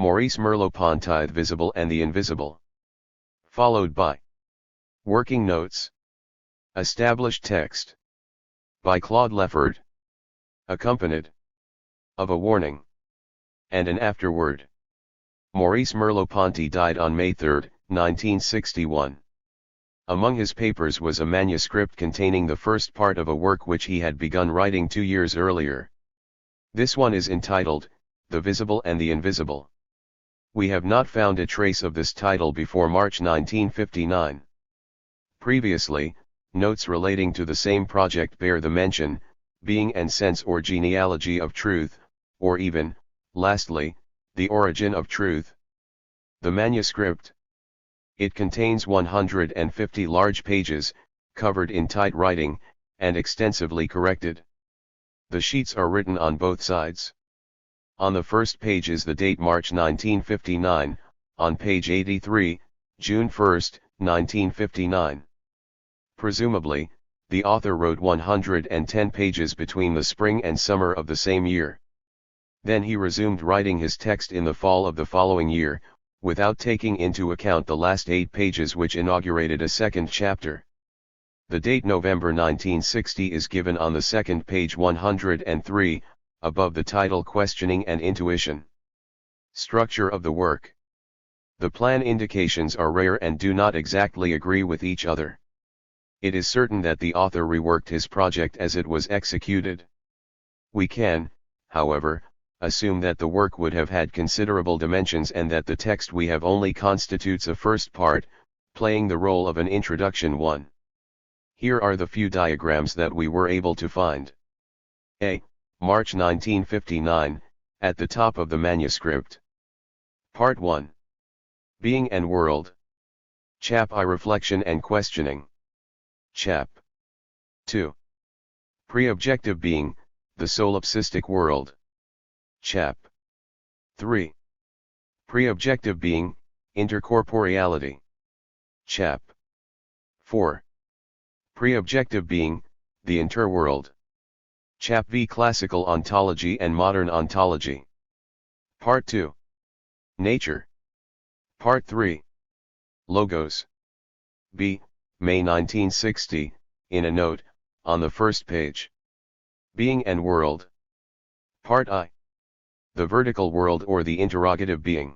Maurice Merleau Ponty, The Visible and the Invisible. Followed by Working Notes. Established Text. By Claude Lefford. Accompanied of a warning and an afterword. Maurice Merleau Ponty died on May 3, 1961. Among his papers was a manuscript containing the first part of a work which he had begun writing 2 years earlier. This one is entitled, The Visible and the Invisible. We have not found a trace of this title before March 1959. Previously, notes relating to the same project bear the mention, Being and Sense or Genealogy of Truth, or even, lastly, The Origin of Truth. The manuscript. It contains 150 large pages, covered in tight writing, and extensively corrected. The sheets are written on both sides. On the first page is the date March 1959, on page 83, June 1, 1959. Presumably, the author wrote 110 pages between the spring and summer of the same year. Then he resumed writing his text in the fall of the following year, without taking into account the last 8 pages which inaugurated a second chapter. The date November 1960 is given on the second page 103, above the title Questioning and Intuition. Structure of the work. The plan indications are rare and do not exactly agree with each other. It is certain that the author reworked his project as it was executed. We can, however, assume that the work would have had considerable dimensions and that the text we have only constitutes a first part, playing the role of an introduction one. Here are the few diagrams that we were able to find. A. March 1959, at the top of the manuscript. Part 1. Being and World. Chap I Reflection and Questioning. Chap 2. Pre-objective Being, the Solipsistic World. Chap 3. Pre-objective Being, Intercorporeality. Chap 4. Pre-objective Being, the Interworld. Chap V. Classical Ontology and Modern Ontology. Part 2. Nature. Part 3. Logos. B. May 1960, in a note, on the first page. Being and World. Part I. The Vertical World or the Interrogative Being.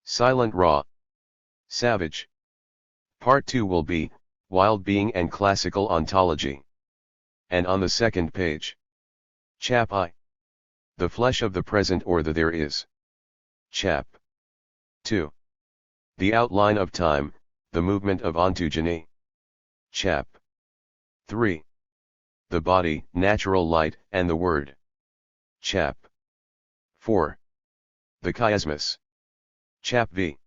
Silent Raw. Savage. Part 2 will be, Wild Being and Classical Ontology. And on the second page. Chap I. The Flesh of the Present or the There Is. Chap 2. The Outline of Time, the Movement of Ontogeny. Chap 3. The Body, Natural Light, and the Word. Chap 4. The Chiasmus. Chap V.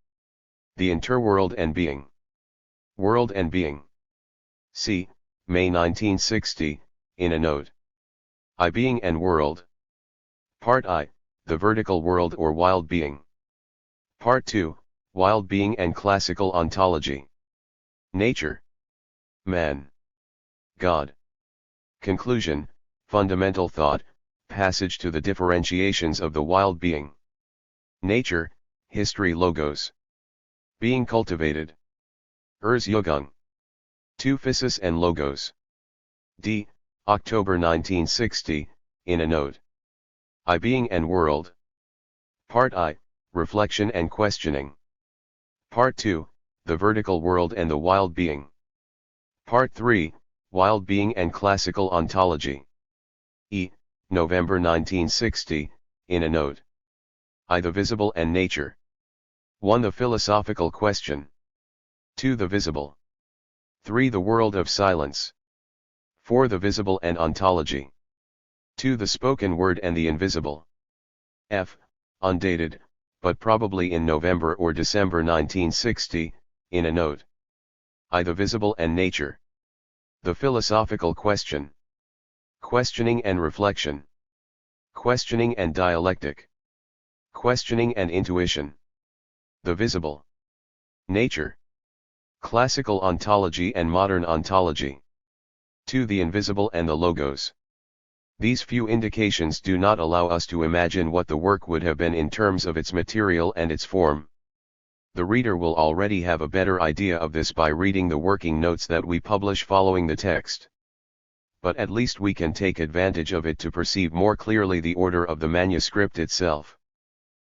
The Interworld and Being. World and Being. C. May 1960, in a note. I Being and World. Part I, the Vertical World or Wild Being. Part 2, Wild Being and Classical Ontology. Nature. Man. God. Conclusion, Fundamental Thought, Passage to the Differentiations of the Wild Being. Nature, History Logos. Being Cultivated. Jugung. Two Physis and Logos. D. October 1960, in a note. I Being and World. Part I, Reflection and Questioning. Part 2, The Vertical World and the Wild Being. Part 3, Wild Being and Classical Ontology. E. November 1960, in a note. I The Visible and Nature. 1. The Philosophical Question. 2. The Visible. 3. The World of Silence. 4. The Visible and Ontology. 2. The Spoken Word and the Invisible. F. Undated, but probably in November or December 1960, in a note. I The Visible and Nature. The Philosophical Question. Questioning and Reflection. Questioning and Dialectic. Questioning and Intuition. The Visible. Nature. Classical Ontology and Modern Ontology. 2. The Invisible and the Logos. These few indications do not allow us to imagine what the work would have been in terms of its material and its form. The reader will already have a better idea of this by reading the working notes that we publish following the text. But at least we can take advantage of it to perceive more clearly the order of the manuscript itself.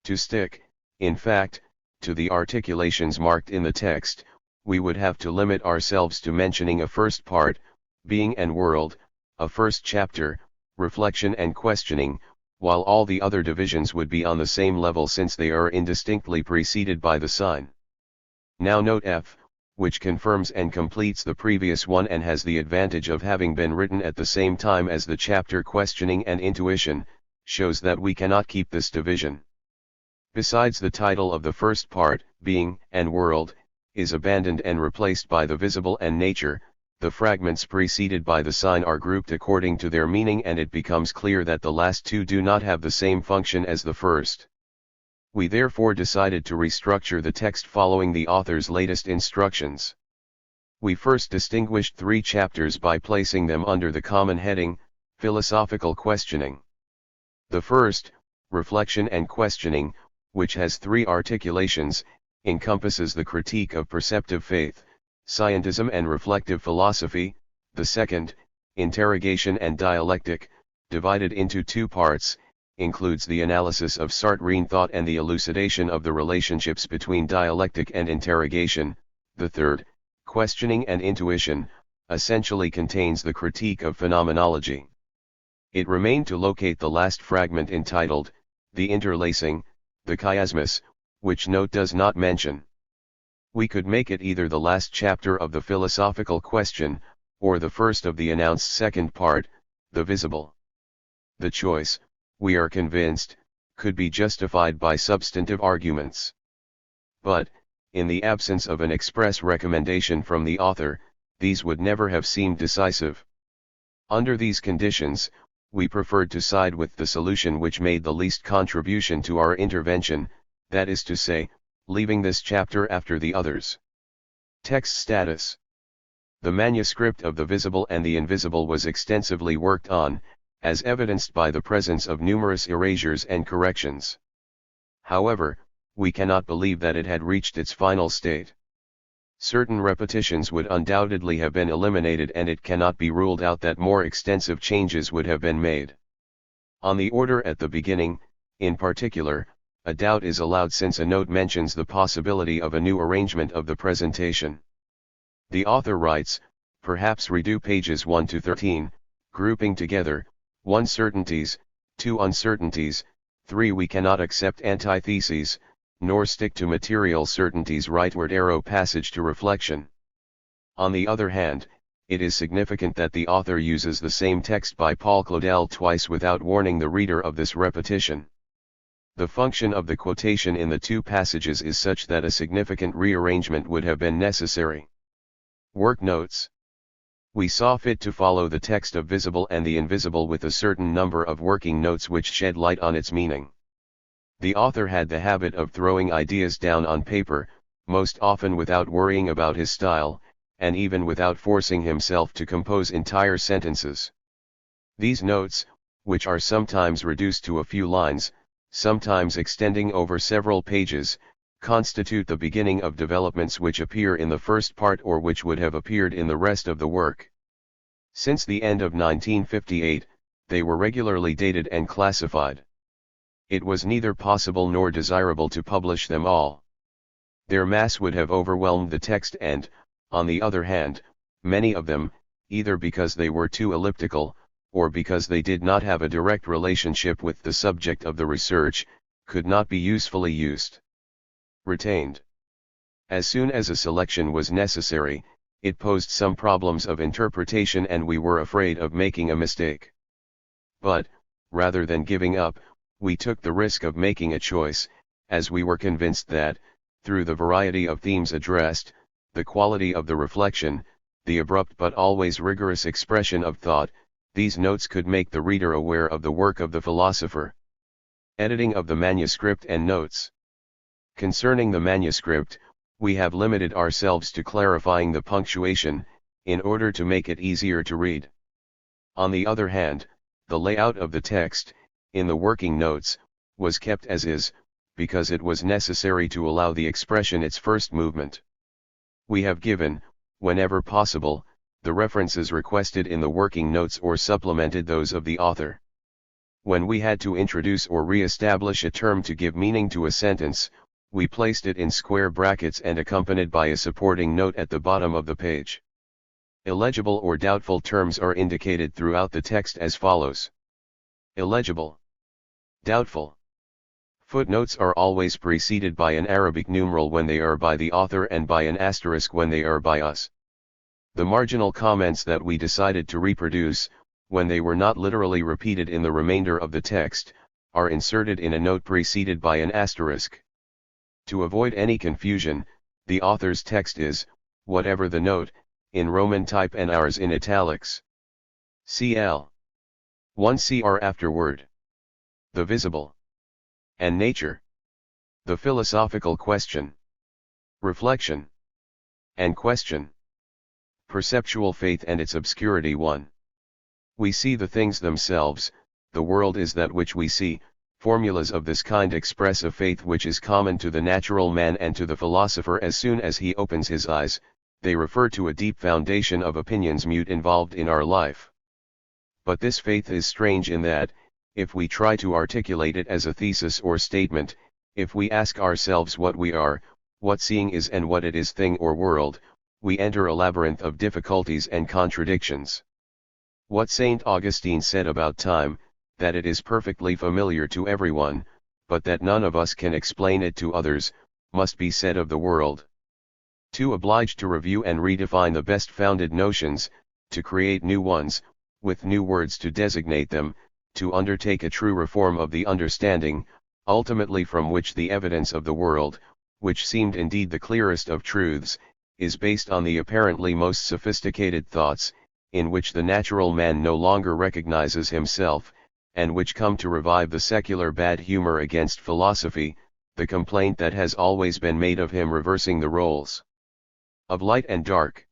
To stick, in fact, to the articulations marked in the text, we would have to limit ourselves to mentioning a first part, being and world, a first chapter, reflection and questioning, while all the other divisions would be on the same level since they are indistinctly preceded by the sign. Now note F, which confirms and completes the previous one and has the advantage of having been written at the same time as the chapter questioning and intuition, shows that we cannot keep this division. Besides, the title of the first part, being and world, is abandoned and replaced by the visible and nature. The fragments preceded by the sign are grouped according to their meaning, and it becomes clear that the last two do not have the same function as the first. We therefore decided to restructure the text following the author's latest instructions. We first distinguished 3 chapters by placing them under the common heading, Philosophical Questioning. The first, Reflection and Questioning, which has 3 articulations, encompasses the critique of perceptive faith, scientism and reflective philosophy. The second, Interrogation and Dialectic, divided into 2 parts, includes the analysis of Sartrean thought and the elucidation of the relationships between dialectic and interrogation. The third, Questioning and Intuition, essentially contains the critique of phenomenology. It remained to locate the last fragment entitled, The Interlacing, the Chiasmus, which note does not mention. We could make it either the last chapter of the philosophical question, or the first of the announced second part, the visible. The choice, we are convinced, could be justified by substantive arguments. But, in the absence of an express recommendation from the author, these would never have seemed decisive. Under these conditions, we preferred to side with the solution which made the least contribution to our intervention, that is to say, leaving this chapter after the others. Text status. The manuscript of the visible and the invisible was extensively worked on, as evidenced by the presence of numerous erasures and corrections. However, we cannot believe that it had reached its final state. Certain repetitions would undoubtedly have been eliminated, and it cannot be ruled out that more extensive changes would have been made. On the order at the beginning, in particular, a doubt is allowed since a note mentions the possibility of a new arrangement of the presentation. The author writes, perhaps redo pages 1 to 13, grouping together, 1 certainties, 2 uncertainties, 3 we cannot accept antitheses, nor stick to material certainties rightward arrow passage to reflection. On the other hand, it is significant that the author uses the same text by Paul Claudel twice without warning the reader of this repetition. The function of the quotation in the 2 passages is such that a significant rearrangement would have been necessary. Work notes. We saw fit to follow the text of visible and the invisible with a certain number of working notes which shed light on its meaning. The author had the habit of throwing ideas down on paper, most often without worrying about his style, and even without forcing himself to compose entire sentences. These notes, which are sometimes reduced to a few lines, sometimes extending over several pages, constitute the beginning of developments which appear in the first part or which would have appeared in the rest of the work. Since the end of 1958, they were regularly dated and classified. It was neither possible nor desirable to publish them all. Their mass would have overwhelmed the text and, on the other hand, many of them, either because they were too elliptical, or because they did not have a direct relationship with the subject of the research, could not be usefully used. Retained. As soon as a selection was necessary, it posed some problems of interpretation and we were afraid of making a mistake. But, rather than giving up, we took the risk of making a choice, as we were convinced that, through the variety of themes addressed, the quality of the reflection, the abrupt but always rigorous expression of thought, these notes could make the reader aware of the work of the philosopher. Editing of the manuscript and notes. Concerning the manuscript, we have limited ourselves to clarifying the punctuation, in order to make it easier to read. On the other hand, The layout of the text, in the working notes, was kept as is, because it was necessary to allow the expression its first movement. We have given, whenever possible, the references requested in the working notes or supplemented those of the author. When we had to introduce or re-establish a term to give meaning to a sentence, we placed it in square brackets and accompanied by a supporting note at the bottom of the page. Illegible or doubtful terms are indicated throughout the text as follows. Illegible. Doubtful. Footnotes are always preceded by an Arabic numeral when they are by the author and by an asterisk when they are by us. The marginal comments that we decided to reproduce, when they were not literally repeated in the remainder of the text, are inserted in a note preceded by an asterisk. To avoid any confusion, the author's text is, whatever the note, in Roman type and ours in italics. Cl. 1 Cr afterward. The visible. And nature. The philosophical question. Reflection. And question. Perceptual faith and its obscurity 1. We see the things themselves, the world is that which we see. Formulas of this kind express a faith which is common to the natural man and to the philosopher as soon as he opens his eyes. They refer to a deep foundation of opinions mute involved in our life. But this faith is strange in that, if we try to articulate it as a thesis or statement, if we ask ourselves what we are, what seeing is and what it is thing or world, we enter a labyrinth of difficulties and contradictions. What St. Augustine said about time, that it is perfectly familiar to everyone, but that none of us can explain it to others, must be said of the world. Too obliged to review and redefine the best founded notions, to create new ones, with new words to designate them, to undertake a true reform of the understanding, ultimately from which the evidence of the world, which seemed indeed the clearest of truths, is based on the apparently most sophisticated thoughts, in which the natural man no longer recognizes himself, and which come to revive the secular bad humor against philosophy, the complaint that has always been made of him reversing the roles of light and dark.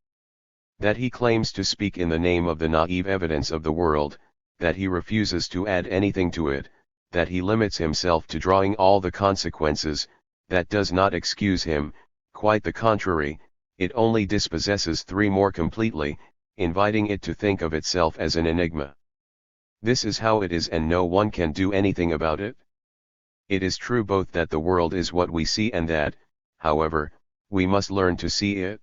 That he claims to speak in the name of the naive evidence of the world, that he refuses to add anything to it, that he limits himself to drawing all the consequences, that does not excuse him, quite the contrary, it only dispossesses 3 more completely, inviting it to think of itself as an enigma. This is how it is and no one can do anything about it. It is true both that the world is what we see and that, however, we must learn to see it.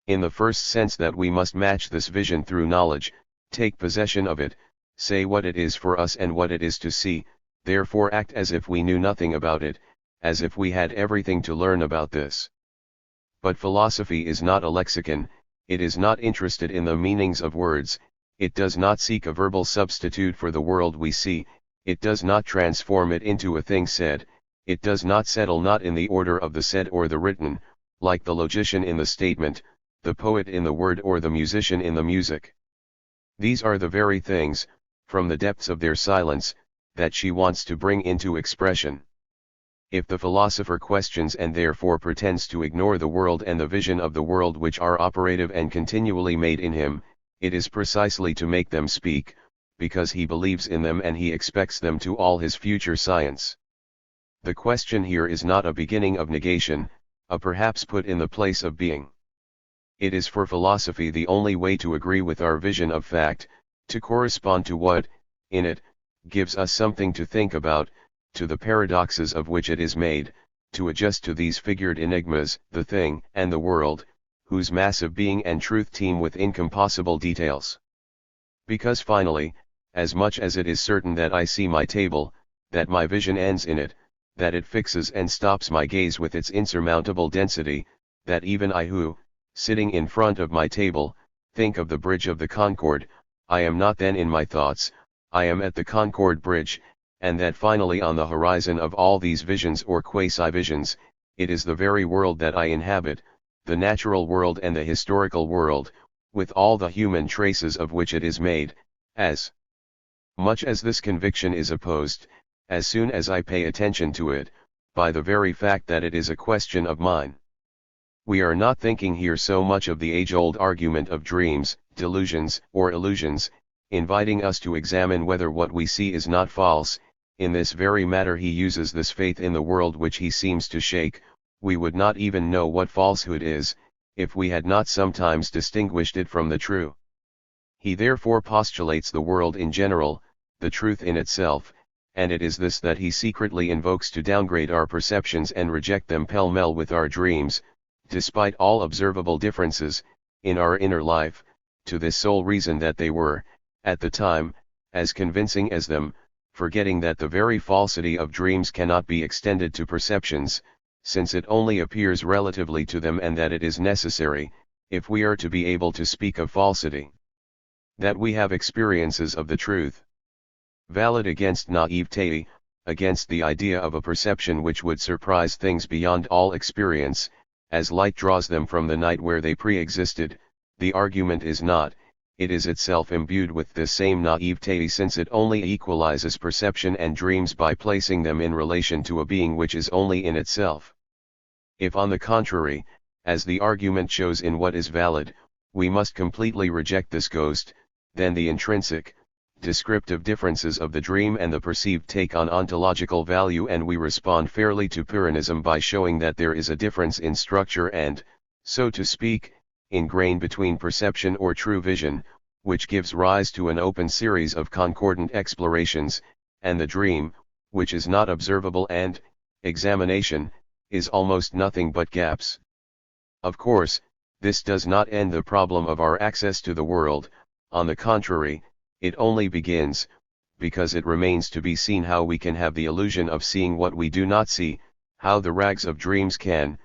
In the first sense that we must match this vision through knowledge, take possession of it, say what it is for us and what it is to see, therefore act as if we knew nothing about it, as if we had everything to learn about this. But philosophy is not a lexicon, it is not interested in the meanings of words, it does not seek a verbal substitute for the world we see, it does not transform it into a thing said, it does not settle not in the order of the said or the written, like the logician in the statement, the poet in the word or the musician in the music. These are the very things, from the depths of their silence, that she wants to bring into expression. If the philosopher questions and therefore pretends to ignore the world and the vision of the world which are operative and continually made in him, it is precisely to make them speak, because he believes in them and he expects them to all his future science. The question here is not a beginning of negation, a perhaps put in the place of being. It is for philosophy the only way to agree with our vision of fact, to correspond to what, in it, gives us something to think about, to the paradoxes of which it is made, to adjust to these figured enigmas, the thing and the world, whose massive being and truth teem with incompossible details. Because finally, as much as it is certain that I see my table, that my vision ends in it, that it fixes and stops my gaze with its insurmountable density, that even I who, sitting in front of my table, think of the bridge of the Concord, I am not then in my thoughts, I am at the Concord Bridge, and that finally on the horizon of all these visions or quasi-visions, it is the very world that I inhabit, the natural world and the historical world, with all the human traces of which it is made, as much as this conviction is opposed, as soon as I pay attention to it, by the very fact that it is a question of mine. We are not thinking here so much of the age-old argument of dreams, delusions, or illusions, inviting us to examine whether what we see is not false. In this very matter he uses this faith in the world which he seems to shake. We would not even know what falsehood is, if we had not sometimes distinguished it from the true. He therefore postulates the world in general, the truth in itself, and it is this that he secretly invokes to downgrade our perceptions and reject them pell-mell with our dreams, despite all observable differences, in our inner life, to this sole reason that they were, at the time, as convincing as them, forgetting that the very falsity of dreams cannot be extended to perceptions, since it only appears relatively to them, and that it is necessary, if we are to be able to speak of falsity, that we have experiences of the truth. Valid against naivete, against the idea of a perception which would surprise things beyond all experience, as light draws them from the night where they pre-existed, the argument is not, it is itself imbued with this same naivete, since it only equalizes perception and dreams by placing them in relation to a being which is only in itself. If on the contrary, as the argument shows in what is valid, we must completely reject this ghost, then the intrinsic, descriptive differences of the dream and the perceived take on ontological value, and we respond fairly to Pyrrhonism by showing that there is a difference in structure and, so to speak, in grain between perception or true vision, which gives rise to an open series of concordant explorations, and the dream, which is not observable and, examination, is almost nothing but gaps. Of course, this does not end the problem of our access to the world. On the contrary, it only begins, because it remains to be seen how we can have the illusion of seeing what we do not see, how the rags of dreams can,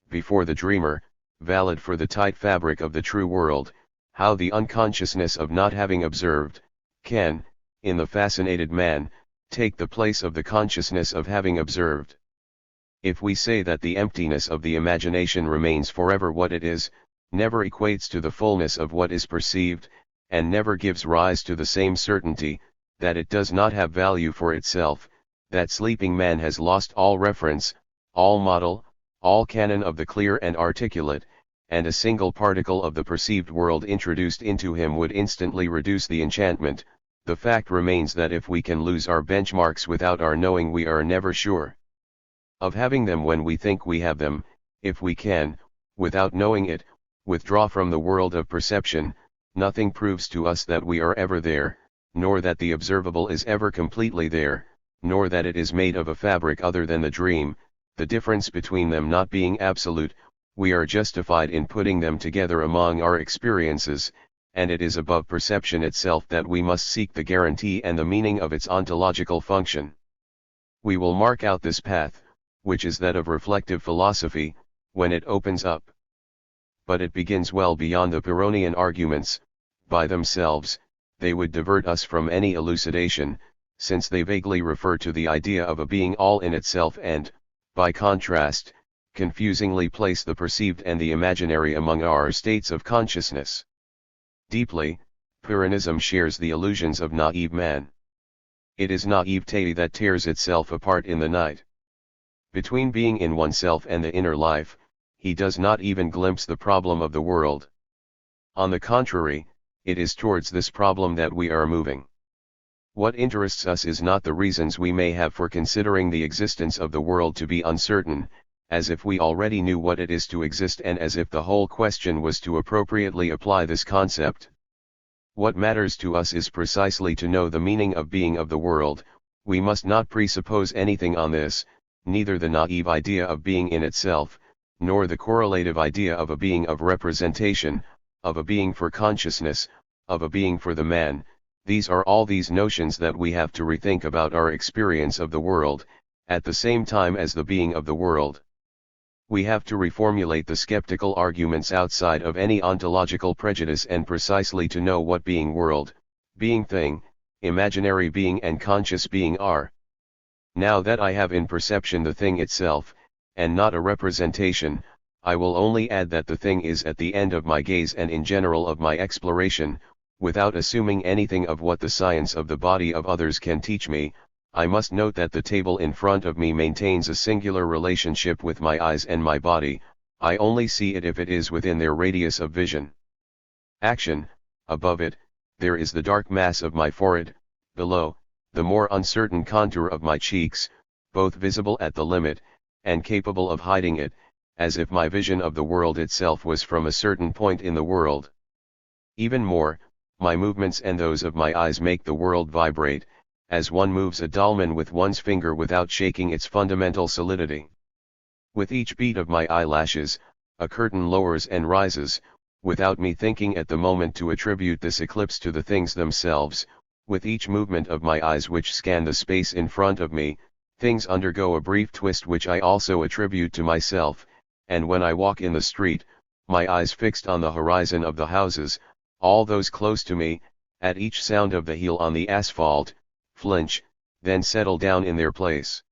before the dreamer, valid for the tight fabric of the true world, how the unconsciousness of not having observed, can, in the fascinated man, take the place of the consciousness of having observed. If we say that the emptiness of the imagination remains forever what it is, never equates to the fullness of what is perceived, and never gives rise to the same certainty, that it does not have value for itself, that sleeping man has lost all reference, all model, all canon of the clear and articulate, and a single particle of the perceived world introduced into him would instantly reduce the enchantment. The fact remains that if we can lose our benchmarks without our knowing, we are never sure of having them when we think we have them. If we can, without knowing it, withdraw from the world of perception, nothing proves to us that we are ever there, nor that the observable is ever completely there, nor that it is made of a fabric other than the dream, the difference between them not being absolute. We are justified in putting them together among our experiences, and it is above perception itself that we must seek the guarantee and the meaning of its ontological function. We will mark out this path, which is that of reflective philosophy, when it opens up. But it begins well beyond the Pyrrhonian arguments. By themselves, they would divert us from any elucidation, since they vaguely refer to the idea of a being all in itself and, by contrast, confusingly place the perceived and the imaginary among our states of consciousness. Deeply, Pyrrhonism shares the illusions of naive man. It is naivete that tears itself apart in the night. Between being in oneself and the inner life, he does not even glimpse the problem of the world. On the contrary, it is towards this problem that we are moving. What interests us is not the reasons we may have for considering the existence of the world to be uncertain, as if we already knew what it is to exist and as if the whole question was to appropriately apply this concept. What matters to us is precisely to know the meaning of being of the world. We must not presuppose anything on this, neither the naive idea of being in itself, nor the correlative idea of a being of representation, of a being for consciousness, of a being for the man. These are all these notions that we have to rethink about our experience of the world, at the same time as the being of the world. We have to reformulate the skeptical arguments outside of any ontological prejudice and precisely to know what being world, being thing, imaginary being and conscious being are. Now that I have in perception the thing itself, and not a representation, I will only add that the thing is at the end of my gaze and in general of my exploration, without assuming anything of what the science of the body of others can teach me. I must note that the table in front of me maintains a singular relationship with my eyes and my body. I only see it if it is within their radius of vision. Action, above it, there is the dark mass of my forehead, below, the more uncertain contour of my cheeks, both visible at the limit, and capable of hiding it, as if my vision of the world itself was from a certain point in the world. Even more, my movements and those of my eyes make the world vibrate, as one moves a dolmen with one's finger without shaking its fundamental solidity. With each beat of my eyelashes, a curtain lowers and rises, without me thinking at the moment to attribute this eclipse to the things themselves. With each movement of my eyes which scan the space in front of me, things undergo a brief twist which I also attribute to myself, and when I walk in the street, my eyes fixed on the horizon of the houses, all those close to me, at each sound of the heel on the asphalt, flinch, then settle down in their place.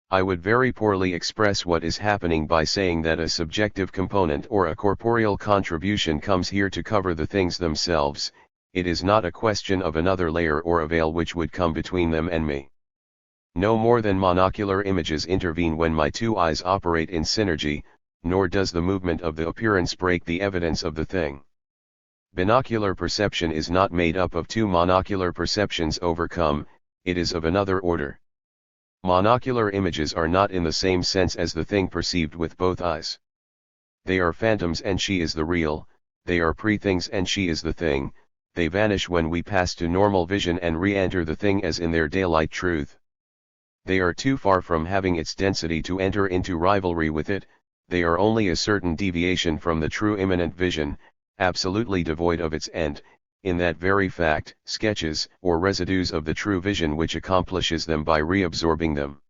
I would very poorly express what is happening by saying that a subjective component or a corporeal contribution comes here to cover the things themselves. It is not a question of another layer or a veil which would come between them and me. No more than monocular images intervene when my two eyes operate in synergy, nor does the movement of the appearance break the evidence of the thing. Binocular perception is not made up of two monocular perceptions overcome, it is of another order. Monocular images are not in the same sense as the thing perceived with both eyes. They are phantoms and she is the real, they are pre-things and she is the thing. They vanish when we pass to normal vision and re-enter the thing as in their daylight truth. They are too far from having its density to enter into rivalry with it, they are only a certain deviation from the true immanent vision, absolutely devoid of its end, in that very fact, sketches or residues of the true vision which accomplishes them by reabsorbing them.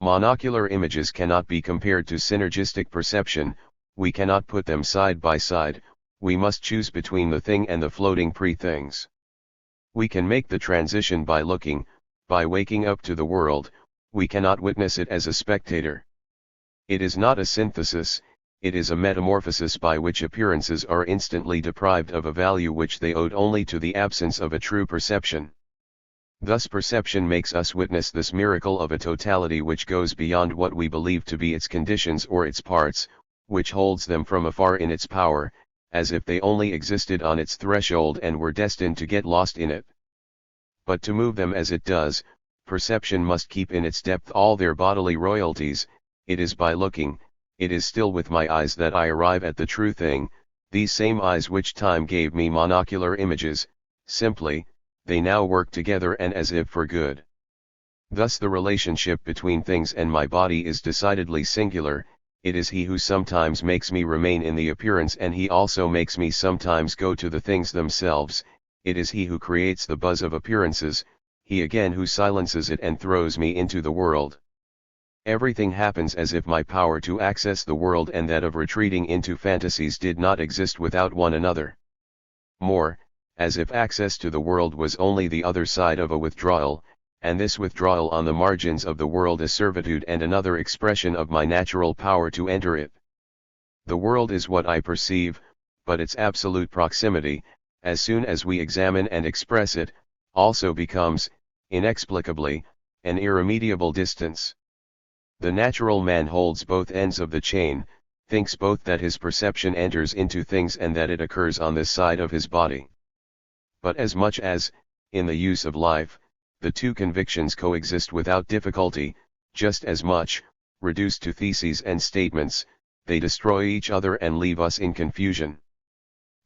Monocular images cannot be compared to synergistic perception, we cannot put them side by side. We must choose between the thing and the floating pre-things. We can make the transition by looking, by waking up to the world, we cannot witness it as a spectator. It is not a synthesis, it is a metamorphosis by which appearances are instantly deprived of a value which they owed only to the absence of a true perception. Thus perception makes us witness this miracle of a totality which goes beyond what we believe to be its conditions or its parts, which holds them from afar in its power, as if they only existed on its threshold and were destined to get lost in it. But to move them as it does, perception must keep in its depth all their bodily royalties. It is by looking, it is still with my eyes that I arrive at the true thing, these same eyes which time gave me monocular images, simply, they now work together and as if for good. Thus the relationship between things and my body is decidedly singular. It is he who sometimes makes me remain in the appearance and he also makes me sometimes go to the things themselves. It is he who creates the buzz of appearances, he again who silences it and throws me into the world. Everything happens as if my power to access the world and that of retreating into fantasies did not exist without one another. More, as if access to the world was only the other side of a withdrawal, and this withdrawal on the margins of the world a servitude and another expression of my natural power to enter it. The world is what I perceive, but its absolute proximity, as soon as we examine and express it, also becomes, inexplicably, an irremediable distance. The natural man holds both ends of the chain, thinks both that his perception enters into things and that it occurs on this side of his body. But as much as, in the use of life, the two convictions coexist without difficulty, just as much, reduced to theses and statements, they destroy each other and leave us in confusion.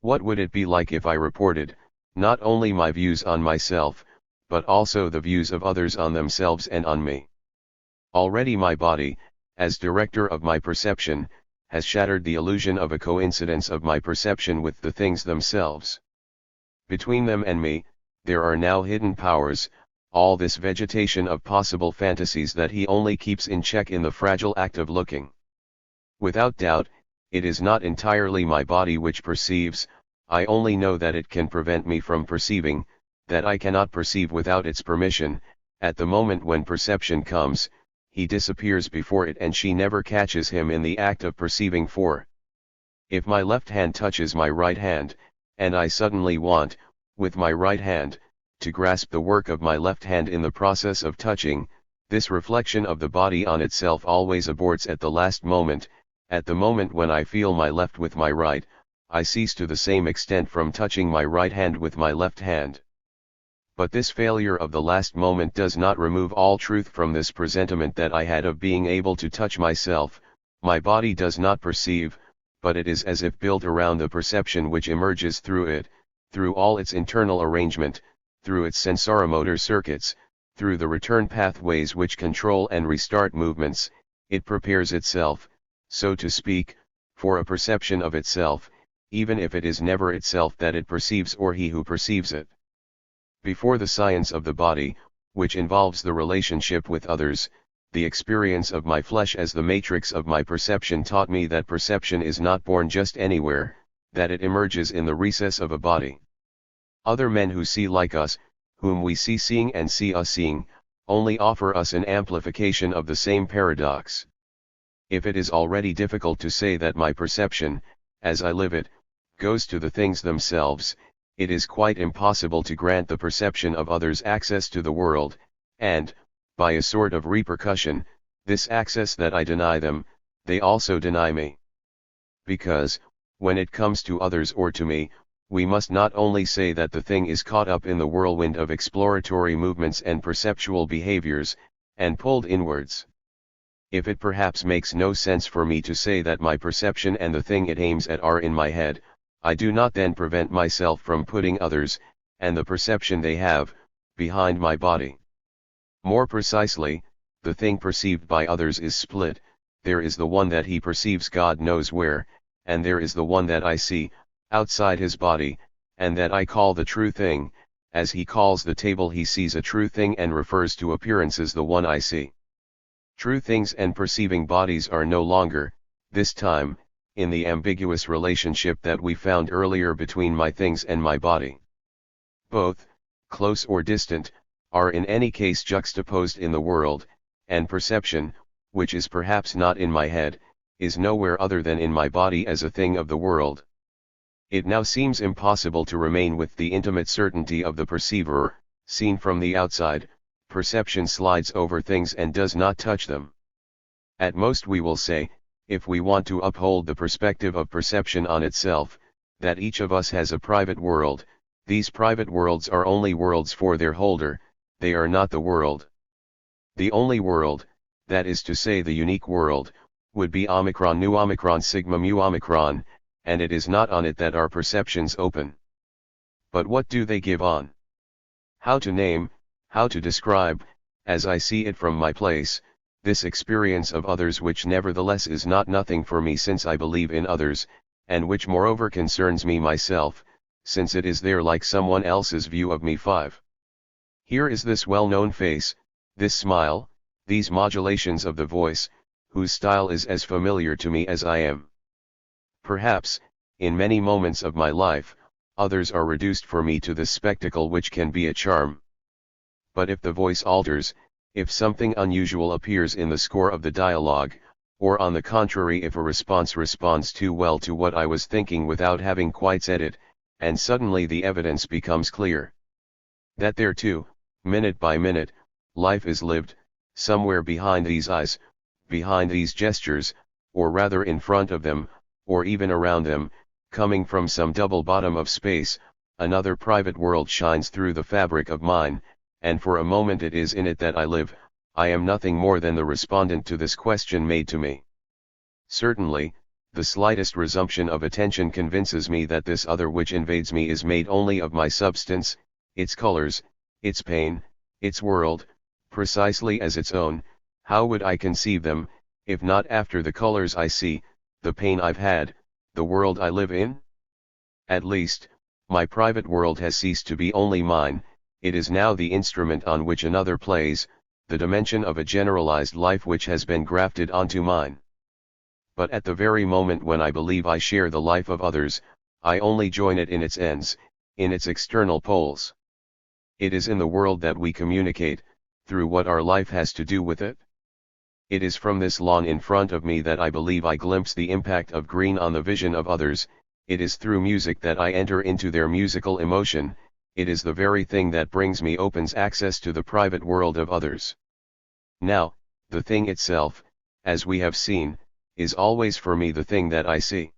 What would it be like if I reported, not only my views on myself, but also the views of others on themselves and on me? Already my body, as director of my perception, has shattered the illusion of a coincidence of my perception with the things themselves. Between them and me, there are now hidden powers, all this vegetation of possible fantasies that he only keeps in check in the fragile act of looking. Without doubt, it is not entirely my body which perceives, I only know that it can prevent me from perceiving, that I cannot perceive without its permission. At the moment when perception comes, he disappears before it and she never catches him in the act of perceiving. For if my left hand touches my right hand, and I suddenly want, with my right hand, to grasp the work of my left hand in the process of touching, this reflection of the body on itself always aborts at the last moment. At the moment when I feel my left with my right, I cease to the same extent from touching my right hand with my left hand. But this failure of the last moment does not remove all truth from this presentiment that I had of being able to touch myself. My body does not perceive, but it is as if built around the perception which emerges through it, through all its internal arrangement, through its sensoromotor circuits, through the return pathways which control and restart movements. It prepares itself, so to speak, for a perception of itself, even if it is never itself that it perceives or he who perceives it. Before the science of the body, which involves the relationship with others, the experience of my flesh as the matrix of my perception taught me that perception is not born just anywhere, that it emerges in the recess of a body. Other men who see like us, whom we see seeing and see us seeing, only offer us an amplification of the same paradox. If it is already difficult to say that my perception, as I live it, goes to the things themselves, it is quite impossible to grant the perception of others access to the world, and, by a sort of repercussion, this access that I deny them, they also deny me. Because, when it comes to others or to me, we must not only say that the thing is caught up in the whirlwind of exploratory movements and perceptual behaviors, and pulled inwards. If it perhaps makes no sense for me to say that my perception and the thing it aims at are in my head, I do not then prevent myself from putting others, and the perception they have, behind my body. More precisely, the thing perceived by others is split. There is the one that he perceives God knows where, and there is the one that I see, outside his body, and that I call the true thing, as he calls the table he sees a true thing and refers to appearances the one I see. True things and perceiving bodies are no longer, this time, in the ambiguous relationship that we found earlier between my things and my body. Both, close or distant, are in any case juxtaposed in the world, and perception, which is perhaps not in my head, is nowhere other than in my body as a thing of the world. It now seems impossible to remain with the intimate certainty of the perceiver. Seen from the outside, perception slides over things and does not touch them. At most we will say, if we want to uphold the perspective of perception on itself, that each of us has a private world. These private worlds are only worlds for their holder, they are not the world. The only world, that is to say the unique world, would be omicron nu omicron sigma mu omicron, and it is not on it that our perceptions open. But what do they give on? How to name, how to describe, as I see it from my place, this experience of others which nevertheless is not nothing for me since I believe in others, and which moreover concerns me myself, since it is there like someone else's view of me. 5. Here is this well-known face, this smile, these modulations of the voice, whose style is as familiar to me as I am. Perhaps, in many moments of my life, others are reduced for me to this spectacle which can be a charm. But if the voice alters, if something unusual appears in the score of the dialogue, or on the contrary if a response responds too well to what I was thinking without having quite said it, and suddenly the evidence becomes clear. That there too, minute by minute, life is lived, somewhere behind these eyes, behind these gestures, or rather in front of them, or even around them, coming from some double bottom of space, another private world shines through the fabric of mine, and for a moment it is in it that I live. I am nothing more than the respondent to this question made to me. Certainly, the slightest resumption of attention convinces me that this other which invades me is made only of my substance, its colors, its pain, its world, precisely as its own. How would I conceive them, if not after the colors I see, the pain I've had, the world I live in? At least, my private world has ceased to be only mine, it is now the instrument on which another plays, the dimension of a generalized life which has been grafted onto mine. But at the very moment when I believe I share the life of others, I only join it in its ends, in its external poles. It is in the world that we communicate, through what our life has to do with it. It is from this lawn in front of me that I believe I glimpse the impact of green on the vision of others. It is through music that I enter into their musical emotion. It is the very thing that brings me opens access to the private world of others. Now, the thing itself, as we have seen, is always for me the thing that I see.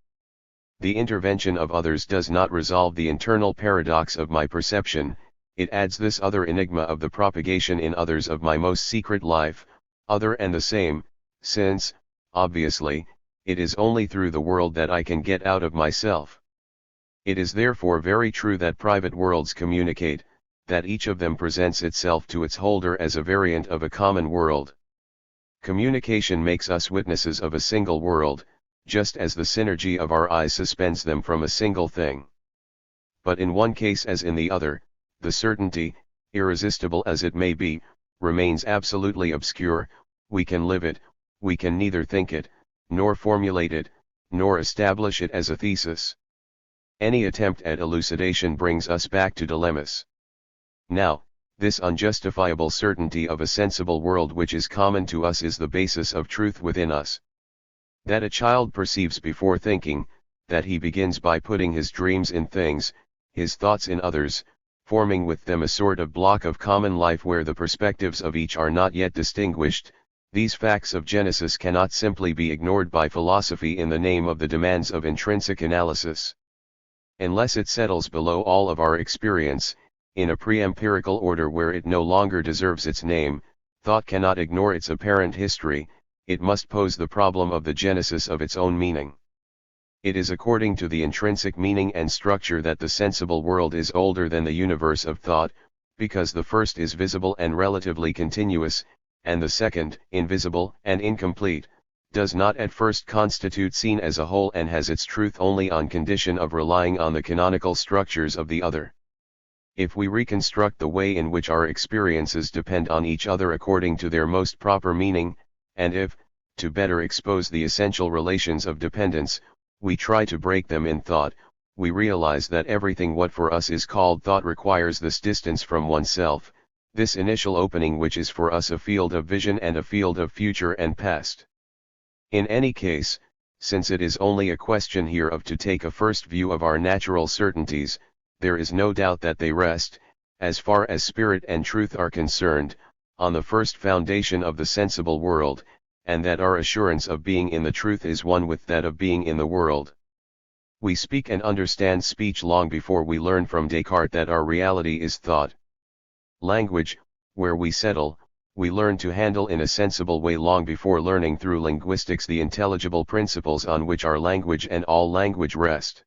The intervention of others does not resolve the internal paradox of my perception, it adds this other enigma of the propagation in others of my most secret life, other and the same, since, obviously, it is only through the world that I can get out of myself. It is therefore very true that private worlds communicate, that each of them presents itself to its holder as a variant of a common world. Communication makes us witnesses of a single world, just as the synergy of our eyes suspends them from a single thing. But in one case as in the other, the certainty, irresistible as it may be, remains absolutely obscure. We can live it, we can neither think it, nor formulate it, nor establish it as a thesis. Any attempt at elucidation brings us back to dilemmas. Now, this unjustifiable certainty of a sensible world which is common to us is the basis of truth within us. That a child perceives before thinking, that he begins by putting his dreams in things, his thoughts in others, forming with them a sort of block of common life where the perspectives of each are not yet distinguished, these facts of Genesis cannot simply be ignored by philosophy in the name of the demands of intrinsic analysis. Unless it settles below all of our experience, in a pre-empirical order where it no longer deserves its name, thought cannot ignore its apparent history, it must pose the problem of the genesis of its own meaning. It is according to the intrinsic meaning and structure that the sensible world is older than the universe of thought, because the first is visible and relatively continuous, and the second, invisible and incomplete, does not at first constitute seen as a whole and has its truth only on condition of relying on the canonical structures of the other. If we reconstruct the way in which our experiences depend on each other according to their most proper meaning, and if, to better expose the essential relations of dependence, we try to break them in thought, we realize that everything what for us is called thought requires this distance from oneself, this initial opening which is for us a field of vision and a field of future and past. In any case, since it is only a question here of to take a first view of our natural certainties, there is no doubt that they rest, as far as spirit and truth are concerned, on the first foundation of the sensible world, and that our assurance of being in the truth is one with that of being in the world. We speak and understand speech long before we learn from Descartes that our reality is thought. Language, where we settle, we learn to handle in a sensible way long before learning through linguistics the intelligible principles on which our language and all language rest.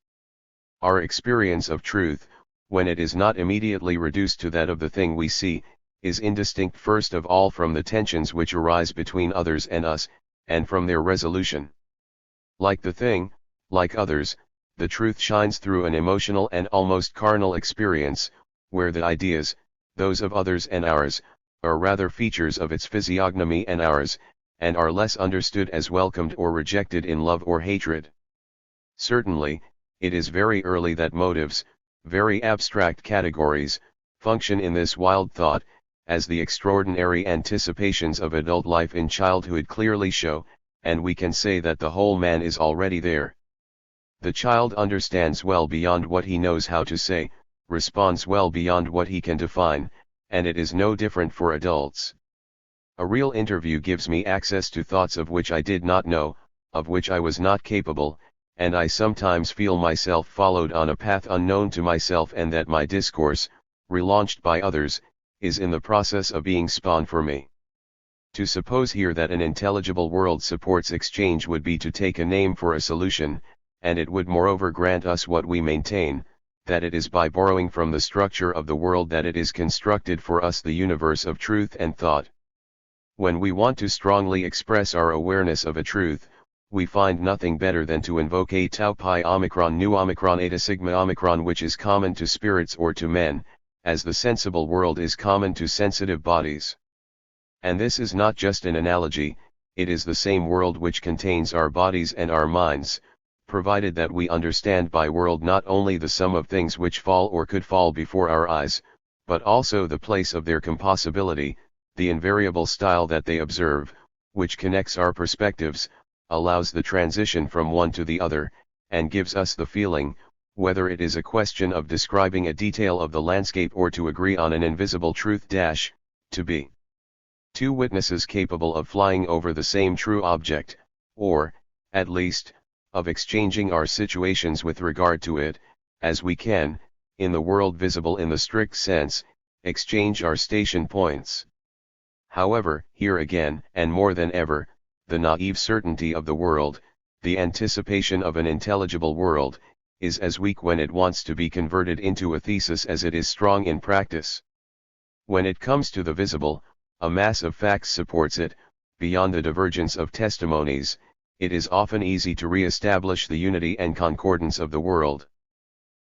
Our experience of truth, when it is not immediately reduced to that of the thing we see, is indistinct first of all from the tensions which arise between others and us, and from their resolution. Like the thing, like others, the truth shines through an emotional and almost carnal experience, where the ideas, those of others and ours, are rather features of its physiognomy and ours, and are less understood as welcomed or rejected in love or hatred. Certainly, it is very early that motives, very abstract categories, function in this wild thought, as the extraordinary anticipations of adult life in childhood clearly show, and we can say that the whole man is already there. The child understands well beyond what he knows how to say, responds well beyond what he can define, and it is no different for adults. A real interview gives me access to thoughts of which I did not know, of which I was not capable, and I sometimes feel myself followed on a path unknown to myself and that my discourse, relaunched by others, is in the process of being spawned for me. To suppose here that an intelligible world supports exchange would be to take a name for a solution, and it would moreover grant us what we maintain, that it is by borrowing from the structure of the world that it is constructed for us the universe of truth and thought. When we want to strongly express our awareness of a truth, we find nothing better than to invoke a tau pi omicron nu omicron eta sigma omicron which is common to spirits or to men, as the sensible world is common to sensitive bodies. And this is not just an analogy, it is the same world which contains our bodies and our minds, provided that we understand by world not only the sum of things which fall or could fall before our eyes, but also the place of their compossibility, the invariable style that they observe, which connects our perspectives, allows the transition from one to the other, and gives us the feeling, whether it is a question of describing a detail of the landscape or to agree on an invisible truth to be two witnesses capable of flying over the same true object, or, at least, of exchanging our situations with regard to it, as we can, in the world visible in the strict sense, exchange our station points. However, here again, and more than ever, the naive certainty of the world, the anticipation of an intelligible world, is as weak when it wants to be converted into a thesis as it is strong in practice. When it comes to the visible, a mass of facts supports it, beyond the divergence of testimonies. It is often easy to re-establish the unity and concordance of the world.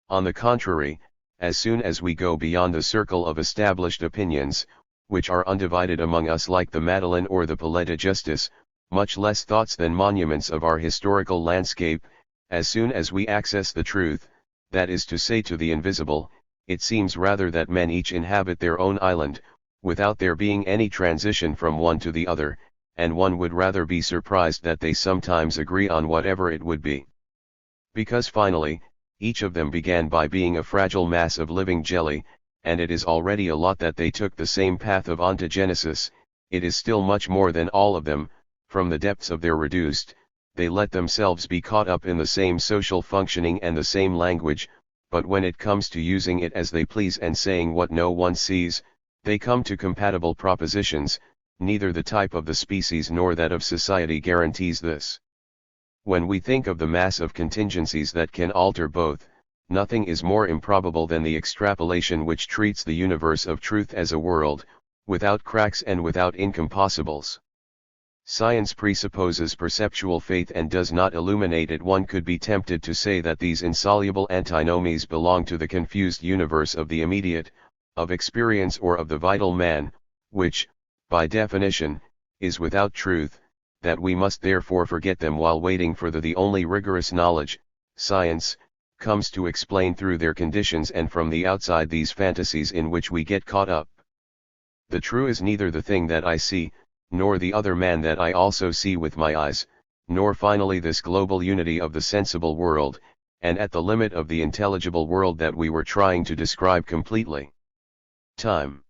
On the contrary, as soon as we go beyond the circle of established opinions, which are undivided among us like the Madeleine or the Palais de Justice, much less thoughts than monuments of our historical landscape, as soon as we access the truth, that is to say to the invisible, it seems rather that men each inhabit their own island, without there being any transition from one to the other, and one would rather be surprised that they sometimes agree on whatever it would be. Because finally, each of them began by being a fragile mass of living jelly, and it is already a lot that they took the same path of ontogenesis. It is still much more than all of them, from the depths of their reduced, they let themselves be caught up in the same social functioning and the same language, but when it comes to using it as they please and saying what no one sees, they come to compatible propositions. Neither the type of the species nor that of society guarantees this. When we think of the mass of contingencies that can alter both, nothing is more improbable than the extrapolation which treats the universe of truth as a world, without cracks and without incompossibles. Science presupposes perceptual faith and does not illuminate it. One could be tempted to say that these insoluble antinomies belong to the confused universe of the immediate, of experience or of the vital man, which, by definition, is without truth, that we must therefore forget them while waiting for the only rigorous knowledge, science, comes to explain through their conditions and from the outside these fantasies in which we get caught up. The true is neither the thing that I see, nor the other man that I also see with my eyes, nor finally this global unity of the sensible world, and at the limit of the intelligible world that we were trying to describe completely. Time.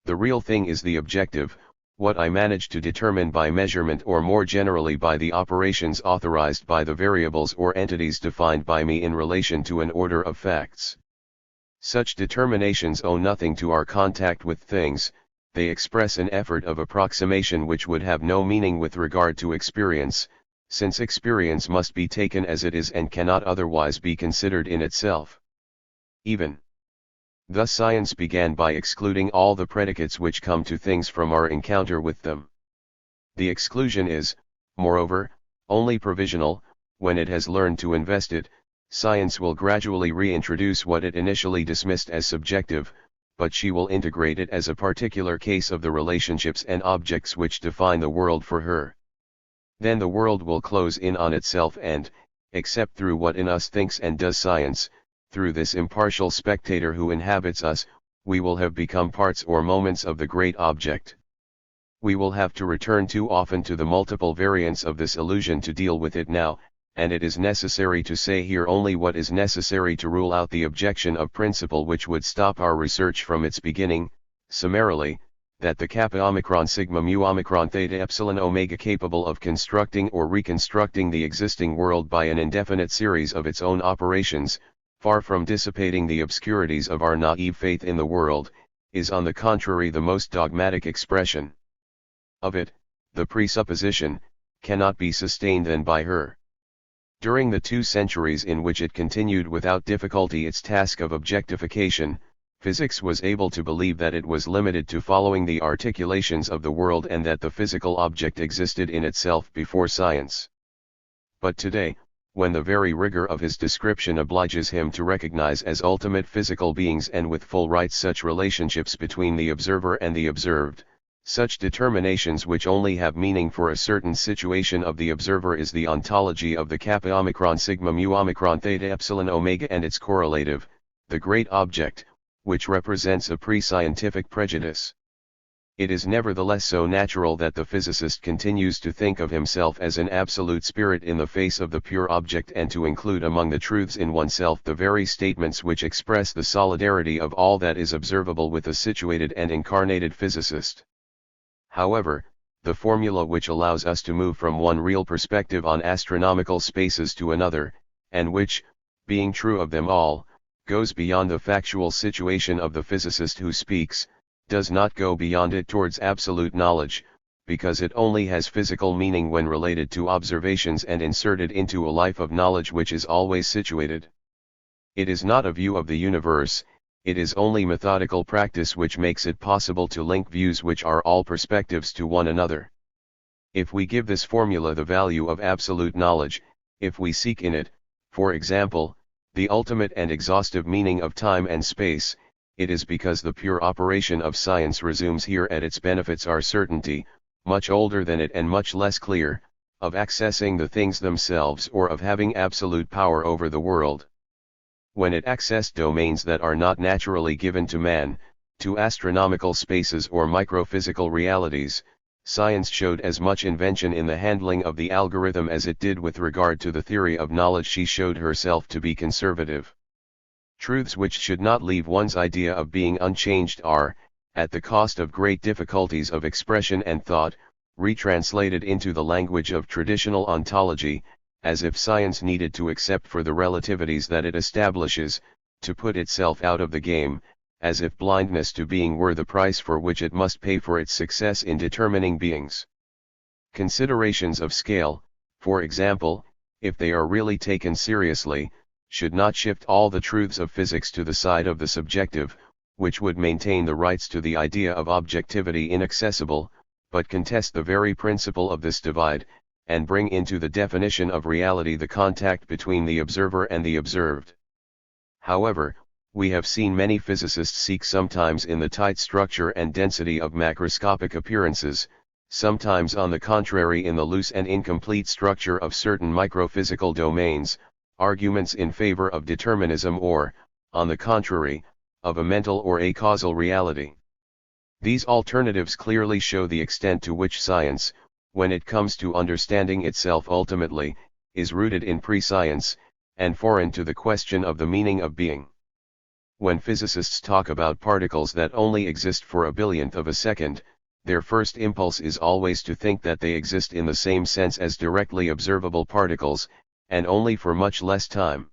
The real thing is the objective, what I manage to determine by measurement or more generally by the operations authorized by the variables or entities defined by me in relation to an order of facts. Such determinations owe nothing to our contact with things, they express an effort of approximation which would have no meaning with regard to experience, since experience must be taken as it is and cannot otherwise be considered in itself. Even. Thus science began by excluding all the predicates which come to things from our encounter with them. The exclusion is, moreover, only provisional. When it has learned to invest it, science will gradually reintroduce what it initially dismissed as subjective, but she will integrate it as a particular case of the relationships and objects which define the world for her. Then the world will close in on itself and, except through what in us thinks and does science, through this impartial spectator who inhabits us, we will have become parts or moments of the great object. We will have to return too often to the multiple variants of this illusion to deal with it now, and it is necessary to say here only what is necessary to rule out the objection of principle which would stop our research from its beginning, summarily, that the kappa omicron sigma mu omicron theta epsilon omega capable of constructing or reconstructing the existing world by an indefinite series of its own operations, far from dissipating the obscurities of our naive faith in the world, is on the contrary the most dogmatic expression of it. The presupposition cannot be sustained then by her. During the 2 centuries in which it continued without difficulty its task of objectification, physics was able to believe that it was limited to following the articulations of the world and that the physical object existed in itself before science. But today, when the very rigor of his description obliges him to recognize as ultimate physical beings and with full rights such relationships between the observer and the observed, such determinations which only have meaning for a certain situation of the observer is the ontology of the kappa omicron sigma mu omicron theta epsilon omega and its correlative, the great object, which represents a pre-scientific prejudice. It is nevertheless so natural that the physicist continues to think of himself as an absolute spirit in the face of the pure object and to include among the truths in oneself the very statements which express the solidarity of all that is observable with a situated and incarnated physicist. However, the formula which allows us to move from one real perspective on astronomical spaces to another, and which, being true of them all, goes beyond the factual situation of the physicist who speaks, does not go beyond it towards absolute knowledge, because it only has physical meaning when related to observations and inserted into a life of knowledge which is always situated. It is not a view of the universe, it is only methodical practice which makes it possible to link views which are all perspectives to one another. If we give this formula the value of absolute knowledge, if we seek in it, for example, the ultimate and exhaustive meaning of time and space, it is because the pure operation of science resumes here at its benefits our certainty, much older than it and much less clear, of accessing the things themselves or of having absolute power over the world. When it accessed domains that are not naturally given to man, to astronomical spaces or microphysical realities, science showed as much invention in the handling of the algorithm as it did with regard to the theory of knowledge. She showed herself to be conservative. Truths which should not leave one's idea of being unchanged are, at the cost of great difficulties of expression and thought, retranslated into the language of traditional ontology, as if science needed to accept for the relativities that it establishes, to put itself out of the game, as if blindness to being were the price for which it must pay for its success in determining beings. Considerations of scale, for example, if they are really taken seriously, should not shift all the truths of physics to the side of the subjective, which would maintain the rights to the idea of objectivity inaccessible, but contest the very principle of this divide, and bring into the definition of reality the contact between the observer and the observed. However, we have seen many physicists seek sometimes in the tight structure and density of macroscopic appearances, sometimes on the contrary in the loose and incomplete structure of certain microphysical domains, arguments in favor of determinism or, on the contrary, of a mental or a causal reality. These alternatives clearly show the extent to which science, when it comes to understanding itself ultimately, is rooted in pre-science, and foreign to the question of the meaning of being. When physicists talk about particles that only exist for a billionth of a second, their first impulse is always to think that they exist in the same sense as directly observable particles, and only for much less time.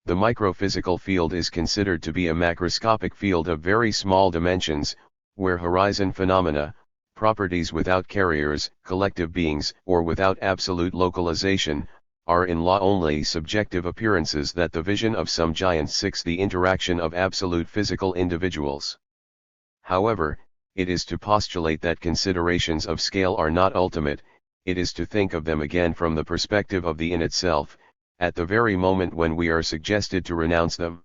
The microphysical field is considered to be a macroscopic field of very small dimensions, where horizon phenomena, properties without carriers, collective beings, or without absolute localization, are in law only subjective appearances that the vision of some giants seeks the interaction of absolute physical individuals. However, it is to postulate that considerations of scale are not ultimate, it is to think of them again from the perspective of the in itself, at the very moment when we are suggested to renounce them.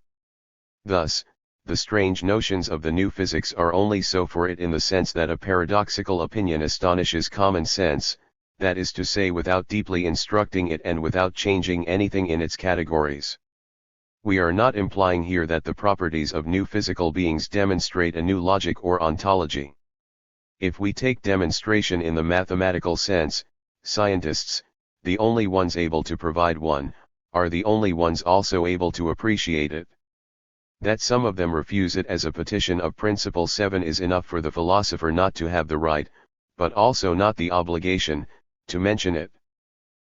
Thus, the strange notions of the new physics are only so for it in the sense that a paradoxical opinion astonishes common sense, that is to say without deeply instructing it and without changing anything in its categories. We are not implying here that the properties of new physical beings demonstrate a new logic or ontology. If we take demonstration in the mathematical sense, scientists, the only ones able to provide one, are the only ones also able to appreciate it. That some of them refuse it as a petition of principle 7 is enough for the philosopher not to have the right, but also not the obligation, to mention it.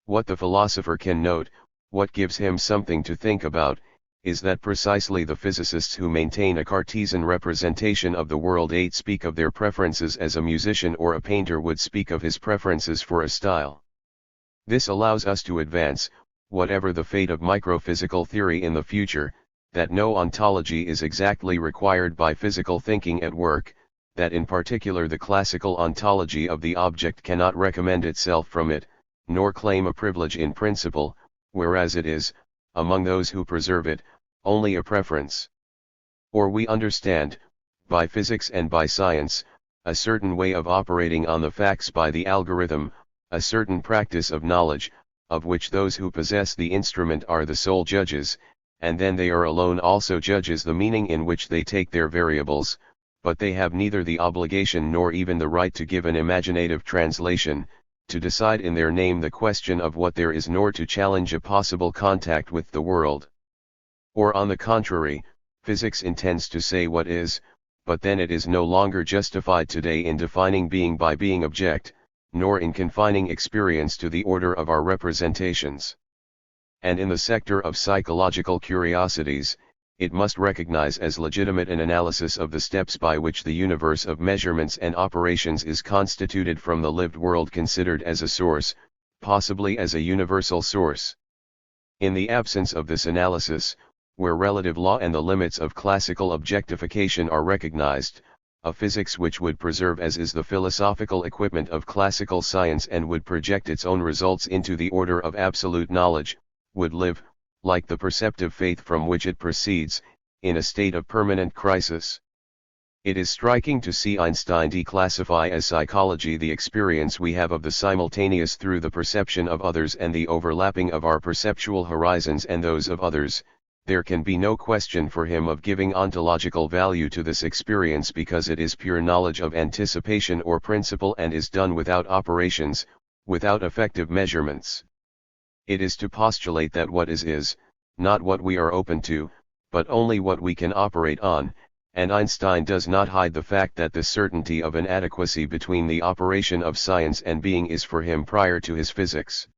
What the philosopher can note, what gives him something to think about, is that precisely the physicists who maintain a Cartesian representation of the world 8 speak of their preferences as a musician or a painter would speak of his preferences for a style. This allows us to advance, whatever the fate of microphysical theory in the future, that no ontology is exactly required by physical thinking at work, that in particular the classical ontology of the object cannot recommend itself from it, nor claim a privilege in principle, whereas it is, among those who preserve it, only a preference. Or we understand, by physics and by science, a certain way of operating on the facts by the algorithm, a certain practice of knowledge, of which those who possess the instrument are the sole judges, and then they are alone also judges the meaning in which they take their variables, but they have neither the obligation nor even the right to give an imaginative translation, to decide in their name the question of what there is nor to challenge a possible contact with the world. Or on the contrary, physics intends to say what is, but then it is no longer justified today in defining being by being object, nor in confining experience to the order of our representations. And in the sector of psychological curiosities, it must recognize as legitimate an analysis of the steps by which the universe of measurements and operations is constituted from the lived world considered as a source, possibly as a universal source. In the absence of this analysis, where relative law and the limits of classical objectification are recognized, a physics which would preserve as is the philosophical equipment of classical science and would project its own results into the order of absolute knowledge, would live, like the perceptive faith from which it proceeds, in a state of permanent crisis. It is striking to see Einstein declassify as psychology the experience we have of the simultaneous through the perception of others and the overlapping of our perceptual horizons and those of others. There can be no question for him of giving ontological value to this experience because it is pure knowledge of anticipation or principle and is done without operations, without effective measurements. It is to postulate that what is, not what we are open to, but only what we can operate on, and Einstein does not hide the fact that the certainty of an adequacy between the operation of science and being is for him prior to his physics.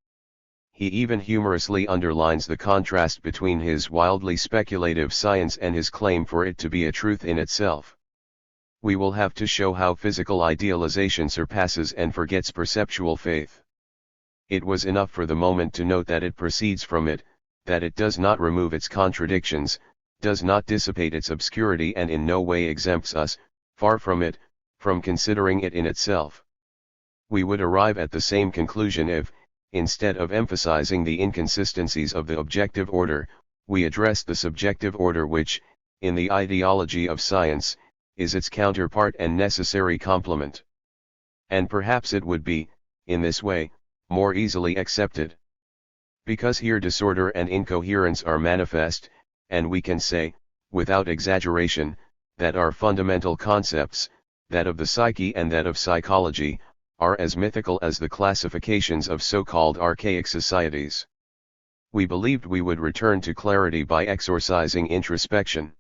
He even humorously underlines the contrast between his wildly speculative science and his claim for it to be a truth in itself. We will have to show how physical idealization surpasses and forgets perceptual faith. It was enough for the moment to note that it proceeds from it, that it does not remove its contradictions, does not dissipate its obscurity and in no way exempts us, far from it, from considering it in itself. We would arrive at the same conclusion if, instead of emphasizing the inconsistencies of the objective order, we addressed the subjective order which, in the ideology of science, is its counterpart and necessary complement. And perhaps it would be, in this way, more easily accepted. Because here disorder and incoherence are manifest, and we can say, without exaggeration, that our fundamental concepts, that of the psyche and that of psychology, are as mythical as the classifications of so-called archaic societies. We believed we would return to clarity by exorcising introspection.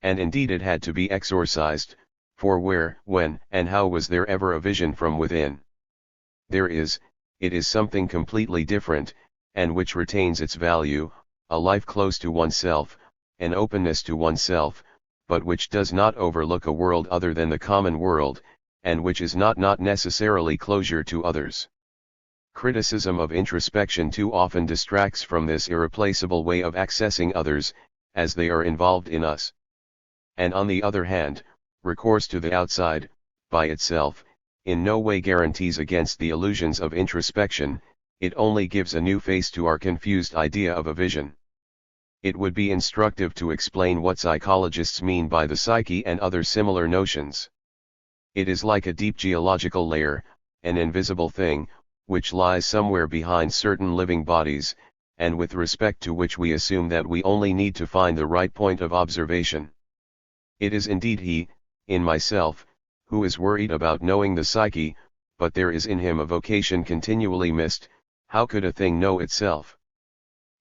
And indeed it had to be exorcised, for where, when, and how was there ever a vision from within? It is something completely different, and which retains its value, a life close to oneself, an openness to oneself, but which does not overlook a world other than the common world, and which is not necessarily closure to others. Criticism of introspection too often distracts from this irreplaceable way of accessing others, as they are involved in us. And on the other hand, recourse to the outside, by itself, in no way guarantees against the illusions of introspection, it only gives a new face to our confused idea of a vision. It would be instructive to explain what psychologists mean by the psyche and other similar notions. It is like a deep geological layer, an invisible thing, which lies somewhere behind certain living bodies, and with respect to which we assume that we only need to find the right point of observation. It is indeed he, in myself, who is worried about knowing the psyche, but there is in him a vocation continually missed. How could a thing know itself?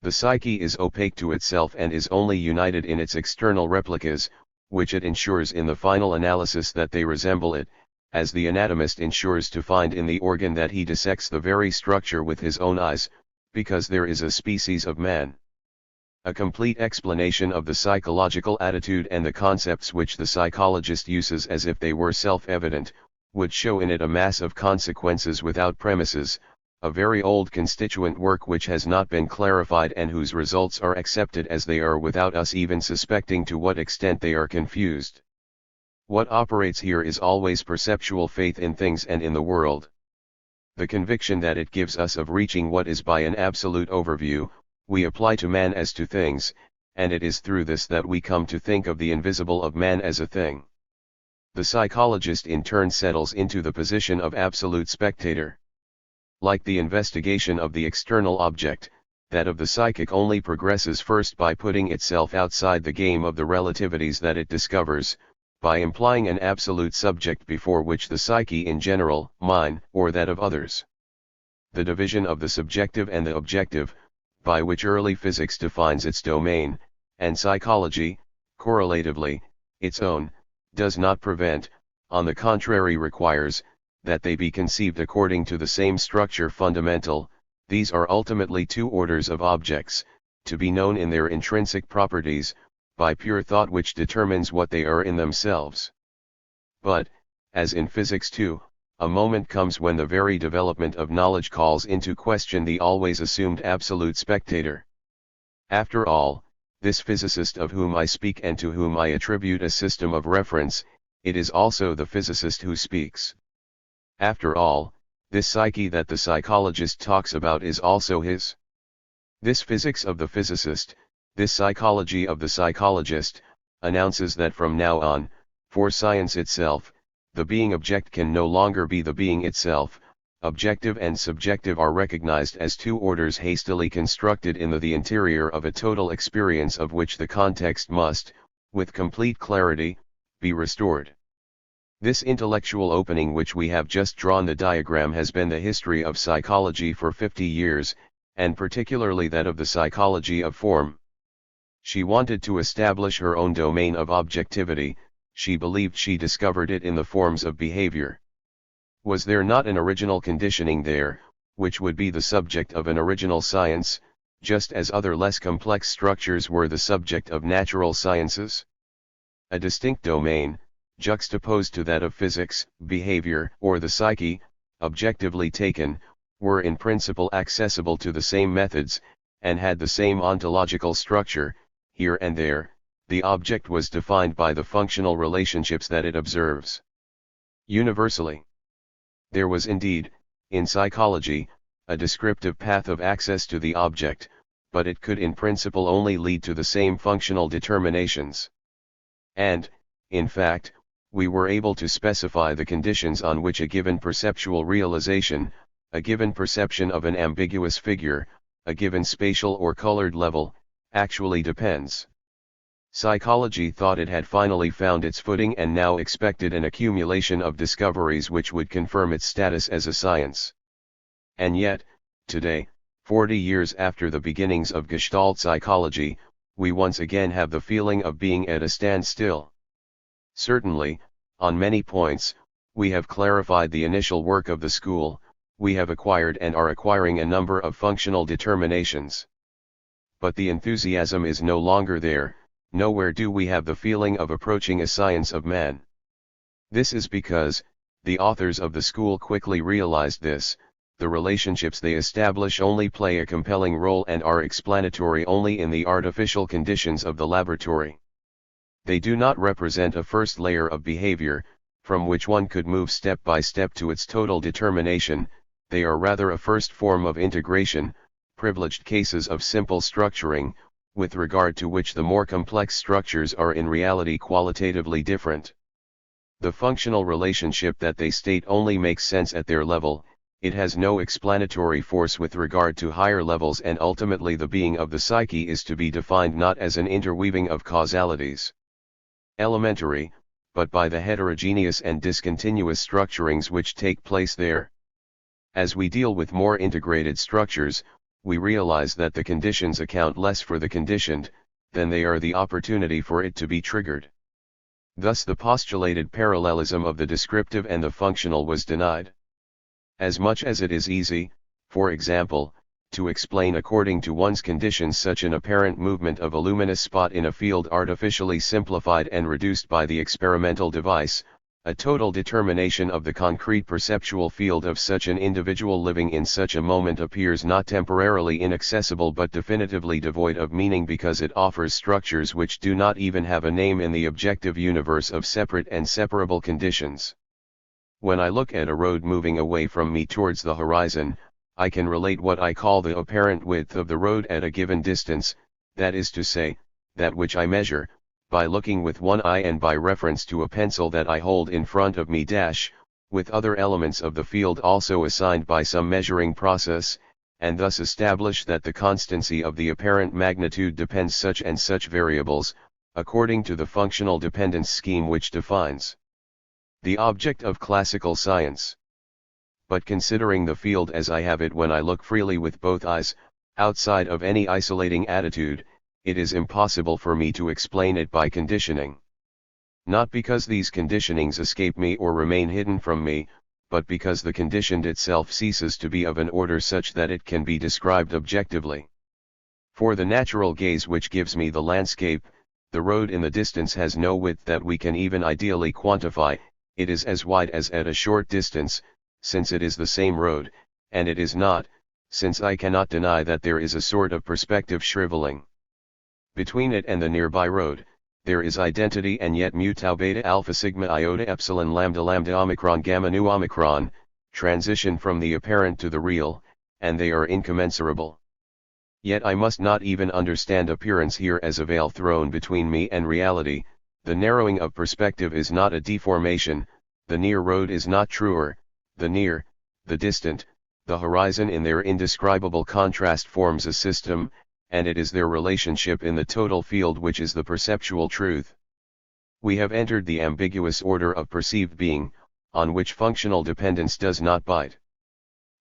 The psyche is opaque to itself and is only united in its external replicas, which it ensures in the final analysis that they resemble it, as the anatomist ensures to find in the organ that he dissects the very structure with his own eyes, because there is a species of man. A complete explanation of the psychological attitude and the concepts which the psychologist uses as if they were self-evident, would show in it a mass of consequences without premises, a very old constituent work which has not been clarified and whose results are accepted as they are without us even suspecting to what extent they are confused. What operates here is always perceptual faith in things and in the world. The conviction that it gives us of reaching what is by an absolute overview, we apply to man as to things, and it is through this that we come to think of the invisible of man as a thing. The psychologist in turn settles into the position of absolute spectator. Like the investigation of the external object, that of the psychic only progresses first by putting itself outside the game of the relativities that it discovers, by implying an absolute subject before which the psyche in general, mine, or that of others. The division of the subjective and the objective, by which early physics defines its domain, and psychology, correlatively, its own, does not prevent, on the contrary requires, that they be conceived according to the same structure fundamental, these are ultimately two orders of objects, to be known in their intrinsic properties, by pure thought which determines what they are in themselves. But, as in physics too, a moment comes when the very development of knowledge calls into question the always assumed absolute spectator. After all, this physicist of whom I speak and to whom I attribute a system of reference, it is also the physicist who speaks. After all, this psyche that the psychologist talks about is also his. This physics of the physicist, this psychology of the psychologist, announces that from now on, for science itself, the being object can no longer be the being itself. Objective and subjective are recognized as two orders hastily constructed in the interior of a total experience of which the context must, with complete clarity, be restored. This intellectual opening which we have just drawn the diagram has been the history of psychology for 50 years, and particularly that of the psychology of form. She wanted to establish her own domain of objectivity, she believed she discovered it in the forms of behavior. Was there not an original conditioning there, which would be the subject of an original science, just as other less complex structures were the subject of natural sciences? A distinct domain, juxtaposed to that of physics, behavior, or the psyche, objectively taken, were in principle accessible to the same methods, and had the same ontological structure. Here and there, the object was defined by the functional relationships that it observes. Universally. There was indeed, in psychology, a descriptive path of access to the object, but it could in principle only lead to the same functional determinations. And, in fact, we were able to specify the conditions on which a given perceptual realization, a given perception of an ambiguous figure, a given spatial or colored level, actually depends. Psychology thought it had finally found its footing and now expected an accumulation of discoveries which would confirm its status as a science. And yet, today, 40 years after the beginnings of Gestalt psychology, we once again have the feeling of being at a standstill. Certainly, on many points, we have clarified the initial work of the school, we have acquired and are acquiring a number of functional determinations. But the enthusiasm is no longer there, nowhere do we have the feeling of approaching a science of man. This is because, the authors of the school quickly realized this, the relationships they establish only play a compelling role and are explanatory only in the artificial conditions of the laboratory. They do not represent a first layer of behavior, from which one could move step by step to its total determination, they are rather a first form of integration, privileged cases of simple structuring, with regard to which the more complex structures are in reality qualitatively different. The functional relationship that they state only makes sense at their level, it has no explanatory force with regard to higher levels, and ultimately the being of the psyche is to be defined not as an interweaving of causalities. Elementary, but by the heterogeneous and discontinuous structurings which take place there. As we deal with more integrated structures, we realize that the conditions account less for the conditioned, than they are the opportunity for it to be triggered. Thus the postulated parallelism of the descriptive and the functional was denied. As much as it is easy, for example, to explain according to one's conditions such an apparent movement of a luminous spot in a field artificially simplified and reduced by the experimental device, a total determination of the concrete perceptual field of such an individual living in such a moment appears not temporarily inaccessible but definitively devoid of meaning, because it offers structures which do not even have a name in the objective universe of separate and separable conditions. When I look at a road moving away from me towards the horizon, I can relate what I call the apparent width of the road at a given distance, that is to say, that which I measure, by looking with one eye and by reference to a pencil that I hold in front of me with other elements of the field also assigned by some measuring process, and thus establish that the constancy of the apparent magnitude depends such and such variables, according to the functional dependence scheme which defines the object of classical science. But considering the field as I have it when I look freely with both eyes, outside of any isolating attitude, it is impossible for me to explain it by conditioning. Not because these conditionings escape me or remain hidden from me, but because the conditioned itself ceases to be of an order such that it can be described objectively. For the natural gaze which gives me the landscape, the road in the distance has no width that we can even ideally quantify, it is as wide as at a short distance, since it is the same road, and it is not, since I cannot deny that there is a sort of perspective shriveling. Between it and the nearby road, there is identity and yet mu tau beta alpha sigma iota epsilon lambda lambda omicron gamma nu omicron, transition from the apparent to the real, and they are incommensurable. Yet I must not even understand appearance here as a veil thrown between me and reality. The narrowing of perspective is not a deformation, the near road is not truer, the near, the distant, the horizon in their indescribable contrast forms a system, and it is their relationship in the total field which is the perceptual truth. We have entered the ambiguous order of perceived being, on which functional dependence does not bite.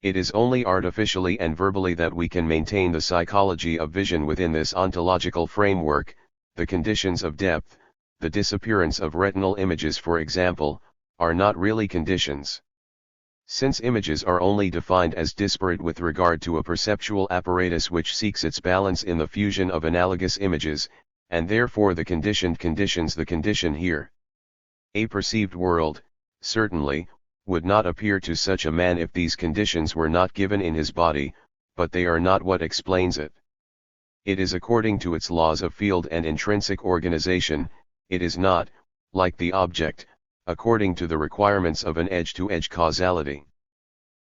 It is only artificially and verbally that we can maintain the psychology of vision within this ontological framework. The conditions of depth, the disappearance of retinal images for example, are not really conditions. Since images are only defined as disparate with regard to a perceptual apparatus which seeks its balance in the fusion of analogous images, and therefore the conditioned conditions the condition here. A perceived world, certainly, would not appear to such a man if these conditions were not given in his body, but they are not what explains it. It is according to its laws of field and intrinsic organization, it is not, like the object, according to the requirements of an edge-to-edge causality.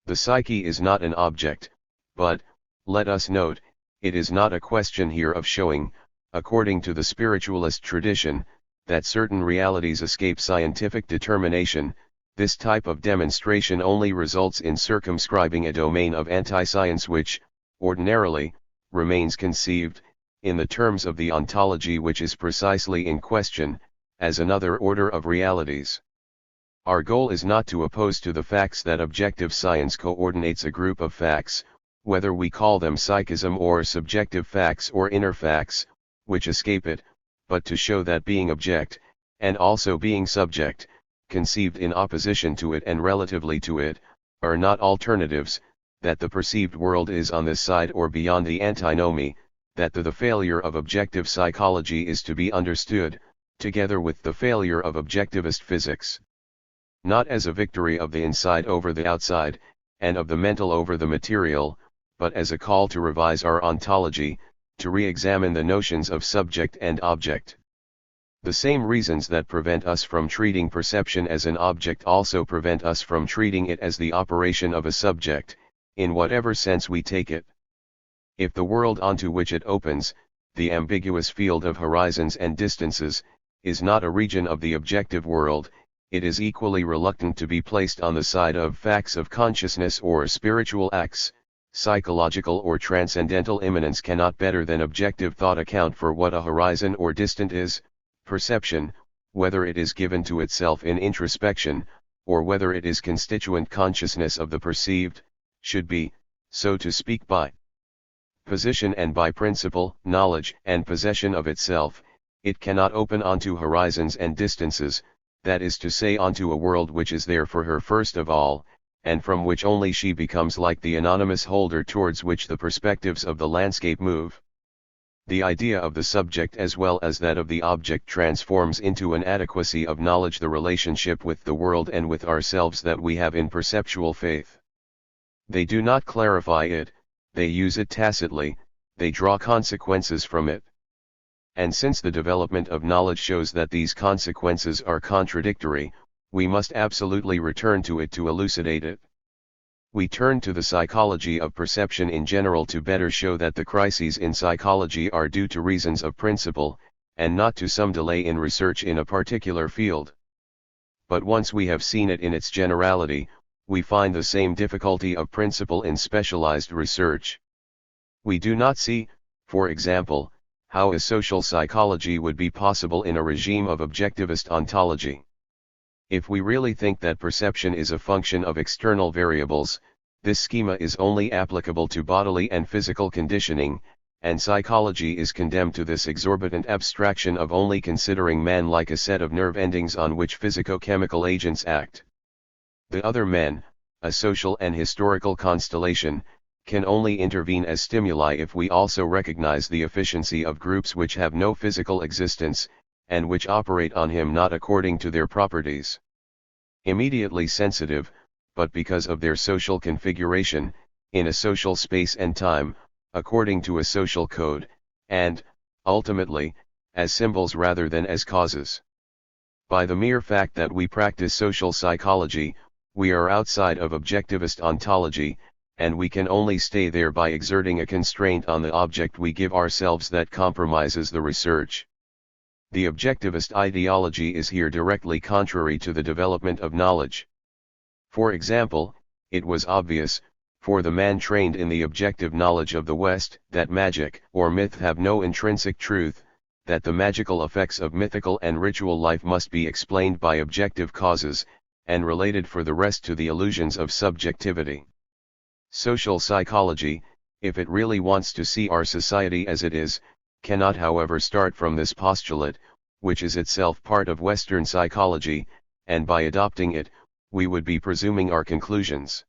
The psyche is not an object, but, let us note, it is not a question here of showing, according to the spiritualist tradition, that certain realities escape scientific determination. This type of demonstration only results in circumscribing a domain of anti-science which, ordinarily, remains conceived, in the terms of the ontology which is precisely in question, as another order of realities. Our goal is not to oppose to the facts that objective science coordinates a group of facts, whether we call them psychism or subjective facts or inner facts, which escape it, but to show that being object, and also being subject, conceived in opposition to it and relatively to it, are not alternatives, that the perceived world is on this side or beyond the antinomy, that the failure of objective psychology is to be understood, together with the failure of objectivist physics. Not as a victory of the inside over the outside, and of the mental over the material, but as a call to revise our ontology, to re-examine the notions of subject and object. The same reasons that prevent us from treating perception as an object also prevent us from treating it as the operation of a subject, in whatever sense we take it. If the world onto which it opens, the ambiguous field of horizons and distances, is not a region of the objective world, it is equally reluctant to be placed on the side of facts of consciousness or spiritual acts. Psychological or transcendental immanence cannot better than objective thought account for what a horizon or distant is. Perception, whether it is given to itself in introspection, or whether it is constituent consciousness of the perceived, should be, so to speak, by position and by principle, knowledge and possession of itself. It cannot open onto horizons and distances, that is to say onto a world which is there for her first of all, and from which only she becomes like the anonymous holder towards which the perspectives of the landscape move. The idea of the subject as well as that of the object transforms into an adequacy of knowledge the relationship with the world and with ourselves that we have in perceptual faith. They do not clarify it, they use it tacitly, they draw consequences from it. And since the development of knowledge shows that these consequences are contradictory, we must absolutely return to it to elucidate it. We turn to the psychology of perception in general to better show that the crises in psychology are due to reasons of principle, and not to some delay in research in a particular field. But once we have seen it in its generality, we find the same difficulty of principle in specialized research. We do not see, for example, how a social psychology would be possible in a regime of objectivist ontology. If we really think that perception is a function of external variables, this schema is only applicable to bodily and physical conditioning, and psychology is condemned to this exorbitant abstraction of only considering man like a set of nerve endings on which physico-chemical agents act. The other men, a social and historical constellation, can only intervene as stimuli if we also recognize the efficiency of groups which have no physical existence, and which operate on him not according to their properties. Immediately sensitive, but because of their social configuration, in a social space and time, according to a social code, and, ultimately, as symbols rather than as causes. By the mere fact that we practice social psychology, we are outside of objectivist ontology, and we can only stay there by exerting a constraint on the object we give ourselves that compromises the research. The objectivist ideology is here directly contrary to the development of knowledge. For example, it was obvious, for the man trained in the objective knowledge of the West, that magic or myth have no intrinsic truth, that the magical effects of mythical and ritual life must be explained by objective causes, and related for the rest to the illusions of subjectivity. Social psychology, if it really wants to see our society as it is, cannot however start from this postulate, which is itself part of Western psychology, and by adopting it, we would be presuming our conclusions.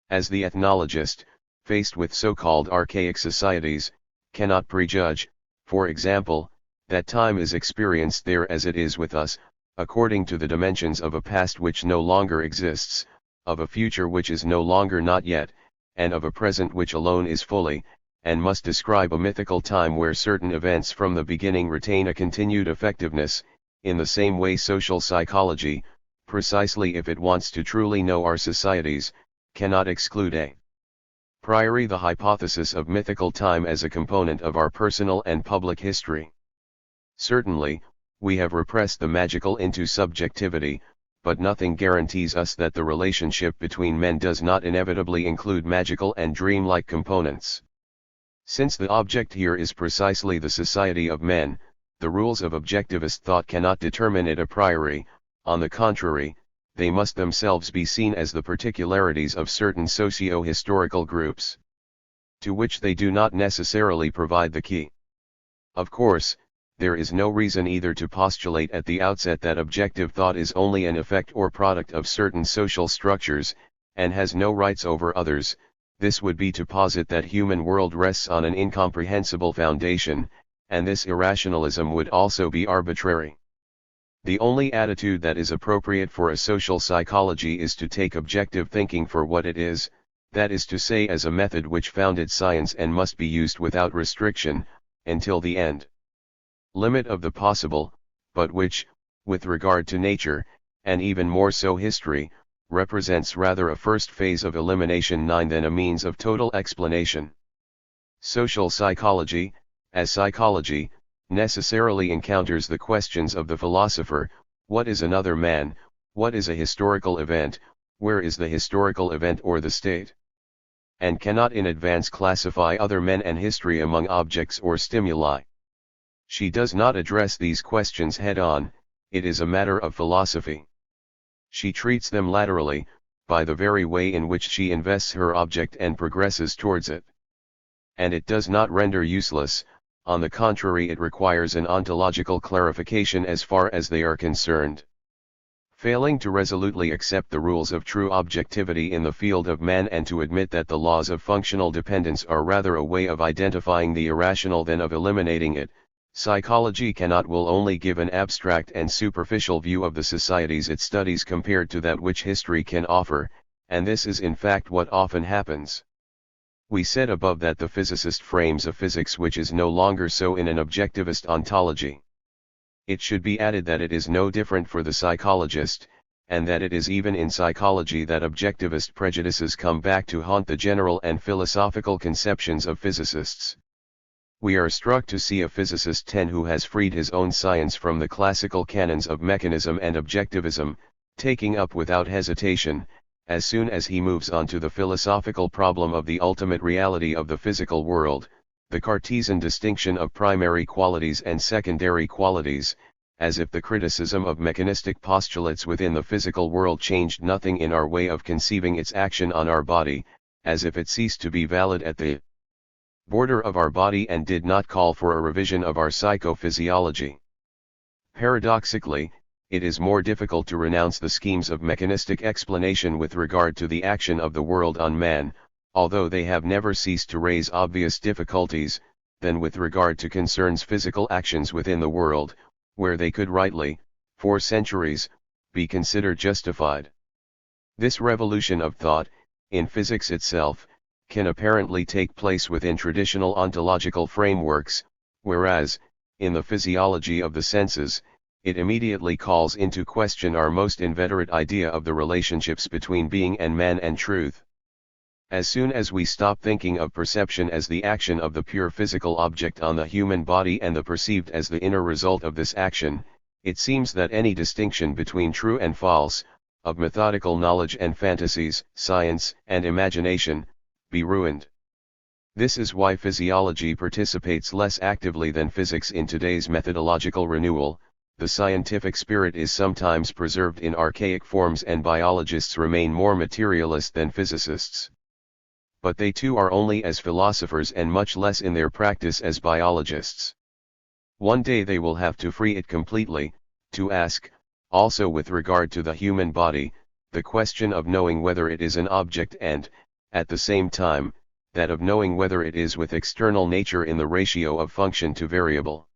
As the ethnologist, faced with so-called archaic societies, cannot prejudge, for example, that time is experienced there as it is with us, according to the dimensions of a past which no longer exists, of a future which is no longer not yet, and of a present which alone is fully, and must describe a mythical time where certain events from the beginning retain a continued effectiveness. In the same way social psychology, precisely if it wants to truly know our societies, cannot exclude a priori the hypothesis of mythical time as a component of our personal and public history. Certainly, we have repressed the magical into subjectivity, but nothing guarantees us that the relationship between men does not inevitably include magical and dreamlike components. Since the object here is precisely the society of men, the rules of objectivist thought cannot determine it a priori. On the contrary, they must themselves be seen as the particularities of certain socio-historical groups, to which they do not necessarily provide the key. Of course, there is no reason either to postulate at the outset that objective thought is only an effect or product of certain social structures, and has no rights over others. This would be to posit that human world rests on an incomprehensible foundation, and this irrationalism would also be arbitrary. The only attitude that is appropriate for a social psychology is to take objective thinking for what it is, that is to say as a method which founded science and must be used without restriction, until the end limit of the possible, but which, with regard to nature, and even more so history, represents rather a first phase of elimination than a means of total explanation. Social psychology, as psychology, necessarily encounters the questions of the philosopher: what is another man, what is a historical event, where is the historical event or the state? And cannot in advance classify other men and history among objects or stimuli. She does not address these questions head-on, it is a matter of philosophy. She treats them laterally, by the very way in which she invests her object and progresses towards it. And it does not render useless, on the contrary it requires an ontological clarification as far as they are concerned. Failing to resolutely accept the rules of true objectivity in the field of man and to admit that the laws of functional dependence are rather a way of identifying the irrational than of eliminating it, psychology will only give an abstract and superficial view of the societies it studies compared to that which history can offer, and this is in fact what often happens. We said above that the physicist frames a physics which is no longer so in an objectivist ontology. It should be added that it is no different for the psychologist, and that it is even in psychology that objectivist prejudices come back to haunt the general and philosophical conceptions of physicists. We are struck to see a physicist who has freed his own science from the classical canons of mechanism and objectivism, taking up without hesitation, as soon as he moves on to the philosophical problem of the ultimate reality of the physical world, the Cartesian distinction of primary qualities and secondary qualities, as if the criticism of mechanistic postulates within the physical world changed nothing in our way of conceiving its action on our body, as if it ceased to be valid at the border of our body and did not call for a revision of our psychophysiology. Paradoxically, it is more difficult to renounce the schemes of mechanistic explanation with regard to the action of the world on man, although they have never ceased to raise obvious difficulties, than with regard to concerns physical actions within the world, where they could rightly, for centuries, be considered justified. This revolution of thought, in physics itself, can apparently take place within traditional ontological frameworks, whereas, in the physiology of the senses, it immediately calls into question our most inveterate idea of the relationships between being and man and truth. As soon as we stop thinking of perception as the action of the pure physical object on the human body and the perceived as the inner result of this action, it seems that any distinction between true and false, of methodical knowledge and fantasies, science and imagination, be ruined. This is why physiology participates less actively than physics in today's methodological renewal. The scientific spirit is sometimes preserved in archaic forms and biologists remain more materialist than physicists. But they too are only as philosophers and much less in their practice as biologists. One day they will have to free it completely, to ask, also with regard to the human body, the question of knowing whether it is an object and, at the same time, that of knowing whether it is with external nature in the ratio of function to variable.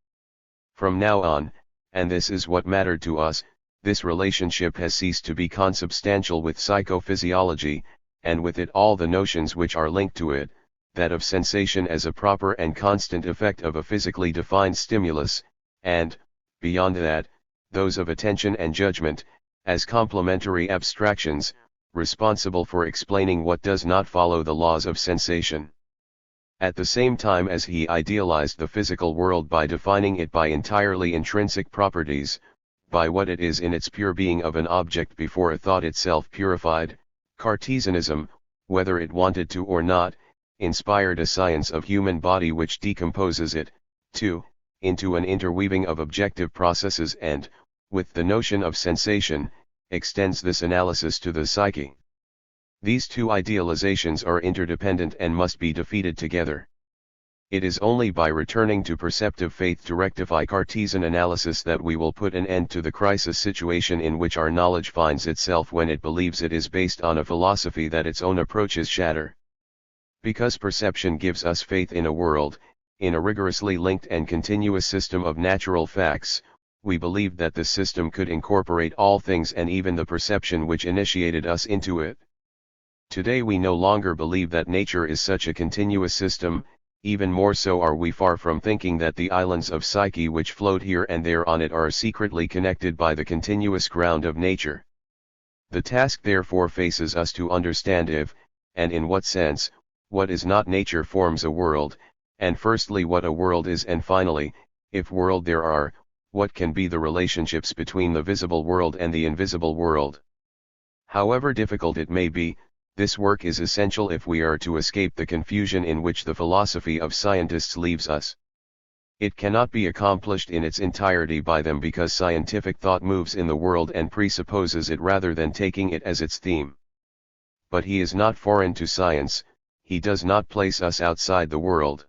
From now on, and this is what mattered to us, this relationship has ceased to be consubstantial with psychophysiology, and with it all the notions which are linked to it, that of sensation as a proper and constant effect of a physically defined stimulus, and, beyond that, those of attention and judgment, as complementary abstractions, responsible for explaining what does not follow the laws of sensation. At the same time as he idealized the physical world by defining it by entirely intrinsic properties, by what it is in its pure being of an object before a thought itself purified, Cartesianism, whether it wanted to or not, inspired a science of human body which decomposes it, too, into an interweaving of objective processes and, with the notion of sensation, extends this analysis to the psyche. These two idealizations are interdependent and must be defeated together. It is only by returning to perceptive faith to rectify Cartesian analysis that we will put an end to the crisis situation in which our knowledge finds itself when it believes it is based on a philosophy that its own approaches shatter. Because perception gives us faith in a world, in a rigorously linked and continuous system of natural facts, we believed that this system could incorporate all things and even the perception which initiated us into it. Today we no longer believe that nature is such a continuous system, even more so are we far from thinking that the islands of psyche which float here and there on it are secretly connected by the continuous ground of nature. The task therefore faces us to understand if, and in what sense, what is not nature forms a world, and firstly what a world is and finally, if world there are, what can be the relationships between the visible world and the invisible world. However difficult it may be, this work is essential if we are to escape the confusion in which the philosophy of scientists leaves us. It cannot be accomplished in its entirety by them because scientific thought moves in the world and presupposes it rather than taking it as its theme. But he is not foreign to science, he does not place us outside the world.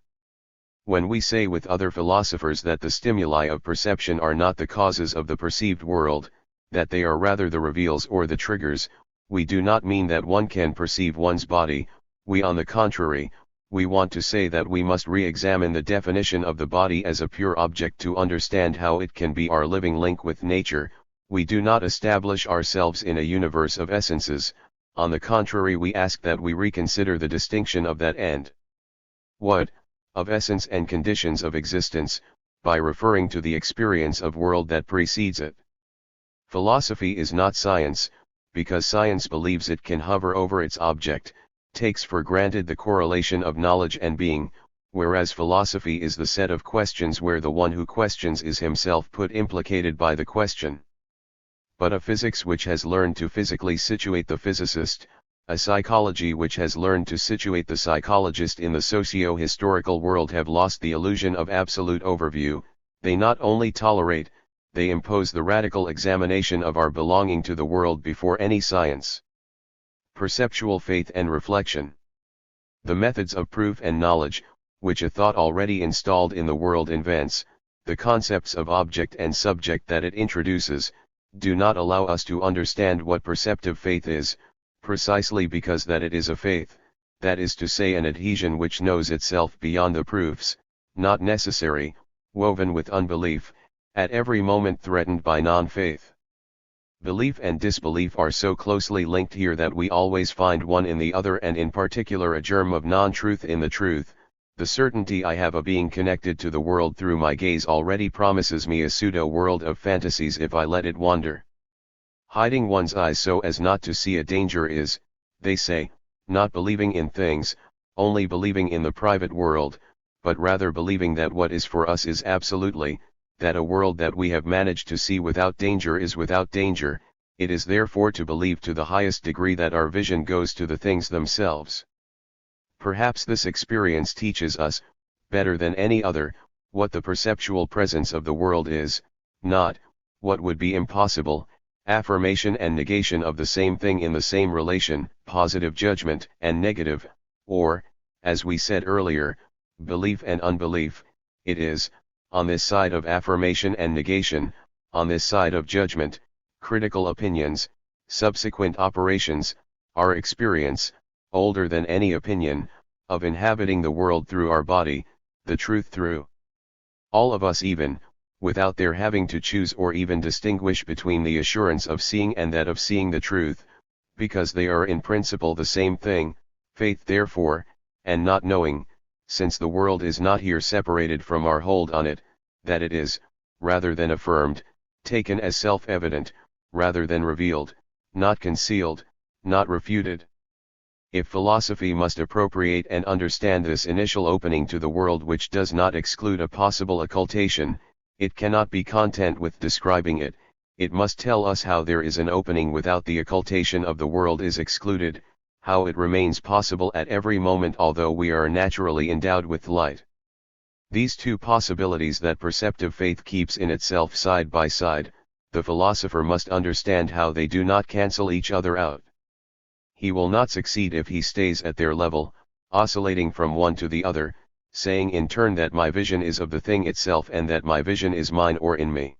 When we say with other philosophers that the stimuli of perception are not the causes of the perceived world, that they are rather the reveals or the triggers, we do not mean that one can perceive one's body, on the contrary, we want to say that we must re-examine the definition of the body as a pure object to understand how it can be our living link with nature. We do not establish ourselves in a universe of essences, on the contrary we ask that we reconsider the distinction of that end. What, of essence and conditions of existence, by referring to the experience of world that precedes it. Philosophy is not science, because science believes it can hover over its object, takes for granted the correlation of knowledge and being, whereas philosophy is the set of questions where the one who questions is himself put implicated by the question. But a physics which has learned to physically situate the physicist, a psychology which has learned to situate the psychologist in the socio-historical world have lost the illusion of absolute overview. They not only tolerate, they impose the radical examination of our belonging to the world before any science. Perceptual faith and reflection. The methods of proof and knowledge, which a thought already installed in the world invents, the concepts of object and subject that it introduces, do not allow us to understand what perceptive faith is, precisely because that it is a faith, that is to say an adhesion which knows itself beyond the proofs, not necessary, woven with unbelief, at every moment threatened by non-faith. Belief and disbelief are so closely linked here that we always find one in the other, and in particular a germ of non-truth in the truth. The certainty I have of being connected to the world through my gaze already promises me a pseudo-world of fantasies if I let it wander. Hiding one's eyes so as not to see a danger is, they say, not believing in things, only believing in the private world, but rather believing that what is for us is absolutely, that a world that we have managed to see without danger is without danger. It is therefore to believe to the highest degree that our vision goes to the things themselves. Perhaps this experience teaches us, better than any other, what the perceptual presence of the world is, not, what would be impossible, affirmation and negation of the same thing in the same relation, positive judgment and negative, or, as we said earlier, belief and unbelief. It is, on this side of affirmation and negation, on this side of judgment, critical opinions, subsequent operations, our experience, older than any opinion, of inhabiting the world through our body, the truth through all of us, even, without their having to choose or even distinguish between the assurance of seeing and that of seeing the truth, because they are in principle the same thing, faith therefore, and not knowing, since the world is not here separated from our hold on it, that it is, rather than affirmed, taken as self-evident, rather than revealed, not concealed, not refuted. If philosophy must appropriate and understand this initial opening to the world which does not exclude a possible occultation, it cannot be content with describing it, it must tell us how there is an opening without the occultation of the world is excluded, how it remains possible at every moment although we are naturally endowed with light. These two possibilities that perceptive faith keeps in itself side by side, the philosopher must understand how they do not cancel each other out. He will not succeed if he stays at their level, oscillating from one to the other, saying in turn that my vision is of the thing itself and that my vision is mine or in me.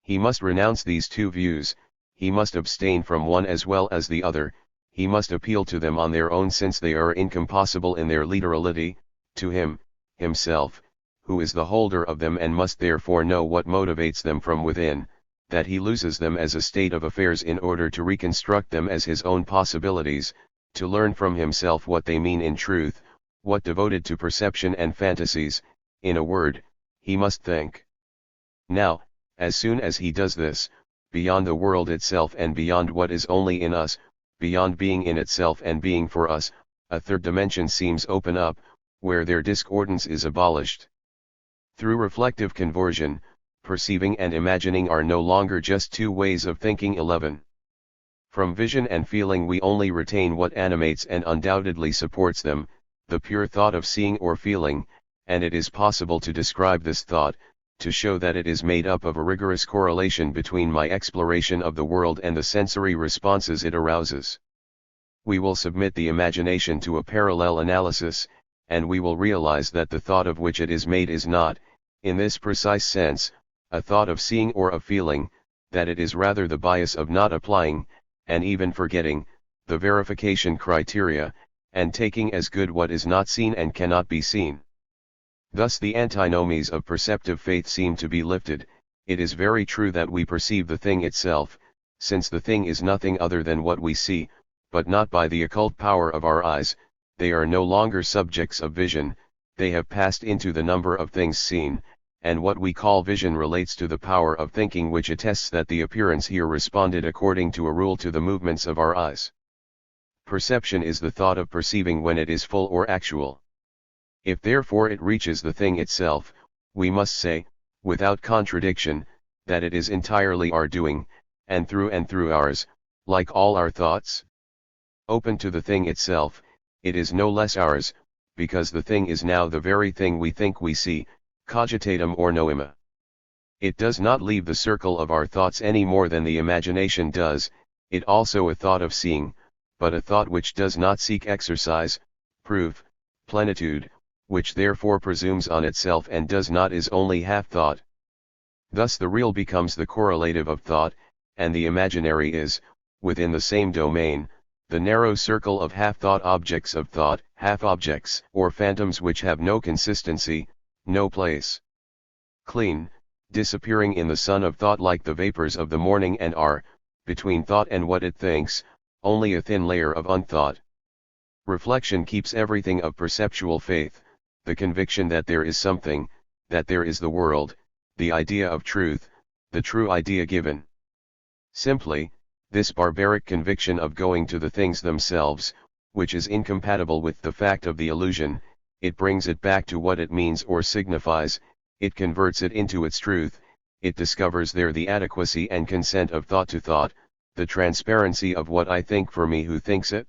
He must renounce these two views, he must abstain from one as well as the other, he must appeal to them on their own since they are incompossible in their literality, to him, himself, who is the holder of them and must therefore know what motivates them from within, that he loses them as a state of affairs in order to reconstruct them as his own possibilities, to learn from himself what they mean in truth, what devoted to perception and fantasies, in a word, he must think. Now, as soon as he does this, beyond the world itself and beyond what is only in us, beyond being in itself and being for us, a third dimension seems open up, where their discordance is abolished. Through reflective conversion, perceiving and imagining are no longer just two ways of thinking. 11. From vision and feeling we only retain what animates and undoubtedly supports them, the pure thought of seeing or feeling, and it is possible to describe this thought, to show that it is made up of a rigorous correlation between my exploration of the world and the sensory responses it arouses. We will submit the imagination to a parallel analysis, and we will realize that the thought of which it is made is not, in this precise sense, a thought of seeing or of feeling, that it is rather the bias of not applying, and even forgetting, the verification criteria, and taking as good what is not seen and cannot be seen. Thus the antinomies of perceptive faith seem to be lifted. It is very true that we perceive the thing itself, since the thing is nothing other than what we see, but not by the occult power of our eyes. They are no longer subjects of vision, they have passed into the number of things seen, and what we call vision relates to the power of thinking which attests that the appearance here responded according to a rule to the movements of our eyes. Perception is the thought of perceiving when it is full or actual. If therefore it reaches the thing itself, we must say, without contradiction, that it is entirely our doing, and through ours, like all our thoughts. Open to the thing itself, it is no less ours, because the thing is now the very thing we think we see, cogitatum or noema. It does not leave the circle of our thoughts any more than the imagination does, it also a thought of seeing, but a thought which does not seek exercise, proof, plenitude, which therefore presumes on itself and does not is only half thought. Thus the real becomes the correlative of thought, and the imaginary is, within the same domain, the narrow circle of half-thought objects of thought, half-objects, or phantoms which have no consistency, no place. Clean, disappearing in the sun of thought like the vapors of the morning, and are, between thought and what it thinks, only a thin layer of unthought. Reflection keeps everything of perceptual faith, the conviction that there is something, that there is the world, the idea of truth, the true idea given. Simply, this barbaric conviction of going to the things themselves, which is incompatible with the fact of the illusion, it brings it back to what it means or signifies, it converts it into its truth, it discovers there the adequacy and consent of thought to thought, the transparency of what I think for me who thinks it.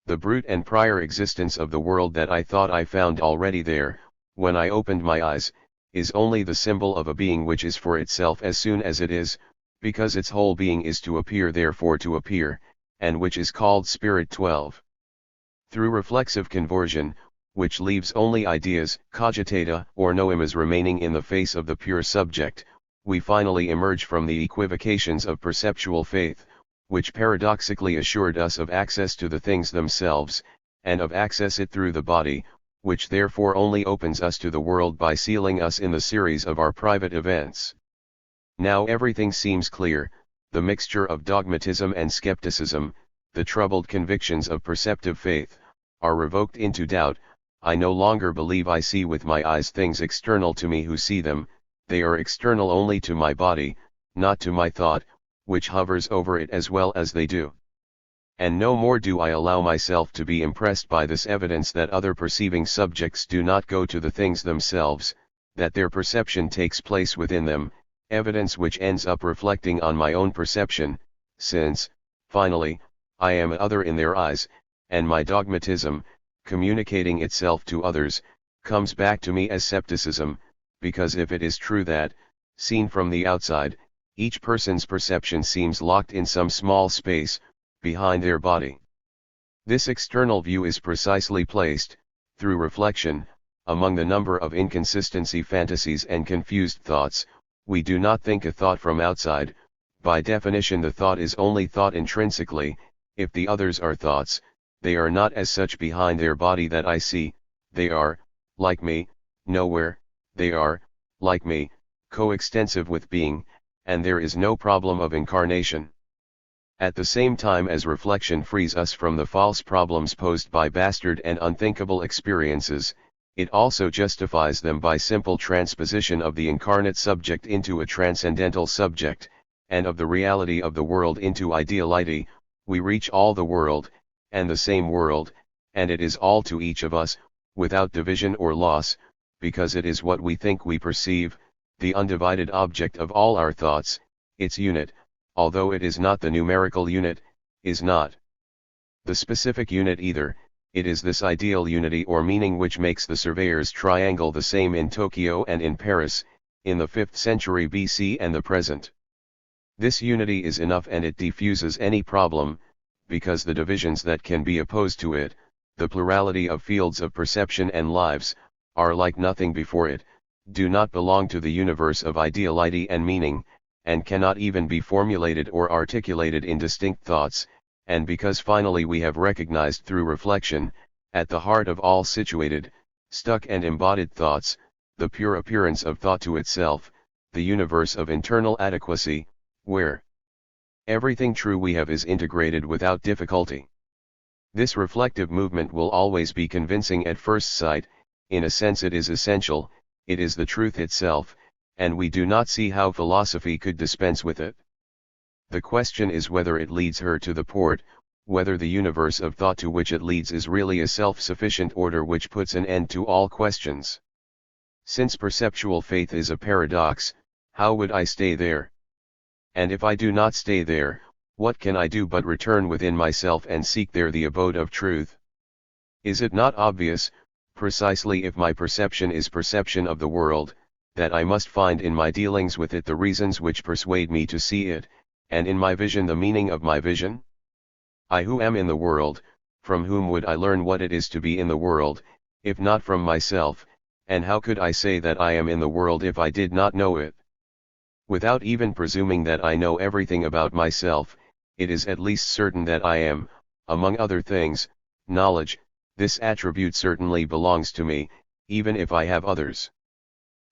The brute and prior existence of the world that I thought I found already there, when I opened my eyes, is only the symbol of a being which is for itself as soon as it is, because its whole being is to appear, therefore to appear, and which is called Spirit 12. Through reflexive conversion, which leaves only ideas, cogitata, or noimas remaining in the face of the pure subject, we finally emerge from the equivocations of perceptual faith, which paradoxically assured us of access to the things themselves, and of access it through the body, which therefore only opens us to the world by sealing us in the series of our private events. Now everything seems clear, the mixture of dogmatism and skepticism, the troubled convictions of perceptive faith, are revoked into doubt. I no longer believe I see with my eyes things external to me who see them, they are external only to my body, not to my thought, which hovers over it as well as they do. And no more do I allow myself to be impressed by this evidence that other perceiving subjects do not go to the things themselves, that their perception takes place within them, evidence which ends up reflecting on my own perception, since, finally, I am other in their eyes, and my dogmatism, communicating itself to others, comes back to me as scepticism, because if it is true that, seen from the outside, each person's perception seems locked in some small space, behind their body. This external view is precisely placed, through reflection, among the number of inconsistency fantasies and confused thoughts. We do not think a thought from outside, by definition the thought is only thought intrinsically. If the others are thoughts, they are not as such behind their body that I see, they are, like me, nowhere, they are, like me, coextensive with being, and there is no problem of incarnation. At the same time as reflection frees us from the false problems posed by bastard and unthinkable experiences, it also justifies them by simple transposition of the incarnate subject into a transcendental subject, and of the reality of the world into ideality. We reach all the world, and the same world, and it is all to each of us, without division or loss, because it is what we think we perceive, the undivided object of all our thoughts, its unit, although it is not the numerical unit, is not the specific unit either. It is this ideal unity or meaning which makes the surveyor's triangle the same in Tokyo and in Paris, in the 5th century BC and the present. This unity is enough, and it diffuses any problem, because the divisions that can be opposed to it, the plurality of fields of perception and lives, are like nothing before it, do not belong to the universe of ideality and meaning, and cannot even be formulated or articulated in distinct thoughts. And because finally we have recognized through reflection, at the heart of all situated, stuck and embodied thoughts, the pure appearance of thought to itself, the universe of internal adequacy, where everything true we have is integrated without difficulty. This reflective movement will always be convincing at first sight. In a sense it is essential, it is the truth itself, and we do not see how philosophy could dispense with it. The question is whether it leads her to the port, whether the universe of thought to which it leads is really a self-sufficient order which puts an end to all questions. Since perceptual faith is a paradox, how would I stay there? And if I do not stay there, what can I do but return within myself and seek there the abode of truth? Is it not obvious, precisely if my perception is perception of the world, that I must find in my dealings with it the reasons which persuade me to see it, and in my vision the meaning of my vision? I who am in the world, from whom would I learn what it is to be in the world, if not from myself, and how could I say that I am in the world if I did not know it? Without even presuming that I know everything about myself, it is at least certain that I am, among other things, knowledge. This attribute certainly belongs to me, even if I have others.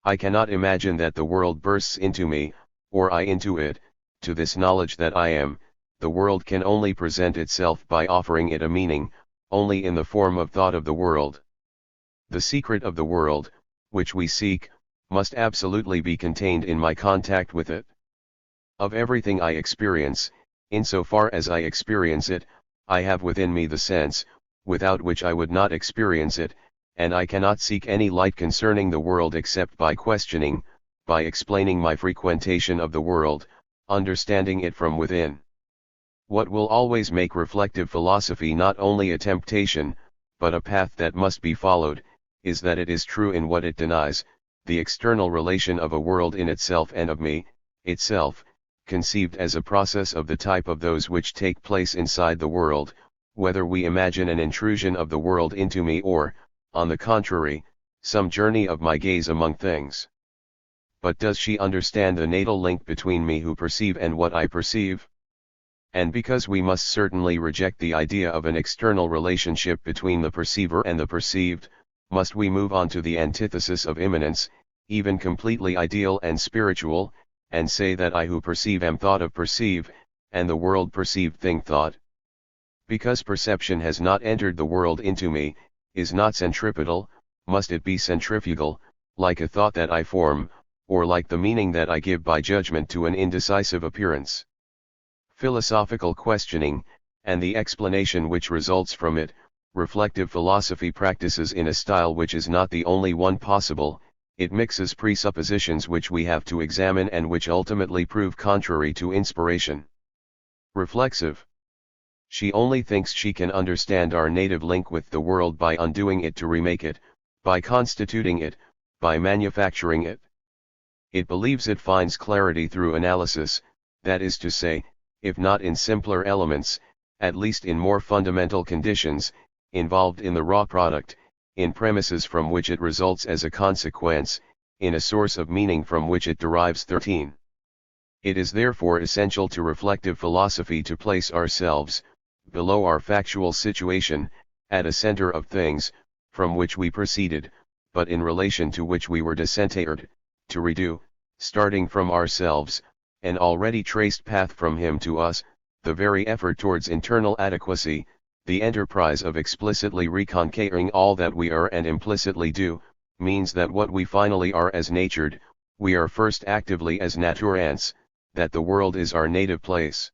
I cannot imagine that the world bursts into me, or I into it. To this knowledge that I am, the world can only present itself by offering it a meaning, only in the form of thought of the world. The secret of the world, which we seek, must absolutely be contained in my contact with it. Of everything I experience, insofar as I experience it, I have within me the sense, without which I would not experience it, and I cannot seek any light concerning the world except by questioning, by explaining my frequentation of the world, understanding it from within. What will always make reflective philosophy not only a temptation, but a path that must be followed, is that it is true in what it denies, the external relation of a world in itself and of me, itself, conceived as a process of the type of those which take place inside the world, whether we imagine an intrusion of the world into me or, on the contrary, some journey of my gaze among things. But does she understand the natal link between me who perceive and what I perceive? And because we must certainly reject the idea of an external relationship between the perceiver and the perceived, must we move on to the antithesis of immanence, even completely ideal and spiritual, and say that I who perceive am thought of perceive, and the world perceived thing thought? Because perception has not entered the world into me, is not centripetal, must it be centrifugal, like a thought that I form, or like the meaning that I give by judgment to an indecisive appearance? Philosophical questioning, and the explanation which results from it, reflective philosophy practices in a style which is not the only one possible. It mixes presuppositions which we have to examine and which ultimately prove contrary to inspiration. Reflexive. She only thinks she can understand our native link with the world by undoing it to remake it, by constituting it, by manufacturing it. It believes it finds clarity through analysis, that is to say, if not in simpler elements, at least in more fundamental conditions, involved in the raw product, in premises from which it results as a consequence, in a source of meaning from which it derives. 13. It is therefore essential to reflective philosophy to place ourselves, below our factual situation, at a center of things, from which we proceeded, but in relation to which we were decentered, to redo, starting from ourselves, an already traced path from him to us, the very effort towards internal adequacy, the enterprise of explicitly reconquering all that we are and implicitly do, means that what we finally are as natured, we are first actively as naturans, that the world is our native place.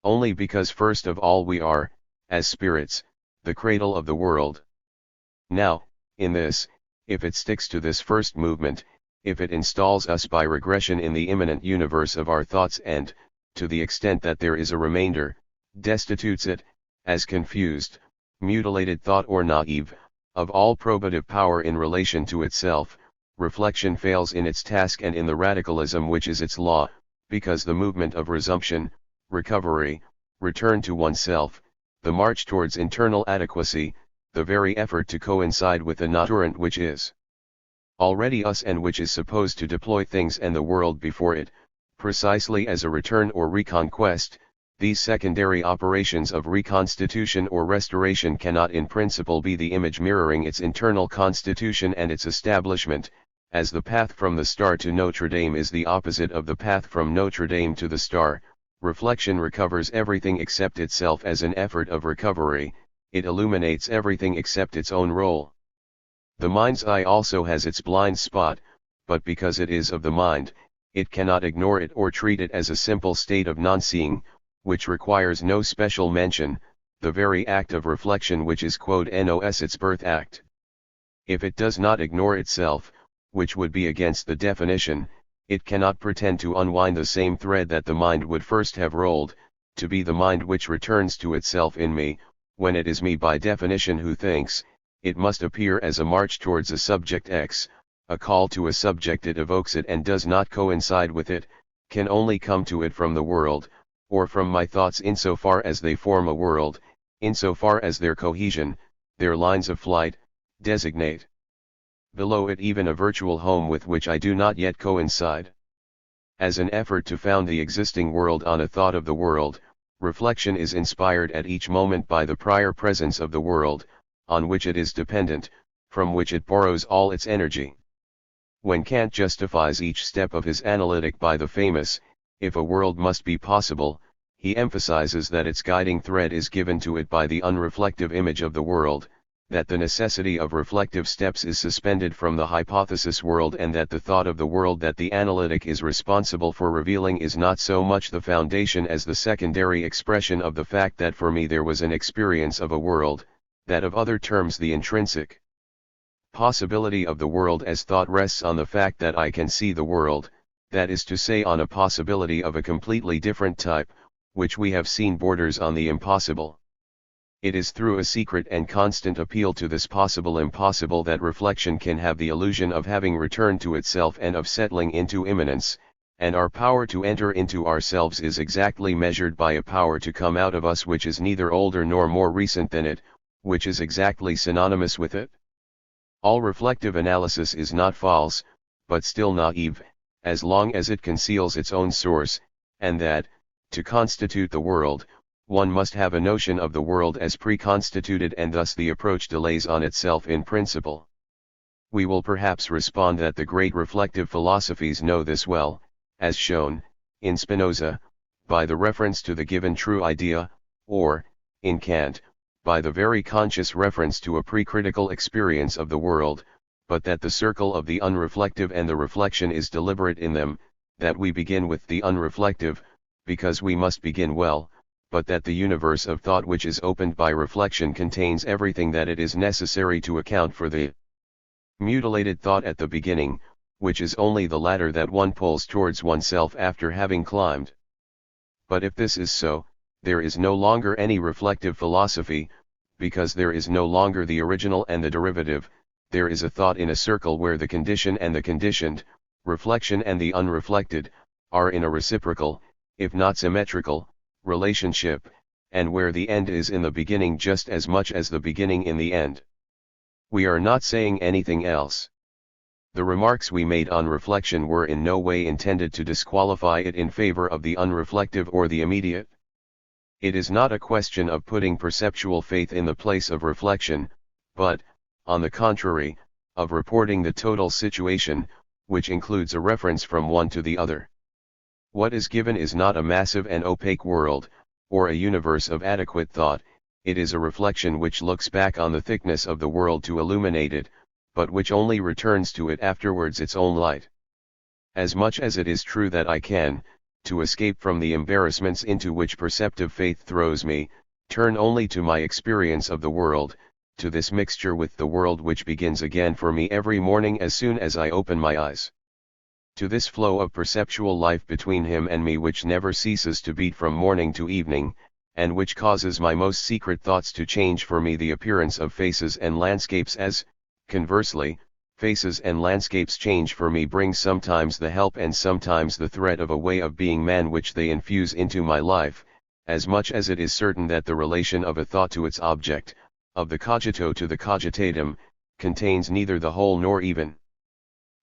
Only because first of all we are, as spirits, the cradle of the world. Now, in this, if it sticks to this first movement, if it installs us by regression in the immanent universe of our thoughts and, to the extent that there is a remainder, destitutes it, as confused, mutilated thought or naive, of all probative power in relation to itself, reflection fails in its task and in the radicalism which is its law, because the movement of resumption, recovery, return to oneself, the march towards internal adequacy, the very effort to coincide with the naturant which is already us and which is supposed to deploy things and the world before it, precisely as a return or reconquest, these secondary operations of reconstitution or restoration cannot in principle be the image mirroring its internal constitution and its establishment, as the path from the star to Notre Dame is the opposite of the path from Notre Dame to the star. Reflection recovers everything except itself as an effort of recovery, it illuminates everything except its own role. The mind's eye also has its blind spot, but because it is of the mind, it cannot ignore it or treat it as a simple state of non-seeing, which requires no special mention, the very act of reflection which is nos its birth act. If it does not ignore itself, which would be against the definition, it cannot pretend to unwind the same thread that the mind would first have rolled, to be the mind which returns to itself in me, when it is me by definition who thinks. It must appear as a march towards a subject X, a call to a subject it evokes it and does not coincide with it, can only come to it from the world, or from my thoughts insofar as they form a world, insofar as their cohesion, their lines of flight, designate below it even a virtual home with which I do not yet coincide. As an effort to found the existing world on a thought of the world, reflection is inspired at each moment by the prior presence of the world, on which it is dependent, from which it borrows all its energy. When Kant justifies each step of his analytic by the famous, "If a world must be possible," he emphasizes that its guiding thread is given to it by the unreflective image of the world, that the necessity of reflective steps is suspended from the hypothesis world, and that the thought of the world that the analytic is responsible for revealing is not so much the foundation as the secondary expression of the fact that for me there was an experience of a world, that of other terms the intrinsic possibility of the world as thought rests on the fact that I can see the world, that is to say on a possibility of a completely different type, which we have seen borders on the impossible. It is through a secret and constant appeal to this possible impossible that reflection can have the illusion of having returned to itself and of settling into immanence, and our power to enter into ourselves is exactly measured by a power to come out of us which is neither older nor more recent than it, which is exactly synonymous with it. All reflective analysis is not false, but still naive, as long as it conceals its own source, and that, to constitute the world, one must have a notion of the world as pre-constituted, and thus the approach delays on itself in principle. We will perhaps respond that the great reflective philosophies know this well, as shown, in Spinoza, by the reference to the given true idea, or, in Kant, by the very conscious reference to a pre-critical experience of the world, but that the circle of the unreflective and the reflection is deliberate in them, that we begin with the unreflective, because we must begin well, but that the universe of thought which is opened by reflection contains everything that it is necessary to account for the mutilated thought at the beginning, which is only the ladder that one pulls towards oneself after having climbed. But if this is so, there is no longer any reflective philosophy, because there is no longer the original and the derivative, there is a thought in a circle where the condition and the conditioned, reflection and the unreflected, are in a reciprocal, if not symmetrical, relationship, and where the end is in the beginning just as much as the beginning in the end. We are not saying anything else. The remarks we made on reflection were in no way intended to disqualify it in favor of the unreflective or the immediate. It is not a question of putting perceptual faith in the place of reflection, but, on the contrary, of reporting the total situation, which includes a reference from one to the other. What is given is not a massive and opaque world, or a universe of adequate thought, it is a reflection which looks back on the thickness of the world to illuminate it, but which only returns to it afterwards its own light. As much as it is true that I can, to escape from the embarrassments into which perceptive faith throws me, turn only to my experience of the world, to this mixture with the world which begins again for me every morning as soon as I open my eyes. To this flow of perceptual life between him and me which never ceases to beat from morning to evening, and which causes my most secret thoughts to change for me the appearance of faces and landscapes as, conversely, faces and landscapes change for me, bring sometimes the help and sometimes the threat of a way of being man which they infuse into my life, as much as it is certain that the relation of a thought to its object, of the cogito to the cogitatum, contains neither the whole nor even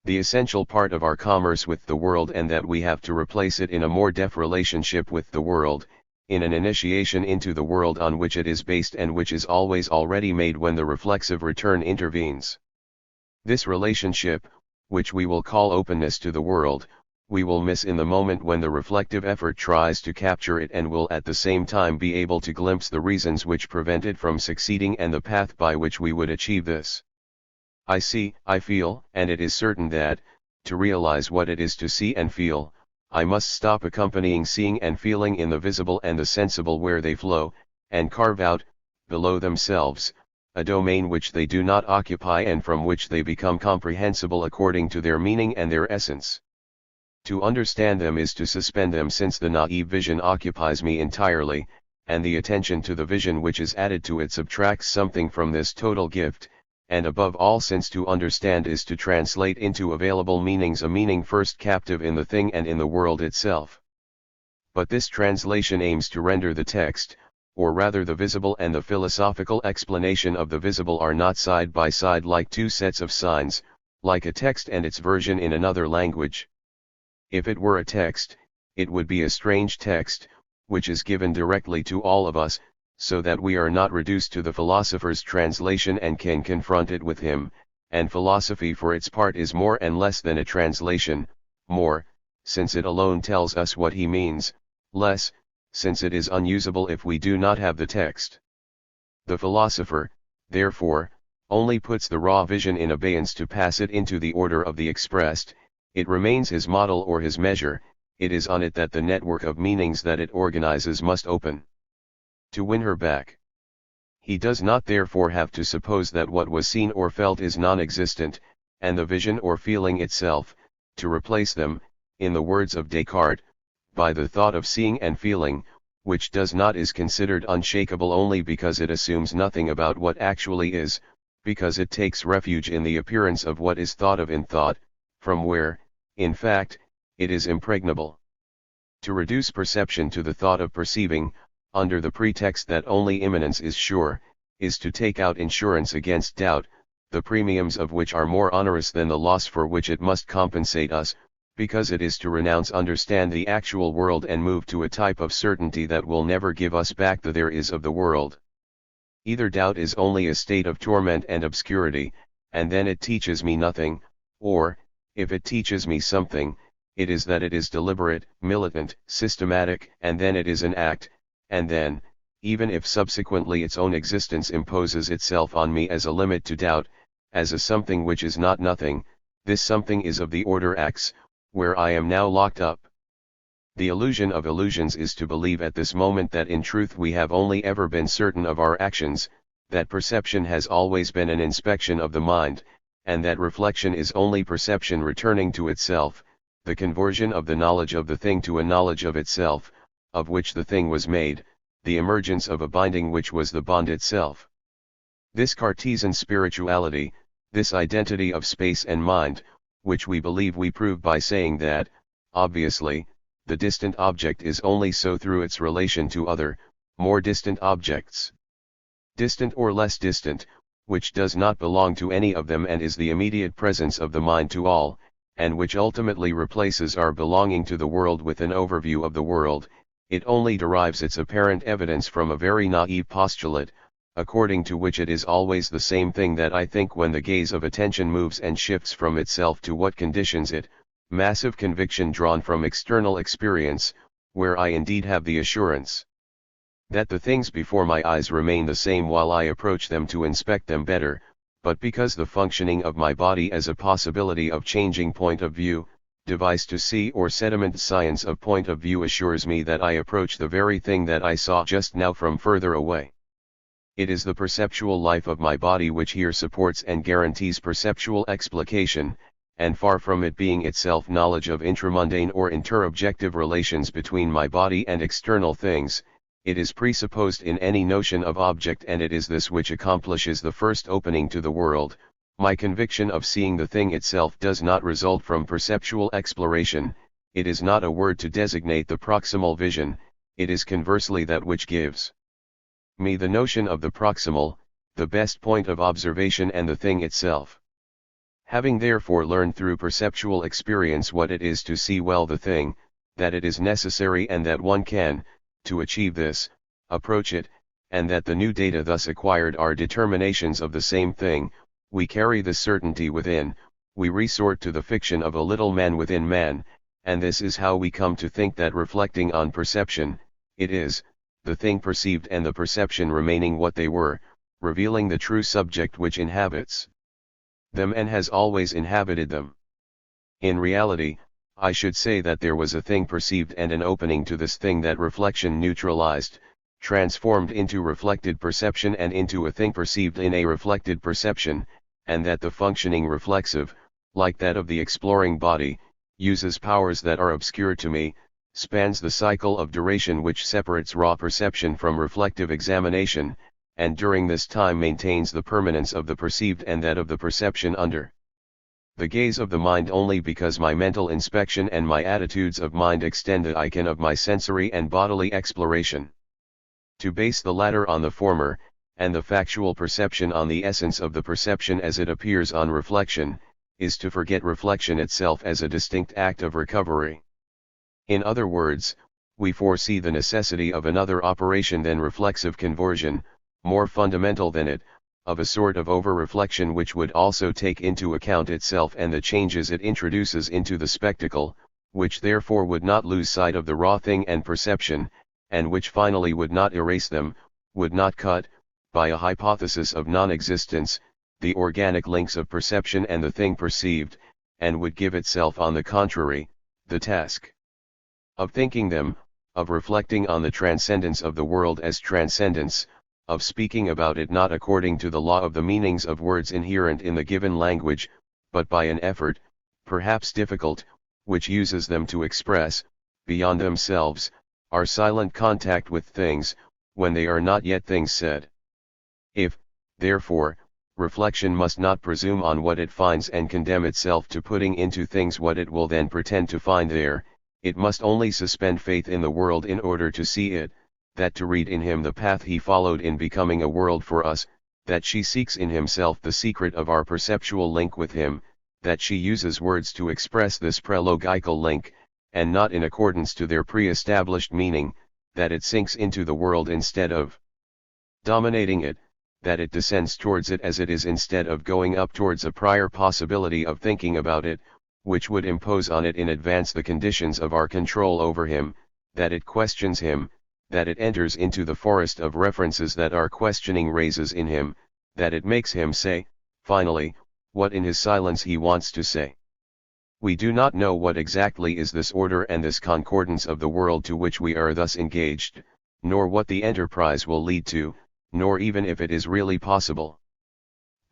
the essential part of our commerce with the world, and that we have to replace it in a more deft relationship with the world, in an initiation into the world on which it is based and which is always already made when the reflexive return intervenes. This relationship, which we will call openness to the world, we will miss in the moment when the reflective effort tries to capture it, and will at the same time be able to glimpse the reasons which prevent it from succeeding and the path by which we would achieve this. I see, I feel, and it is certain that, to realize what it is to see and feel, I must stop accompanying seeing and feeling in the visible and the sensible where they flow, and carve out, below themselves, a domain which they do not occupy and from which they become comprehensible according to their meaning and their essence. To understand them is to suspend them, since the naive vision occupies me entirely, and the attention to the vision which is added to it subtracts something from this total gift, and above all, since to understand is to translate into available meanings a meaning first captive in the thing and in the world itself. But this translation aims to render the text, or rather the visible and the philosophical explanation of the visible, are not side by side like two sets of signs, like a text and its version in another language. If it were a text, it would be a strange text, which is given directly to all of us, so that we are not reduced to the philosopher's translation and can confront it with him, and philosophy for its part is more and less than a translation, more, since it alone tells us what he means, less, since it is unusable if we do not have the text. The philosopher, therefore, only puts the raw vision in abeyance to pass it into the order of the expressed. It remains his model or his measure, it is on it that the network of meanings that it organizes must open. To win her back, he does not therefore have to suppose that what was seen or felt is non-existent, and the vision or feeling itself, to replace them, in the words of Descartes, by the thought of seeing and feeling, which does not is considered unshakable only because it assumes nothing about what actually is, because it takes refuge in the appearance of what is thought of in thought, from where, in fact, it is impregnable. To reduce perception to the thought of perceiving, under the pretext that only immanence is sure, is to take out insurance against doubt, the premiums of which are more onerous than the loss for which it must compensate us, because it is to renounce understand the actual world and move to a type of certainty that will never give us back the there is of the world. Either doubt is only a state of torment and obscurity, and then it teaches me nothing, or, if it teaches me something, it is that it is deliberate, militant, systematic, and then it is an act, and then, even if subsequently its own existence imposes itself on me as a limit to doubt, as a something which is not nothing, this something is of the order X, where I am now locked up. The illusion of illusions is to believe at this moment that in truth we have only ever been certain of our actions, that perception has always been an inspection of the mind, and that reflection is only perception returning to itself, the conversion of the knowledge of the thing to a knowledge of itself, of which the thing was made, the emergence of a binding which was the bond itself. This Cartesian spirituality, this identity of space and mind, which we believe we prove by saying that, obviously, the distant object is only so through its relation to other, more distant objects. Distant or less distant, which does not belong to any of them and is the immediate presence of the mind to all, and which ultimately replaces our belonging to the world with an overview of the world, it only derives its apparent evidence from a very naive postulate, according to which it is always the same thing that I think when the gaze of attention moves and shifts from itself to what conditions it, massive conviction drawn from external experience, where I indeed have the assurance that the things before my eyes remain the same while I approach them to inspect them better, but because the functioning of my body as a possibility of changing point of view, device to see or sediment science of point of view assures me that I approach the very thing that I saw just now from further away. It is the perceptual life of my body which here supports and guarantees perceptual explication, and far from it being itself knowledge of intramundane or interobjective relations between my body and external things, it is presupposed in any notion of object, and it is this which accomplishes the first opening to the world. My conviction of seeing the thing itself does not result from perceptual exploration, it is not a word to designate the proximal vision, it is conversely that which gives me the notion of the proximal, the best point of observation and the thing itself. Having therefore learned through perceptual experience what it is to see well the thing, that it is necessary and that one can, to achieve this, approach it, and that the new data thus acquired are determinations of the same thing, we carry this certainty within, we resort to the fiction of a little man within man, and this is how we come to think that reflecting on perception, it is, the thing perceived and the perception remaining what they were, revealing the true subject which inhabits them and has always inhabited them. In reality, I should say that there was a thing perceived and an opening to this thing that reflection neutralized, transformed into reflected perception and into a thing perceived in a reflected perception, and that the functioning reflexive, like that of the exploring body, uses powers that are obscure to me, spans the cycle of duration which separates raw perception from reflective examination, and during this time maintains the permanence of the perceived and that of the perception under the gaze of the mind only because my mental inspection and my attitudes of mind extend the icon of my sensory and bodily exploration. To base the latter on the former, and the factual perception on the essence of the perception as it appears on reflection, is to forget reflection itself as a distinct act of recovery. In other words, we foresee the necessity of another operation than reflexive conversion, more fundamental than it, of a sort of over-reflection which would also take into account itself and the changes it introduces into the spectacle, which therefore would not lose sight of the raw thing and perception, and which finally would not erase them, would not cut, by a hypothesis of non-existence, the organic links of perception and the thing perceived, and would give itself on the contrary, the task of thinking them, of reflecting on the transcendence of the world as transcendence, of speaking about it not according to the law of the meanings of words inherent in the given language, but by an effort, perhaps difficult, which uses them to express, beyond themselves, our silent contact with things, when they are not yet things said. If, therefore, reflection must not presume on what it finds and condemn itself to putting into things what it will then pretend to find there, it must only suspend faith in the world in order to see it, that to read in him the path he followed in becoming a world for us, that she seeks in himself the secret of our perceptual link with him, that she uses words to express this prelogical link, and not in accordance to their pre-established meaning, that it sinks into the world instead of dominating it, that it descends towards it as it is instead of going up towards a prior possibility of thinking about it, which would impose on it in advance the conditions of our control over him, that it questions him, that it enters into the forest of references that our questioning raises in him, that it makes him say, finally, what in his silence he wants to say. We do not know what exactly is this order and this concordance of the world to which we are thus engaged, nor what the enterprise will lead to, nor even if it is really possible.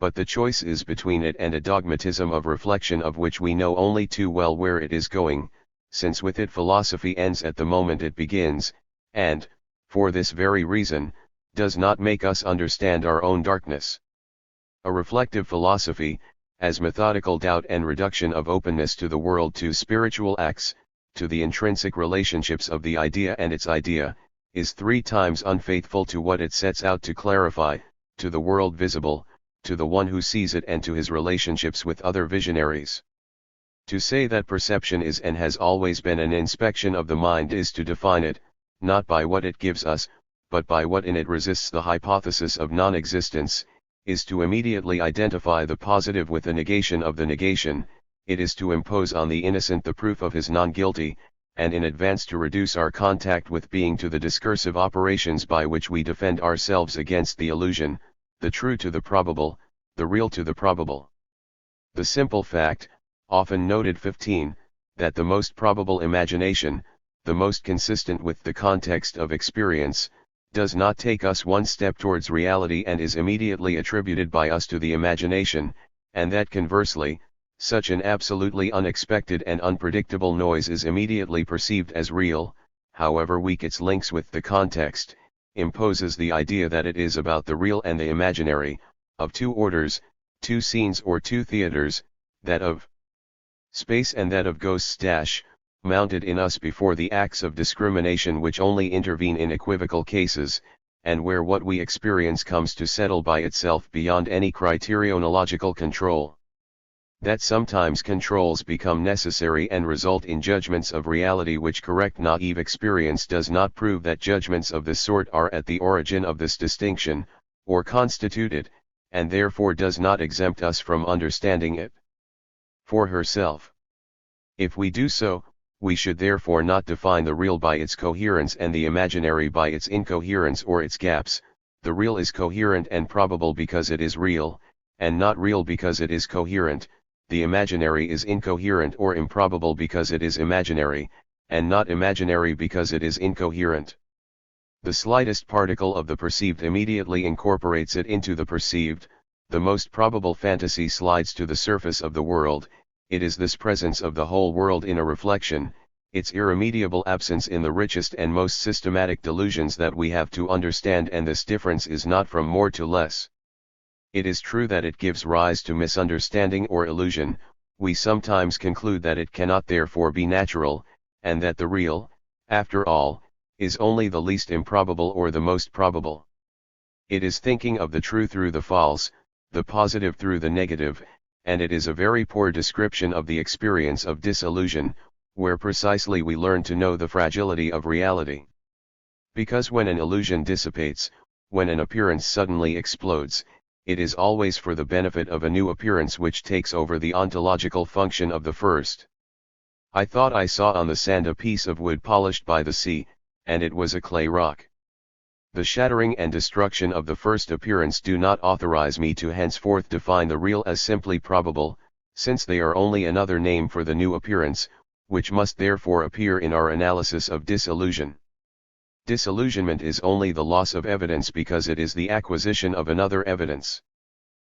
But the choice is between it and a dogmatism of reflection of which we know only too well where it is going, since with it philosophy ends at the moment it begins, and, for this very reason, does not make us understand our own darkness. A reflective philosophy, as methodical doubt and reduction of openness to the world, to spiritual acts, to the intrinsic relationships of the idea and its idea, is 3 times unfaithful to what it sets out to clarify, to the world visible, to the one who sees it and to his relationships with other visionaries. To say that perception is and has always been an inspection of the mind is to define it, not by what it gives us, but by what in it resists the hypothesis of non-existence, is to immediately identify the positive with the negation of the negation, it is to impose on the innocent the proof of his non-guilty, and in advance to reduce our contact with being to the discursive operations by which we defend ourselves against the illusion, the true to the probable, the real to the probable. The simple fact, often noted 15, that the most probable imagination, the most consistent with the context of experience, does not take us one step towards reality and is immediately attributed by us to the imagination, and that conversely, such an absolutely unexpected and unpredictable noise is immediately perceived as real, however weak its links with the context, imposes the idea that it is about the real and the imaginary, of 2 orders, 2 scenes or 2 theaters, that of space and that of ghosts mounted in us before the acts of discrimination which only intervene in equivocal cases, and where what we experience comes to settle by itself beyond any criterionological control. That sometimes controls become necessary and result in judgments of reality which correct naive experience does not prove that judgments of this sort are at the origin of this distinction, or constitute it, and therefore does not exempt us from understanding it for herself. If we do so, we should therefore not define the real by its coherence and the imaginary by its incoherence or its gaps. The real is coherent and probable because it is real, and not real because it is coherent. The imaginary is incoherent or improbable because it is imaginary, and not imaginary because it is incoherent. The slightest particle of the perceived immediately incorporates it into the perceived. The most probable fantasy slides to the surface of the world. It is this presence of the whole world in a reflection, its irremediable absence in the richest and most systematic delusions that we have to understand, and this difference is not from more to less. It is true that it gives rise to misunderstanding or illusion. We sometimes conclude that it cannot therefore be natural, and that the real, after all, is only the least improbable or the most probable. It is thinking of the true through the false, the positive through the negative, and it is a very poor description of the experience of disillusion, where precisely we learn to know the fragility of reality. Because when an illusion dissipates, when an appearance suddenly explodes, it is always for the benefit of a new appearance which takes over the ontological function of the first. I thought I saw on the sand a piece of wood polished by the sea, and it was a clay rock. The shattering and destruction of the first appearance do not authorize me to henceforth define the real as simply probable, since they are only another name for the new appearance, which must therefore appear in our analysis of disillusion. Disillusionment is only the loss of evidence because it is the acquisition of another evidence.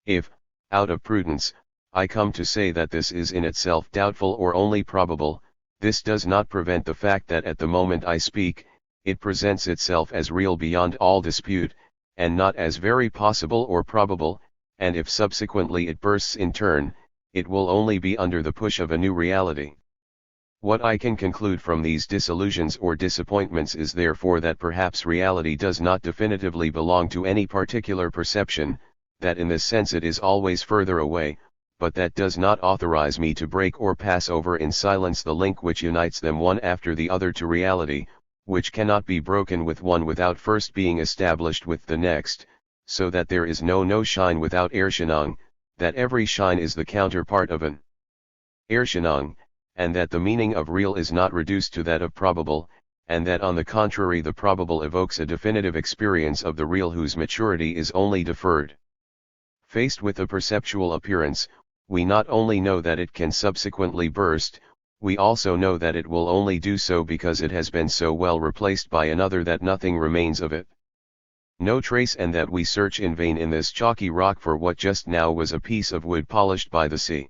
If, out of prudence, I come to say that this is in itself doubtful or only probable, this does not prevent the fact that at the moment I speak, it presents itself as real beyond all dispute, and not as very possible or probable, and if subsequently it bursts in turn, it will only be under the push of a new reality. What I can conclude from these disillusions or disappointments is therefore that perhaps reality does not definitively belong to any particular perception, that in this sense it is always further away, but that does not authorize me to break or pass over in silence the link which unites them one after the other to reality, which cannot be broken with one without first being established with the next, so that there is no shine without Erscheinung, that every shine is the counterpart of an Erscheinung, and that the meaning of real is not reduced to that of probable, and that on the contrary the probable evokes a definitive experience of the real whose maturity is only deferred. Faced with a perceptual appearance, we not only know that it can subsequently burst, we also know that it will only do so because it has been so well replaced by another that nothing remains of it. No trace, and that we search in vain in this chalky rock for what just now was a piece of wood polished by the sea.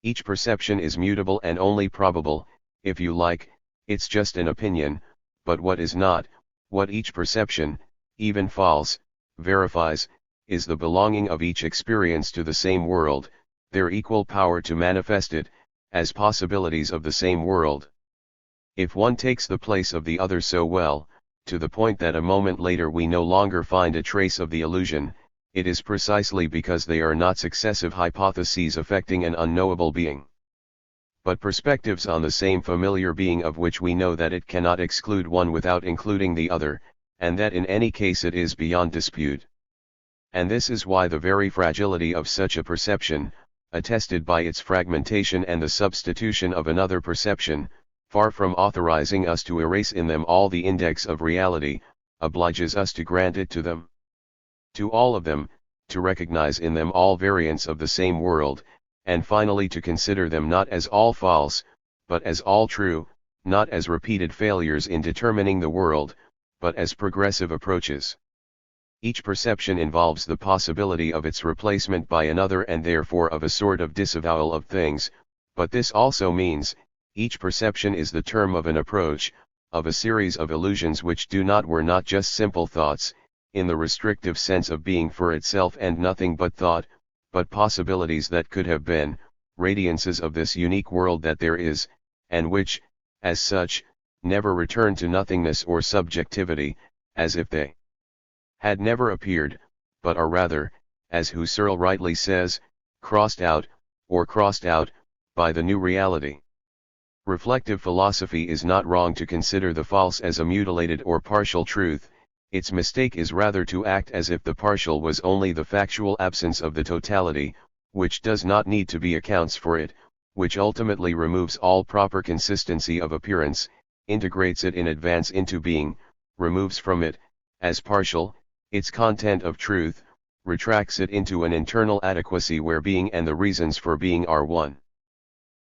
Each perception is mutable and only probable, if you like, it's just an opinion, but what is not, what each perception, even false, verifies, is the belonging of each experience to the same world, their equal power to manifest it, as possibilities of the same world. If one takes the place of the other so well, to the point that a moment later we no longer find a trace of the illusion, it is precisely because they are not successive hypotheses affecting an unknowable being, but perspectives on the same familiar being of which we know that it cannot exclude one without including the other, and that in any case it is beyond dispute. And this is why the very fragility of such a perception, attested by its fragmentation and the substitution of another perception, far from authorizing us to erase in them all the index of reality, obliges us to grant it to them. To all of them, to recognize in them all variants of the same world, and finally to consider them not as all false, but as all true, not as repeated failures in determining the world, but as progressive approaches. Each perception involves the possibility of its replacement by another and therefore of a sort of disavowal of things, but this also means, each perception is the term of an approach, of a series of illusions which were not just simple thoughts, in the restrictive sense of being for itself and nothing but thought, but possibilities that could have been, radiances of this unique world that there is, and which, as such, never return to nothingness or subjectivity, as if they had never appeared, but are rather, as Husserl rightly says, crossed out, by the new reality. Reflective philosophy is not wrong to consider the false as a mutilated or partial truth, its mistake is rather to act as if the partial was only the factual absence of the totality, which does not need to be accounts for it, which ultimately removes all proper consistency of appearance, integrates it in advance into being, removes from it, as partial, its content of truth, retracts it into an internal adequacy where being and the reasons for being are one.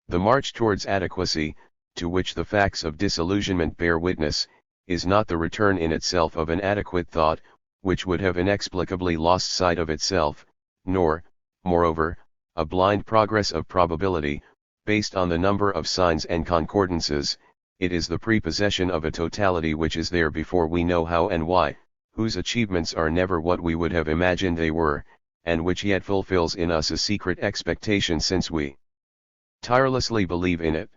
The march towards adequacy, to which the facts of disillusionment bear witness, is not the return in itself of an adequate thought, which would have inexplicably lost sight of itself, nor, moreover, a blind progress of probability, based on the number of signs and concordances. It is the prepossession of a totality which is there before we know how and why, whose achievements are never what we would have imagined they were, and which yet fulfills in us a secret expectation since we tirelessly believe in it.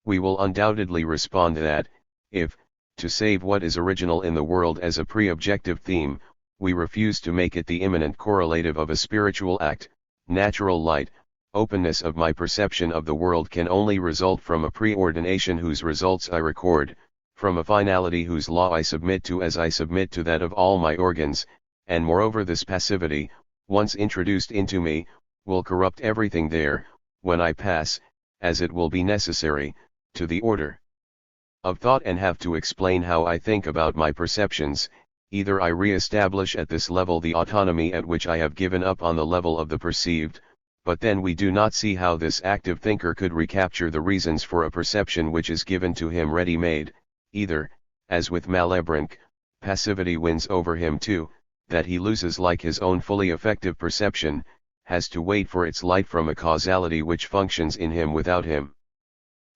We will undoubtedly respond that, if, to save what is original in the world as a pre-objective theme, we refuse to make it the immanent correlative of a spiritual act, natural light, openness of my perception of the world can only result from a preordination whose results I record, from a finality whose law I submit to as I submit to that of all my organs, and moreover this passivity, once introduced into me, will corrupt everything there, when I pass, as it will be necessary, to the order of thought and have to explain how I think about my perceptions. Either I re-establish at this level the autonomy at which I have given up on the level of the perceived, but then we do not see how this active thinker could recapture the reasons for a perception which is given to him ready-made. Either, as with Malebranche, passivity wins over him too, that he loses like his own fully effective perception, has to wait for its light from a causality which functions in him without him.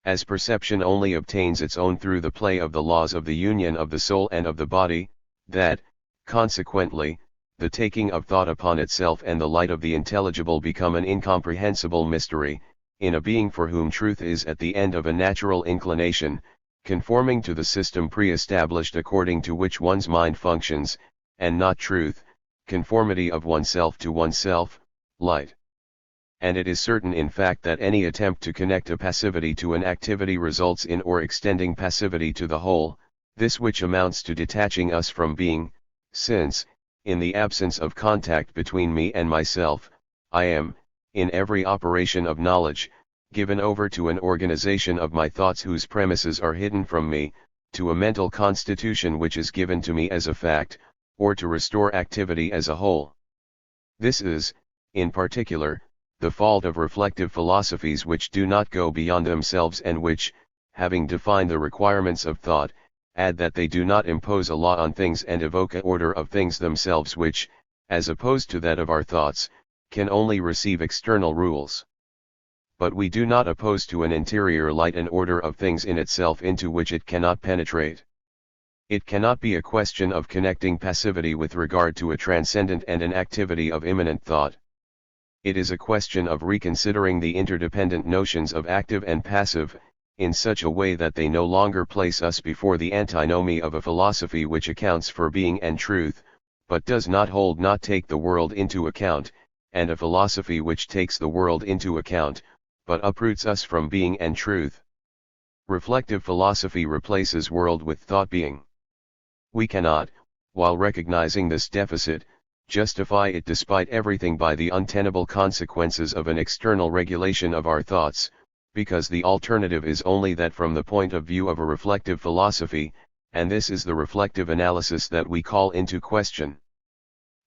As perception only obtains its own through the play of the laws of the union of the soul and of the body, that, consequently, the taking of thought upon itself and the light of the intelligible become an incomprehensible mystery, in a being for whom truth is at the end of a natural inclination, conforming to the system pre-established according to which one's mind functions, and not truth, conformity of oneself to oneself, light. And it is certain in fact that any attempt to connect a passivity to an activity results in or extending passivity to the whole, this which amounts to detaching us from being, since, in the absence of contact between me and myself, I am, in every operation of knowledge, given over to an organization of my thoughts whose premises are hidden from me, to a mental constitution which is given to me as a fact, or to restore activity as a whole. This is, in particular, the fault of reflective philosophies which do not go beyond themselves and which, having defined the requirements of thought, add that they do not impose a law on things and evoke an order of things themselves which, as opposed to that of our thoughts, can only receive external rules. But we do not oppose to an interior light an order of things in itself into which it cannot penetrate. It cannot be a question of connecting passivity with regard to a transcendent and an activity of immanent thought. It is a question of reconsidering the interdependent notions of active and passive, in such a way that they no longer place us before the antinomy of a philosophy which accounts for being and truth, but does not take the world into account, and a philosophy which takes the world into account, but uproots us from being and truth. Reflective philosophy replaces world with thought being. We cannot, while recognizing this deficit, justify it despite everything by the untenable consequences of an external regulation of our thoughts, because the alternative is only that from the point of view of a reflective philosophy, and this is the reflective analysis that we call into question.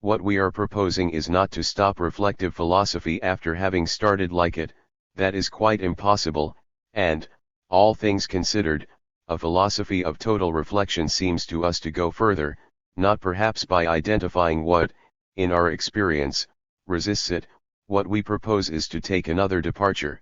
What we are proposing is not to stop reflective philosophy after having started like it, that is quite impossible, and, all things considered, a philosophy of total reflection seems to us to go further, not perhaps by identifying what, in our experience, resists it. What we propose is to take another departure.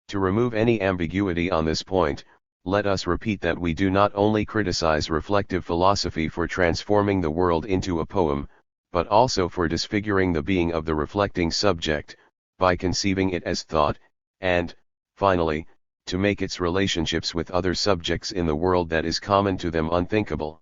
To remove any ambiguity on this point, let us repeat that we do not only criticize reflective philosophy for transforming the world into a poem, but also for disfiguring the being of the reflecting subject, by conceiving it as thought, and, finally, to make its relationships with other subjects in the world that is common to them unthinkable.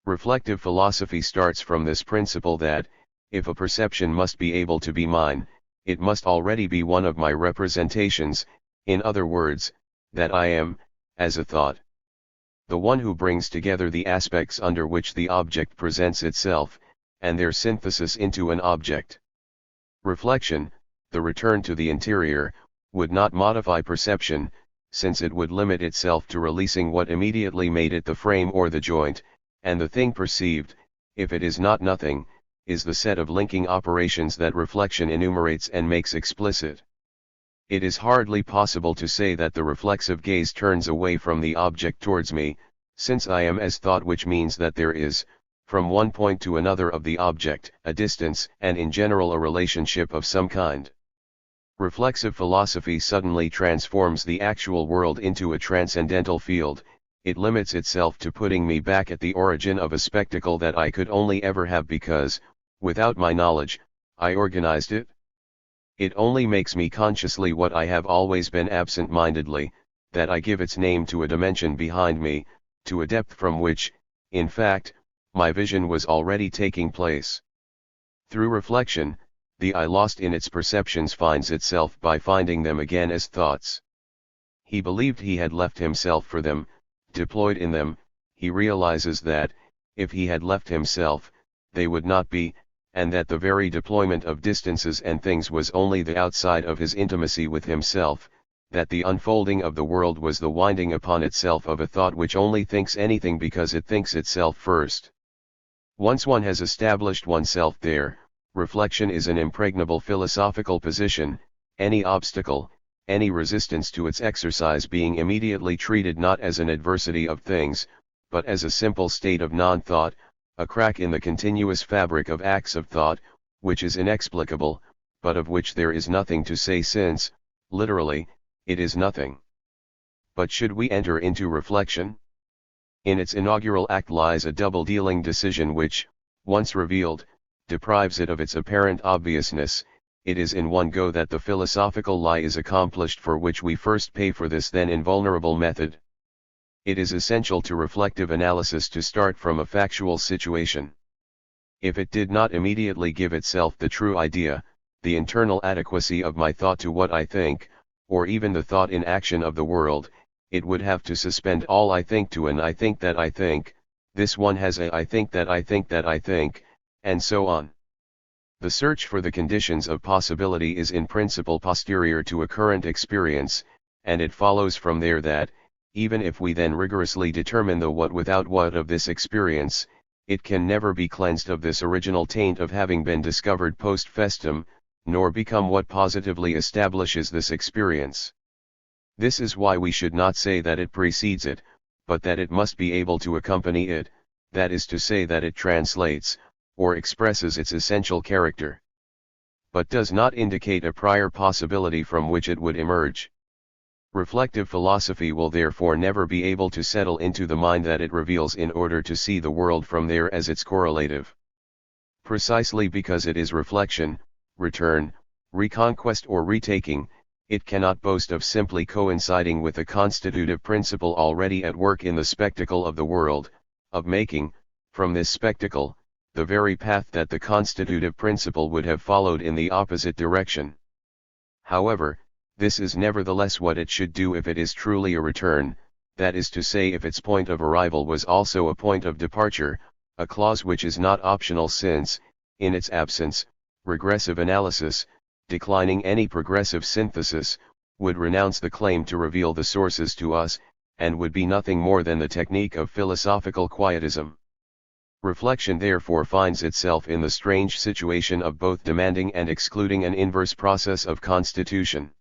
Reflective philosophy starts from this principle that, if a perception must be able to be mine, it must already be one of my representations, in other words, that I am, as a thought, the one who brings together the aspects under which the object presents itself, and their synthesis into an object. Reflection, the return to the interior, would not modify perception, since it would limit itself to releasing what immediately made it the frame or the joint, and the thing perceived, if it is not nothing, is the set of linking operations that reflection enumerates and makes explicit. It is hardly possible to say that the reflexive gaze turns away from the object towards me, since I am as thought, which means that there is, from one point to another of the object, a distance and in general a relationship of some kind. Reflexive philosophy suddenly transforms the actual world into a transcendental field. It limits itself to putting me back at the origin of a spectacle that I could only ever have because, without my knowledge, I organized it. It only makes me consciously what I have always been absent-mindedly, that I give its name to a dimension behind me, to a depth from which, in fact, my vision was already taking place. Through reflection, the I lost in its perceptions finds itself by finding them again as thoughts. He believed he had left himself for them, deployed in them. He realizes that, if he had left himself, they would not be, and that the very deployment of distances and things was only the outside of his intimacy with himself, that the unfolding of the world was the winding upon itself of a thought which only thinks anything because it thinks itself first. Once one has established oneself there, reflection is an impregnable philosophical position, any obstacle, any resistance to its exercise being immediately treated not as an adversity of things, but as a simple state of non-thought, a crack in the continuous fabric of acts of thought, which is inexplicable, but of which there is nothing to say since, literally, it is nothing. But should we enter into reflection? In its inaugural act lies a double-dealing decision which, once revealed, deprives it of its apparent obviousness. It is in one go that the philosophical lie is accomplished for which we first pay for this then invulnerable method. It is essential to reflective analysis to start from a factual situation. If it did not immediately give itself the true idea, the internal adequacy of my thought to what I think, or even the thought in action of the world, it would have to suspend all I think to an I think that I think, this one has a I think that I think that I think, and so on. The search for the conditions of possibility is in principle posterior to a current experience, and it follows from there that, even if we then rigorously determine the what without what of this experience, it can never be cleansed of this original taint of having been discovered post festum, nor become what positively establishes this experience. This is why we should not say that it precedes it, but that it must be able to accompany it, that is to say that it translates, or expresses its essential character, but does not indicate a prior possibility from which it would emerge. Reflective philosophy will therefore never be able to settle into the mind that it reveals in order to see the world from there as its correlative. Precisely because it is reflection, return, reconquest or retaking, it cannot boast of simply coinciding with the constitutive principle already at work in the spectacle of the world, of making, from this spectacle, the very path that the constitutive principle would have followed in the opposite direction. However, this is nevertheless what it should do if it is truly a return, that is to say if its point of arrival was also a point of departure, a clause which is not optional since, in its absence, regressive analysis, declining any progressive synthesis, would renounce the claim to reveal the sources to us, and would be nothing more than the technique of philosophical quietism. Reflection therefore finds itself in the strange situation of both demanding and excluding an inverse process of constitution.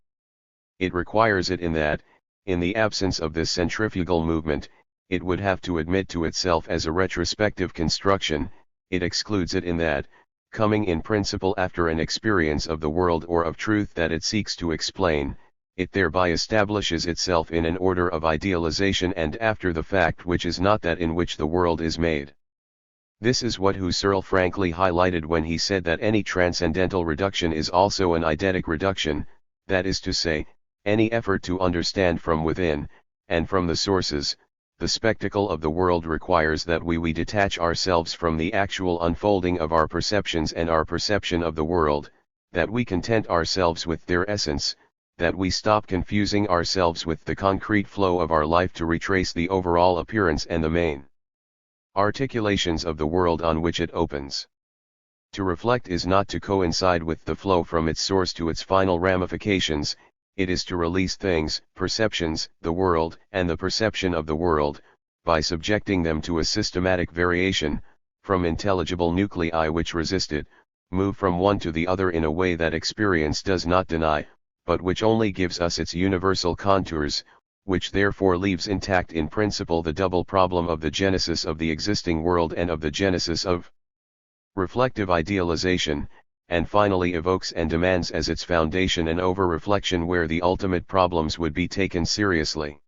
It requires it in that, in the absence of this centrifugal movement, it would have to admit to itself as a retrospective construction. It excludes it in that, coming in principle after an experience of the world or of truth that it seeks to explain, it thereby establishes itself in an order of idealization and after the fact which is not that in which the world is made. This is what Husserl frankly highlighted when he said that any transcendental reduction is also an eidetic reduction, that is to say, any effort to understand from within, and from the sources, the spectacle of the world requires that we detach ourselves from the actual unfolding of our perceptions and our perception of the world, that we content ourselves with their essence, that we stop confusing ourselves with the concrete flow of our life to retrace the overall appearance and the main articulations of the world on which it opens. To reflect is not to coincide with the flow from its source to its final ramifications, it is to release things, perceptions, the world, and the perception of the world, by subjecting them to a systematic variation, from intelligible nuclei which resist it, move from one to the other in a way that experience does not deny, but which only gives us its universal contours, which therefore leaves intact in principle the double problem of the genesis of the existing world and of the genesis of reflective idealization, and finally evokes and demands as its foundation an over-reflection where the ultimate problems would be taken seriously.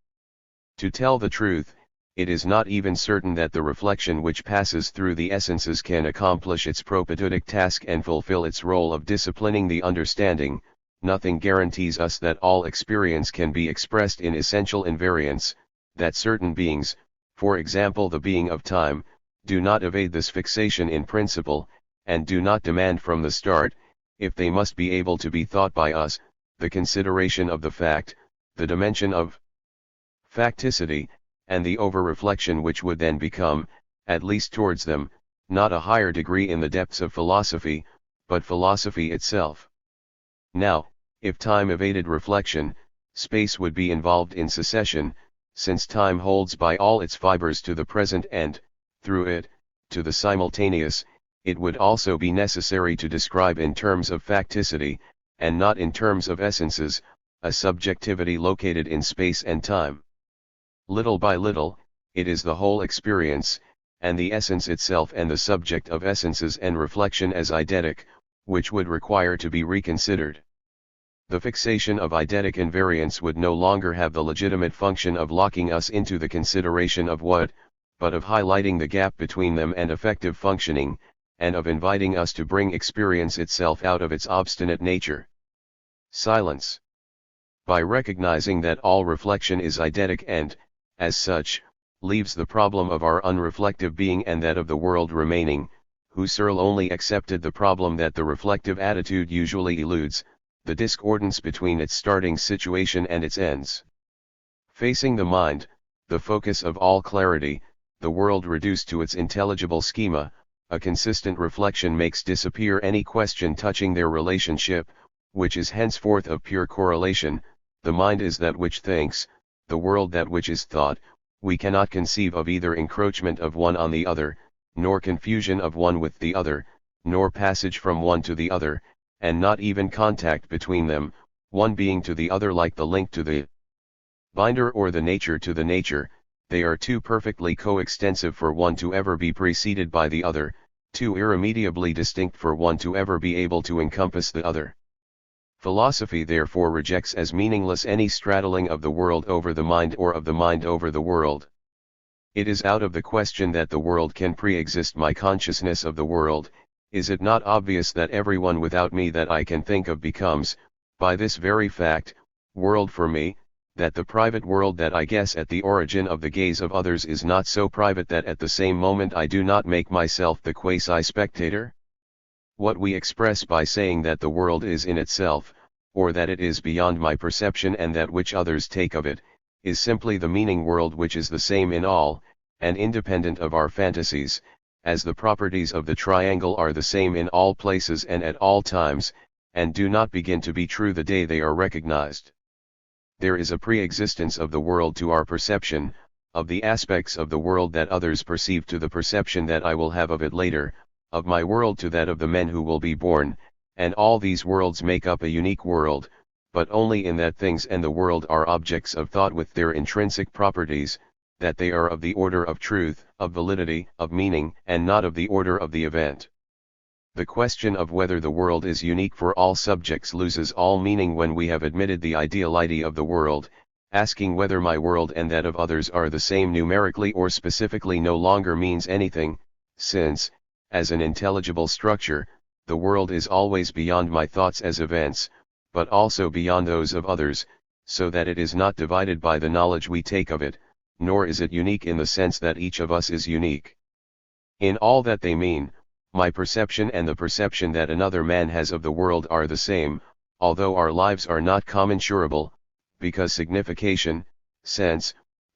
To tell the truth, it is not even certain that the reflection which passes through the essences can accomplish its propedeutic task and fulfill its role of disciplining the understanding. Nothing guarantees us that all experience can be expressed in essential invariance, that certain beings, for example the being of time, do not evade this fixation in principle, and do not demand from the start, if they must be able to be thought by us, the consideration of the fact, the dimension of facticity, and the over-reflection which would then become, at least towards them, not a higher degree in the depths of philosophy, but philosophy itself. Now, if time evaded reflection, space would be involved in succession, since time holds by all its fibers to the present and, through it, to the simultaneous. It would also be necessary to describe in terms of facticity, and not in terms of essences, a subjectivity located in space and time. Little by little, it is the whole experience, and the essence itself and the subject of essences and reflection as eidetic, which would require to be reconsidered. The fixation of eidetic invariance would no longer have the legitimate function of locking us into the consideration of what, but of highlighting the gap between them and effective functioning, and of inviting us to bring experience itself out of its obstinate nature. Silence. By recognizing that all reflection is eidetic and, as such, leaves the problem of our unreflective being and that of the world remaining, Husserl only accepted the problem that the reflective attitude usually eludes, the discordance between its starting situation and its ends. Facing the mind, the focus of all clarity, the world reduced to its intelligible schema, a consistent reflection makes disappear any question touching their relationship, which is henceforth of pure correlation. The mind is that which thinks, the world that which is thought. We cannot conceive of either encroachment of one on the other, nor confusion of one with the other, nor passage from one to the other, and not even contact between them, one being to the other like the link to the binder or the nature to the nature. They are too perfectly coextensive for one to ever be preceded by the other, too irremediably distinct for one to ever be able to encompass the other. Philosophy therefore rejects as meaningless any straddling of the world over the mind or of the mind over the world. It is out of the question that the world can pre-exist my consciousness of the world. Is it not obvious that everyone without me that I can think of becomes, by this very fact, world for me, that the private world that I guess at the origin of the gaze of others is not so private that at the same moment I do not make myself the quasi-spectator? What we express by saying that the world is in itself, or that it is beyond my perception and that which others take of it, is simply the meaning world which is the same in all, and independent of our fantasies, as the properties of the triangle are the same in all places and at all times, and do not begin to be true the day they are recognized. There is a pre-existence of the world to our perception, of the aspects of the world that others perceive to the perception that I will have of it later, of my world to that of the men who will be born, and all these worlds make up a unique world, but only in that things and the world are objects of thought with their intrinsic properties, that they are of the order of truth, of validity, of meaning, and not of the order of the event. The question of whether the world is unique for all subjects loses all meaning when we have admitted the ideality of the world. Asking whether my world and that of others are the same numerically or specifically no longer means anything, since, as an intelligible structure, the world is always beyond my thoughts as events, but also beyond those of others, so that it is not divided by the knowledge we take of it, nor is it unique in the sense that each of us is unique. In all that they mean, my perception and the perception that another man has of the world are the same, although our lives are not commensurable, because signification, sense,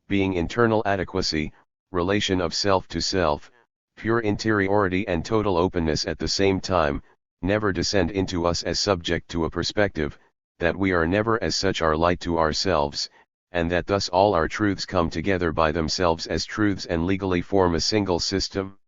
being internal adequacy, relation of self to self, pure interiority and total openness at the same time, never descend into us as subject to a perspective, that we are never as such our light to ourselves, and that thus all our truths come together by themselves as truths and legally form a single system.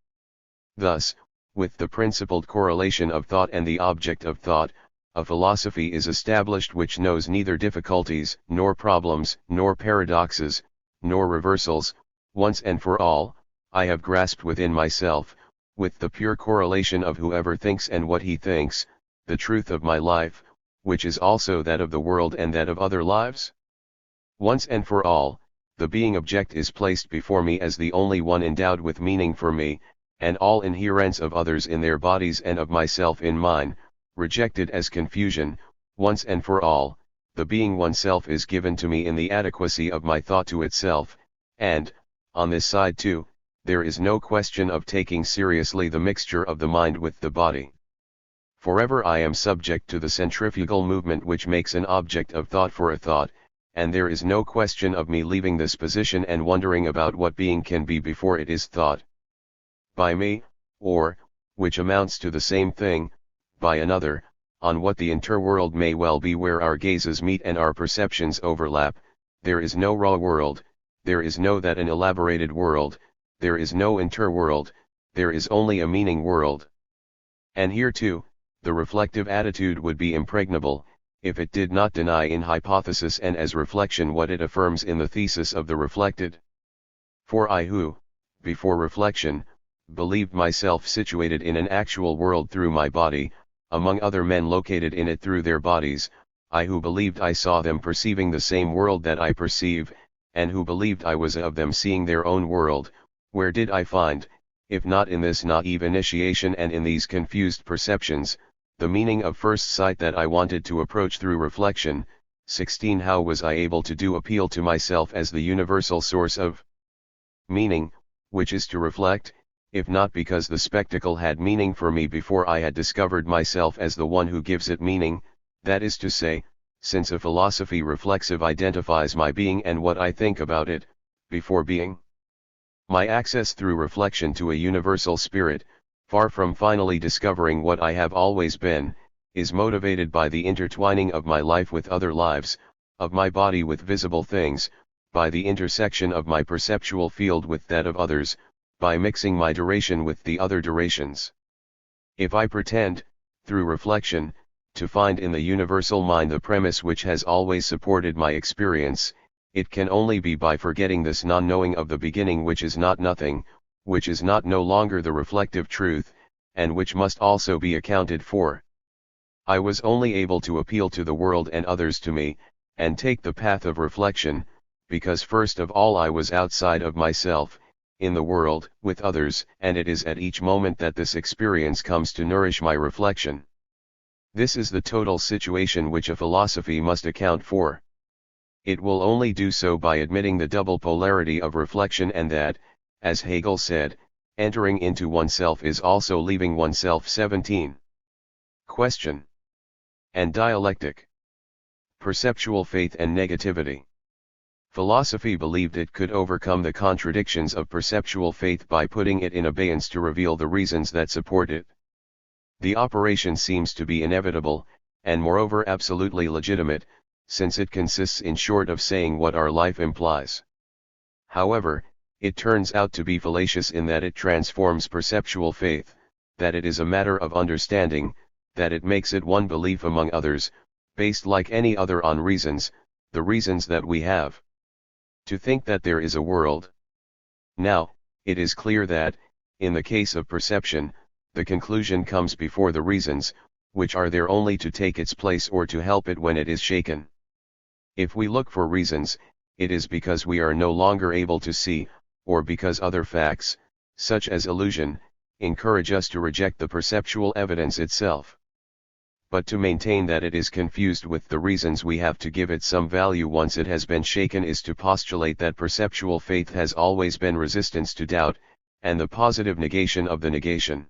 Thus, with the principled correlation of thought and the object of thought, a philosophy is established which knows neither difficulties, nor problems, nor paradoxes, nor reversals. Once and for all, I have grasped within myself, with the pure correlation of whoever thinks and what he thinks, the truth of my life, which is also that of the world and that of other lives. Once and for all, the being object is placed before me as the only one endowed with meaning for me, and all inherence of others in their bodies and of myself in mine, rejected as confusion. Once and for all, the being oneself is given to me in the adequacy of my thought to itself, and, on this side too, there is no question of taking seriously the mixture of the mind with the body. Forever I am subject to the centrifugal movement which makes an object of thought for a thought, and there is no question of me leaving this position and wondering about what being can be before it is thought by me, or, which amounts to the same thing, by another, on what the interworld may well be where our gazes meet and our perceptions overlap. There is no raw world, there is no that an elaborated world, there is no interworld, there is only a meaning world. And here too, the reflective attitude would be impregnable, if it did not deny in hypothesis and as reflection what it affirms in the thesis of the reflected. For I who, before reflection, believed myself situated in an actual world through my body, among other men located in it through their bodies, I who believed I saw them perceiving the same world that I perceive, and who believed I was of them seeing their own world, where did I find, if not in this naive initiation and in these confused perceptions, the meaning of first sight that I wanted to approach through reflection? 16. How was I able to do appeal to myself as the universal source of meaning, which is to reflect, if not because the spectacle had meaning for me before I had discovered myself as the one who gives it meaning, that is to say, since a philosophy reflexive identifies my being and what I think about it, before being. My access through reflection to a universal spirit, far from finally discovering what I have always been, is motivated by the intertwining of my life with other lives, of my body with visible things, by the intersection of my perceptual field with that of others, by mixing my duration with the other durations. If I pretend, through reflection, to find in the universal mind the premise which has always supported my experience, it can only be by forgetting this non-knowing of the beginning which is not nothing, which is not no longer the reflective truth, and which must also be accounted for. I was only able to appeal to the world and others to me, and take the path of reflection, because first of all I was outside of myself, in the world, with others, and it is at each moment that this experience comes to nourish my reflection. This is the total situation which a philosophy must account for. It will only do so by admitting the double polarity of reflection and that, as Hegel said, entering into oneself is also leaving oneself. 17. Question. And dialectic. Perceptual faith and negativity. Philosophy believed it could overcome the contradictions of perceptual faith by putting it in abeyance to reveal the reasons that support it. The operation seems to be inevitable, and moreover absolutely legitimate, since it consists in short of saying what our life implies. However, it turns out to be fallacious in that it transforms perceptual faith, that it is a matter of understanding, that it makes it one belief among others, based like any other on reasons, the reasons that we have to think that there is a world. Now, it is clear that, in the case of perception, the conclusion comes before the reasons, which are there only to take its place or to help it when it is shaken. If we look for reasons, it is because we are no longer able to see, or because other facts, such as illusion, encourage us to reject the perceptual evidence itself. But to maintain that it is confused with the reasons we have to give it some value once it has been shaken is to postulate that perceptual faith has always been resistance to doubt, and the positive negation of the negation.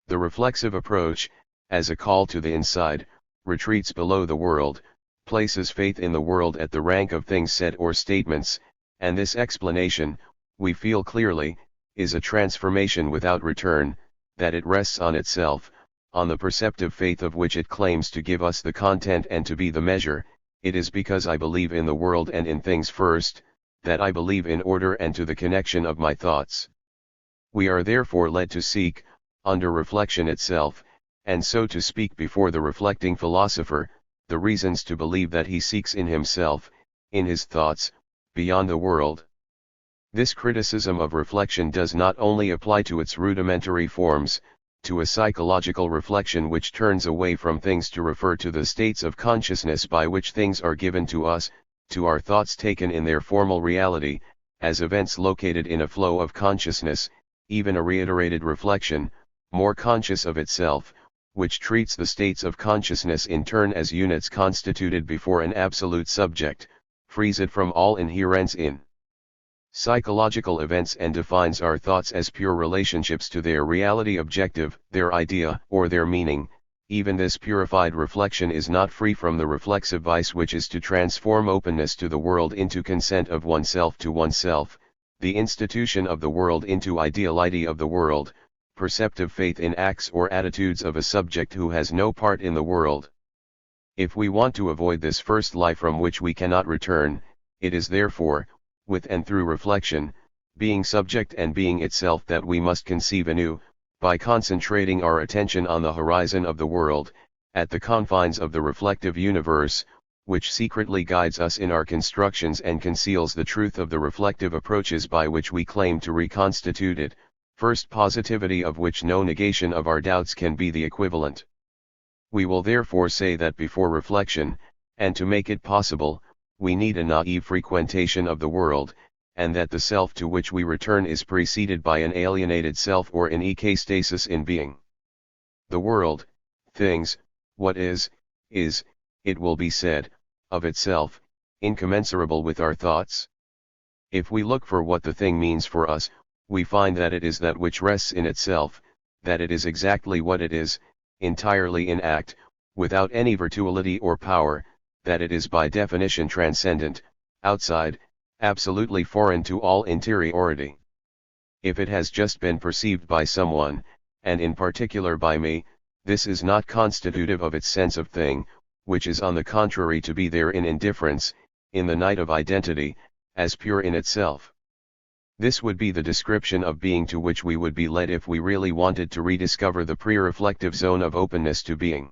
The reflexive approach, as a call to the inside, retreats below the world, places faith in the world at the rank of things said or statements, and this explanation, we feel clearly, is a transformation without return, that it rests on itself, on the perceptive faith of which it claims to give us the content and to be the measure. It is because I believe in the world and in things first, that I believe in order and to the connection of my thoughts. We are therefore led to seek, under reflection itself, and so to speak before the reflecting philosopher, the reasons to believe that he seeks in himself, in his thoughts, beyond the world. This criticism of reflection does not only apply to its rudimentary forms, to a psychological reflection which turns away from things to refer to the states of consciousness by which things are given to us, to our thoughts taken in their formal reality, as events located in a flow of consciousness, even a reiterated reflection, more conscious of itself, which treats the states of consciousness in turn as units constituted before an absolute subject, frees it from all inherence in psychological events and defines our thoughts as pure relationships to their reality objective, their idea or their meaning, even this purified reflection is not free from the reflexive vice which is to transform openness to the world into consent of oneself to oneself, the institution of the world into ideality of the world, perceptive faith in acts or attitudes of a subject who has no part in the world. If we want to avoid this first life from which we cannot return, it is therefore, with and through reflection, being subject and being itself, that we must conceive anew, by concentrating our attention on the horizon of the world, at the confines of the reflective universe, which secretly guides us in our constructions and conceals the truth of the reflective approaches by which we claim to reconstitute it, first positivity of which no negation of our doubts can be the equivalent. We will therefore say that before reflection, and to make it possible, we need a naive frequentation of the world, and that the self to which we return is preceded by an alienated self or an ekastasis in being. The world, things, what is, it will be said, of itself, incommensurable with our thoughts. If we look for what the thing means for us, we find that it is that which rests in itself, that it is exactly what it is, entirely in act, without any virtuality or power, that it is by definition transcendent, outside, absolutely foreign to all interiority. If it has just been perceived by someone, and in particular by me, this is not constitutive of its sense of thing, which is on the contrary to be there in indifference, in the night of identity, as pure in itself. This would be the description of being to which we would be led if we really wanted to rediscover the pre-reflective zone of openness to being.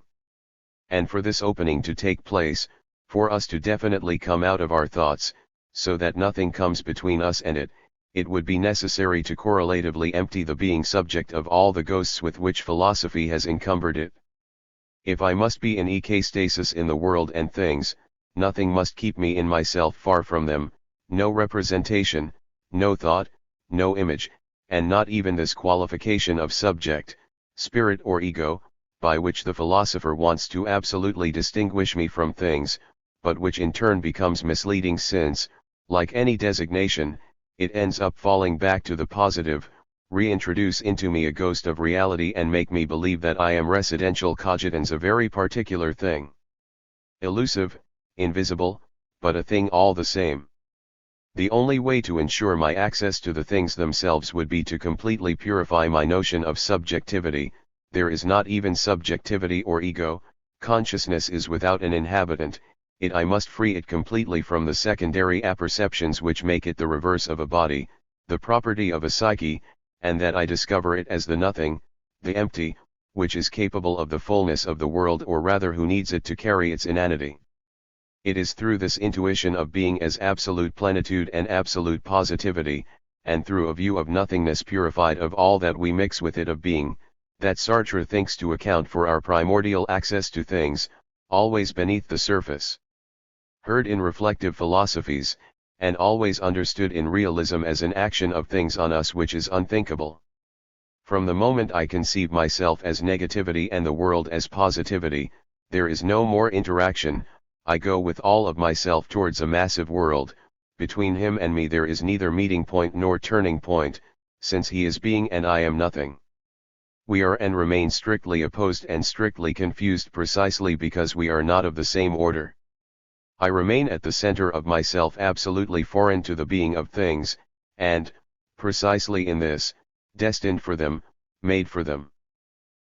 And for this opening to take place, for us to definitely come out of our thoughts, so that nothing comes between us and it, it would be necessary to correlatively empty the being subject of all the ghosts with which philosophy has encumbered it. If I must be in ekastasis in the world and things, nothing must keep me in myself far from them, no representation, no thought, no image, and not even this qualification of subject, spirit or ego, by which the philosopher wants to absolutely distinguish me from things, but which in turn becomes misleading since, like any designation, it ends up falling back to the positive, reintroduce into me a ghost of reality and make me believe that I am residential cogitans a very particular thing. Elusive, invisible, but a thing all the same. The only way to ensure my access to the things themselves would be to completely purify my notion of subjectivity. There is not even subjectivity or ego, consciousness is without an inhabitant, I must free it completely from the secondary apperceptions which make it the reverse of a body, the property of a psyche, and that I discover it as the nothing, the empty, which is capable of the fullness of the world, or rather who needs it to carry its inanity. It is through this intuition of being as absolute plenitude and absolute positivity, and through a view of nothingness purified of all that we mix with it of being, that Sartre thinks to account for our primordial access to things, always beneath the surface. Heard in reflective philosophies, and always understood in realism as an action of things on us which is unthinkable. From the moment I conceive myself as negativity and the world as positivity, there is no more interaction, I go with all of myself towards a massive world, between him and me there is neither meeting point nor turning point, since he is being and I am nothing. We are and remain strictly opposed and strictly confused precisely because we are not of the same order. I remain at the center of myself absolutely foreign to the being of things, and, precisely in this, destined for them, made for them.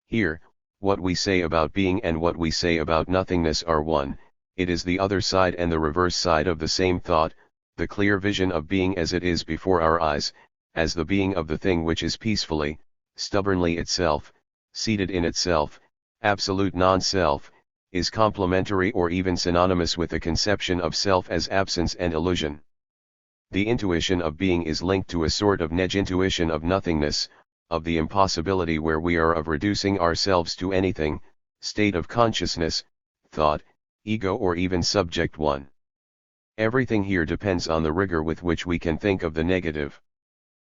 Here, what we say about being and what we say about nothingness are one, it is the other side and the reverse side of the same thought, the clear vision of being as it is before our eyes, as the being of the thing which is peacefully, stubbornly itself, seated in itself, absolute non-self, is complementary or even synonymous with the conception of self as absence and illusion. The intuition of being is linked to a sort of neg-intuition of nothingness, of the impossibility where we are of reducing ourselves to anything, state of consciousness, thought, ego or even subject one. Everything here depends on the rigor with which we can think of the negative.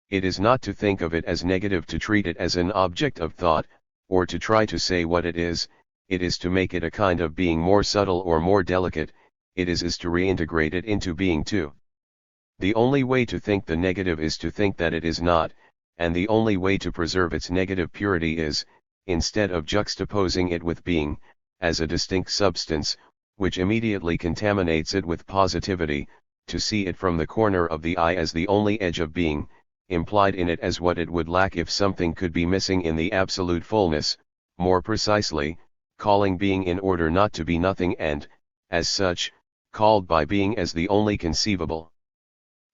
It is not to think of it as negative to treat it as an object of thought, or to try to say what it is to make it a kind of being more subtle or more delicate, it is to reintegrate it into being too. The only way to think the negative is to think that it is not, and the only way to preserve its negative purity is, instead of juxtaposing it with being, as a distinct substance, which immediately contaminates it with positivity, to see it from the corner of the eye as the only edge of being, implied in it as what it would lack if something could be missing in the absolute fullness, more precisely, calling being in order not to be nothing and, as such, called by being as the only conceivable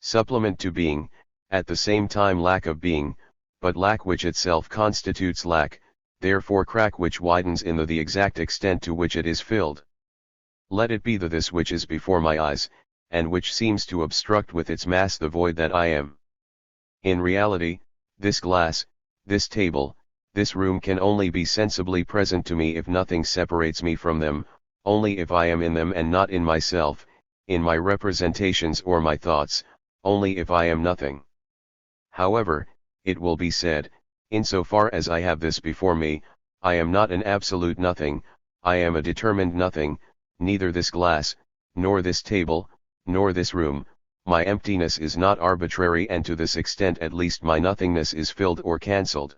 supplement to being, at the same time lack of being, but lack which itself constitutes lack, therefore crack which widens in the exact extent to which it is filled. Let it be the this which is before my eyes, and which seems to obstruct with its mass the void that I am. In reality, this glass, this table, this room can only be sensibly present to me if nothing separates me from them, only if I am in them and not in myself, in my representations or my thoughts, only if I am nothing. However, it will be said, insofar as I have this before me, I am not an absolute nothing, I am a determined nothing, neither this glass, nor this table, nor this room, my emptiness is not arbitrary, and to this extent at least my nothingness is filled or cancelled.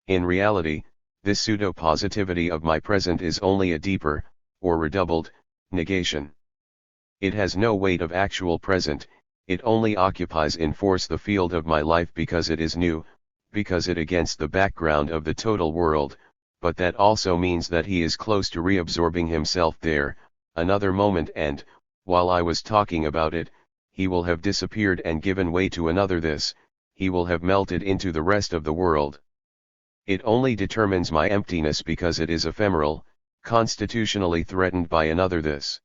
In reality, this pseudo-positivity of my present is only a deeper, or redoubled, negation. It has no weight of actual present, it only occupies in force the field of my life because it is new, because it against the background of the total world, but that also means that he is close to reabsorbing himself there, another moment, and, while I was talking about it, he will have disappeared and given way to another this, he will have melted into the rest of the world. It only determines my emptiness because it is ephemeral, constitutionally threatened by another this.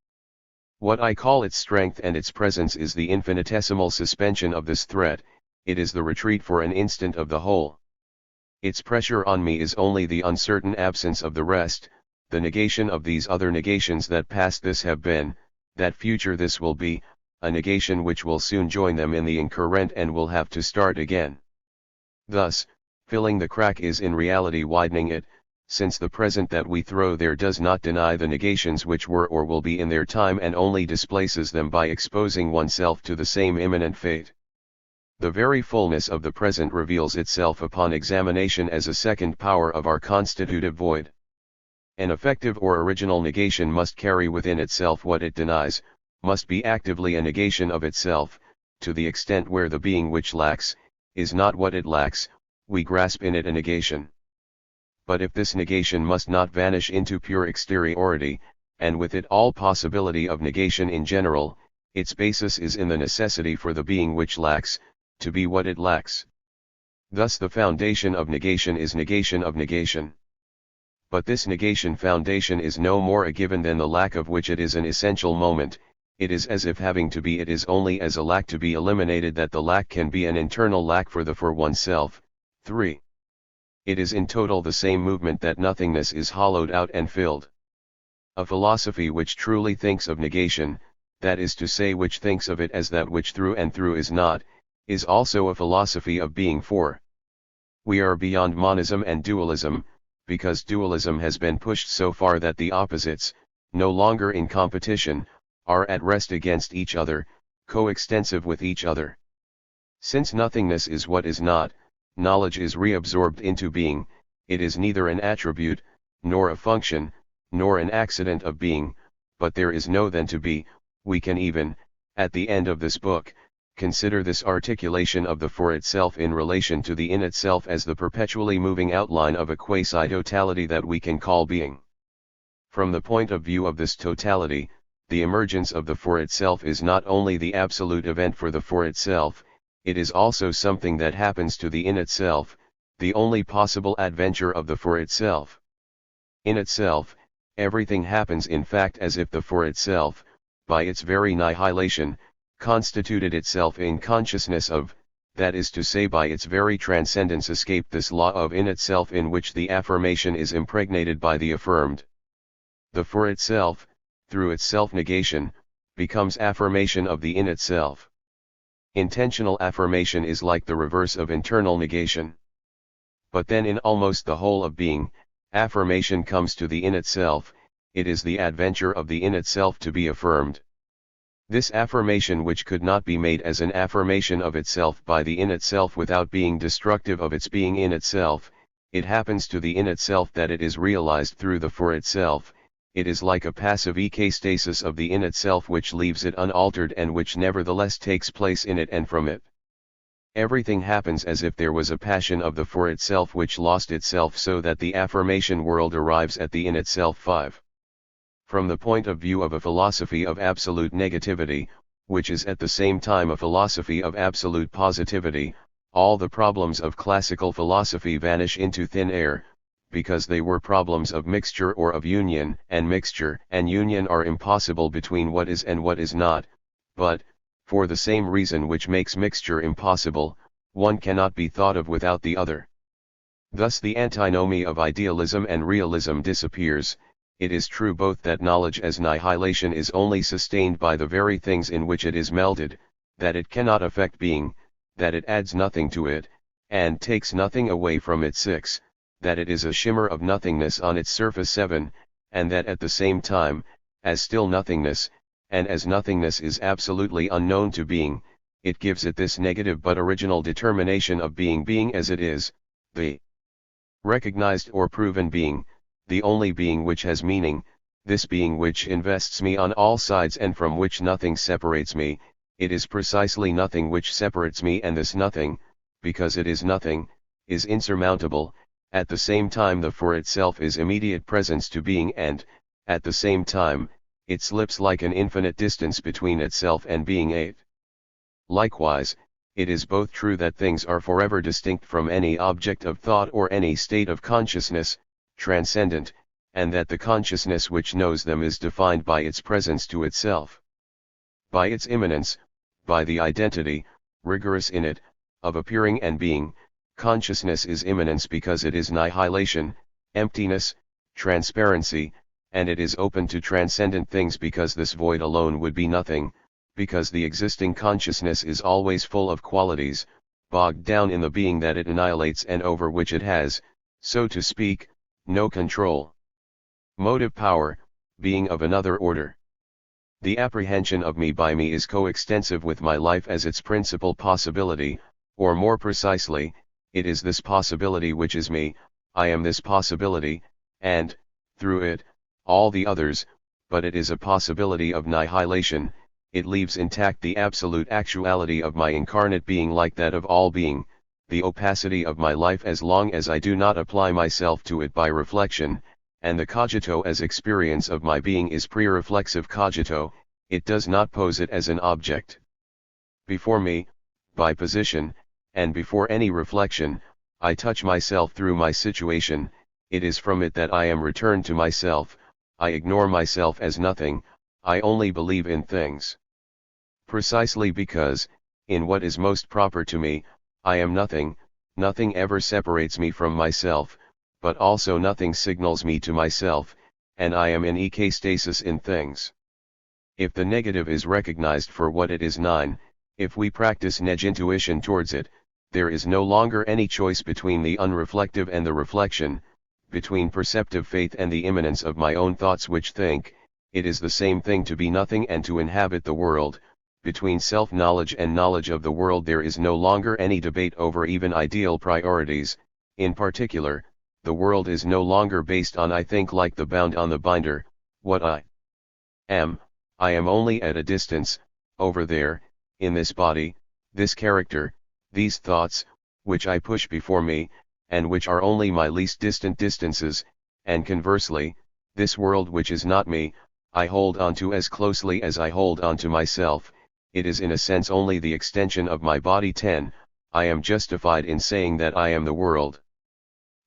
What I call its strength and its presence is the infinitesimal suspension of this threat, it is the retreat for an instant of the whole. Its pressure on me is only the uncertain absence of the rest, the negation of these other negations that past this have been, that future this will be, a negation which will soon join them in the incurrent and will have to start again. Thus, filling the crack is in reality widening it, since the present that we throw there does not deny the negations which were or will be in their time and only displaces them by exposing oneself to the same imminent fate. The very fullness of the present reveals itself upon examination as a second power of our constitutive void. An effective or original negation must carry within itself what it denies, must be actively a negation of itself, to the extent where the being which lacks, is not what it lacks, we grasp in it a negation. But if this negation must not vanish into pure exteriority, and with it all possibility of negation in general, its basis is in the necessity for the being which lacks, to be what it lacks. Thus the foundation of negation is negation of negation. But this negation foundation is no more a given than the lack of which it is an essential moment, it is as if having to be it is only as a lack to be eliminated that the lack can be an internal lack for oneself. 3. It is in total the same movement that nothingness is hollowed out and filled. A philosophy which truly thinks of negation, that is to say which thinks of it as that which through and through is not, is also a philosophy of being. For we are beyond monism and dualism, because dualism has been pushed so far that the opposites, no longer in competition, are at rest against each other, coextensive with each other. Since nothingness is what is not, knowledge is reabsorbed into being, it is neither an attribute, nor a function, nor an accident of being, but there is no then to be. We can even, at the end of this book, consider this articulation of the for itself in relation to the in itself as the perpetually moving outline of a quasi-totality that we can call being. From the point of view of this totality, the emergence of the for itself is not only the absolute event for the for itself, it is also something that happens to the in itself, the only possible adventure of the for itself. In itself, everything happens in fact as if the for itself, by its very nihilation, constituted itself in consciousness of, that is to say by its very transcendence escaped this law of in itself in which the affirmation is impregnated by the affirmed. The for itself, through its self-negation, becomes affirmation of the in itself. Intentional affirmation is like the reverse of internal negation. But then in almost the whole of being, affirmation comes to the in itself, it is the adventure of the in itself to be affirmed. This affirmation which could not be made as an affirmation of itself by the in itself without being destructive of its being in itself, it happens to the in itself that it is realized through the for itself. It is like a passive ecastasis of the in itself which leaves it unaltered and which nevertheless takes place in it and from it. Everything happens as if there was a passion of the for itself which lost itself, so that the affirmation world arrives at the in itself. 5. From the point of view of a philosophy of absolute negativity, which is at the same time a philosophy of absolute positivity, all the problems of classical philosophy vanish into thin air, because they were problems of mixture or of union, and mixture and union are impossible between what is and what is not, but, for the same reason which makes mixture impossible, one cannot be thought of without the other. Thus the antinomy of idealism and realism disappears. It is true both that knowledge as nihilation is only sustained by the very things in which it is melded, that it cannot affect being, that it adds nothing to it, and takes nothing away from it. 6. That it is a shimmer of nothingness on its surface. 7. And that at the same time, as still nothingness, and as nothingness is absolutely unknown to being, it gives it this negative but original determination of being as it is, the recognized or proven being, the only being which has meaning, this being which invests me on all sides and from which nothing separates me. It is precisely nothing which separates me, and this nothing, because it is nothing, is insurmountable. At the same time the for itself is immediate presence to being, and, at the same time, it slips like an infinite distance between itself and being. 8. Likewise, it is both true that things are forever distinct from any object of thought or any state of consciousness, transcendent, and that the consciousness which knows them is defined by its presence to itself. By its immanence, by the identity, rigorous in it, of appearing and being, consciousness is immanence because it is nihilation, emptiness, transparency, and it is open to transcendent things because this void alone would be nothing, because the existing consciousness is always full of qualities, bogged down in the being that it annihilates and over which it has, so to speak, no control. Motive power, being of another order. The apprehension of me by me is coextensive with my life as its principal possibility, or more precisely, it is this possibility which is me, I am this possibility, and, through it, all the others, but it is a possibility of nihilation. It leaves intact the absolute actuality of my incarnate being like that of all being, the opacity of my life as long as I do not apply myself to it by reflection, and the cogito as experience of my being is pre-reflexive cogito, it does not pose it as an object. Before me, by position, and before any reflection, I touch myself through my situation, it is from it that I am returned to myself, I ignore myself as nothing, I only believe in things. Precisely because, in what is most proper to me, I am nothing, nothing ever separates me from myself, but also nothing signals me to myself, and I am in ecastasis in things. If the negative is recognized for what it is, 9, if we practice intuition towards it, there is no longer any choice between the unreflective and the reflection, between perceptive faith and the immanence of my own thoughts which think. It is the same thing to be nothing and to inhabit the world. Between self-knowledge and knowledge of the world there is no longer any debate over even ideal priorities. In particular, the world is no longer based on I think like the bound on the binder, what I am only at a distance, over there, in this body, this character, these thoughts, which I push before me, and which are only my least distant distances, and conversely, this world which is not me, I hold on to as closely as I hold on to myself. It is in a sense only the extension of my body. 10. I am justified in saying that I am the world.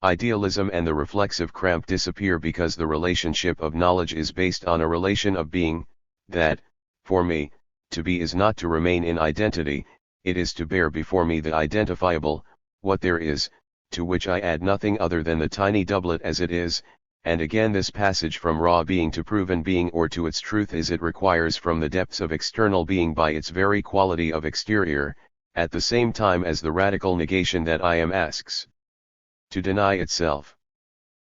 Idealism and the reflexive cramp disappear because the relationship of knowledge is based on a relation of being, that, for me, to be is not to remain in identity, it is to bear before me the identifiable, what there is, to which I add nothing other than the tiny doublet as it is. And again this passage from raw being to proven being or to its truth is it requires from the depths of external being by its very quality of exterior, at the same time as the radical negation that I am asks to deny itself.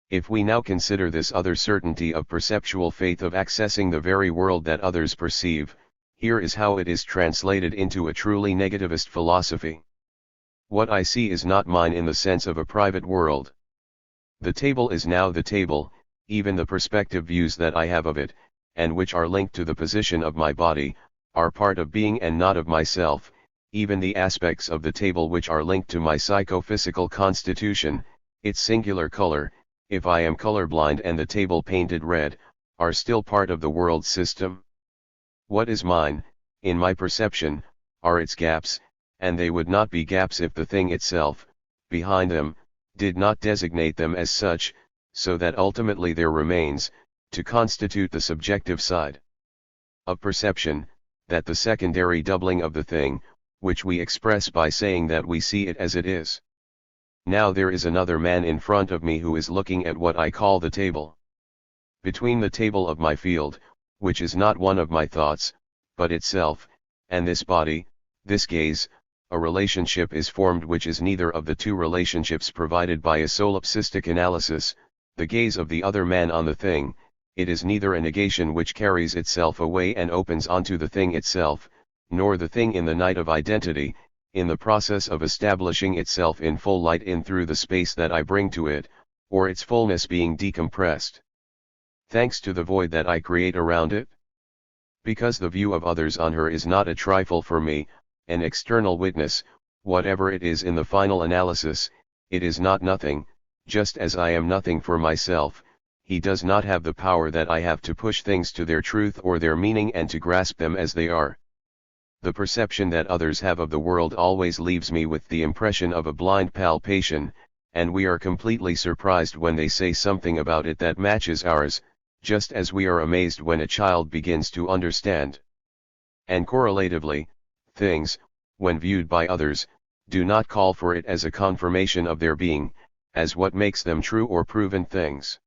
If we now consider this other certainty of perceptual faith of accessing the very world that others perceive, here is how it is translated into a truly negativist philosophy. What I see is not mine in the sense of a private world. The table is now the table, even the perspective views that I have of it, and which are linked to the position of my body, are part of being and not of myself, even the aspects of the table which are linked to my psychophysical constitution, its singular color, if I am colorblind and the table painted red, are still part of the world system. What is mine, in my perception, are its gaps, and they would not be gaps if the thing itself, behind them, did not designate them as such, so that ultimately there remains, to constitute the subjective side of perception, that the secondary doubling of the thing, which we express by saying that we see it as it is. Now there is another man in front of me who is looking at what I call the table. Between the table of my field, which is not one of my thoughts, but itself, and this body, this gaze, a relationship is formed which is neither of the two relationships provided by a solipsistic analysis, the gaze of the other man on the thing. It is neither a negation which carries itself away and opens onto the thing itself, nor the thing in the night of identity, in the process of establishing itself in full light in through the space that I bring to it, or its fullness being decompressed, thanks to the void that I create around it. Because the view of others on her is not a trifle for me, an external witness, whatever it is in the final analysis, it is not nothing, just as I am nothing for myself. He does not have the power that I have to push things to their truth or their meaning and to grasp them as they are. The perception that others have of the world always leaves me with the impression of a blind palpation, and we are completely surprised when they say something about it that matches ours, just as we are amazed when a child begins to understand. And correlatively, things, when viewed by others, do not call for it as a confirmation of their being, as what makes them true or proven things.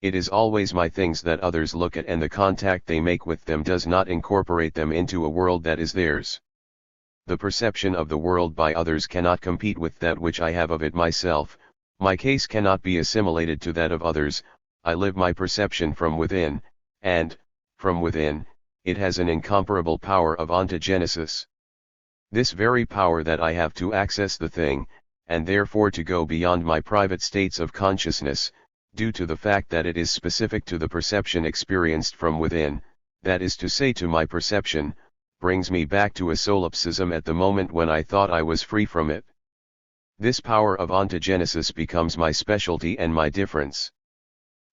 It is always my things that others look at, and the contact they make with them does not incorporate them into a world that is theirs. The perception of the world by others cannot compete with that which I have of it myself, my case cannot be assimilated to that of others. I live my perception from within, and, from within, it has an incomparable power of ontogenesis. This very power that I have to access the thing, and therefore to go beyond my private states of consciousness, due to the fact that it is specific to the perception experienced from within, that is to say to my perception, brings me back to a solipsism at the moment when I thought I was free from it. This power of ontogenesis becomes my specialty and my difference.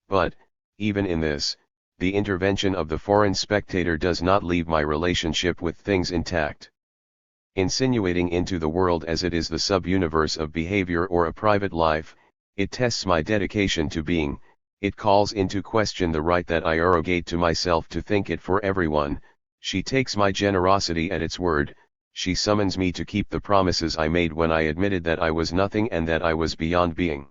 But, even in this, the intervention of the foreign spectator does not leave my relationship with things intact. Insinuating into the world as it is the sub-universe of behavior or a private life, it tests my dedication to being, it calls into question the right that I arrogate to myself to think it for everyone. She takes my generosity at its word, she summons me to keep the promises I made when I admitted that I was nothing and that I was beyond being.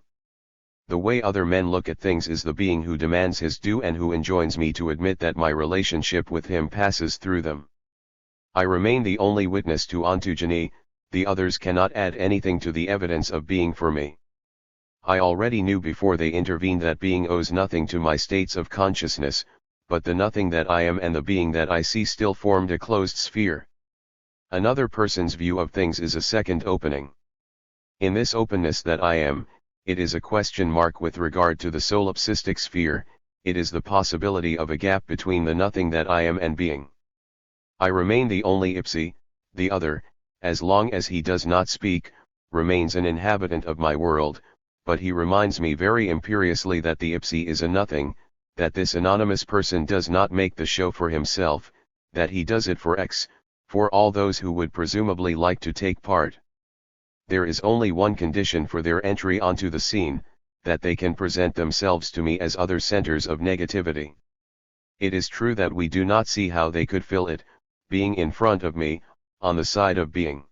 The way other men look at things is the being who demands his due and who enjoins me to admit that my relationship with him passes through them. I remain the only witness to ontogeny, the others cannot add anything to the evidence of being for me. I already knew before they intervened that being owes nothing to my states of consciousness, but the nothing that I am and the being that I see still formed a closed sphere. Another person's view of things is a second opening. In this openness that I am, it is a question mark with regard to the solipsistic sphere, it is the possibility of a gap between the nothing that I am and being. I remain the only ipsi, the other, as long as he does not speak, remains an inhabitant of my world, but he reminds me very imperiously that the ipsi is a nothing, that this anonymous person does not make the show for himself, that he does it for X, for all those who would presumably like to take part. There is only one condition for their entry onto the scene, that they can present themselves to me as other centers of negativity. It is true that we do not see how they could fill it, being in front of me, on the side of being.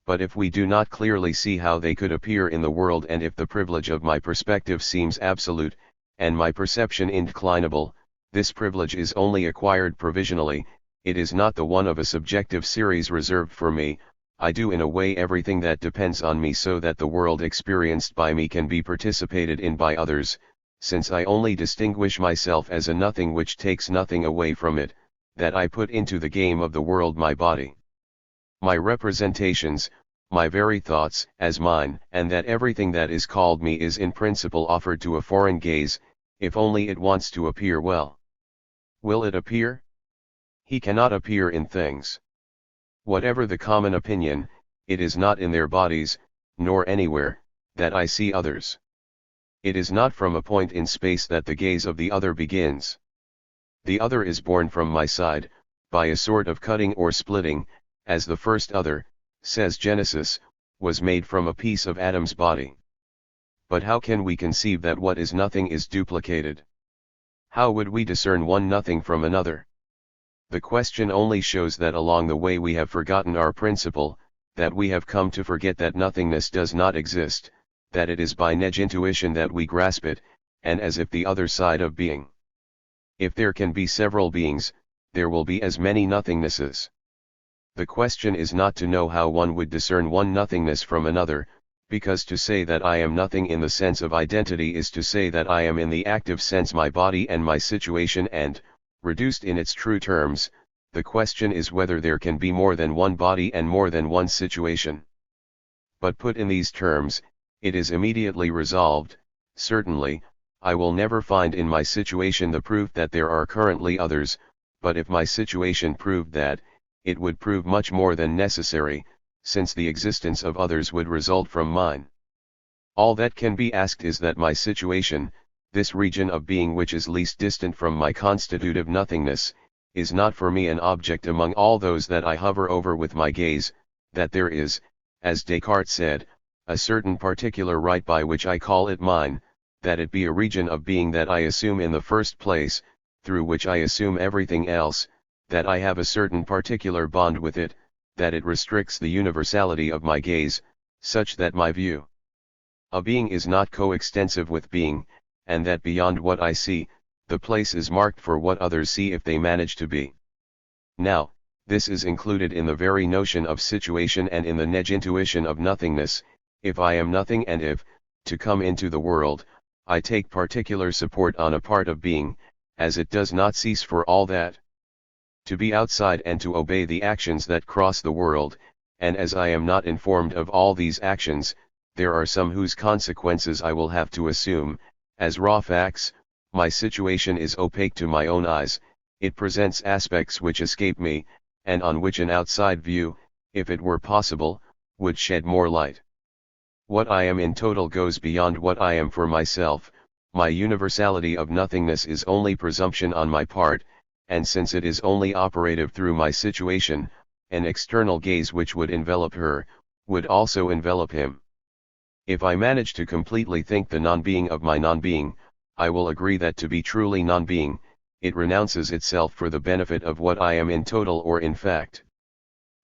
But if we do not clearly see how they could appear in the world, and if the privilege of my perspective seems absolute, and my perception indeclinable, this privilege is only acquired provisionally, it is not the one of a subjective series reserved for me. I do in a way everything that depends on me so that the world experienced by me can be participated in by others, since I only distinguish myself as a nothing which takes nothing away from it, that I put into the game of the world my body. My representations, my very thoughts, as mine, and that everything that is called me is in principle offered to a foreign gaze, if only it wants to appear well. Will it appear? He cannot appear in things. Whatever the common opinion, it is not in their bodies, nor anywhere, that I see others. It is not from a point in space that the gaze of the other begins. The other is born from my side, by a sort of cutting or splitting, as the first other, says Genesis, was made from a piece of Adam's body. But how can we conceive that what is nothing is duplicated? How would we discern one nothing from another? The question only shows that along the way we have forgotten our principle, that we have come to forget that nothingness does not exist, that it is by intuition that we grasp it, and as if the other side of being. If there can be several beings, there will be as many nothingnesses. The question is not to know how one would discern one nothingness from another, because to say that I am nothing in the sense of identity is to say that I am in the active sense my body and my situation, and, reduced in its true terms, the question is whether there can be more than one body and more than one situation. But put in these terms, it is immediately resolved. Certainly, I will never find in my situation the proof that there are currently others, but if my situation proved that, it would prove much more than necessary, since the existence of others would result from mine. All that can be asked is that my situation, this region of being which is least distant from my constitutive nothingness, is not for me an object among all those that I hover over with my gaze, that there is, as Descartes said, a certain particular right by which I call it mine, that it be a region of being that I assume in the first place, through which I assume everything else, that I have a certain particular bond with it, that it restricts the universality of my gaze, such that my view of being is not coextensive with being, and that beyond what I see, the place is marked for what others see if they manage to be. Now, this is included in the very notion of situation and in the intuition of nothingness. If I am nothing and if, to come into the world, I take particular support on a part of being, as it does not cease for all that to be outside and to obey the actions that cross the world, and as I am not informed of all these actions, there are some whose consequences I will have to assume, as raw facts. My situation is opaque to my own eyes, it presents aspects which escape me, and on which an outside view, if it were possible, would shed more light. What I am in total goes beyond what I am for myself. My universality of nothingness is only presumption on my part, and since it is only operative through my situation, an external gaze which would envelop her, would also envelop him. If I manage to completely think the non-being of my non-being, I will agree that to be truly non-being, it renounces itself for the benefit of what I am in total or in fact.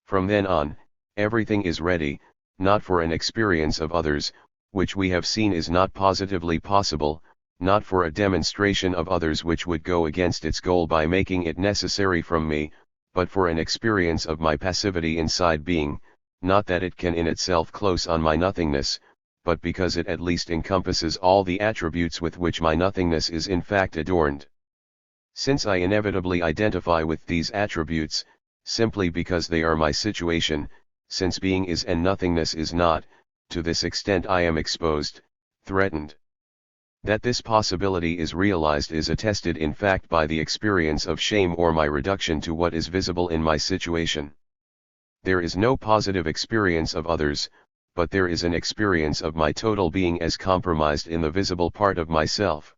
From then on, everything is ready, not for an experience of others, which we have seen is not positively possible, not for a demonstration of others which would go against its goal by making it necessary from me, but for an experience of my passivity inside being, not that it can in itself close on my nothingness, but because it at least encompasses all the attributes with which my nothingness is in fact adorned. Since I inevitably identify with these attributes, simply because they are my situation, since being is and nothingness is not, to this extent I am exposed, threatened. That this possibility is realized is attested in fact by the experience of shame or my reduction to what is visible in my situation. There is no positive experience of others, but there is an experience of my total being as compromised in the visible part of myself.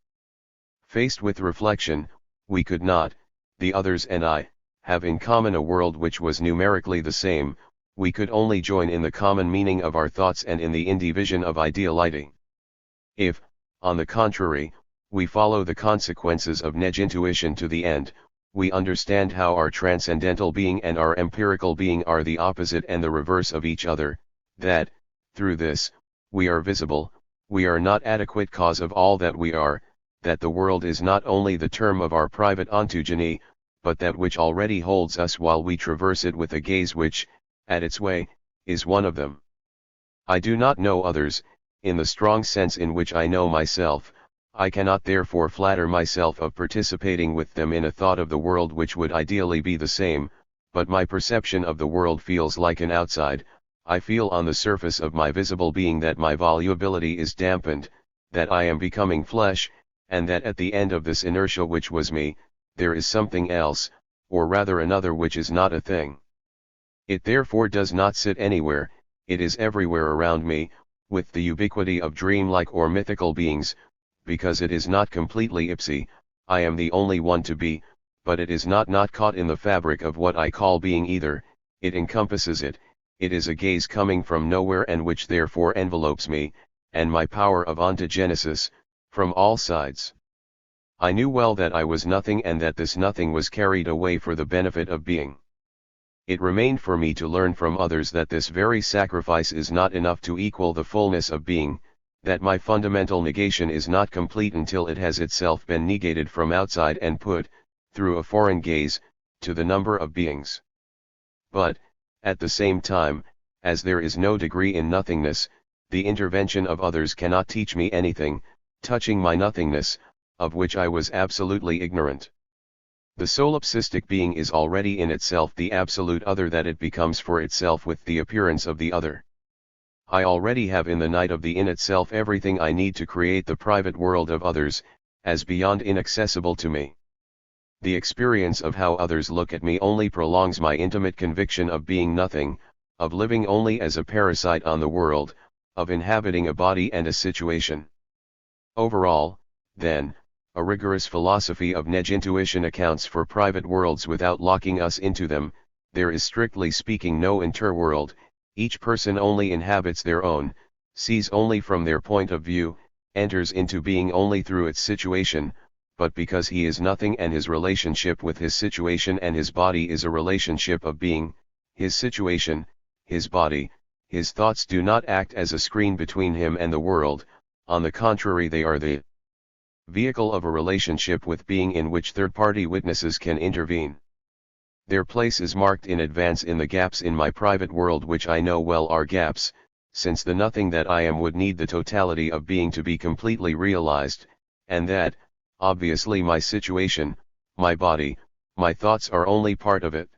Faced with reflection, we could not, the others and I, have in common a world which was numerically the same. We could only join in the common meaning of our thoughts and in the indivision of ideality. If, on the contrary, we follow the consequences of intuition to the end, we understand how our transcendental being and our empirical being are the opposite and the reverse of each other, that, through this, we are visible, we are not adequate cause of all that we are, that the world is not only the term of our private ontogeny, but that which already holds us while we traverse it with a gaze which, at its way, is one of them. I do not know others, in the strong sense in which I know myself. I cannot therefore flatter myself of participating with them in a thought of the world which would ideally be the same, but my perception of the world feels like an outside, I feel on the surface of my visible being that my volubility is dampened, that I am becoming flesh, and that at the end of this inertia which was me, there is something else, or rather another which is not a thing. It therefore does not sit anywhere, it is everywhere around me, with the ubiquity of dreamlike or mythical beings, because it is not completely ipsy, I am the only one to be, but it is not caught in the fabric of what I call being either, it encompasses it, it is a gaze coming from nowhere and which therefore envelopes me, and my power of ontogenesis, from all sides. I knew well that I was nothing and that this nothing was carried away for the benefit of being. It remained for me to learn from others that this very sacrifice is not enough to equal the fullness of being, that my fundamental negation is not complete until it has itself been negated from outside and put, through a foreign gaze, to the number of beings. But, at the same time, as there is no degree in nothingness, the intervention of others cannot teach me anything, touching my nothingness, of which I was absolutely ignorant. The solipsistic being is already in itself the absolute other that it becomes for itself with the appearance of the other. I already have in the night of the in itself everything I need to create the private world of others, as beyond inaccessible to me. The experience of how others look at me only prolongs my intimate conviction of being nothing, of living only as a parasite on the world, of inhabiting a body and a situation. Overall, then, a rigorous philosophy of neg-intuition accounts for private worlds without locking us into them. There is strictly speaking no interworld, each person only inhabits their own, sees only from their point of view, enters into being only through its situation, but because he is nothing and his relationship with his situation and his body is a relationship of being, his situation, his body, his thoughts do not act as a screen between him and the world, on the contrary they are the vehicle of a relationship with being in which third-party witnesses can intervene. Their place is marked in advance in the gaps in my private world which I know well are gaps, since the nothing that I am would need the totality of being to be completely realized, and that, obviously my situation, my body, my thoughts are only part of it.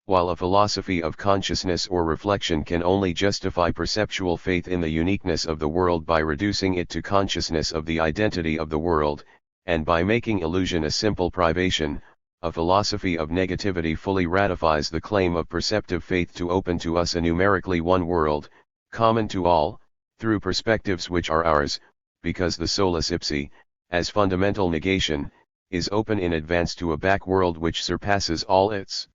While a philosophy of consciousness or reflection can only justify perceptual faith in the uniqueness of the world by reducing it to consciousness of the identity of the world, and by making illusion a simple privation, a philosophy of negativity fully ratifies the claim of perceptive faith to open to us a numerically one world, common to all, through perspectives which are ours, because the solus ipsi, as fundamental negation, is open in advance to a back world which surpasses all its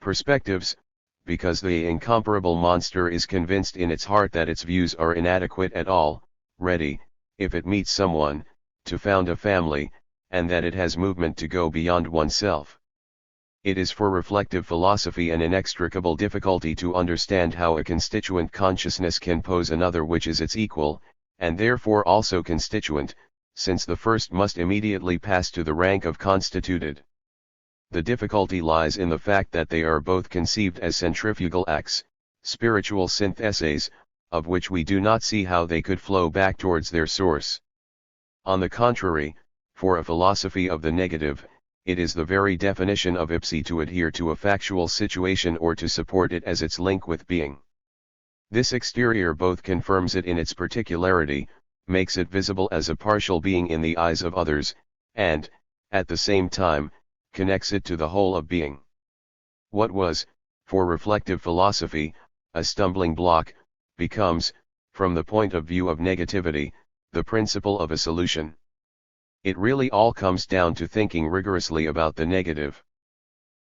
perspectives, because the incomparable monster is convinced in its heart that its views are inadequate at all, ready, if it meets someone, to found a family, and that it has movement to go beyond oneself. It is for reflective philosophy an inextricable difficulty to understand how a constituent consciousness can pose another which is its equal, and therefore also constituent, since the first must immediately pass to the rank of constituted. The difficulty lies in the fact that they are both conceived as centrifugal acts, spiritual syntheses, of which we do not see how they could flow back towards their source. On the contrary, for a philosophy of the negative, it is the very definition of ipsi to adhere to a factual situation or to support it as its link with being. This exterior both confirms it in its particularity, makes it visible as a partial being in the eyes of others, and, at the same time, connects it to the whole of being. What was, for reflective philosophy, a stumbling block, becomes, from the point of view of negativity, the principle of a solution. It really all comes down to thinking rigorously about the negative.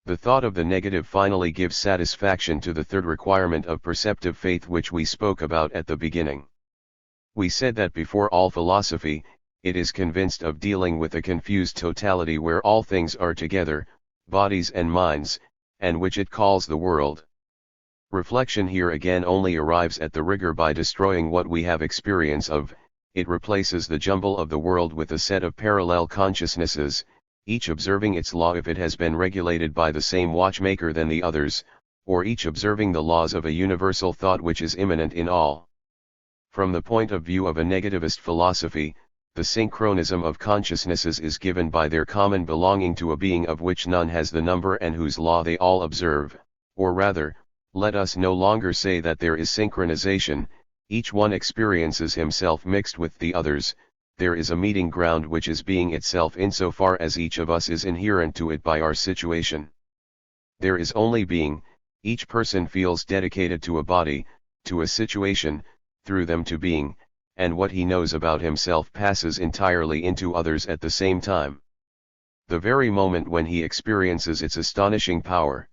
The thought of the negative finally gives satisfaction to the third requirement of perceptive faith which we spoke about at the beginning. We said that before all philosophy, it is convinced of dealing with a confused totality where all things are together, bodies and minds, and which it calls the world. Reflection here again only arrives at the rigor by destroying what we have experience of. It replaces the jumble of the world with a set of parallel consciousnesses, each observing its law if it has been regulated by the same watchmaker than the others, or each observing the laws of a universal thought which is immanent in all. From the point of view of a negativist philosophy, the synchronism of consciousnesses is given by their common belonging to a being of which none has the number and whose law they all observe, or rather, Let us no longer say that there is synchronization, each one experiences himself mixed with the others. There is a meeting ground which is being itself insofar as each of us is inherent to it by our situation. There is only being, each person feels dedicated to a body, to a situation, through them to being, and what he knows about himself passes entirely into others at the same time. The very moment when he experiences its astonishing power.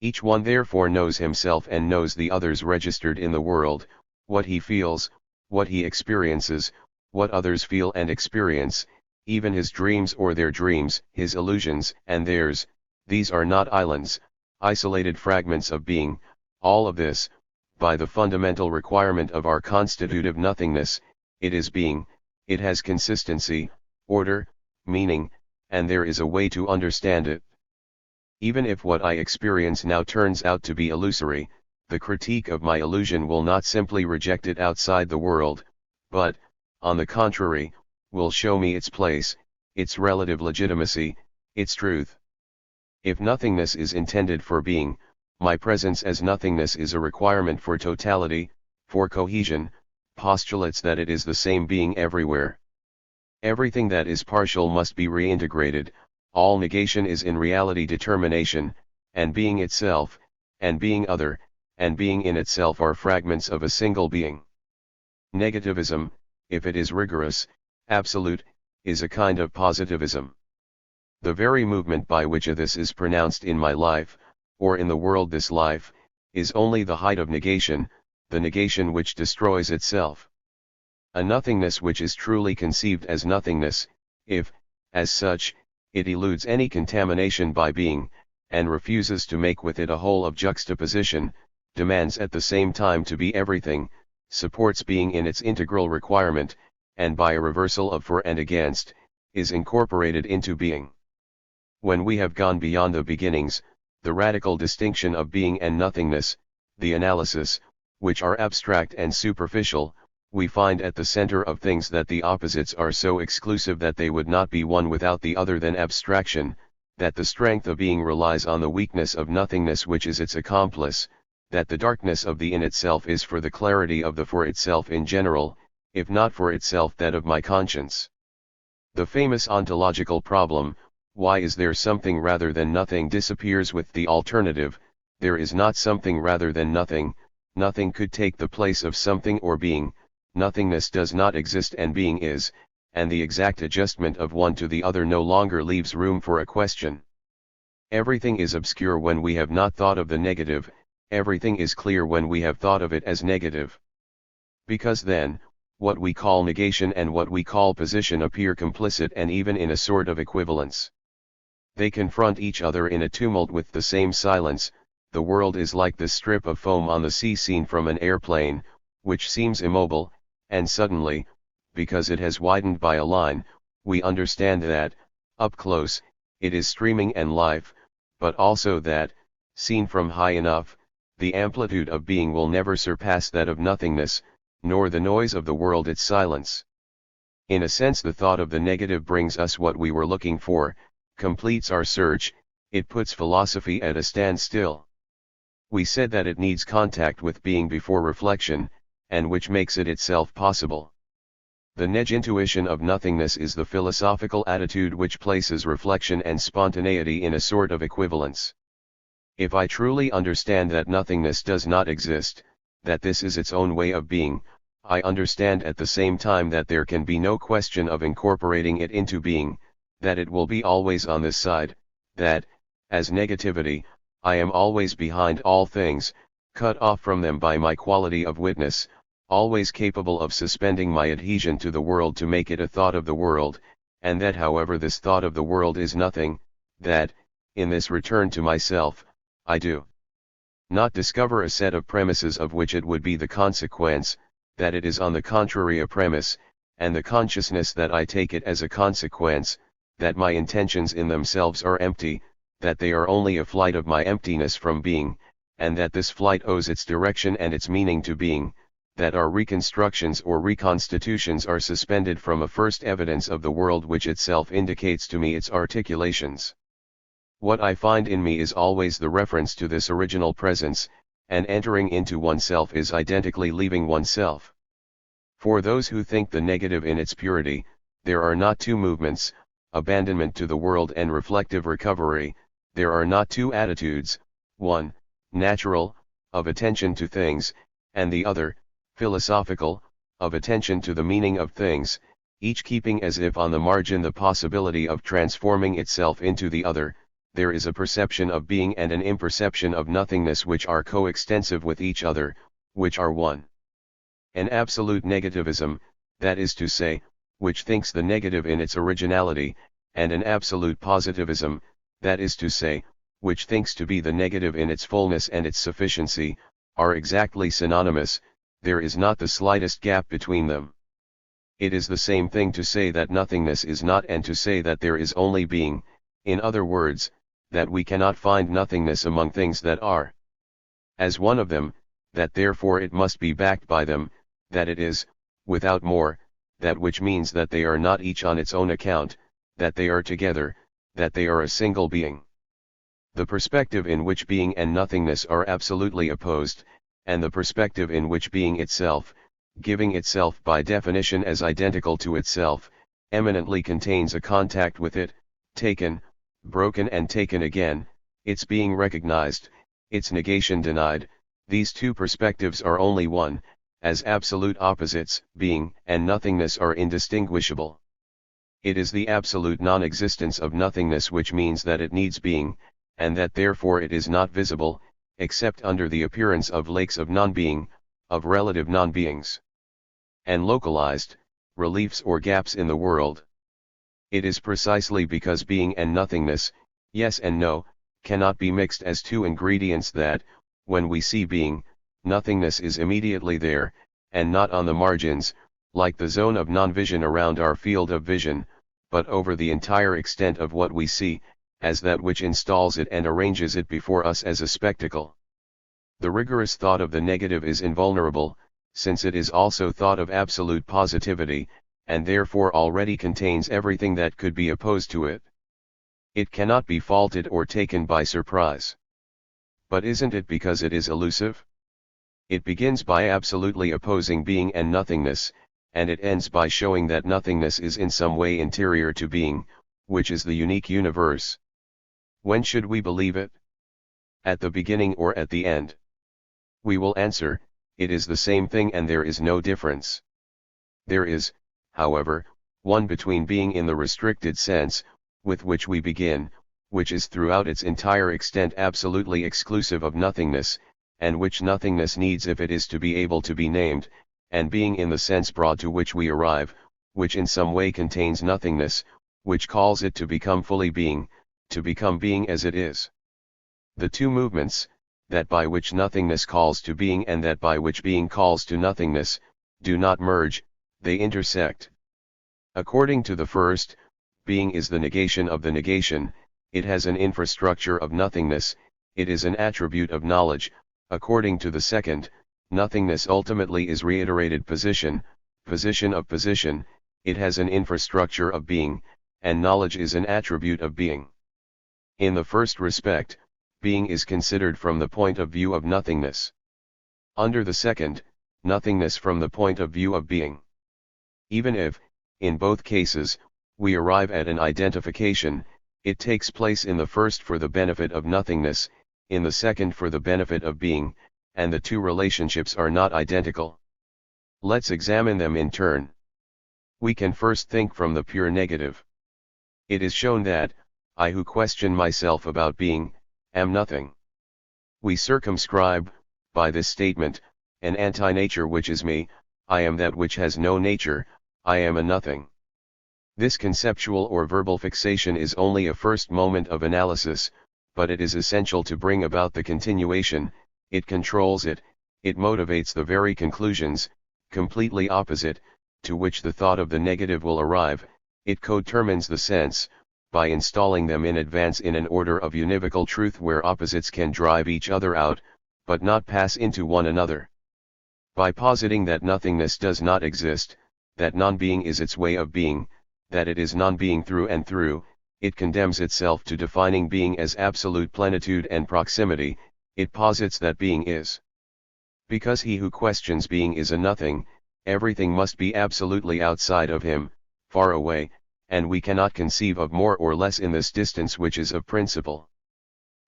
Each one therefore knows himself and knows the others registered in the world, what he feels, what he experiences, what others feel and experience, even his dreams or their dreams, his illusions and theirs. These are not islands, isolated fragments of being. All of this, by the fundamental requirement of our constitutive nothingness, it is being, it has consistency, order, meaning, and there is a way to understand it. Even if what I experience now turns out to be illusory, the critique of my illusion will not simply reject it outside the world, but, on the contrary, will show me its place, its relative legitimacy, its truth. If nothingness is intended for being, my presence as nothingness is a requirement for totality, for cohesion, postulates that it is the same being everywhere. Everything that is partial must be reintegrated, all negation is in reality determination, and being itself, and being other, and being in itself are fragments of a single being. Negativism, if it is rigorous, absolute, is a kind of positivism. The very movement by which this is pronounced in my life, or in the world this life, is only the height of negation, the negation which destroys itself. A nothingness which is truly conceived as nothingness, if, as such, it eludes any contamination by being, and refuses to make with it a whole of juxtaposition, demands at the same time to be everything, supports being in its integral requirement, and by a reversal of for and against, is incorporated into being. When we have gone beyond the beginnings, the radical distinction of being and nothingness, the analysis, which are abstract and superficial, we find at the center of things that the opposites are so exclusive that they would not be one without the other than abstraction, that the strength of being relies on the weakness of nothingness which is its accomplice, that the darkness of the in itself is for the clarity of the for itself in general, if not for itself that of my conscience. The famous ontological problem, why is there something rather than nothing, disappears with the alternative, there is not something rather than nothing, nothing could take the place of something or being, nothingness does not exist and being is, and the exact adjustment of one to the other no longer leaves room for a question. Everything is obscure when we have not thought of the negative, everything is clear when we have thought of it as negative. Because then, what we call negation and what we call position appear complicit and even in a sort of equivalence. They confront each other in a tumult with the same silence. The world is like this strip of foam on the sea seen from an airplane, which seems immobile, and suddenly, because it has widened by a line, we understand that, up close, it is streaming and life, but also that, seen from high enough, the amplitude of being will never surpass that of nothingness, nor the noise of the world its silence. In a sense the thought of the negative brings us what we were looking for, completes our search, it puts philosophy at a standstill. We said that it needs contact with being before reflection, and which makes it itself possible. The intuition of nothingness is the philosophical attitude which places reflection and spontaneity in a sort of equivalence. If I truly understand that nothingness does not exist, that this is its own way of being, I understand at the same time that there can be no question of incorporating it into being, that it will be always on this side, that, as negativity, I am always behind all things, cut off from them by my quality of witness, always capable of suspending my adhesion to the world to make it a thought of the world, and that however this thought of the world is nothing, that, in this return to myself, I do not discover a set of premises of which it would be the consequence, that it is on the contrary a premise, and the consciousness that I take it as a consequence, that my intentions in themselves are empty, that they are only a flight of my emptiness from being, and that this flight owes its direction and its meaning to being, that our reconstructions or reconstitutions are suspended from a first evidence of the world which itself indicates to me its articulations. What I find in me is always the reference to this original presence, and entering into oneself is identically leaving oneself. For those who think the negative in its purity, there are not two movements, abandonment to the world and reflective recovery. There are not two attitudes, one, natural, of attention to things, and the other, philosophical, of attention to the meaning of things, each keeping as if on the margin the possibility of transforming itself into the other. There is a perception of being and an imperception of nothingness which are coextensive with each other, which are one. An absolute negativism, that is to say, which thinks the negative in its originality, and an absolute positivism, that is to say, which thinks to be the negative in its fullness and its sufficiency, are exactly synonymous. There is not the slightest gap between them. It is the same thing to say that nothingness is not and to say that there is only being, in other words, that we cannot find nothingness among things that are as one of them, that therefore it must be backed by them, that it is, without more, that which means that they are not each on its own account, that they are together, that they are a single being. The perspective in which being and nothingness are absolutely opposed, and the perspective in which being itself, giving itself by definition as identical to itself, eminently contains a contact with it, taken, broken and taken again, its being recognized, its negation denied. These two perspectives are only one, as absolute opposites, being and nothingness are indistinguishable. It is the absolute non-existence of nothingness which means that it needs being, and that therefore it is not visible, except under the appearance of lakes of non-being, of relative non-beings, and localized, reliefs or gaps in the world. It is precisely because being and nothingness, yes and no, cannot be mixed as two ingredients that, when we see being, nothingness is immediately there, and not on the margins, like the zone of non-vision around our field of vision, but over the entire extent of what we see, as that which installs it and arranges it before us as a spectacle. The rigorous thought of the negative is invulnerable, since it is also thought of absolute positivity, and therefore already contains everything that could be opposed to it. It cannot be faulted or taken by surprise. But isn't it because it is elusive? It begins by absolutely opposing being and nothingness, and it ends by showing that nothingness is in some way interior to being, which is the unique universe. When should we believe it? At the beginning or at the end? We will answer, it is the same thing and there is no difference. There is, however, one between being in the restricted sense, with which we begin, which is throughout its entire extent absolutely exclusive of nothingness, and which nothingness needs if it is to be able to be named, and being in the sense broad to which we arrive, which in some way contains nothingness, which calls it to become fully being, to become being as it is. The two movements, that by which nothingness calls to being and that by which being calls to nothingness, do not merge, they intersect. According to the first, being is the negation of the negation, it has an infrastructure of nothingness, it is an attribute of knowledge. According to the second, nothingness ultimately is reiterated position, position of position, it has an infrastructure of being, and knowledge is an attribute of being. In the first respect, being is considered from the point of view of nothingness. Under the second, nothingness from the point of view of being. Even if, in both cases, we arrive at an identification, it takes place in the first for the benefit of nothingness, in the second for the benefit of being, and the two relationships are not identical. Let's examine them in turn. We can first think from the pure negative. It is shown that, I who question myself about being, am nothing. We circumscribe, by this statement, an anti-nature which is me, I am that which has no nature, I am a nothing. This conceptual or verbal fixation is only a first moment of analysis, but it is essential to bring about the continuation. It controls it, it motivates the very conclusions, completely opposite, to which the thought of the negative will arrive, it codetermines the sense, by installing them in advance in an order of univocal truth where opposites can drive each other out, but not pass into one another. By positing that nothingness does not exist, that non-being is its way of being, that it is non-being through and through, it condemns itself to defining being as absolute plenitude and proximity, it posits that being is. Because he who questions being is a nothing, everything must be absolutely outside of him, far away, and we cannot conceive of more or less in this distance which is of principle.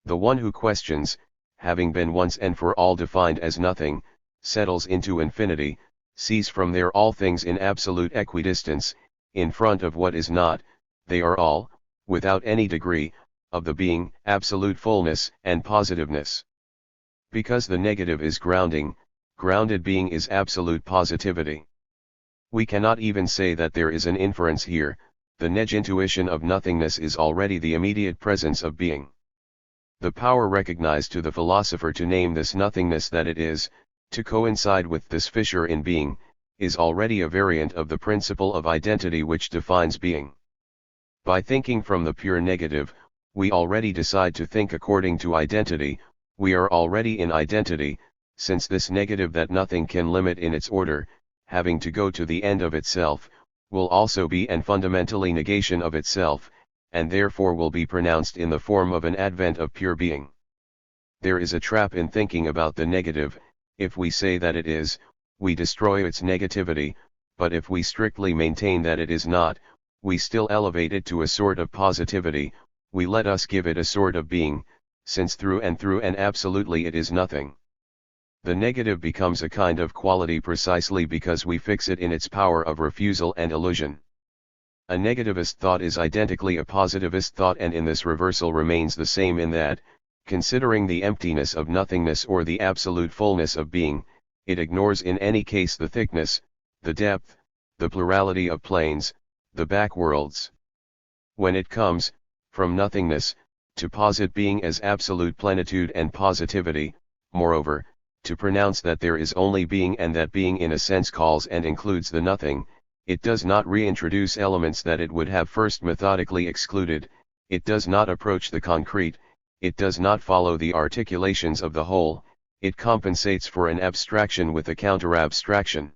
The one who questions, having been once and for all defined as nothing, settles into infinity, sees from there all things in absolute equidistance, in front of what is not, they are all, without any degree, of the being, absolute fullness and positiveness. Because the negative is grounding, grounded being is absolute positivity. We cannot even say that there is an inference here, the intuition of nothingness is already the immediate presence of being. The power recognized to the philosopher to name this nothingness that it is, to coincide with this fissure in being, is already a variant of the principle of identity which defines being. By thinking from the pure negative, we already decide to think according to identity, we are already in identity, since this negative that nothing can limit in its order, having to go to the end of itself, will also be and fundamentally negation of itself, and therefore will be pronounced in the form of an advent of pure being. There is a trap in thinking about the negative. If we say that it is, we destroy its negativity, but if we strictly maintain that it is not, we still elevate it to a sort of positivity, we let us give it a sort of being, since through and absolutely it is nothing. The negative becomes a kind of quality precisely because we fix it in its power of refusal and illusion. A negativist thought is identically a positivist thought, and in this reversal remains the same in that, considering the emptiness of nothingness or the absolute fullness of being, it ignores in any case the thickness, the depth, the plurality of planes, the backworlds. When it comes, from nothingness, to posit being as absolute plenitude and positivity, moreover, to pronounce that there is only being and that being in a sense calls and includes the nothing, it does not reintroduce elements that it would have first methodically excluded, it does not approach the concrete, it does not follow the articulations of the whole, it compensates for an abstraction with a counter-abstraction.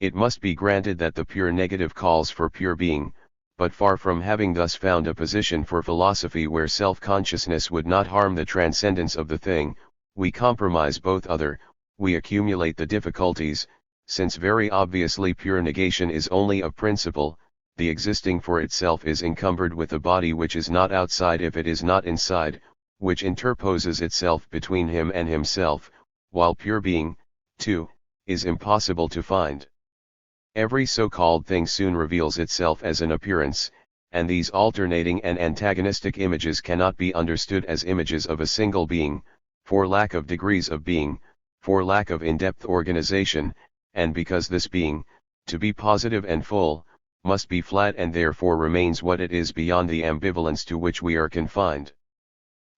It must be granted that the pure negative calls for pure being, but far from having thus found a position for philosophy where self-consciousness would not harm the transcendence of the thing, we compromise both we accumulate the difficulties, since very obviously pure negation is only of principle, the existing for itself is encumbered with a body which is not outside if it is not inside, which interposes itself between him and himself, while pure being, too, is impossible to find. Every so-called thing soon reveals itself as an appearance, and these alternating and antagonistic images cannot be understood as images of a single being, for lack of degrees of being, for lack of in-depth organization, and because this being, to be positive and full, must be flat and therefore remains what it is beyond the ambivalence to which we are confined.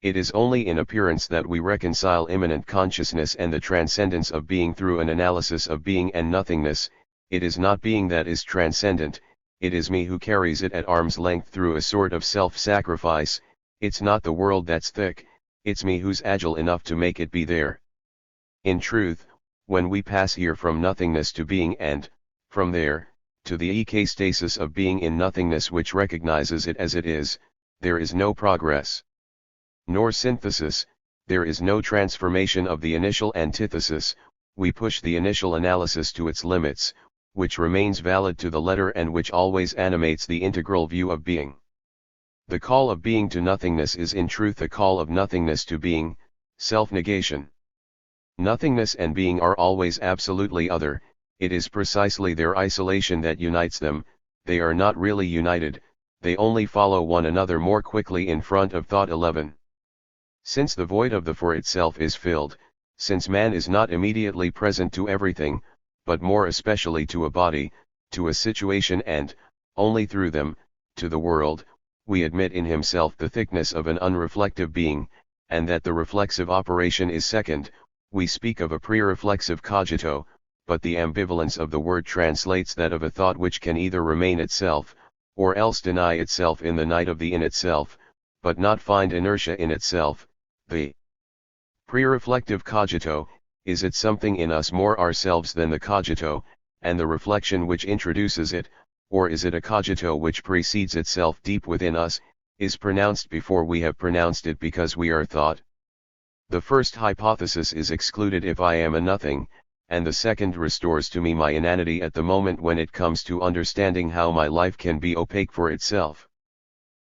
It is only in appearance that we reconcile immanent consciousness and the transcendence of being through an analysis of being and nothingness. It is not being that is transcendent, it is me who carries it at arm's length through a sort of self-sacrifice, it's not the world that's thick, it's me who's agile enough to make it be there. In truth, when we pass here from nothingness to being and, from there, to the ekastasis of being in nothingness which recognizes it as it is, there is no progress. Nor synthesis, there is no transformation of the initial antithesis, we push the initial analysis to its limits, which remains valid to the letter and which always animates the integral view of being. The call of being to nothingness is in truth the call of nothingness to being, self-negation. Nothingness and being are always absolutely other, it is precisely their isolation that unites them, they are not really united, they only follow one another more quickly in front of thought 11. Since the void of the for itself is filled, since man is not immediately present to everything, but more especially to a body, to a situation and, only through them, to the world, we admit in himself the thickness of an unreflective being, and that the reflexive operation is second, we speak of a pre-reflexive cogito, but the ambivalence of the word translates that of a thought which can either remain itself, or else deny itself in the night of the in itself, but not find inertia in itself. The pre-reflective cogito, is it something in us more ourselves than the cogito, and the reflection which introduces it, or is it a cogito which precedes itself deep within us, is pronounced before we have pronounced it because we are thought? The first hypothesis is excluded if I am a nothing, and the second restores to me my inanity at the moment when it comes to understanding how my life can be opaque for itself.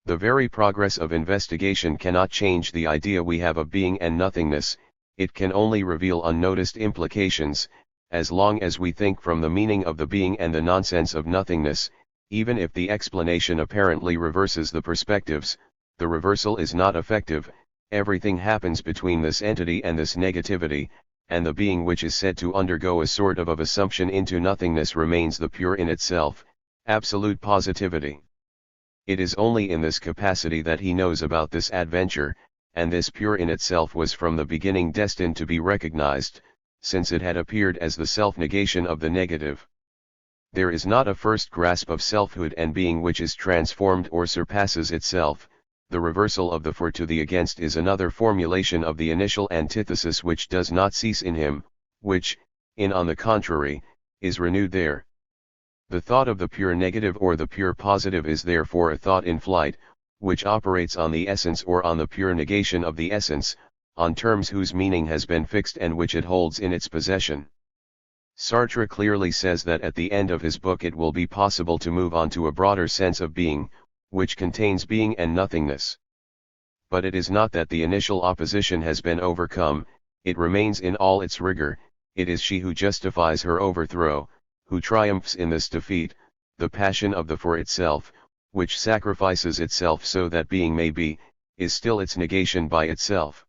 The very progress of investigation cannot change the idea we have of being and nothingness, it can only reveal unnoticed implications, as long as we think from the meaning of the being and the nonsense of nothingness. Even if the explanation apparently reverses the perspectives, the reversal is not effective. Everything happens between this entity and this negativity, and the being which is said to undergo a sort of assumption into nothingness remains the pure in itself, absolute positivity. It is only in this capacity that he knows about this adventure, and this pure in itself was from the beginning destined to be recognized, since it had appeared as the self-negation of the negative. There is not a first grasp of selfhood and being which is transformed or surpasses itself. The reversal of the for to the against is another formulation of the initial antithesis which does not cease in him, which, on the contrary, is renewed there. The thought of the pure negative or the pure positive is therefore a thought in flight, which operates on the essence or on the pure negation of the essence, on terms whose meaning has been fixed and which it holds in its possession. Sartre clearly says that at the end of his book it will be possible to move on to a broader sense of being, which contains being and nothingness. But it is not that the initial opposition has been overcome, it remains in all its rigor. It is she who justifies her overthrow, who triumphs in this defeat, the passion of the for itself, which sacrifices itself so that being may be, is still its negation by itself.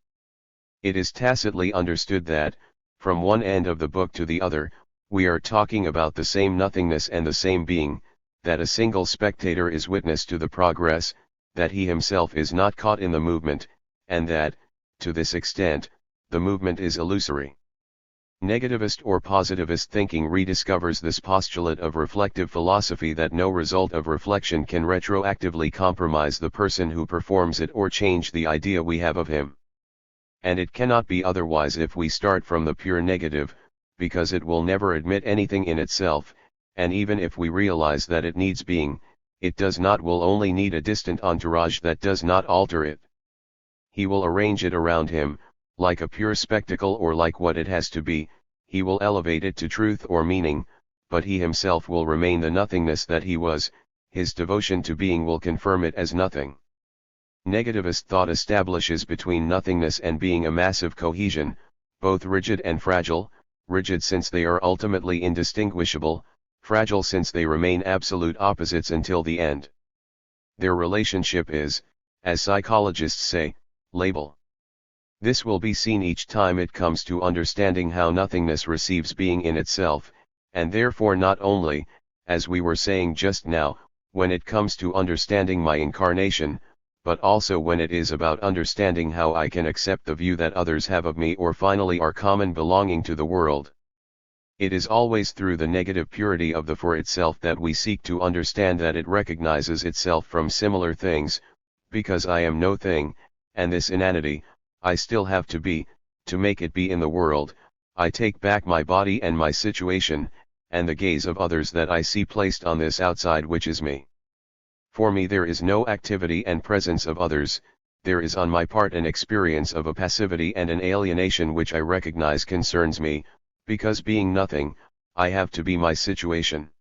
It is tacitly understood that, from one end of the book to the other, we are talking about the same nothingness and the same being, that a single spectator is witness to the progress, that he himself is not caught in the movement, and that, to this extent, the movement is illusory. Negativist or positivist thinking rediscovers this postulate of reflective philosophy that no result of reflection can retroactively compromise the person who performs it or change the idea we have of him. And it cannot be otherwise if we start from the pure negative, because it will never admit anything in itself, and even if we realize that it needs being, it will only need a distant entourage that does not alter it. He will arrange it around him, like a pure spectacle or like what it has to be, he will elevate it to truth or meaning, but he himself will remain the nothingness that he was, his devotion to being will confirm it as nothing. Negativist thought establishes between nothingness and being a massive cohesion, both rigid and fragile, rigid since they are ultimately indistinguishable, fragile since they remain absolute opposites until the end. Their relationship is, as psychologists say, labile. This will be seen each time it comes to understanding how nothingness receives being in itself, and therefore not only, as we were saying just now, when it comes to understanding my incarnation, but also when it is about understanding how I can accept the view that others have of me or finally our common belonging to the world. It is always through the negative purity of the for itself that we seek to understand that it recognizes itself from similar things, because I am no thing, and this inanity, I still have to make it be in the world, I take back my body and my situation, and the gaze of others that I see placed on this outside which is me. For me there is no activity and presence of others, there is on my part an experience of a passivity and an alienation which I recognize concerns me, because being nothing, I have to be my situation.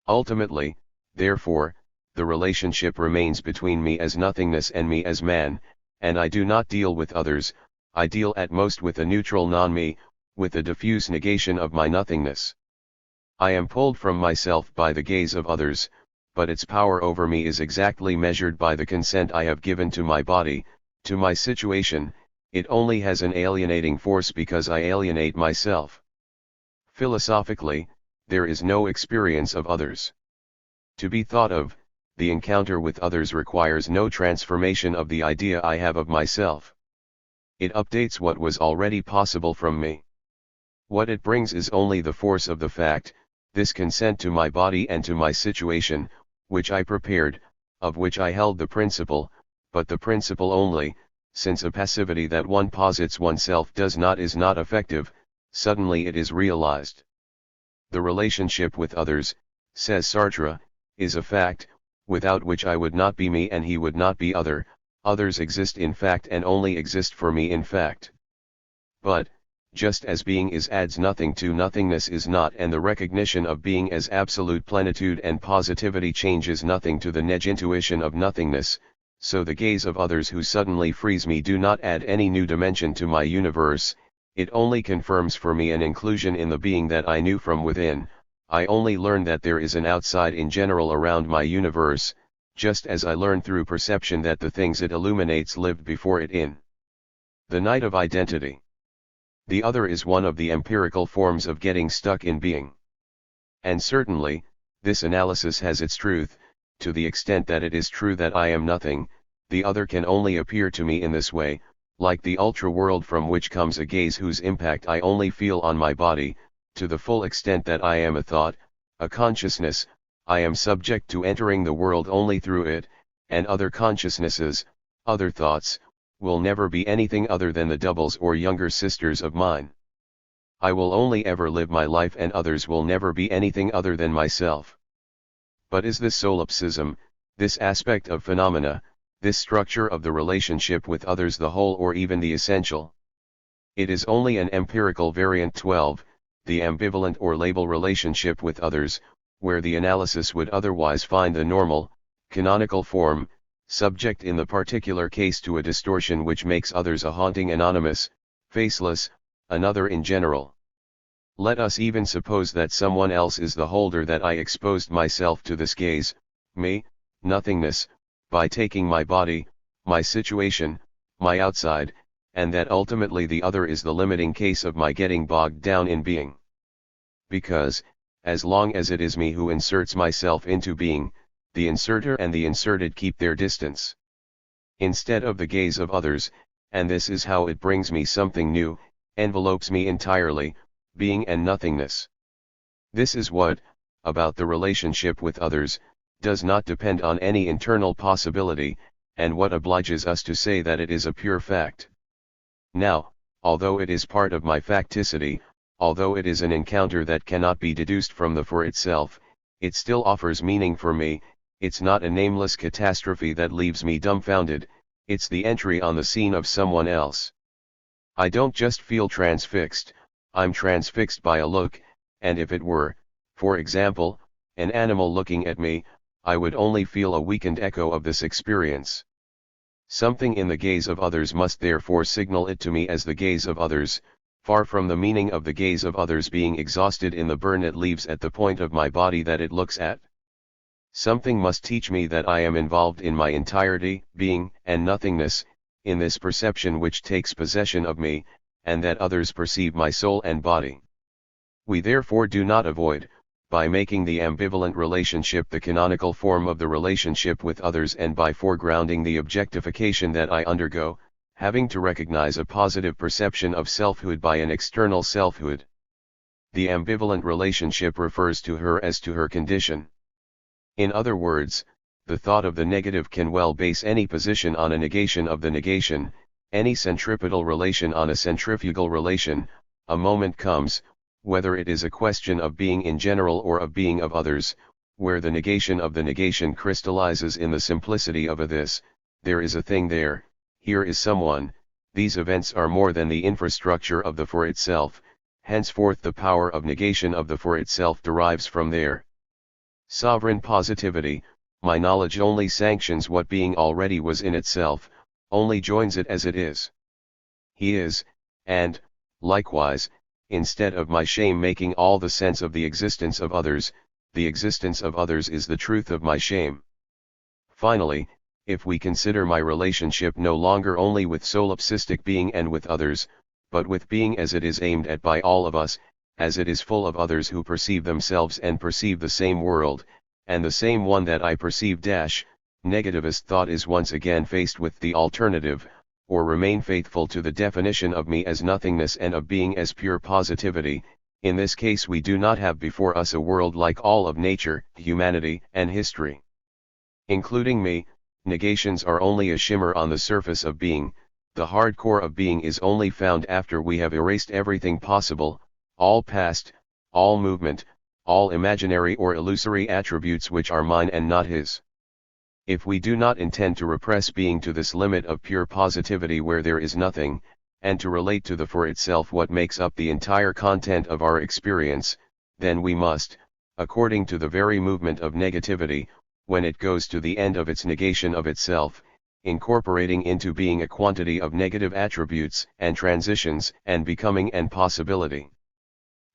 Ultimately, therefore, the relationship remains between me as nothingness and me as man, and I do not deal with others, I deal at most with a neutral non-me, with a diffuse negation of my nothingness. I am pulled from myself by the gaze of others, but its power over me is exactly measured by the consent I have given to my body, to my situation. It only has an alienating force because I alienate myself. Philosophically, there is no experience of others. To be thought of, the encounter with others requires no transformation of the idea I have of myself. It updates what was already possible from me. What it brings is only the force of the fact, this consent to my body and to my situation, which I prepared, of which I held the principle, but the principle only, since a passivity that one posits oneself is not effective, suddenly it is realized. The relationship with others, says Sartre, is a fact, without which I would not be me and he would not be other, others exist in fact and only exist for me in fact. But, just as being is adds nothing to nothingness is not, and the recognition of being as absolute plenitude and positivity changes nothing to the intuition of nothingness, so the gaze of others who suddenly frees me do not add any new dimension to my universe, it only confirms for me an inclusion in the being that I knew from within. I only learn that there is an outside in general around my universe, just as I learn through perception that the things it illuminates lived before it in the night of identity. The other is one of the empirical forms of getting stuck in being. And certainly, this analysis has its truth, to the extent that it is true that I am nothing. The other can only appear to me in this way, like the ultra-world from which comes a gaze whose impact I only feel on my body, to the full extent that I am a thought, a consciousness. I am subject to entering the world only through it, and other consciousnesses, other thoughts, will never be anything other than the doubles or younger sisters of mine. I will only ever live my life, and others will never be anything other than myself. But is this solipsism, this aspect of phenomena, this structure of the relationship with others the whole or even the essential? It is only an empirical variant. 12, the ambivalent or label relationship with others, where the analysis would otherwise find the normal, canonical form, subject in the particular case to a distortion which makes others a haunting anonymous, faceless, another in general. Let us even suppose that someone else is the holder, that I exposed myself to this gaze, me, nothingness, by taking my body, my situation, my outside, and that ultimately the other is the limiting case of my getting bogged down in being. Because, as long as it is me who inserts myself into being, the inserter and the inserted keep their distance. Instead of the gaze of others, and this is how it brings me something new, envelopes me entirely, being and nothingness. This is what, about the relationship with others, does not depend on any internal possibility, and what obliges us to say that it is a pure fact. Now, although it is part of my facticity, although it is an encounter that cannot be deduced from the for itself, it still offers meaning for me. It's not a nameless catastrophe that leaves me dumbfounded, it's the entry on the scene of someone else. I don't just feel transfixed, I'm transfixed by a look, and if it were, for example, an animal looking at me, I would only feel a weakened echo of this experience. Something in the gaze of others must therefore signal it to me as the gaze of others, far from the meaning of the gaze of others being exhausted in the burn it leaves at the point of my body that it looks at. Something must teach me that I am involved in my entirety, being, and nothingness, in this perception which takes possession of me, and that others perceive my soul and body. We therefore do not avoid, by making the ambivalent relationship the canonical form of the relationship with others, and by foregrounding the objectification that I undergo, having to recognize a positive perception of selfhood by an external selfhood. The ambivalent relationship refers to her as to her condition. In other words, the thought of the negative can well base any position on a negation of the negation, any centripetal relation on a centrifugal relation. A moment comes, whether it is a question of being in general or of being of others, where the negation of the negation crystallizes in the simplicity of a this, there is a thing there, here is someone. These events are more than the infrastructure of the for itself, henceforth the power of negation of the for itself derives from there. Sovereign positivity, my knowledge only sanctions what being already was in itself, only joins it as it is. He is, and, likewise, instead of my shame making all the sense of the existence of others, the existence of others is the truth of my shame. Finally, if we consider my relationship no longer only with solipsistic being and with others, but with being as it is aimed at by all of us, as it is full of others who perceive themselves and perceive the same world, and the same one that I perceive. Negativist thought is once again faced with the alternative, or remain faithful to the definition of me as nothingness and of being as pure positivity. In this case we do not have before us a world like all of nature, humanity, and history. Including me, negations are only a shimmer on the surface of being. The hard core of being is only found after we have erased everything possible, all past, all movement, all imaginary or illusory attributes which are mine and not his. If we do not intend to repress being to this limit of pure positivity where there is nothing, and to relate to the for itself what makes up the entire content of our experience, then we must, according to the very movement of negativity, when it goes to the end of its negation of itself, incorporating into being a quantity of negative attributes and transitions and becoming and possibility.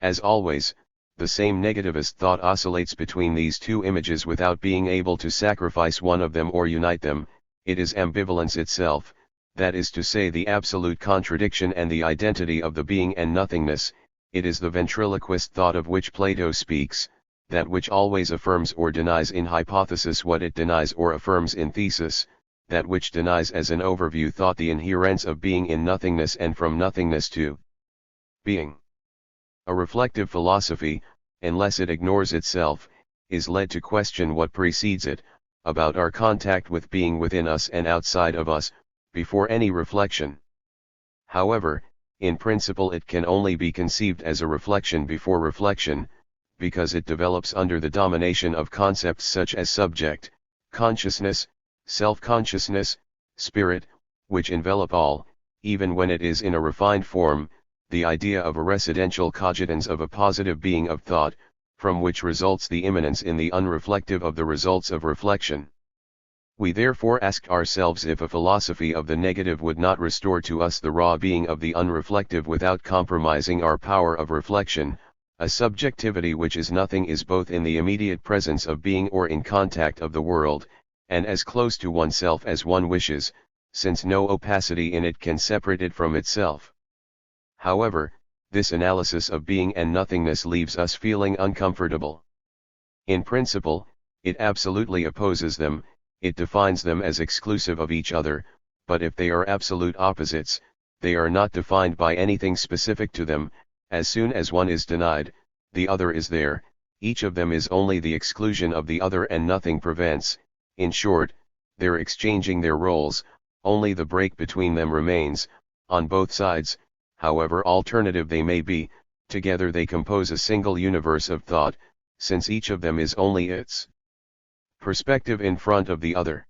As always, the same negativist thought oscillates between these two images without being able to sacrifice one of them or unite them. It is ambivalence itself, that is to say the absolute contradiction and the identity of the being and nothingness. It is the ventriloquist thought of which Plato speaks, that which always affirms or denies in hypothesis what it denies or affirms in thesis, that which denies as an overview thought the inherence of being in nothingness and from nothingness to being. A reflective philosophy, unless it ignores itself, is led to question what precedes it, about our contact with being within us and outside of us, before any reflection. However, in principle it can only be conceived as a reflection before reflection, because it develops under the domination of concepts such as subject, consciousness, self-consciousness, spirit, which envelop all, even when it is in a refined form, the idea of a residential cogitans of a positive being of thought, from which results the immanence in the unreflective of the results of reflection. We therefore ask ourselves if a philosophy of the negative would not restore to us the raw being of the unreflective without compromising our power of reflection. A subjectivity which is nothing is both in the immediate presence of being or in contact of the world, and as close to oneself as one wishes, since no opacity in it can separate it from itself. However, this analysis of being and nothingness leaves us feeling uncomfortable. In principle, it absolutely opposes them, it defines them as exclusive of each other, but if they are absolute opposites, they are not defined by anything specific to them. As soon as one is denied, the other is there, each of them is only the exclusion of the other and nothing prevents, in short, their exchanging their roles, only the break between them remains. On both sides, however alternative they may be, together they compose a single universe of thought, since each of them is only its perspective in front of the other.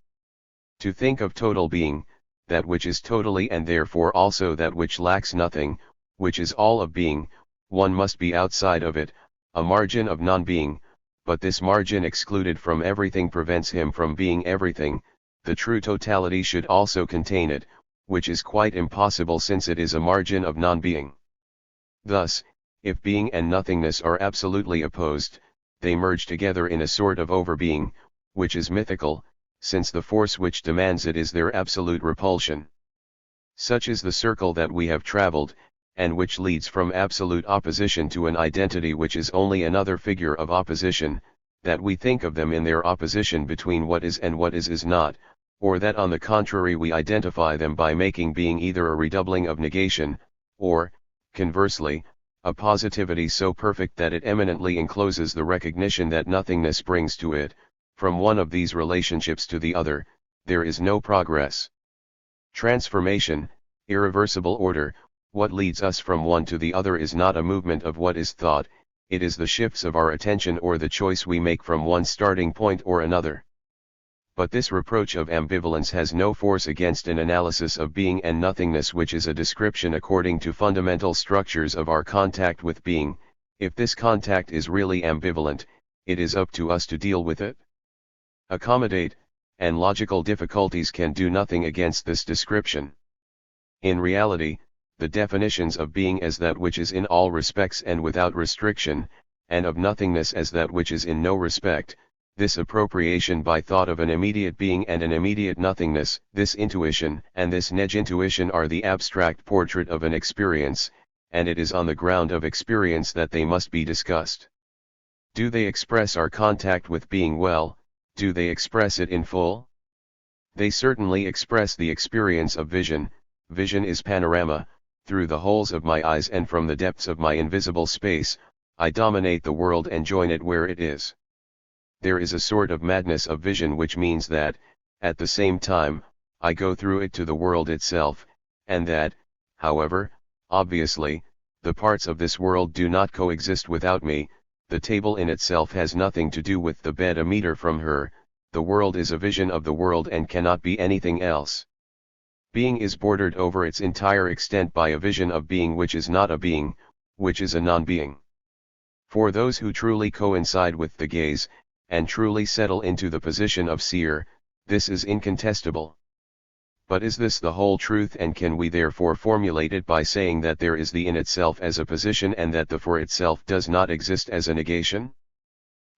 To think of total being, that which is totally and therefore also that which lacks nothing, which is all of being, one must be outside of it, a margin of non-being, but this margin excluded from everything prevents him from being everything. The true totality should also contain it, which is quite impossible since it is a margin of non-being. Thus, if being and nothingness are absolutely opposed, they merge together in a sort of overbeing, which is mythical, since the force which demands it is their absolute repulsion. Such is the circle that we have traveled, and which leads from absolute opposition to an identity which is only another figure of opposition, that we think of them in their opposition between what is and what is not, or that on the contrary we identify them by making being either a redoubling of negation, or, conversely, a positivity so perfect that it eminently encloses the recognition that nothingness brings to it. From one of these relationships to the other, there is no progress. Transformation, irreversible order, what leads us from one to the other is not a movement of what is thought, it is the shifts of our attention or the choice we make from one starting point or another. But this reproach of ambivalence has no force against an analysis of being and nothingness, which is a description according to fundamental structures of our contact with being. If this contact is really ambivalent, it is up to us to deal with it. Accommodate, and logical difficulties can do nothing against this description. In reality, the definitions of being as that which is in all respects and without restriction, and of nothingness as that which is in no respect, this appropriation by thought of an immediate being and an immediate nothingness, this intuition and this neg-intuition are the abstract portrait of an experience, and it is on the ground of experience that they must be discussed. Do they express our contact with being well? Do they express it in full? They certainly express the experience of vision. Vision is panorama. Through the holes of my eyes and from the depths of my invisible space, I dominate the world and join it where it is. There is a sort of madness of vision which means that, at the same time, I go through it to the world itself, and that, however, obviously, the parts of this world do not coexist without me. The table in itself has nothing to do with the bed a meter from her, the world is a vision of the world and cannot be anything else. Being is bordered over its entire extent by a vision of being which is not a being, which is a non-being. For those who truly coincide with the gaze, and truly settle into the position of seer, this is incontestable. But is this the whole truth, and can we therefore formulate it by saying that there is the in itself as a position and that the for itself does not exist as a negation?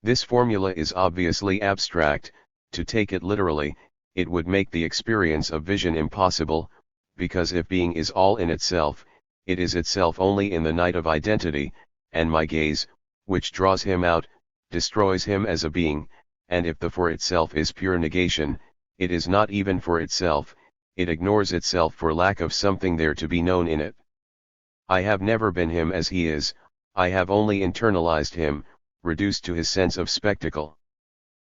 This formula is obviously abstract. To take it literally, it would make the experience of vision impossible, because if being is all in itself, it is itself only in the night of identity, and my gaze, which draws him out, destroys him as a being, and if the for itself is pure negation, it is not even for itself, it ignores itself for lack of something there to be known in it. I have never been him as he is, I have only internalized him, reduced to his sense of spectacle.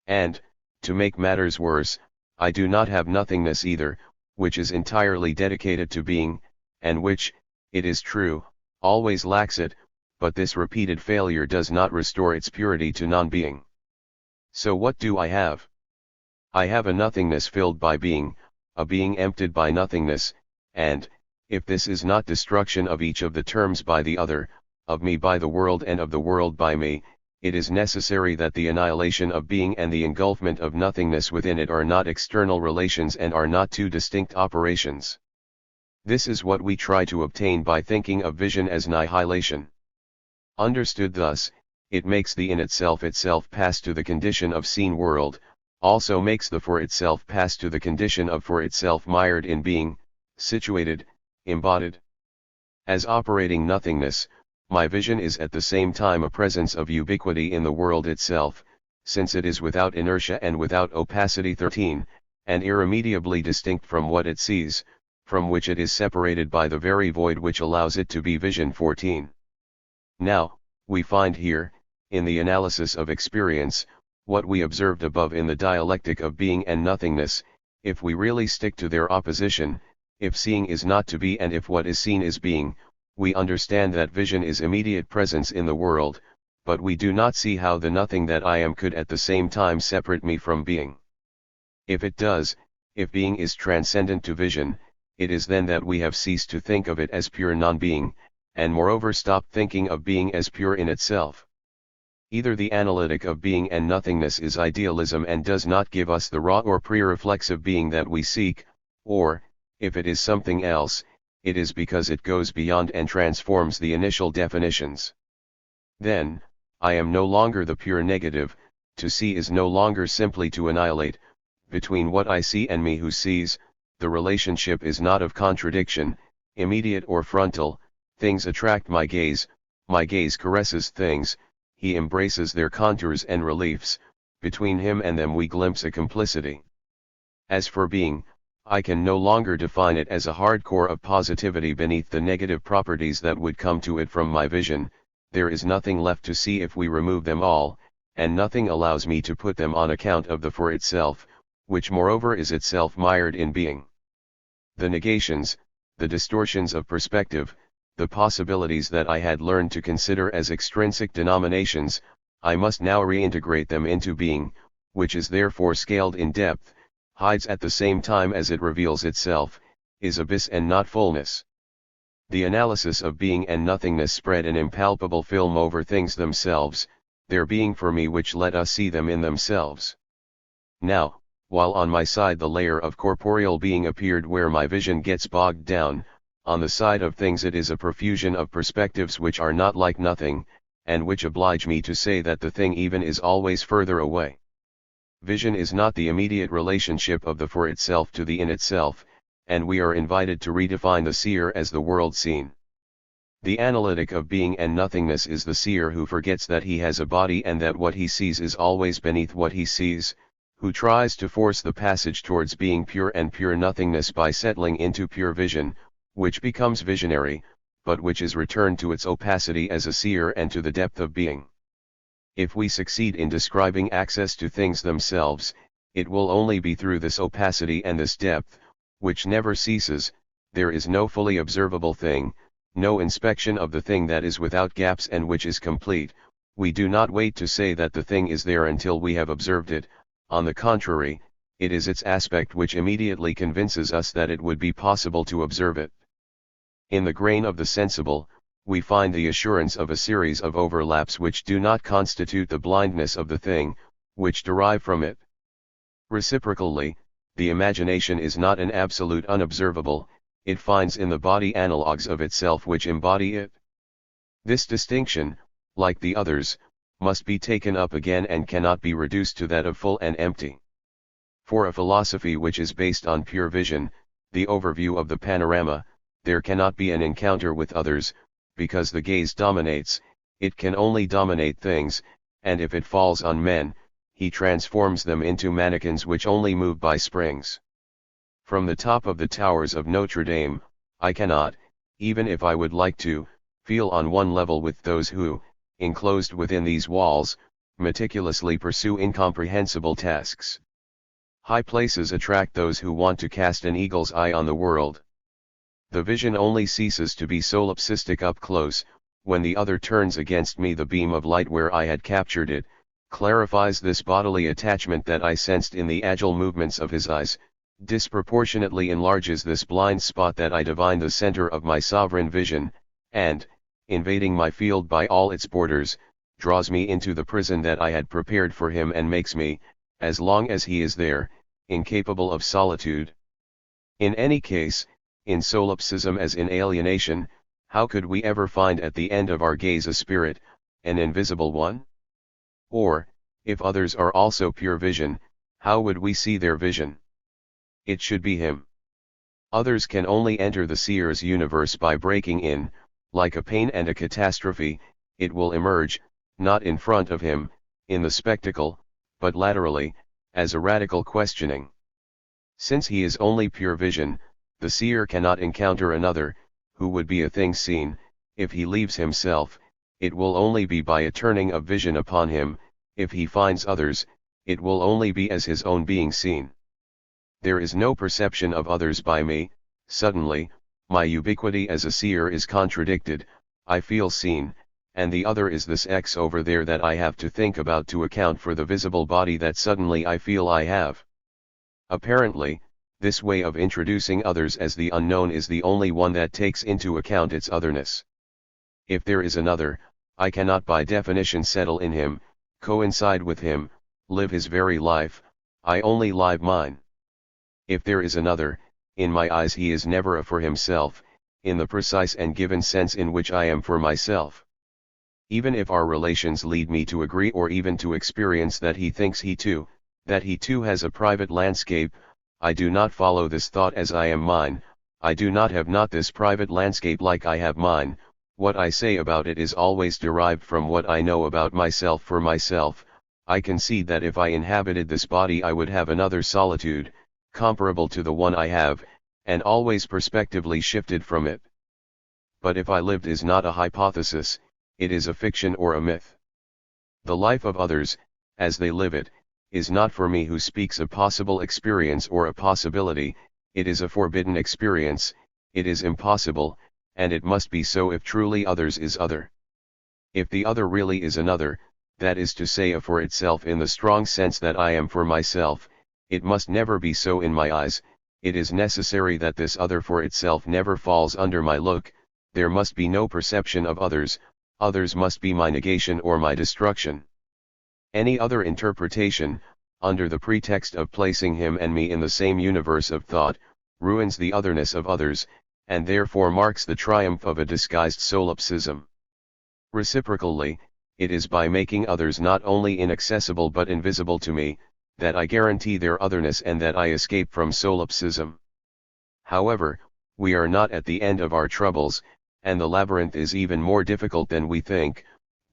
And, to make matters worse, I do not have nothingness either, which is entirely dedicated to being, and which, it is true, always lacks it, but this repeated failure does not restore its purity to non-being. So what do I have? I have a nothingness filled by being, a being emptied by nothingness, and, if this is not destruction of each of the terms by the other, of me by the world and of the world by me, it is necessary that the annihilation of being and the engulfment of nothingness within it are not external relations and are not two distinct operations. This is what we try to obtain by thinking of vision as nihilation. Understood thus, it makes the in itself pass to the condition of seen world, also makes the for itself pass to the condition of for itself mired in being, situated, embodied. As operating nothingness, my vision is at the same time a presence of ubiquity in the world itself, since it is without inertia and without opacity 13, and irremediably distinct from what it sees, from which it is separated by the very void which allows it to be vision 14. Now, we find here, in the analysis of experience, what we observed above in the dialectic of being and nothingness. If we really stick to their opposition, if seeing is not to be and if what is seen is being, we understand that vision is immediate presence in the world, but we do not see how the nothing that I am could at the same time separate me from being. If it does, if being is transcendent to vision, it is then that we have ceased to think of it as pure non-being, and moreover stopped thinking of being as pure in itself. Either the analytic of being and nothingness is idealism and does not give us the raw or pre-reflexive being that we seek, or, if it is something else, it is because it goes beyond and transforms the initial definitions. Then, I am no longer the pure negative, to see is no longer simply to annihilate. Between what I see and me who sees, the relationship is not of contradiction, immediate or frontal. Things attract my gaze caresses things, he embraces their contours and reliefs, between him and them we glimpse a complicity. As for being, I can no longer define it as a hard core of positivity beneath the negative properties that would come to it from my vision. There is nothing left to see if we remove them all, and nothing allows me to put them on account of the for itself, which moreover is itself mired in being. The negations, the distortions of perspective, the possibilities that I had learned to consider as extrinsic denominations, I must now reintegrate them into being, which is therefore scaled in depth, hides at the same time as it reveals itself, is abyss and not fullness. The analysis of being and nothingness spread an impalpable film over things themselves, their being for me which let us see them in themselves. Now, while on my side the layer of corporeal being appeared where my vision gets bogged down, on the side of things it is a profusion of perspectives which are not like nothing, and which oblige me to say that the thing even is always further away. Vision is not the immediate relationship of the for itself to the in itself, and we are invited to redefine the seer as the world seen. The analytic of being and nothingness is the seer who forgets that he has a body and that what he sees is always beneath what he sees, who tries to force the passage towards being pure and pure nothingness by settling into pure vision, which becomes visionary, but which is returned to its opacity as a seer and to the depth of being. If we succeed in describing access to things themselves, it will only be through this opacity and this depth, which never ceases. There is no fully observable thing, no inspection of the thing that is without gaps and which is complete. We do not wait to say that the thing is there until we have observed it. On the contrary, it is its aspect which immediately convinces us that it would be possible to observe it. In the grain of the sensible, we find the assurance of a series of overlaps which do not constitute the blindness of the thing, which derive from it. Reciprocally, the imagination is not an absolute unobservable, it finds in the body analogues of itself which embody it. This distinction, like the others, must be taken up again and cannot be reduced to that of full and empty. For a philosophy which is based on pure vision, the overview of the panorama, there cannot be an encounter with others, because the gaze dominates, it can only dominate things, and if it falls on men, he transforms them into mannequins which only move by springs. From the top of the towers of Notre Dame, I cannot, even if I would like to, feel on one level with those who, enclosed within these walls, meticulously pursue incomprehensible tasks. High places attract those who want to cast an eagle's eye on the world. The vision only ceases to be solipsistic up close, when the other turns against me the beam of light where I had captured it, clarifies this bodily attachment that I sensed in the agile movements of his eyes, disproportionately enlarges this blind spot that I divine the center of my sovereign vision, and, invading my field by all its borders, draws me into the prison that I had prepared for him and makes me, as long as he is there, incapable of solitude. In any case, in solipsism as in alienation, how could we ever find at the end of our gaze a spirit, an invisible one? Or, if others are also pure vision, how would we see their vision? It should be him. Others can only enter the seer's universe by breaking in, like a pain and a catastrophe, it will emerge, not in front of him, in the spectacle, but laterally, as a radical questioning. Since he is only pure vision, the seer cannot encounter another, who would be a thing seen. If he leaves himself, it will only be by a turning of vision upon him. If he finds others, it will only be as his own being seen. There is no perception of others by me. Suddenly, my ubiquity as a seer is contradicted, I feel seen, and the other is this X over there that I have to think about to account for the visible body that suddenly I feel I have. Apparently, this way of introducing others as the unknown is the only one that takes into account its otherness. If there is another, I cannot by definition settle in him, coincide with him, live his very life, I only live mine. If there is another, in my eyes he is never a for himself, in the precise and given sense in which I am for myself. Even if our relations lead me to agree or even to experience that he thinks that he too has a private landscape, I do not follow this thought as I am mine, I do not have not this private landscape like I have mine. What I say about it is always derived from what I know about myself for myself. I concede that if I inhabited this body I would have another solitude, comparable to the one I have, and always perspectively shifted from it. But if I lived is not a hypothesis, it is a fiction or a myth. The life of others, as they live it, is not for me who speaks a possible experience or a possibility, it is a forbidden experience, it is impossible, and it must be so if truly others is other. If the other really is another, that is to say a for itself in the strong sense that I am for myself, it must never be so in my eyes, it is necessary that this other for itself never falls under my look, there must be no perception of others, others must be my negation or my destruction. Any other interpretation, under the pretext of placing him and me in the same universe of thought, ruins the otherness of others, and therefore marks the triumph of a disguised solipsism. Reciprocally, it is by making others not only inaccessible but invisible to me, that I guarantee their otherness and that I escape from solipsism. However, we are not at the end of our troubles, and the labyrinth is even more difficult than we think,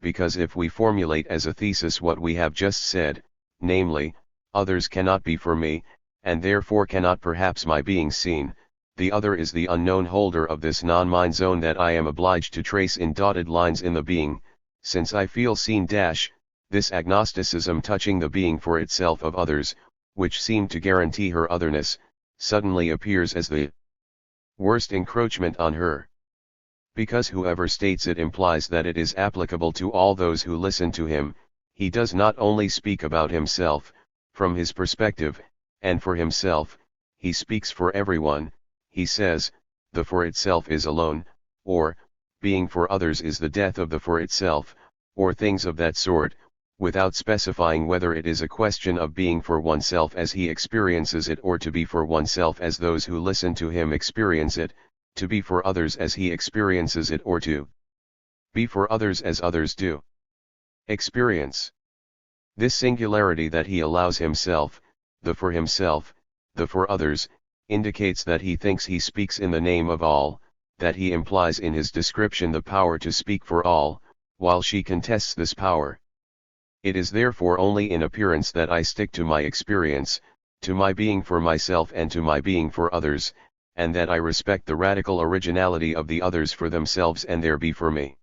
because if we formulate as a thesis what we have just said, namely, others cannot be for me, and therefore cannot perhaps my being seen, the other is the unknown holder of this non-mind zone that I am obliged to trace in dotted lines in the being, since I feel seen this agnosticism touching the being for itself of others, which seemed to guarantee her otherness, suddenly appears as the worst encroachment on her. Because whoever states it implies that it is applicable to all those who listen to him, he does not only speak about himself, from his perspective, and for himself, he speaks for everyone. He says, the for itself is alone, or, being for others is the death of the for itself, or things of that sort, without specifying whether it is a question of being for oneself as he experiences it or to be for oneself as those who listen to him experience it, to be for others as he experiences it or to be for others as others do experience. This singularity that he allows himself, the for others, indicates that he thinks he speaks in the name of all, that he implies in his description the power to speak for all, while she contests this power. It is therefore only in appearance that I stick to my experience, to my being for myself and to my being for others, and that I respect the radical originality of the others for themselves and their be for me.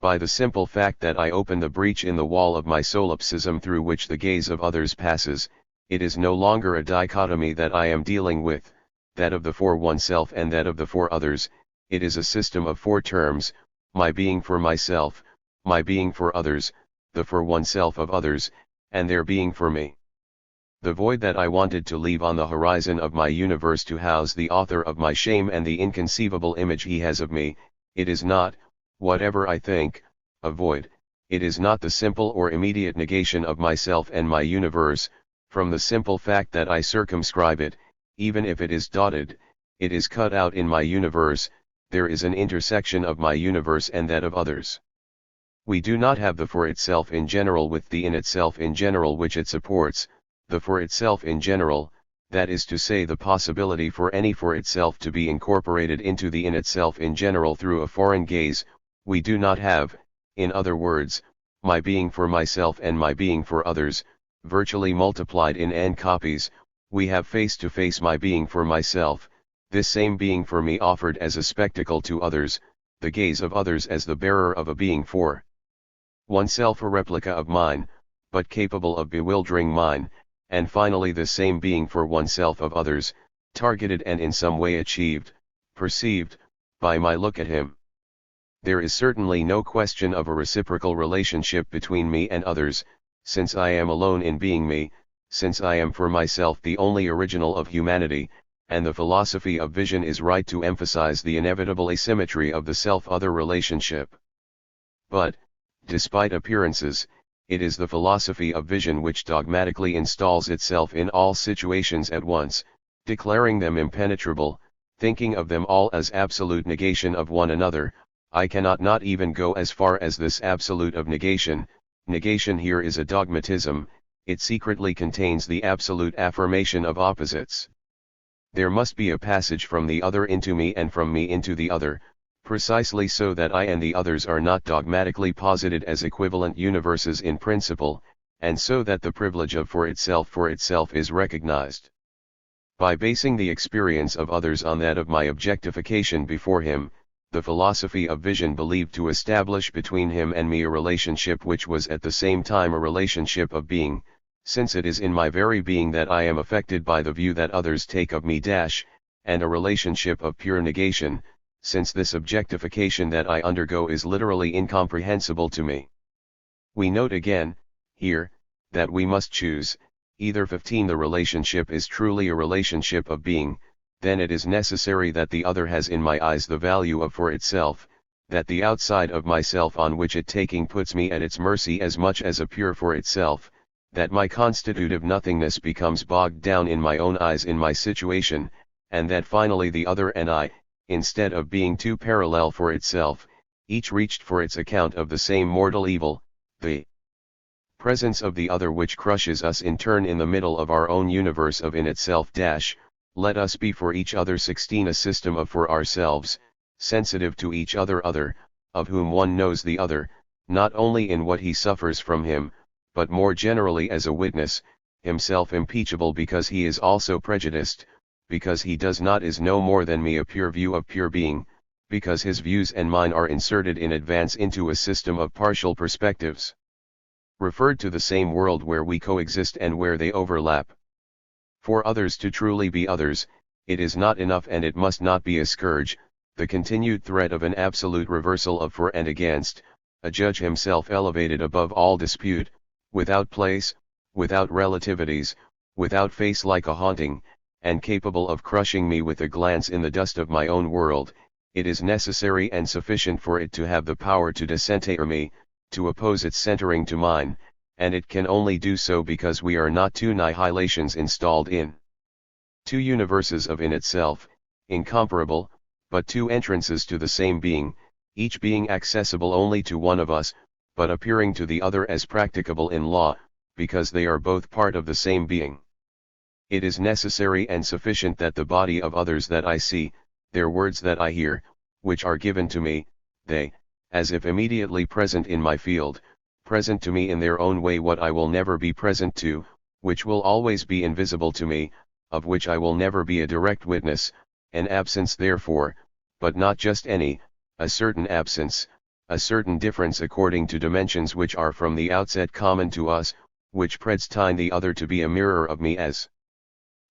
By the simple fact that I open the breach in the wall of my solipsism through which the gaze of others passes, it is no longer a dichotomy that I am dealing with, that of the for oneself and that of the for others. It is a system of four terms: my being for myself, my being for others, the for oneself of others, and their being for me. The void that I wanted to leave on the horizon of my universe to house the author of my shame and the inconceivable image he has of me, it is not, whatever I think, a void. It is not the simple or immediate negation of myself and my universe. From the simple fact that I circumscribe it, even if it is dotted, it is cut out in my universe. There is an intersection of my universe and that of others. We do not have the for itself in general with the in itself in general which it supports. The for itself in general, that is to say the possibility for any for itself to be incorporated into the in itself in general through a foreign gaze, we do not have. In other words, my being for myself and my being for others, virtually multiplied in n copies. We have face to face my being for myself, this same being for me offered as a spectacle to others, the gaze of others as the bearer of a being for oneself, a replica of mine, but capable of bewildering mine, and finally the same being for oneself of others, targeted and in some way achieved, perceived, by my look at him. There is certainly no question of a reciprocal relationship between me and others, since I am alone in being me, since I am for myself the only original of humanity, and the philosophy of vision is right to emphasize the inevitable asymmetry of the self-other relationship. But, despite appearances, it is the philosophy of vision which dogmatically installs itself in all situations at once, declaring them impenetrable, thinking of them all as absolute negation of one another. I cannot not even go as far as this absolute of negation. Negation here is a dogmatism, it secretly contains the absolute affirmation of opposites. There must be a passage from the other into me and from me into the other, precisely so that I and the others are not dogmatically posited as equivalent universes in principle, and so that the privilege of for itself is recognized. By basing the experience of others on that of my objectification before him, the philosophy of vision believed to establish between him and me a relationship which was at the same time a relationship of being, since it is in my very being that I am affected by the view that others take of me and a relationship of pure negation, since this objectification that I undergo is literally incomprehensible to me. We note again, here, that we must choose, either 15 the relationship is truly a relationship of being, then it is necessary that the other has in my eyes the value of for itself, that the outside of myself on which it taking puts me at its mercy as much as a pure for itself, that my constitutive nothingness becomes bogged down in my own eyes in my situation, and that finally the other and I, instead of being two parallel for itself, each reached for its account of the same mortal evil, the presence of the other which crushes us in turn in the middle of our own universe of in itself. Let us be for each other 16 a system of for ourselves, sensitive to each other, of whom one knows the other, not only in what he suffers from him, but more generally as a witness, himself impeachable because he is also prejudiced, because he does not is no more than me a pure view of pure being, because his views and mine are inserted in advance into a system of partial perspectives, referred to the same world where we coexist and where they overlap. For others to truly be others, it is not enough and it must not be a scourge, the continued threat of an absolute reversal of for and against, a judge himself elevated above all dispute, without place, without relativities, without face like a haunting, and capable of crushing me with a glance in the dust of my own world, it is necessary and sufficient for it to have the power to disinter me, to oppose its centering to mine, and it can only do so because we are not two nihilations installed in two universes of in itself, incomparable, but two entrances to the same being, each being accessible only to one of us, but appearing to the other as practicable in law, because they are both part of the same being. It is necessary and sufficient that the body of others that I see, their words that I hear, which are given to me, they, as if immediately present in my field, present to me in their own way what I will never be present to, which will always be invisible to me, of which I will never be a direct witness, an absence therefore, but not just any, a certain absence, a certain difference according to dimensions which are from the outset common to us, which predestine the other to be a mirror of me as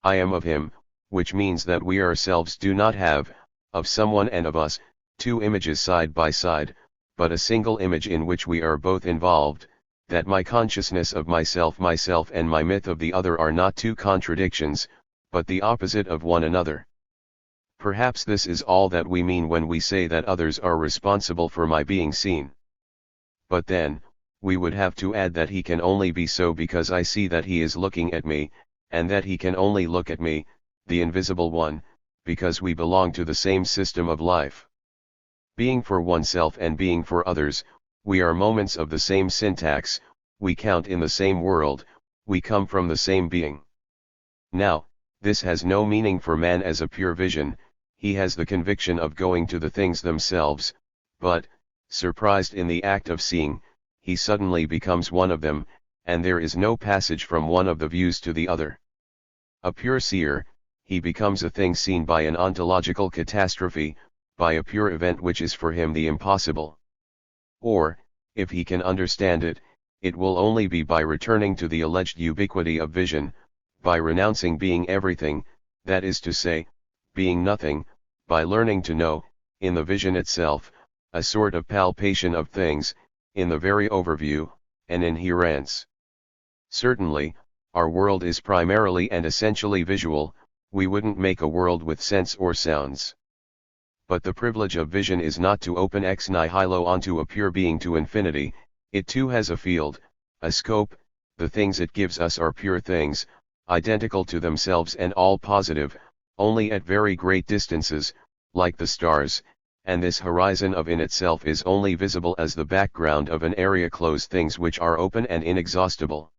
I am of him, which means that we ourselves do not have, of someone and of us, two images side by side, but a single image in which we are both involved, that my consciousness of myself and my myth of the other are not two contradictions, but the opposite of one another. Perhaps this is all that we mean when we say that others are responsible for my being seen. But then, we would have to add that he can only be so because I see that he is looking at me, and that he can only look at me, the invisible one, because we belong to the same system of life. Being for oneself and being for others, we are moments of the same syntax, we count in the same world, we come from the same being. Now, this has no meaning for man as a pure vision, he has the conviction of going to the things themselves, but, surprised in the act of seeing, he suddenly becomes one of them, and there is no passage from one of the views to the other. A pure seer, he becomes a thing seen by an ontological catastrophe, by a pure event which is for him the impossible. Or, if he can understand it, it will only be by returning to the alleged ubiquity of vision, by renouncing being everything, that is to say, being nothing, by learning to know, in the vision itself, a sort of palpation of things, in the very overview, an inherence. Certainly, our world is primarily and essentially visual, we wouldn't make a world with sense or sounds. But the privilege of vision is not to open ex nihilo onto a pure being to infinity, it too has a field, a scope, the things it gives us are pure things, identical to themselves and all positive, only at very great distances, like the stars, and this horizon of in itself is only visible as the background of an area closed things which are open and inexhaustible.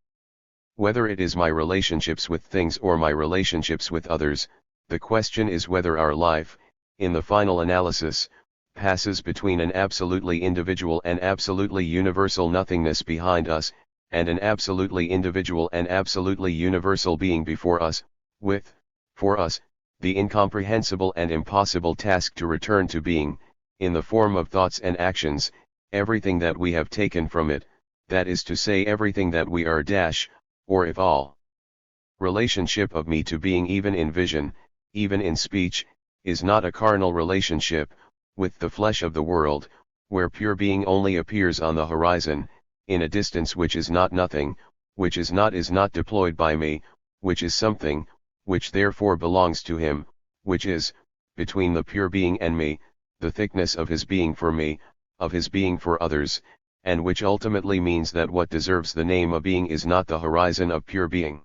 Whether it is my relationships with things or my relationships with others, the question is whether our life, in the final analysis, passes between an absolutely individual and absolutely universal nothingness behind us, and an absolutely individual and absolutely universal being before us, with, for us, the incomprehensible and impossible task to return to being, in the form of thoughts and actions, everything that we have taken from it, that is to say everything that we are or if all. Relationship of me to being even in vision, even in speech, is not a carnal relationship, with the flesh of the world, where pure being only appears on the horizon, in a distance which is not nothing, which is not deployed by me, which is something, which therefore belongs to him, which is, between the pure being and me, the thickness of his being for me, of his being for others, and which ultimately means that what deserves the name of being is not the horizon of pure being,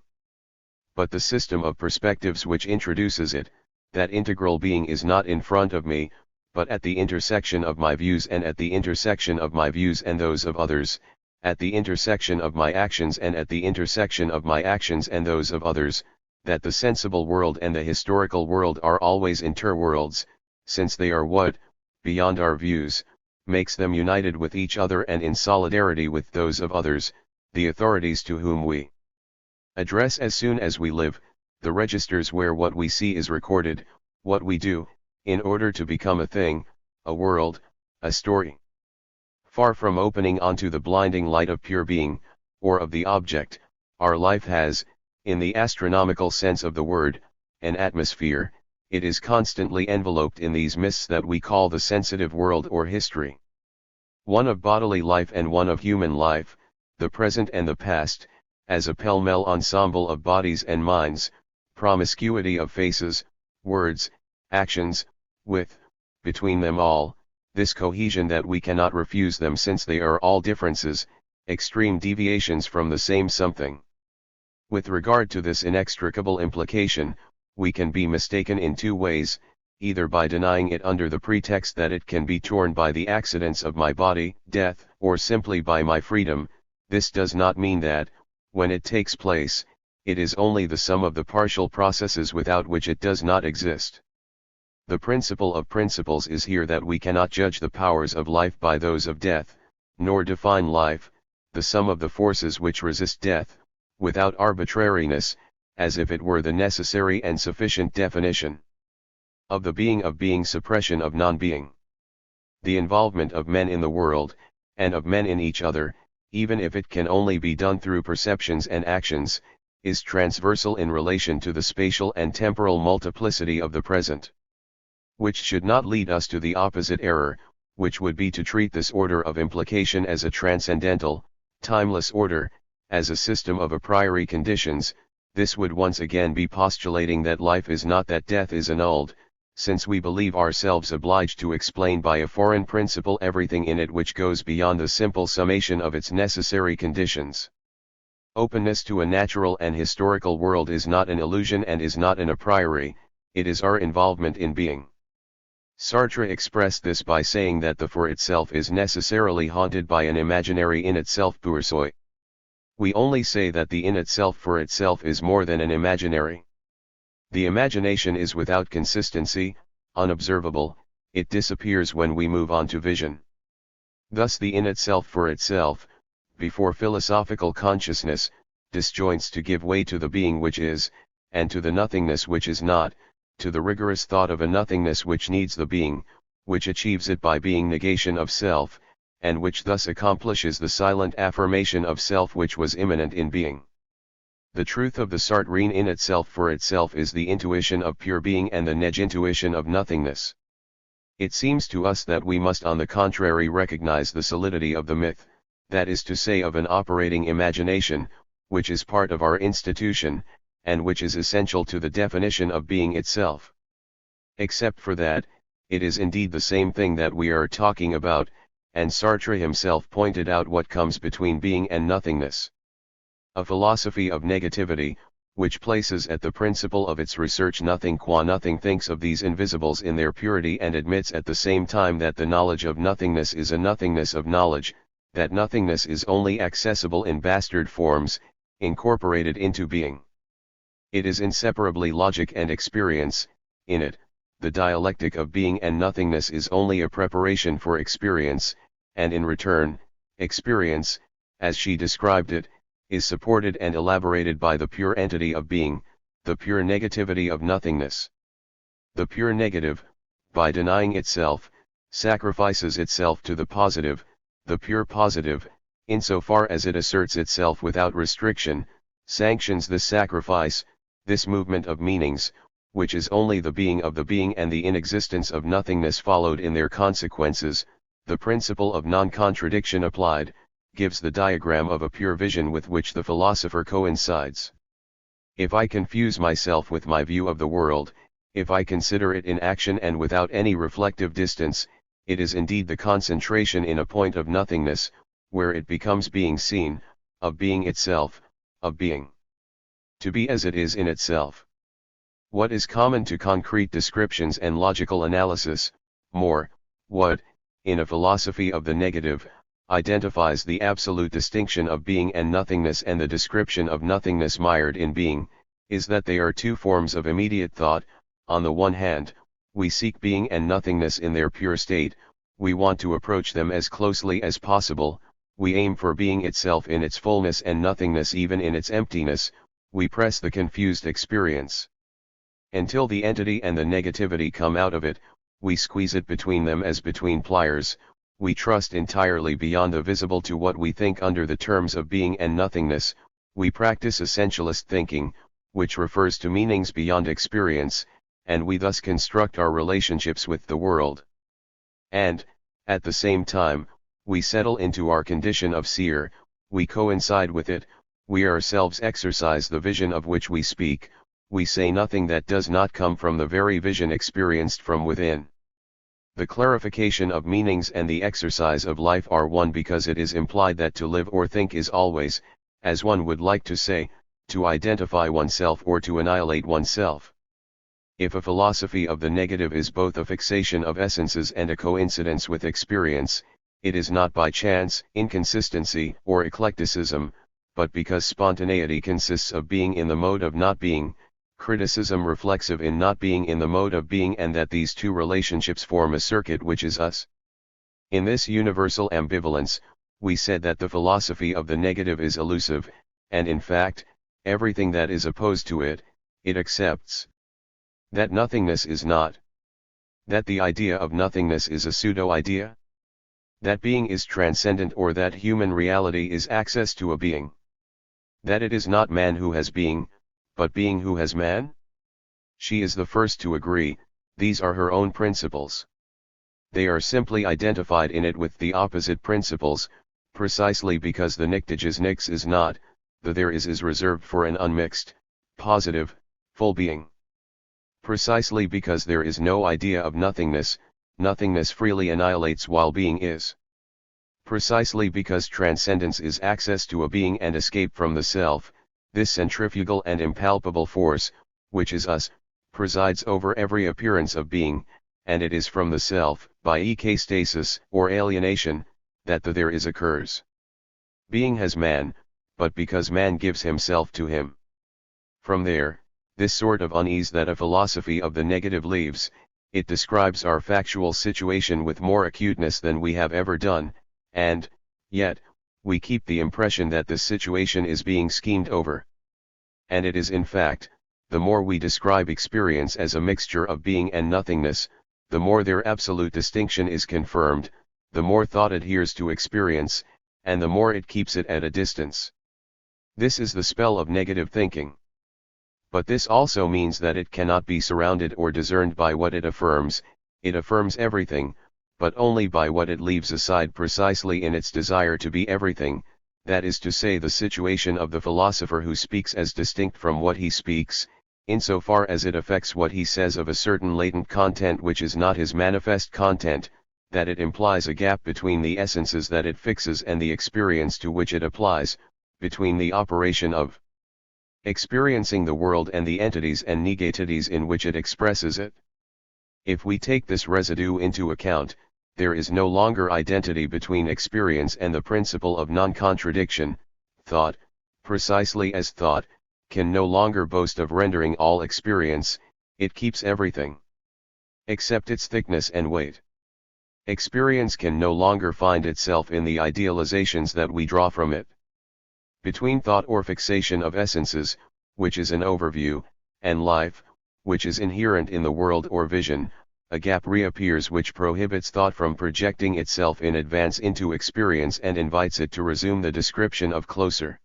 but the system of perspectives which introduces it. That integral being is not in front of me, but at the intersection of my views and at the intersection of my views and those of others, at the intersection of my actions and at the intersection of my actions and those of others, that the sensible world and the historical world are always interworlds, since they are what, beyond our views, makes them united with each other and in solidarity with those of others, the authorities to whom we address as soon as we live, the registers where what we see is recorded, what we do, in order to become a thing, a world, a story. Far from opening onto the blinding light of pure being, or of the object, our life has, in the astronomical sense of the word, an atmosphere, it is constantly enveloped in these mists that we call the sensitive world or history. One of bodily life and one of human life, the present and the past, as a pell-mell ensemble of bodies and minds, promiscuity of faces, words, actions, with, between them all, this cohesion that we cannot refuse them since they are all differences, extreme deviations from the same something. With regard to this inextricable implication, we can be mistaken in two ways, either by denying it under the pretext that it can be torn by the accidents of my body, death, or simply by my freedom. This does not mean that, when it takes place, it is only the sum of the partial processes without which it does not exist. The principle of principles is here that we cannot judge the powers of life by those of death, nor define life, the sum of the forces which resist death, without arbitrariness, as if it were the necessary and sufficient definition of the being suppression of non-being. The involvement of men in the world, and of men in each other, even if it can only be done through perceptions and actions, is transversal in relation to the spatial and temporal multiplicity of the present. Which should not lead us to the opposite error, which would be to treat this order of implication as a transcendental, timeless order, as a system of a priori conditions. This would once again be postulating that life is not that death is annulled, since we believe ourselves obliged to explain by a foreign principle everything in it which goes beyond the simple summation of its necessary conditions. Openness to a natural and historical world is not an illusion and is not an a priori, it is our involvement in being. Sartre expressed this by saying that the for itself is necessarily haunted by an imaginary in itself pour soi. We only say that the in itself for itself is more than an imaginary. The imagination is without consistency, unobservable, it disappears when we move on to vision. Thus the in itself for itself, before philosophical consciousness, disjoints to give way to the being which is, and to the nothingness which is not, to the rigorous thought of a nothingness which needs the being, which achieves it by being negation of self, and which thus accomplishes the silent affirmation of self which was immanent in being. The truth of the Sartrine in itself for itself is the intuition of pure being and the neg-intuition of nothingness. It seems to us that we must on the contrary recognize the solidity of the myth, that is to say of an operating imagination, which is part of our institution, and which is essential to the definition of being itself. Except for that, it is indeed the same thing that we are talking about, and Sartre himself pointed out what comes between being and nothingness. A philosophy of negativity, which places at the principle of its research nothing qua nothing, thinks of these invisibles in their purity and admits at the same time that the knowledge of nothingness is a nothingness of knowledge, that nothingness is only accessible in bastard forms, incorporated into being. It is inseparably logic and experience. In it, the dialectic of being and nothingness is only a preparation for experience, and in return, experience, as she described it, is supported and elaborated by the pure entity of being, the pure negativity of nothingness. The pure negative, by denying itself, sacrifices itself to the positive, the pure positive, insofar as it asserts itself without restriction, sanctions this sacrifice, this movement of meanings, which is only the being of the being and the inexistence of nothingness followed in their consequences. The principle of non-contradiction applied, gives the diagram of a pure vision with which the philosopher coincides. If I confuse myself with my view of the world, if I consider it in action and without any reflective distance, it is indeed the concentration in a point of nothingness, where it becomes being seen, of being itself, of being. To be as it is in itself. What is common to concrete descriptions and logical analysis, what, in a philosophy of the negative, identifies the absolute distinction of being and nothingness and the description of nothingness mired in being, is that they are two forms of immediate thought. On the one hand, we seek being and nothingness in their pure state, we want to approach them as closely as possible, we aim for being itself in its fullness and nothingness even in its emptiness, we press the confused experience. Until the entity and the negativity come out of it, we squeeze it between them as between pliers, we trust entirely beyond the visible to what we think under the terms of being and nothingness, we practice essentialist thinking, which refers to meanings beyond experience, and we thus construct our relationships with the world. And, at the same time, we settle into our condition of seer, we coincide with it, We ourselves exercise the vision of which we speak, we say nothing that does not come from the very vision experienced from within. The clarification of meanings and the exercise of life are one because it is implied that to live or think is always, as one would like to say, to identify oneself or to annihilate oneself. If a philosophy of the negative is both a fixation of essences and a coincidence with experience, it is not by chance, inconsistency, or eclecticism, but because spontaneity consists of being in the mode of not being, criticism reflexive in not being in the mode of being, and that these two relationships form a circuit which is us. In this universal ambivalence, we said that the philosophy of the negative is elusive, and in fact, everything that is opposed to it, it accepts. That nothingness is not. That the idea of nothingness is a pseudo-idea. That being is transcendent, or that human reality is access to a being. That it is not man who has being, but being who has man? She is the first to agree, these are her own principles. They are simply identified in it with the opposite principles, precisely because the nictiges nix is not, the there is reserved for an unmixed, positive, full being. Precisely because there is no idea of nothingness, nothingness freely annihilates while being is. Precisely because transcendence is access to a being and escape from the self, this centrifugal and impalpable force, which is us, presides over every appearance of being, and it is from the self, by ekastasis, or alienation, that the there is occurs. Being has man, but because man gives himself to him. From there, this sort of unease that a philosophy of the negative leaves, it describes our factual situation with more acuteness than we have ever done, and, yet, we keep the impression that this situation is being schemed over. And it is in fact, the more we describe experience as a mixture of being and nothingness, the more their absolute distinction is confirmed, the more thought adheres to experience, and the more it keeps it at a distance. This is the spell of negative thinking. But this also means that it cannot be surrounded or discerned by what it affirms everything, but only by what it leaves aside precisely in its desire to be everything, that is to say the situation of the philosopher who speaks as distinct from what he speaks, insofar as it affects what he says of a certain latent content which is not his manifest content, that it implies a gap between the essences that it fixes and the experience to which it applies, between the operation of experiencing the world and the entities and negativities in which it expresses it. If we take this residue into account, there is no longer identity between experience and the principle of non-contradiction. Thought, precisely as thought, can no longer boast of rendering all experience, it keeps everything, except its thickness and weight. Experience can no longer find itself in the idealizations that we draw from it. Between thought or fixation of essences, which is an overview, and life, which is inherent in the world or vision, a gap reappears which prohibits thought from projecting itself in advance into experience and invites it to resume the description of closer.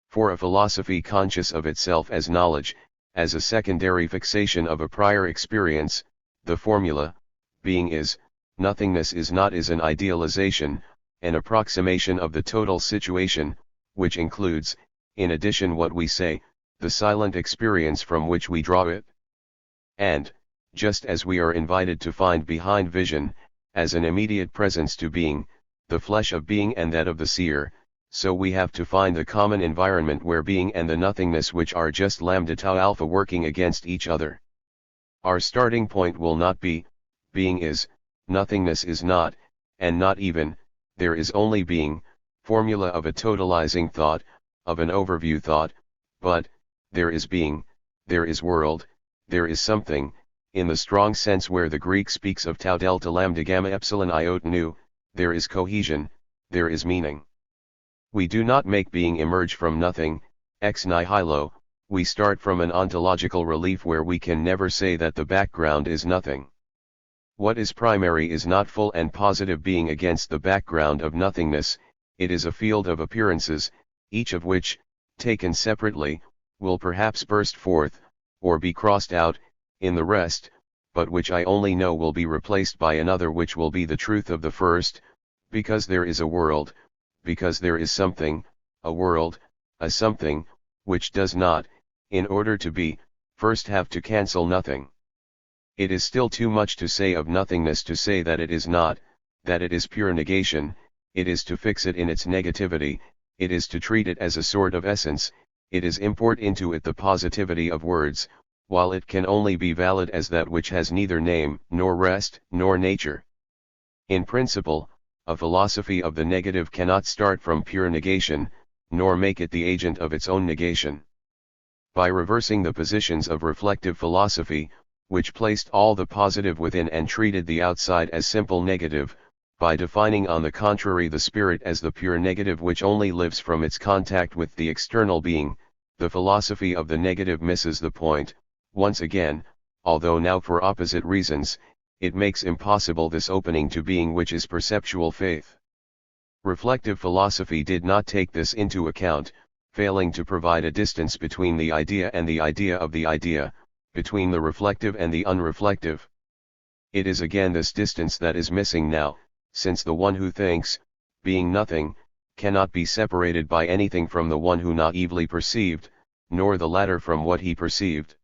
For a philosophy conscious of itself as knowledge, as a secondary fixation of a prior experience, the formula, being is, nothingness is not, is an idealization, an approximation of the total situation, which includes, in addition what we say, the silent experience from which we draw it. And, just as we are invited to find behind vision, as an immediate presence to being, the flesh of being and that of the seer, so we have to find the common environment where being and the nothingness which are just lambda tau alpha working against each other. Our starting point will not be, being is, nothingness is not, and not even, there is only being, formula of a totalizing thought, of an overview thought, but, there is being, there is world, there is something, in the strong sense where the Greek speaks of tau delta lambda gamma epsilon iota nu, there is cohesion, there is meaning. We do not make being emerge from nothing, ex nihilo, we start from an ontological relief where we can never say that the background is nothing. What is primary is not full and positive being against the background of nothingness, it is a field of appearances, each of which, taken separately, will perhaps burst forth, or be crossed out, in the rest, but which I only know will be replaced by another which will be the truth of the first, because there is a world, because there is something, a world, a something, which does not, in order to be, first have to cancel nothing. It is still too much to say of nothingness to say that it is not, that it is pure negation, it is to fix it in its negativity, it is to treat it as a sort of essence, it is import into it the positivity of words, while it can only be valid as that which has neither name, nor rest, nor nature. In principle, a philosophy of the negative cannot start from pure negation, nor make it the agent of its own negation. By reversing the positions of reflective philosophy, which placed all the positive within and treated the outside as simple negative, by defining on the contrary the spirit as the pure negative which only lives from its contact with the external being, the philosophy of the negative misses the point, once again, although now for opposite reasons. It makes impossible this opening to being which is perceptual faith. Reflective philosophy did not take this into account, failing to provide a distance between the idea and the idea of the idea, between the reflective and the unreflective. It is again this distance that is missing now, since the one who thinks, being nothing, cannot be separated by anything from the one who naively perceived, nor the latter from what he perceived.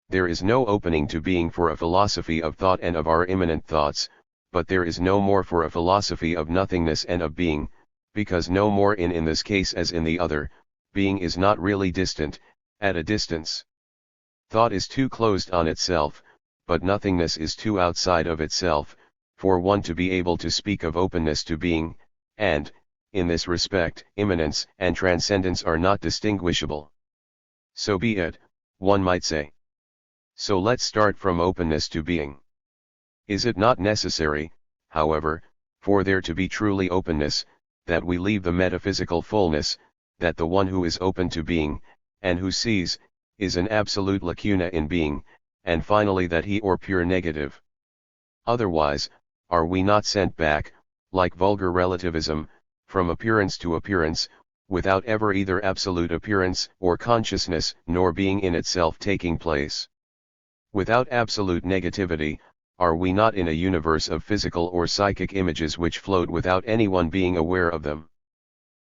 There is no opening to being for a philosophy of thought and of our immanent thoughts, but there is no more for a philosophy of nothingness and of being, because no more in this case as in the other, being is not really distant, at a distance. Thought is too closed on itself, but nothingness is too outside of itself, for one to be able to speak of openness to being, and, in this respect, immanence and transcendence are not distinguishable. So be it, one might say. So let's start from openness to being. Is it not necessary, however, for there to be truly openness, that we leave the metaphysical fullness, that the one who is open to being, and who sees, is an absolute lacuna in being, and finally that he or pure negative? Otherwise, are we not sent back, like vulgar relativism, from appearance to appearance, without ever either absolute appearance or consciousness nor being in itself taking place? Without absolute negativity, are we not in a universe of physical or psychic images which float without anyone being aware of them?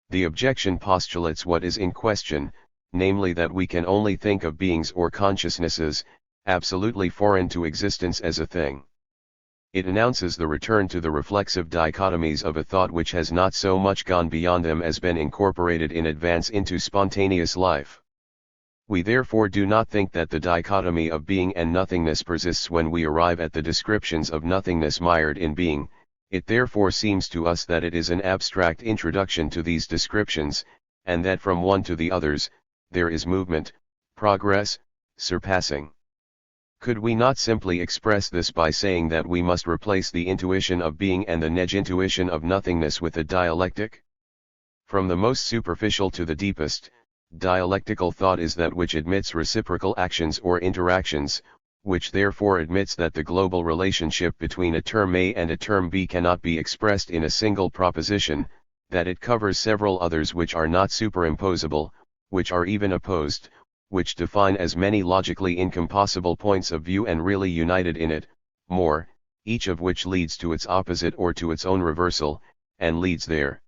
The objection postulates what is in question, namely that we can only think of beings or consciousnesses, absolutely foreign to existence as a thing. It announces the return to the reflexive dichotomies of a thought which has not so much gone beyond them as been incorporated in advance into spontaneous life. We therefore do not think that the dichotomy of being and nothingness persists when we arrive at the descriptions of nothingness mired in being. It therefore seems to us that it is an abstract introduction to these descriptions, and that from one to the others, there is movement, progress, surpassing. Could we not simply express this by saying that we must replace the intuition of being and the neg-intuition of nothingness with a dialectic? From the most superficial to the deepest, dialectical thought is that which admits reciprocal actions or interactions, which therefore admits that the global relationship between a term A and a term B cannot be expressed in a single proposition, that it covers several others which are not superimposable, which are even opposed, which define as many logically incompossible points of view and really united in it, more, each of which leads to its opposite or to its own reversal, and leads there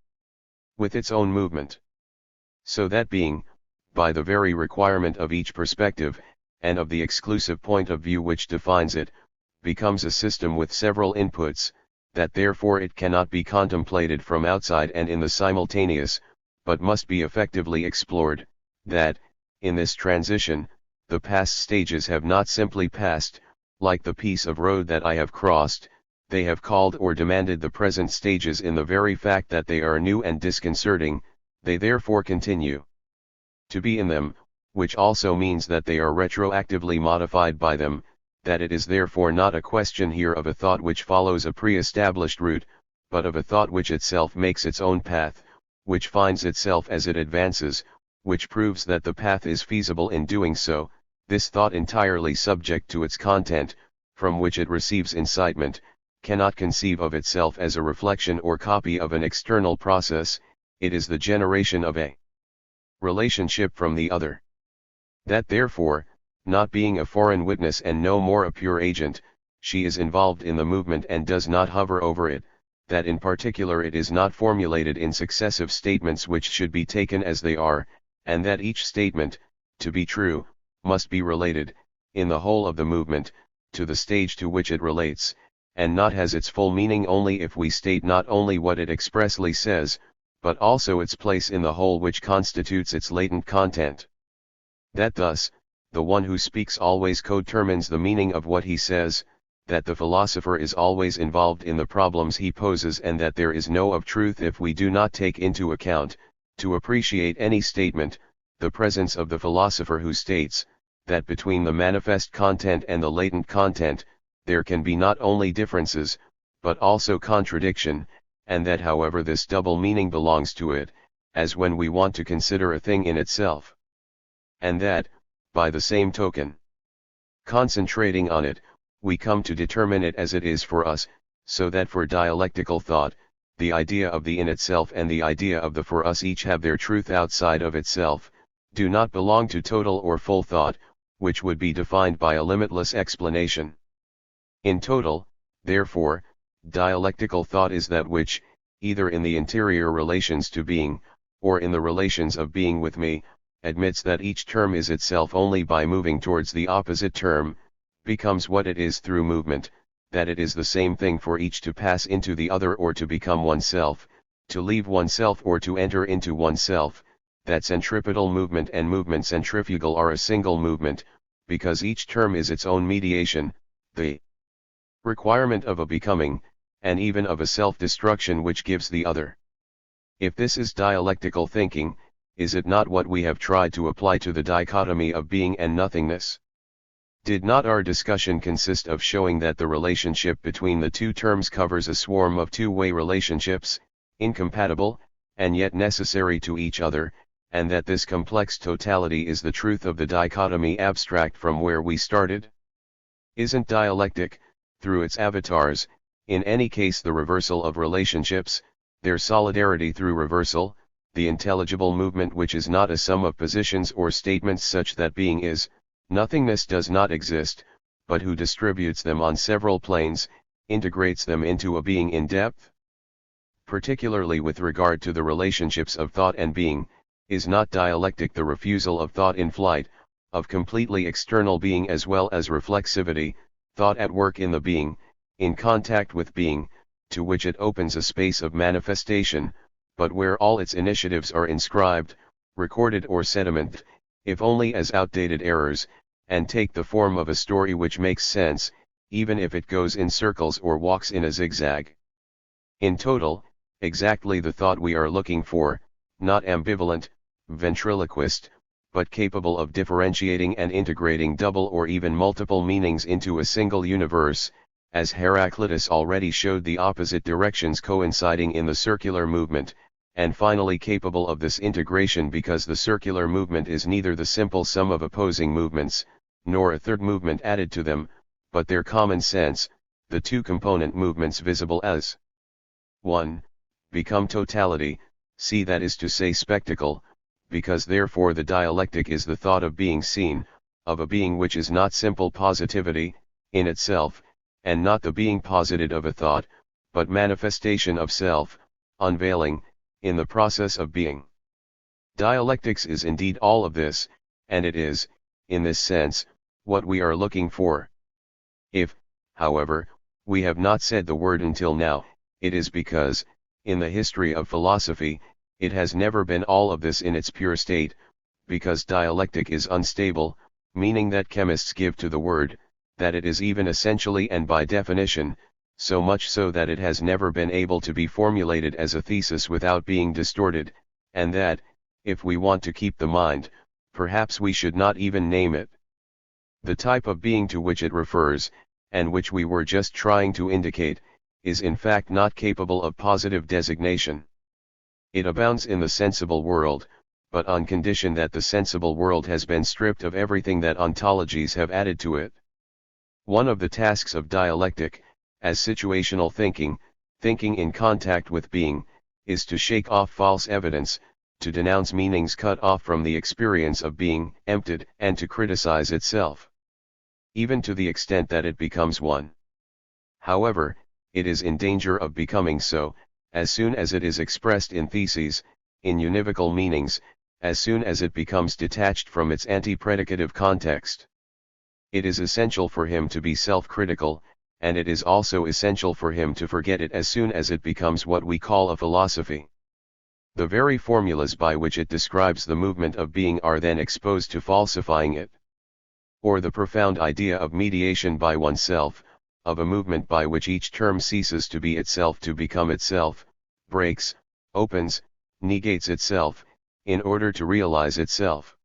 with its own movement. So that being, by the very requirement of each perspective, and of the exclusive point of view which defines it, becomes a system with several inputs, that therefore it cannot be contemplated from outside and in the simultaneous, but must be effectively explored, that, in this transition, the past stages have not simply passed, like the piece of road that I have crossed, they have called or demanded the present stages in the very fact that they are new and disconcerting, they therefore continue to be in them, which also means that they are retroactively modified by them, that it is therefore not a question here of a thought which follows a pre-established route, but of a thought which itself makes its own path, which finds itself as it advances, which proves that the path is feasible in doing so, this thought entirely subject to its content, from which it receives incitement, cannot conceive of itself as a reflection or copy of an external process, it is the generation of a relationship from the other. That therefore, not being a foreign witness and no more a pure agent, she is involved in the movement and does not hover over it, that in particular it is not formulated in successive statements which should be taken as they are, and that each statement, to be true, must be related, in the whole of the movement, to the stage to which it relates, and not has its full meaning only if we state not only what it expressly says, but also its place in the whole which constitutes its latent content. That thus, the one who speaks always codetermines the meaning of what he says, that the philosopher is always involved in the problems he poses, and that there is no of truth if we do not take into account, to appreciate any statement, the presence of the philosopher who states, that between the manifest content and the latent content, there can be not only differences, but also contradiction, and that however this double meaning belongs to it, as when we want to consider a thing in itself. And that, by the same token, concentrating on it, we come to determine it as it is for us, so that for dialectical thought, the idea of the in itself and the idea of the for us each have their truth outside of itself, do not belong to total or full thought, which would be defined by a limitless explanation. In total, therefore, dialectical thought is that which, either in the interior relations to being, or in the relations of being with me, admits that each term is itself only by moving towards the opposite term, becomes what it is through movement, that it is the same thing for each to pass into the other or to become oneself, to leave oneself or to enter into oneself, that centripetal movement and movement centrifugal are a single movement, because each term is its own mediation, the requirement of a becoming, and even of a self-destruction which gives the other. If this is dialectical thinking, is it not what we have tried to apply to the dichotomy of being and nothingness? Did not our discussion consist of showing that the relationship between the two terms covers a swarm of two-way relationships, incompatible, and yet necessary to each other, and that this complex totality is the truth of the dichotomy abstract from where we started? Isn't dialectic, through its avatars, in any case the reversal of relationships, their solidarity through reversal, the intelligible movement which is not a sum of positions or statements such that being is, nothingness does not exist, but who distributes them on several planes, integrates them into a being in depth? Particularly with regard to the relationships of thought and being, is not dialectic the refusal of thought in flight, of completely external being as well as reflexivity, thought at work in the being, in contact with being, to which it opens a space of manifestation, but where all its initiatives are inscribed, recorded or sedimented, if only as outdated errors, and take the form of a story which makes sense, even if it goes in circles or walks in a zigzag. In total, exactly the thought we are looking for, not ambivalent, ventriloquist, but capable of differentiating and integrating double or even multiple meanings into a single universe, as Heraclitus already showed the opposite directions coinciding in the circular movement, and finally capable of this integration because the circular movement is neither the simple sum of opposing movements, nor a third movement added to them, but their common sense, the two component movements visible as 1. Become totality, see that is to say spectacle, because therefore the dialectic is the thought of being seen, of a being which is not simple positivity, in itself, and not the being posited of a thought, but manifestation of self, unveiling, in the process of being. Dialectics is indeed all of this, and it is, in this sense, what we are looking for. If, however, we have not said the word until now, it is because, in the history of philosophy, it has never been all of this in its pure state, because dialectic is unstable, meaning that chemists give to the word, that it is even essentially and by definition, so much so that it has never been able to be formulated as a thesis without being distorted, and that, if we want to keep the mind, perhaps we should not even name it. The type of being to which it refers, and which we were just trying to indicate, is in fact not capable of positive designation. It abounds in the sensible world, but on condition that the sensible world has been stripped of everything that ontologies have added to it. One of the tasks of dialectic, as situational thinking, thinking in contact with being, is to shake off false evidence, to denounce meanings cut off from the experience of being emptied, and to criticize itself, even to the extent that it becomes one. However, it is in danger of becoming so, as soon as it is expressed in theses, in univocal meanings, as soon as it becomes detached from its anti-predicative context. It is essential for him to be self-critical, and it is also essential for him to forget it as soon as it becomes what we call a philosophy. The very formulas by which it describes the movement of being are then exposed to falsifying it. Or the profound idea of mediation by oneself, of a movement by which each term ceases to be itself to become itself, breaks, opens, negates itself, in order to realize itself.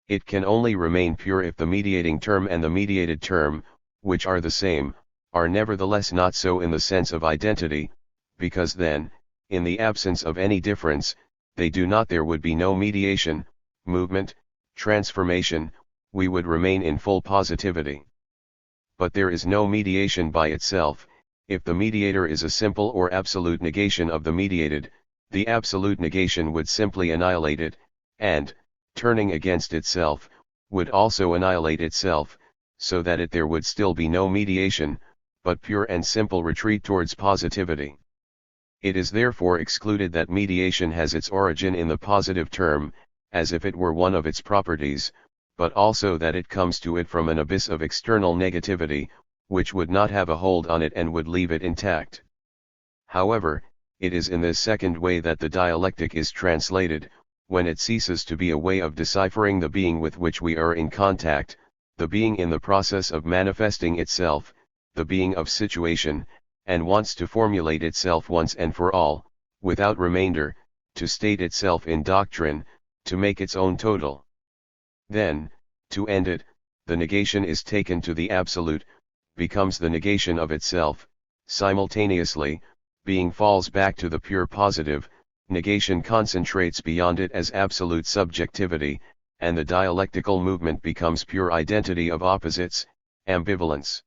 It can only remain pure if the mediating term and the mediated term, which are the same, are nevertheless not so in the sense of identity, because then, in the absence of any difference, there would be no mediation, movement, transformation, we would remain in full positivity. But there is no mediation by itself, if the mediator is a simple or absolute negation of the mediated, the absolute negation would simply annihilate it, and, turning against itself, would also annihilate itself, so that there would still be no mediation, but pure and simple retreat towards positivity. It is therefore excluded that mediation has its origin in the positive term, as if it were one of its properties, but also that it comes to it from an abyss of external negativity, which would not have a hold on it and would leave it intact. However, it is in this second way that the dialectic is translated, when it ceases to be a way of deciphering the being with which we are in contact, the being in the process of manifesting itself, the being of situation, and wants to formulate itself once and for all, without remainder, to state itself in doctrine, to make its own total. Then, to end it, the negation is taken to the absolute, becomes the negation of itself, simultaneously, being falls back to the pure positive, negation concentrates beyond it as absolute subjectivity, and the dialectical movement becomes pure identity of opposites, ambivalence.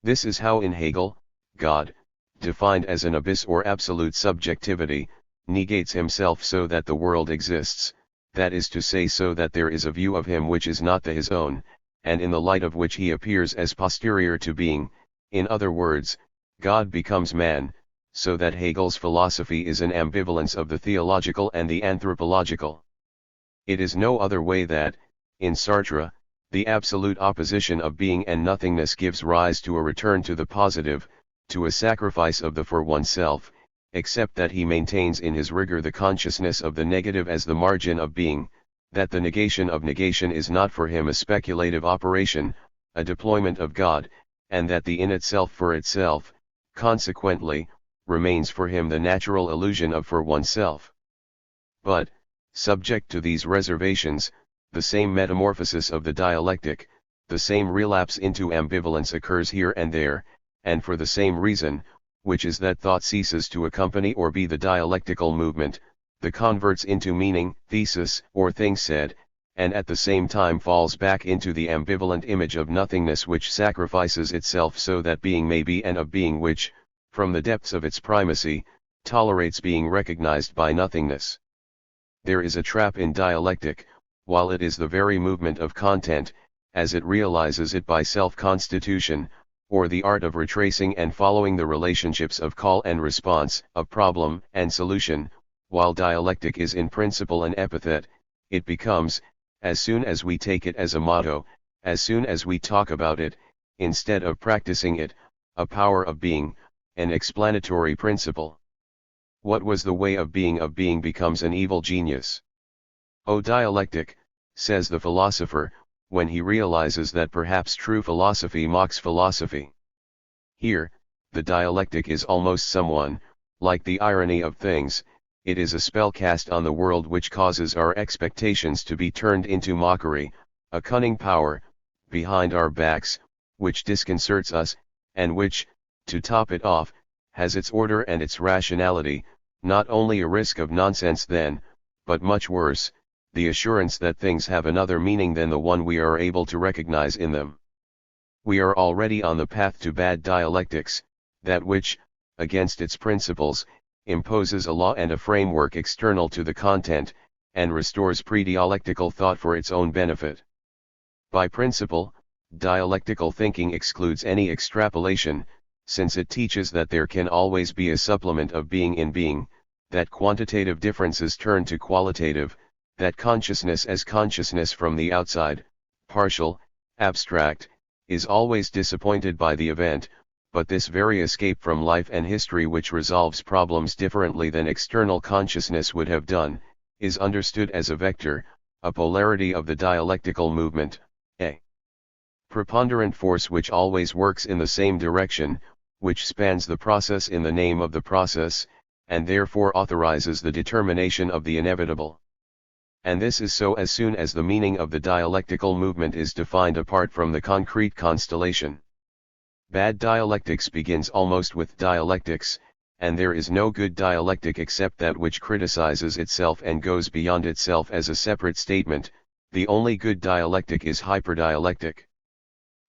This is how in Hegel, God, defined as an abyss or absolute subjectivity, negates himself so that the world exists, that is to say so that there is a view of him which is not his own, and in the light of which he appears as posterior to being, in other words, God becomes man, so that Hegel's philosophy is an ambivalence of the theological and the anthropological. It is no other way that, in Sartre, the absolute opposition of being and nothingness gives rise to a return to the positive, to a sacrifice of the for oneself, except that he maintains in his rigor the consciousness of the negative as the margin of being, that the negation of negation is not for him a speculative operation, a deployment of God, and that the in itself for itself, consequently, remains for him the natural illusion of for oneself. But, subject to these reservations, the same metamorphosis of the dialectic, the same relapse into ambivalence occurs here and there, and for the same reason, which is that thought ceases to accompany or be the dialectical movement, the converts into meaning, thesis, or thing said, and at the same time falls back into the ambivalent image of nothingness which sacrifices itself so that being may be, and of being which, from the depths of its primacy, tolerates being recognized by nothingness. There is a trap in dialectic, while it is the very movement of content, as it realizes it by self-constitution, or the art of retracing and following the relationships of call and response, of problem and solution, while dialectic is in principle an epithet, it becomes, as soon as we take it as a motto, as soon as we talk about it, instead of practicing it, a power of being, an explanatory principle. What was the way of being becomes an evil genius. O dialectic, says the philosopher, when he realizes that perhaps true philosophy mocks philosophy. Here, the dialectic is almost someone, like the irony of things, it is a spell cast on the world which causes our expectations to be turned into mockery, a cunning power, behind our backs, which disconcerts us, and which, to top it off, has its order and its rationality, not only a risk of nonsense then, but much worse, the assurance that things have another meaning than the one we are able to recognize in them. We are already on the path to bad dialectics, that which, against its principles, imposes a law and a framework external to the content, and restores pre-dialectical thought for its own benefit. By principle, dialectical thinking excludes any extrapolation, since it teaches that there can always be a supplement of being in being, that quantitative differences turn to qualitative, that consciousness as consciousness from the outside, partial, abstract, is always disappointed by the event, but this very escape from life and history which resolves problems differently than external consciousness would have done, is understood as a vector, a polarity of the dialectical movement, a preponderant force which always works in the same direction, which spans the process in the name of the process, and therefore authorizes the determination of the inevitable. And this is so as soon as the meaning of the dialectical movement is defined apart from the concrete constellation. Bad dialectics begins almost with dialectics, and there is no good dialectic except that which criticizes itself and goes beyond itself as a separate statement. The only good dialectic is hyperdialectic.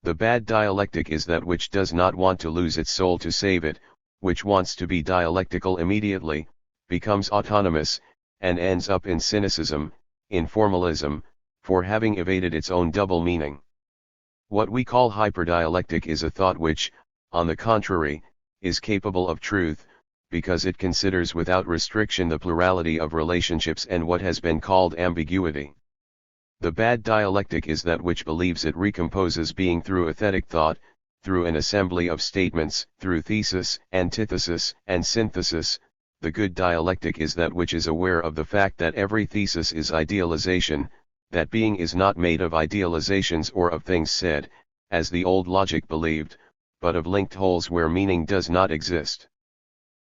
The bad dialectic is that which does not want to lose its soul to save it, which wants to be dialectical immediately, becomes autonomous, and ends up in cynicism, in formalism, for having evaded its own double meaning. What we call hyperdialectic is a thought which, on the contrary, is capable of truth, because it considers without restriction the plurality of relationships and what has been called ambiguity. The bad dialectic is that which believes it recomposes being through aesthetic thought, through an assembly of statements, through thesis, antithesis, and synthesis. The good dialectic is that which is aware of the fact that every thesis is idealization, that being is not made of idealizations or of things said, as the old logic believed, but of linked wholes where meaning does not exist.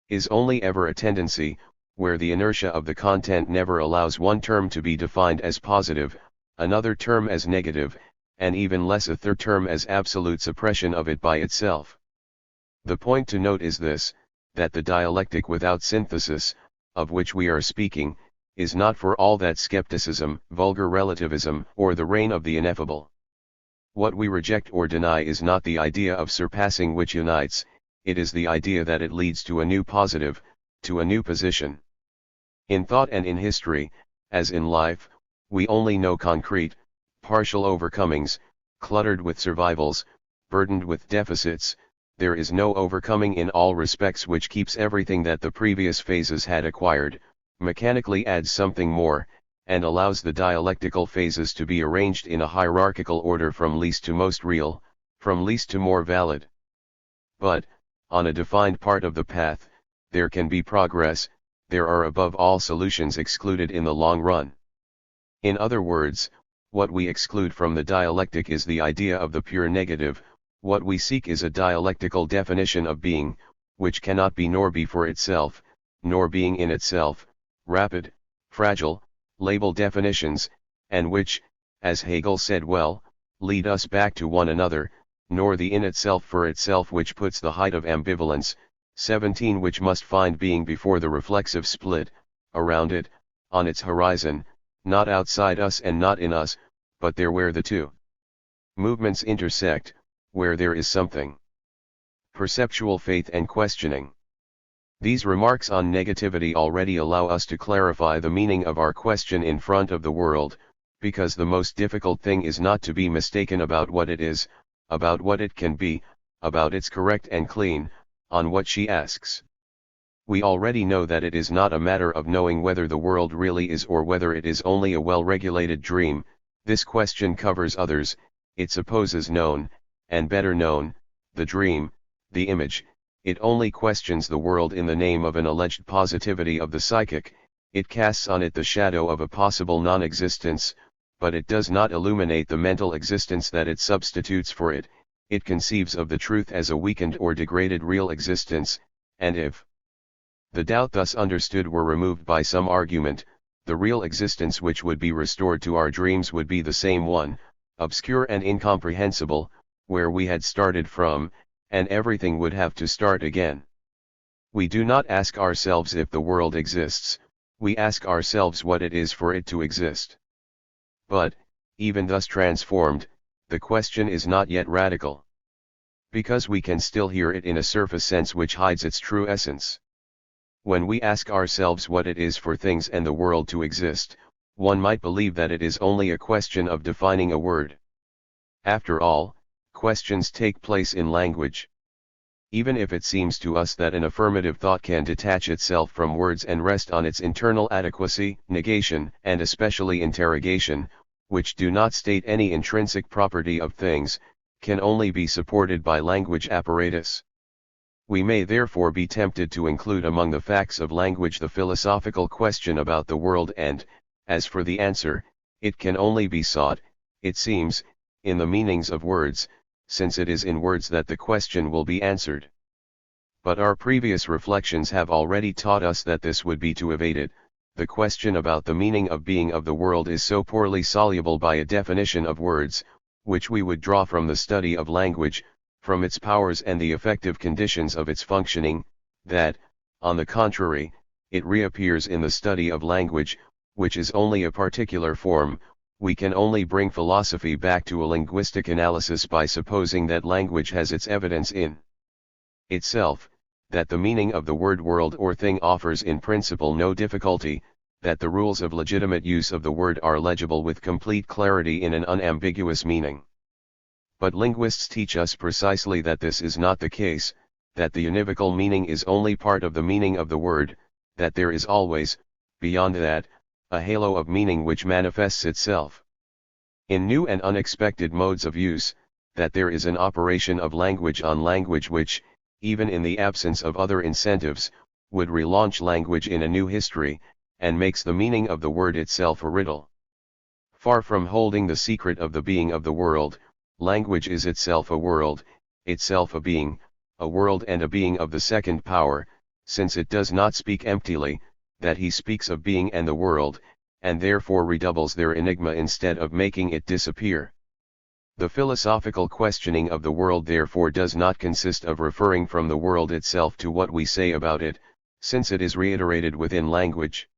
Is only ever a tendency, where the inertia of the content never allows one term to be defined as positive, another term as negative, and even less a third term as absolute suppression of it by itself. The point to note is this, that the dialectic without synthesis, of which we are speaking, is not for all that skepticism, vulgar relativism, or the reign of the ineffable. What we reject or deny is not the idea of surpassing which unites, it is the idea that it leads to a new positive, to a new position. In thought and in history, as in life, we only know concrete, partial overcomings, cluttered with survivals, burdened with deficits. There is no overcoming in all respects which keeps everything that the previous phases had acquired, mechanically adds something more, and allows the dialectical phases to be arranged in a hierarchical order from least to most real, from least to more valid. But, on a defined part of the path, there can be progress, there are above all solutions excluded in the long run. In other words, what we exclude from the dialectic is the idea of the pure negative. What we seek is a dialectical definition of being, which cannot be nor be for itself, nor being in itself, rapid, fragile, label definitions, and which, as Hegel said well, lead us back to one another, nor the in itself for itself which puts the height of ambivalence, 17 which must find being before the reflexive split, around it, on its horizon, not outside us and not in us, but there where the two movements intersect, where there is something. Perceptual faith and questioning. These remarks on negativity already allow us to clarify the meaning of our question in front of the world, because the most difficult thing is not to be mistaken about what it is, about what it can be, about its correct and clean, on what she asks. We already know that it is not a matter of knowing whether the world really is or whether it is only a well-regulated dream. This question covers others. It supposes known, and better known, the dream, the image. It only questions the world in the name of an alleged positivity of the psychic. It casts on it the shadow of a possible non-existence, but it does not illuminate the mental existence that it substitutes for it. It conceives of the truth as a weakened or degraded real existence, and if the doubt thus understood were removed by some argument, the real existence which would be restored to our dreams would be the same one, obscure and incomprehensible, where we had started from, and everything would have to start again. We do not ask ourselves if the world exists, we ask ourselves what it is for it to exist. But, even thus transformed, the question is not yet radical. Because we can still hear it in a surface sense which hides its true essence. When we ask ourselves what it is for things and the world to exist, one might believe that it is only a question of defining a word. After all, questions take place in language. Even if it seems to us that an affirmative thought can detach itself from words and rest on its internal adequacy, negation, and especially interrogation, which do not state any intrinsic property of things, can only be supported by language apparatus. We may therefore be tempted to include among the facts of language the philosophical question about the world, and, as for the answer, it can only be sought, it seems, in the meanings of words, since it is in words that the question will be answered. But our previous reflections have already taught us that this would be to evade it. The question about the meaning of being of the world is so poorly soluble by a definition of words, which we would draw from the study of language, from its powers and the effective conditions of its functioning, that, on the contrary, it reappears in the study of language, which is only a particular form. We can only bring philosophy back to a linguistic analysis by supposing that language has its evidence in itself, that the meaning of the word world or thing offers in principle no difficulty, that the rules of legitimate use of the word are legible with complete clarity in an unambiguous meaning. But linguists teach us precisely that this is not the case, that the univocal meaning is only part of the meaning of the word, that there is always, beyond that, a halo of meaning which manifests itself in new and unexpected modes of use, that there is an operation of language on language which, even in the absence of other incentives, would relaunch language in a new history, and makes the meaning of the word itself a riddle. Far from holding the secret of the being of the world, language is itself a world, itself a world and a being of the second power, since it does not speak emptily, that he speaks of being and the world, and therefore redoubles their enigma instead of making it disappear. The philosophical questioning of the world therefore does not consist of referring from the world itself to what we say about it, since it is reiterated within language.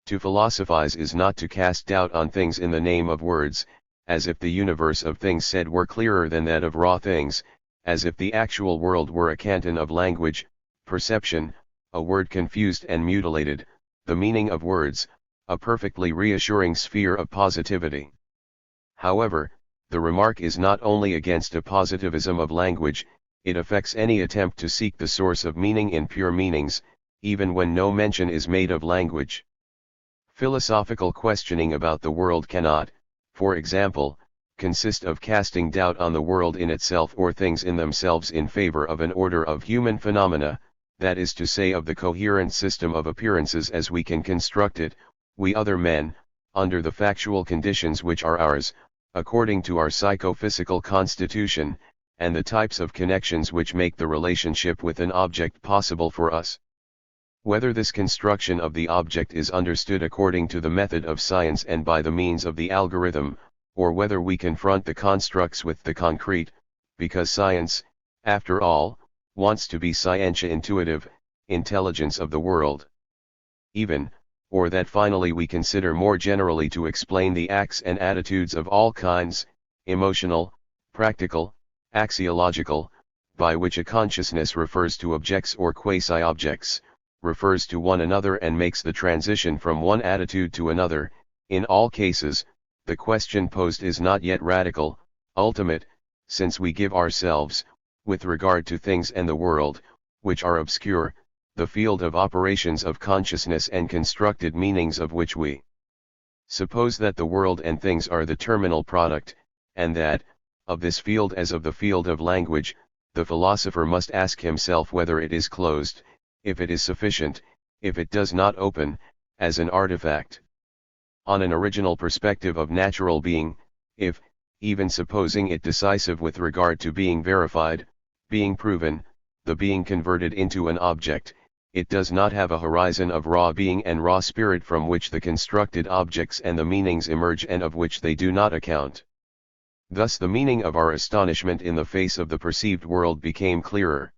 To philosophize is not to cast doubt on things in the name of words, as if the universe of things said were clearer than that of raw things, as if the actual world were a canton of language, perception, a word confused and mutilated, the meaning of words, a perfectly reassuring sphere of positivity. However, the remark is not only against a positivism of language, it affects any attempt to seek the source of meaning in pure meanings, even when no mention is made of language. Philosophical questioning about the world cannot, for example, consist of casting doubt on the world in itself or things in themselves in favor of an order of human phenomena, that is to say of the coherent system of appearances as we can construct it, we other men, under the factual conditions which are ours, according to our psychophysical constitution, and the types of connections which make the relationship with an object possible for us. Whether this construction of the object is understood according to the method of science and by the means of the algorithm, or whether we confront the constructs with the concrete, because science, after all, wants to be scientia intuitive, intelligence of the world. Even, or that finally we consider more generally to explain the acts and attitudes of all kinds, emotional, practical, axiological, by which a consciousness refers to objects or quasi-objects, refers to one another and makes the transition from one attitude to another. In all cases, the question posed is not yet radical, ultimate, since we give ourselves, with regard to things and the world, which are obscure, the field of operations of consciousness and constructed meanings of which we suppose that the world and things are the terminal product, and that, of this field as of the field of language, the philosopher must ask himself whether it is closed, if it is sufficient, if it does not open, as an artifact. On an original perspective of natural being, if, even supposing it decisive with regard to being verified, being proven, the being converted into an object, it does not have a horizon of raw being and raw spirit from which the constructed objects and the meanings emerge and of which they do not account. Thus the meaning of our astonishment in the face of the perceived world became clearer.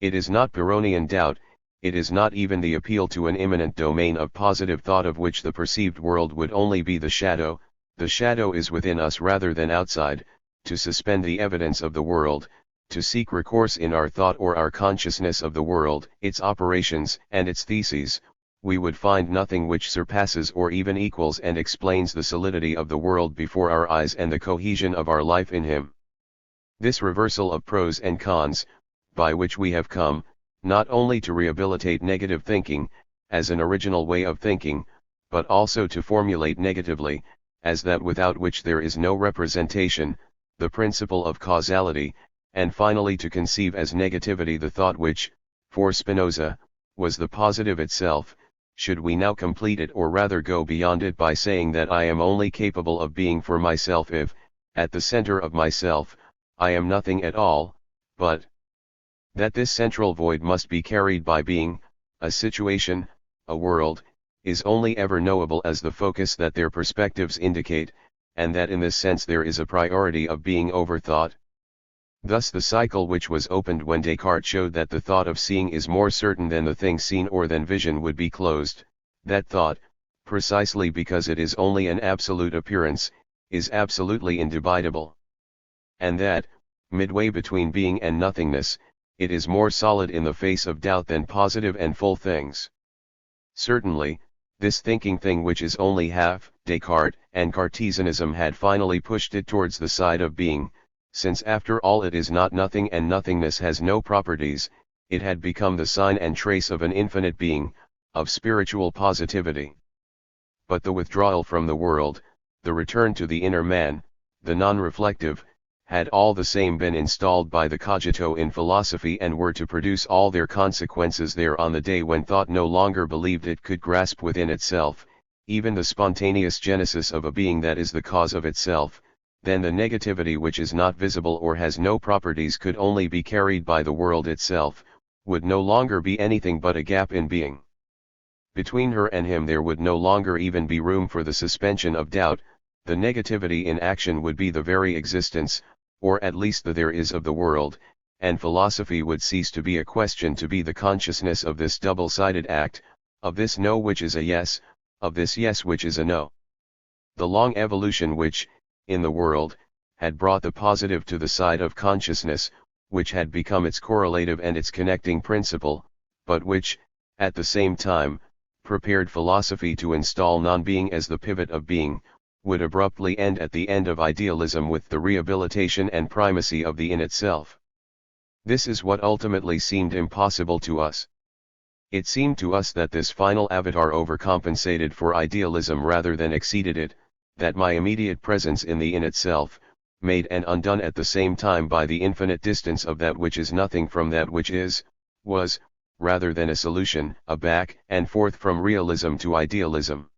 It is not Pyrrhonian doubt, it is not even the appeal to an immanent domain of positive thought of which the perceived world would only be the shadow is within us rather than outside, to suspend the evidence of the world, to seek recourse in our thought or our consciousness of the world, its operations and its theses, we would find nothing which surpasses or even equals and explains the solidity of the world before our eyes and the cohesion of our life in him. This reversal of pros and cons, by which we have come, not only to rehabilitate negative thinking, as an original way of thinking, but also to formulate negatively, as that without which there is no representation, the principle of causality, and finally to conceive as negativity the thought which, for Spinoza, was the positive itself. Should we now complete it, or rather go beyond it, by saying that I am only capable of being for myself if, at the center of myself, I am nothing at all, but that this central void must be carried by being, a situation, a world, is only ever knowable as the focus that their perspectives indicate, and that in this sense there is a priority of being over thought. Thus the cycle which was opened when Descartes showed that the thought of seeing is more certain than the thing seen or than vision would be closed. That thought, precisely because it is only an absolute appearance, is absolutely indubitable. And that, midway between being and nothingness, it is more solid in the face of doubt than positive and full things. Certainly, this thinking thing which is only half, Descartes and Cartesianism had finally pushed it towards the side of being, since after all it is not nothing and nothingness has no properties, it had become the sign and trace of an infinite being, of spiritual positivity. But the withdrawal from the world, the return to the inner man, the non-reflective, had all the same been installed by the cogito in philosophy and were to produce all their consequences there on the day when thought no longer believed it could grasp within itself, even the spontaneous genesis of a being that is the cause of itself. Then the negativity which is not visible or has no properties could only be carried by the world itself, would no longer be anything but a gap in being. Between her and him there would no longer even be room for the suspension of doubt, the negativity in action would be the very existence, or at least the there is of the world, and philosophy would cease to be a question to be the consciousness of this double-sided act, of this no which is a yes, of this yes which is a no. The long evolution which, in the world, had brought the positive to the side of consciousness, which had become its correlative and its connecting principle, but which, at the same time, prepared philosophy to install non-being as the pivot of being, would abruptly end at the end of idealism with the rehabilitation and primacy of the in itself. This is what ultimately seemed impossible to us. It seemed to us that this final avatar overcompensated for idealism rather than exceeded it, that my immediate presence in the in itself, made and undone at the same time by the infinite distance of that which is nothing from that which is, was, rather than a solution, a back and forth from realism to idealism.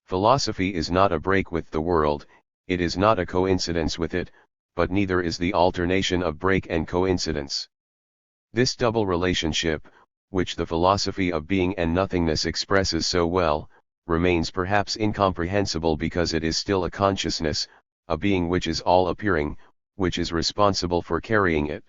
Philosophy is not a break with the world, it is not a coincidence with it, but neither is the alternation of break and coincidence. This double relationship, which the philosophy of being and nothingness expresses so well, remains perhaps incomprehensible because it is still a consciousness, a being which is all appearing, which is responsible for carrying it.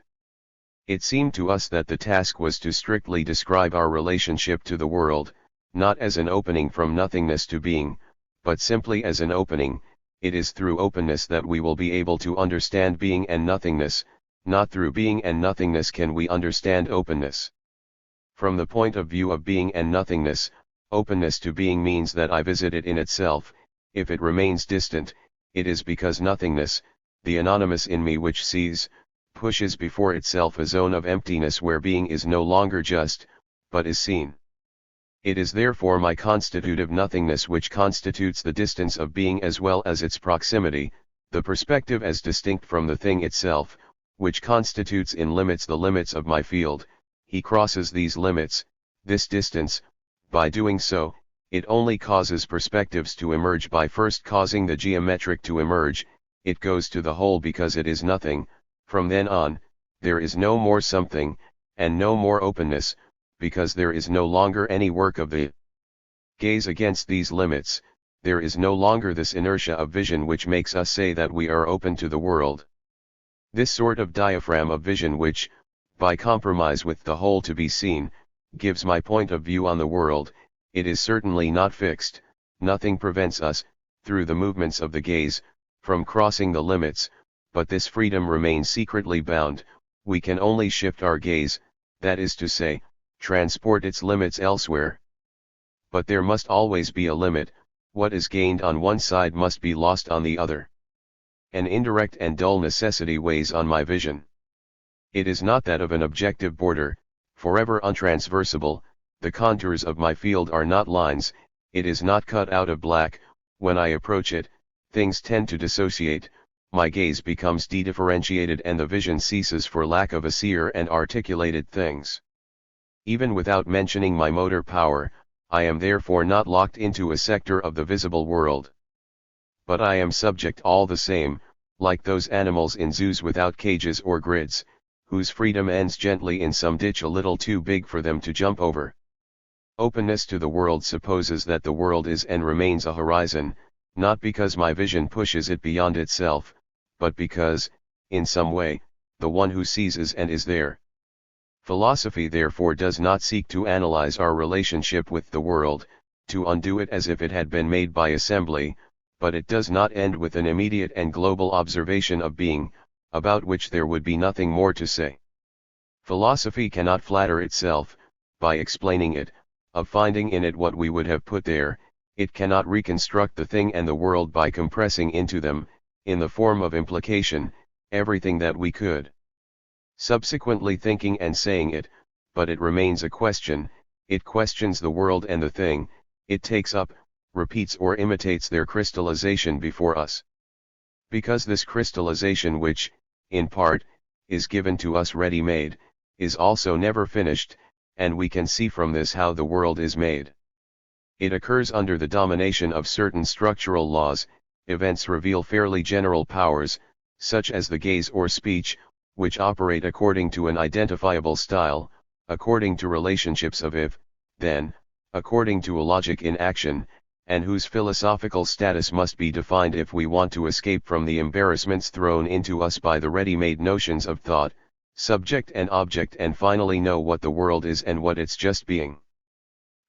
It seemed to us that the task was to strictly describe our relationship to the world, not as an opening from nothingness to being, but simply as an opening. It is through openness that we will be able to understand being and nothingness, not through being and nothingness can we understand openness. From the point of view of being and nothingness, openness to being means that I visit it in itself. If it remains distant, it is because nothingness, the anonymous in me which sees, pushes before itself a zone of emptiness where being is no longer just, but is seen. It is therefore my constitutive nothingness which constitutes the distance of being as well as its proximity, the perspective as distinct from the thing itself, which constitutes in limits the limits of my field. He crosses these limits, this distance. By doing so, it only causes perspectives to emerge by first causing the geometric to emerge. It goes to the whole because it is nothing. From then on, there is no more something, and no more openness, because there is no longer any work of the gaze against these limits. There is no longer this inertia of vision which makes us say that we are open to the world. This sort of diaphragm of vision which, by compromise with the whole to be seen, gives my point of view on the world, it is certainly not fixed. Nothing prevents us, through the movements of the gaze, from crossing the limits, but this freedom remains secretly bound. We can only shift our gaze, that is to say, transport its limits elsewhere. But there must always be a limit. What is gained on one side must be lost on the other. An indirect and dull necessity weighs on my vision. It is not that of an objective border, forever untransversible. The contours of my field are not lines, it is not cut out of black. When I approach it, things tend to dissociate, my gaze becomes dedifferentiated and the vision ceases for lack of a seer and articulated things. Even without mentioning my motor power, I am therefore not locked into a sector of the visible world. But I am subject all the same, like those animals in zoos without cages or grids, whose freedom ends gently in some ditch a little too big for them to jump over. Openness to the world supposes that the world is and remains a horizon, not because my vision pushes it beyond itself, but because, in some way, the one who sees is and is there. Philosophy therefore does not seek to analyze our relationship with the world, to undo it as if it had been made by assembly, but it does not end with an immediate and global observation of being, about which there would be nothing more to say. Philosophy cannot flatter itself, by explaining it, of finding in it what we would have put there. It cannot reconstruct the thing and the world by compressing into them, in the form of implication, everything that we could subsequently thinking and saying it, but it remains a question. It questions the world and the thing, it takes up, repeats or imitates their crystallization before us. Because this crystallization which, in part, is given to us ready-made, is also never finished, and we can see from this how the world is made. It occurs under the domination of certain structural laws. Events reveal fairly general powers, such as the gaze or speech, which operate according to an identifiable style, according to relationships of if, then, according to a logic in action, and whose philosophical status must be defined if we want to escape from the embarrassments thrown into us by the ready-made notions of thought, subject and object, and finally know what the world is and what its just being.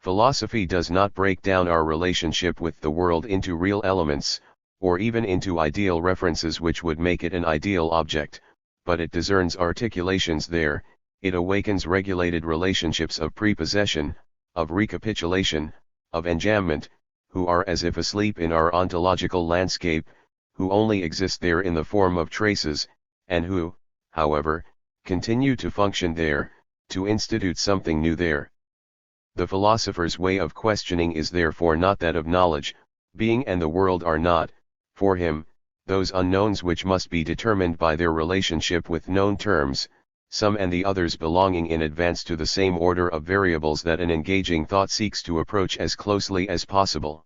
Philosophy does not break down our relationship with the world into real elements, or even into ideal references which would make it an ideal object, but it discerns articulations there, it awakens regulated relationships of prepossession, of recapitulation, of enjambment, who are as if asleep in our ontological landscape, who only exist there in the form of traces, and who, however, continue to function there, to institute something new there. The philosopher's way of questioning is therefore not that of knowledge. Being and the world are not, for him, those unknowns which must be determined by their relationship with known terms, some and the others belonging in advance to the same order of variables that an engaging thought seeks to approach as closely as possible.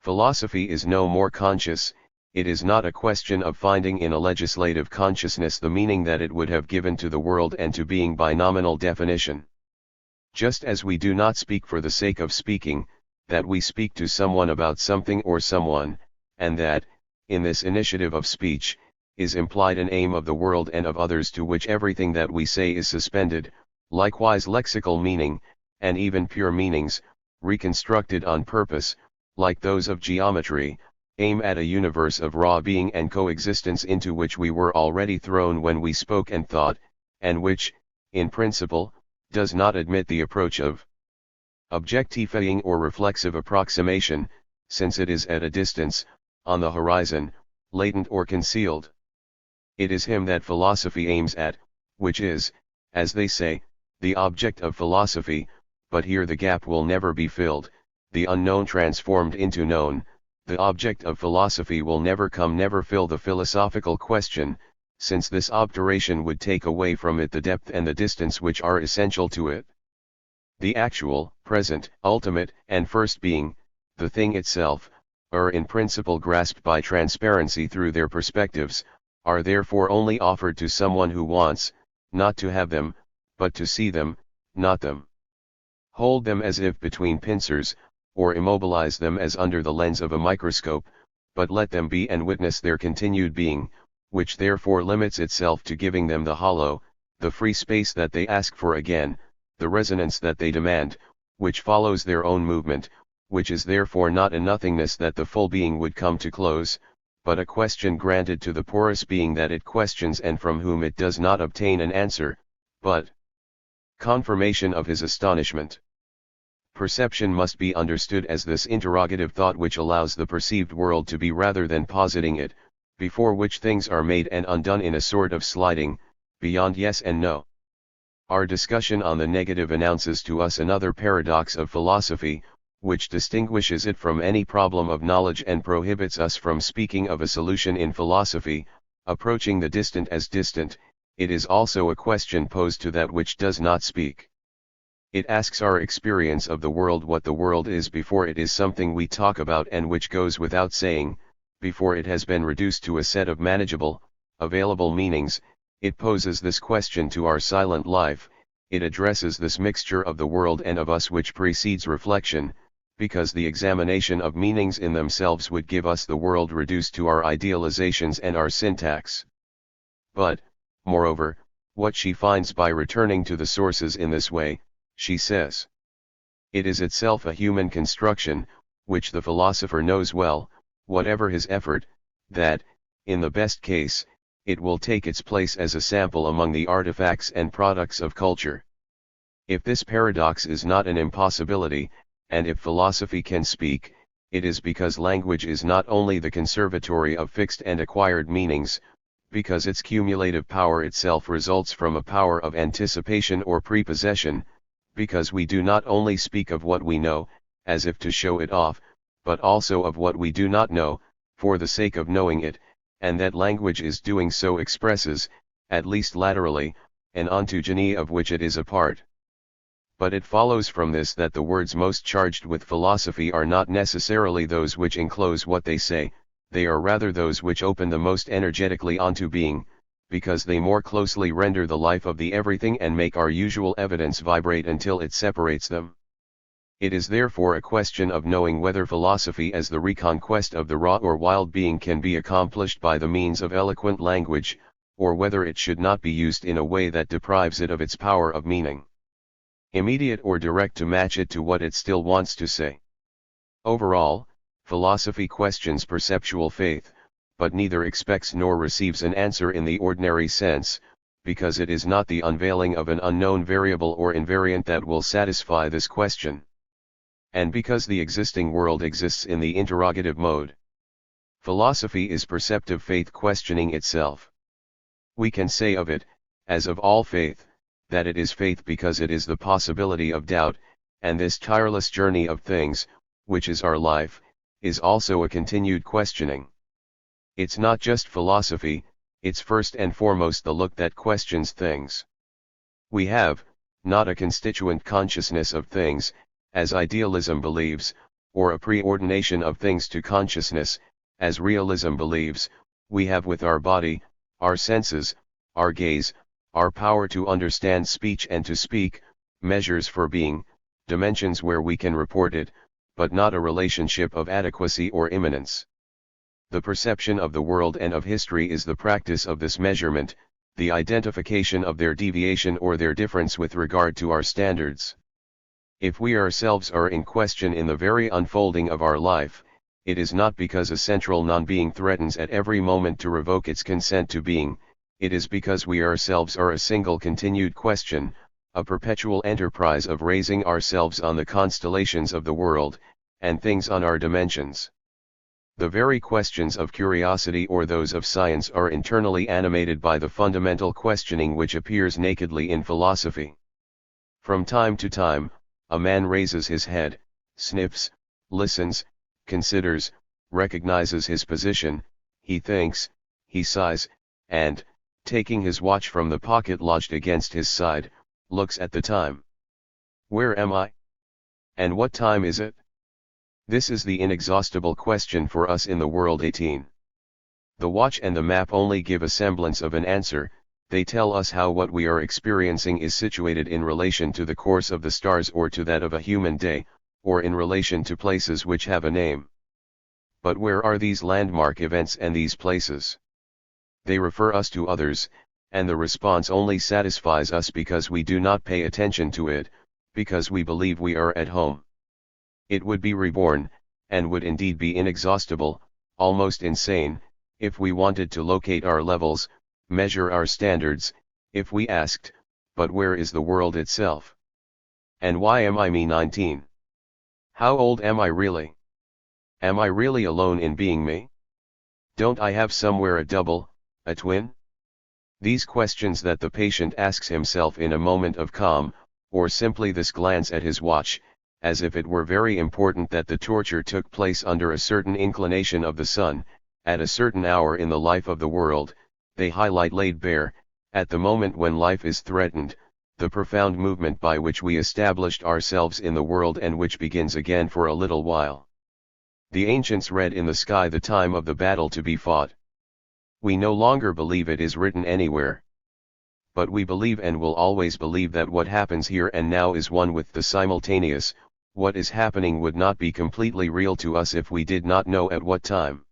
Philosophy is no more conscious. It is not a question of finding in a legislative consciousness the meaning that it would have given to the world and to being by nominal definition. Just as we do not speak for the sake of speaking, that we speak to someone about something or someone, and that, in this initiative of speech, is implied an aim of the world and of others to which everything that we say is suspended, likewise lexical meaning, and even pure meanings, reconstructed on purpose, like those of geometry, aim at a universe of raw being and coexistence into which we were already thrown when we spoke and thought, and which, in principle, does not admit the approach of objectifying or reflexive approximation, since it is at a distance, on the horizon, latent or concealed. It is him that philosophy aims at, which is, as they say, the object of philosophy, but here the gap will never be filled, the unknown transformed into known. The object of philosophy will never fill the philosophical question, since this obturation would take away from it the depth and the distance which are essential to it. The actual, present, ultimate, and first being, the thing itself, are in principle grasped by transparency through their perspectives, are therefore only offered to someone who wants, not to have them, but to see them, not them. Hold them as if between pincers, or immobilize them as under the lens of a microscope, but let them be and witness their continued being, which therefore limits itself to giving them the hollow, the free space that they ask for again, the resonance that they demand, which follows their own movement, which is therefore not a nothingness that the full being would come to close, but a question granted to the porous being that it questions and from whom it does not obtain an answer, but confirmation of his astonishment. Perception must be understood as this interrogative thought which allows the perceived world to be rather than positing it, before which things are made and undone in a sort of sliding, beyond yes and no. Our discussion on the negative announces to us another paradox of philosophy, which distinguishes it from any problem of knowledge and prohibits us from speaking of a solution in philosophy. Approaching the distant as distant, it is also a question posed to that which does not speak. It asks our experience of the world what the world is before it is something we talk about and which goes without saying, before it has been reduced to a set of manageable, available meanings. It poses this question to our silent life, it addresses this mixture of the world and of us which precedes reflection, because the examination of meanings in themselves would give us the world reduced to our idealizations and our syntax. But, moreover, what she finds by returning to the sources in this way, she says, it is itself a human construction, which the philosopher knows well, whatever his effort, that, in the best case, it will take its place as a sample among the artifacts and products of culture. If this paradox is not an impossibility, and if philosophy can speak, it is because language is not only the conservatory of fixed and acquired meanings, because its cumulative power itself results from a power of anticipation or prepossession, because we do not only speak of what we know, as if to show it off, but also of what we do not know, for the sake of knowing it, and that language is doing so expresses, at least laterally, an ontogeny of which it is a part. But it follows from this that the words most charged with philosophy are not necessarily those which enclose what they say, they are rather those which open the most energetically onto being, because they more closely render the life of the everything and make our usual evidence vibrate until it separates them. It is therefore a question of knowing whether philosophy as the reconquest of the raw or wild being can be accomplished by the means of eloquent language, or whether it should not be used in a way that deprives it of its power of meaning, immediate or direct, to match it to what it still wants to say. Overall, philosophy questions perceptual faith, but neither expects nor receives an answer in the ordinary sense, because it is not the unveiling of an unknown variable or invariant that will satisfy this question, and because the existing world exists in the interrogative mode. Philosophy is perceptive faith questioning itself. We can say of it, as of all faith, that it is faith because it is the possibility of doubt, and this tireless journey of things, which is our life, is also a continued questioning. It's not just philosophy, it's first and foremost the look that questions things. We have, not a constituent consciousness of things, as idealism believes, or a preordination of things to consciousness, as realism believes. We have with our body, our senses, our gaze, our power to understand speech and to speak, measures for being, dimensions where we can report it, but not a relationship of adequacy or immanence. The perception of the world and of history is the practice of this measurement, the identification of their deviation or their difference with regard to our standards. If we ourselves are in question in the very unfolding of our life, it is not because a central non-being threatens at every moment to revoke its consent to being, it is because we ourselves are a single continued question, a perpetual enterprise of raising ourselves on the constellations of the world, and things on our dimensions. The very questions of curiosity or those of science are internally animated by the fundamental questioning which appears nakedly in philosophy. From time to time, a man raises his head, sniffs, listens, considers, recognizes his position, he thinks, he sighs, and, taking his watch from the pocket lodged against his side, looks at the time. Where am I? And what time is it? This is the inexhaustible question for us in the world 18. The watch and the map only give a semblance of an answer, they tell us how what we are experiencing is situated in relation to the course of the stars or to that of a human day, or in relation to places which have a name. But where are these landmark events and these places? They refer us to others, and the response only satisfies us because we do not pay attention to it, because we believe we are at home. It would be reborn, and would indeed be inexhaustible, almost insane, if we wanted to locate our levels, measure our standards, if we asked, but where is the world itself? And why am I me 19? How old am I really? Am I really alone in being me? Don't I have somewhere a double, a twin? These questions that the patient asks himself in a moment of calm, or simply this glance at his watch, as if it were very important that the torture took place under a certain inclination of the sun, at a certain hour in the life of the world, they highlight laid bare, at the moment when life is threatened, the profound movement by which we established ourselves in the world and which begins again for a little while. The ancients read in the sky the time of the battle to be fought. We no longer believe it is written anywhere. But we believe and will always believe that what happens here and now is one with the simultaneous. What is happening would not be completely real to us if we did not know at what time.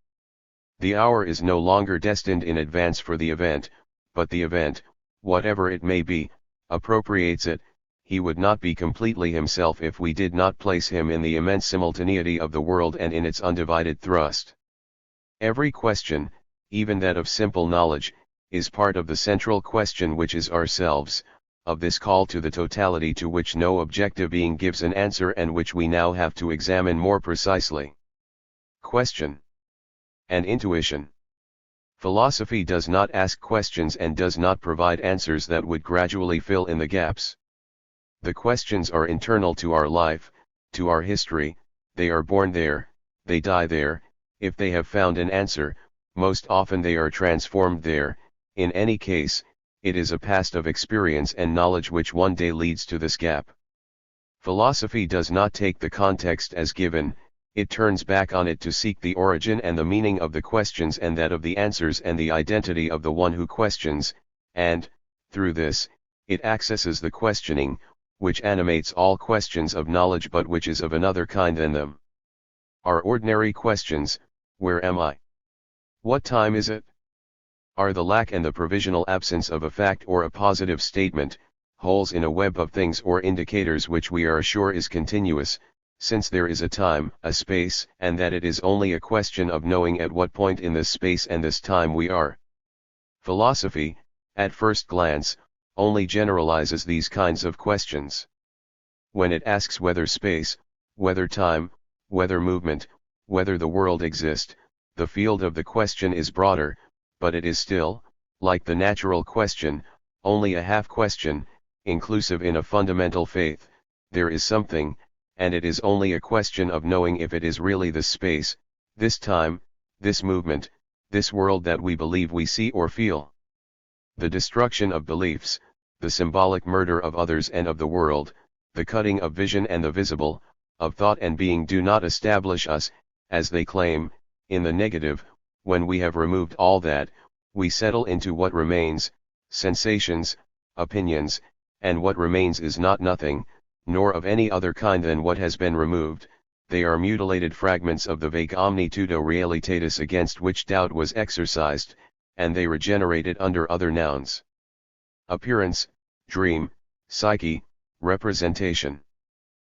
The hour is no longer destined in advance for the event, but the event, whatever it may be, appropriates it. He would not be completely himself if we did not place him in the immense simultaneity of the world and in its undivided thrust. Every question, even that of simple knowledge, is part of the central question which is ourselves, of this call to the totality to which no objective being gives an answer and which we now have to examine more precisely. Question and intuition. Philosophy does not ask questions and does not provide answers that would gradually fill in the gaps. The questions are internal to our life, to our history, they are born there, they die there. If they have found an answer, most often they are transformed there. In any case, it is a past of experience and knowledge which one day leads to this gap. Philosophy does not take the context as given, it turns back on it to seek the origin and the meaning of the questions and that of the answers and the identity of the one who questions, and, through this, it accesses the questioning, which animates all questions of knowledge but which is of another kind than them. Our ordinary questions, where am I? What time is it? Are the lack and the provisional absence of a fact or a positive statement, holes in a web of things or indicators which we are sure is continuous, since there is a time, a space, and that it is only a question of knowing at what point in this space and this time we are. Philosophy, at first glance, only generalizes these kinds of questions. When it asks whether space, whether time, whether movement, whether the world exists, the field of the question is broader, but it is still, like the natural question, only a half question, inclusive in a fundamental faith. There is something, and it is only a question of knowing if it is really this space, this time, this movement, this world that we believe we see or feel. The destruction of beliefs, the symbolic murder of others and of the world, the cutting of vision and the visible, of thought and being do not establish us, as they claim, in the negative. When we have removed all that, we settle into what remains, sensations, opinions, and what remains is not nothing, nor of any other kind than what has been removed. They are mutilated fragments of the vague omnitudo realitatis against which doubt was exercised, and they regenerated under other nouns. Appearance, dream, psyche, representation.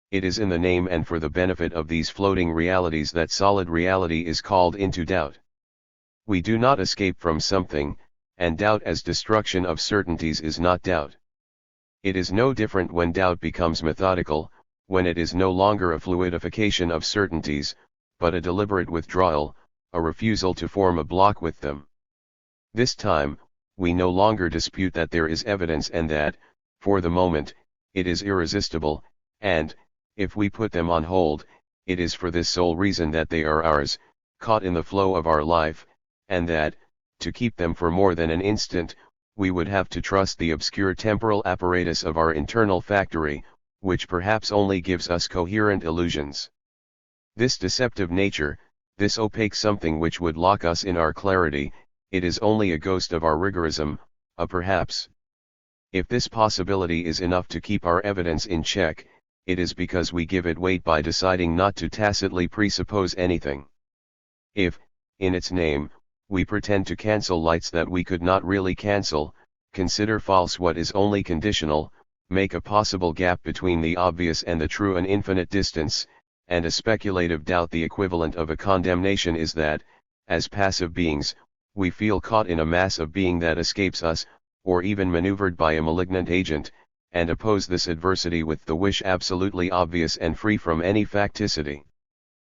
It is in the name and for the benefit of these floating realities that solid reality is called into doubt. We do not escape from something, and doubt as destruction of certainties is not doubt. It is no different when doubt becomes methodical, when it is no longer a fluidification of certainties, but a deliberate withdrawal, a refusal to form a block with them. This time, we no longer dispute that there is evidence and that, for the moment, it is irresistible, and, if we put them on hold, it is for this sole reason that they are ours, caught in the flow of our life, and that, to keep them for more than an instant, we would have to trust the obscure temporal apparatus of our internal factory, which perhaps only gives us coherent illusions. This deceptive nature, this opaque something which would lock us in our clarity, it is only a ghost of our rigorism, a perhaps. If this possibility is enough to keep our evidence in check, it is because we give it weight by deciding not to tacitly presuppose anything. If, in its name, we pretend to cancel lights that we could not really cancel, consider false what is only conditional, make a possible gap between the obvious and the true an infinite distance, and a speculative doubt the equivalent of a condemnation is that, as passive beings, we feel caught in a mass of being that escapes us, or even maneuvered by a malignant agent, and oppose this adversity with the wish absolutely obvious and free from any facticity.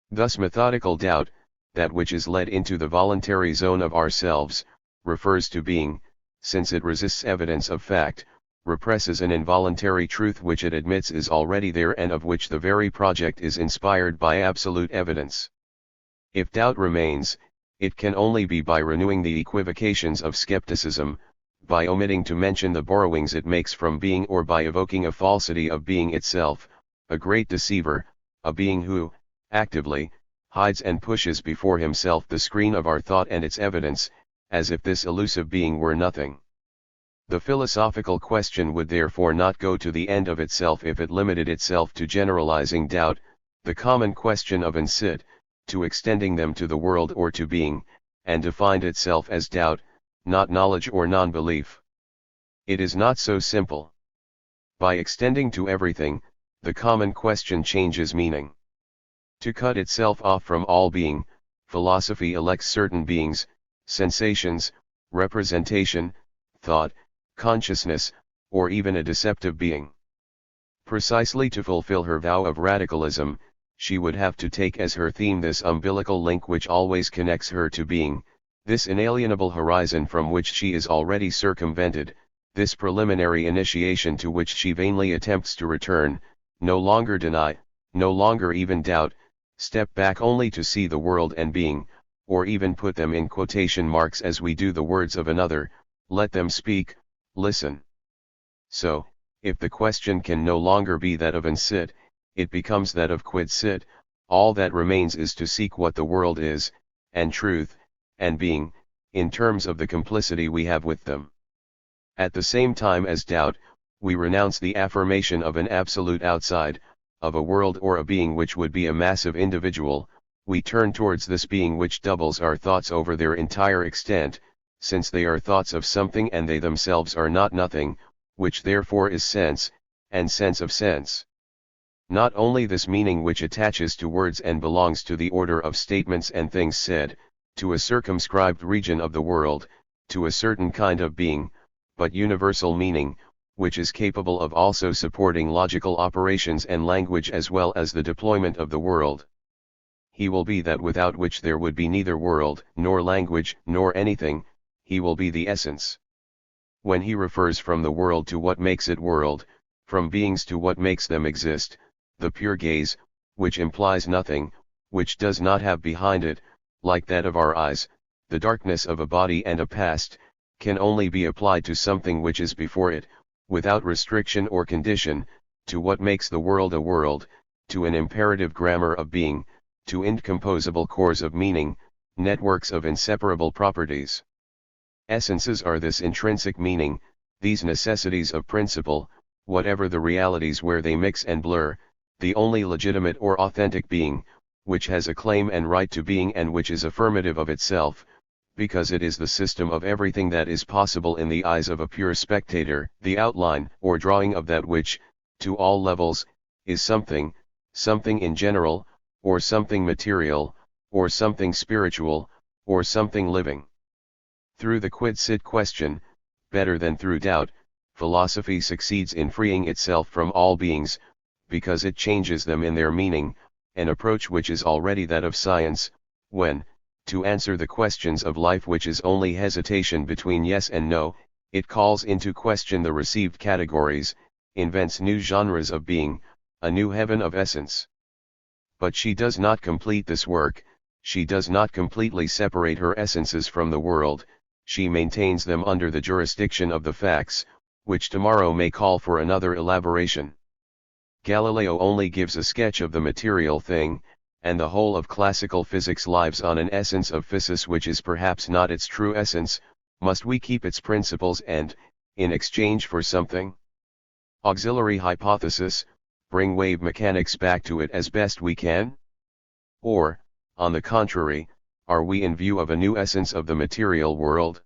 Thus methodical doubt, that which is led into the voluntary zone of ourselves, refers to being, since it resists evidence of fact, represses an involuntary truth which it admits is already there and of which the very project is inspired by absolute evidence. If doubt remains, it can only be by renewing the equivocations of skepticism, by omitting to mention the borrowings it makes from being, or by evoking a falsity of being itself, a great deceiver, a being who, actively, hides and pushes before himself the screen of our thought and its evidence, as if this elusive being were nothing. The philosophical question would therefore not go to the end of itself if it limited itself to generalizing doubt, the common question of and sit, to extending them to the world or to being, and defined itself as doubt, not knowledge or non-belief. It is not so simple. By extending to everything, the common question changes meaning. To cut itself off from all being, philosophy elects certain beings, sensations, representation, thought, consciousness, or even a deceptive being. Precisely to fulfill her vow of radicalism, she would have to take as her theme this umbilical link which always connects her to being, this inalienable horizon from which she is already circumvented, this preliminary initiation to which she vainly attempts to return, no longer deny, no longer even doubt, step back only to see the world and being, or even put them in quotation marks as we do the words of another, let them speak, listen. So, if the question can no longer be that of and sit, it becomes that of quid sit, all that remains is to seek what the world is, and truth, and being, in terms of the complicity we have with them. At the same time as doubt, we renounce the affirmation of an absolute outside, of a world or a being which would be a massive individual, we turn towards this being which doubles our thoughts over their entire extent, since they are thoughts of something and they themselves are not nothing, which therefore is sense, and sense of sense. Not only this meaning which attaches to words and belongs to the order of statements and things said, to a circumscribed region of the world, to a certain kind of being, but universal meaning, which is capable of also supporting logical operations and language as well as the deployment of the world. He will be that without which there would be neither world, nor language, nor anything, he will be the essence. When he refers from the world to what makes it world, from beings to what makes them exist, the pure gaze, which implies nothing, which does not have behind it, like that of our eyes, the darkness of a body and a past, can only be applied to something which is before it, without restriction or condition, to what makes the world a world, to an imperative grammar of being, to incomposable cores of meaning, networks of inseparable properties. Essences are this intrinsic meaning, these necessities of principle, whatever the realities where they mix and blur, the only legitimate or authentic being, which has a claim and right to being and which is affirmative of itself, because it is the system of everything that is possible in the eyes of a pure spectator, the outline or drawing of that which, to all levels, is something, something in general, or something material, or something spiritual, or something living. Through the quid sit question, better than through doubt, philosophy succeeds in freeing itself from all beings, because it changes them in their meaning, an approach which is already that of science, when, to answer the questions of life which is only hesitation between yes and no, it calls into question the received categories, invents new genres of being, a new heaven of essence. But she does not complete this work, she does not completely separate her essences from the world, she maintains them under the jurisdiction of the facts, which tomorrow may call for another elaboration. Galileo only gives a sketch of the material thing, and the whole of classical physics lives on an essence of physis which is perhaps not its true essence. Must we keep its principles and, in exchange for something? Auxiliary hypothesis, bring wave mechanics back to it as best we can? Or, on the contrary, are we in view of a new essence of the material world?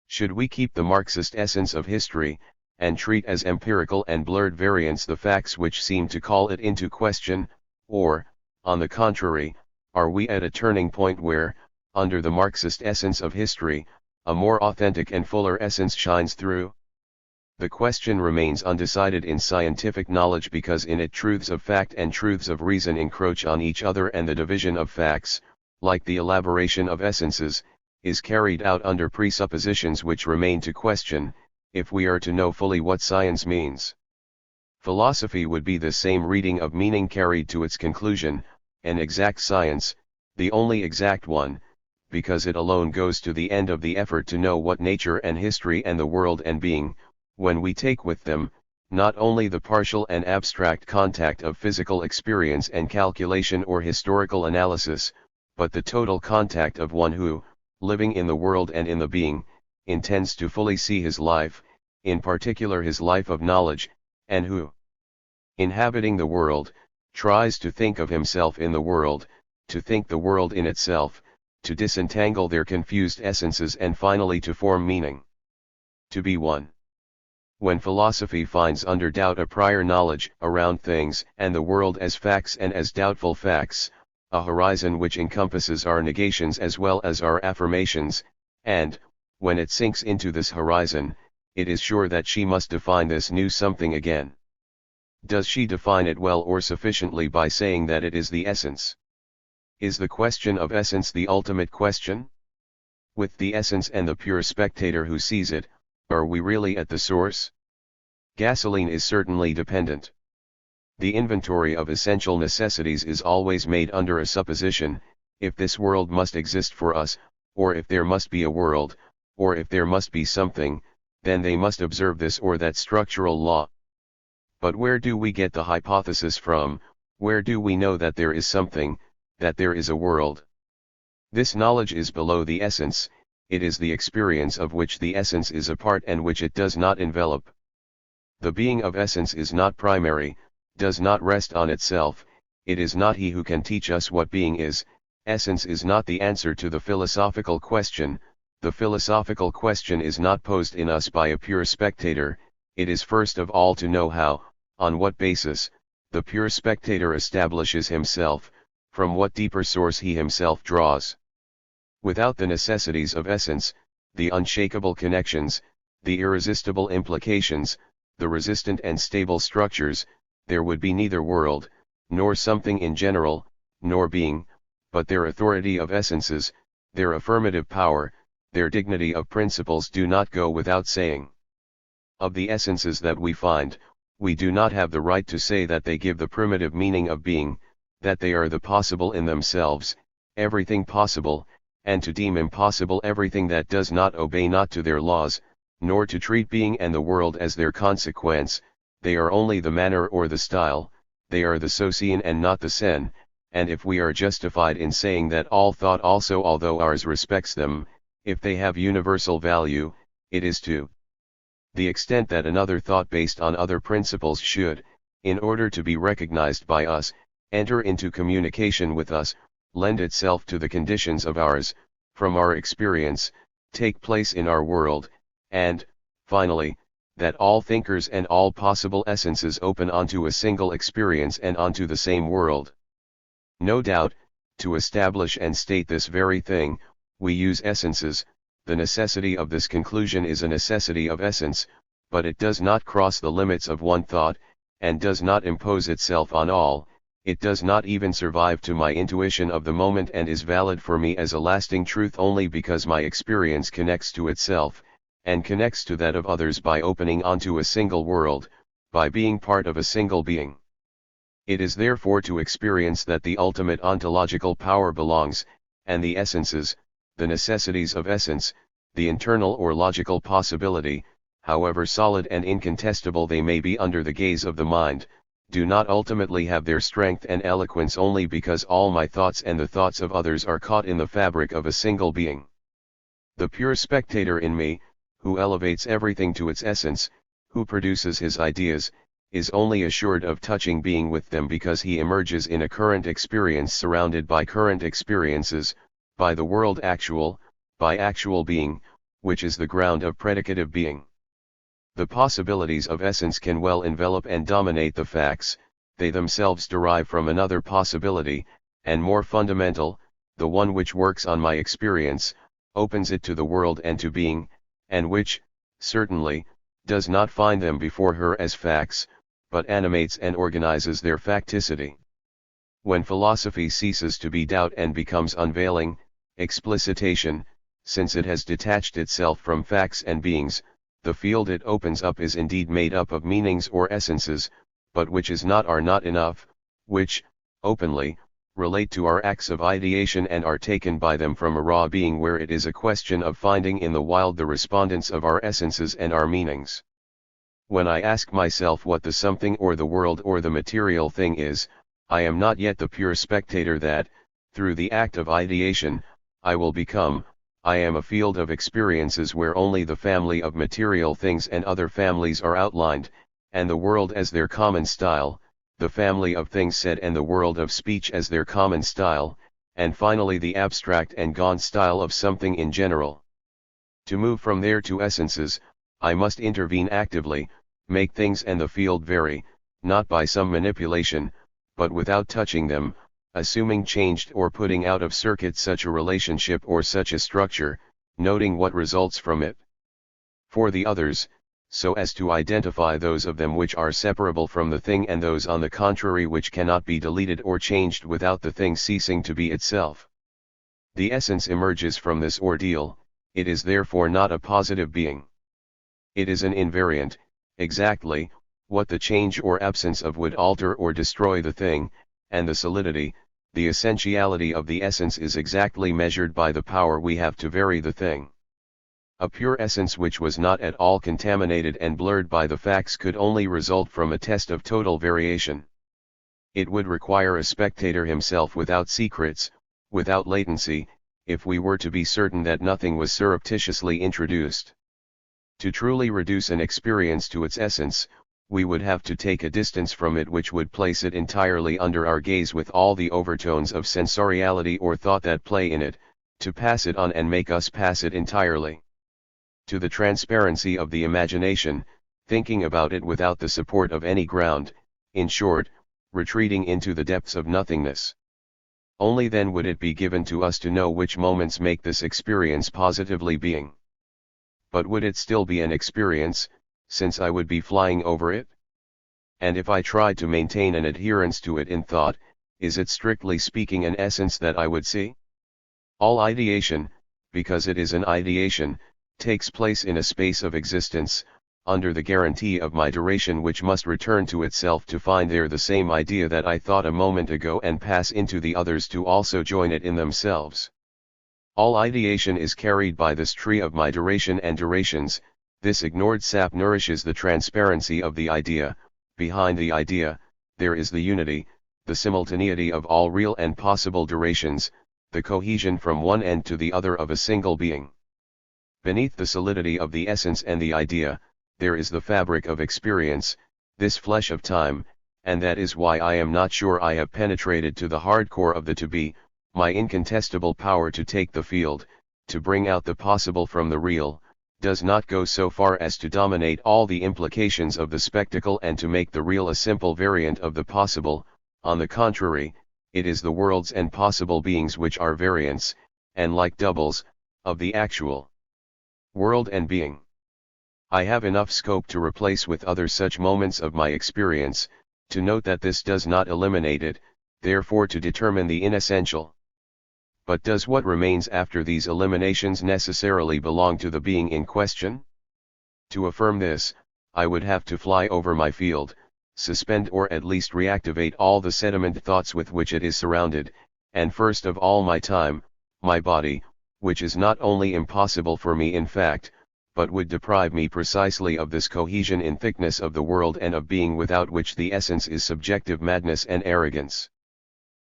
Should we keep the Marxist essence of history, and treat as empirical and blurred variants the facts which seem to call it into question, or, on the contrary, are we at a turning point where, under the Marxist essence of history, a more authentic and fuller essence shines through? The question remains undecided in scientific knowledge because in it truths of fact and truths of reason encroach on each other and the division of facts, like the elaboration of essences, is carried out under presuppositions which remain to question, if we are to know fully what science means. Philosophy would be the same reading of meaning carried to its conclusion, an exact science, the only exact one, because it alone goes to the end of the effort to know what nature and history and the world and being, when we take with them, not only the partial and abstract contact of physical experience and calculation or historical analysis, but the total contact of one who, living in the world and in the being, intends to fully see his life, in particular his life of knowledge, and who, inhabiting the world, tries to think of himself in the world, to think the world in itself, to disentangle their confused essences and finally to form meaning. To be one. When philosophy finds under doubt a prior knowledge around things and the world as facts and as doubtful facts, a horizon which encompasses our negations as well as our affirmations, and, when it sinks into this horizon, it is sure that she must define this new something again. Does she define it well or sufficiently by saying that it is the essence? Is the question of essence the ultimate question? With the essence and the pure spectator who sees it, are we really at the source? Gasoline is certainly dependent. The inventory of essential necessities is always made under a supposition, if this world must exist for us, or if there must be a world, or if there must be something, then they must observe this or that structural law. But where do we get the hypothesis from? Where do we know that there is something, that there is a world? This knowledge is below the essence, it is the experience of which the essence is a part and which it does not envelop. The being of essence is not primary, does not rest on itself, it is not he who can teach us what being is. Essence is not the answer to the philosophical question. The philosophical question is not posed in us by a pure spectator, it is first of all to know how, on what basis, the pure spectator establishes himself, from what deeper source he himself draws. Without the necessities of essence, the unshakable connections, the irresistible implications, the resistant and stable structures, there would be neither world, nor something in general, nor being, but their authority of essences, their affirmative power, their dignity of principles do not go without saying. Of the essences that we find, we do not have the right to say that they give the primitive meaning of being, that they are the possible in themselves, everything possible, and to deem impossible everything that does not obey not to their laws, nor to treat being and the world as their consequence. They are only the manner or the style, they are the socian and not the sen, and if we are justified in saying that all thought also although ours respects them, if they have universal value, it is to the extent that another thought based on other principles should, in order to be recognized by us, enter into communication with us, lend itself to the conditions of ours, from our experience, take place in our world, and, finally, that all thinkers and all possible essences open onto a single experience and onto the same world. No doubt, to establish and state this very thing, we use essences. The necessity of this conclusion is a necessity of essence, but it does not cross the limits of one thought, and does not impose itself on all. It does not even survive to my intuition of the moment and is valid for me as a lasting truth only because my experience connects to itself, and connects to that of others by opening onto a single world, by being part of a single being. It is therefore to experience that the ultimate ontological power belongs, and the essences, the necessities of essence, the internal or logical possibility, however solid and incontestable they may be under the gaze of the mind, do not ultimately have their strength and eloquence only because all my thoughts and the thoughts of others are caught in the fabric of a single being. The pure spectator in me, who elevates everything to its essence, who produces his ideas, is only assured of touching being with them because he emerges in a current experience surrounded by current experiences, by the world actual, by actual being, which is the ground of predicative being. The possibilities of essence can well envelop and dominate the facts, they themselves derive from another possibility, and more fundamental, the one which works on my experience, opens it to the world and to being, and which, certainly, does not find them before her as facts, but animates and organizes their facticity. When philosophy ceases to be doubt and becomes unveiling, explicitation, since it has detached itself from facts and beings, the field it opens up is indeed made up of meanings or essences, but which is not are not enough, which, openly, relate to our acts of ideation and are taken by them from a raw being where it is a question of finding in the wild the respondents of our essences and our meanings. When I ask myself what the something or the world or the material thing is, I am not yet the pure spectator that, through the act of ideation, I will become. I am a field of experiences where only the family of material things and other families are outlined, and the world as their common style, the family of things said and the world of speech as their common style, and finally the abstract and gone style of something in general. To move from there to essences, I must intervene actively, make things and the field vary, not by some manipulation, but without touching them, assuming changed or putting out of circuit such a relationship or such a structure, noting what results from it. For the others, so as to identify those of them which are separable from the thing and those on the contrary which cannot be deleted or changed without the thing ceasing to be itself. The essence emerges from this ordeal, it is therefore not a positive being. It is an invariant, exactly, what the change or absence of would alter or destroy the thing, and the solidity, the essentiality of the essence is exactly measured by the power we have to vary the thing. A pure essence which was not at all contaminated and blurred by the facts could only result from a test of total variation. It would require a spectator himself without secrets, without latency, if we were to be certain that nothing was surreptitiously introduced. To truly reduce an experience to its essence, we would have to take a distance from it which would place it entirely under our gaze with all the overtones of sensoriality or thought that play in it, to pass it on and make us pass it entirely. To the transparency of the imagination, thinking about it without the support of any ground, in short, retreating into the depths of nothingness. Only then would it be given to us to know which moments make this experience positively being. But would it still be an experience, since I would be flying over it? And if I tried to maintain an adherence to it in thought, is it strictly speaking an essence that I would see? All ideation, because it is an ideation, takes place in a space of existence, under the guarantee of my duration which must return to itself to find there the same idea that I thought a moment ago and pass into the others to also join it in themselves. All ideation is carried by this tree of my duration and durations. This ignored sap nourishes the transparency of the idea. Behind the idea, there is the unity, the simultaneity of all real and possible durations, the cohesion from one end to the other of a single being. Beneath the solidity of the essence and the idea, there is the fabric of experience, this flesh of time, and that is why I am not sure I have penetrated to the hard core of the to-be, my incontestable power to take the field, to bring out the possible from the real, does not go so far as to dominate all the implications of the spectacle and to make the real a simple variant of the possible. On the contrary, it is the worlds and possible beings which are variants, and like doubles, of the actual world and being. I have enough scope to replace with other such moments of my experience, to note that this does not eliminate it, therefore to determine the inessential. But does what remains after these eliminations necessarily belong to the being in question? To affirm this, I would have to fly over my field, suspend or at least reactivate all the sediment thoughts with which it is surrounded, and first of all my time, my body, which is not only impossible for me in fact, but would deprive me precisely of this cohesion in thickness of the world and of being without which the essence is subjective madness and arrogance.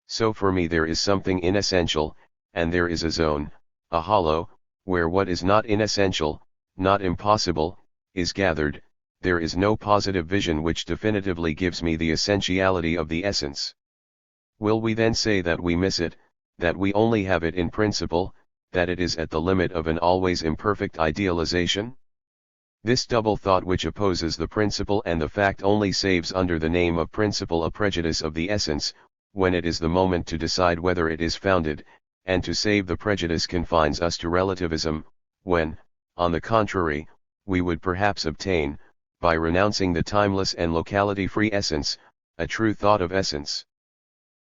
So for me there is something inessential, and there is a zone, a hollow, where what is not inessential, not impossible, is gathered. There is no positive vision which definitively gives me the essentiality of the essence. Will we then say that we miss it, that we only have it in principle, that it is at the limit of an always imperfect idealization? This double thought which opposes the principle and the fact only saves under the name of principle a prejudice of the essence, when it is the moment to decide whether it is founded, and to save the prejudice confines us to relativism, when, on the contrary, we would perhaps obtain, by renouncing the timeless and locality-free essence, a true thought of essence.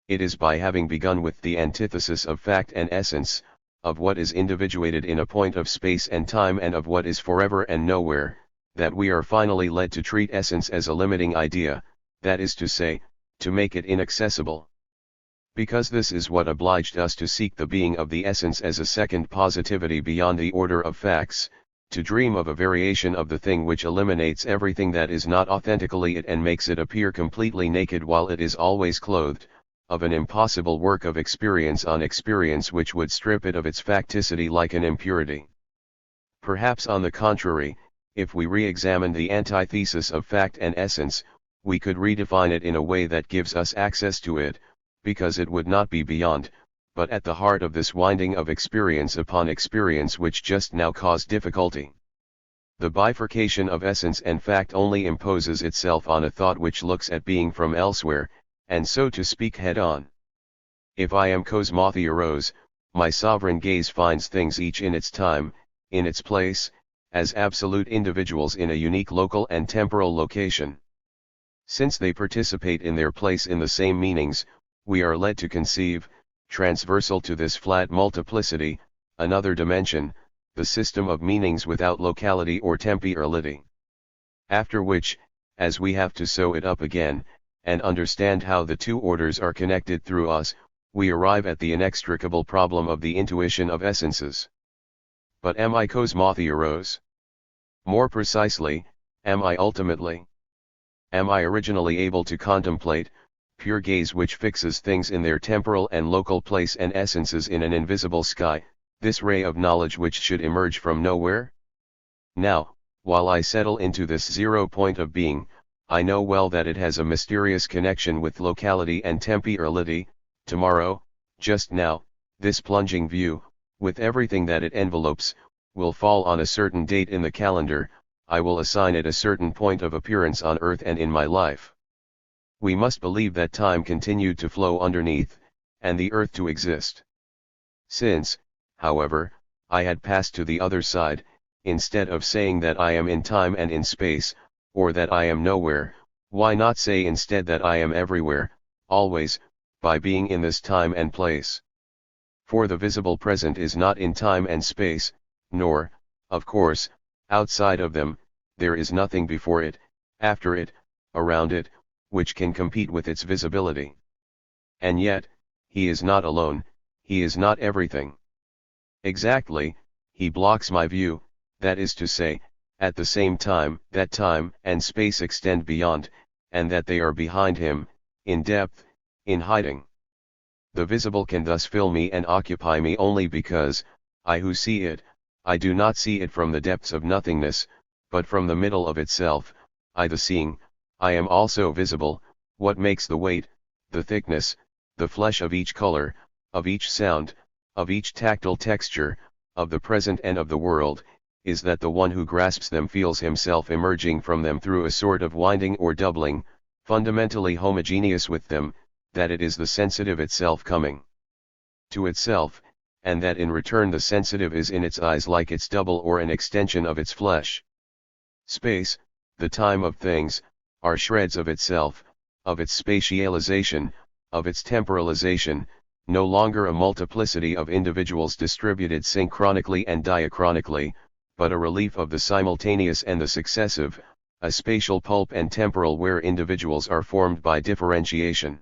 It is by having begun with the antithesis of fact and essence, of what is individuated in a point of space and time and of what is forever and nowhere, that we are finally led to treat essence as a limiting idea, that is to say, to make it inaccessible. Because this is what obliged us to seek the being of the essence as a second positivity beyond the order of facts, to dream of a variation of the thing which eliminates everything that is not authentically it and makes it appear completely naked while it is always clothed, of an impossible work of experience on experience which would strip it of its facticity like an impurity. Perhaps on the contrary, if we re-examined the antithesis of fact and essence, we could redefine it in a way that gives us access to it, because it would not be beyond, but at the heart of this winding of experience upon experience which just now caused difficulty. The bifurcation of essence and fact only imposes itself on a thought which looks at being from elsewhere, and so to speak head-on. If I am kosmotheoros, my sovereign gaze finds things each in its time, in its place, as absolute individuals in a unique local and temporal location. Since they participate in their place in the same meanings, we are led to conceive, transversal to this flat multiplicity, another dimension, the system of meanings without locality or temporality. After which, as we have to sew it up again, and understand how the two orders are connected through us, we arrive at the inextricable problem of the intuition of essences. But am I kosmotheoros? More precisely, am I ultimately? Am I originally able to contemplate, pure gaze which fixes things in their temporal and local place and essences in an invisible sky, this ray of knowledge which should emerge from nowhere? Now, while I settle into this zero point of being, I know well that it has a mysterious connection with locality and temporality. Tomorrow, just now, this plunging view, with everything that it envelopes, will fall on a certain date in the calendar. I will assign it a certain point of appearance on earth and in my life. We must believe that time continued to flow underneath, and the earth to exist. Since, however, I had passed to the other side, instead of saying that I am in time and in space, or that I am nowhere, why not say instead that I am everywhere, always, by being in this time and place? For the visible present is not in time and space, nor, of course, outside of them. There is nothing before it, after it, around it, which can compete with its visibility. And yet, he is not alone, he is not everything. Exactly, he blocks my view, that is to say, at the same time that time and space extend beyond, and that they are behind him, in depth, in hiding. The visible can thus fill me and occupy me only because, I who see it, I do not see it from the depths of nothingness, but from the middle of itself. I the seeing, I am also visible. What makes the weight, the thickness, the flesh of each color, of each sound, of each tactile texture, of the present and of the world, is that the one who grasps them feels himself emerging from them through a sort of winding or doubling, fundamentally homogeneous with them, that it is the sensitive itself coming to itself, and that in return the sensitive is in its eyes like its double or an extension of its flesh. Space, the time of things, are shreds of itself, of its spatialization, of its temporalization, no longer a multiplicity of individuals distributed synchronically and diachronically, but a relief of the simultaneous and the successive, a spatial pulp and temporal where individuals are formed by differentiation.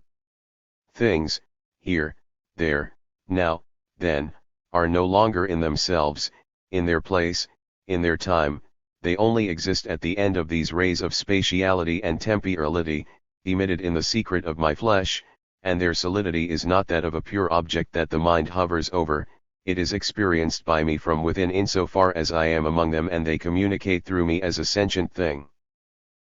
Things, here, there, now, then, are no longer in themselves, in their place, in their time, they only exist at the end of these rays of spatiality and temporality, emitted in the secret of my flesh, and their solidity is not that of a pure object that the mind hovers over, it is experienced by me from within insofar as I am among them and they communicate through me as a sentient thing.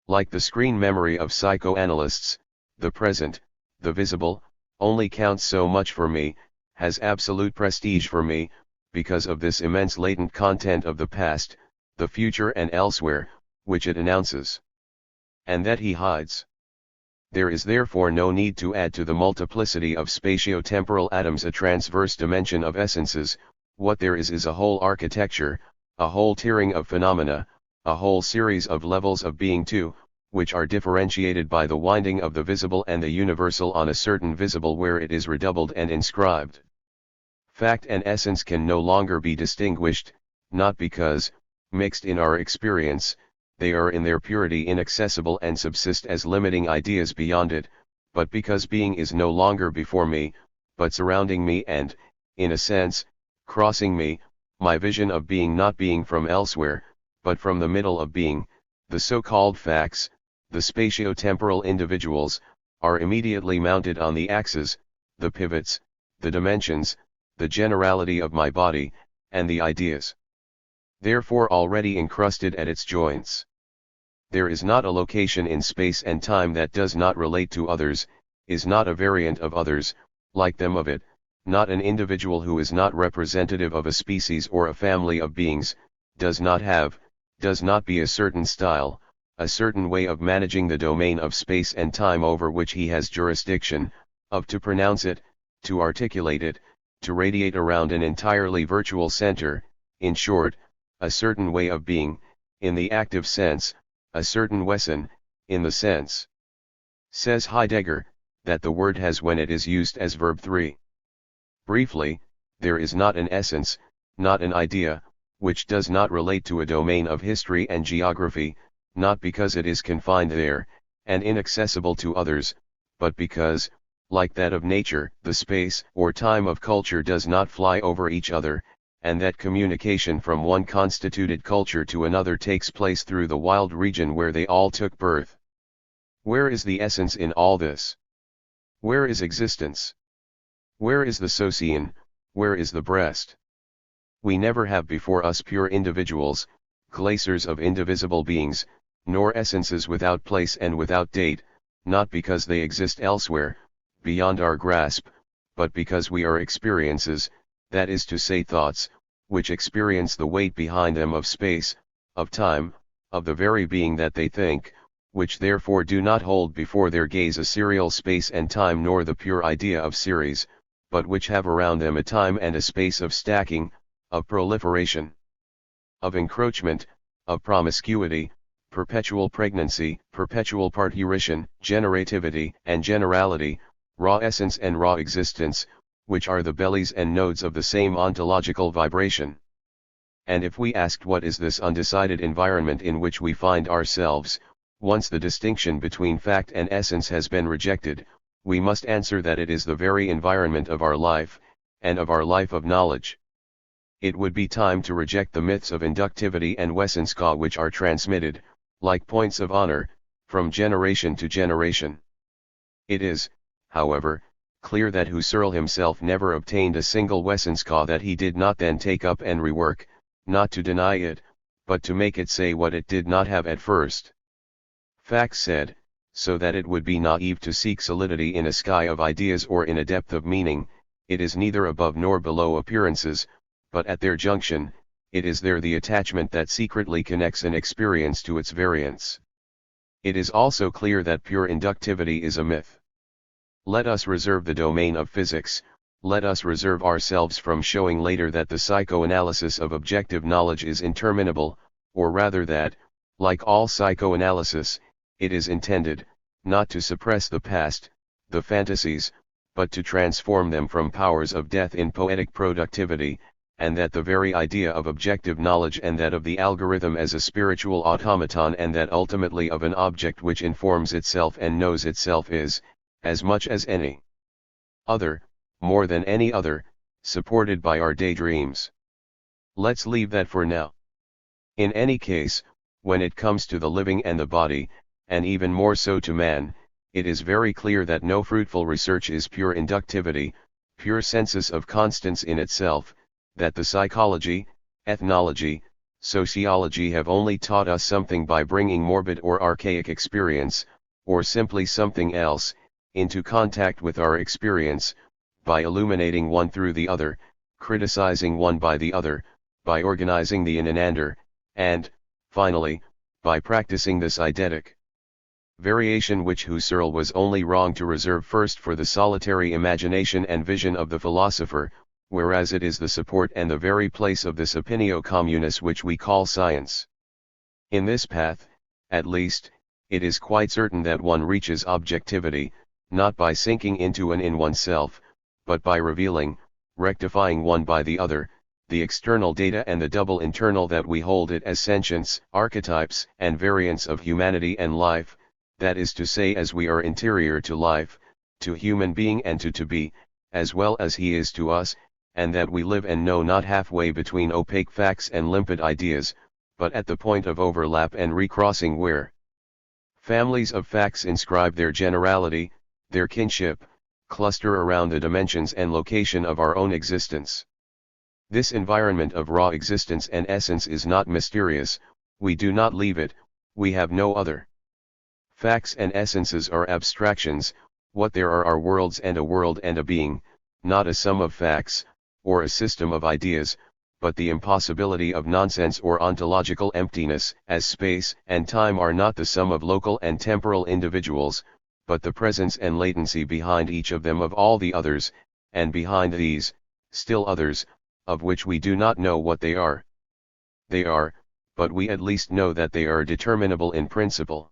Like the screen memory of psychoanalysts, the present, the visible, only counts so much for me, has absolute prestige for me, because of this immense latent content of the past, the future and elsewhere, which it announces. And that he hides. There is therefore no need to add to the multiplicity of spatio-temporal atoms a transverse dimension of essences. What there is a whole architecture, a whole tiering of phenomena, a whole series of levels of being too, which are differentiated by the winding of the visible and the universal on a certain visible where it is redoubled and inscribed. Fact and essence can no longer be distinguished, not because, mixed in our experience, they are in their purity inaccessible and subsist as limiting ideas beyond it, but because being is no longer before me, but surrounding me and, in a sense, crossing me, my vision of being not being from elsewhere, but from the middle of being, the so-called facts, the spatio-temporal individuals, are immediately mounted on the axes, the pivots, the dimensions, the generality of my body, and the ideas. Therefore already encrusted at its joints. There is not a location in space and time that does not relate to others, is not a variant of others, like them of it, not an individual who is not representative of a species or a family of beings, does not be a certain style, a certain way of managing the domain of space and time over which he has jurisdiction, of to pronounce it, to articulate it, to radiate around an entirely virtual center, in short, a certain way of being, in the active sense, a certain Wesen, in the sense. Says Heidegger, that the word has when it is used as verb 3. Briefly, there is not an essence, not an idea, which does not relate to a domain of history and geography, not because it is confined there, and inaccessible to others, but because, like that of nature, the space or time of culture does not fly over each other, and that communication from one constituted culture to another takes place through the wild region where they all took birth. Where is the essence in all this? Where is existence? Where is the Socian, where is the breast? We never have before us pure individuals, glaciers of indivisible beings, nor essences without place and without date, not because they exist elsewhere, beyond our grasp, but because we are experiences, that is to say thoughts, which experience the weight behind them of space, of time, of the very being that they think, which therefore do not hold before their gaze a serial space and time nor the pure idea of series, but which have around them a time and a space of stacking, of proliferation, of encroachment, of promiscuity, perpetual pregnancy, perpetual parturition, generativity and generality, raw essence and raw existence, which are the bellies and nodes of the same ontological vibration. And if we asked what is this undecided environment in which we find ourselves, once the distinction between fact and essence has been rejected, we must answer that it is the very environment of our life, and of our life of knowledge. It would be time to reject the myths of inductivity and Wesenska which are transmitted, like points of honor, from generation to generation. It is, however, clear that Husserl himself never obtained a single Wesenska that he did not then take up and rework, not to deny it, but to make it say what it did not have at first. Facts said, so that it would be naive to seek solidity in a sky of ideas or in a depth of meaning, it is neither above nor below appearances, but at their junction, it is there the attachment that secretly connects an experience to its variance. It is also clear that pure inductivity is a myth. Let us reserve the domain of physics, let us reserve ourselves from showing later that the psychoanalysis of objective knowledge is interminable, or rather that, like all psychoanalysis, it is intended, not to suppress the past, the fantasies, but to transform them from powers of death in poetic productivity, and that the very idea of objective knowledge and that of the algorithm as a spiritual automaton and that ultimately of an object which informs itself and knows itself is, as much as any other, more than any other, supported by our daydreams. Let's leave that for now. In any case, when it comes to the living and the body, and even more so to man, it is very clear that no fruitful research is pure inductivity, pure sensus of constants in itself, that the psychology, ethnology, sociology have only taught us something by bringing morbid or archaic experience, or simply something else, into contact with our experience, by illuminating one through the other, criticizing one by the other, by organizing the inander, and, finally, by practicing this eidetic variation which Husserl was only wrong to reserve first for the solitary imagination and vision of the philosopher, whereas it is the support and the very place of this opinio communis which we call science. In this path, at least, it is quite certain that one reaches objectivity, not by sinking into an in oneself, but by revealing, rectifying one by the other, the external data and the double internal that we hold it as sentience, archetypes and variants of humanity and life, that is to say as we are interior to life, to human being and to be, as well as he is to us, and that we live and know not halfway between opaque facts and limpid ideas, but at the point of overlap and recrossing where families of facts inscribe their generality, their kinship, cluster around the dimensions and location of our own existence. This environment of raw existence and essence is not mysterious, we do not leave it, we have no other. Facts and essences are abstractions, what there are worlds and a world and a being, not a sum of facts, or a system of ideas, but the impossibility of nonsense or ontological emptiness, as space and time are not the sum of local and temporal individuals, but the presence and latency behind each of them of all the others, and behind these, still others, of which we do not know what they are. They are, but we at least know that they are determinable in principle.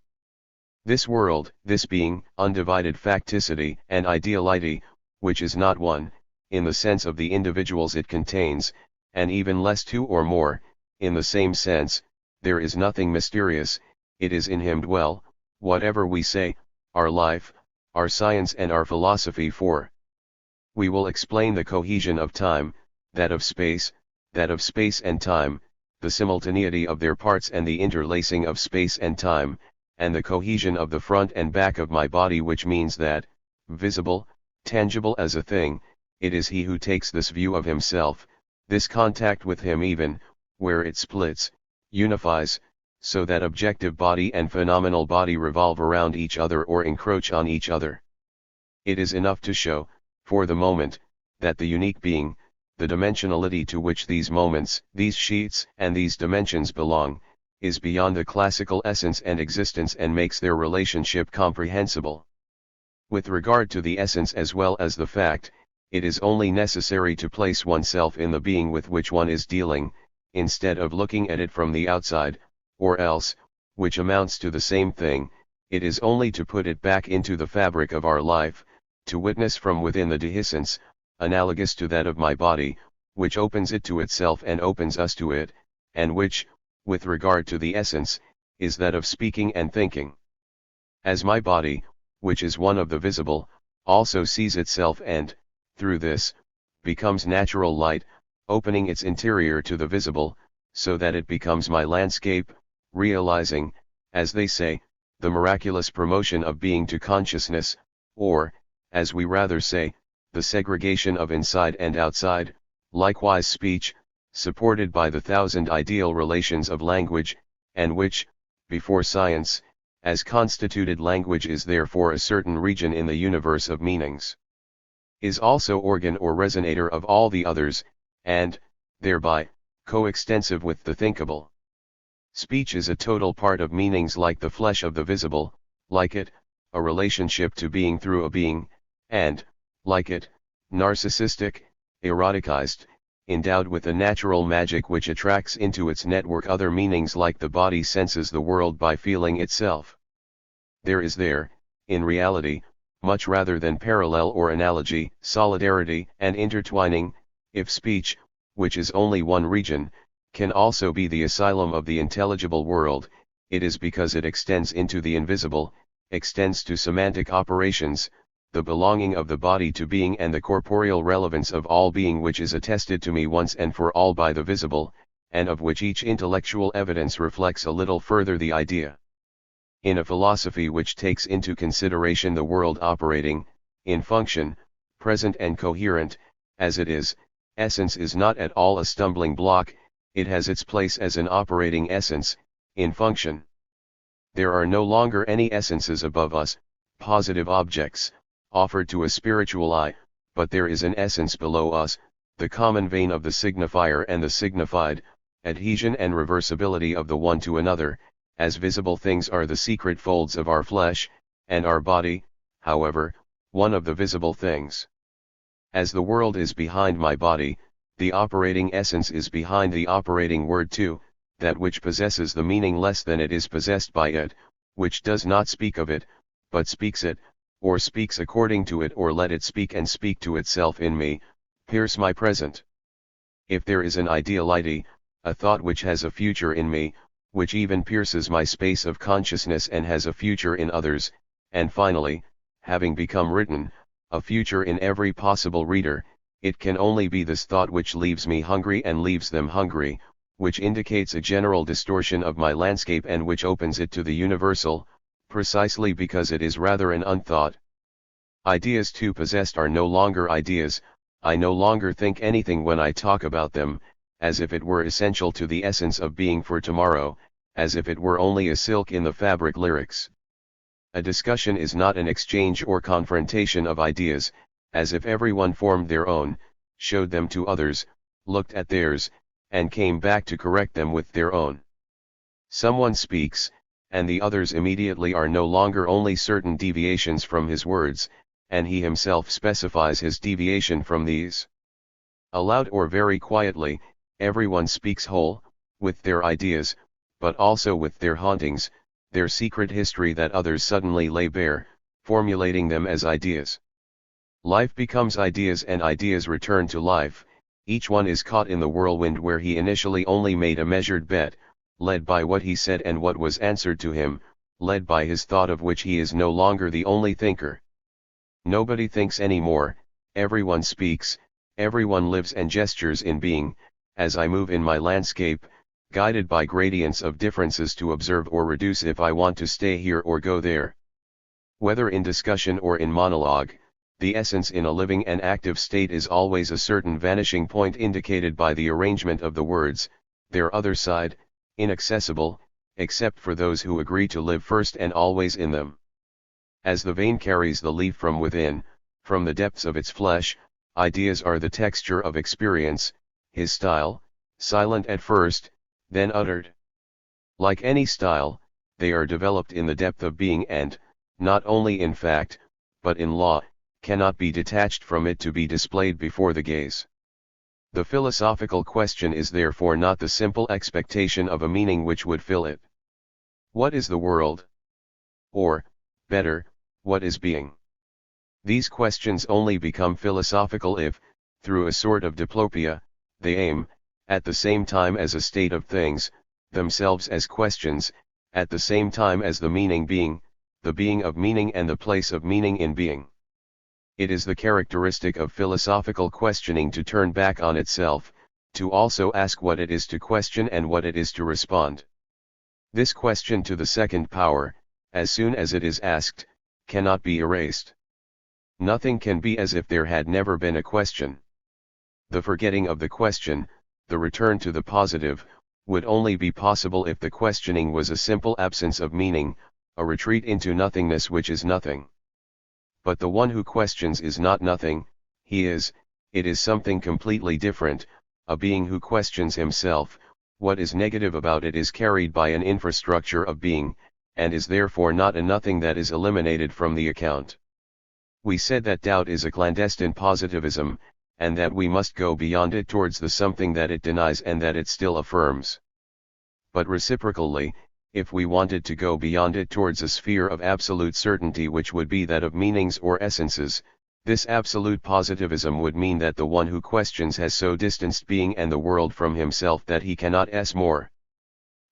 This world, this being, undivided facticity and ideality, which is not one, in the sense of the individuals it contains, and even less two or more, in the same sense, there is nothing mysterious, it is in him dwell, whatever we say, our life, our science and our philosophy for. We will explain the cohesion of time, that of space and time, the simultaneity of their parts and the interlacing of space and time, and the cohesion of the front and back of my body, which means that, visible, tangible as a thing, it is he who takes this view of himself, this contact with him even, where it splits, unifies, so that objective body and phenomenal body revolve around each other or encroach on each other. It is enough to show, for the moment, that the unique being, the dimensionality to which these moments, these sheets and these dimensions belong, is beyond the classical essence and existence and makes their relationship comprehensible. With regard to the essence as well as the fact, it is only necessary to place oneself in the being with which one is dealing, instead of looking at it from the outside, or else, which amounts to the same thing, it is only to put it back into the fabric of our life, to witness from within the dehiscence, analogous to that of my body, which opens it to itself and opens us to it, and which, with regard to the essence, is that of speaking and thinking. As my body, which is one of the visible, also sees itself and, through this, becomes natural light, opening its interior to the visible, so that it becomes my landscape, realizing, as they say, the miraculous promotion of being to consciousness, or, as we rather say, the segregation of inside and outside, likewise speech, supported by the thousand ideal relations of language, and which, before science, as constituted language is therefore a certain region in the universe of meanings, is also organ or resonator of all the others, and, thereby, coextensive with the thinkable. Speech is a total part of meanings like the flesh of the visible, like it, a relationship to being through a being, and, like it, narcissistic, eroticized, endowed with a natural magic which attracts into its network other meanings like the body senses the world by feeling itself. There is there, in reality, much rather than parallel or analogy, solidarity and intertwining, if speech, which is only one region, can also be the asylum of the intelligible world, it is because it extends into the invisible, extends to semantic operations, the belonging of the body to being and the corporeal relevance of all being which is attested to me once and for all by the visible, and of which each intellectual evidence reflects a little further the idea. In a philosophy which takes into consideration the world operating, in function, present and coherent, as it is, essence is not at all a stumbling block, it has its place as an operating essence, in function. There are no longer any essences above us, positive objects, offered to a spiritual eye, but there is an essence below us, the common vein of the signifier and the signified, adhesion and reversibility of the one to another, as visible things are the secret folds of our flesh, and our body, however, one of the visible things. As the world is behind my body, the operating essence is behind the operating word too, that which possesses the meaning less than it is possessed by it, which does not speak of it, but speaks it, or speaks according to it or let it speak and speak to itself in me, Here's my present. If there is an ideality, a thought which has a future in me, which even pierces my space of consciousness and has a future in others, and finally, having become written, a future in every possible reader, it can only be this thought which leaves me hungry and leaves them hungry, which indicates a general distortion of my landscape and which opens it to the universal, precisely because it is rather an unthought. Ideas too possessed are no longer ideas. I no longer think anything when I talk about them, as if it were essential to the essence of being for tomorrow, as if it were only a silk in the fabric lyrics. A discussion is not an exchange or confrontation of ideas, as if everyone formed their own, showed them to others, looked at theirs, and came back to correct them with their own. Someone speaks, and the others immediately are no longer only certain deviations from his words, and he himself specifies his deviation from these. Aloud or very quietly, everyone speaks whole, with their ideas, but also with their hauntings, their secret history that others suddenly lay bare, formulating them as ideas. Life becomes ideas and ideas return to life. Each one is caught in the whirlwind where he initially only made a measured bet, led by what he said and what was answered to him, led by his thought of which he is no longer the only thinker. Nobody thinks anymore, everyone speaks, everyone lives and gestures in being. As I move in my landscape, guided by gradients of differences to observe or reduce if I want to stay here or go there. Whether in discussion or in monologue, the essence in a living and active state is always a certain vanishing point indicated by the arrangement of the words, their other side, inaccessible, except for those who agree to live first and always in them. As the vein carries the leaf from within, from the depths of its flesh, ideas are the texture of experience, his style, silent at first, then uttered. Like any style, they are developed in the depth of being and, not only in fact, but in law, cannot be detached from it to be displayed before the gaze. The philosophical question is therefore not the simple expectation of a meaning which would fill it. What is the world? Or, better, what is being? These questions only become philosophical if, through a sort of diplopia, they aim, at the same time as a state of things, themselves as questions, at the same time as the meaning the being of meaning and the place of meaning in being. It is the characteristic of philosophical questioning to turn back on itself, to also ask what it is to question and what it is to respond. This question to the second power, as soon as it is asked, cannot be erased. Nothing can be as if there had never been a question. The forgetting of the question, the return to the positive, would only be possible if the questioning was a simple absence of meaning, a retreat into nothingness which is nothing. But the one who questions is not nothing, it is something completely different, a being who questions himself. What is negative about it is carried by an infrastructure of being, and is therefore not a nothing that is eliminated from the account. We said that doubt is a clandestine positivism, and that we must go beyond it towards the something that it denies and that it still affirms. But reciprocally, if we wanted to go beyond it towards a sphere of absolute certainty which would be that of meanings or essences, this absolute positivism would mean that the one who questions has so distanced being and the world from himself that he cannot ess more.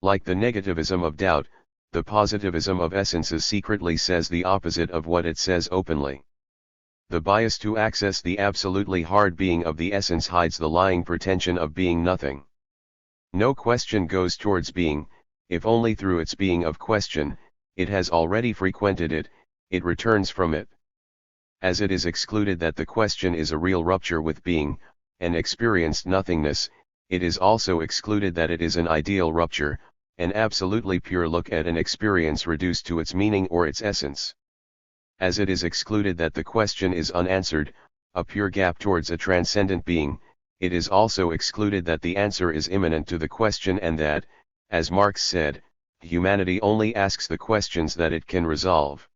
Like the negativism of doubt, the positivism of essences secretly says the opposite of what it says openly. The bias to access the absolutely hard being of the essence hides the lying pretension of being nothing. No question goes towards being, if only through its being of question. It has already frequented it, it returns from it. As it is excluded that the question is a real rupture with being, an experienced nothingness, it is also excluded that it is an ideal rupture, an absolutely pure look at an experience reduced to its meaning or its essence. As it is excluded that the question is unanswered, a pure gap towards a transcendent being, it is also excluded that the answer is immanent to the question and that, as Marx said, humanity only asks the questions that it can resolve.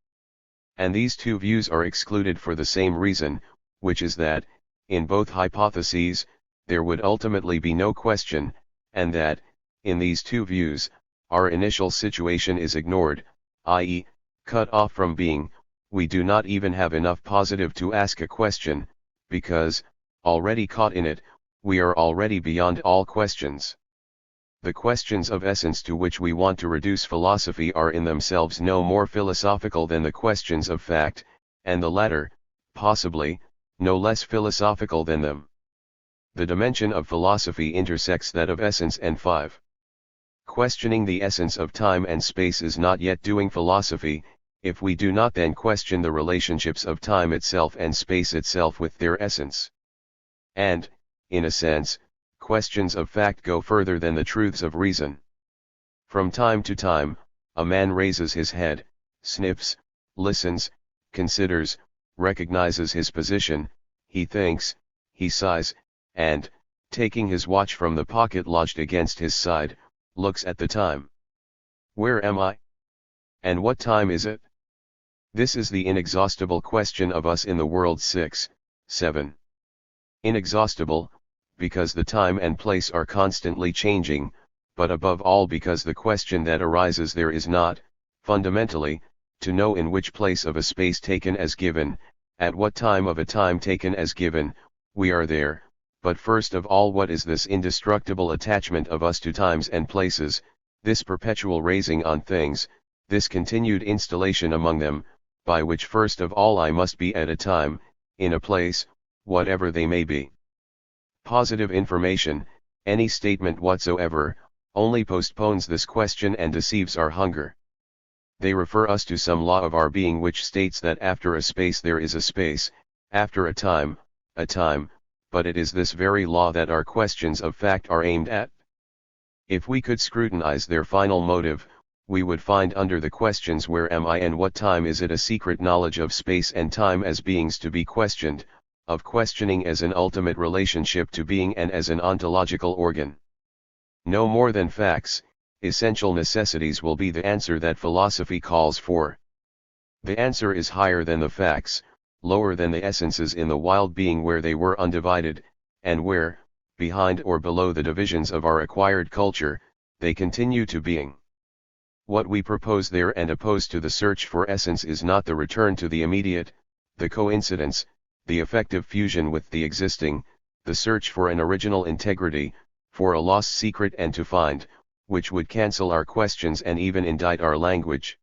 And these two views are excluded for the same reason, which is that, in both hypotheses, there would ultimately be no question, and that, in these two views, our initial situation is ignored, i.e., cut off from being. We do not even have enough positive to ask a question, because, already caught in it, we are already beyond all questions. The questions of essence to which we want to reduce philosophy are in themselves no more philosophical than the questions of fact, and the latter, possibly, no less philosophical than them. The dimension of philosophy intersects that of essence and 5. Questioning the essence of time and space is not yet doing philosophy, if we do not then question the relationships of time itself and space itself with their essence. And, in a sense, questions of fact go further than the truths of reason. From time to time, a man raises his head, sniffs, listens, considers, recognizes his position, he thinks, he sighs, and, taking his watch from the pocket lodged against his side, looks at the time. Where am I? And what time is it? This is the inexhaustible question of us in the world 6, 7. Inexhaustible, because the time and place are constantly changing, but above all because the question that arises there is not, fundamentally, to know in which place of a space taken as given, at what time of a time taken as given, we are there, but first of all what is this indestructible attachment of us to times and places, this perpetual raising on things, this continued installation among them, by which first of all I must be at a time, in a place, whatever they may be. Positive information, any statement whatsoever, only postpones this question and deceives our hunger. They refer us to some law of our being which states that after a space there is a space, after a time, but it is this very law that our questions of fact are aimed at. If we could scrutinize their final motive, we would find under the questions where am I and what time is it a secret knowledge of space and time as beings to be questioned, of questioning as an ultimate relationship to being and as an ontological organ. No more than facts, essential necessities will be the answer that philosophy calls for. The answer is higher than the facts, lower than the essences in the wild being where they were undivided, and where, behind or below the divisions of our acquired culture, they continue to being. What we propose there and oppose to the search for essence is not the return to the immediate, the coincidence, the effective fusion with the existing, the search for an original integrity, for a lost secret and to find, which would cancel our questions and even indict our language.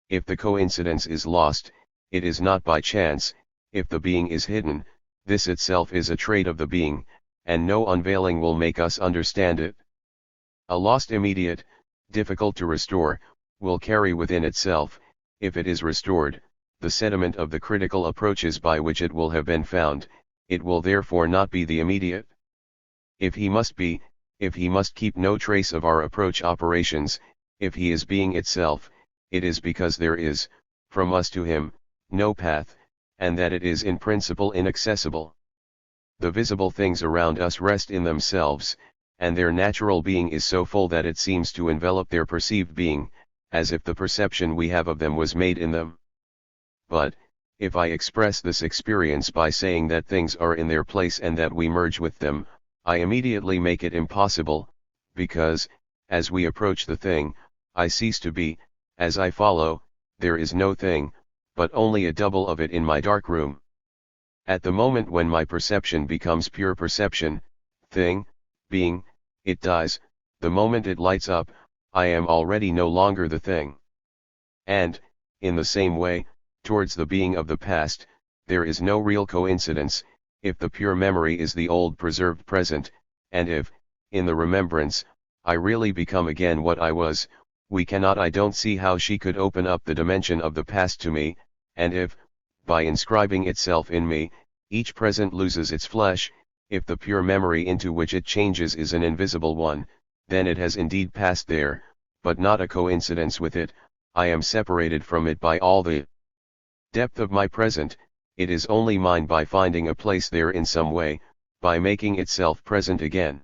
If the coincidence is lost, it is not by chance, if the being is hidden, this itself is a trait of the being, and no unveiling will make us understand it. A lost immediate, difficult to restore, will carry within itself, if it is restored, the sediment of the critical approaches by which it will have been found, it will therefore not be the immediate. If he must keep no trace of our approach operations, if he is being itself, it is because there is, from us to him, no path, and that it is in principle inaccessible. The visible things around us rest in themselves, and their natural being is so full that it seems to envelop their perceived being, as if the perception we have of them was made in them. But, if I express this experience by saying that things are in their place and that we merge with them, I immediately make it impossible, because, as we approach the thing, I cease to be, as I follow, there is no thing, but only a double of it in my dark room. At the moment when my perception becomes pure perception, thing, being, it dies, the moment it lights up, I am already no longer the thing. And, in the same way, towards the being of the past, there is no real coincidence, if the pure memory is the old preserved present, and if, in the remembrance, I really become again what I was, I don't see how she could open up the dimension of the past to me, and if, by inscribing itself in me, each present loses its flesh, if the pure memory into which it changes is an invisible one, then it has indeed passed there, but not a coincidence with it, I am separated from it by all the depth of my present, it is only mine by finding a place there in some way, by making itself present again.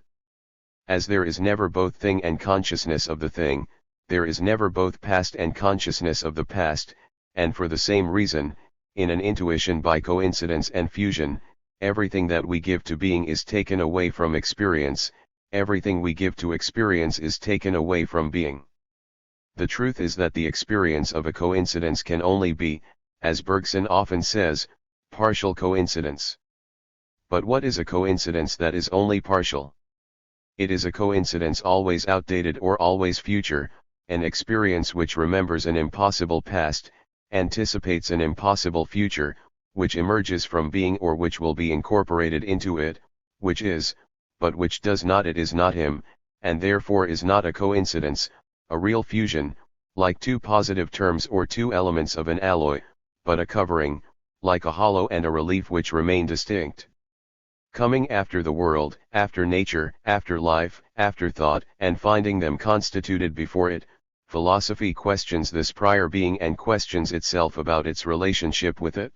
As there is never both thing and consciousness of the thing, there is never both past and consciousness of the past, and for the same reason, in an intuition by coincidence and fusion, everything that we give to being is taken away from experience, everything we give to experience is taken away from being. The truth is that the experience of a coincidence can only be, as Bergson often says, partial coincidence. But what is a coincidence that is only partial? It is a coincidence always outdated or always future, an experience which remembers an impossible past, anticipates an impossible future, which emerges from being or which will be incorporated into it, which is, but which does not. It is not him, and therefore is not a coincidence, a real fusion, like two positive terms or two elements of an alloy, but a covering, like a hollow and a relief which remain distinct. Coming after the world, after nature, after life, after thought, and finding them constituted before it, philosophy questions this prior being and questions itself about its relationship with it.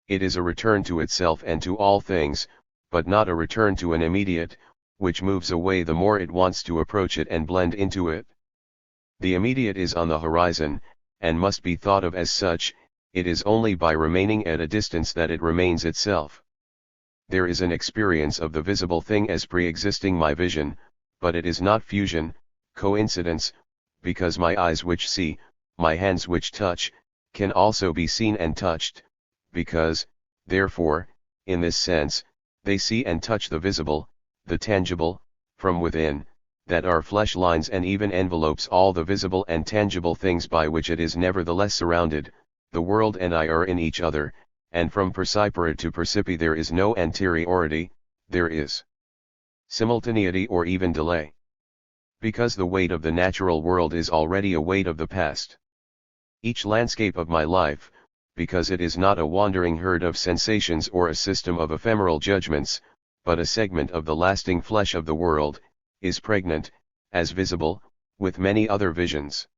It is a return to itself and to all things, but not a return to an immediate, which moves away the more it wants to approach it and blend into it. The immediate is on the horizon, and must be thought of as such. It is only by remaining at a distance that it remains itself. There is an experience of the visible thing as pre-existing my vision, but it is not fusion, coincidence, because my eyes which see, my hands which touch, can also be seen and touched, because, therefore, in this sense, they see and touch the visible, the tangible, from within, that our flesh lines and even envelopes all the visible and tangible things by which it is nevertheless surrounded. The world and I are in each other, and from percipere to percipi there is no anteriority, there is simultaneity or even delay. Because the weight of the natural world is already a weight of the past. Each landscape of my life, because it is not a wandering herd of sensations or a system of ephemeral judgments, but a segment of the lasting flesh of the world, is pregnant, as visible, with many other visions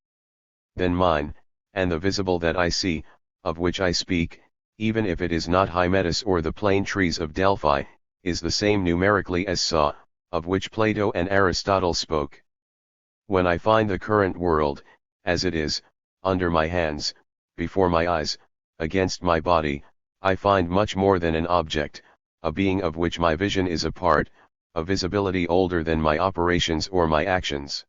than mine, and the visible that I see, of which I speak, even if it is not Hymettus or the plane trees of Delphi, is the same numerically as saw, of which Plato and Aristotle spoke. When I find the current world, as it is, under my hands, before my eyes, against my body, I find much more than an object, a being of which my vision is a part, a visibility older than my operations or my actions.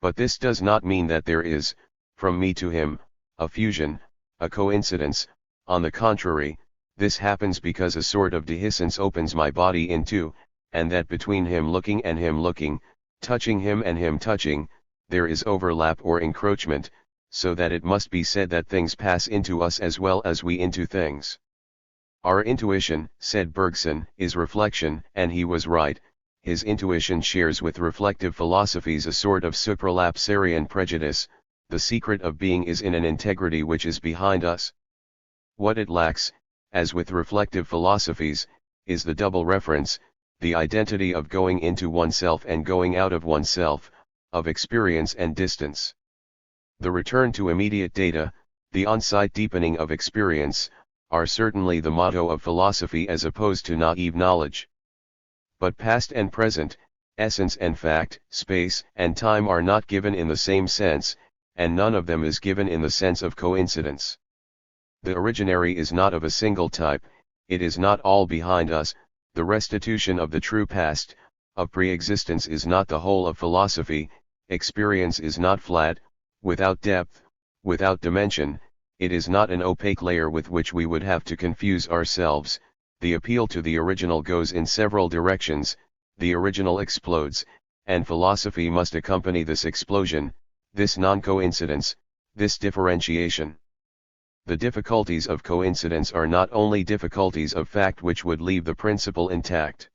But this does not mean that there is, from me to him, a fusion, a coincidence. On the contrary, this happens because a sort of dehiscence opens my body in two, and that between him looking and him looking, touching him and him touching, there is overlap or encroachment, so that it must be said that things pass into us as well as we into things. Our intuition, said Bergson, is reflection, and he was right. His intuition shares with reflective philosophies a sort of supralapsarian prejudice. The secret of being is in an integrity which is behind us. What it lacks, as with reflective philosophies, is the double reference, the identity of going into oneself and going out of oneself, of experience and distance. The return to immediate data, the on-site deepening of experience, are certainly the motto of philosophy as opposed to naive knowledge. But past and present, essence and fact, space and time are not given in the same sense, and none of them is given in the sense of coincidence. The originary is not of a single type, it is not all behind us. The restitution of the true past, of pre-existence is not the whole of philosophy. Experience is not flat, without depth, without dimension. It is not an opaque layer with which we would have to confuse ourselves. The appeal to the original goes in several directions, the original explodes, and philosophy must accompany this explosion, this non-coincidence, this differentiation. The difficulties of coincidence are not only difficulties of fact which would leave the principle intact.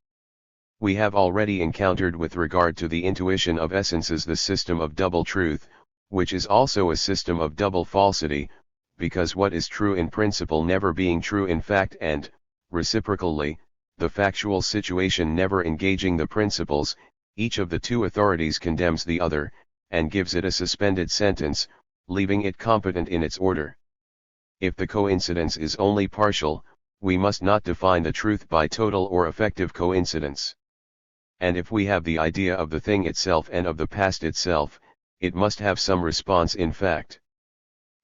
We have already encountered with regard to the intuition of essences the system of double truth, which is also a system of double falsity, because what is true in principle never being true in fact and, reciprocally, the factual situation never engaging the principles, each of the two authorities condemns the other, and gives it a suspended sentence, leaving it competent in its order. If the coincidence is only partial, we must not define the truth by total or effective coincidence. And if we have the idea of the thing itself and of the past itself, it must have some response in fact.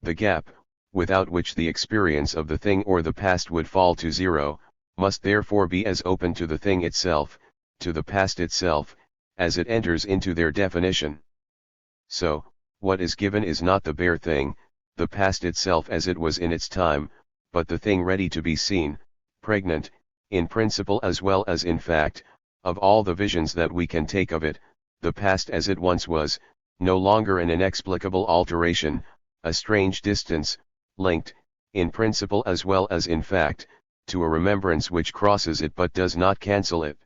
The gap, without which the experience of the thing or the past would fall to zero, must therefore be as open to the thing itself, to the past itself, as it enters into their definition. So, what is given is not the bare thing, the past itself as it was in its time, but the thing ready to be seen, pregnant, in principle as well as in fact, of all the visions that we can take of it, the past as it once was, no longer an inexplicable alteration, a strange distance, linked, in principle as well as in fact, to a remembrance which crosses it but does not cancel it.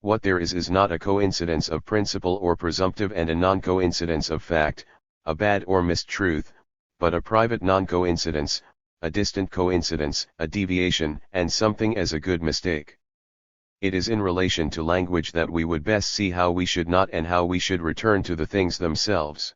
What there is not a coincidence of principle or presumptive and a non-coincidence of fact, a bad or mistruth, but a private non-coincidence, a distant coincidence, a deviation, and something as a good mistake. It is in relation to language that we would best see how we should not and how we should return to the things themselves.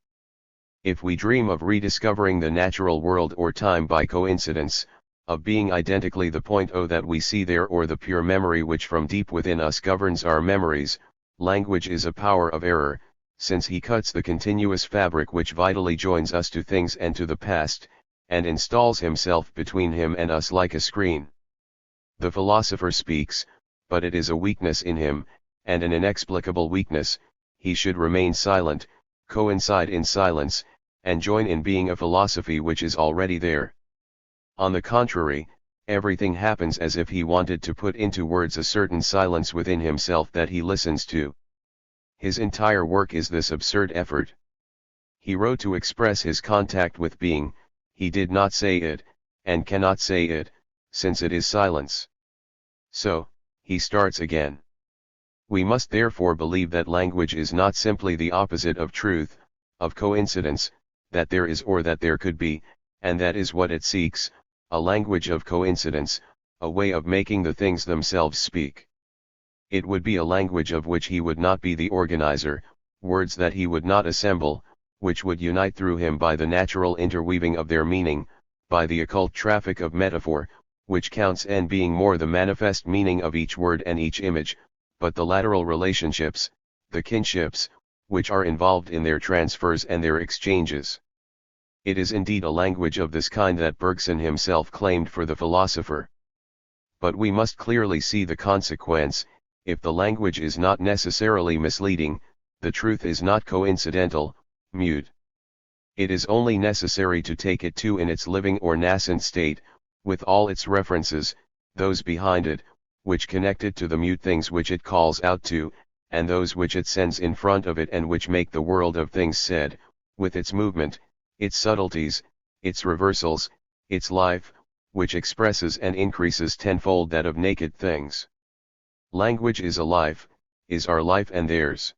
If we dream of rediscovering the natural world or time by coincidence, of being identically the point O that we see there or the pure memory which from deep within us governs our memories, language is a power of error, since he cuts the continuous fabric which vitally joins us to things and to the past, and installs himself between him and us like a screen. The philosopher speaks, but it is a weakness in him, and an inexplicable weakness. He should remain silent, coincide in silence, and join in being a philosophy which is already there. On the contrary, everything happens as if he wanted to put into words a certain silence within himself that he listens to. His entire work is this absurd effort. He wrote to express his contact with being, he did not say it, and cannot say it, since it is silence. So, he starts again. We must therefore believe that language is not simply the opposite of truth, of coincidence, that there is or that there could be, and that is what it seeks, a language of coincidence, a way of making the things themselves speak. It would be a language of which he would not be the organizer, words that he would not assemble, which would unite through him by the natural interweaving of their meaning, by the occult traffic of metaphor, which counts and being more the manifest meaning of each word and each image, but the lateral relationships, the kinships, which are involved in their transfers and their exchanges. It is indeed a language of this kind that Bergson himself claimed for the philosopher. But we must clearly see the consequence. If the language is not necessarily misleading, the truth is not coincidental, mute. It is only necessary to take it too in its living or nascent state, with all its references, those behind it, which connect it to the mute things which it calls out to, and those which it sends in front of it and which make the world of things said, with its movement, its subtleties, its reversals, its life, which expresses and increases tenfold that of naked things. Language is a life, is our life and theirs.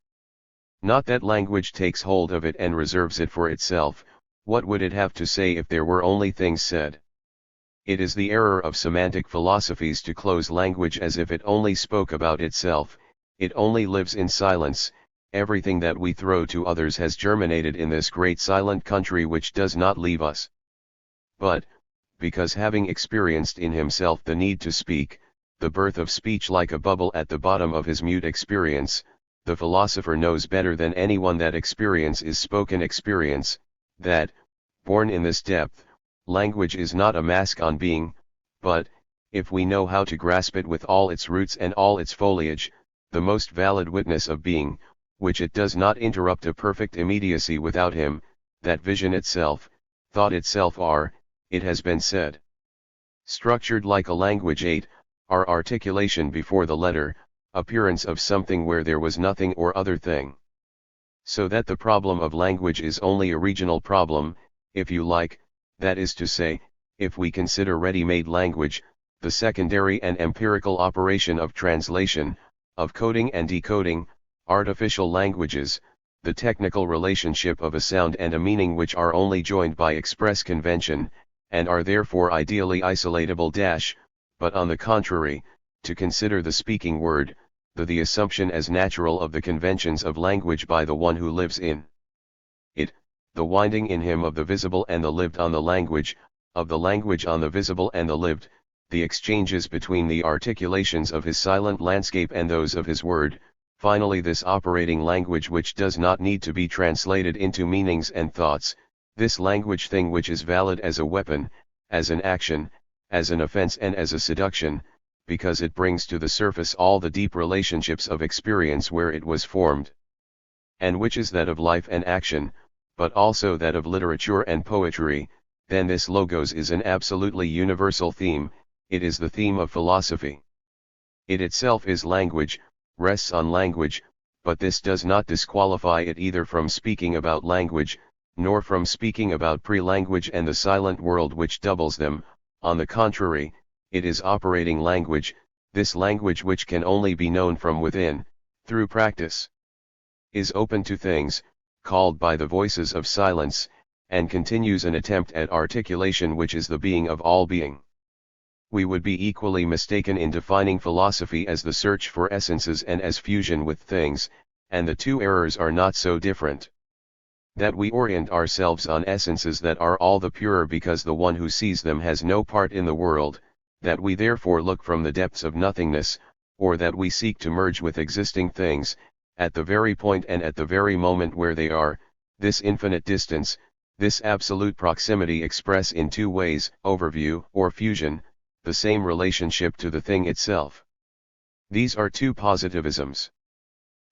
Not that language takes hold of it and reserves it for itself. What would it have to say if there were only things said? It is the error of semantic philosophies to close language as if it only spoke about itself. It only lives in silence. Everything that we throw to others has germinated in this great silent country which does not leave us. But, because having experienced in himself the need to speak, the birth of speech like a bubble at the bottom of his mute experience, the philosopher knows better than anyone that experience is spoken experience, that, born in this depth, language is not a mask on being, but, if we know how to grasp it with all its roots and all its foliage, the most valid witness of being, which it does not interrupt a perfect immediacy without him, that vision itself, thought itself are, it has been said. Structured like a language 8, our articulation before the letter, appearance of something where there was nothing or other thing. So that the problem of language is only a regional problem, if you like, that is to say, if we consider ready-made language, the secondary and empirical operation of translation, of coding and decoding, artificial languages, the technical relationship of a sound and a meaning which are only joined by express convention, and are therefore ideally isolatable but on the contrary, to consider the speaking word, the assumption as natural of the conventions of language by the one who lives in it, the winding in him of the visible and the lived on the language, of the language on the visible and the lived, the exchanges between the articulations of his silent landscape and those of his word, finally this operating language which does not need to be translated into meanings and thoughts, this language thing which is valid as a weapon, as an action, as an offense and as a seduction, because it brings to the surface all the deep relationships of experience where it was formed. And which is that of life and action, but also that of literature and poetry, then this logos is an absolutely universal theme, it is the theme of philosophy. It itself is language, rests on language, but this does not disqualify it either from speaking about language, nor from speaking about pre-language and the silent world which doubles them. On the contrary, it is operating language, this language which can only be known from within, through practice, is open to things, called by the voices of silence, and continues an attempt at articulation which is the being of all being. We would be equally mistaken in defining philosophy as the search for essences and as fusion with things, and the two errors are not so different. That we orient ourselves on essences that are all the purer because the one who sees them has no part in the world, that we therefore look from the depths of nothingness, or that we seek to merge with existing things, at the very point and at the very moment where they are, this infinite distance, this absolute proximity express in two ways, overview or fusion, the same relationship to the thing itself. These are two positivisms.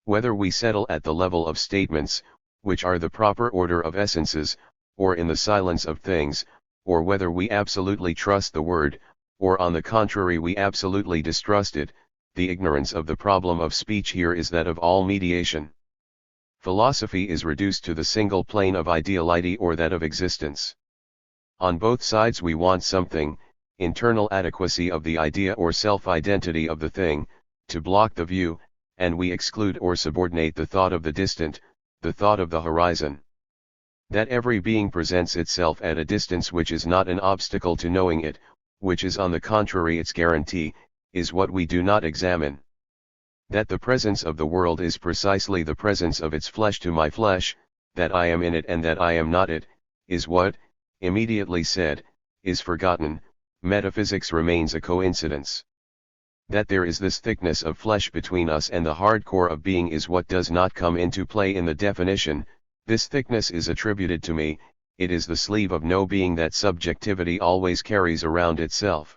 Whether we settle at the level of statements, which are the proper order of essences, or in the silence of things, or whether we absolutely trust the word, or on the contrary we absolutely distrust it, the ignorance of the problem of speech here is that of all mediation. Philosophy is reduced to the single plane of ideality or that of existence. On both sides we want something, internal adequacy of the idea or self-identity of the thing, to block the view, and we exclude or subordinate the thought of the distant, the thought of the horizon. That every being presents itself at a distance which is not an obstacle to knowing it, which is on the contrary its guarantee, is what we do not examine. That the presence of the world is precisely the presence of its flesh to my flesh, that I am in it and that I am not it, is what, immediately said, is forgotten. Metaphysics remains a coincidence. That there is this thickness of flesh between us and the hard core of being is what does not come into play in the definition. This thickness is attributed to me, it is the sleeve of no being that subjectivity always carries around itself.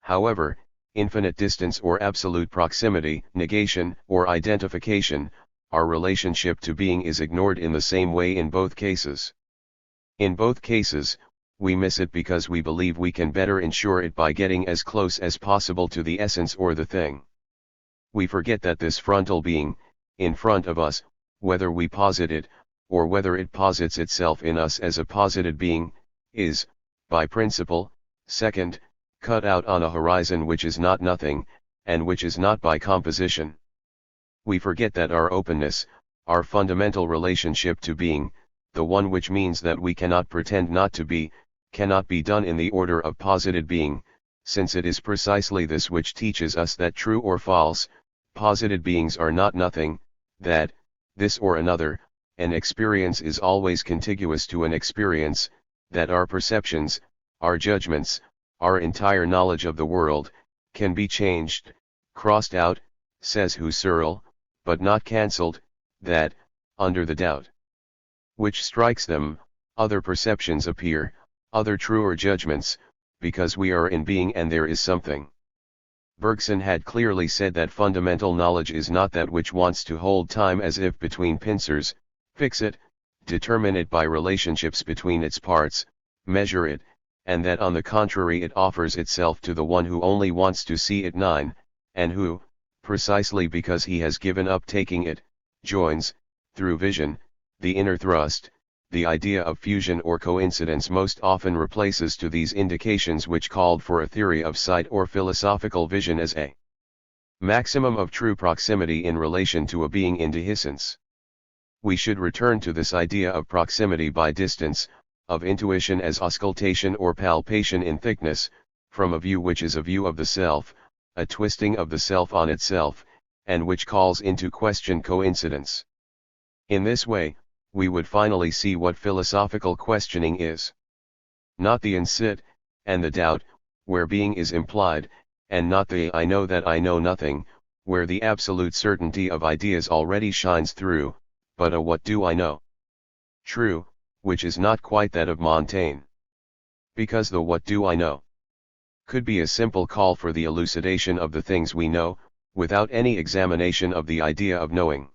However, infinite distance or absolute proximity, negation or identification, our relationship to being is ignored in the same way in both cases. In both cases, we miss it because we believe we can better ensure it by getting as close as possible to the essence or the thing. We forget that this frontal being, in front of us, whether we posit it, or whether it posits itself in us as a posited being, is, by principle, second, cut out on a horizon which is not nothing, and which is not by composition. We forget that our openness, our fundamental relationship to being, the one which means that we cannot pretend not to be, cannot be done in the order of posited being, since it is precisely this which teaches us that true or false, posited beings are not nothing, that, this or another, an experience is always contiguous to an experience, that our perceptions, our judgments, our entire knowledge of the world, can be changed, crossed out, says Husserl, but not cancelled, that, under the doubt which strikes them, other perceptions appear, other truer judgments, because we are in being and there is something. Bergson had clearly said that fundamental knowledge is not that which wants to hold time as if between pincers, fix it, determine it by relationships between its parts, measure it, and that on the contrary it offers itself to the one who only wants to see it nine, and who, precisely because he has given up taking it, joins, through vision, the inner thrust. The idea of fusion or coincidence most often replaces to these indications which called for a theory of sight or philosophical vision as a maximum of true proximity in relation to a being in dehiscence. We should return to this idea of proximity by distance, of intuition as auscultation or palpation in thickness, from a view which is a view of the self, a twisting of the self on itself, and which calls into question coincidence. In this way, we would finally see what philosophical questioning is. Not the incit, and the doubt, where being is implied, and not the I know that I know nothing, where the absolute certainty of ideas already shines through, but a what do I know? True, which is not quite that of Montaigne. Because the what do I know could be a simple call for the elucidation of the things we know, without any examination of the idea of knowing.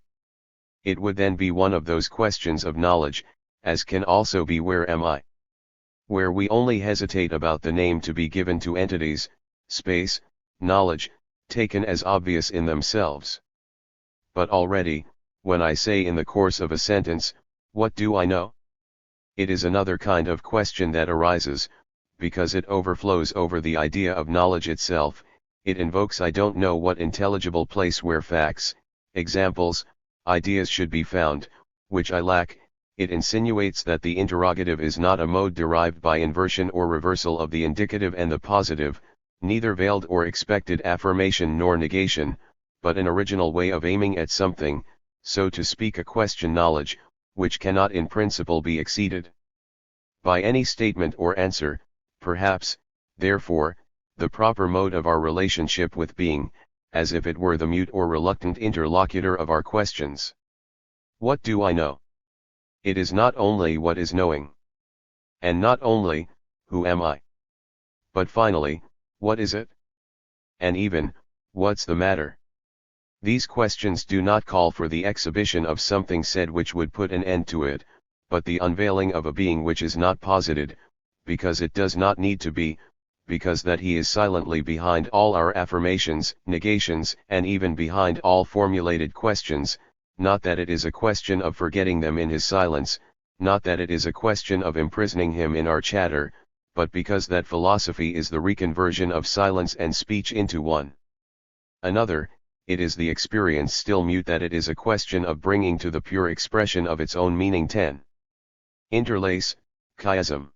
It would then be one of those questions of knowledge, as can also be where am I? Where we only hesitate about the name to be given to entities, space, knowledge, taken as obvious in themselves. But already, when I say in the course of a sentence, "What do I know?" it is another kind of question that arises, because it overflows over the idea of knowledge itself. It invokes I don't know what intelligible place where facts, examples, ideas should be found, which I lack. It insinuates that the interrogative is not a mode derived by inversion or reversal of the indicative and the positive, neither veiled or expected affirmation nor negation, but an original way of aiming at something, so to speak a question knowledge, which cannot in principle be exceeded by any statement or answer. Perhaps, therefore, the proper mode of our relationship with being, as if it were the mute or reluctant interlocutor of our questions. What do I know? It is not only what is knowing. And not only, who am I? But finally, what is it? And even, what's the matter? These questions do not call for the exhibition of something said which would put an end to it, but the unveiling of a being which is not posited, because it does not need to be, because that he is silently behind all our affirmations, negations, and even behind all formulated questions, not that it is a question of forgetting them in his silence, not that it is a question of imprisoning him in our chatter, but because that philosophy is the reconversion of silence and speech into one another. It is the experience still mute that it is a question of bringing to the pure expression of its own meaning. 10. Interlace, chiasm.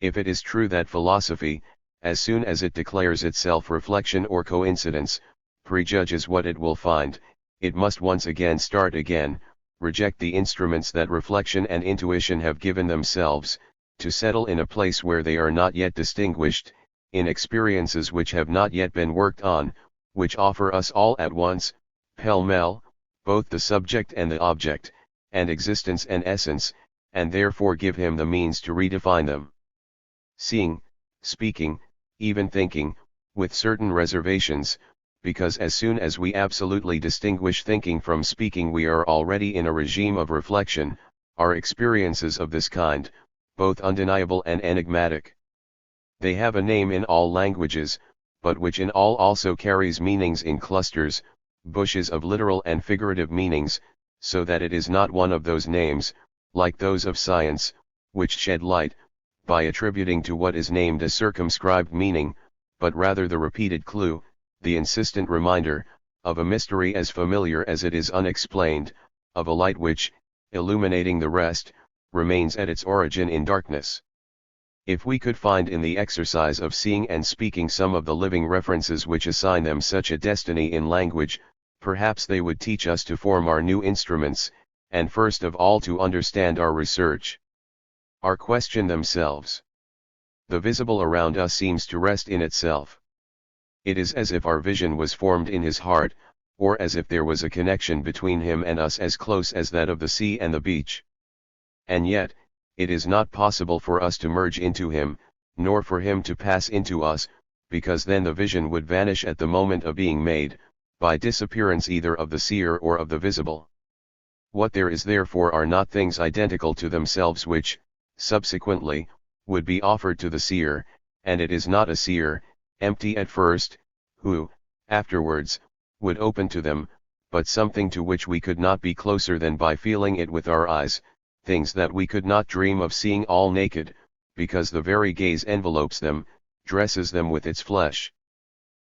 If it is true that philosophy, as soon as it declares itself reflection or coincidence, prejudges what it will find, it must once again start again, reject the instruments that reflection and intuition have given themselves, to settle in a place where they are not yet distinguished, in experiences which have not yet been worked on, which offer us all at once, pell-mell, both the subject and the object, and existence and essence, and therefore give him the means to redefine them. Seeing, speaking, even thinking, with certain reservations, because as soon as we absolutely distinguish thinking from speaking we are already in a regime of reflection, are experiences of this kind, both undeniable and enigmatic. They have a name in all languages, but which in all also carries meanings in clusters, bushes of literal and figurative meanings, so that it is not one of those names, like those of science, which shed light, by attributing to what is named a circumscribed meaning, but rather the repeated clue, the insistent reminder, of a mystery as familiar as it is unexplained, of a light which, illuminating the rest, remains at its origin in darkness. If we could find in the exercise of seeing and speaking some of the living references which assign them such a destiny in language, perhaps they would teach us to form our new instruments, and first of all to understand our research. Our question themselves. The visible around us seems to rest in itself. It is as if our vision was formed in his heart, or as if there was a connection between him and us as close as that of the sea and the beach. And yet, it is not possible for us to merge into him, nor for him to pass into us, because then the vision would vanish at the moment of being made, by disappearance either of the seer or of the visible. What there is therefore are not things identical to themselves which, subsequently, would be offered to the seer, and it is not a seer, empty at first, who, afterwards, would open to them, but something to which we could not be closer than by feeling it with our eyes, things that we could not dream of seeing all naked, because the very gaze envelopes them, dresses them with its flesh.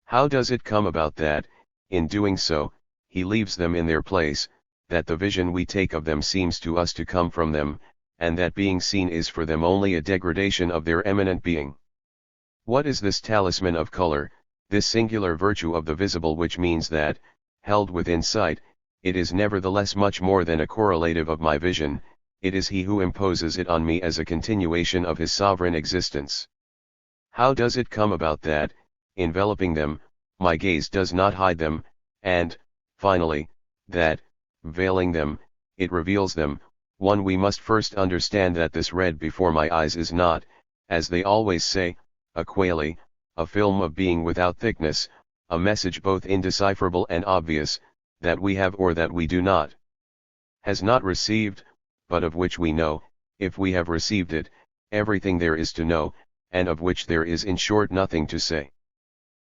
How does it come about that, in doing so, he leaves them in their place, that the vision we take of them seems to us to come from them, and that being seen is for them only a degradation of their eminent being? What is this talisman of color, this singular virtue of the visible which means that, held within sight, it is nevertheless much more than a correlative of my vision? It is he who imposes it on me as a continuation of his sovereign existence. How does it come about that, enveloping them, my gaze does not hide them, and, finally, that, veiling them, it reveals them? We must first understand that this red before my eyes is not, as they always say, a quale, a film of being without thickness, a message both indecipherable and obvious, that we have or that we do not, has not received, but of which we know, if we have received it, everything there is to know, and of which there is in short nothing to say.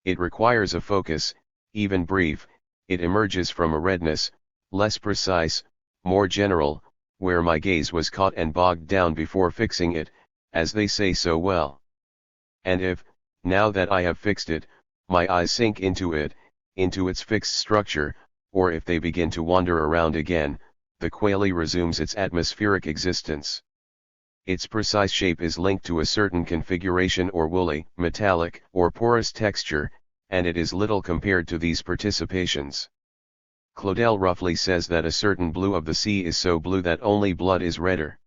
It requires a focus, even brief, it emerges from a redness, less precise, more general, where my gaze was caught and bogged down before fixing it, as they say so well. And if, now that I have fixed it, my eyes sink into it, into its fixed structure, or if they begin to wander around again, the quail resumes its atmospheric existence. Its precise shape is linked to a certain configuration or woolly, metallic, or porous texture, and it is little compared to these participations. Claudel roughly says that a certain blue of the sea is so blue that only blood is redder.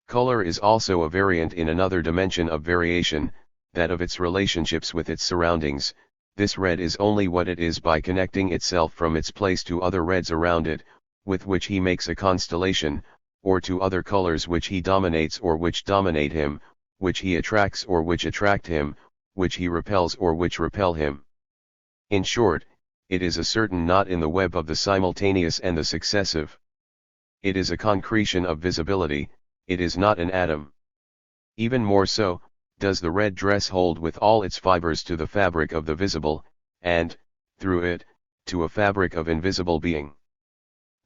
Color is also a variant in another dimension of variation, that of its relationships with its surroundings. This red is only what it is by connecting itself from its place to other reds around it, with which he makes a constellation, or to other colors which he dominates or which dominate him, which he attracts or which attract him, which he repels or which repel him. In short, it is a certain knot in the web of the simultaneous and the successive. It is a concretion of visibility, it is not an atom. Even more so, does the red dress hold with all its fibers to the fabric of the visible, and, through it, to a fabric of invisible being.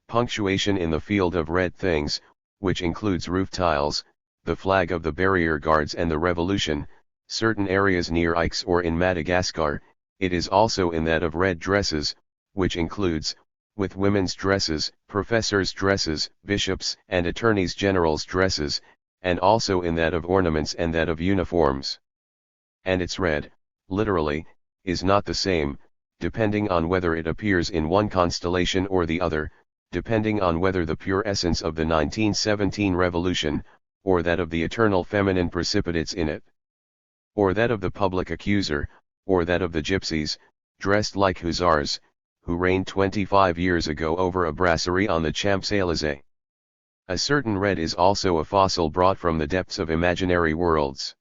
Punctuation in the field of red things, which includes roof tiles, the flag of the barrier guards and the revolution, certain areas near Aix or in Madagascar, it is also in that of red dresses, which includes, with women's dresses, professors' dresses, bishops' and attorneys' general's dresses, and also in that of ornaments and that of uniforms. And its red, literally, is not the same, depending on whether it appears in one constellation or the other, depending on whether the pure essence of the 1917 revolution, or that of the eternal feminine precipitates in it, or that of the public accuser, or that of the gypsies, dressed like hussars, who reigned 25 years ago over a brasserie on the Champs-Élysées. A certain red is also a fossil brought from the depths of imaginary worlds.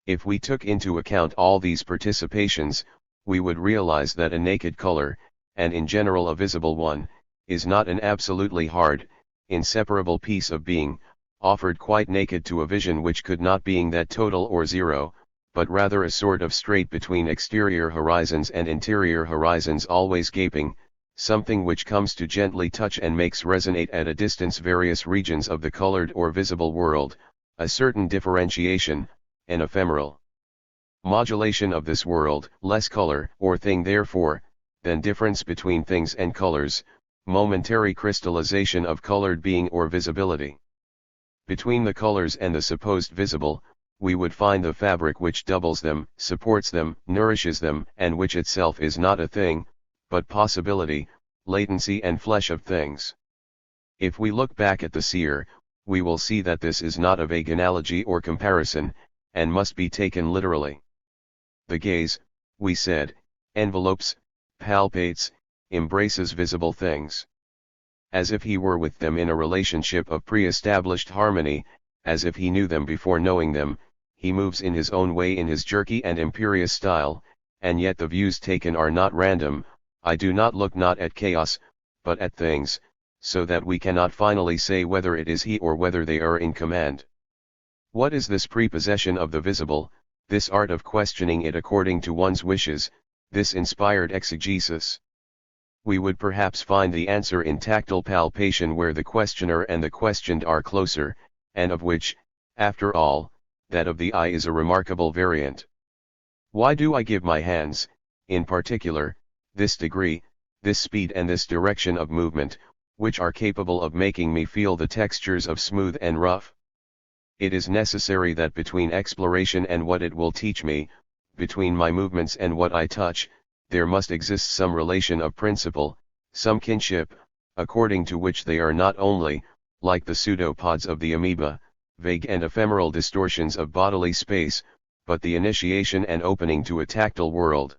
If we took into account all these participations, we would realize that a naked color, and in general a visible one, is not an absolutely hard, inseparable piece of being, offered quite naked to a vision which could not being that total or zero, but rather a sort of strait between exterior horizons and interior horizons always gaping, something which comes to gently touch and makes resonate at a distance various regions of the colored or visible world, a certain differentiation, an ephemeral modulation of this world, less color or thing therefore, than difference between things and colors, momentary crystallization of colored being or visibility. Between the colors and the supposed visible, we would find the fabric which doubles them, supports them, nourishes them, and which itself is not a thing, but possibility, latency and flesh of things. If we look back at the seer, we will see that this is not a vague analogy or comparison, and must be taken literally. The gaze, we said, envelopes, palpates, embraces visible things. As if he were with them in a relationship of pre-established harmony, as if he knew them before knowing them, he moves in his own way in his jerky and imperious style, and yet the views taken are not random. I do not look not at chaos, but at things, so that we cannot finally say whether it is he or whether they are in command. What is this prepossession of the visible, this art of questioning it according to one's wishes, this inspired exegesis? We would perhaps find the answer in tactile palpation where the questioner and the questioned are closer, and of which, after all, that of the eye is a remarkable variant. Why do I give my hands, in particular, this degree, this speed and this direction of movement, which are capable of making me feel the textures of smooth and rough? It is necessary that between exploration and what it will teach me, between my movements and what I touch, there must exist some relation of principle, some kinship, according to which they are not only, like the pseudopods of the amoeba, vague and ephemeral distortions of bodily space, but the initiation and opening to a tactile world.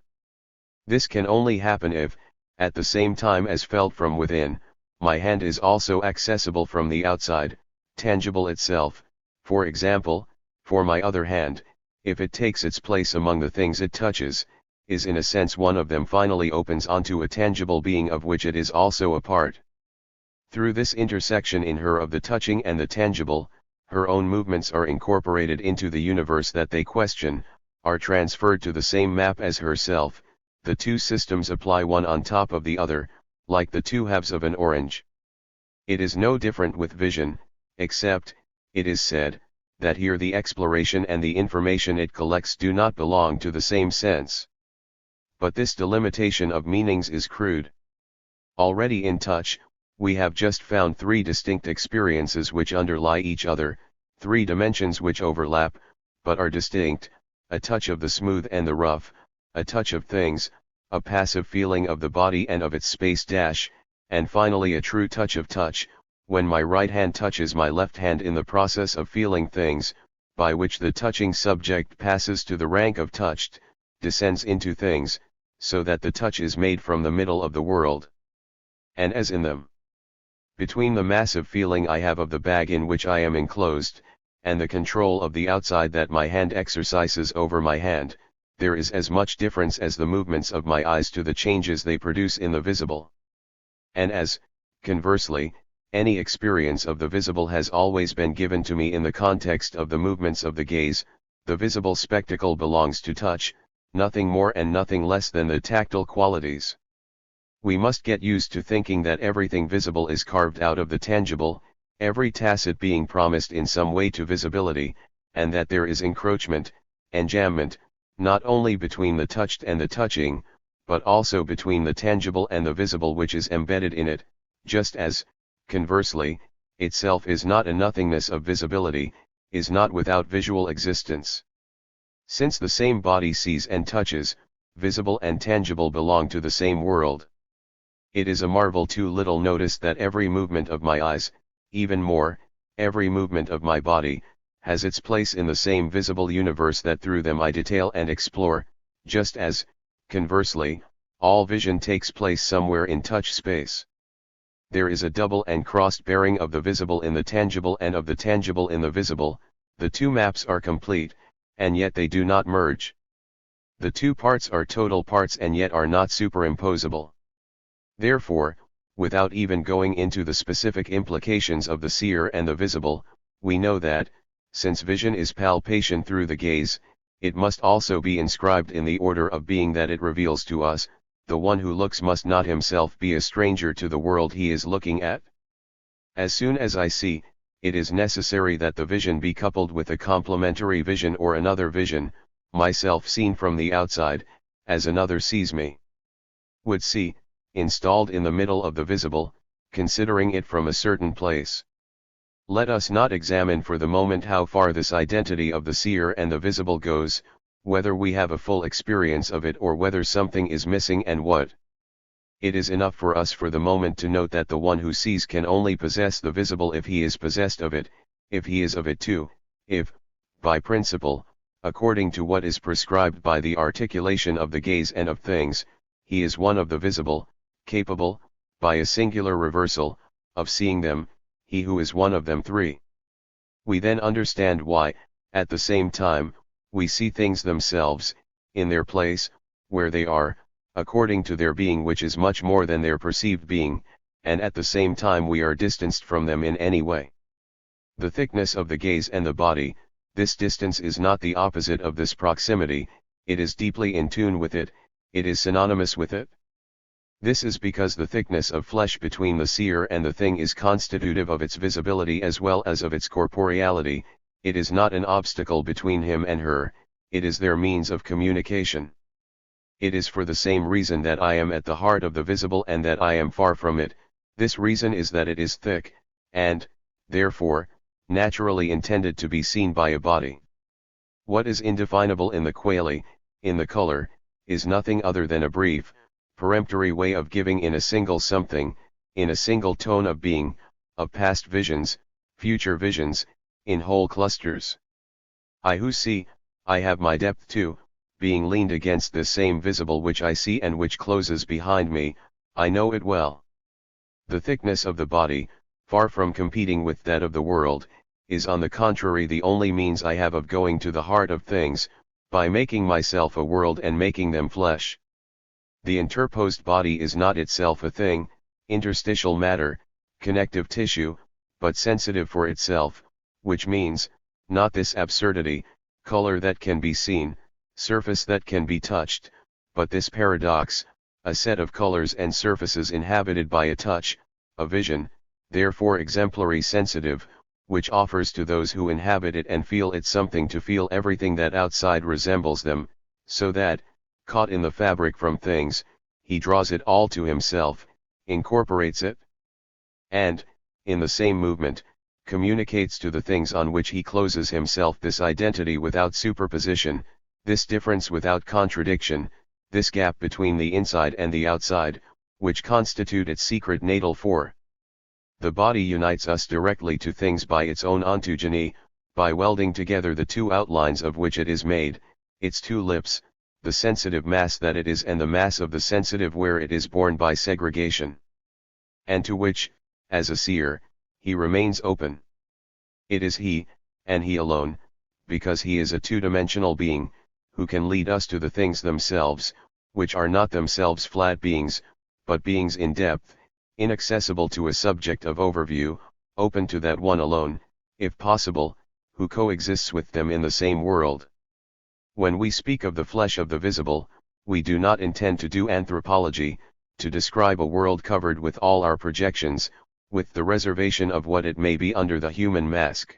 This can only happen if, at the same time as felt from within, my hand is also accessible from the outside, tangible itself. For example, for my other hand, if it takes its place among the things it touches, is in a sense one of them finally opens onto a tangible being of which it is also a part. Through this intersection in her of the touching and the tangible, her own movements are incorporated into the universe that they question, are transferred to the same map as herself, the two systems apply one on top of the other, like the two halves of an orange. It is no different with vision, except, it is said, that here the exploration and the information it collects do not belong to the same sense. But this delimitation of meanings is crude. Already in touch, we have just found three distinct experiences which underlie each other, three dimensions which overlap, but are distinct, a touch of the smooth and the rough, a touch of things, a passive feeling of the body and of its space dash, and finally a true touch of touch, when my right hand touches my left hand in the process of feeling things, by which the touching subject passes to the rank of touched, descends into things, so that the touch is made from the middle of the world. And as in them, between the massive feeling I have of the bag in which I am enclosed, and the control of the outside that my hand exercises over my hand, there is as much difference as the movements of my eyes to the changes they produce in the visible. And as, conversely, any experience of the visible has always been given to me in the context of the movements of the gaze, the visible spectacle belongs to touch, nothing more and nothing less than the tactile qualities. We must get used to thinking that everything visible is carved out of the tangible, every tacit being promised in some way to visibility, and that there is encroachment, enjambment, not only between the touched and the touching, but also between the tangible and the visible which is embedded in it, just as, conversely, itself is not a nothingness of visibility, is not without visual existence. Since the same body sees and touches, visible and tangible belong to the same world. It is a marvel too little noticed that every movement of my eyes, even more, every movement of my body, has its place in the same visible universe that through them I detail and explore, just as, conversely, all vision takes place somewhere in touch space. There is a double and crossed bearing of the visible in the tangible and of the tangible in the visible, the two maps are complete, and yet they do not merge. The two parts are total parts and yet are not superimposable. Therefore, without even going into the specific implications of the seer and the visible, we know that, since vision is palpation through the gaze, it must also be inscribed in the order of being that it reveals to us. The one who looks must not himself be a stranger to the world he is looking at. As soon as I see, it is necessary that the vision be coupled with a complementary vision or another vision, myself seen from the outside, as another sees me. Would see, installed in the middle of the visible, considering it from a certain place. Let us not examine for the moment how far this identity of the seer and the visible goes, whether we have a full experience of it or whether something is missing and what. It is enough for us for the moment to note that the one who sees can only possess the visible if he is possessed of it, if he is of it too, if, by principle, according to what is prescribed by the articulation of the gaze and of things, he is one of the visible, capable, by a singular reversal, of seeing them, he who is one of them three. We then understand why, at the same time, we see things themselves, in their place, where they are, according to their being which is much more than their perceived being, and at the same time we are distanced from them in any way. The thickness of the gaze and the body, this distance is not the opposite of this proximity, it is deeply in tune with it, it is synonymous with it. This is because the thickness of flesh between the seer and the thing is constitutive of its visibility as well as of its corporeality. It is not an obstacle between him and her, it is their means of communication. It is for the same reason that I am at the heart of the visible and that I am far from it. This reason is that it is thick, and, therefore, naturally intended to be seen by a body. What is indefinable in the quale, in the color, is nothing other than a brief, peremptory way of giving in a single something, in a single tone of being, of past visions, future visions, in whole clusters. I who see, I have my depth too, being leaned against this same visible which I see and which closes behind me, I know it well. The thickness of the body, far from competing with that of the world, is on the contrary the only means I have of going to the heart of things, by making myself a world and making them flesh. The interposed body is not itself a thing, interstitial matter, connective tissue, but sensitive for itself, which means, not this absurdity, color that can be seen, surface that can be touched, but this paradox, a set of colors and surfaces inhabited by a touch, a vision, therefore exemplary sensitive, which offers to those who inhabit it and feel it something to feel everything that outside resembles them, so that, caught in the fabric from things, he draws it all to himself, incorporates it, and, in the same movement, communicates to the things on which he closes himself this identity without superposition, this difference without contradiction, this gap between the inside and the outside, which constitute its secret natal for. The body unites us directly to things by its own ontogeny, by welding together the two outlines of which it is made, its two lips, the sensitive mass that it is and the mass of the sensitive where it is born by segregation. And to which, as a seer, he remains open. It is he, and he alone, because he is a two-dimensional being, who can lead us to the things themselves, which are not themselves flat beings, but beings in depth, inaccessible to a subject of overview, open to that one alone, if possible, who coexists with them in the same world. When we speak of the flesh of the visible, we do not intend to do anthropology, to describe a world covered with all our projections, with the reservation of what it may be under the human mask.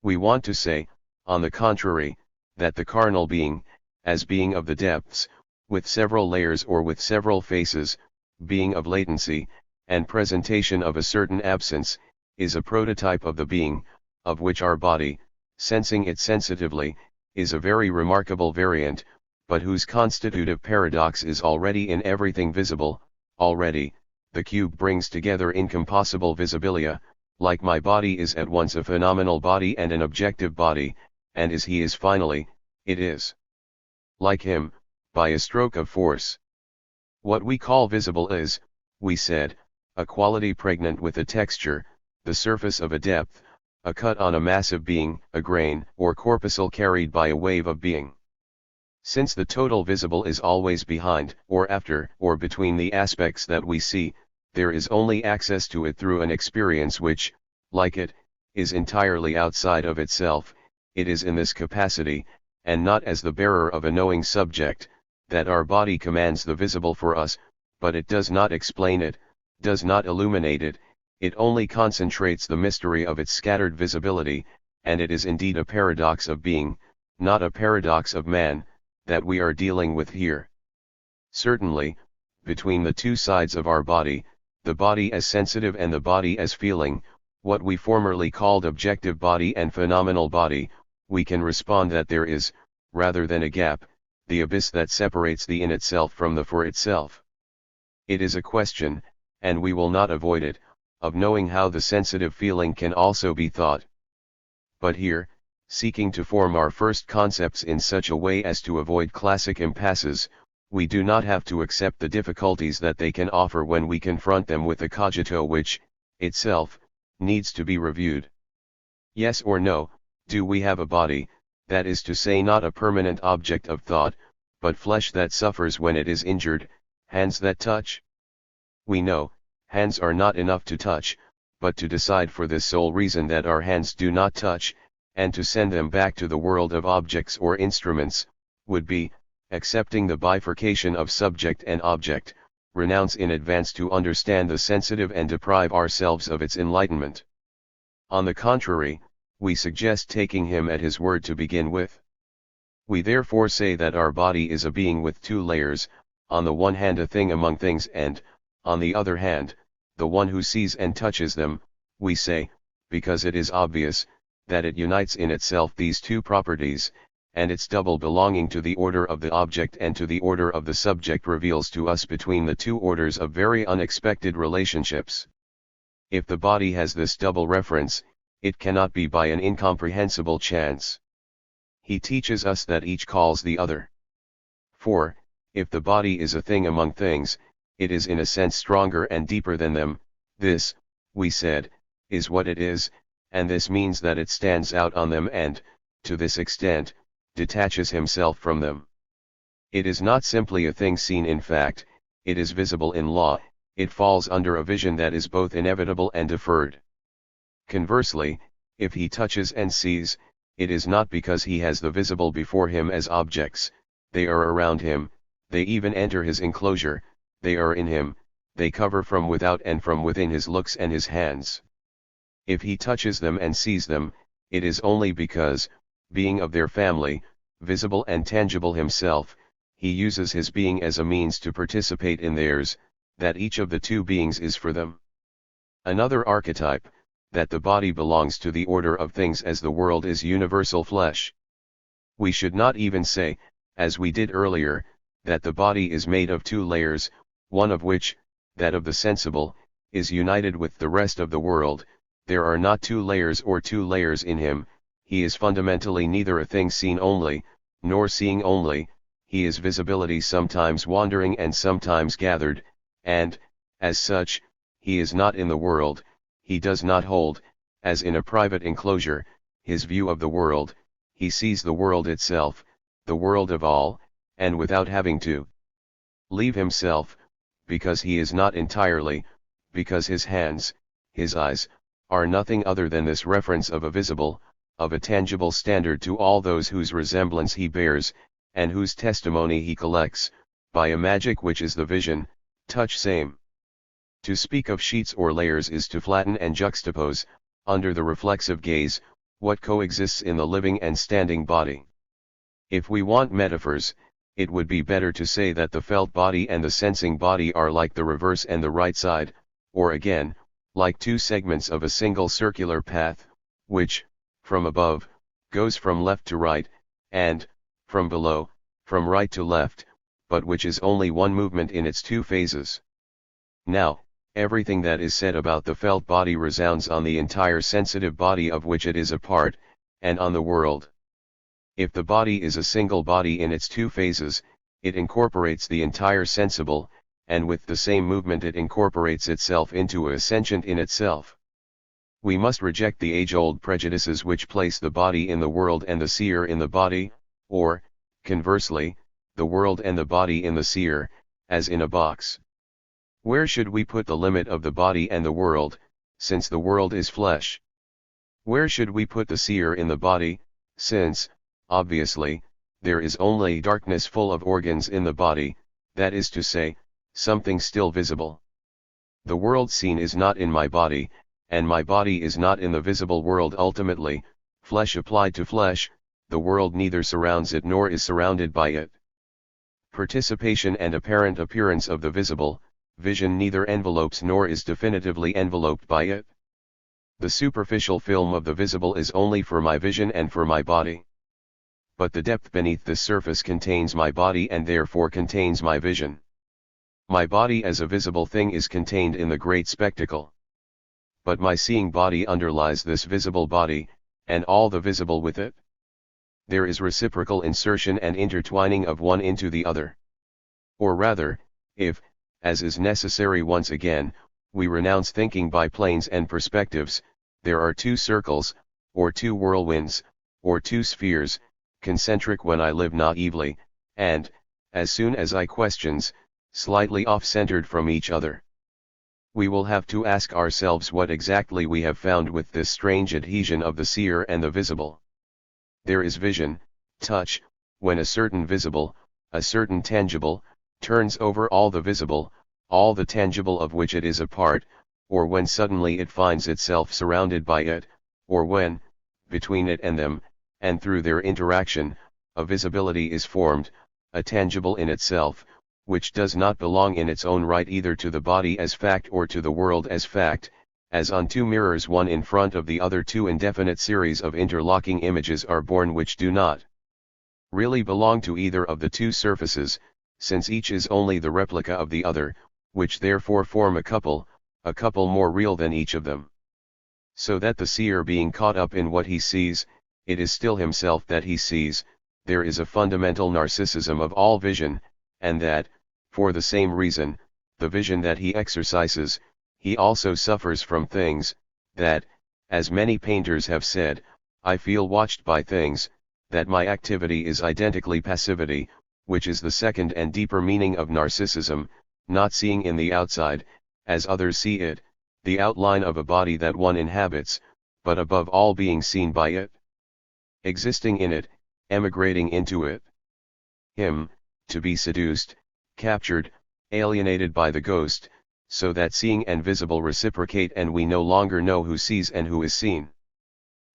We want to say, on the contrary, that the carnal being, as being of the depths, with several layers or with several faces, being of latency, and presentation of a certain absence, is a prototype of the being, of which our body, sensing it sensitively, is a very remarkable variant, but whose constitutive paradox is already in everything visible. Already, the cube brings together incompossible visibilia, like my body is at once a phenomenal body and an objective body, and as he is finally, it is. Like him, by a stroke of force. What we call visible is, we said, a quality pregnant with a texture, the surface of a depth, a cut on a mass of being, a grain, or corpuscle carried by a wave of being. Since the total visible is always behind, or after, or between the aspects that we see, there is only access to it through an experience which, like it, is entirely outside of itself. It is in this capacity, and not as the bearer of a knowing subject, that our body commands the visible for us, but it does not explain it, does not illuminate it, it only concentrates the mystery of its scattered visibility, and it is indeed a paradox of being, not a paradox of man, that we are dealing with here. Certainly, between the two sides of our body, the body as sensitive and the body as feeling, what we formerly called objective body and phenomenal body, we can respond that there is, rather than a gap, the abyss that separates the in itself from the for itself. It is a question, and we will not avoid it, of knowing how the sensitive feeling can also be thought. But here, seeking to form our first concepts in such a way as to avoid classic impasses, we do not have to accept the difficulties that they can offer when we confront them with a cogito which, itself, needs to be reviewed. Yes or no, do we have a body, that is to say not a permanent object of thought, but flesh that suffers when it is injured, hands that touch? We know, hands are not enough to touch, but to decide for this sole reason that our hands do not touch, and to send them back to the world of objects or instruments, would be, accepting the bifurcation of subject and object, renounce in advance to understand the sensitive and deprive ourselves of its enlightenment. On the contrary, we suggest taking him at his word to begin with. We therefore say that our body is a being with two layers, on the one hand a thing among things and, on the other hand, the one who sees and touches them. We say, because it is obvious, that it unites in itself these two properties, and its double belonging to the order of the object and to the order of the subject reveals to us between the two orders of very unexpected relationships. If the body has this double reference, it cannot be by an incomprehensible chance. He teaches us that each calls the other. For, if the body is a thing among things, it is in a sense stronger and deeper than them. This, we said, is what it is, and this means that it stands out on them and, to this extent, detaches himself from them. It is not simply a thing seen in fact, it is visible in law, it falls under a vision that is both inevitable and deferred. Conversely, if he touches and sees, it is not because he has the visible before him as objects, they are around him, they even enter his enclosure, they are in him, they cover from without and from within his looks and his hands. If he touches them and sees them, it is only because, being of their family, visible and tangible himself, he uses his being as a means to participate in theirs, that each of the two beings is for them. Another archetype, that the body belongs to the order of things as the world is universal flesh. We should not even say, as we did earlier, that the body is made of two layers, one of which, that of the sensible, is united with the rest of the world. There are not two layers or two layers in him. He is fundamentally neither a thing seen only, nor seeing only. He is visibility sometimes wandering and sometimes gathered, and, as such, he is not in the world. He does not hold, as in a private enclosure, his view of the world. He sees the world itself, the world of all, and without having to leave himself, because he is not entirely, because his hands, his eyes, are nothing other than this reference of a visible, of a tangible standard to all those whose resemblance he bears, and whose testimony he collects, by a magic which is the vision, touch same. To speak of sheets or layers is to flatten and juxtapose, under the reflexive gaze, what coexists in the living and standing body. If we want metaphors, it would be better to say that the felt body and the sensing body are like the reverse and the right side, or again, like two segments of a single circular path, which, from above, goes from left to right, and, from below, from right to left, but which is only one movement in its two phases. Now, everything that is said about the felt body resounds on the entire sensitive body of which it is a part, and on the world. If the body is a single body in its two phases, it incorporates the entire sensible, and with the same movement it incorporates itself into a sentient in itself. We must reject the age-old prejudices which place the body in the world and the seer in the body, or, conversely, the world and the body in the seer, as in a box. Where should we put the limit of the body and the world, since the world is flesh? Where should we put the seer in the body, since, obviously, there is only darkness full of organs in the body, that is to say, something still visible? The world seen is not in my body, and my body is not in the visible world ultimately. Flesh applied to flesh, the world neither surrounds it nor is surrounded by it. Participation and apparent appearance of the visible, vision neither envelopes nor is definitively enveloped by it. The superficial film of the visible is only for my vision and for my body. But the depth beneath this surface contains my body and therefore contains my vision. My body as a visible thing is contained in the great spectacle. But my seeing body underlies this visible body, and all the visible with it. There is reciprocal insertion and intertwining of one into the other. Or rather, if, as is necessary once again, we renounce thinking by planes and perspectives, there are two circles, or two whirlwinds, or two spheres, concentric when I live naively, and, as soon as I questions, slightly off-centered from each other. We will have to ask ourselves what exactly we have found with this strange adhesion of the seer and the visible. There is vision, touch, when a certain visible, a certain tangible, turns over all the visible, all the tangible of which it is a part, or when suddenly it finds itself surrounded by it, or when, between it and them, and through their interaction, a visibility is formed, a tangible in itself, which does not belong in its own right either to the body as fact or to the world as fact, as on two mirrors one in front of the other two indefinite series of interlocking images are born which do not really belong to either of the two surfaces, since each is only the replica of the other, which therefore form a couple more real than each of them. So that the seer being caught up in what he sees, it is still himself that he sees. There is a fundamental narcissism of all vision, and that, for the same reason, the vision that he exercises, he also suffers from things, that, as many painters have said, I feel watched by things, that my activity is identically passivity, which is the second and deeper meaning of narcissism, not seeing in the outside, as others see it, the outline of a body that one inhabits, but above all being seen by it. Existing in it, emigrating into it. Him, to be seduced, captured, alienated by the ghost, so that seeing and visible reciprocate and we no longer know who sees and who is seen.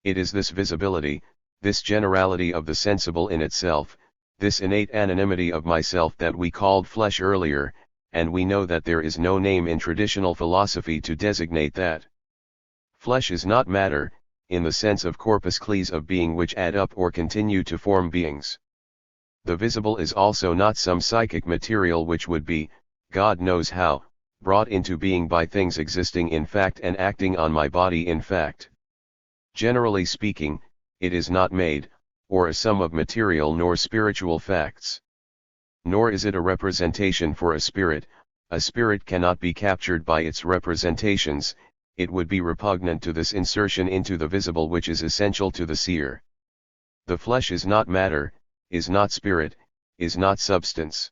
It is this visibility, this generality of the sensible in itself, this innate anonymity of myself that we called flesh earlier, and we know that there is no name in traditional philosophy to designate that. Flesh is not matter, in the sense of corpuscles of being which add up or continue to form beings. The visible is also not some psychic material which would be, God knows how, brought into being by things existing in fact and acting on my body in fact. Generally speaking, it is not made, or a sum of material nor spiritual facts. Nor is it a representation for a spirit cannot be captured by its representations, it would be repugnant to this insertion into the visible which is essential to the seer. The flesh is not matter, is not spirit, is not substance.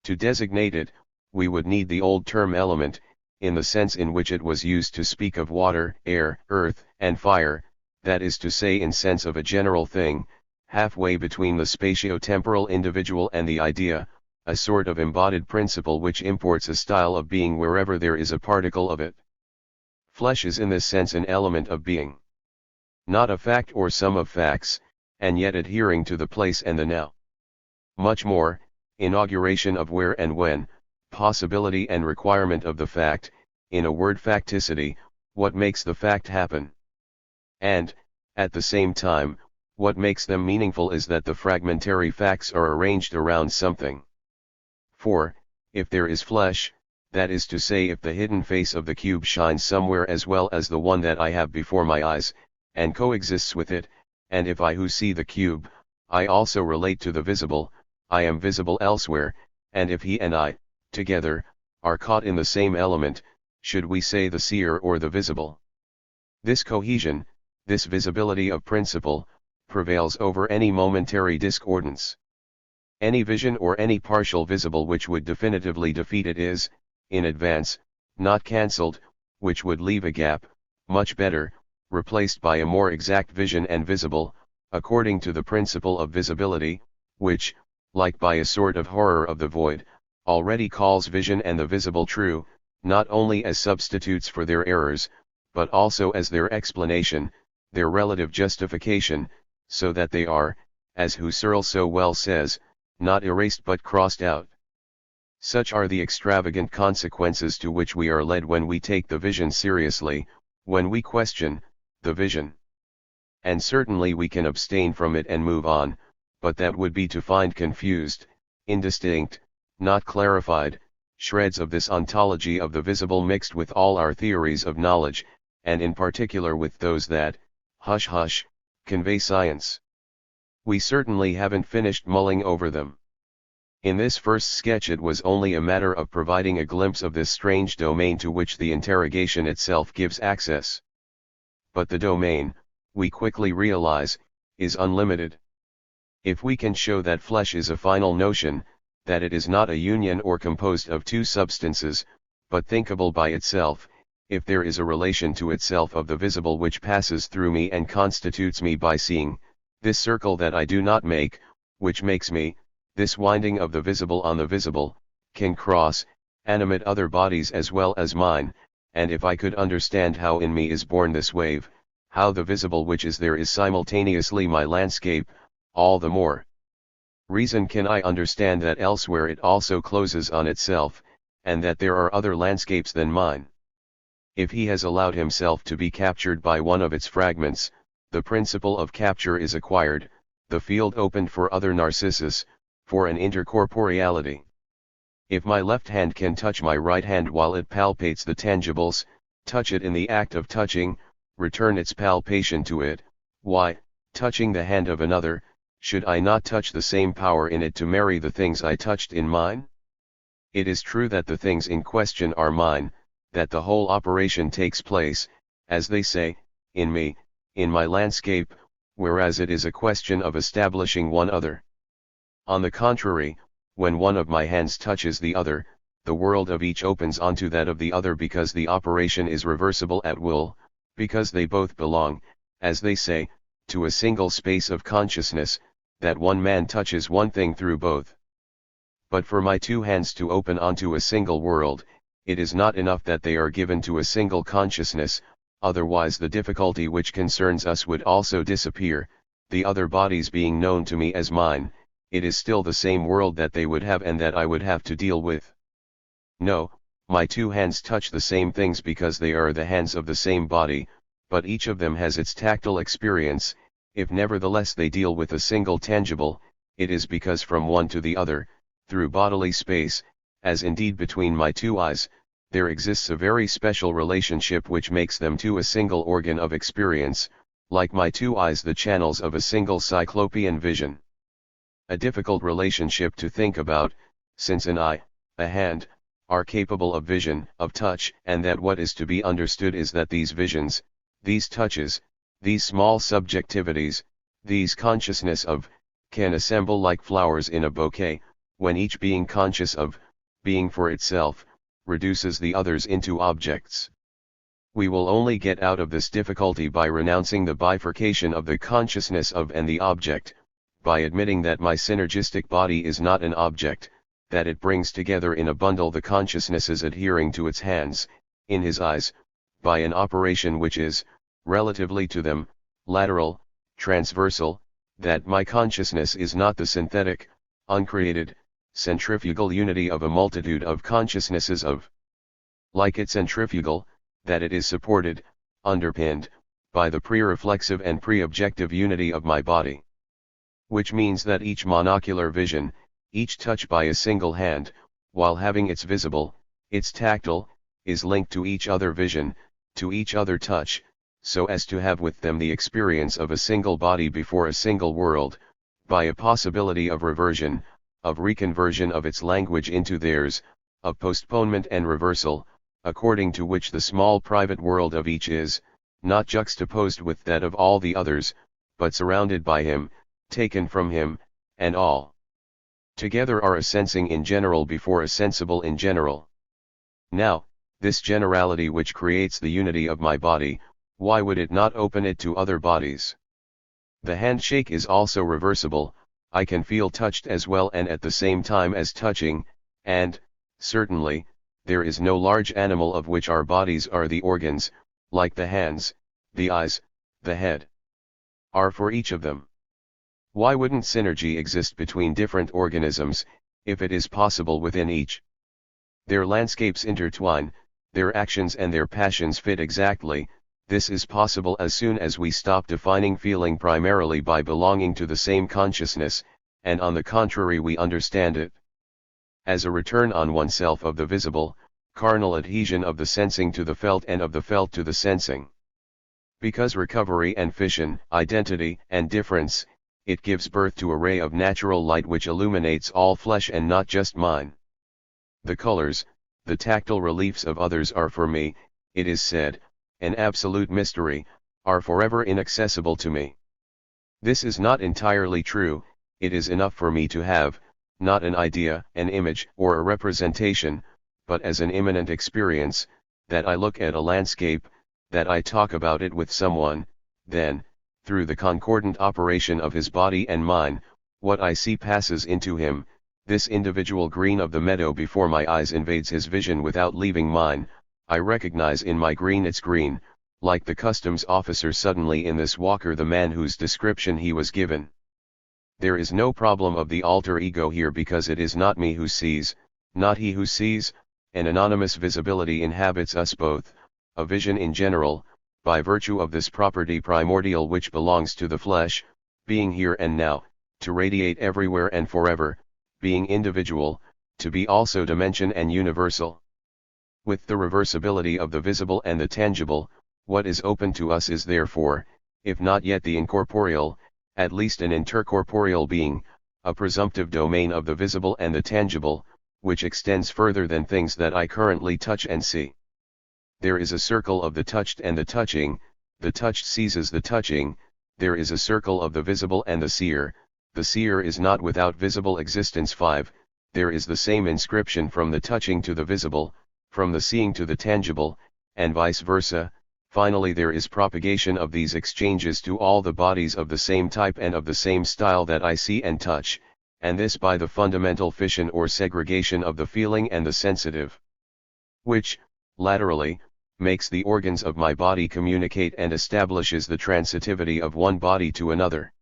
To designate it, we would need the old term element, in the sense in which it was used to speak of water, air, earth, and fire, that is to say in sense of a general thing, halfway between the spatio-temporal individual and the idea, a sort of embodied principle which imports a style of being wherever there is a particle of it. Flesh is in this sense an element of being. Not a fact or sum of facts, and yet adhering to the place and the now. Much more, inauguration of where and when, possibility and requirement of the fact, in a word facticity, what makes the fact happen. And, at the same time, what makes them meaningful is that the fragmentary facts are arranged around something. For, if there is flesh, that is to say if the hidden face of the cube shines somewhere as well as the one that I have before my eyes, and coexists with it, and if I who see the cube, I also relate to the visible, I am visible elsewhere, and if he and I, together, are caught in the same element, should we say the seer or the visible? This cohesion, this visibility of principle, prevails over any momentary discordance. Any vision or any partial visible which would definitively defeat it is, in advance, not cancelled, which would leave a gap, much better, replaced by a more exact vision and visible, according to the principle of visibility, which, like by a sort of horror of the void, already calls vision and the visible true, not only as substitutes for their errors, but also as their explanation, their relative justification, so that they are, as Husserl so well says, not erased but crossed out. Such are the extravagant consequences to which we are led when we take the vision seriously, when we question the vision. And certainly we can abstain from it and move on, but that would be to find confused, indistinct, not clarified, shreds of this ontology of the visible mixed with all our theories of knowledge, and in particular with those that, hush hush, convey science. We certainly haven't finished mulling over them. In this first sketch it was only a matter of providing a glimpse of this strange domain to which the interrogation itself gives access. But the domain, we quickly realize, is unlimited. If we can show that flesh is a final notion, that it is not a union or composed of two substances, but thinkable by itself, if there is a relation to itself of the visible which passes through me and constitutes me by seeing, this circle that I do not make, which makes me, this winding of the visible on the visible, can cross, animate other bodies as well as mine, and if I could understand how in me is born this wave, how the visible which is there is simultaneously my landscape, all the more reason can I understand that elsewhere it also closes on itself, and that there are other landscapes than mine. If he has allowed himself to be captured by one of its fragments, the principle of capture is acquired, the field opened for other narcissus, for an intercorporeality. If my left hand can touch my right hand while it palpates the tangibles, touch it in the act of touching, return its palpation to it, why, touching the hand of another, should I not touch the same power in it to marry the things I touched in mine? It is true that the things in question are mine, that the whole operation takes place, as they say, in me, in my landscape, whereas it is a question of establishing one other. On the contrary, when one of my hands touches the other, the world of each opens onto that of the other because the operation is reversible at will, because they both belong, as they say, to a single space of consciousness, that one man touches one thing through both. But for my two hands to open onto a single world, it is not enough that they are given to a single consciousness, otherwise the difficulty which concerns us would also disappear, the other bodies being known to me as mine. It is still the same world that they would have and that I would have to deal with. No, my two hands touch the same things because they are the hands of the same body, but each of them has its tactile experience. If nevertheless they deal with a single tangible, it is because from one to the other, through bodily space, as indeed between my two eyes, there exists a very special relationship which makes them to a single organ of experience, like my two eyes the channels of a single cyclopean vision. A difficult relationship to think about, since an eye, a hand, are capable of vision, of touch, and that what is to be understood is that these visions, these touches, these small subjectivities, these consciousness of, can assemble like flowers in a bouquet, when each being conscious of, being for itself, reduces the others into objects. We will only get out of this difficulty by renouncing the bifurcation of the consciousness of and the object, by admitting that my synergistic body is not an object, that it brings together in a bundle the consciousnesses adhering to its hands, in his eyes, by an operation which is, relatively to them, lateral, transversal, that my consciousness is not the synthetic, uncreated, centrifugal unity of a multitude of consciousnesses of, like its centrifugal, that it is supported, underpinned, by the pre-reflexive and pre-objective unity of my body. Which means that each monocular vision, each touch by a single hand, while having its visible, its tactile, is linked to each other vision, to each other touch, so as to have with them the experience of a single body before a single world, by a possibility of reversion, of reconversion of its language into theirs, of postponement and reversal, according to which the small private world of each is, not juxtaposed with that of all the others, but surrounded by him, taken from him, and all together are a sensing in general before a sensible in general. Now, this generality which creates the unity of my body, why would it not open it to other bodies? The handshake is also reversible. I can feel touched as well and at the same time as touching, and, certainly, there is no large animal of which our bodies are the organs, like the hands, the eyes, the head, are for each of them. Why wouldn't synergy exist between different organisms, if it is possible within each? Their landscapes intertwine, their actions and their passions fit exactly. This is possible as soon as we stop defining feeling primarily by belonging to the same consciousness, and on the contrary we understand it as a return on oneself of the visible, carnal adhesion of the sensing to the felt and of the felt to the sensing. Because recovery and fission, identity and difference, it gives birth to a ray of natural light which illuminates all flesh and not just mine. The colors, the tactile reliefs of others are for me, it is said, an absolute mystery, are forever inaccessible to me. This is not entirely true. It is enough for me to have, not an idea, an image, or a representation, but as an immanent experience, that I look at a landscape, that I talk about it with someone, then, through the concordant operation of his body and mine, what I see passes into him. This individual green of the meadow before my eyes invades his vision without leaving mine. I recognize in my green its green, like the customs officer suddenly in this walker the man whose description he was given. There is no problem of the alter ego here because it is not me who sees, not he who sees. An anonymous visibility inhabits us both, a vision in general, by virtue of this property primordial which belongs to the flesh, being here and now, to radiate everywhere and forever, being individual, to be also dimension and universal. With the reversibility of the visible and the tangible, what is open to us is therefore, if not yet the incorporeal, at least an intercorporeal being, a presumptive domain of the visible and the tangible, which extends further than things that I currently touch and see. There is a circle of the touched and the touching, the touched seizes the touching. There is a circle of the visible and the seer is not without visible existence. 5. There is the same inscription from the touching to the visible, from the seeing to the tangible, and vice versa. Finally there is propagation of these exchanges to all the bodies of the same type and of the same style that I see and touch, and this by the fundamental fission or segregation of the feeling and the sensitive, which, laterally, makes the organs of my body communicate and establishes the transitivity of one body to another.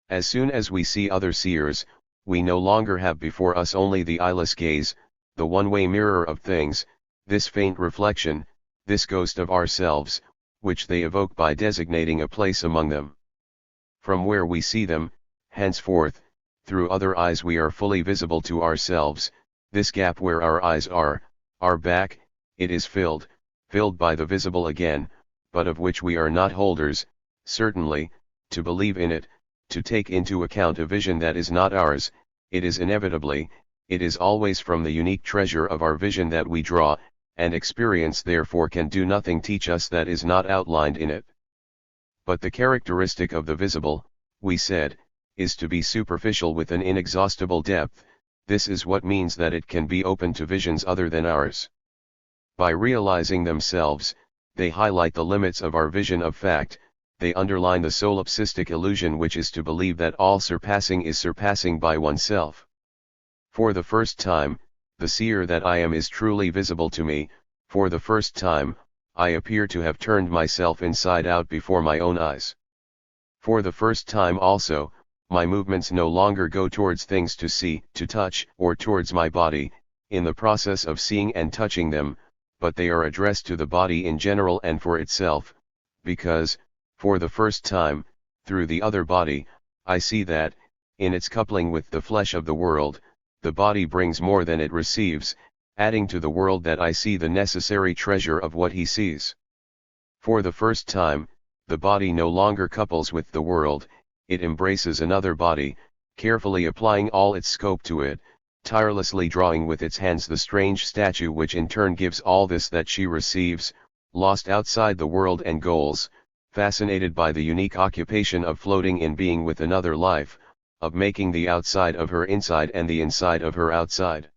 As soon as we see other seers, we no longer have before us only the eyeless gaze, the one-way mirror of things, this faint reflection, this ghost of ourselves, which they evoke by designating a place among them. From where we see them, henceforth, through other eyes we are fully visible to ourselves. This gap where our eyes are, our back, it is filled by the visible again, but of which we are not holders. Certainly, to believe in it, to take into account a vision that is not ours, it is always from the unique treasure of our vision that we draw, and experience therefore can do nothing teach us that is not outlined in it. But the characteristic of the visible, we said, is to be superficial with an inexhaustible depth. This is what means that it can be open to visions other than ours. By realizing themselves, they highlight the limits of our vision of fact, they underline the solipsistic illusion which is to believe that all surpassing is surpassing by oneself. For the first time, the seer that I am is truly visible to me. For the first time, I appear to have turned myself inside out before my own eyes. For the first time also, my movements no longer go towards things to see, to touch, or towards my body, in the process of seeing and touching them, but they are addressed to the body in general and for itself, because, for the first time, through the other body, I see that, in its coupling with the flesh of the world, the body brings more than it receives, adding to the world that I see the necessary treasure of what he sees. For the first time, the body no longer couples with the world, it embraces another body, carefully applying all its scope to it, tirelessly drawing with its hands the strange statue which in turn gives all this that she receives, lost outside the world and goals, fascinated by the unique occupation of floating in being with another life, of making the outside of her inside and the inside of her outside.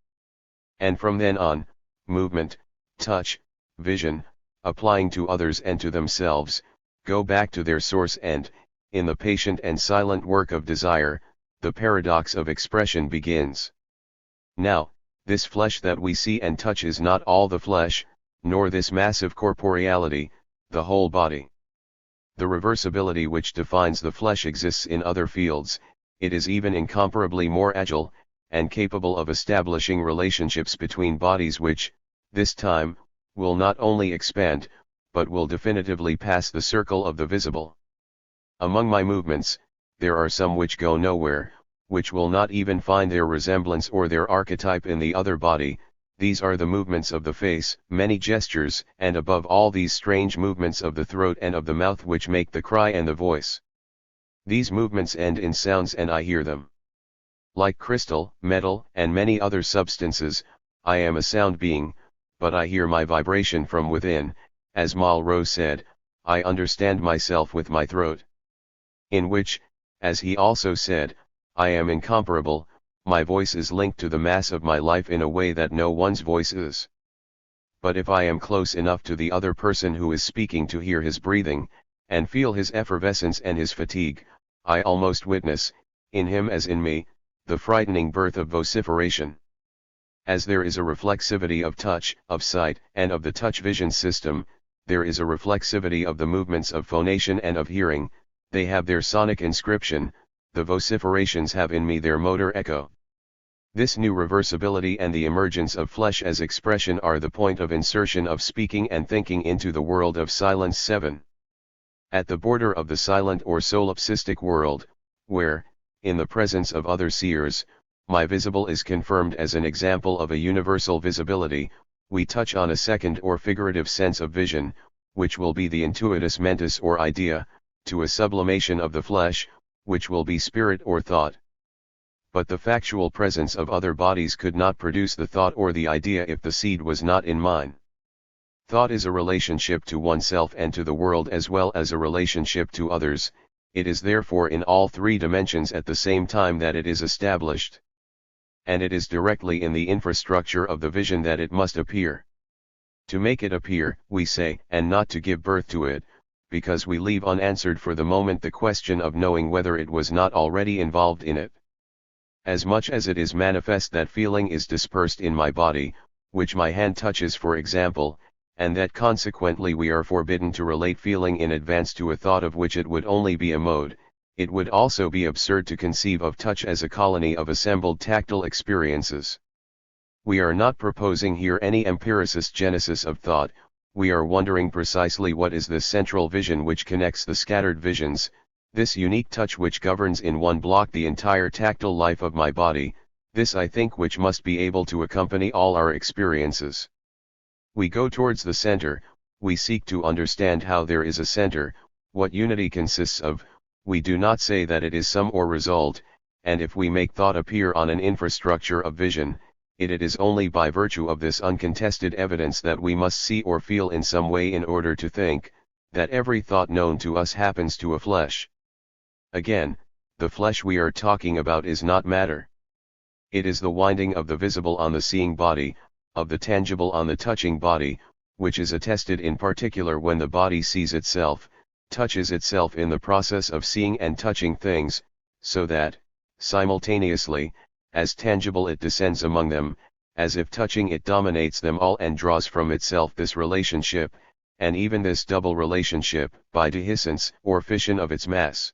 And from then on, movement, touch, vision, applying to others and to themselves, go back to their source and, in the patient and silent work of desire, the paradox of expression begins. Now, this flesh that we see and touch is not all the flesh, nor this massive corporeality, the whole body. The reversibility which defines the flesh exists in other fields, it is even incomparably more agile, and capable of establishing relationships between bodies which, this time, will not only expand, but will definitively pass the circle of the visible. Among my movements, there are some which go nowhere, which will not even find their resemblance or their archetype in the other body. These are the movements of the face, many gestures, and above all these strange movements of the throat and of the mouth which make the cry and the voice. These movements end in sounds and I hear them. Like crystal, metal, and many other substances, I am a sound being, but I hear my vibration from within. As Merleau said, I understand myself with my throat. In which, as he also said, I am incomparable, my voice is linked to the mass of my life in a way that no one's voice is. But if I am close enough to the other person who is speaking to hear his breathing, and feel his effervescence and his fatigue, I almost witness, in him as in me, the frightening birth of vociferation. As there is a reflexivity of touch, of sight, and of the touch-vision system, there is a reflexivity of the movements of phonation and of hearing. They have their sonic inscription, the vociferations have in me their motor echo. This new reversibility and the emergence of flesh as expression are the point of insertion of speaking and thinking into the world of silence 7. At the border of the silent or solipsistic world, where, in the presence of other seers, my visible is confirmed as an example of a universal visibility, we touch on a second or figurative sense of vision, which will be the intuitus mentis or idea, to a sublimation of the flesh, which will be spirit or thought. But the factual presence of other bodies could not produce the thought or the idea if the seed was not in mine. Thought is a relationship to oneself and to the world as well as a relationship to others, it is therefore in all three dimensions at the same time that it is established. And it is directly in the infrastructure of the vision that it must appear. To make it appear, we say, and not to give birth to it, because we leave unanswered for the moment the question of knowing whether it was not already involved in it. As much as it is manifest that feeling is dispersed in my body, which my hand touches for example, and that consequently we are forbidden to relate feeling in advance to a thought of which it would only be a mode, it would also be absurd to conceive of touch as a colony of assembled tactile experiences. We are not proposing here any empiricist genesis of thought, we are wondering precisely what is this central vision which connects the scattered visions, this unique touch which governs in one block the entire tactile life of my body, this I think which must be able to accompany all our experiences. We go towards the center, we seek to understand how there is a center, what unity consists of, we do not say that it is sum or result, and if we make thought appear on an infrastructure of vision, it is only by virtue of this uncontested evidence that we must see or feel in some way in order to think, that every thought known to us happens to a flesh. Again, the flesh we are talking about is not matter. It is the winding of the visible on the seeing body, of the tangible on the touching body, which is attested in particular when the body sees itself, touches itself in the process of seeing and touching things, so that, simultaneously, as tangible it descends among them, as if touching it dominates them all and draws from itself this relationship, and even this double relationship, by dehiscence or fission of its mass.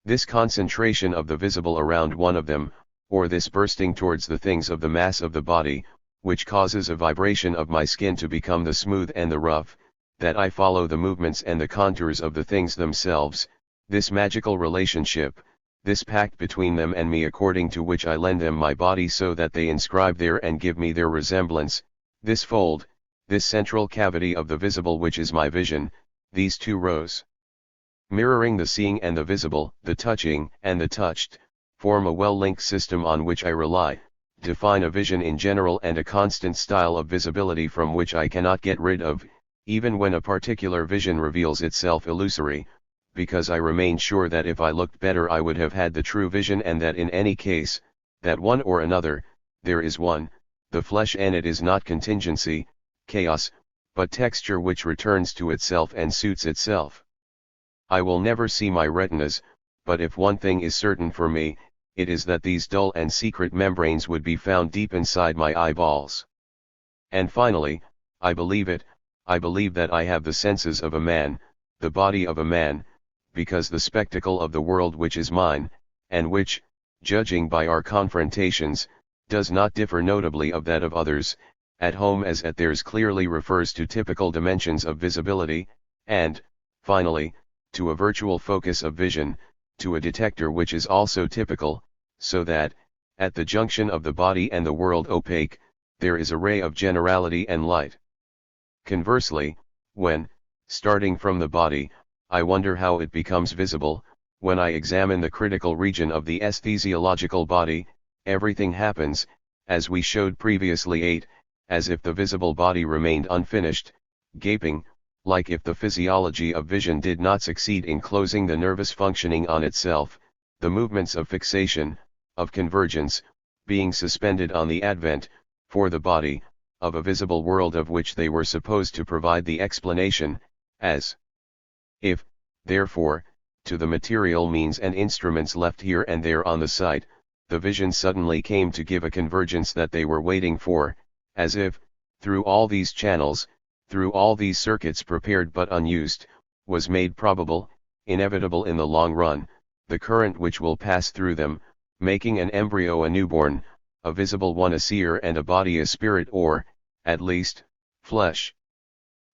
This concentration of the visible around one of them, or this bursting towards the things of the mass of the body, which causes a vibration of my skin to become the smooth and the rough, that I follow the movements and the contours of the things themselves, this magical relationship, this pact between them and me according to which I lend them my body so that they inscribe there and give me their resemblance, this fold, this central cavity of the visible which is my vision, these two rows, mirroring the seeing and the visible, the touching and the touched, form a well-linked system on which I rely, define a vision in general and a constant style of visibility from which I cannot get rid of, even when a particular vision reveals itself illusory, because I remain sure that if I looked better I would have had the true vision and that in any case, that one or another, there is one, the flesh and it is not contingency, chaos, but texture which returns to itself and suits itself. I will never see my retinas, but if one thing is certain for me, it is that these dull and secret membranes would be found deep inside my eyeballs. And finally, I believe that I have the senses of a man, the body of a man, because the spectacle of the world which is mine, and which, judging by our confrontations, does not differ notably of that of others, at home as at theirs clearly refers to typical dimensions of visibility, and, finally, to a virtual focus of vision, to a detector which is also typical, so that, at the junction of the body and the world opaque, there is a ray of generality and light. Conversely, when, starting from the body, I wonder how it becomes visible, when I examine the critical region of the aesthesiological body, everything happens, as we showed previously 8, as if the visible body remained unfinished, gaping, like if the physiology of vision did not succeed in closing the nervous functioning on itself, the movements of fixation, of convergence, being suspended on the advent, for the body, of a visible world of which they were supposed to provide the explanation, as if, therefore, to the material means and instruments left here and there on the site, the vision suddenly came to give a convergence that they were waiting for, as if, through all these channels, through all these circuits prepared but unused, was made probable, inevitable in the long run, the current which will pass through them, making an embryo a newborn, a visible one a seer and a body a spirit or, at least, flesh.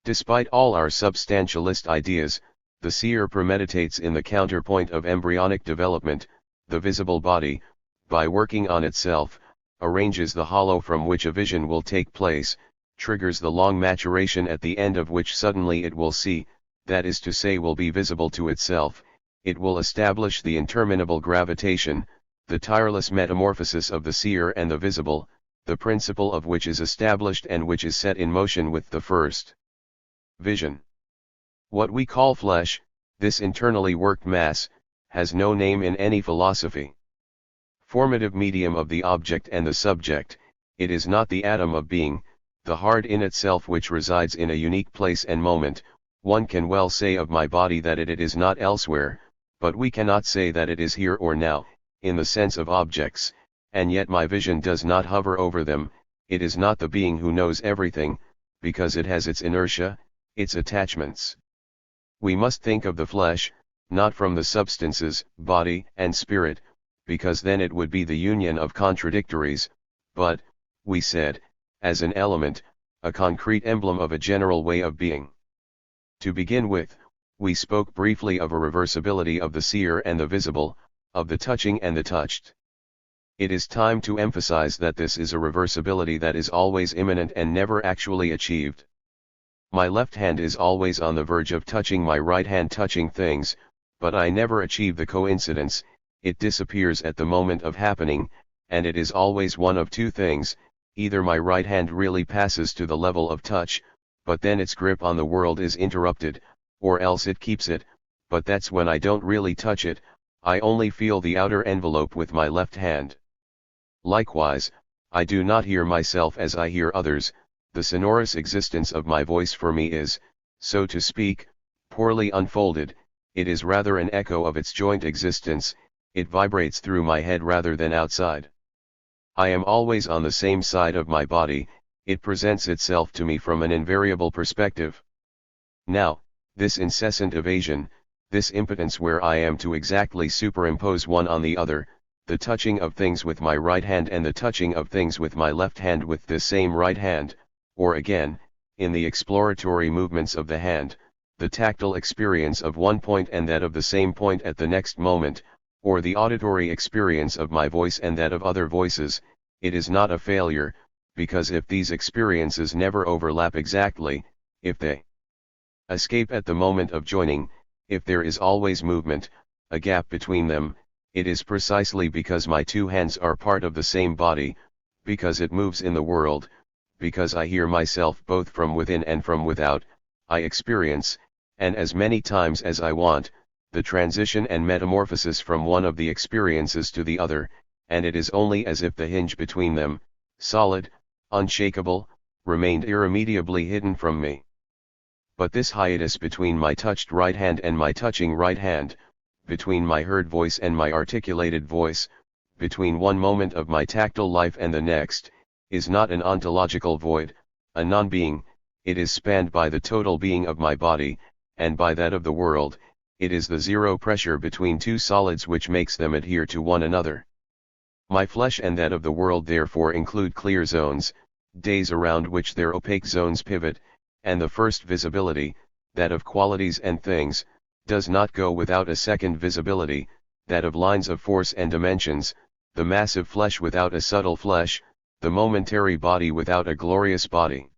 Despite all our substantialist ideas, the seer premeditates in the counterpoint of embryonic development, the visible body, by working on itself, arranges the hollow from which a vision will take place, triggers the long maturation at the end of which suddenly it will see, that is to say will be visible to itself, it will establish the interminable gravitation, the tireless metamorphosis of the seer and the visible, the principle of which is established and which is set in motion with the first vision. What we call flesh, this internally worked mass, has no name in any philosophy. Formative medium of the object and the subject, it is not the atom of being, the heart in itself which resides in a unique place and moment. One can well say of my body that it is not elsewhere, but we cannot say that it is here or now, in the sense of objects, and yet my vision does not hover over them. It is not the being who knows everything, because it has its inertia, its attachments. We must think of the flesh, not from the substances, body and spirit, because then it would be the union of contradictories, but, we said, as an element, a concrete emblem of a general way of being. To begin with, we spoke briefly of a reversibility of the seer and the visible, of the touching and the touched. It is time to emphasize that this is a reversibility that is always imminent and never actually achieved. My left hand is always on the verge of touching my right hand touching things, but I never achieve the coincidence. It disappears at the moment of happening, and it is always one of two things: either my right hand really passes to the level of touch, but then its grip on the world is interrupted, or else it keeps it, but that's when I don't really touch it, I only feel the outer envelope with my left hand. Likewise, I do not hear myself as I hear others. The sonorous existence of my voice for me is, so to speak, poorly unfolded. It is rather an echo of its joint existence. It vibrates through my head rather than outside. I am always on the same side of my body. It presents itself to me from an invariable perspective. Now, this incessant evasion, this impotence where I am to exactly superimpose one on the other, the touching of things with my right hand and the touching of things with my left hand with this same right hand, or again, in the exploratory movements of the hand, the tactile experience of one point and that of the same point at the next moment, or the auditory experience of my voice and that of other voices, it is not a failure, because if these experiences never overlap exactly, if they escape at the moment of joining, if there is always movement, a gap between them, it is precisely because my two hands are part of the same body, because it moves in the world, because I hear myself both from within and from without, I experience, and as many times as I want, the transition and metamorphosis from one of the experiences to the other, and it is only as if the hinge between them, solid, unshakable, remained irremediably hidden from me. But this hiatus between my touched right hand and my touching right hand, between my heard voice and my articulated voice, between one moment of my tactile life and the next, is not an ontological void, a non-being. It is spanned by the total being of my body, and by that of the world. It is the zero pressure between two solids which makes them adhere to one another. My flesh and that of the world therefore include clear zones, days around which their opaque zones pivot, and the first visibility, that of qualities and things, does not go without a second visibility, that of lines of force and dimensions, the massive flesh without a subtle flesh, the momentary body without a glorious body.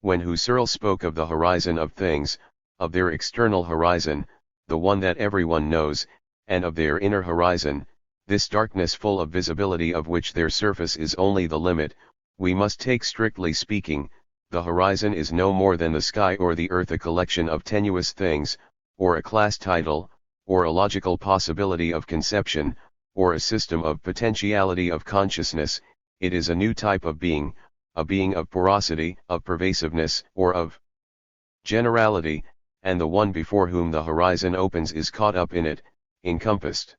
When Husserl spoke of the horizon of things, of their external horizon, the one that everyone knows, and of their inner horizon, this darkness full of visibility of which their surface is only the limit, we must take strictly speaking, the horizon is no more than the sky or the earth, a collection of tenuous things, or a class title, or a logical possibility of conception, or a system of potentiality of consciousness. It is a new type of being, a being of porosity, of pervasiveness, or of generality, and the one before whom the horizon opens is caught up in it, encompassed.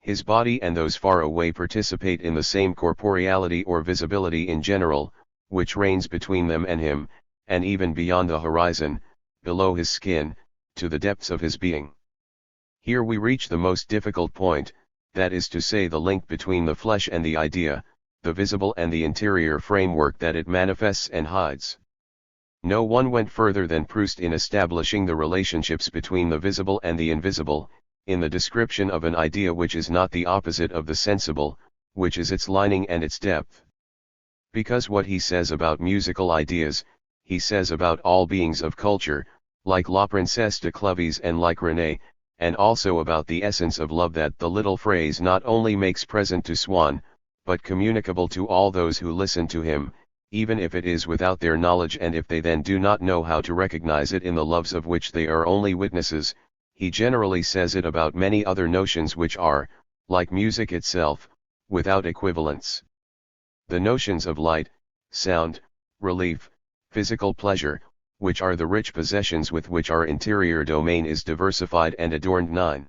His body and those far away participate in the same corporeality or visibility in general, which reigns between them and him, and even beyond the horizon, below his skin, to the depths of his being. Here we reach the most difficult point, that is to say the link between the flesh and the idea, the visible and the interior framework that it manifests and hides. No one went further than Proust in establishing the relationships between the visible and the invisible, in the description of an idea which is not the opposite of the sensible, which is its lining and its depth. Because what he says about musical ideas, he says about all beings of culture, like La Princesse de Clovis and like René, and also about the essence of love that the little phrase not only makes present to Swann, but communicable to all those who listen to him, even if it is without their knowledge and if they then do not know how to recognize it in the loves of which they are only witnesses. He generally says it about many other notions which are, like music itself, without equivalents. The notions of light, sound, relief, physical pleasure, which are the rich possessions with which our interior domain is diversified and adorned. 9.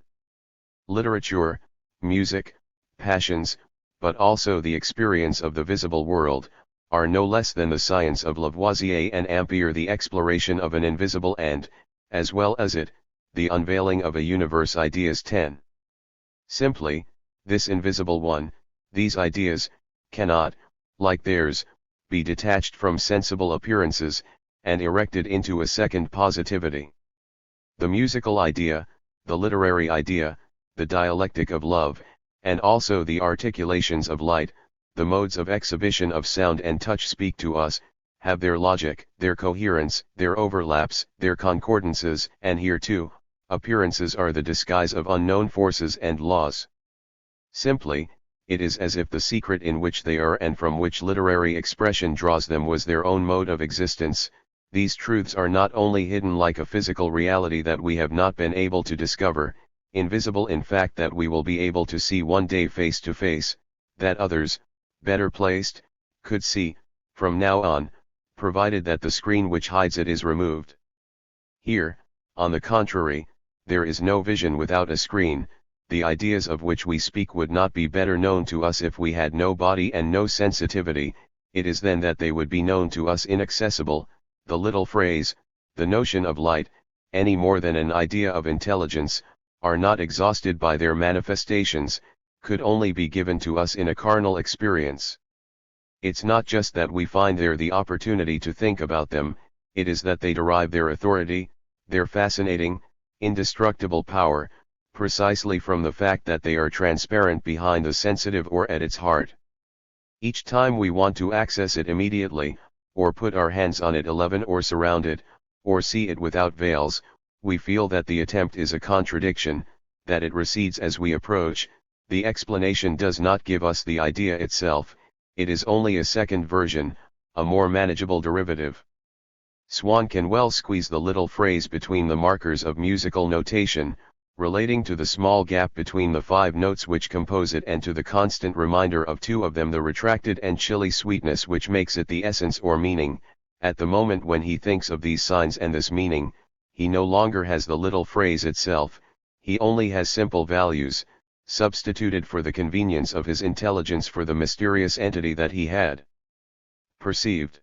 Literature, music, passions, but also the experience of the visible world, are no less than the science of Lavoisier and Ampere, the exploration of an invisible and, as well as it, the unveiling of a universe. Ideas 10. Simply, this invisible one, these ideas, cannot, like theirs, be detached from sensible appearances, and erected into a second positivity. The musical idea, the literary idea, the dialectic of love, and also the articulations of light, the modes of exhibition of sound and touch speak to us, have their logic, their coherence, their overlaps, their concordances, and here too, appearances are the disguise of unknown forces and laws. Simply, it is as if the secret in which they are and from which literary expression draws them was their own mode of existence. These truths are not only hidden like a physical reality that we have not been able to discover, invisible in fact that we will be able to see one day face to face, that others, better placed, could see, from now on, provided that the screen which hides it is removed. Here, on the contrary, there is no vision without a screen. The ideas of which we speak would not be better known to us if we had no body and no sensitivity. It is then that they would be known to us inaccessible. The little phrase, the notion of light, any more than an idea of intelligence, are not exhausted by their manifestations, could only be given to us in a carnal experience. It's not just that we find there the opportunity to think about them, it is that they derive their authority, their fascinating, indestructible power, precisely from the fact that they are transparent behind the sensitive or at its heart. Each time we want to access it immediately, or put our hands on it or surround it, or see it without veils, we feel that the attempt is a contradiction, that it recedes as we approach. The explanation does not give us the idea itself, it is only a second version, a more manageable derivative. Swann can well squeeze the little phrase between the markers of musical notation, relating to the small gap between the 5 notes which compose it and to the constant reminder of 2 of them, the retracted and chilly sweetness which makes it the essence or meaning. At the moment when he thinks of these signs and this meaning, he no longer has the little phrase itself, he only has simple values, substituted for the convenience of his intelligence for the mysterious entity that he had perceived.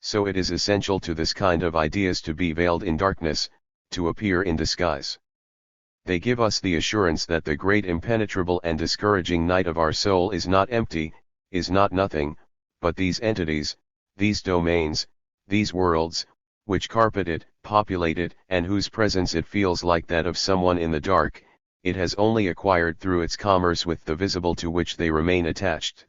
So it is essential to this kind of ideas to be veiled in darkness, to appear in disguise. They give us the assurance that the great impenetrable and discouraging night of our soul is not empty, is not nothing, but these entities, these domains, these worlds, which carpet it, populate it, and whose presence it feels like that of someone in the dark, it has only acquired through its commerce with the visible to which they remain attached.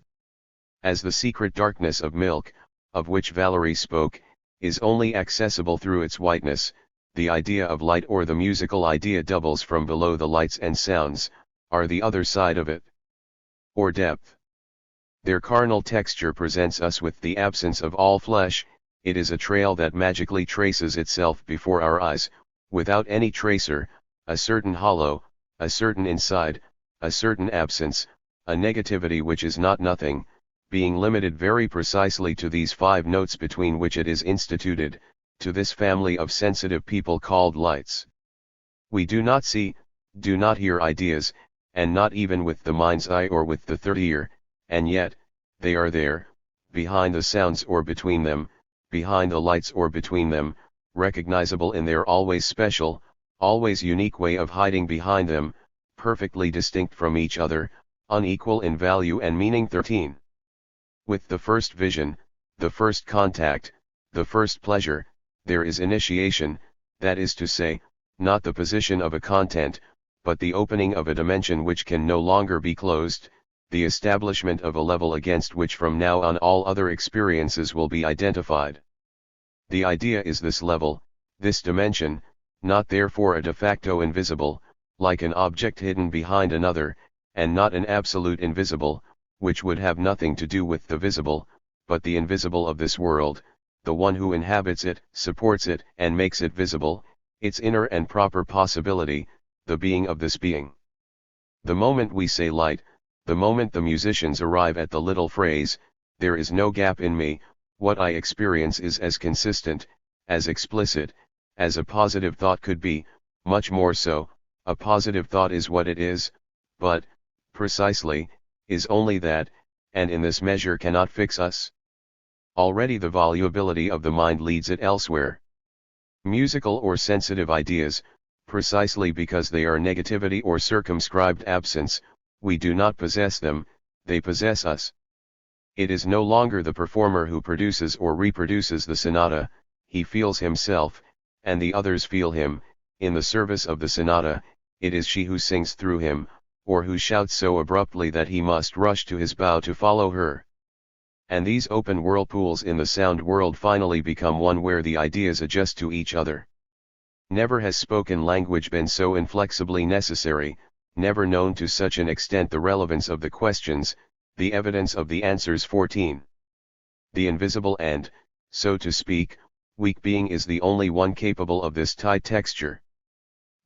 As the secret darkness of milk, of which Valerie spoke, is only accessible through its whiteness, the idea of light or the musical idea doubles from below the lights and sounds, are the other side of it. Or depth. Their carnal texture presents us with the absence of all flesh, it is a trail that magically traces itself before our eyes, without any tracer, a certain hollow, a certain inside, a certain absence, a negativity which is not nothing, being limited very precisely to these 5 notes between which it is instituted, to this family of sensitive people called lights. We do not see, do not hear ideas, and not even with the mind's eye or with the third ear, and yet, they are there, behind the sounds or between them, behind the lights or between them, recognizable in their always special, always unique way of hiding behind them, perfectly distinct from each other, unequal in value and meaning. 13. With the first vision, the first contact, the first pleasure, there is initiation, that is to say, not the position of a content, but the opening of a dimension which can no longer be closed, the establishment of a level against which from now on all other experiences will be identified. The idea is this level, this dimension, not therefore a de facto invisible, like an object hidden behind another, and not an absolute invisible, which would have nothing to do with the visible, but the invisible of this world, the one who inhabits it, supports it, and makes it visible, its inner and proper possibility, the being of this being. The moment we say light, the moment the musicians arrive at the little phrase, there is no gap in me, what I experience is as consistent, as explicit, as a positive thought could be, much more so, a positive thought is what it is, but, precisely, is only that, and in this measure cannot fix us. Already the volubility of the mind leads it elsewhere. Musical or sensitive ideas, precisely because they are negativity or circumscribed absence, we do not possess them, they possess us. It is no longer the performer who produces or reproduces the sonata, he feels himself, and the others feel him, in the service of the sonata, it is she who sings through him, or who shouts so abruptly that he must rush to his bow to follow her. And these open whirlpools in the sound world finally become one where the ideas adjust to each other. Never has spoken language been so inflexibly necessary, never known to such an extent the relevance of the questions, the evidence of the answers. 14. The invisible and, so to speak, weak being is the only one capable of this tight texture.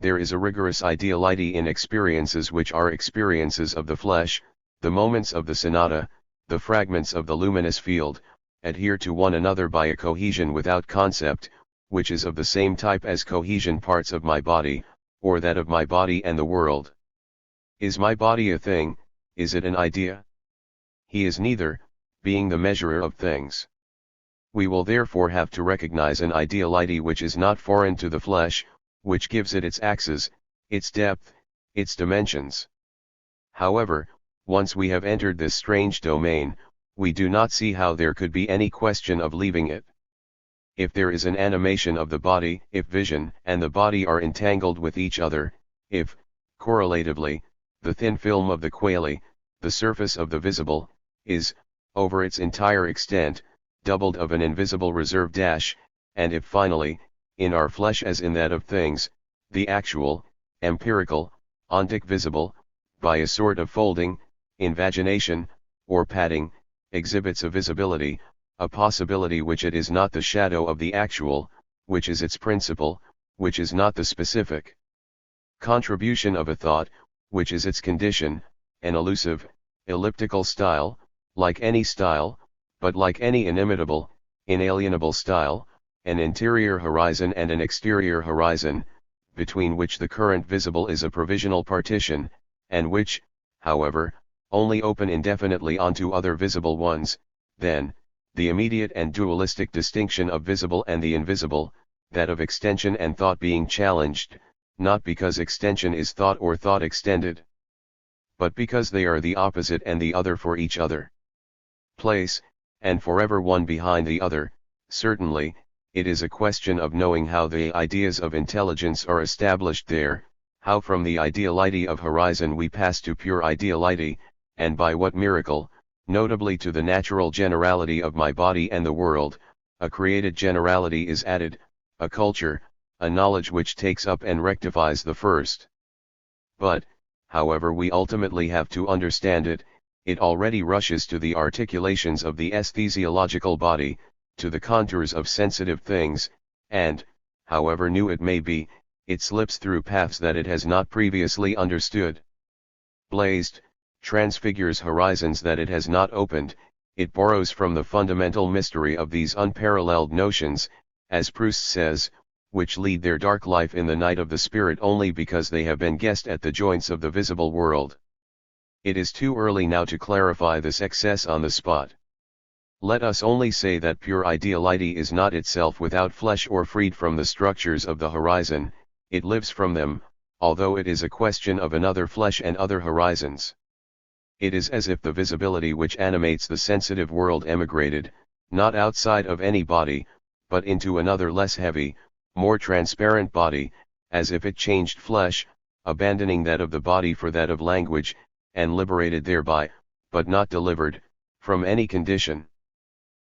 There is a rigorous ideality in experiences which are experiences of the flesh, the moments of the sonata, the fragments of the luminous field, adhere to one another by a cohesion without concept, which is of the same type as cohesion parts of my body, or that of my body and the world. Is my body a thing, is it an idea? He is neither, being the measurer of things. We will therefore have to recognize an ideality which is not foreign to the flesh, which gives it its axes, its depth, its dimensions. However, once we have entered this strange domain, we do not see how there could be any question of leaving it. If there is an animation of the body, if vision and the body are entangled with each other, if, correlatively, the thin film of the quale, the surface of the visible, is, over its entire extent, doubled of an invisible reserve dash, and if finally, in our flesh as in that of things, the actual, empirical, ontic visible, by a sort of folding, invagination, or padding, exhibits a visibility, a possibility which it is not the shadow of the actual, which is its principle, which is not the specific contribution of a thought, which is its condition, an elusive, elliptical style, like any style, but like any inimitable, inalienable style, an interior horizon and an exterior horizon, between which the current visible is a provisional partition, and which, however, only open indefinitely onto other visible ones. Then, the immediate and dualistic distinction of visible and the invisible, that of extension and thought being challenged, not because extension is thought or thought extended, but because they are the opposite and the other for each other. Place, and forever one behind the other. Certainly, it is a question of knowing how the ideas of intelligence are established there, how from the ideality of horizon we pass to pure ideality, and by what miracle, notably to the natural generality of my body and the world, a created generality is added, a culture, a knowledge which takes up and rectifies the first. But, however we ultimately have to understand it, it already rushes to the articulations of the aesthesiological body, to the contours of sensitive things, and, however new it may be, it slips through paths that it has not previously understood. Blazed, transfigures horizons that it has not opened, it borrows from the fundamental mystery of these unparalleled notions, as Proust says, which lead their dark life in the night of the spirit only because they have been guessed at the joints of the visible world. It is too early now to clarify this excess on the spot. Let us only say that pure ideality is not itself without flesh or freed from the structures of the horizon, it lives from them, although it is a question of another flesh and other horizons. It is as if the visibility which animates the sensitive world emigrated, not outside of any body, but into another less heavy, more transparent body, as if it changed flesh, abandoning that of the body for that of language, and liberated thereby, but not delivered, from any condition.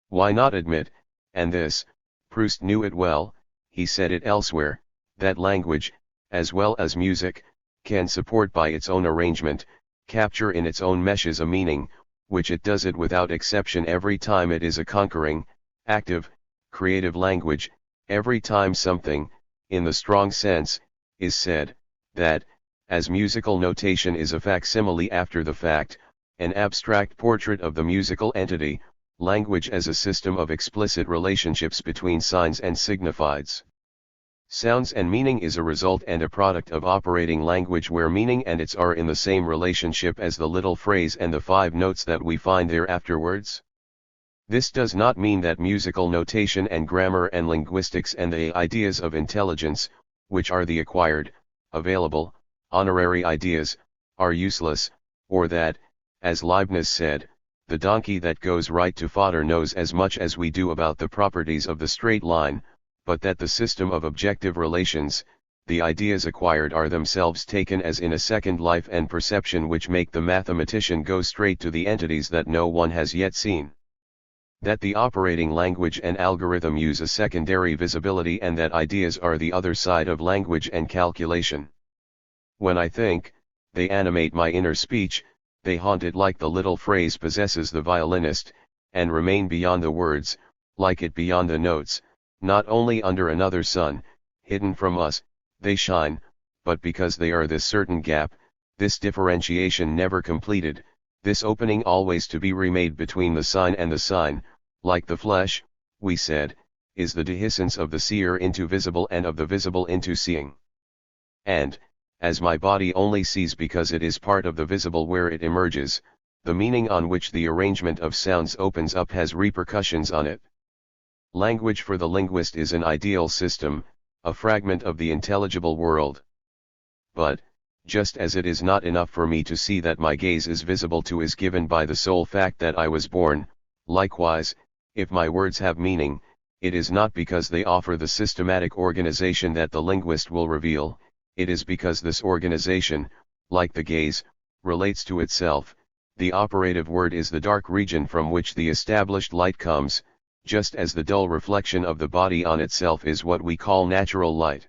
Why not admit, and this, Proust knew it well, he said it elsewhere, that language, as well as music, can support by its own arrangement, capture in its own meshes a meaning, which it does it without exception every time it is a conquering, active, creative language, every time something, in the strong sense, is said, that, as musical notation is a facsimile after the fact, an abstract portrait of the musical entity, language as a system of explicit relationships between signs and signifieds. Sounds and meaning is a result and a product of operating language where meaning and its are in the same relationship as the little phrase and the 5 notes that we find there afterwards. This does not mean that musical notation and grammar and linguistics and the ideas of intelligence, which are the acquired, available, honorary ideas, are useless, or that, as Leibniz said, the donkey that goes right to fodder knows as much as we do about the properties of the straight line, but that the system of objective relations, the ideas acquired are themselves taken as in a second life and perception which make the mathematician go straight to the entities that no one has yet seen. That the operating language and algorithm use a secondary visibility and that ideas are the other side of language and calculation. When I think, they animate my inner speech, they haunt it like the little phrase possesses the violinist, and remain beyond the words, like it beyond the notes, not only under another sun, hidden from us, they shine, but because they are this certain gap, this differentiation never completed, this opening always to be remade between the sign and the sign, like the flesh, we said, is the dehiscence of the seer into visible and of the visible into seeing. And, as my body only sees because it is part of the visible where it emerges, the meaning on which the arrangement of sounds opens up has repercussions on it. Language for the linguist is an ideal system, a fragment of the intelligible world. But, just as it is not enough for me to see that my gaze is visible to is given by the sole fact that I was born, likewise, if my words have meaning, it is not because they offer the systematic organization that the linguist will reveal, it is because this organization, like the gaze, relates to itself. The operative word is the dark region from which the established light comes, just as the dull reflection of the body on itself is what we call natural light.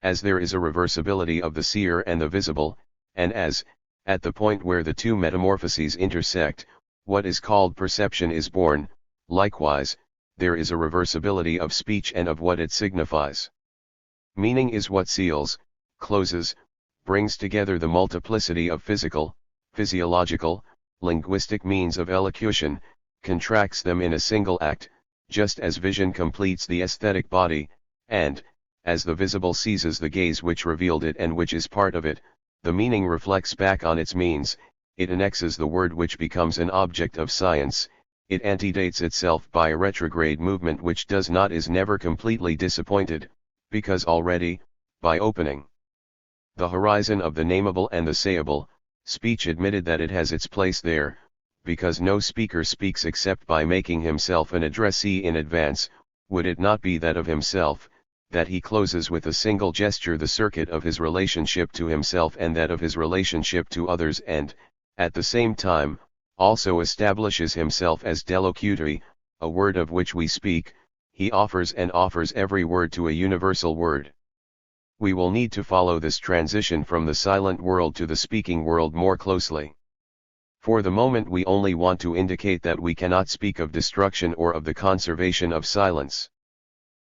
As there is a reversibility of the seer and the visible, and as, at the point where the two metamorphoses intersect, what is called perception is born, likewise, there is a reversibility of speech and of what it signifies. Meaning is what seals, closes, brings together the multiplicity of physical, physiological, linguistic means of elocution, contracts them in a single act, just as vision completes the aesthetic body, and, as the visible seizes the gaze which revealed it and which is part of it, the meaning reflects back on its means, it annexes the word which becomes an object of science, it antedates itself by a retrograde movement which does not is never completely disappointed, because already, by opening the horizon of the nameable and the sayable, speech admitted that it has its place there, because no speaker speaks except by making himself an addressee in advance, would it not be that of himself, that he closes with a single gesture the circuit of his relationship to himself and that of his relationship to others and, at the same time, also establishes himself as delocutory, a word of which we speak, he offers and offers every word to a universal word. We will need to follow this transition from the silent world to the speaking world more closely. For the moment we only want to indicate that we cannot speak of destruction or of the conservation of silence.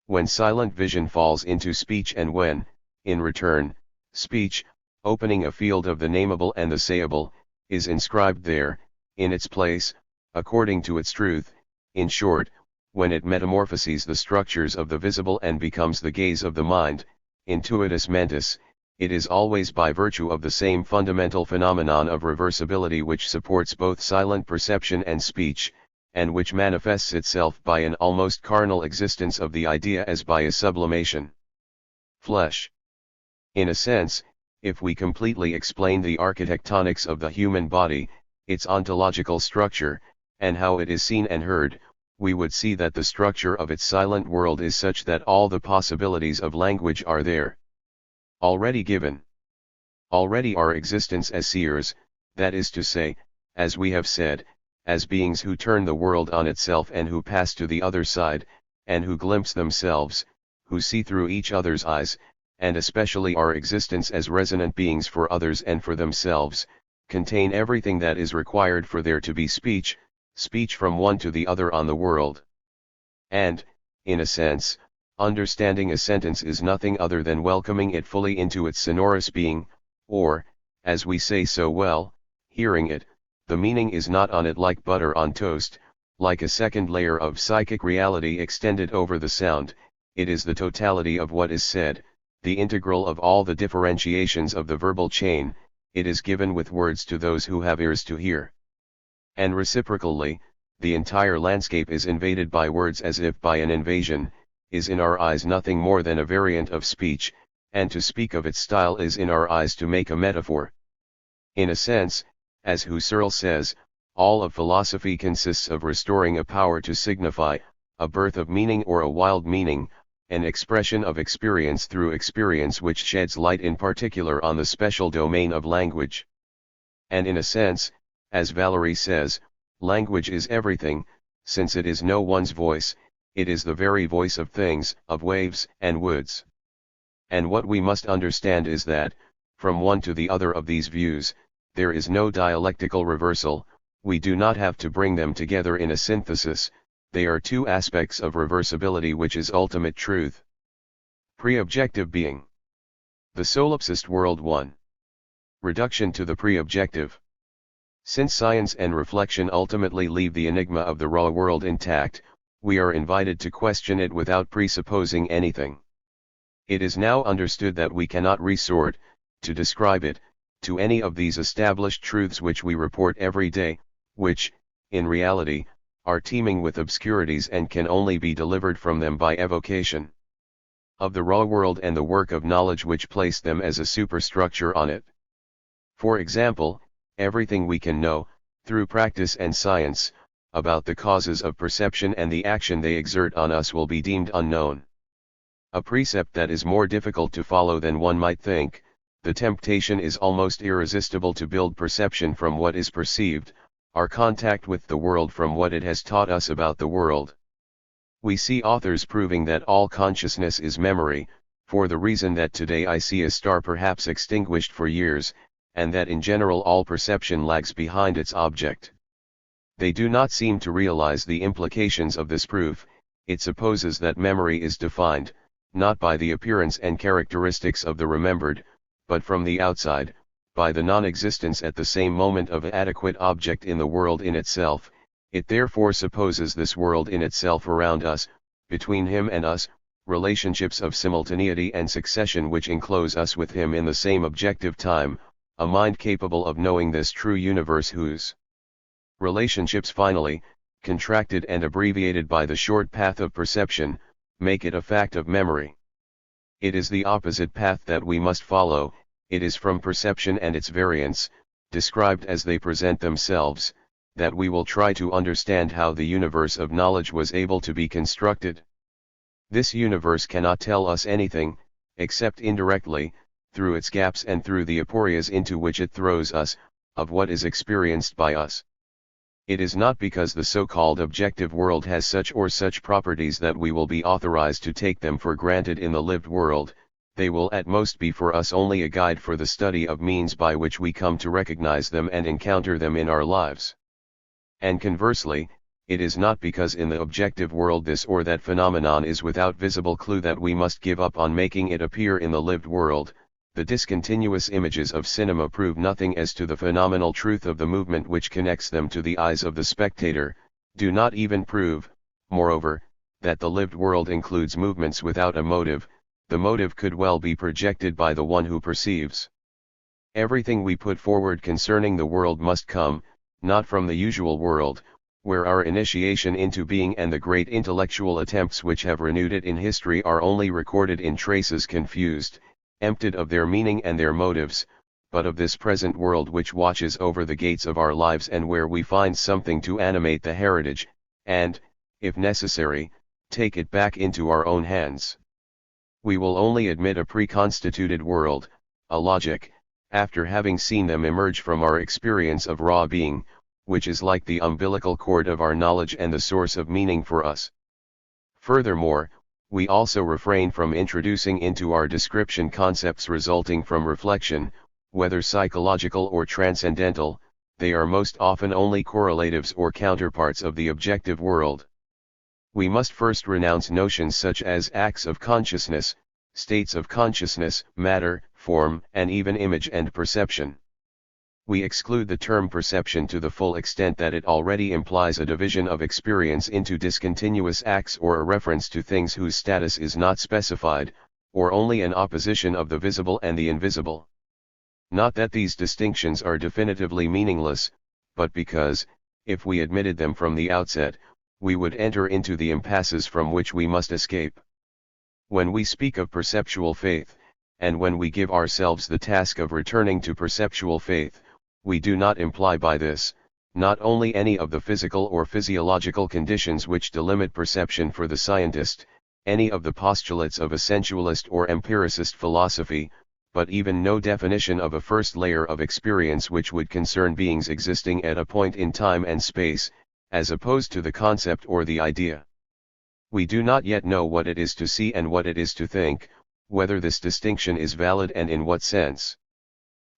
When silent vision falls into speech and when, in return, speech, opening a field of the nameable and the sayable, is inscribed there, in its place, according to its truth, in short, when it metamorphoses the structures of the visible and becomes the gaze of the mind, intuitus mentis, it is always by virtue of the same fundamental phenomenon of reversibility which supports both silent perception and speech, and which manifests itself by an almost carnal existence of the idea as by a sublimation. Flesh. In a sense, if we completely explain the architectonics of the human body, its ontological structure, and how it is seen and heard, we would see that the structure of its silent world is such that all the possibilities of language are there. Already given. Already our existence as seers, that is to say, as we have said, as beings who turn the world on itself and who pass to the other side, and who glimpse themselves, who see through each other's eyes, and especially our existence as resonant beings for others and for themselves, contain everything that is required for there to be speech, speech from one to the other on the world. And, in a sense, understanding a sentence is nothing other than welcoming it fully into its sonorous being, or, as we say so well, hearing it. The meaning is not on it like butter on toast, like a second layer of psychic reality extended over the sound, it is the totality of what is said, the integral of all the differentiations of the verbal chain, it is given with words to those who have ears to hear. And reciprocally, the entire landscape is invaded by words as if by an invasion, is in our eyes nothing more than a variant of speech, and to speak of its style is in our eyes to make a metaphor. In a sense, as Husserl says, all of philosophy consists of restoring a power to signify, a birth of meaning or a wild meaning, an expression of experience through experience which sheds light in particular on the special domain of language. And in a sense, as Valery says, language is everything, since it is no one's voice, it is the very voice of things, of waves and woods. And what we must understand is that, from one to the other of these views, there is no dialectical reversal, we do not have to bring them together in a synthesis, they are two aspects of reversibility which is ultimate truth. Pre-objective being. The solipsist world 1. Reduction to the pre-objective. Since science and reflection ultimately leave the enigma of the raw world intact, we are invited to question it without presupposing anything. It is now understood that we cannot resort, to describe it, to any of these established truths which we report every day, which, in reality, are teeming with obscurities and can only be delivered from them by evocation of the raw world and the work of knowledge which place them as a superstructure on it. For example, everything we can know, through practice and science, about the causes of perception and the action they exert on us will be deemed unknown. A precept that is more difficult to follow than one might think, the temptation is almost irresistible to build perception from what is perceived, our contact with the world from what it has taught us about the world. We see authors proving that all consciousness is memory, for the reason that today I see a star perhaps extinguished for years, and that in general all perception lags behind its object. They do not seem to realize the implications of this proof. It supposes that memory is defined, not by the appearance and characteristics of the remembered, but from the outside, by the non-existence at the same moment of an adequate object in the world in itself. It therefore supposes this world in itself around us, between him and us, relationships of simultaneity and succession which enclose us with him in the same objective time, a mind capable of knowing this true universe whose relationships finally, contracted and abbreviated by the short path of perception, make it a fact of memory. It is the opposite path that we must follow, it is from perception and its variants, described as they present themselves, that we will try to understand how the universe of knowledge was able to be constructed. This universe cannot tell us anything, except indirectly, through its gaps and through the aporias into which it throws us, of what is experienced by us. It is not because the so-called objective world has such or such properties that we will be authorized to take them for granted in the lived world, they will at most be for us only a guide for the study of means by which we come to recognize them and encounter them in our lives. And conversely, it is not because in the objective world this or that phenomenon is without visible clue that we must give up on making it appear in the lived world. The discontinuous images of cinema prove nothing as to the phenomenal truth of the movement which connects them to the eyes of the spectator, do not even prove, moreover, that the lived world includes movements without a motive. The motive could well be projected by the one who perceives. Everything we put forward concerning the world must come, not from the usual world, where our initiation into being and the great intellectual attempts which have renewed it in history are only recorded in traces confused, emptied of their meaning and their motives, but of this present world which watches over the gates of our lives and where we find something to animate the heritage, and, if necessary, take it back into our own hands. We will only admit a preconstituted world, a logic, after having seen them emerge from our experience of raw being, which is like the umbilical cord of our knowledge and the source of meaning for us. Furthermore, we also refrain from introducing into our description concepts resulting from reflection, whether psychological or transcendental, they are most often only correlatives or counterparts of the objective world. We must first renounce notions such as acts of consciousness, states of consciousness, matter, form, and even image and perception. We exclude the term perception to the full extent that it already implies a division of experience into discontinuous acts or a reference to things whose status is not specified, or only an opposition of the visible and the invisible. Not that these distinctions are definitively meaningless, but because, if we admitted them from the outset, we would enter into the impasses from which we must escape. When we speak of perceptual faith, and when we give ourselves the task of returning to perceptual faith, we do not imply by this, not only any of the physical or physiological conditions which delimit perception for the scientist, any of the postulates of a sensualist or empiricist philosophy, but even no definition of a first layer of experience which would concern beings existing at a point in time and space, as opposed to the concept or the idea. We do not yet know what it is to see and what it is to think, whether this distinction is valid and in what sense.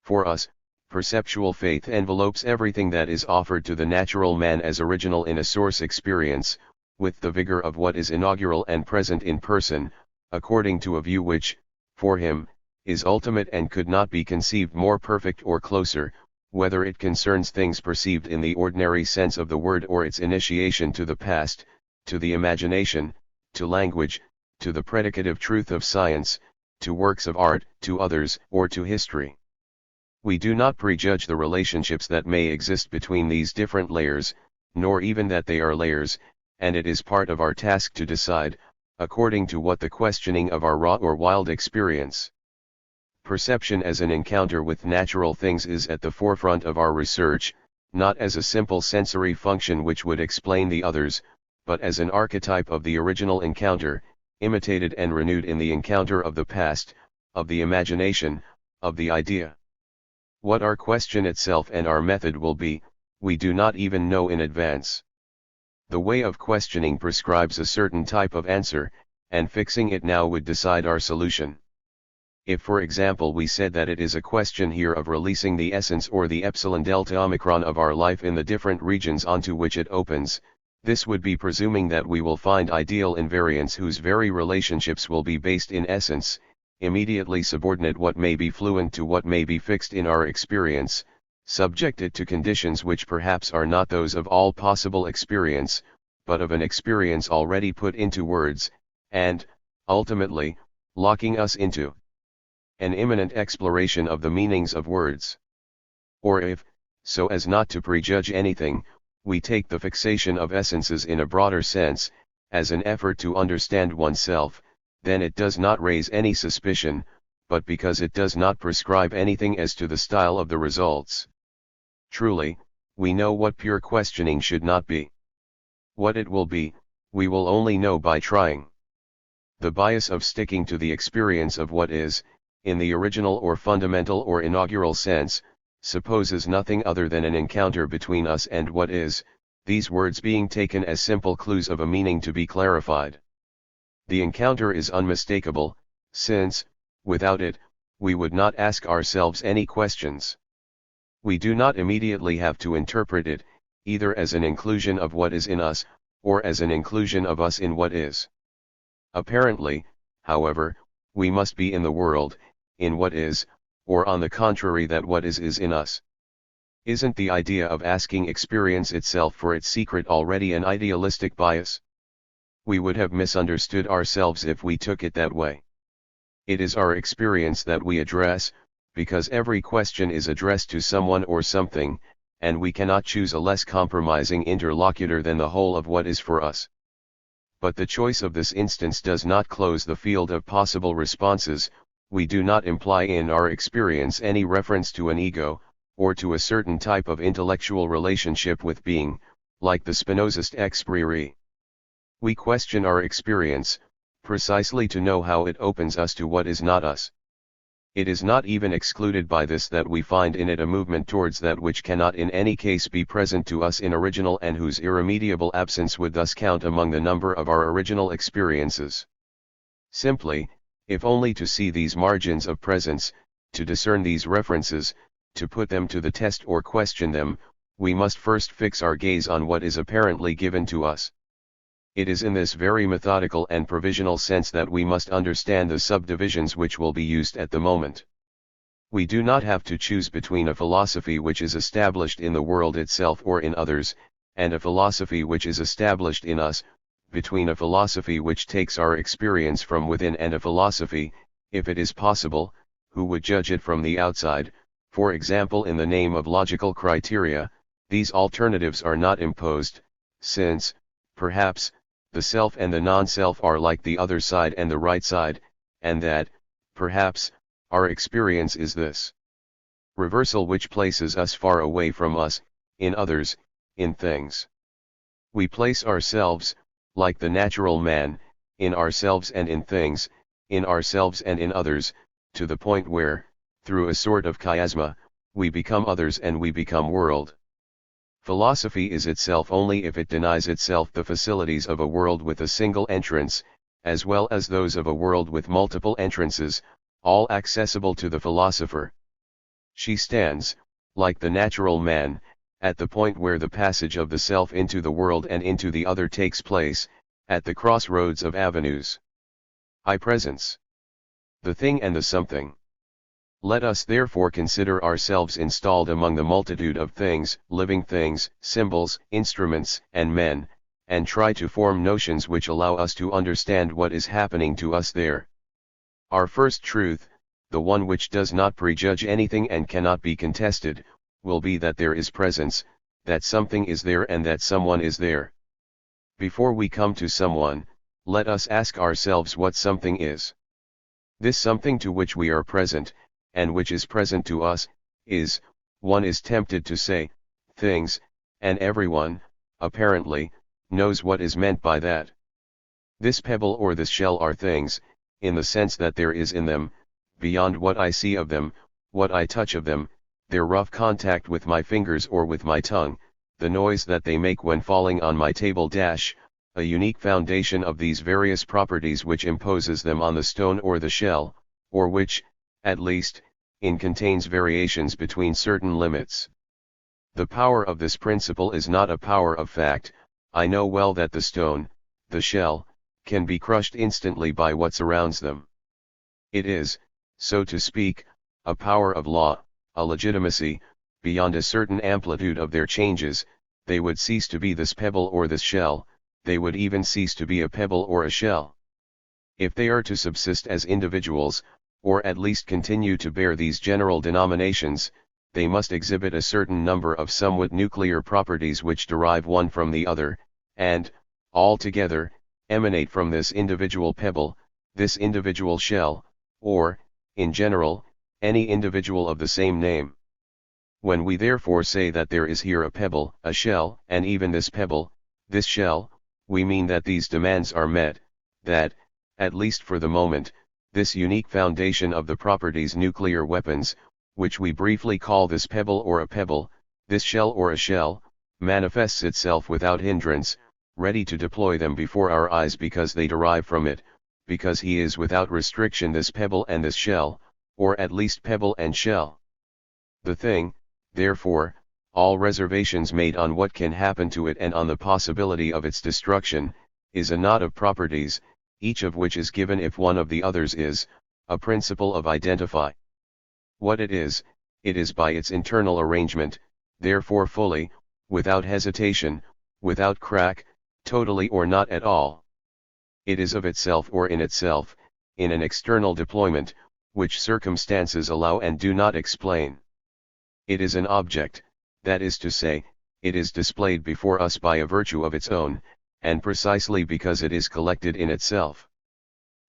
For us, perceptual faith envelopes everything that is offered to the natural man as original in a source experience, with the vigor of what is inaugural and present in person, according to a view which, for him, is ultimate and could not be conceived more perfect or closer, whether it concerns things perceived in the ordinary sense of the word or its initiation to the past, to the imagination, to language, to the predicative truth of science, to works of art, to others, or to history. We do not prejudge the relationships that may exist between these different layers, nor even that they are layers, and it is part of our task to decide, according to what the questioning of our raw or wild experience. Perception as an encounter with natural things is at the forefront of our research, not as a simple sensory function which would explain the others, but as an archetype of the original encounter, imitated and renewed in the encounter of the past, of the imagination, of the idea. What our question itself and our method will be, we do not even know in advance. The way of questioning prescribes a certain type of answer, and fixing it now would decide our solution. If for example we said that it is a question here of releasing the essence or the epsilon delta omicron of our life in the different regions onto which it opens, this would be presuming that we will find ideal invariants whose very relationships will be based in essence, immediately subordinate what may be fluent to what may be fixed in our experience, subjected to conditions which perhaps are not those of all possible experience, but of an experience already put into words, and, ultimately, locking us into an imminent exploration of the meanings of words. Or if, so as not to prejudge anything, we take the fixation of essences in a broader sense, as an effort to understand oneself, then it does not raise any suspicion, but because it does not prescribe anything as to the style of the results. Truly, we know what pure questioning should not be. What it will be, we will only know by trying. The bias of sticking to the experience of what is, in the original or fundamental or inaugural sense, supposes nothing other than an encounter between us and what is, these words being taken as simple clues of a meaning to be clarified. The encounter is unmistakable, since, without it, we would not ask ourselves any questions. We do not immediately have to interpret it, either as an inclusion of what is in us, or as an inclusion of us in what is. Apparently, however, we must be in the world, in what is, or on the contrary that what is in us. Isn't the idea of asking experience itself for its secret already an idealistic bias? We would have misunderstood ourselves if we took it that way. It is our experience that we address, because every question is addressed to someone or something, and we cannot choose a less compromising interlocutor than the whole of what is for us. But the choice of this instance does not close the field of possible responses. We do not imply in our experience any reference to an ego, or to a certain type of intellectual relationship with being, like the Spinozist ex priori. We question our experience, precisely to know how it opens us to what is not us. It is not even excluded by this that we find in it a movement towards that which cannot in any case be present to us in original and whose irremediable absence would thus count among the number of our original experiences. Simply, if only to see these margins of presence, to discern these references, to put them to the test or question them, we must first fix our gaze on what is apparently given to us. It is in this very methodical and provisional sense that we must understand the subdivisions which will be used at the moment. We do not have to choose between a philosophy which is established in the world itself or in others, and a philosophy which is established in us, between a philosophy which takes our experience from within and a philosophy, if it is possible, who would judge it from the outside. For example, in the name of logical criteria, these alternatives are not imposed, since, perhaps, the self and the non-self are like the other side and the right side, and that, perhaps, our experience is this reversal which places us far away from us, in others, in things. We place ourselves, like the natural man, in ourselves and in things, in ourselves and in others, to the point where, through a sort of chiasma, we become others and we become world. Philosophy is itself only if it denies itself the facilities of a world with a single entrance, as well as those of a world with multiple entrances, all accessible to the philosopher. She stands, like the natural man, at the point where the passage of the self into the world and into the other takes place, at the crossroads of avenues. I-presence. The thing and the something. Let us therefore consider ourselves installed among the multitude of things, living things, symbols, instruments, and men, and try to form notions which allow us to understand what is happening to us there. Our first truth, the one which does not prejudge anything and cannot be contested, will be that there is presence, that something is there and that someone is there. Before we come to someone, let us ask ourselves what something is. This something to which we are present, and which is present to us, is, one is tempted to say, things, and everyone, apparently, knows what is meant by that. This pebble or this shell are things, in the sense that there is in them, beyond what I see of them, what I touch of them, their rough contact with my fingers or with my tongue, the noise that they make when falling on my table a unique foundation of these various properties which imposes them on the stone or the shell, or which, at least, contains variations between certain limits. The power of this principle is not a power of fact. I know well that the stone, the shell, can be crushed instantly by what surrounds them. It is, so to speak, a power of law, a legitimacy. Beyond a certain amplitude of their changes, they would cease to be this pebble or this shell, they would even cease to be a pebble or a shell. If they are to subsist as individuals, or at least continue to bear these general denominations, they must exhibit a certain number of somewhat nuclear properties which derive one from the other, and, altogether, emanate from this individual pebble, this individual shell, or, in general, any individual of the same name. When we therefore say that there is here a pebble, a shell, and even this pebble, this shell, we mean that these demands are met, that, at least for the moment, this unique foundation of the properties nuclear weapons, which we briefly call this pebble or a pebble, this shell or a shell, manifests itself without hindrance, ready to deploy them before our eyes because they derive from it, because he is without restriction this pebble and this shell, or at least pebble and shell. The thing, therefore, all reservations made on what can happen to it and on the possibility of its destruction, is a knot of properties, each of which is given if one of the others is, a principle of identify. What it is by its internal arrangement, therefore fully, without hesitation, without crack, totally or not at all. It is of itself or in itself, in an external deployment, which circumstances allow and do not explain. It is an object, that is to say, it is displayed before us by a virtue of its own, and precisely because it is collected in itself.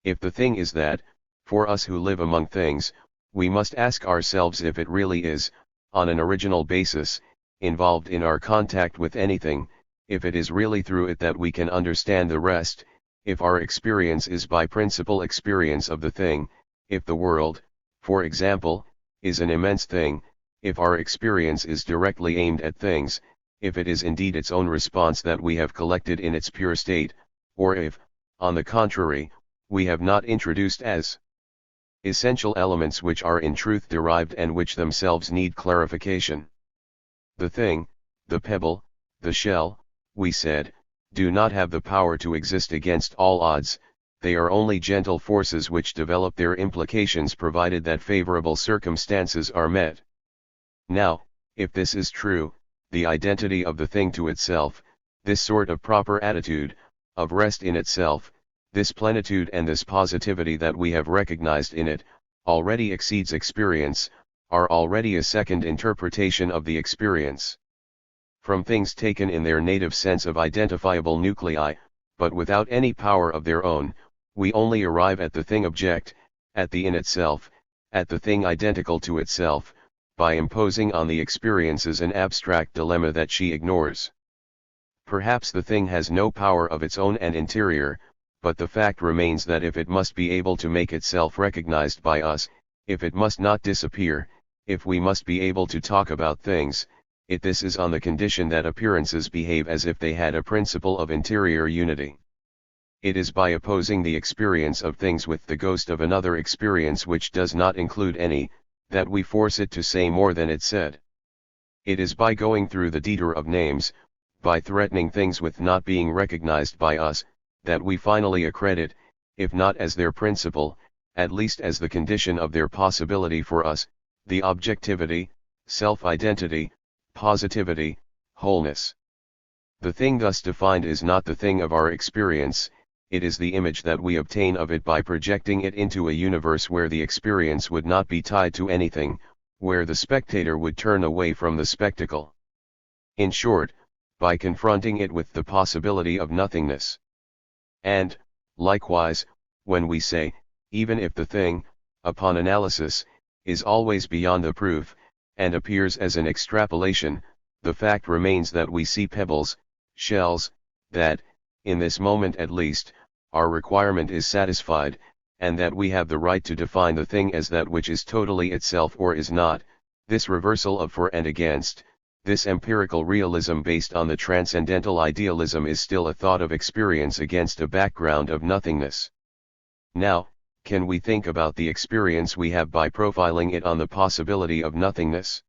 If the thing is that, for us who live among things, we must ask ourselves if it really is, on an original basis, involved in our contact with anything, if it is really through it that we can understand the rest, if our experience is by principle experience of the thing, if the world, for example, is an immense thing, if our experience is directly aimed at things, if it is indeed its own response that we have collected in its pure state, or if, on the contrary, we have not introduced as essential elements which are in truth derived and which themselves need clarification. The thing, the pebble, the shell, we said, do not have the power to exist against all odds, they are only gentle forces which develop their implications provided that favorable circumstances are met. Now, if this is true, the identity of the thing to itself, this sort of proper attitude, of rest in itself, this plenitude and this positivity that we have recognized in it, already exceeds experience, are already a second interpretation of the experience. From things taken in their native sense of identifiable nuclei, but without any power of their own, we only arrive at the thing object, at the in itself, at the thing identical to itself, by imposing on the experiences an abstract dilemma that she ignores. Perhaps the thing has no power of its own and interior, but the fact remains that if it must be able to make itself recognized by us, if it must not disappear, if we must be able to talk about things, this is on the condition that appearances behave as if they had a principle of interior unity. It is by opposing the experience of things with the ghost of another experience which does not include any, that we force it to say more than it said. It is by going through the detour of names, by threatening things with not being recognized by us, that we finally accredit, if not as their principle, at least as the condition of their possibility for us, the objectivity, self-identity, positivity, wholeness. The thing thus defined is not the thing of our experience, it is the image that we obtain of it by projecting it into a universe where the experience would not be tied to anything, where the spectator would turn away from the spectacle. In short, by confronting it with the possibility of nothingness. And, likewise, when we say, even if the thing, upon analysis, is always beyond the proof, and appears as an extrapolation, the fact remains that we see pebbles, shells, that, in this moment at least, our requirement is satisfied, and that we have the right to define the thing as that which is totally itself or is not. This reversal of for and against, this empirical realism based on the transcendental idealism is still a thought of experience against a background of nothingness. Now, can we think about the experience we have by profiling it on the possibility of nothingness?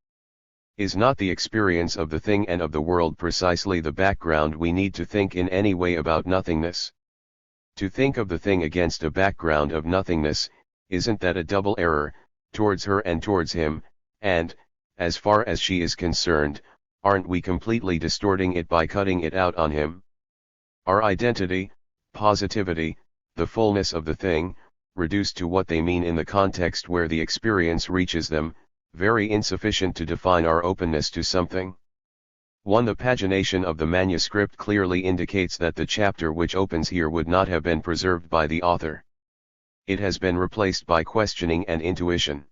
Is not the experience of the thing and of the world precisely the background we need to think in any way about nothingness? To think of the thing against a background of nothingness, isn't that a double error, towards her and towards him, and, as far as she is concerned, aren't we completely distorting it by cutting it out on him? Our identity, positivity, the fullness of the thing, reduced to what they mean in the context where the experience reaches them, very insufficient to define our openness to something. 1. The pagination of the manuscript clearly indicates that the chapter which opens here would not have been preserved by the author. It has been replaced by questioning and intuition.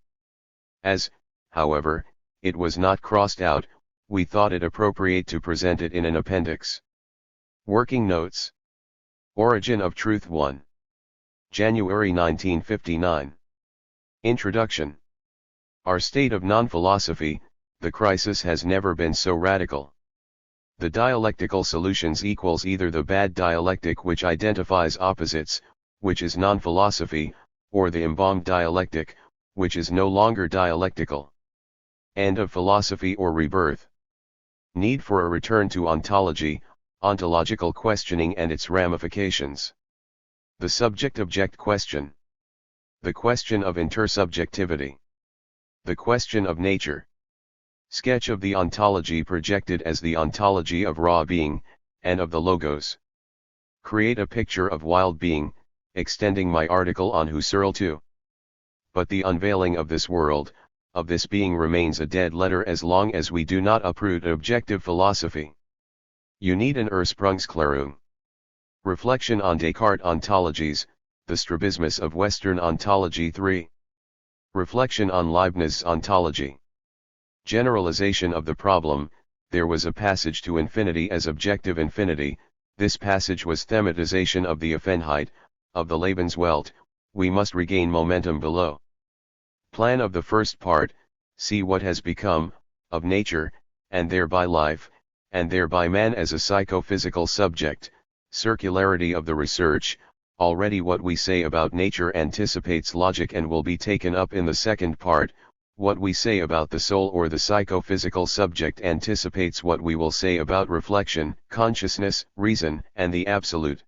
As, however, it was not crossed out, we thought it appropriate to present it in an appendix. Working Notes. Origin of Truth 1. January 1959. Introduction. Our state of non-philosophy, the crisis has never been so radical. The dialectical solutions equals either the bad dialectic which identifies opposites, which is non-philosophy, or the embalmed dialectic, which is no longer dialectical. End of philosophy or rebirth. Need for a return to ontology, ontological questioning and its ramifications. The subject-object question. The question of intersubjectivity. The question of nature. Sketch of the ontology projected as the ontology of raw being, and of the logos. Create a picture of wild being, extending my article on Husserl too. But the unveiling of this world, of this being remains a dead letter as long as we do not uproot objective philosophy. You need an Ursprungsklärung. Reflection on Descartes' ontologies, the strabismus of Western ontology 3. Reflection on Leibniz's ontology. Generalization of the problem, there was a passage to infinity as objective infinity, this passage was thematization of the Offenheit, of the Lebenswelt, we must regain momentum below. Plan of the first part, see what has become, of nature, and thereby life, and thereby man as a psychophysical subject, circularity of the research, already what we say about nature anticipates logic and will be taken up in the second part. What we say about the soul or the psychophysical subject anticipates what we will say about reflection, consciousness, reason, and the absolute.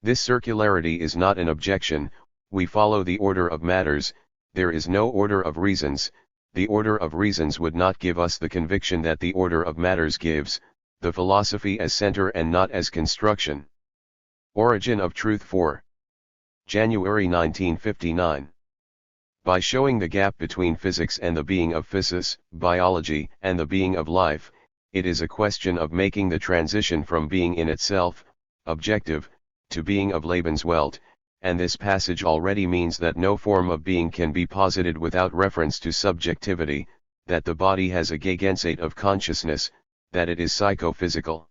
This circularity is not an objection. We follow the order of matters, there is no order of reasons. The order of reasons would not give us the conviction that the order of matters gives, the philosophy as center and not as construction. Origin of Truth 4. January 1959. By showing the gap between physics and the being of physis, biology, and the being of life, it is a question of making the transition from being in itself, objective, to being of Lebenswelt, and this passage already means that no form of being can be posited without reference to subjectivity, that the body has a Gegenwart of consciousness, that it is psychophysical.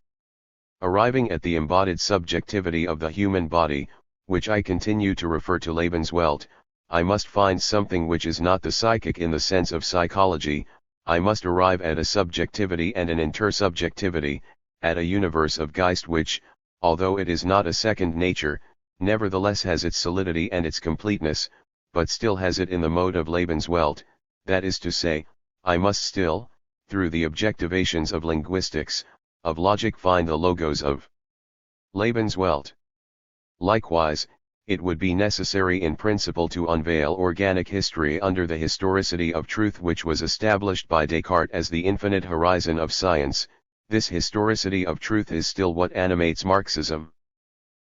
Arriving at the embodied subjectivity of the human body, which I continue to refer to Lebenswelt, I must find something which is not the psychic in the sense of psychology. I must arrive at a subjectivity and an intersubjectivity, at a universe of Geist which, although it is not a second nature, nevertheless has its solidity and its completeness, but still has it in the mode of Lebenswelt, that is to say, I must still, through the objectivations of linguistics, of logic find the logos of Lebenswelt. Likewise, it would be necessary in principle to unveil organic history under the historicity of truth which was established by Descartes as the infinite horizon of science. This historicity of truth is still what animates Marxism.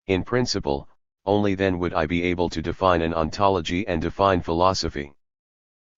In principle, only then would I be able to define an ontology and define philosophy.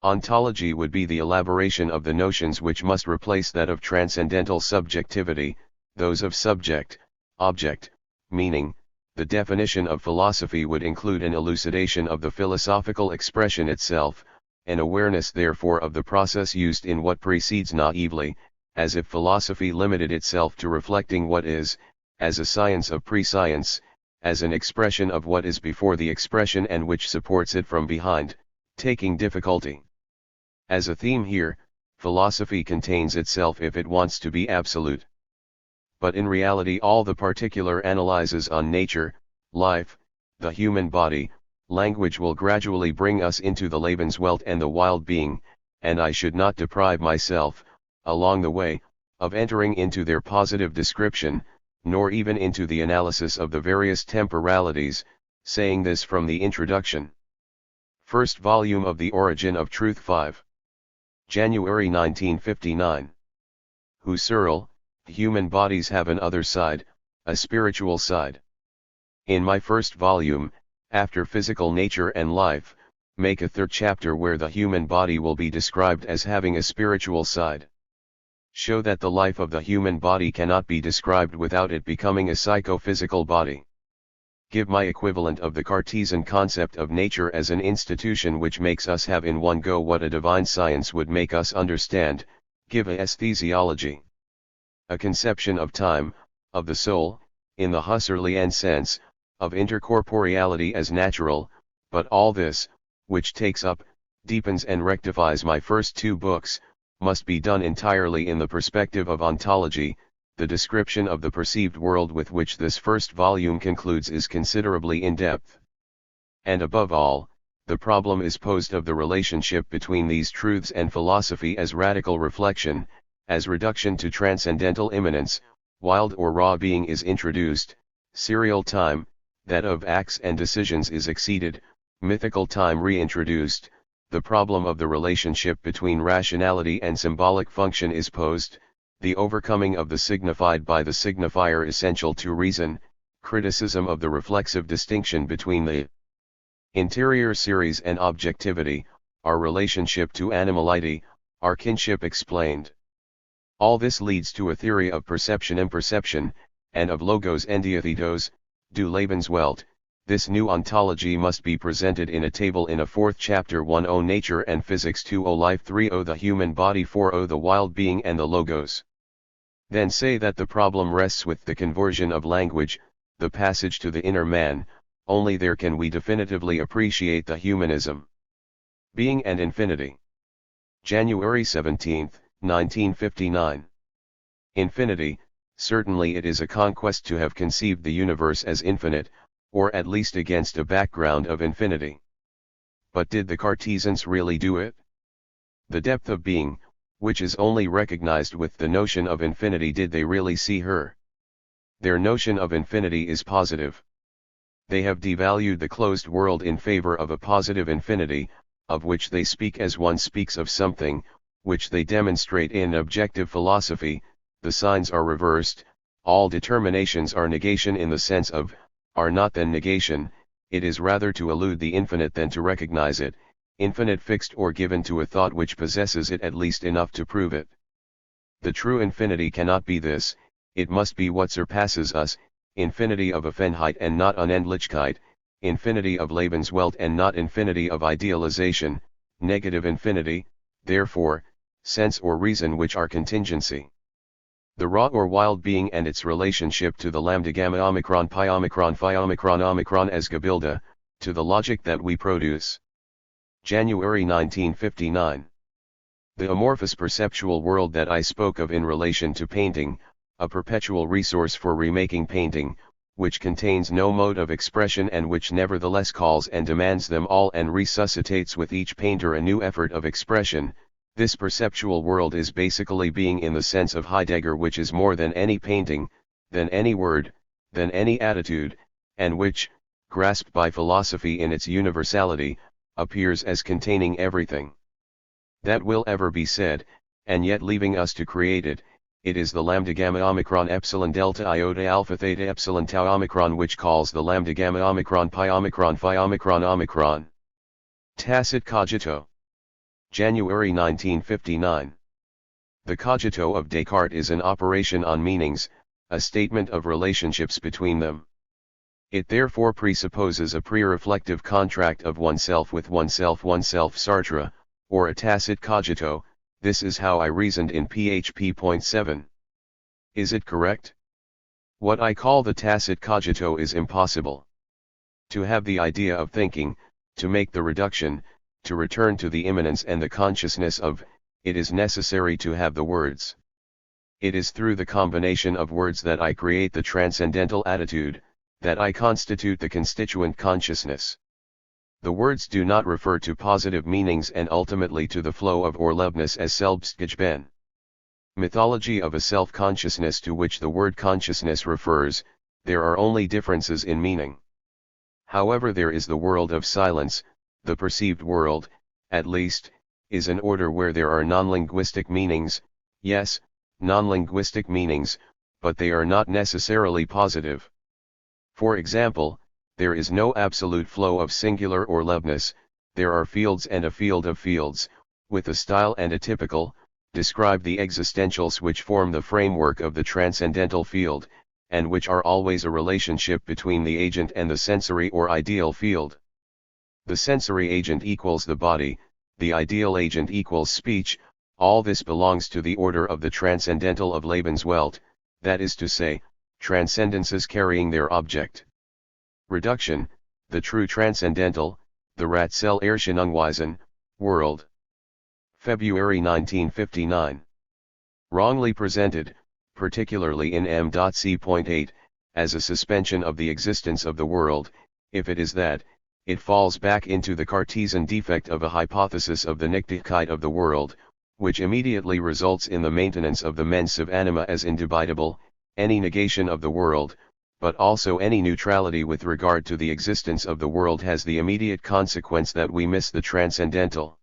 Ontology would be the elaboration of the notions which must replace that of transcendental subjectivity, those of subject, object, meaning. The definition of philosophy would include an elucidation of the philosophical expression itself, an awareness therefore of the process used in what precedes naively, as if philosophy limited itself to reflecting what is, as a science of prescience, as an expression of what is before the expression and which supports it from behind, taking difficulty. As a theme here, philosophy contains itself if it wants to be absolute. But in reality all the particular analyses on nature, life, the human body, language will gradually bring us into the Lebenswelt and the wild being, and I should not deprive myself, along the way, of entering into their positive description, nor even into the analysis of the various temporalities, saying this from the introduction. First volume of The Origin of Truth 5. January 1959. Husserl, Human bodies have an other side, a spiritual side. In my first volume, after physical nature and life, make a third chapter where the human body will be described as having a spiritual side. Show that the life of the human body cannot be described without it becoming a psychophysical body. Give my equivalent of the Cartesian concept of nature as an institution which makes us have in one go what a divine science would make us understand. Give a aesthesiology. A conception of time, of the soul, in the Husserlian sense, of intercorporeality as natural, but all this, which takes up, deepens and rectifies my first two books, must be done entirely in the perspective of ontology. The description of the perceived world with which this first volume concludes is considerably in depth. And above all, the problem is posed of the relationship between these truths and philosophy as radical reflection, as reduction to transcendental immanence. Wild or raw being is introduced, serial time, that of acts and decisions is exceeded, mythical time reintroduced, the problem of the relationship between rationality and symbolic function is posed, the overcoming of the signified by the signifier essential to reason, criticism of the reflexive distinction between the interior series and objectivity, our relationship to animality, our kinship explained. All this leads to a theory of perception-imperception, and of logos endiathitos, du Lebenswelt. This new ontology must be presented in a table in a fourth chapter 1.0 Nature and Physics 2.0 Life 3.0 The Human Body 4.0 The Wild Being and the Logos. Then say that the problem rests with the conversion of language, the passage to the inner man, only there can we definitively appreciate the humanism. Being and Infinity. January 17, 1959. Infinity, certainly it is a conquest to have conceived the universe as infinite, or at least against a background of infinity. But did the Cartesians really do it? The depth of being, which is only recognized with the notion of infinity, did they really see her? Their notion of infinity is positive. They have devalued the closed world in favor of a positive infinity, of which they speak as one speaks of something, which they demonstrate in objective philosophy. The signs are reversed, all determinations are negation in the sense of, are not then negation, it is rather to elude the infinite than to recognize it, infinite fixed or given to a thought which possesses it at least enough to prove it. The true infinity cannot be this, it must be what surpasses us, infinity of Offenheit and not Unendlichkeit, infinity of Lebenswelt and not infinity of idealization, negative infinity, therefore, sense or reason which are contingency. The raw or wild being and its relationship to the lambda gamma omicron pi omicron phi omicron omicron as Gebilde, to the logic that we produce. January 1959. The amorphous perceptual world that I spoke of in relation to painting, a perpetual resource for remaking painting, which contains no mode of expression and which nevertheless calls and demands them all and resuscitates with each painter a new effort of expression. This perceptual world is basically being in the sense of Heidegger, which is more than any painting, than any word, than any attitude, and which, grasped by philosophy in its universality, appears as containing everything that will ever be said, and yet leaving us to create it. It is the lambda gamma omicron epsilon delta iota alpha theta epsilon tau omicron which calls the lambda gamma omicron pi omicron phi omicron omicron. Tacit cogito. January 1959. The cogito of Descartes is an operation on meanings, a statement of relationships between them. It therefore presupposes a pre-reflective contract of oneself with oneself Sartre, or a tacit cogito. This is how I reasoned in PHP.7. Is it correct? What I call the tacit cogito is impossible. To have the idea of thinking, to make the reduction, to return to the immanence and the consciousness of, it is necessary to have the words. It is through the combination of words that I create the transcendental attitude, that I constitute the constituent consciousness. The words do not refer to positive meanings and ultimately to the flow of Orlebnis as Selbstgeben. Mythology of a self-consciousness to which the word consciousness refers, there are only differences in meaning. However, there is the world of silence, the perceived world, at least, is an order where there are non-linguistic meanings, yes, non-linguistic meanings, but they are not necessarily positive. For example, there is no absolute flow of singular Orlebnis, there are fields and a field of fields, with a style and a typical, describe the existentials which form the framework of the transcendental field, and which are always a relationship between the agent and the sensory or ideal field. The sensory agent equals the body, the ideal agent equals speech, all this belongs to the order of the transcendental of Lebenswelt, that is to say, transcendences carrying their object. Reduction, the true transcendental, the Ratzel-Erscheinungsweisen, world. February 1959. Wrongly presented, particularly in M.C.8, as a suspension of the existence of the world, if it is that, it falls back into the Cartesian defect of a hypothesis of the Nichtigkeit of the world, which immediately results in the maintenance of the mens of anima as indubitable, any negation of the world, but also any neutrality with regard to the existence of the world has the immediate consequence that we miss the transcendental.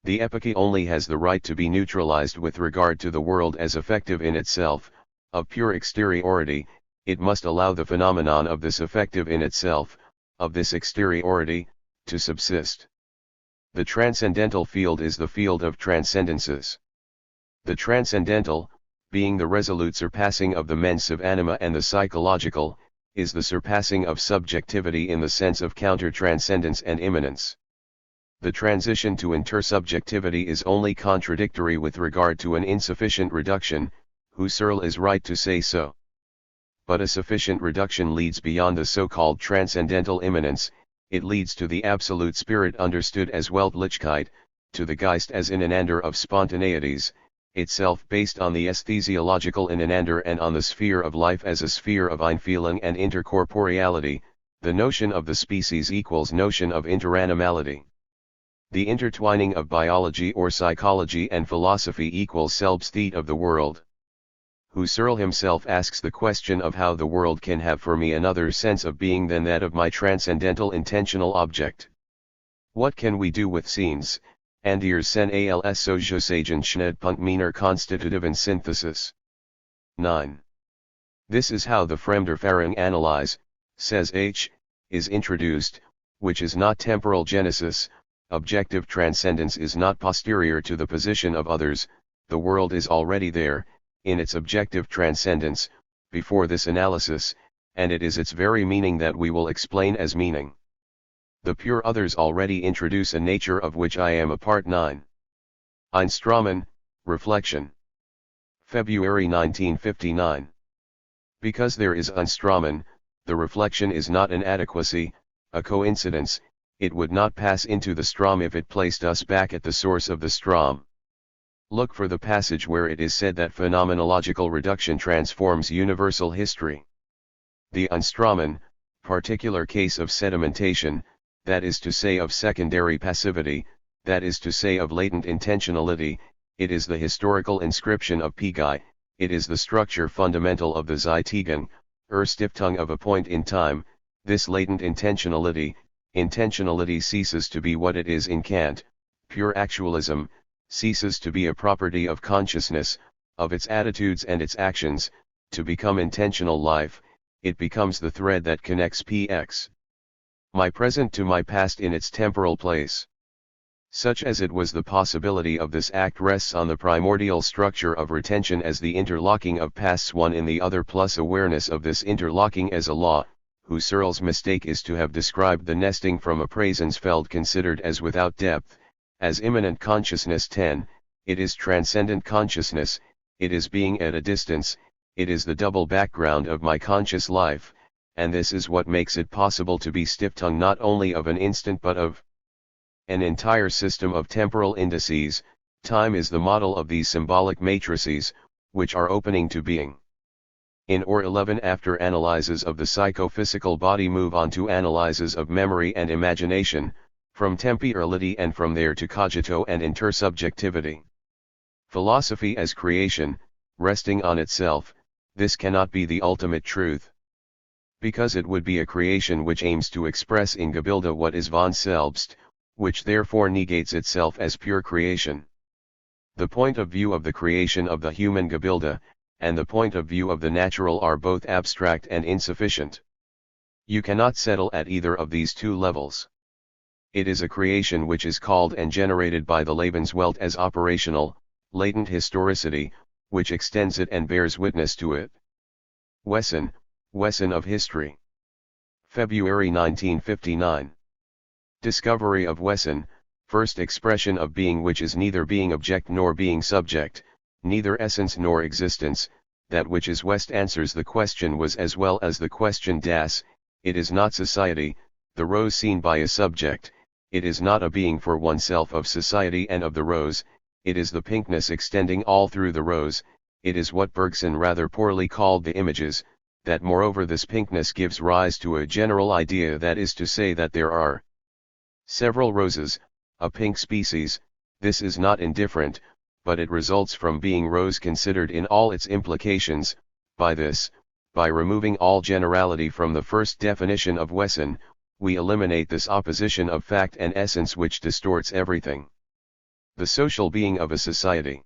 The epoche only has the right to be neutralized with regard to the world as effective in itself, of pure exteriority, it must allow the phenomenon of this effective in itself, of this exteriority, to subsist. The transcendental field is the field of transcendences. The transcendental, being the resolute surpassing of the mens of anima and the psychological, is the surpassing of subjectivity in the sense of counter-transcendence and immanence. The transition to intersubjectivity is only contradictory with regard to an insufficient reduction, Husserl is right to say so. But a sufficient reduction leads beyond the so-called transcendental immanence, it leads to the absolute spirit understood as Weltlichkeit, to the Geist as ineinander of spontaneities, itself based on the aesthesiological ineinander and on the sphere of life as a sphere of Einfühlung and intercorporeality, the notion of the species equals notion of interanimality. The intertwining of biology or psychology and philosophy equals Selbstheit of the world. Husserl himself asks the question of how the world can have for me another sense of being than that of my transcendental intentional object. What can we do with scenes, and ears sen als Sozialsagen Schnittpunkt meiner Konstitutiven Synthesis? 9. This is how the Fremderfahrung Analyse, says H., is introduced, which is not temporal genesis. Objective transcendence is not posterior to the position of others, the world is already there, in its objective transcendence, before this analysis, and it is its very meaning that we will explain as meaning. The pure others already introduce a nature of which I am a part. 9. Einstrahmen, Reflection. February 1959. Because there is Einstrahmen, the reflection is not an adequacy, a coincidence, it would not pass into the Strom if it placed us back at the source of the Strom. Look for the passage where it is said that phenomenological reduction transforms universal history. The Einstrahmen, particular case of sedimentation, that is to say of secondary passivity, that is to say of latent intentionality, it is the historical inscription of Pegi, it is the structure fundamental of the Zeitigung, Stiftung of a point in time. This latent intentionality ceases to be what it is in Kant, pure actualism, ceases to be a property of consciousness, of its attitudes and its actions, to become intentional life, it becomes the thread that connects px. My present to my past in its temporal place. Such as it was the possibility of this act rests on the primordial structure of retention as the interlocking of pasts one in the other plus awareness of this interlocking as a law. Husserl's mistake is to have described the nesting from a Praisensfeld considered as without depth, as immanent consciousness. 10, it is transcendent consciousness, it is being at a distance, it is the double background of my conscious life, and this is what makes it possible to be Stiftung not only of an instant but of an entire system of temporal indices. Time is the model of these symbolic matrices, which are opening to being. In or 11 after analyses of the psychophysical body move on to analyses of memory and imagination, from temporality and from there to cogito and intersubjectivity. Philosophy as creation, resting on itself, this cannot be the ultimate truth. Because it would be a creation which aims to express in Gebilde what is von selbst, which therefore negates itself as pure creation. The point of view of the creation of the human Gebilde, and the point of view of the natural are both abstract and insufficient. You cannot settle at either of these two levels. It is a creation which is called and generated by the Lebenswelt as operational, latent historicity, which extends it and bears witness to it. Wesson of History. February 1959. Discovery of Wesson, first expression of being which is neither being object nor being subject, neither essence nor existence. That which is West answers the question was as well as the question das, it is not society, the rose seen by a subject, it is not a being for oneself of society and of the rose, it is the pinkness extending all through the rose, it is what Bergson rather poorly called the images, that moreover this pinkness gives rise to a general idea, that is to say that there are several roses, a pink species. This is not indifferent, but it results from being rose considered in all its implications. By this, by removing all generality from the first definition of Wesson, we eliminate this opposition of fact and essence which distorts everything. The social being of a society.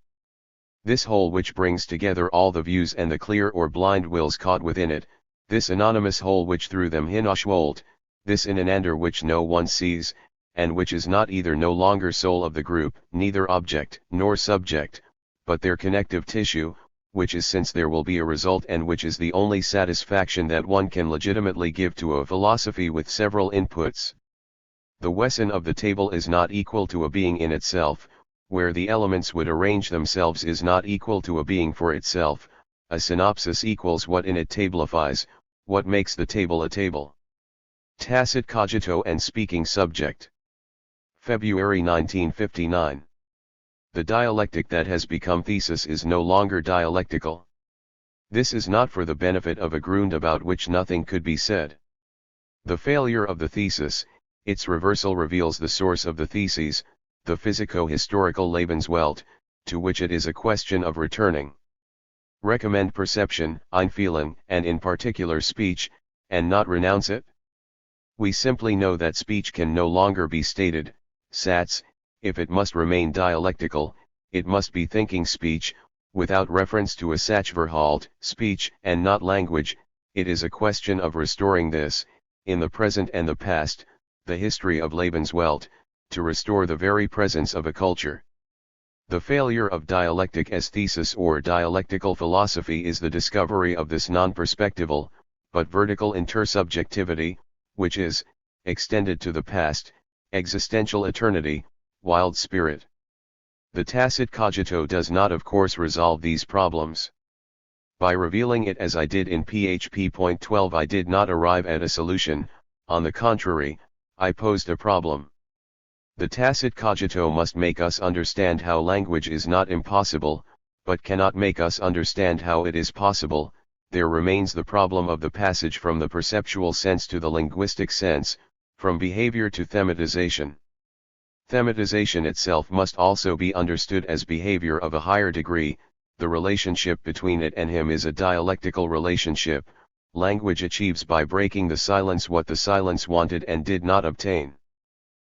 This whole which brings together all the views and the clear or blind wills caught within it, this anonymous whole which through them hinausschwollt, this ineinander which no one sees, and which is not either no longer soul of the group, neither object nor subject, but their connective tissue, which is since there will be a result and which is the only satisfaction that one can legitimately give to a philosophy with several inputs. The Wesson of the table is not equal to a being in itself, where the elements would arrange themselves is not equal to a being for itself. A synopsis equals what in it tablifies, what makes the table a table. Tacit cogito and speaking subject. February 1959. The dialectic that has become thesis is no longer dialectical. This is not for the benefit of a Grund about which nothing could be said. The failure of the thesis, its reversal reveals the source of the theses, the physico-historical Lebenswelt, to which it is a question of returning. recommend perception, Einfühlung, and in particular speech, and not renounce it? We simply know that speech can no longer be stated, Satz, if it must remain dialectical, it must be thinking speech, without reference to a Sachverhalt, speech, and not language. It is a question of restoring this, in the present and the past, the history of Lebenswelt, to restore the very presence of a culture. The failure of dialectic aesthesis or dialectical philosophy is the discovery of this non-perspectival, but vertical intersubjectivity, which is, extended to the past, existential eternity, wild spirit. The tacit cogito does not of course resolve these problems. By revealing it as I did in PHP.12 I did not arrive at a solution, on the contrary, I posed a problem. The tacit cogito must make us understand how language is not impossible, but cannot make us understand how it is possible. There remains the problem of the passage from the perceptual sense to the linguistic sense, from behavior to thematization. Thematization itself must also be understood as behavior of a higher degree. The relationship between it and him is a dialectical relationship. Language achieves by breaking the silence what the silence wanted and did not obtain.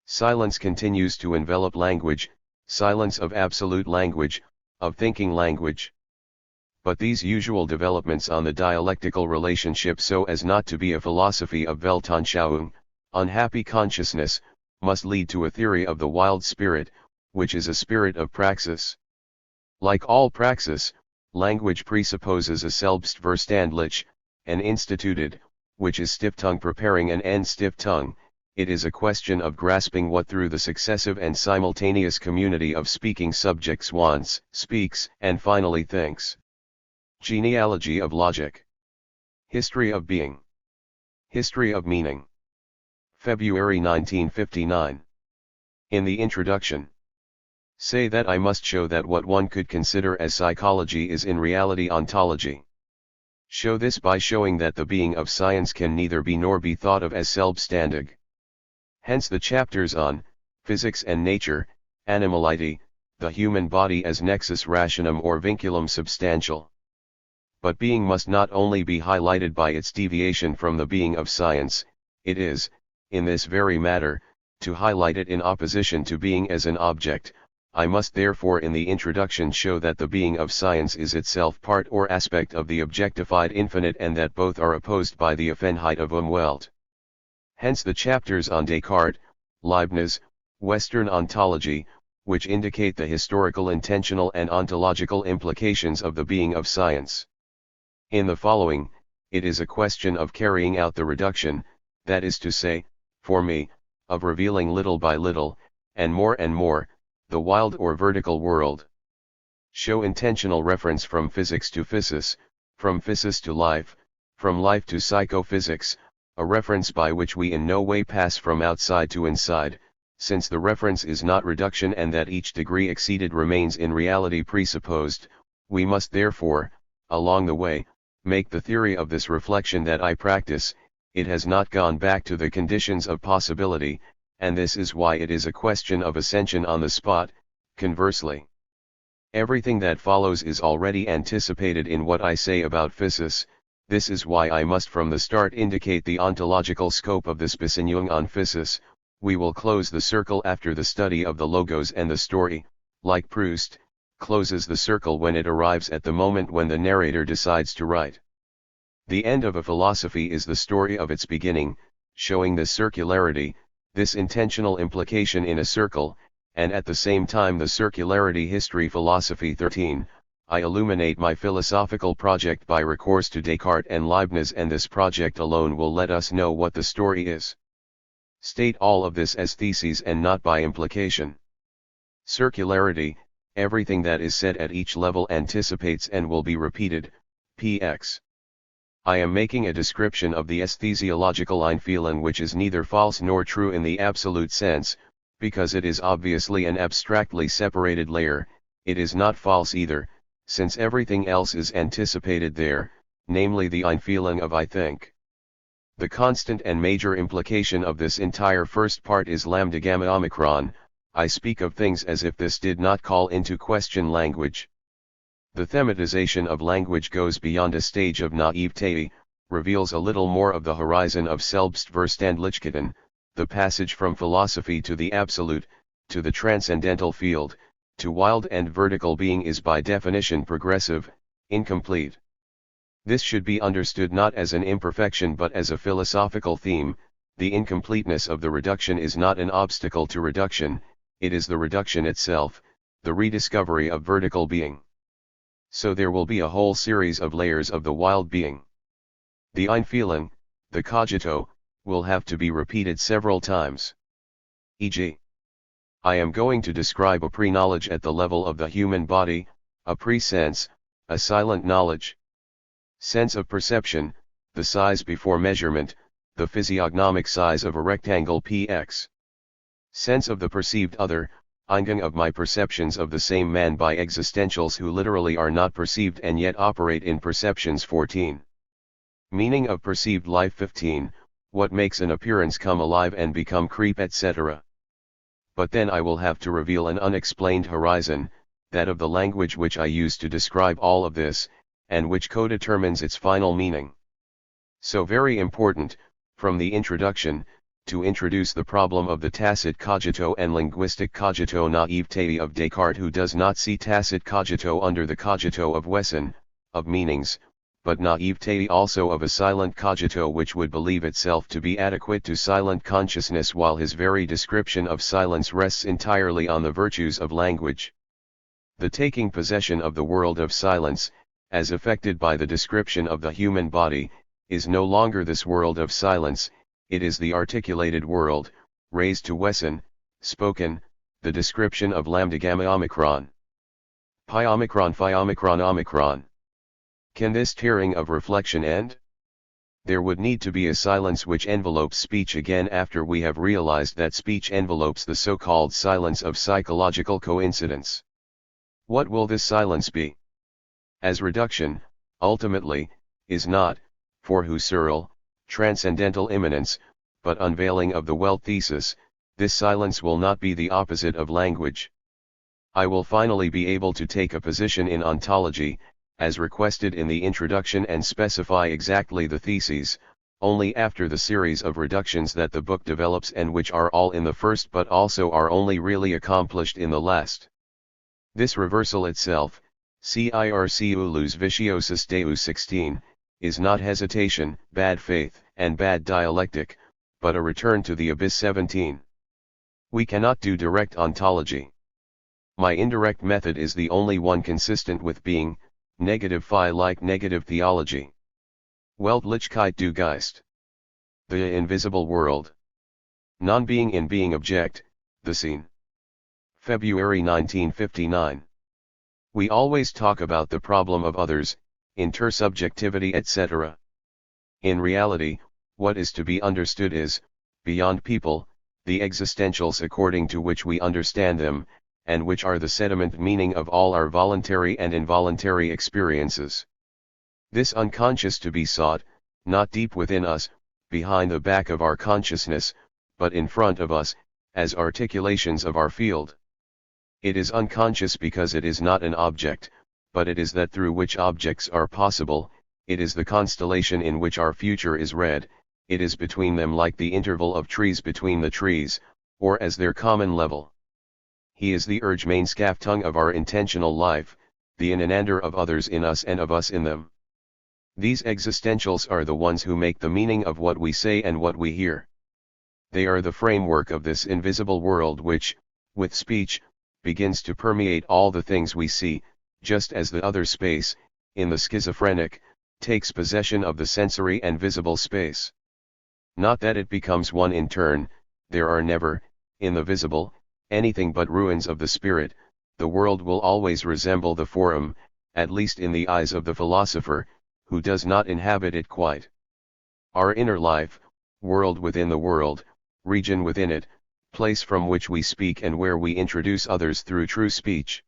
Silence continues to envelop language, silence of absolute language, of thinking language. But these usual developments on the dialectical relationship so as not to be a philosophy of Weltanschauung, unhappy consciousness, must lead to a theory of the wild spirit, which is a spirit of praxis. Like all praxis, language presupposes a Selbstverständlich, an instituted, which is stiff-tongue preparing an end stiff-tongue. It is a question of grasping what through the successive and simultaneous community of speaking subjects wants, speaks, and finally thinks. Genealogy of logic. History of being. History of meaning. February 1959. In the introduction. Say that I must show that what one could consider as psychology is in reality ontology. Show this by showing that the being of science can neither be nor be thought of as selbstständig. Hence the chapters on physics and nature, animality, the human body as nexus rationum or vinculum substantial. But being must not only be highlighted by its deviation from the being of science, it is, in this very matter, to highlight it in opposition to being as an object. I must therefore in the introduction show that the being of science is itself part or aspect of the objectified infinite and that both are opposed by the Offenheit of Umwelt. Hence the chapters on Descartes, Leibniz, Western ontology, which indicate the historical intentional and ontological implications of the being of science. In the following, it is a question of carrying out the reduction, that is to say, for me, of revealing little by little, and more, the wild or vertical world. Show intentional reference from physics to physis, from physis to life, from life to psychophysics, a reference by which we in no way pass from outside to inside, since the reference is not reduction and that each degree exceeded remains in reality presupposed. We must therefore, along the way, make the theory of this reflection that I practice. It has not gone back to the conditions of possibility, and this is why it is a question of ascension on the spot. Conversely, everything that follows is already anticipated in what I say about physis. This is why I must from the start indicate the ontological scope of this Besinnung on physis. We will close the circle after the study of the logos and the story, like Proust, closes the circle when it arrives at the moment when the narrator decides to write. The end of a philosophy is the story of its beginning, showing this circularity, this intentional implication in a circle, and at the same time the circularity history philosophy 13. I illuminate my philosophical project by recourse to Descartes and Leibniz, and this project alone will let us know what the story is. State all of this as theses and not by implication. Circularity, everything that is said at each level anticipates and will be repeated. Px. I am making a description of the aesthesiological Einfühlung which is neither false nor true in the absolute sense, because it is obviously an abstractly separated layer. It is not false either, since everything else is anticipated there, namely the Einfühlung of I think. The constant and major implication of this entire first part is lambda gamma omicron. I speak of things as if this did not call into question language. The thematization of language goes beyond a stage of naivete, reveals a little more of the horizon of Selbstverständlichkeiten, the passage from philosophy to the absolute, to the transcendental field, to wild and vertical being is by definition progressive, incomplete. This should be understood not as an imperfection but as a philosophical theme. The incompleteness of the reduction is not an obstacle to reduction, it is the reduction itself, the rediscovery of vertical being. So there will be a whole series of layers of the wild being. The Einfühlen, the cogito, will have to be repeated several times. E.g., I am going to describe a pre-knowledge at the level of the human body, a pre-sense, a silent knowledge. Sense of perception, the size before measurement, the physiognomic size of a rectangle px. Sense of the perceived other, Eingang of my perceptions of the same man by existentials who literally are not perceived and yet operate in perceptions 14. Meaning of perceived life 15, what makes an appearance come alive and become creep etc. But then I will have to reveal an unexplained horizon, that of the language which I use to describe all of this, and which co-determines its final meaning. So very important, from the introduction, to introduce the problem of the tacit cogito and linguistic cogito naivete of Descartes, who does not see tacit cogito under the cogito of Wesson, of meanings, but naivete also of a silent cogito which would believe itself to be adequate to silent consciousness, while his very description of silence rests entirely on the virtues of language. The taking possession of the world of silence, as affected by the description of the human body, is no longer this world of silence, it is the articulated world, raised to Wesson, spoken, the description of lambda gamma omicron. Pi omicron phi omicron omicron. Can this tearing of reflection end? There would need to be a silence which envelopes speech again after we have realized that speech envelopes the so-called silence of psychological coincidence. What will this silence be? As reduction, ultimately, is not, for Husserl, transcendental immanence, but unveiling of the Welt thesis, this silence will not be the opposite of language. I will finally be able to take a position in ontology, as requested in the introduction, and specify exactly the theses, only after the series of reductions that the book develops and which are all in the first but also are only really accomplished in the last. This reversal itself, circu luz viciosus deus 16, is not hesitation, bad faith, and bad dialectic, but a return to the abyss 17. We cannot do direct ontology. My indirect method is the only one consistent with being, negative phi like negative theology. Weltlichkeit du Geist. The invisible world. Non-being in being object, the scene. February 1959. We always talk about the problem of others, intersubjectivity etc. In reality, what is to be understood is, beyond people, the existentials according to which we understand them, and which are the sediment meaning of all our voluntary and involuntary experiences. This unconscious to be sought, not deep within us, behind the back of our consciousness, but in front of us, as articulations of our field. It is unconscious because it is not an object, but it is that through which objects are possible, it is the constellation in which our future is read, it is between them like the interval of trees between the trees, or as their common level. He is the Urgemeinskaftung of our intentional life, the ineinander of others in us and of us in them. These existentials are the ones who make the meaning of what we say and what we hear. They are the framework of this invisible world which, with speech, begins to permeate all the things we see, just as the other space, in the schizophrenic, takes possession of the sensory and visible space. Not that it becomes one in turn, there are never, in the visible, anything but ruins of the spirit, the world will always resemble the forum, at least in the eyes of the philosopher, who does not inhabit it quite. Our inner life, world within the world, region within it, place from which we speak and where we introduce others through true speech.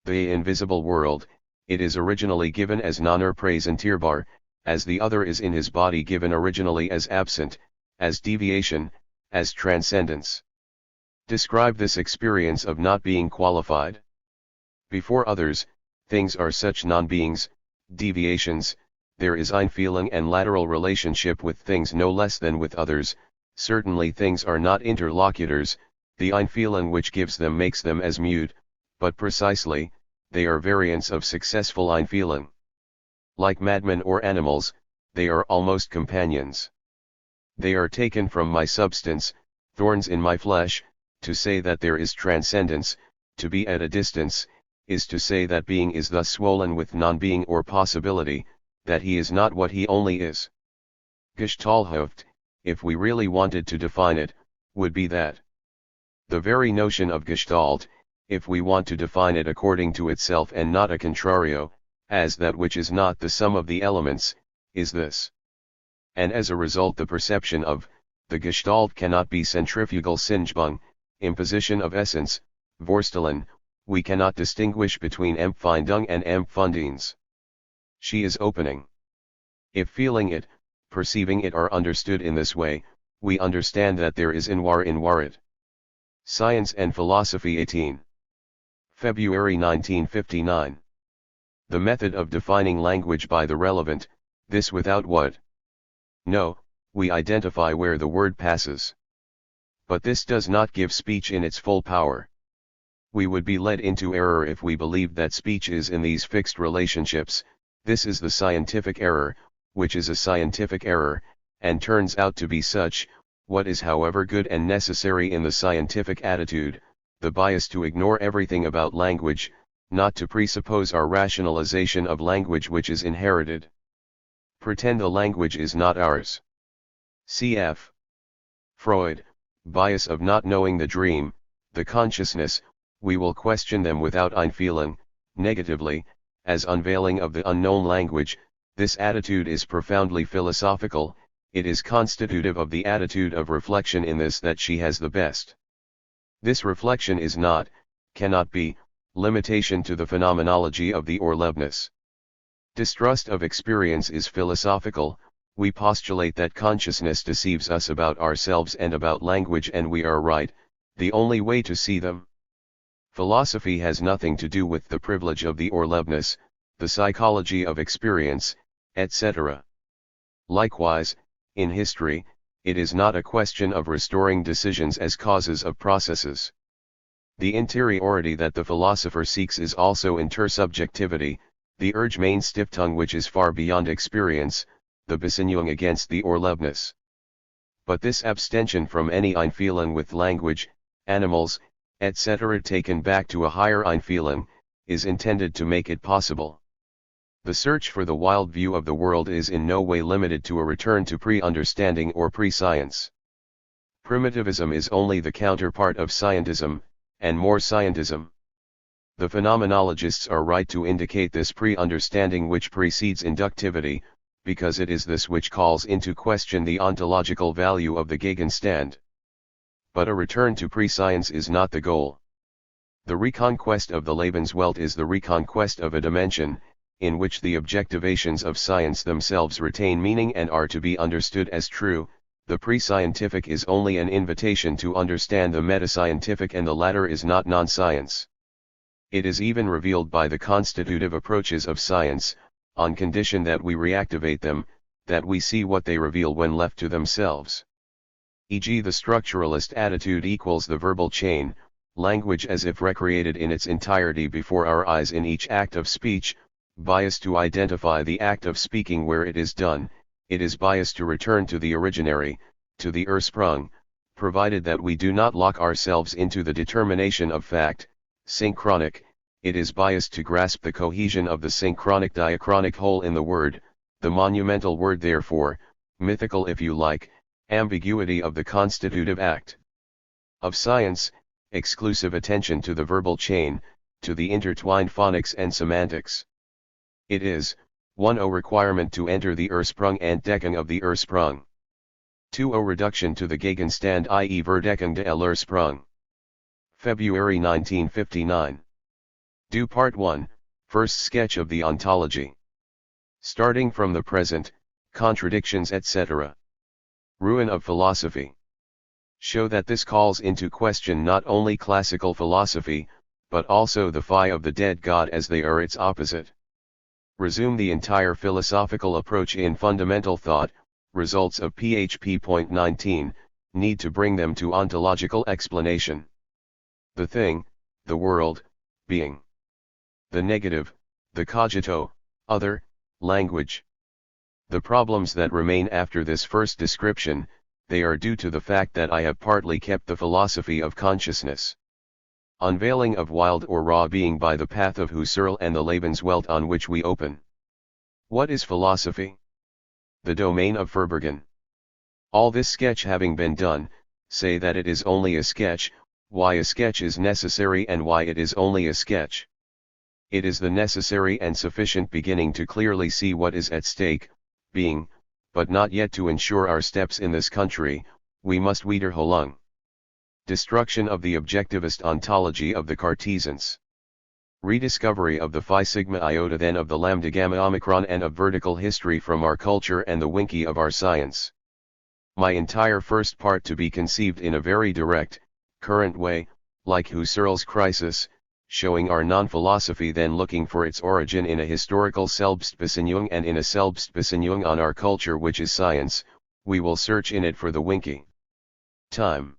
The invisible world, it is originally given as non-präsentierbar, as the other is in his body given originally as absent, as deviation, as transcendence. Describe this experience of not being qualified. Before others, Things are such non-beings, deviations, there is Einfeeling and lateral relationship with things no less than with others, certainly things are not interlocutors, the Einfeeling which gives them makes them as mute, but precisely, they are variants of successful Einfeeling. Like madmen or animals, they are almost companions. They are taken from my substance, thorns in my flesh. To say that there is transcendence, to be at a distance, is to say that being is thus swollen with non-being or possibility, that he is not what he only is. Gestalthoft, if we really wanted to define it, would be that. The very notion of Gestalt, if we want to define it according to itself and not a contrario, as that which is not the sum of the elements, is this. And as a result the perception of, the Gestalt cannot be centrifugal Singebung, imposition of essence, Vorstellung, we cannot distinguish between Empfindung and Empfundings. She is opening. If feeling it, perceiving it are understood in this way, we understand that there is in it. Science and Philosophy 18. February 1959. The method of defining language by the relevant, this without what? No, we identify where the word passes. But this does not give speech in its full power. We would be led into error if we believed that speech is in these fixed relationships. This is the scientific error, which is a scientific error, and turns out to be such. What is however good and necessary in the scientific attitude, the bias to ignore everything about language, not to presuppose our rationalization of language which is inherited. Pretend the language is not ours. Cf. Freud, bias of not knowing the dream, the consciousness, we will question them without Einfeeling, negatively, as unveiling of the unknown language. This attitude is profoundly philosophical, it is constitutive of the attitude of reflection in this that she has the best. This reflection is not, cannot be, limitation to the phenomenology of the Orlebnis. Distrust of experience is philosophical. We postulate that consciousness deceives us about ourselves and about language, and we are right, the only way to see them. Philosophy has nothing to do with the privilege of the Orlebnis, the psychology of experience, etc. Likewise, in history, it is not a question of restoring decisions as causes of processes. The interiority that the philosopher seeks is also intersubjectivity, the urge main Stiftung which is far beyond experience, the Besinnung against the Orlebnis. But this abstention from any Einfeeling with language, animals, etc. taken back to a higher Einfeeling, is intended to make it possible. The search for the wild view of the world is in no way limited to a return to pre-understanding or pre-science. Primitivism is only the counterpart of scientism, and more scientism. The phenomenologists are right to indicate this pre-understanding which precedes inductivity, because it is this which calls into question the ontological value of the Gegenstand. But a return to pre-science is not the goal. The reconquest of the Lebenswelt is the reconquest of a dimension, in which the objectivations of science themselves retain meaning and are to be understood as true. The pre-scientific is only an invitation to understand the metascientific, and the latter is not non-science. It is even revealed by the constitutive approaches of science, on condition that we reactivate them, that we see what they reveal when left to themselves. E.g., the structuralist attitude equals the verbal chain, language as if recreated in its entirety before our eyes in each act of speech, bias to identify the act of speaking where it is done, it is bias to return to the originary, to the Ursprung, provided that we do not lock ourselves into the determination of fact, synchronic. It is biased to grasp the cohesion of the synchronic diachronic whole in the word, the monumental word therefore, mythical if you like, ambiguity of the constitutive act. Of science, exclusive attention to the verbal chain, to the intertwined phonics and semantics. It is, 1. A requirement to enter the Ursprung and Deckung of the Ursprung. 2. A reduction to the Gegenstand, i.e. Verdeckung de Ursprung. February 1959. Do Part 1, First Sketch of the Ontology. Starting from the present, contradictions etc. Ruin of philosophy. Show that this calls into question not only classical philosophy, but also the phi of the dead God as they are its opposite. Resume the entire philosophical approach in fundamental thought, results of php. 19, need to bring them to ontological explanation. The thing, the world, being. The negative, the cogito, other, language. The problems that remain after this first description, they are due to the fact that I have partly kept the philosophy of consciousness. Unveiling of wild or raw being by the path of Husserl and the Lebenswelt on which we open. What is philosophy? The domain of Verborgen. All this sketch having been done, say that it is only a sketch, why a sketch is necessary and why it is only a sketch. It is the necessary and sufficient beginning to clearly see what is at stake, being, but not yet to ensure our steps in this country, we must wiederholung. Destruction of the objectivist ontology of the Cartesians. Rediscovery of the phi sigma iota then of the lambda gamma omicron and of vertical history from our culture and the winky of our science. My entire first part to be conceived in a very direct, current way, like Husserl's crisis, showing our non-philosophy then looking for its origin in a historical Selbstbesinnung and in a Selbstbesinnung on our culture which is science, we will search in it for the winky. Time.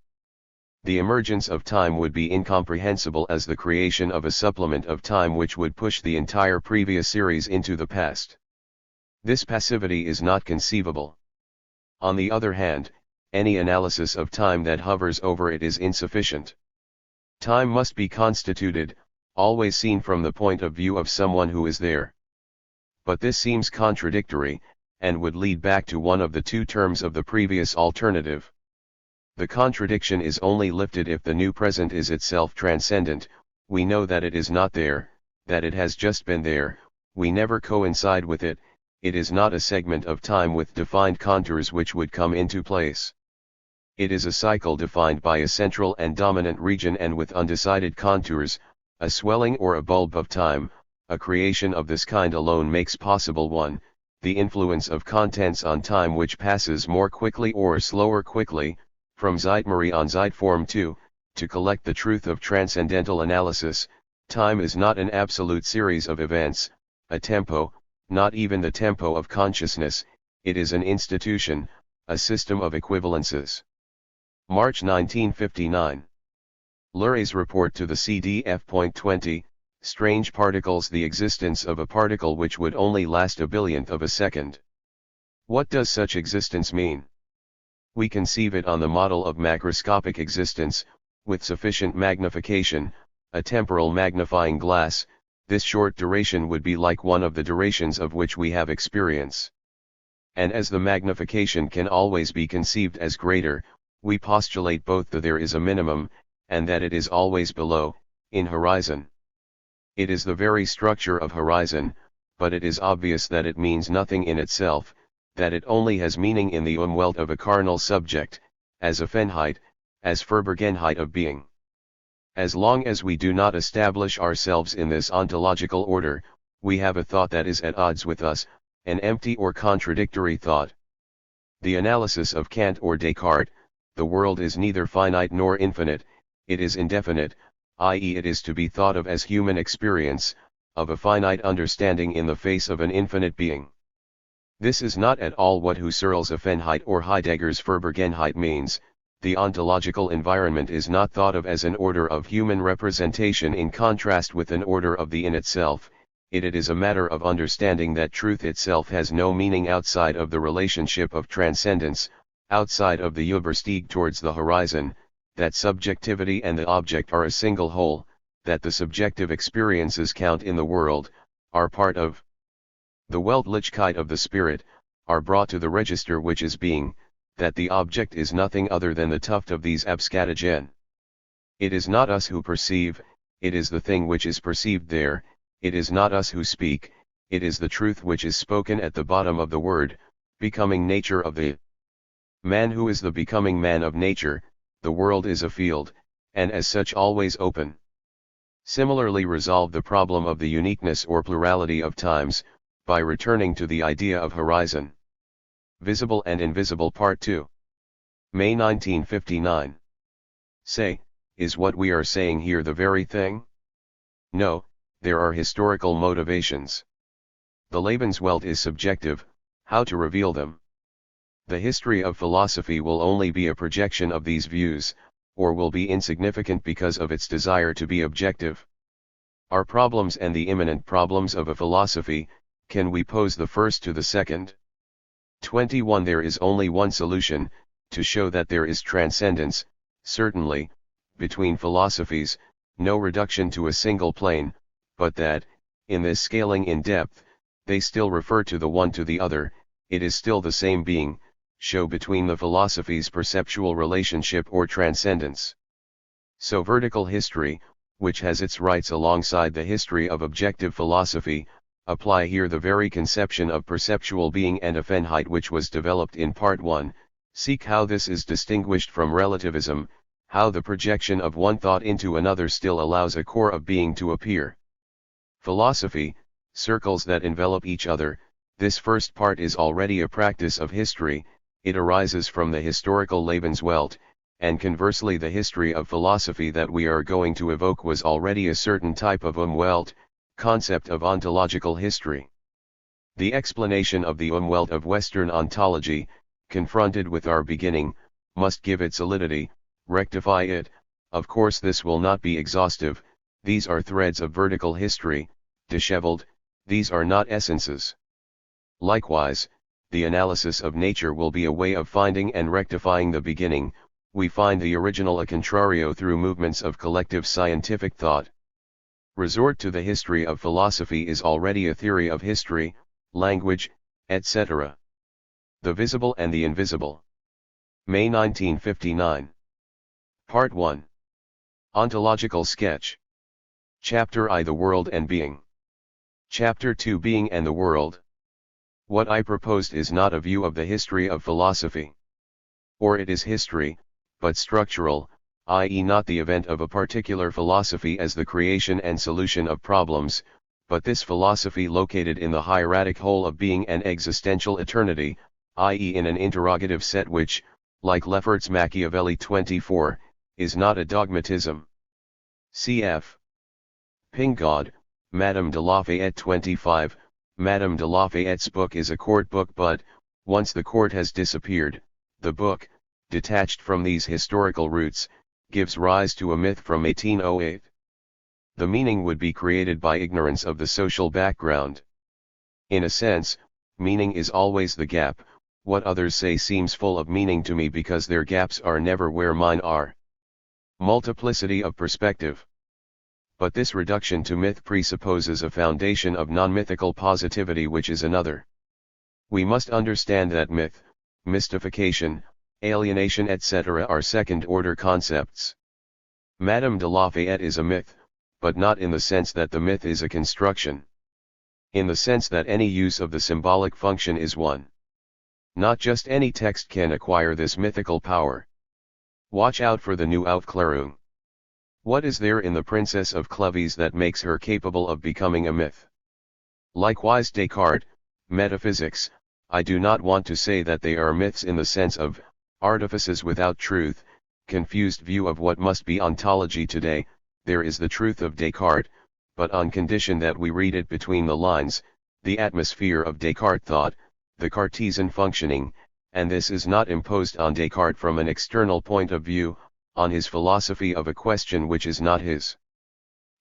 The emergence of time would be incomprehensible as the creation of a supplement of time which would push the entire previous series into the past. This passivity is not conceivable. On the other hand, any analysis of time that hovers over it is insufficient. Time must be constituted, always seen from the point of view of someone who is there. But this seems contradictory, and would lead back to one of the two terms of the previous alternative. The contradiction is only lifted if the new present is itself transcendent. We know that it is not there, that it has just been there, we never coincide with it, it is not a segment of time with defined contours which would come into place. It is a cycle defined by a central and dominant region and with undecided contours, a swelling or a bulb of time. A creation of this kind alone makes possible 1. The influence of contents on time which passes more quickly or slower quickly, from Zeitmarie on Zeitform 2, to collect the truth of transcendental analysis. Time is not an absolute series of events, a tempo, not even the tempo of consciousness, it is an institution, a system of equivalences. March 1959. Lurie's report to the CDF. 20, strange particles. The existence of a particle which would only last a billionth of a second. What does such existence mean? We conceive it on the model of macroscopic existence, with sufficient magnification, a temporal magnifying glass. This short duration would be like one of the durations of which we have experience. And as the magnification can always be conceived as greater, we postulate both that there is a minimum, and that it is always below, in horizon. It is the very structure of horizon, but it is obvious that it means nothing in itself, that it only has meaning in the Umwelt of a carnal subject, as a Fenheit, as Verborgenheit of being. As long as we do not establish ourselves in this ontological order, we have a thought that is at odds with us, an empty or contradictory thought. The analysis of Kant or Descartes, the world is neither finite nor infinite, it is indefinite, i.e. it is to be thought of as human experience, of a finite understanding in the face of an infinite being. This is not at all what Husserl's Effenheit or Heidegger's Verborgenheit means. The ontological environment is not thought of as an order of human representation in contrast with an order of the in itself, it is a matter of understanding that truth itself has no meaning outside of the relationship of transcendence, outside of the Überstieg towards the horizon, that subjectivity and the object are a single whole, that the subjective experiences count in the world, are part of the Weltlichkeit of the spirit, are brought to the register which is being, that the object is nothing other than the tuft of these Abscatagen. It is not us who perceive, it is the thing which is perceived there, it is not us who speak, it is the truth which is spoken at the bottom of the word, becoming nature of the man who is the becoming man of nature. The world is a field, and as such always open. Similarly resolve the problem of the uniqueness or plurality of times, by returning to the idea of horizon. Visible and Invisible Part 2. May 1959. Say, is what we are saying here the very thing? No, there are historical motivations. The Lebenswelt is subjective, how to reveal them? The history of philosophy will only be a projection of these views, or will be insignificant because of its desire to be objective. Our problems and the imminent problems of a philosophy, can we pose the first to the second? 21 There is only one solution, to show that there is transcendence, certainly, between philosophies, no reduction to a single plane, but that, in this scaling in depth, they still refer to the one to the other, it is still the same being, show between the philosophies perceptual relationship or transcendence. So vertical history, which has its rights alongside the history of objective philosophy, apply here the very conception of perceptual being and Offenheit which was developed in Part 1, seek how this is distinguished from relativism, how the projection of one thought into another still allows a core of being to appear. Philosophy, circles that envelop each other, this first part is already a practice of history, it arises from the historical Lebenswelt, and conversely the history of philosophy that we are going to evoke was already a certain type of Umwelt, concept of ontological history. The explanation of the Umwelt of Western ontology, confronted with our beginning, must give it solidity, rectify it. Of course this will not be exhaustive, these are threads of vertical history, disheveled, these are not essences. Likewise, the analysis of nature will be a way of finding and rectifying the beginning, we find the original a contrario through movements of collective scientific thought. Resort to the history of philosophy is already a theory of history, language, etc. The Visible and the Invisible. May 1959. Part 1. Ontological Sketch. Chapter I The World and Being. Chapter 2 Being and the World. What I proposed is not a view of the history of philosophy. Or it is history, but structural, i.e. not the event of a particular philosophy as the creation and solution of problems, but this philosophy located in the hieratic whole of being and existential eternity, i.e. in an interrogative set which, like Lefferts Machiavelli 24, is not a dogmatism. Cf. Pingod, Madame de Lafayette 25, Madame de Lafayette's book is a court book but, once the court has disappeared, the book, detached from these historical roots, gives rise to a myth from 1808. The meaning would be created by ignorance of the social background. In a sense, meaning is always the gap, what others say seems full of meaning to me because their gaps are never where mine are. Multiplicity of perspective. But this reduction to myth presupposes a foundation of non-mythical positivity which is another. We must understand that myth, mystification, alienation etc. are second-order concepts. Madame de Lafayette is a myth, but not in the sense that the myth is a construction. In the sense that any use of the symbolic function is one. Not just any text can acquire this mythical power. Watch out for the new Aufklärung. What is there in the Princess of Clovis that makes her capable of becoming a myth? Likewise Descartes, metaphysics, I do not want to say that they are myths in the sense of artifices without truth, confused view of what must be ontology today. There is the truth of Descartes, but on condition that we read it between the lines, the atmosphere of Descartes thought, the Cartesian functioning, and this is not imposed on Descartes from an external point of view, on his philosophy of a question which is not his.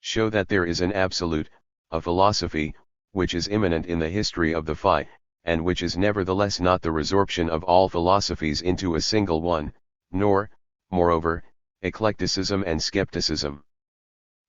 Show that there is an absolute, a philosophy, which is immanent in the history of the phi, and which is nevertheless not the resorption of all philosophies into a single one, nor, moreover, eclecticism and skepticism.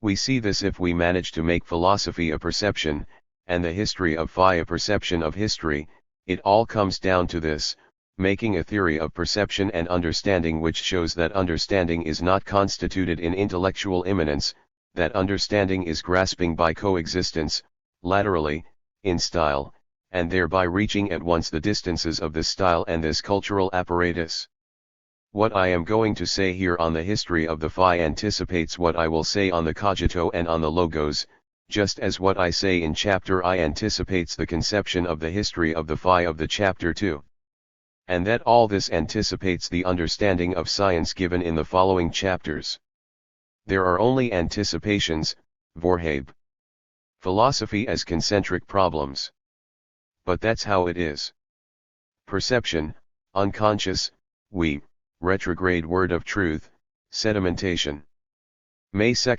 We see this if we manage to make philosophy a perception, and the history of phi a perception of history, it all comes down to this, making a theory of perception and understanding which shows that understanding is not constituted in intellectual immanence, that understanding is grasping by coexistence, laterally, in style, and thereby reaching at once the distances of this style and this cultural apparatus. What I am going to say here on the history of the phi anticipates what I will say on the cogito and on the logos, just as what I say in chapter I anticipates the conception of the history of the phi of the chapter 2. And that all this anticipates the understanding of science given in the following chapters. There are only anticipations, Vorhabe. Philosophy as concentric problems. But that's how it is. Perception, unconscious, we, retrograde word of truth, sedimentation. May 2,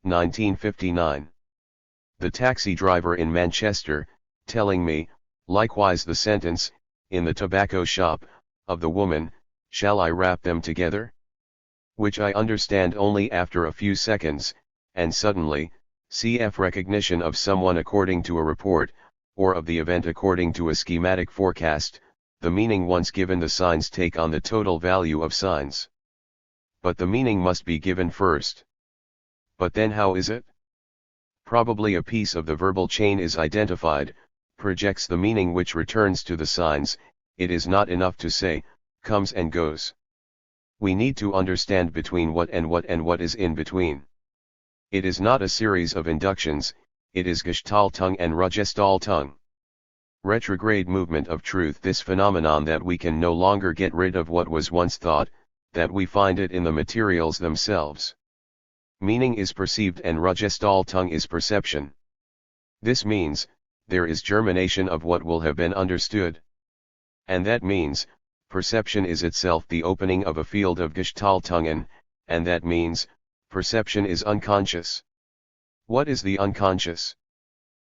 1959. The taxi driver in Manchester, telling me, likewise the sentence, in the tobacco shop, of the woman, shall I wrap them together? Which I understand only after a few seconds, and suddenly, cf. recognition of someone according to a report, or of the event according to a schematic forecast, the meaning once given the signs take on the total value of signs. But the meaning must be given first. But then how is it? Probably a piece of the verbal chain is identified, projects the meaning which returns to the signs. It is not enough to say, comes and goes. We need to understand between what and what is in between. It is not a series of inductions, it is Gestaltung and Rückgestaltung. Retrograde movement of truth, this phenomenon that we can no longer get rid of what was once thought, that we find it in the materials themselves. Meaning is perceived and Rückgestaltung is perception. This means, there is germination of what will have been understood. And that means, perception is itself the opening of a field of Gestaltungen, and that means, perception is unconscious. What is the unconscious?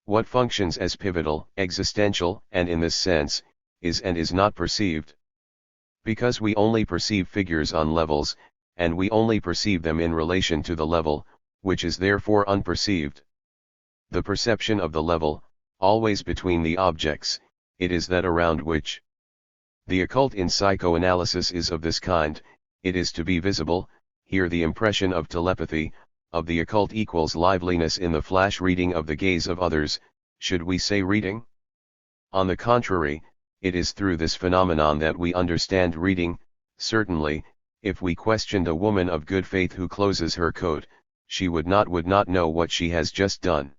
What functions as pivotal, existential, and in this sense, is and is not perceived? Because we only perceive figures on levels, and we only perceive them in relation to the level, which is therefore unperceived. The perception of the level, always between the objects, it is that around which. The occult in psychoanalysis is of this kind, it is to be visible. Here the impression of telepathy, of the occult equals liveliness in the flash reading of the gaze of others, should we say reading? On the contrary, it is through this phenomenon that we understand reading. Certainly, if we questioned a woman of good faith who closes her coat, she would not know what she has just done.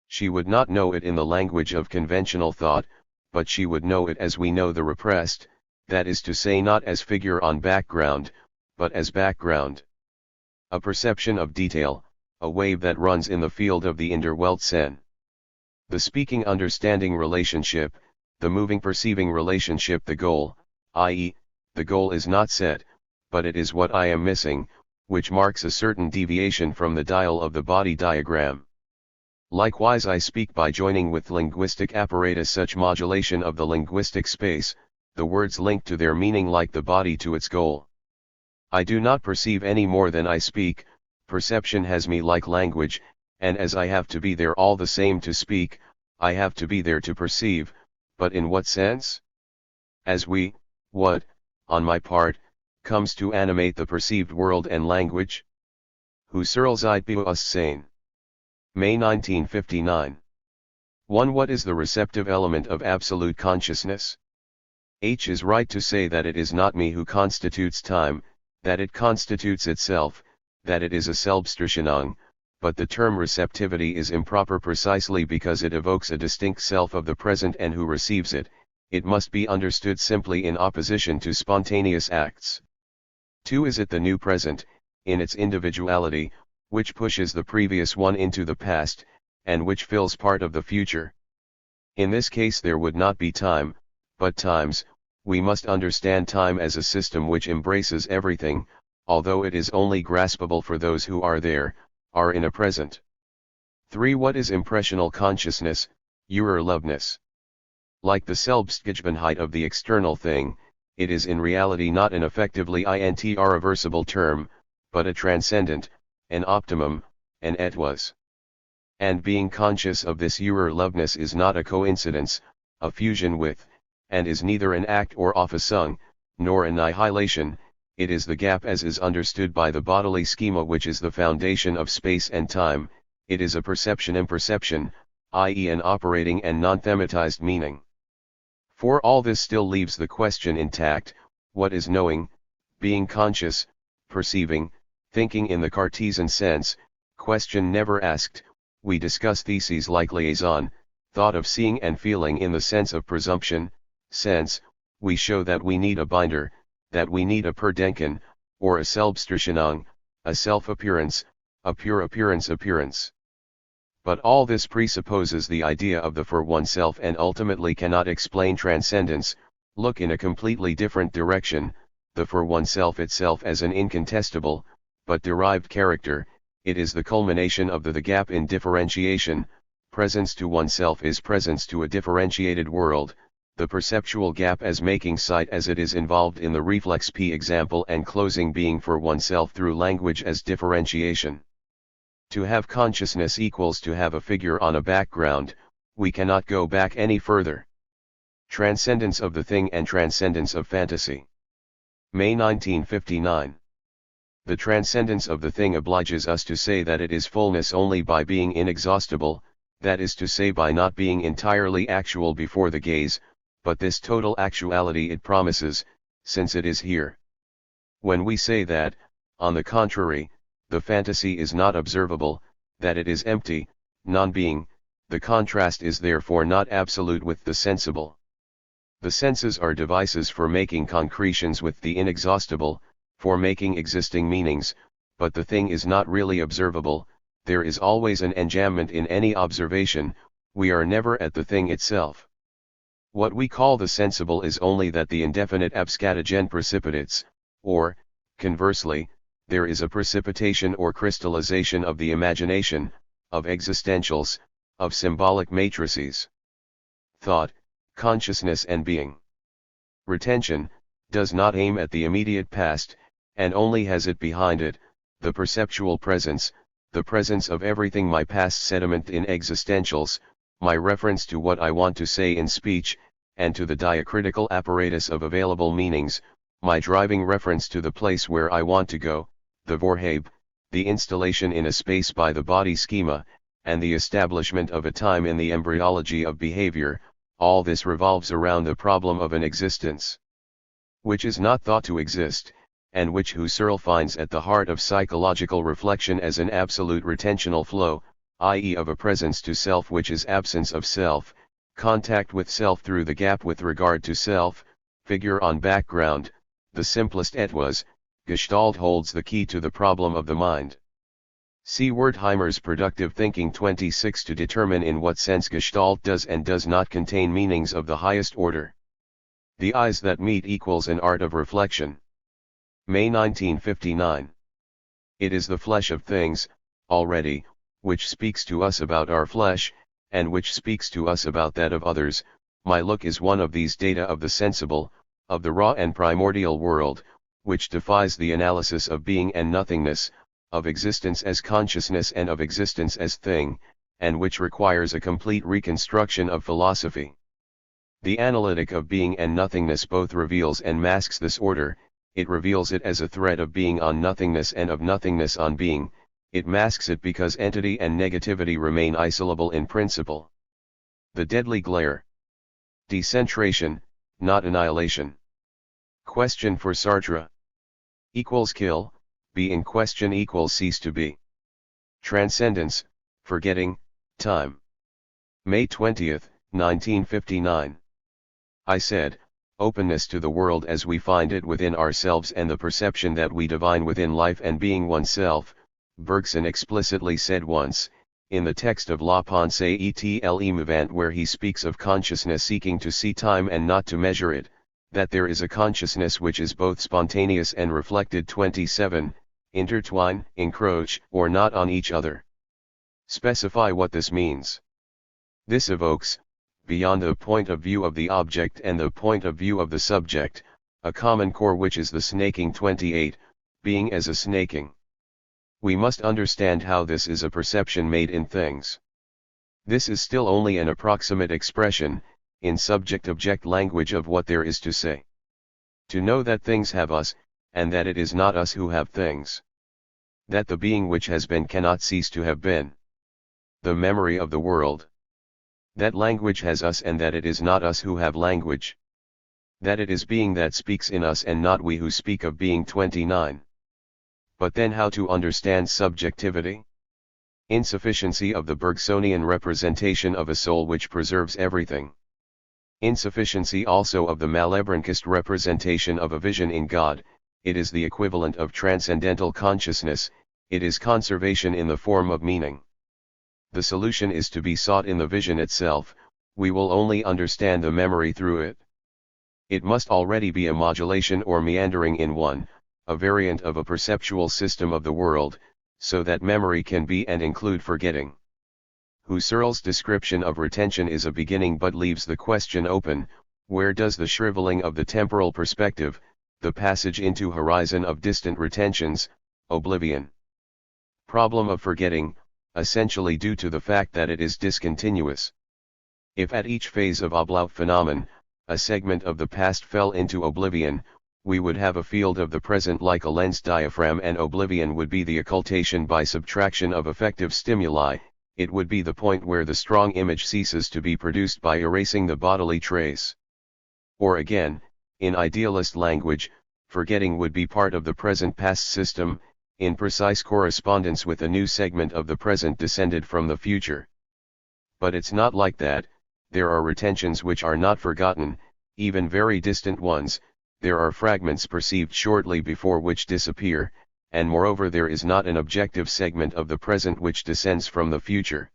She would not know it in the language of conventional thought, but she would know it as we know the repressed, that is to say not as figure on background, but as background. A perception of detail, a wave that runs in the field of the Inderweltsen. The speaking understanding relationship, the moving perceiving relationship, the goal, i.e., the goal is not set, but it is what I am missing, which marks a certain deviation from the dial of the body diagram. Likewise I speak by joining with linguistic apparatus such modulation of the linguistic space, the words linked to their meaning like the body to its goal. I do not perceive any more than I speak, perception has me like language, and as I have to be there all the same to speak, I have to be there to perceive, but in what sense? As what, on my part, comes to animate the perceived world and language? Who Searleside Bewusstsein. May 1959. 1. What is the receptive element of absolute consciousness? H is right to say that it is not me who constitutes time, that it constitutes itself, that it is a Selbstbestimmung, but the term receptivity is improper precisely because it evokes a distinct self of the present and who receives it. It must be understood simply in opposition to spontaneous acts. 2. Is it the new present, in its individuality, which pushes the previous one into the past, and which fills part of the future? In this case there would not be time, but times. We must understand time as a system which embraces everything, although it is only graspable for those who are there, are in a present. 3. What is impressional consciousness, Urerlebnis? Like the Selbstgegebenheit of the external thing, it is in reality not an effectively irreversible term, but a transcendent, an optimum, an etwas. And being conscious of this Urerlebnis is not a coincidence, a fusion with, and is neither an act or Auffassung, nor annihilation. It is the gap as is understood by the bodily schema which is the foundation of space and time. It is a perception-imperception, i.e. an operating and non-thematized meaning. For all this still leaves the question intact: what is knowing, being conscious, perceiving, thinking in the Cartesian sense? Question never asked. We discuss theses like liaison, thought of seeing and feeling in the sense of presumption, sense. We show that we need a binder, that we need a Perdenken, or a Selbstbestimmung, a self-appearance, a pure appearance. But all this presupposes the idea of the for oneself and ultimately cannot explain transcendence. Look in a completely different direction, the for oneself itself as an incontestable, but derived character. It is the culmination of the gap in differentiation. Presence to oneself is presence to a differentiated world, the perceptual gap as making sight as it is involved in the reflex P example, and closing being for oneself through language as differentiation. To have consciousness equals to have a figure on a background. We cannot go back any further. Transcendence of the thing and transcendence of fantasy. May 1959. The transcendence of the thing obliges us to say that it is fullness only by being inexhaustible, that is to say by not being entirely actual before the gaze, but this total actuality it promises, since it is here. When we say that, on the contrary, the fantasy is not observable, that it is empty, non-being, the contrast is therefore not absolute with the sensible. The senses are devices for making concretions with the inexhaustible, for making existing meanings, but the thing is not really observable. There is always an enjambment in any observation, we are never at the thing itself. What we call the sensible is only that the indefinite abscatogen precipitates, or, conversely, there is a precipitation or crystallization of the imagination, of existentials, of symbolic matrices. Thought, consciousness and being. Retention, does not aim at the immediate past, and only has it behind it, the perceptual presence, the presence of everything, my past sediment in existentials, my reference to what I want to say in speech, and to the diacritical apparatus of available meanings, my driving reference to the place where I want to go, the Vorhabe, the installation in a space by the body schema, and the establishment of a time in the embryology of behavior. All this revolves around the problem of an existence which is not thought to exist, and which Husserl finds at the heart of psychological reflection as an absolute retentional flow, i.e. of a presence to self which is absence of self, contact with self through the gap with regard to self, figure on background. The simplest etwas, Gestalt holds the key to the problem of the mind. See Wertheimer's Productive Thinking 26 to determine in what sense Gestalt does and does not contain meanings of the highest order. The eyes that meet equals an art of reflection. May 1959. It is the flesh of things, already, which speaks to us about our flesh, and which speaks to us about that of others. My look is one of these data of the sensible, of the raw and primordial world, which defies the analysis of being and nothingness, of existence as consciousness and of existence as thing, and which requires a complete reconstruction of philosophy. The analytic of being and nothingness both reveals and masks this order. It reveals it as a thread of being on nothingness and of nothingness on being. It masks it because entity and negativity remain isolable in principle. The deadly glare. Decentration, not annihilation. Question for Sartre. Equals kill, be in question equals cease to be. Transcendence, forgetting, time. May 20, 1959. I said, openness to the world as we find it within ourselves and the perception that we divine within life and being oneself. Bergson explicitly said once, in the text of La Pensée et l'émouvant, where he speaks of consciousness seeking to see time and not to measure it, that there is a consciousness which is both spontaneous and reflected. 27, intertwine, encroach, or not on each other. Specify what this means. This evokes, beyond the point of view of the object and the point of view of the subject, a common core which is the snaking. 28, being as a snaking. We must understand how this is a perception made in things. This is still only an approximate expression, in subject-object language, of what there is to say. To know that things have us, and that it is not us who have things. That the being which has been cannot cease to have been. The memory of the world. That language has us and that it is not us who have language. That it is being that speaks in us and not we who speak of being. 29. But then how to understand subjectivity? Insufficiency of the Bergsonian representation of a soul which preserves everything. Insufficiency also of the Malebranchist representation of a vision in God. It is the equivalent of transcendental consciousness, it is conservation in the form of meaning. The solution is to be sought in the vision itself, we will only understand the memory through it. It must already be a modulation or meandering in one, a variant of a perceptual system of the world, so that memory can be and include forgetting. Husserl's description of retention is a beginning but leaves the question open, where does the shriveling of the temporal perspective, the passage into horizon of distant retentions, oblivion? Problem of forgetting, essentially due to the fact that it is discontinuous. If at each phase of Ablauf phenomenon, a segment of the past fell into oblivion, we would have a field of the present like a lens diaphragm, and oblivion would be the occultation by subtraction of effective stimuli. It would be the point where the strong image ceases to be produced by erasing the bodily trace. Or again, in idealist language, forgetting would be part of the present past system, in precise correspondence with a new segment of the present descended from the future. But it's not like that. There are retentions which are not forgotten, even very distant ones. There are fragments perceived shortly before which disappear, and moreover there is not an objective segment of the present which descends from the future.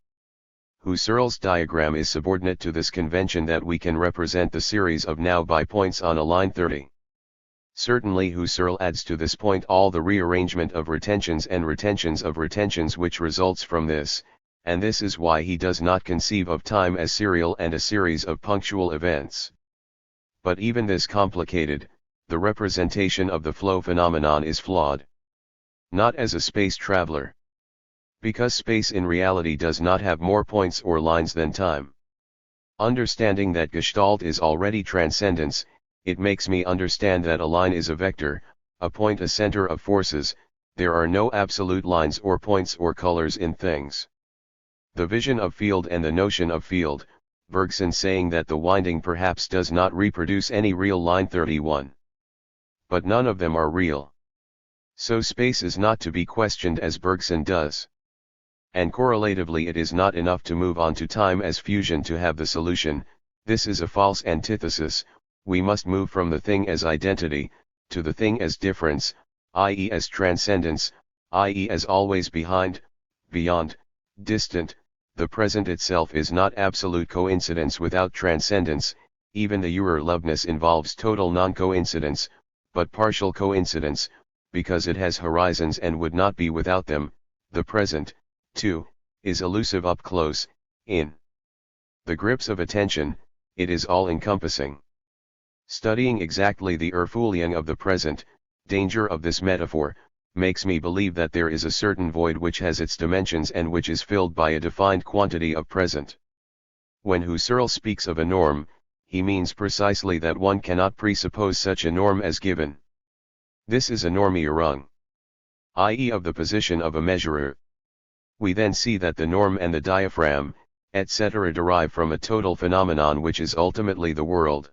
Husserl's diagram is subordinate to this convention that we can represent the series of now by points on a line 30. Certainly Husserl adds to this point all the rearrangement of retentions and retentions of retentions which results from this, and this is why he does not conceive of time as serial and a series of punctual events. But even this complicated, the representation of the flow phenomenon is flawed. Not as a space traveler. Because space in reality does not have more points or lines than time. Understanding that Gestalt is already transcendence, it makes me understand that a line is a vector, a point a center of forces. There are no absolute lines or points or colors in things. The vision of field and the notion of field, Bergson saying that the winding perhaps does not reproduce any real line 31. But none of them are real. So space is not to be questioned as Bergson does. And correlatively it is not enough to move on to time as fusion to have the solution. This is a false antithesis. We must move from the thing as identity, to the thing as difference, i.e. as transcendence, i.e. as always behind, beyond, distant. The present itself is not absolute coincidence without transcendence. Even the Urloveness involves total non-coincidence, but partial coincidence, because it has horizons and would not be without them. The present, too, is elusive up close, in the grips of attention. It is all-encompassing. Studying exactly the Erfulian of the present, danger of this metaphor, makes me believe that there is a certain void which has its dimensions and which is filled by a defined quantity of present. When Husserl speaks of a norm, he means precisely that one cannot presuppose such a norm as given. This is a Normierung, i.e. of the position of a measurer. We then see that the norm and the diaphragm, etc. derive from a total phenomenon which is ultimately the world.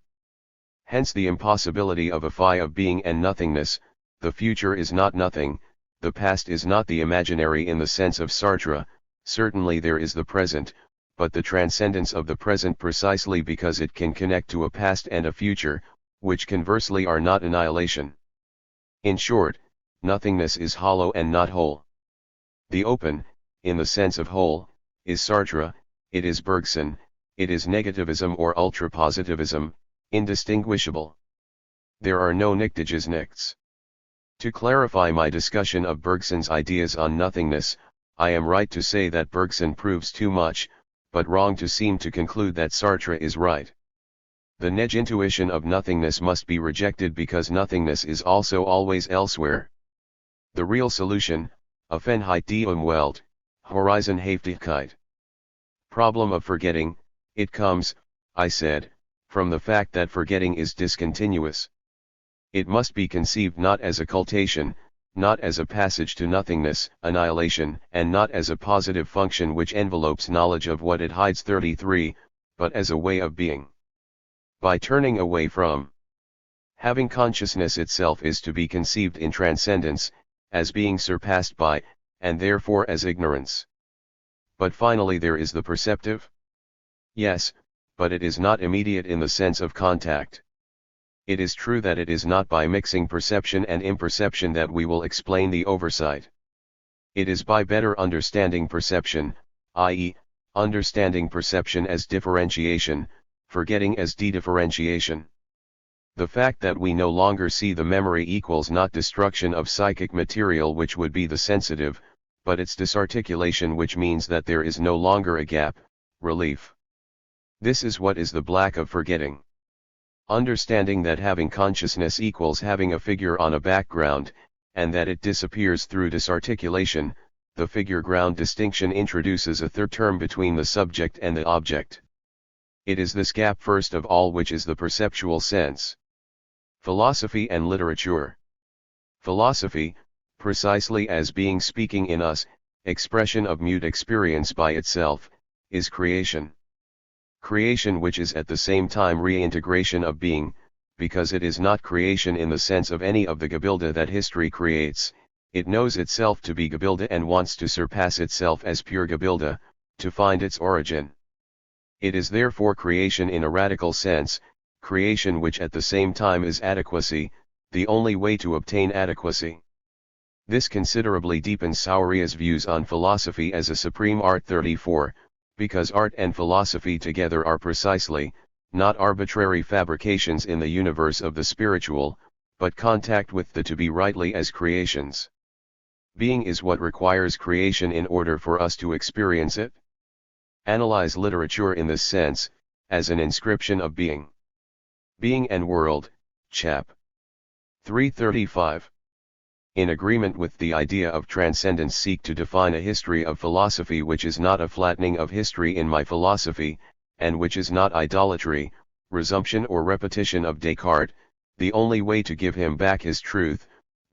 Hence the impossibility of a phi of being and nothingness. The future is not nothing, the past is not the imaginary in the sense of Sartre. Certainly there is the present, but the transcendence of the present precisely because it can connect to a past and a future, which conversely are not annihilation. In short, nothingness is hollow and not whole. The open, in the sense of whole, is Sartre, it is Bergson, it is negativism or ultrapositivism, indistinguishable. There are no Nichtiges nichts. To clarify my discussion of Bergson's ideas on nothingness, I am right to say that Bergson proves too much, but wrong to seem to conclude that Sartre is right. The neg intuition of nothingness must be rejected because nothingness is also always elsewhere. The real solution, Offenheit die Umwelt, Horizonhaftigkeit. Problem of forgetting, it comes, I said, from the fact that forgetting is discontinuous. It must be conceived not as occultation, not as a passage to nothingness, annihilation, and not as a positive function which envelopes knowledge of what it hides 33, but as a way of being. By turning away from having consciousness itself is to be conceived in transcendence, as being surpassed by, and therefore as ignorance. But finally there is the perceptive? Yes, but it is not immediate in the sense of contact. It is true that it is not by mixing perception and imperception that we will explain the oversight. It is by better understanding perception, i.e., understanding perception as differentiation, forgetting as de-differentiation. The fact that we no longer see the memory equals not destruction of psychic material, which would be the sensitive, but its disarticulation, which means that there is no longer a gap, relief. This is what is the black of forgetting. Understanding that having consciousness equals having a figure on a background, and that it disappears through disarticulation, the figure-ground distinction introduces a third term between the subject and the object. It is this gap first of all which is the perceptual sense. Philosophy and literature. Philosophy, precisely as being speaking in us, expression of mute experience by itself, is creation. Creation which is at the same time reintegration of being, because it is not creation in the sense of any of the Gebilde that history creates. It knows itself to be Gebilde and wants to surpass itself as pure Gebilde, to find its origin. It is therefore creation in a radical sense, creation which at the same time is adequacy, the only way to obtain adequacy. This considerably deepens Sauria's views on philosophy as a supreme art. 34, because art and philosophy together are precisely, not arbitrary fabrications in the universe of the spiritual, but contact with the to be rightly as creations. Being is what requires creation in order for us to experience it. Analyze literature in this sense, as an inscription of being. Being and World, chap. 335. In agreement with the idea of transcendence, seek to define a history of philosophy which is not a flattening of history in my philosophy, and which is not idolatry, resumption or repetition of Descartes, the only way to give him back his truth,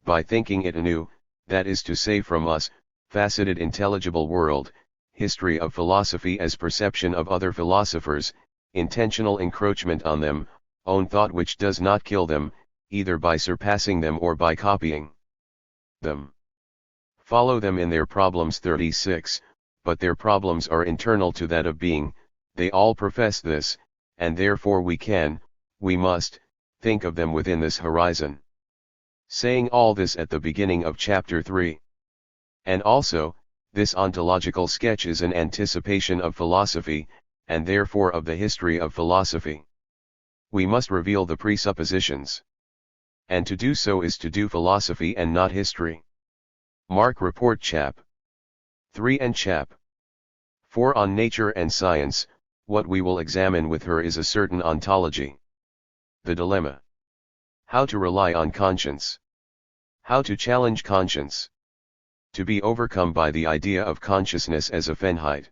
by thinking it anew, that is to say from us, faceted intelligible world, history of philosophy as perception of other philosophers, intentional encroachment on them, own thought which does not kill them, either by surpassing them or by copying them. Follow them in their problems. 36, but their problems are internal to that of being, they all profess this, and therefore we must, think of them within this horizon. Saying all this at the beginning of chapter 3. And also, this ontological sketch is an anticipation of philosophy, and therefore of the history of philosophy. We must reveal the presuppositions. And to do so is to do philosophy and not history. Mark Report chap. 3 and chap. 4 on nature and science. What we will examine with her is a certain ontology. The dilemma. How to rely on conscience. How to challenge conscience. To be overcome by the idea of consciousness as a finite.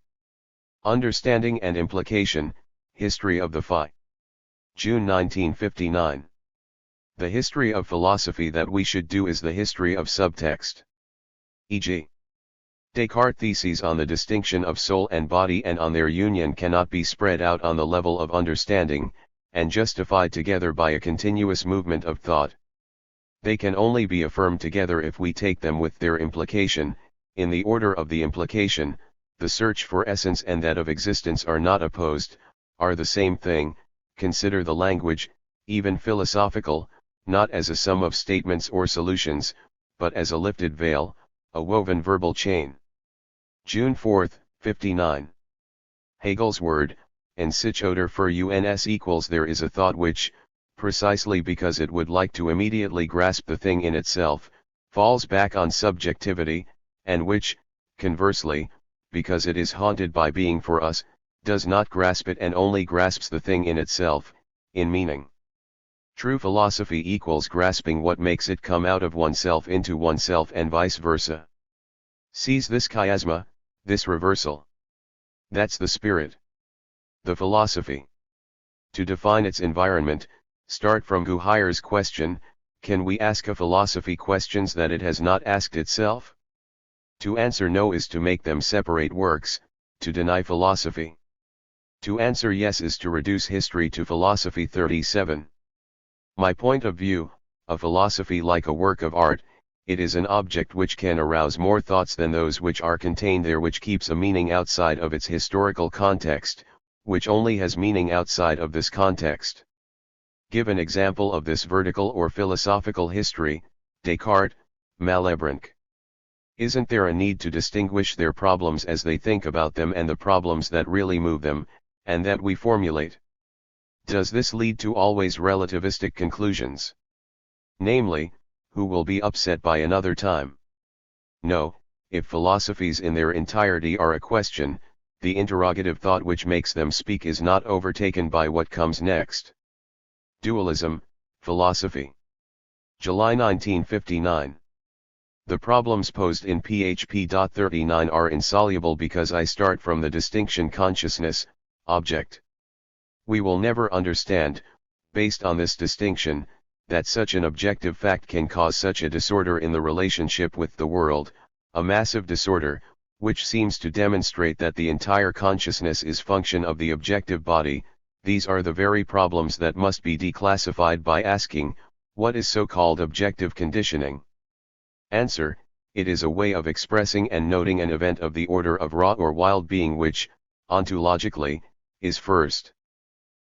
Understanding and implication, History of the Phi. June 1959. The history of philosophy that we should do is the history of subtext. E.g. Descartes' theses on the distinction of soul and body and on their union cannot be spread out on the level of understanding, and justified together by a continuous movement of thought. They can only be affirmed together if we take them with their implication. In the order of the implication, the search for essence and that of existence are not opposed, are the same thing. Consider the language, even philosophical, not as a sum of statements or solutions, but as a lifted veil, a woven verbal chain. June 4, 59. Hegel's word, en sich oder für uns equals there is a thought which, precisely because it would like to immediately grasp the thing in itself, falls back on subjectivity, and which, conversely, because it is haunted by being for us, does not grasp it and only grasps the thing in itself, in meaning. True philosophy equals grasping what makes it come out of oneself into oneself and vice versa. Seize this chiasma, this reversal. That's the spirit. The philosophy. To define its environment, start from Guheyer's question, can we ask a philosophy questions that it has not asked itself? To answer no is to make them separate works, to deny philosophy. To answer yes is to reduce history to philosophy. 37. My point of view, a philosophy like a work of art, it is an object which can arouse more thoughts than those which are contained there, which keeps a meaning outside of its historical context, which only has meaning outside of this context. Give an example of this vertical or philosophical history. Descartes, Malebranche. Isn't there a need to distinguish their problems as they think about them and the problems that really move them, and that we formulate? Does this lead to always relativistic conclusions? Namely, who will be upset by another time? No, if philosophies in their entirety are a question, the interrogative thought which makes them speak is not overtaken by what comes next. Dualism, Philosophy. July 1959. The problems posed in php. 39 are insoluble because I start from the distinction consciousness, object. We will never understand, based on this distinction, that such an objective fact can cause such a disorder in the relationship with the world, a massive disorder, which seems to demonstrate that the entire consciousness is function of the objective body. These are the very problems that must be declassified by asking, what is so-called objective conditioning? Answer: it is a way of expressing and noting an event of the order of raw or wild being which, ontologically, is first.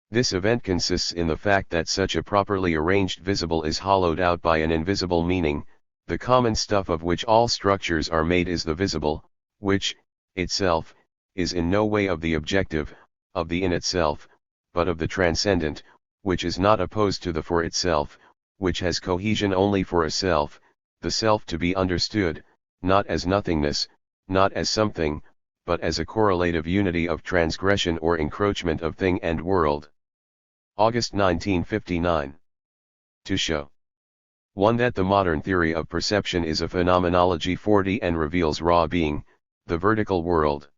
This event consists in the fact that such a properly arranged visible is hollowed out by an invisible meaning. The common stuff of which all structures are made is the visible, which, itself, is in no way of the objective, of the in itself, but of the transcendent, which is not opposed to the for itself, which has cohesion only for a self, the self to be understood, not as nothingness, not as something, but as a correlative unity of transgression or encroachment of thing and world. August 1959. To show 1. That the modern theory of perception is a phenomenology 40 and reveals raw being, the vertical world.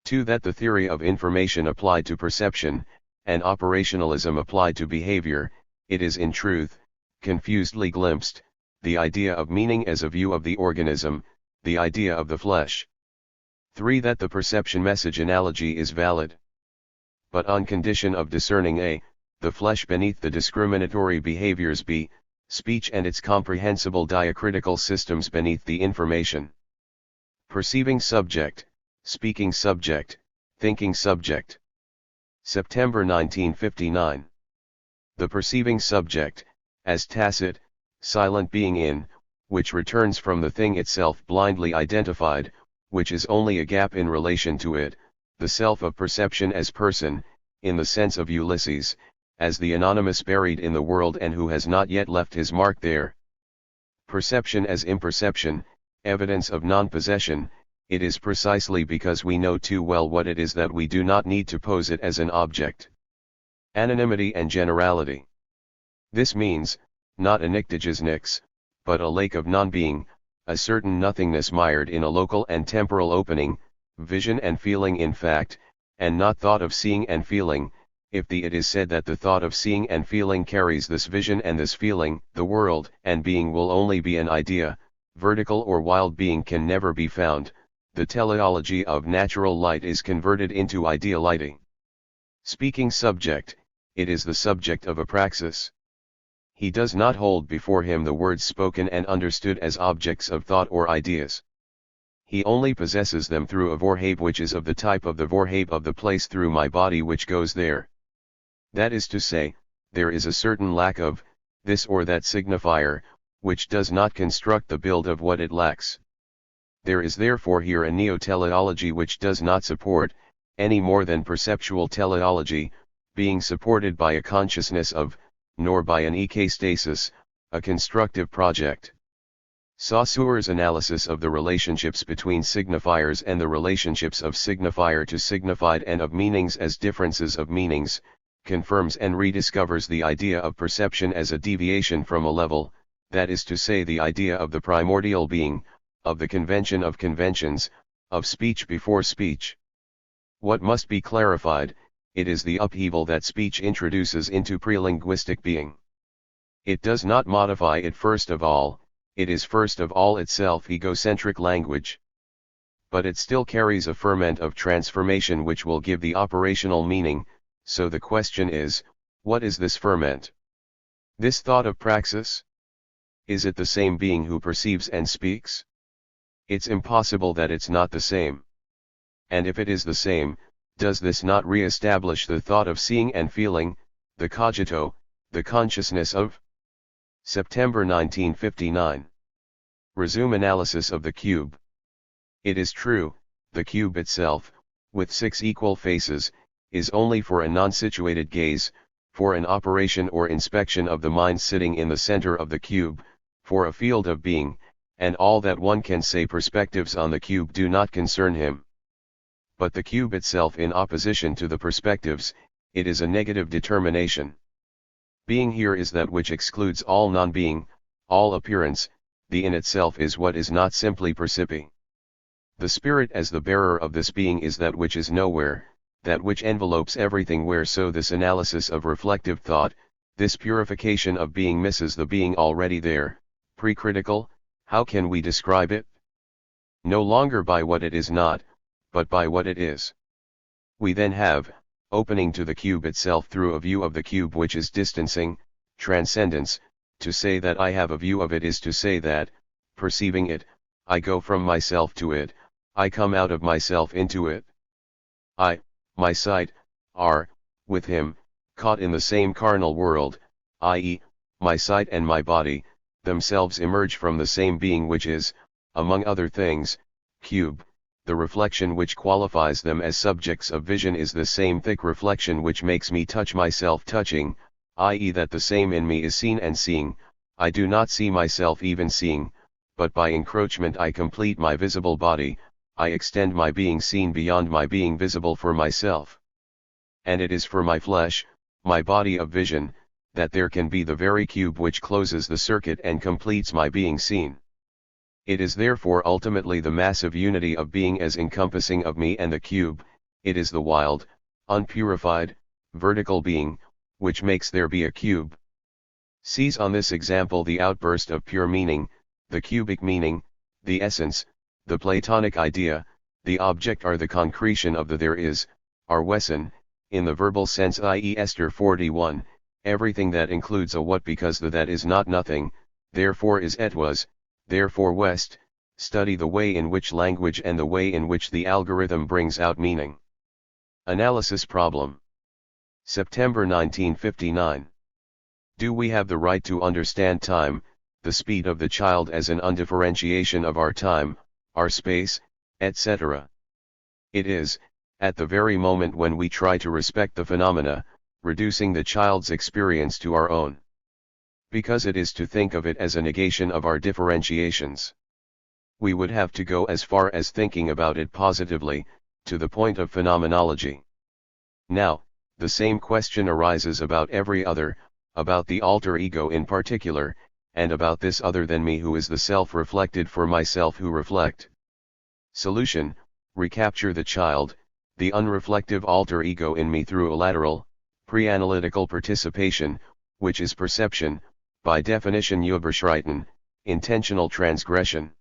2. That the theory of information applied to perception, and operationalism applied to behavior, it is in truth, confusedly glimpsed, the idea of meaning as a view of the organism, the idea of the flesh. 3. That the perception message analogy is valid, but on condition of discerning a, the flesh beneath the discriminatory behaviors b, speech and its comprehensible diacritical systems beneath the information. Perceiving subject, speaking subject, thinking subject. September 1959. The perceiving subject, as tacit, silent being in, which returns from the thing itself blindly identified, which is only a gap in relation to it, the self of perception as person, in the sense of Ulysses, as the anonymous buried in the world and who has not yet left his mark there. Perception as imperception, evidence of non-possession, it is precisely because we know too well what it is that we do not need to pose it as an object. Anonymity and generality. This means, not a nictogesnix, but a lake of non-being, a certain nothingness mired in a local and temporal opening, vision and feeling in fact, and not thought of seeing and feeling. If it is said that the thought of seeing and feeling carries this vision and this feeling, the world and being will only be an idea, vertical or wild being can never be found. The teleology of natural light is converted into ideality. Speaking subject, it is the subject of a praxis. He does not hold before him the words spoken and understood as objects of thought or ideas. He only possesses them through a vorhabe which is of the type of the vorhabe of the place through my body which goes there. That is to say, there is a certain lack of, this or that signifier, which does not construct the build of what it lacks. There is therefore here a neo-teleology which does not support, any more than perceptual teleology, being supported by a consciousness of, nor by an ekastasis, a constructive project. Saussure's analysis of the relationships between signifiers and the relationships of signifier to signified and of meanings as differences of meanings, confirms and rediscovers the idea of perception as a deviation from a level, that is to say the idea of the primordial being, of the convention of conventions, of speech before speech. What must be clarified, it is the upheaval that speech introduces into prelinguistic being. It does not modify it first of all, it is first of all itself egocentric language. But it still carries a ferment of transformation which will give the operational meaning, so the question is, what is this ferment? This thought of praxis? Is it the same being who perceives and speaks? It's impossible that it's not the same. And if it is the same, does this not re-establish the thought of seeing and feeling, the cogito, the consciousness of? September 1959. Resume analysis of the cube. It is true, the cube itself, with 6 equal faces, is only for a non-situated gaze, for an operation or inspection of the mind sitting in the center of the cube, for a field of being, and all that one can say perspectives on the cube do not concern him. But the cube itself, in opposition to the perspectives, it is a negative determination. Being here is that which excludes all non-being, all appearance. The in itself is what is not simply percipi. The spirit as the bearer of this being is that which is nowhere, that which envelopes everything where. So this analysis of reflective thought, this purification of being misses the being already there, pre-critical. How can we describe it? No longer by what it is not, but by what it is. We then have, opening to the cube itself through a view of the cube which is distancing, transcendence. To say that I have a view of it is to say that, perceiving it, I go from myself to it, I come out of myself into it. I, my sight, are, with him, caught in the same carnal world, i.e., my sight and my body, themselves emerge from the same being which is, among other things, cube. The reflection which qualifies them as subjects of vision is the same thick reflection which makes me touch myself touching, i.e. that the same in me is seen and seeing. I do not see myself even seeing, but by encroachment I complete my visible body, I extend my being seen beyond my being visible for myself. And it is for my flesh, my body of vision, that there can be the very cube which closes the circuit and completes my being seen. It is therefore ultimately the massive unity of being as encompassing of me and the cube. It is the wild, unpurified, vertical being, which makes there be a cube. Seize on this example the outburst of pure meaning, the cubic meaning, the essence, the Platonic idea. The object are the concretion of the there is, our wesen, in the verbal sense, i.e. Esther 41, everything that includes a what, because the that is not nothing, therefore is et was, therefore west. Study the way in which language and the way in which the algorithm brings out meaning. Analysis problem. September 1959. Do we have the right to understand time, the speed of the child, as an undifferentiation of our time, our space, etc.? It is, at the very moment when we try to respect the phenomena, reducing the child's experience to our own. Because it is to think of it as a negation of our differentiations. We would have to go as far as thinking about it positively, to the point of phenomenology. Now, the same question arises about every other, about the alter ego in particular, and about this other than me who is the self reflected for myself who reflect. Solution: recapture the child, the unreflective alter ego in me through a lateral, pre-analytical participation, which is perception, by definition Überschreiten, intentional transgression.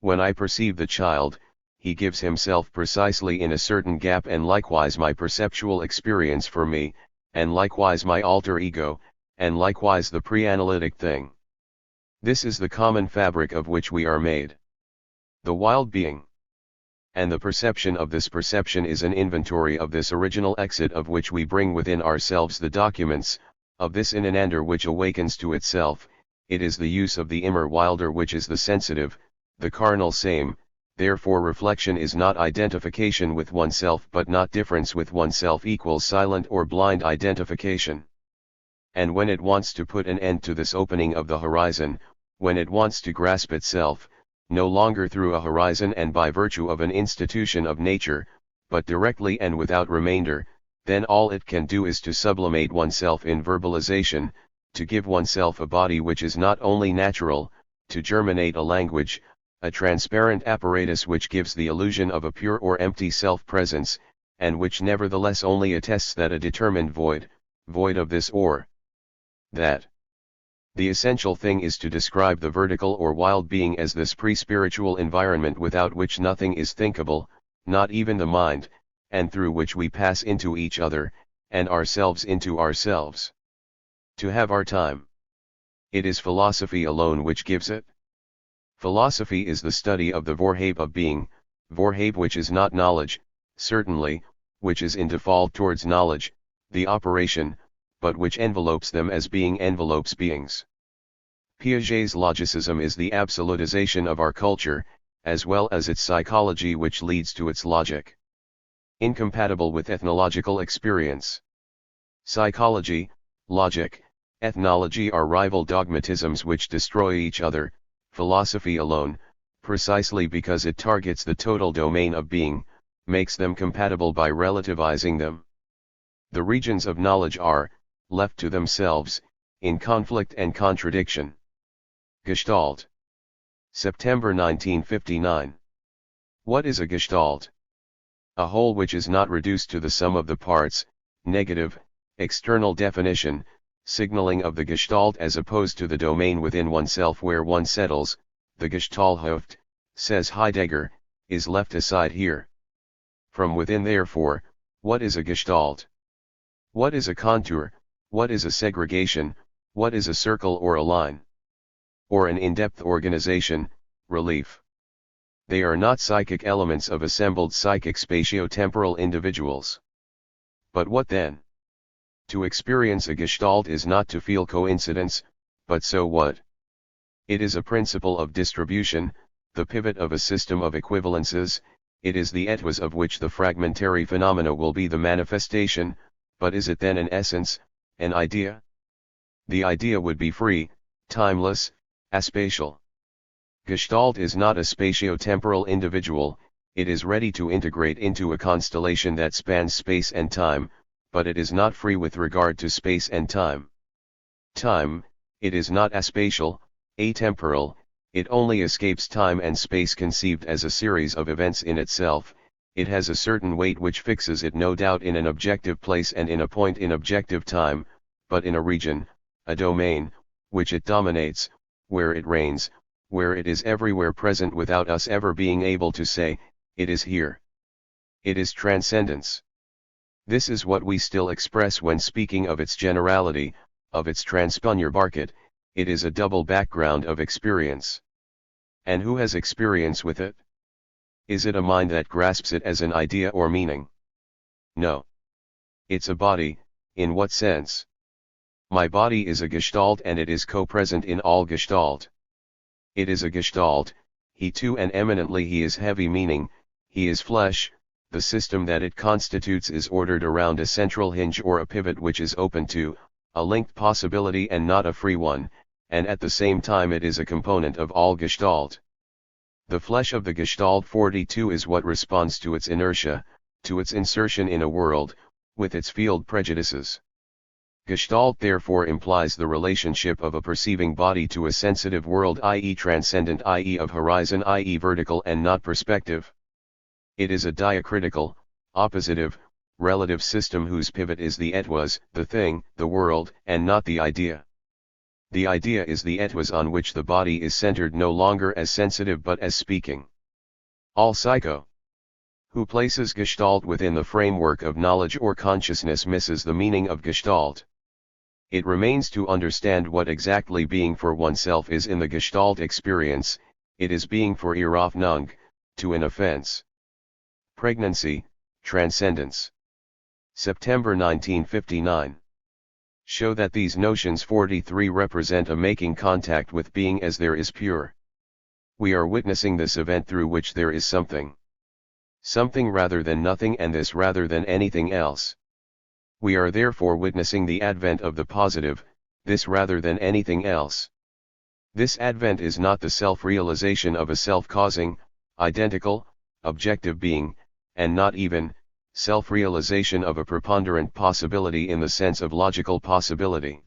When I perceive the child, he gives himself precisely in a certain gap, and likewise my perceptual experience for me, and likewise my alter ego, and likewise the pre-analytic thing. This is the common fabric of which we are made. The wild being. And the perception of this perception is an inventory of this original exit of which we bring within ourselves the documents, of this inenander which awakens to itself. It is the use of the immer wilder which is the sensitive, the carnal same. Therefore reflection is not identification with oneself, but not difference with oneself equals silent or blind identification. And when it wants to put an end to this opening of the horizon, when it wants to grasp itself, no longer through a horizon and by virtue of an institution of nature, but directly and without remainder, then all it can do is to sublimate oneself in verbalization, to give oneself a body which is not only natural, to germinate a language, a transparent apparatus which gives the illusion of a pure or empty self-presence, and which nevertheless only attests that a determined void of this or that. The essential thing is to describe the vertical or wild being as this pre-spiritual environment without which nothing is thinkable, not even the mind, and through which we pass into each other, and ourselves into ourselves. To have our time. It is philosophy alone which gives it. Philosophy is the study of the Vorhabe of being, Vorhabe which is not knowledge, certainly, which is in default towards knowledge, the operation, but which envelopes them as being envelopes beings. Piaget's logicism is the absolutization of our culture, as well as its psychology, which leads to its logic. Incompatible with ethnological experience. Psychology, logic, ethnology are rival dogmatisms which destroy each other. Philosophy alone, precisely because it targets the total domain of being, makes them compatible by relativizing them. The regions of knowledge are, left to themselves, in conflict and contradiction. Gestalt. September 1959. What is a gestalt? A whole which is not reduced to the sum of the parts. Negative, external definition, signaling of the gestalt as opposed to the domain within oneself where one settles. The Gestalthoft, says Heidegger, is left aside here. From within, therefore, what is a gestalt? What is a contour? What is a segregation? What is a circle or a line? Or an in-depth organization, relief? They are not psychic elements of assembled psychic spatio-temporal individuals. But what then? To experience a gestalt is not to feel coincidence, but so what? It is a principle of distribution, the pivot of a system of equivalences. It is the etwas of which the fragmentary phenomena will be the manifestation, but is it then an essence, an idea? The idea would be free, timeless, aspatial. Gestalt is not a spatio-temporal individual, it is ready to integrate into a constellation that spans space and time, but it is not free with regard to space and time. Time, it is not aspatial, atemporal, it only escapes time and space conceived as a series of events in itself. It has a certain weight which fixes it no doubt in an objective place and in a point in objective time, but in a region, a domain, which it dominates, where it reigns, where it is everywhere present without us ever being able to say, it is here. It is transcendence. This is what we still express when speaking of its generality, of its transpunerbarkeit. It is a double background of experience. And who has experience with it? Is it a mind that grasps it as an idea or meaning? No. It's a body. In what sense? My body is a gestalt and it is co-present in all gestalt. It is a gestalt, he too, and eminently he is heavy, meaning, he is flesh. The system that it constitutes is ordered around a central hinge or a pivot which is open to, a linked possibility and not a free one, and at the same time it is a component of all gestalt. The flesh of the gestalt 42 is what responds to its inertia, to its insertion in a world, with its field prejudices. Gestalt therefore implies the relationship of a perceiving body to a sensitive world, i.e. transcendent, i.e. of horizon, i.e. vertical and not perspective. It is a diacritical, oppositive, relative system whose pivot is the etwas, the thing, the world, and not the idea. The idea is the etwas on which the body is centered, no longer as sensitive but as speaking. All psycho who places gestalt within the framework of knowledge or consciousness misses the meaning of gestalt. It remains to understand what exactly being for oneself is in the gestalt experience. It is being for Iraufnung, to an offense. Pregnancy, transcendence. September 1959. Show that these notions 43 represent a making contact with being as there is pure. We are witnessing this event through which there is something. Something rather than nothing, and this rather than anything else. We are therefore witnessing the advent of the positive, this rather than anything else. This advent is not the self-realization of a self-causing, identical, objective being, and not even, self-realization of a preponderant possibility in the sense of logical possibility.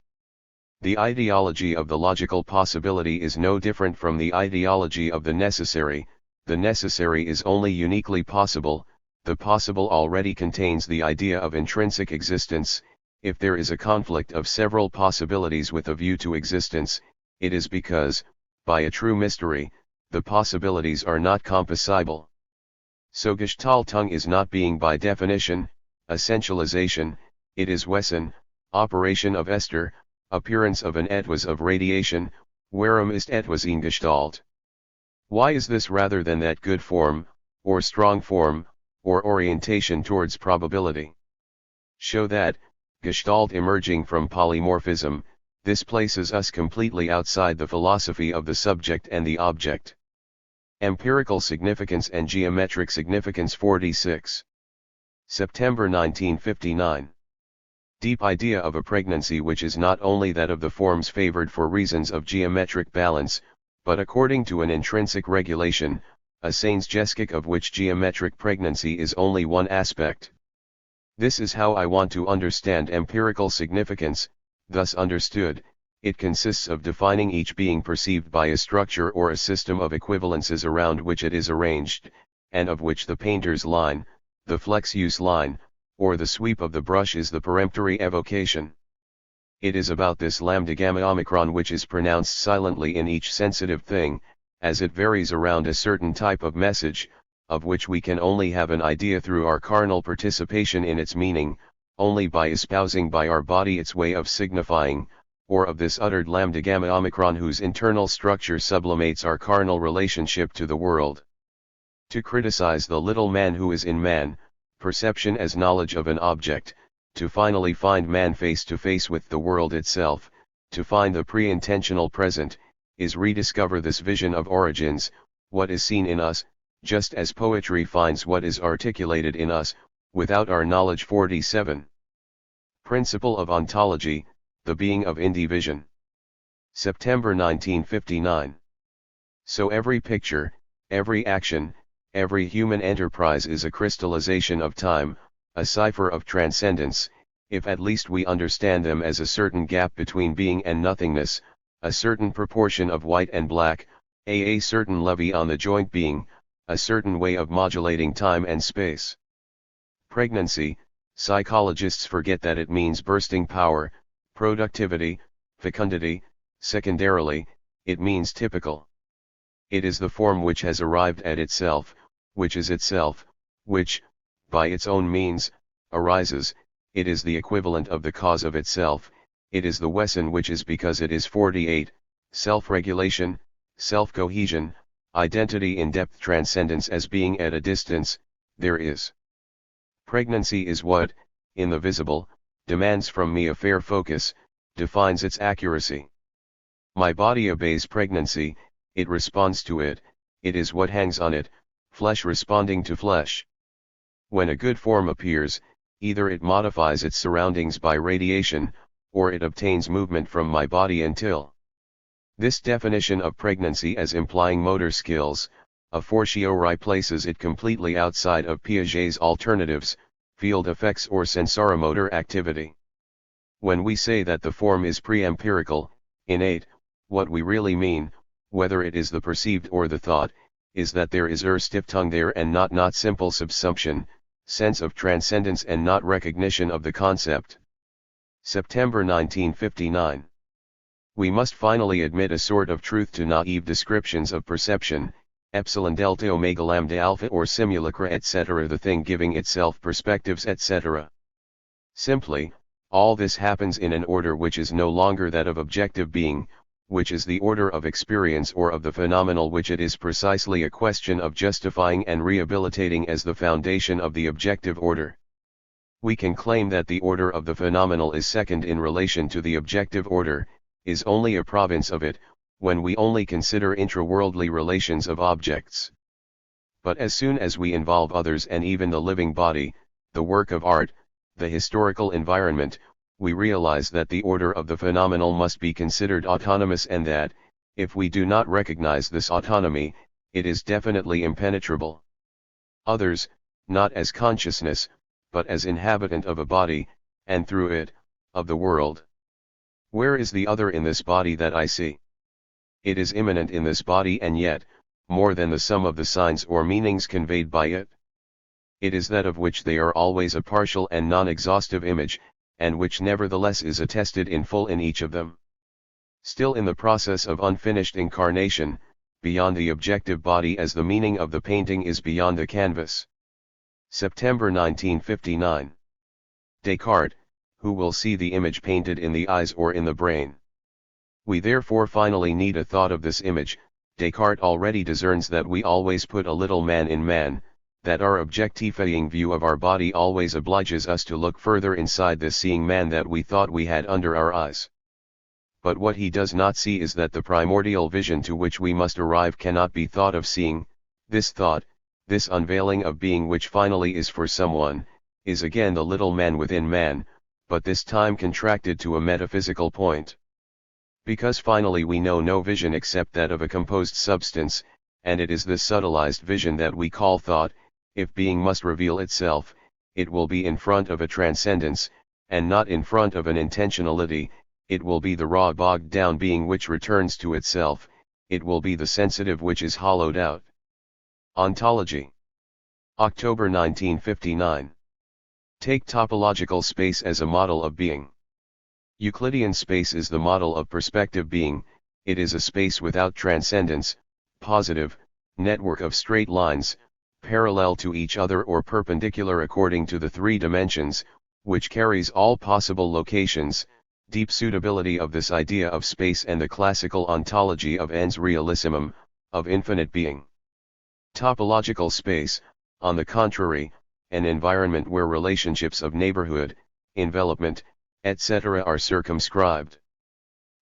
The ideology of the logical possibility is no different from the ideology of the necessary. The necessary is only uniquely possible, the possible already contains the idea of intrinsic existence. If there is a conflict of several possibilities with a view to existence, it is because, by a true mystery, the possibilities are not composable. So Gestaltung is not being by definition, essentialization, it is Wesen, operation of Esther, appearance of an etwas of radiation, warum ist etwas in Gestalt. Why is this rather than that good form, or strong form, or orientation towards probability? Show that, Gestalt emerging from polymorphism, this places us completely outside the philosophy of the subject and the object. Empirical significance and geometric significance 46. September 1959. Deep idea of a pregnancy which is not only that of the forms favored for reasons of geometric balance, but according to an intrinsic regulation, a seinsgeschick of which geometric pregnancy is only one aspect. This is how I want to understand empirical significance. Thus understood, it consists of defining each being perceived by a structure or a system of equivalences around which it is arranged, and of which the painter's line, the flex-use line, or the sweep of the brush is the peremptory evocation. It is about this lambda gamma omicron which is pronounced silently in each sensitive thing, as it varies around a certain type of message, of which we can only have an idea through our carnal participation in its meaning, only by espousing by our body its way of signifying, or of this uttered lambda gamma omicron whose internal structure sublimates our carnal relationship to the world. To criticize the little man who is in man, perception as knowledge of an object, to finally find man face to face with the world itself, to find the pre-intentional present, is rediscover this vision of origins, what is seen in us, just as poetry finds what is articulated in us, without our knowledge 47. Principle of ontology, the being of indivision. September 1959. So every picture, every action, every human enterprise is a crystallization of time, a cipher of transcendence, if at least we understand them as a certain gap between being and nothingness, a certain proportion of white and black, a certain levy on the joint being, a certain way of modulating time and space. Pregnancy, psychologists forget that it means bursting power, productivity, fecundity. Secondarily, it means typical. It is the form which has arrived at itself, which is itself, which, by its own means, arises. It is the equivalent of the cause of itself. It is the Wesson which is because it is 48, self-regulation, self-cohesion, identity in depth transcendence as being at a distance, there is. Pregnancy is what, in the visible, demands from me a fair focus, defines its accuracy. My body obeys pregnancy, it responds to it, it is what hangs on it, flesh responding to flesh. When a good form appears, either it modifies its surroundings by radiation, or it obtains movement from my body until. This definition of pregnancy as implying motor skills, a fortiori places it completely outside of Piaget's alternatives, field effects or sensoromotor activity. When we say that the form is pre-empirical, innate, what we really mean, whether it is the perceived or the thought, is that there is Stiftung there and not simple subsumption, sense of transcendence and not recognition of the concept. September 1959. We must finally admit a sort of truth to naive descriptions of perception, epsilon delta omega lambda alpha or simulacra etc. the thing giving itself perspectives etc. Simply, all this happens in an order which is no longer that of objective being, which is the order of experience or of the phenomenal, which it is precisely a question of justifying and rehabilitating as the foundation of the objective order. We can claim that the order of the phenomenal is second in relation to the objective order, is only a province of it, when we only consider intra-worldly relations of objects. But as soon as we involve others and even the living body, the work of art, the historical environment, we realize that the order of the phenomenal must be considered autonomous and that, if we do not recognize this autonomy, it is definitely impenetrable. Others, not as consciousness, but as inhabitant of a body, and through it, of the world. Where is the other in this body that I see? It is immanent in this body and yet, more than the sum of the signs or meanings conveyed by it. It is that of which they are always a partial and non-exhaustive image, and which nevertheless is attested in full in each of them. Still in the process of unfinished incarnation, beyond the objective body as the meaning of the painting is beyond the canvas. September 1959. Descartes, who will see the image painted in the eyes or in the brain? We therefore finally need a thought of this image. Descartes already discerns that we always put a little man in man, that our objectifying view of our body always obliges us to look further inside this seeing man that we thought we had under our eyes. but what he does not see is that the primordial vision to which we must arrive cannot be thought of seeing. This thought, this unveiling of being which finally is for someone, is again the little man within man, but this time contracted to a metaphysical point. Because finally we know no vision except that of a composed substance, and it is this subtilized vision that we call thought. If being must reveal itself, it will be in front of a transcendence, and not in front of an intentionality. It will be the raw bogged down being which returns to itself, it will be the sensitive which is hollowed out. Ontology. October 1959. Take topological space as a model of being. Euclidean space is the model of perspective being. It is a space without transcendence, positive, network of straight lines, parallel to each other or perpendicular according to the three dimensions, which carries all possible locations. Deep suitability of this idea of space and the classical ontology of ens realissimum, of infinite being. Topological space, on the contrary, an environment where relationships of neighborhood, envelopment, etc. are circumscribed.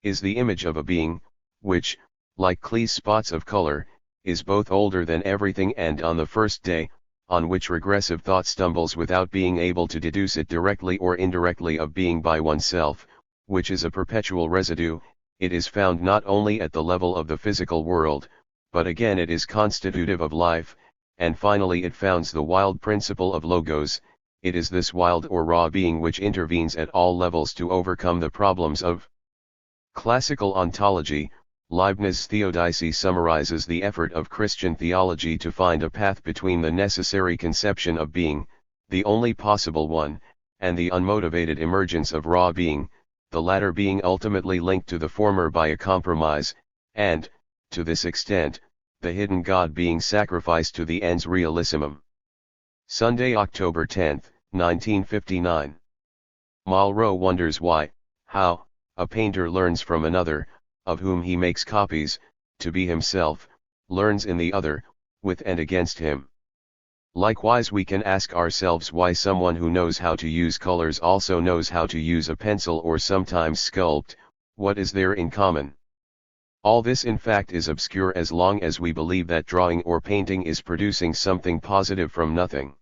Is the image of a being, which, like Klee's spots of color, is both older than everything and on the first day, on which regressive thought stumbles without being able to deduce it directly or indirectly of being by oneself, which is a perpetual residue. It is found not only at the level of the physical world, but again it is constitutive of life, and finally it founds the wild principle of logos. It is this wild or raw being which intervenes at all levels to overcome the problems of classical ontology. Leibniz's Theodicy summarizes the effort of Christian theology to find a path between the necessary conception of being, the only possible one, and the unmotivated emergence of raw being, the latter being ultimately linked to the former by a compromise, and, to this extent, the hidden God being sacrificed to the ens realissimum. Sunday, October 10, 1959. Malraux wonders why, how, a painter learns from another, of whom he makes copies, to be himself, learns in the other, with and against him. Likewise we can ask ourselves why someone who knows how to use colors also knows how to use a pencil or sometimes sculpt. What is there in common? All this in fact is obscure as long as we believe that drawing or painting is producing something positive from nothing.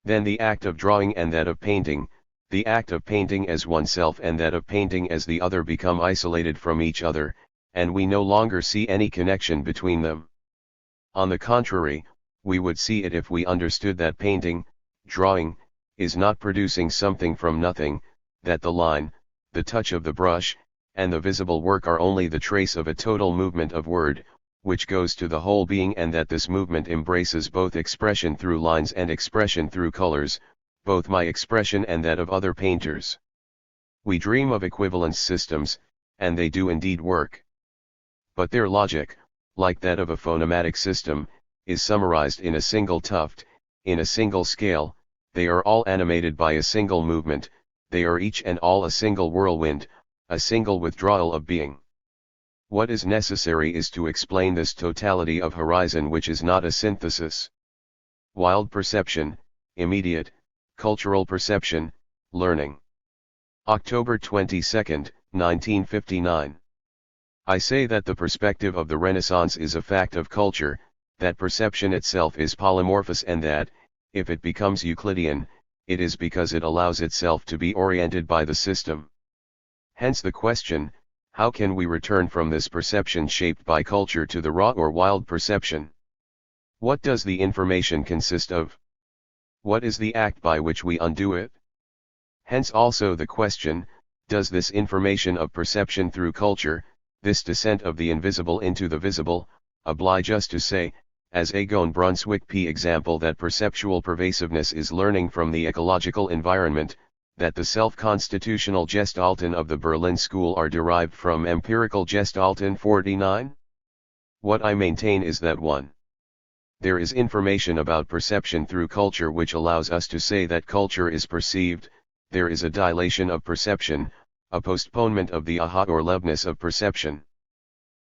Then the act of drawing and that of painting, the act of painting as oneself and that of painting as the other become isolated from each other, and we no longer see any connection between them. On the contrary, we would see it if we understood that painting, drawing, is not producing something from nothing, that the line, the touch of the brush, and the visible work are only the trace of a total movement of word, which goes to the whole being, and that this movement embraces both expression through lines and expression through colors, both my expression and that of other painters. We dream of equivalence systems, and they do indeed work. But their logic, like that of a phonematic system, is summarized in a single tuft, in a single scale. They are all animated by a single movement, they are each and all a single whirlwind, a single withdrawal of being. What is necessary is to explain this totality of horizon which is not a synthesis. Wild perception, immediate, cultural perception, learning. October 22, 1959. I say that the perspective of the Renaissance is a fact of culture, that perception itself is polymorphous, and that, if it becomes Euclidean, it is because it allows itself to be oriented by the system. Hence the question, how can we return from this perception shaped by culture to the raw or wild perception? What does the information consist of? What is the act by which we undo it? Hence also the question, does this information of perception through culture, this descent of the invisible into the visible, oblige us to say, as Egon Brunswick p. example, that perceptual pervasiveness is learning from the ecological environment, that the self-constitutional Gestalten of the Berlin School are derived from empirical Gestalten 49? What I maintain is that 1. There is information about perception through culture which allows us to say that culture is perceived. There is a dilation of perception, a postponement of the aha or leveness of perception.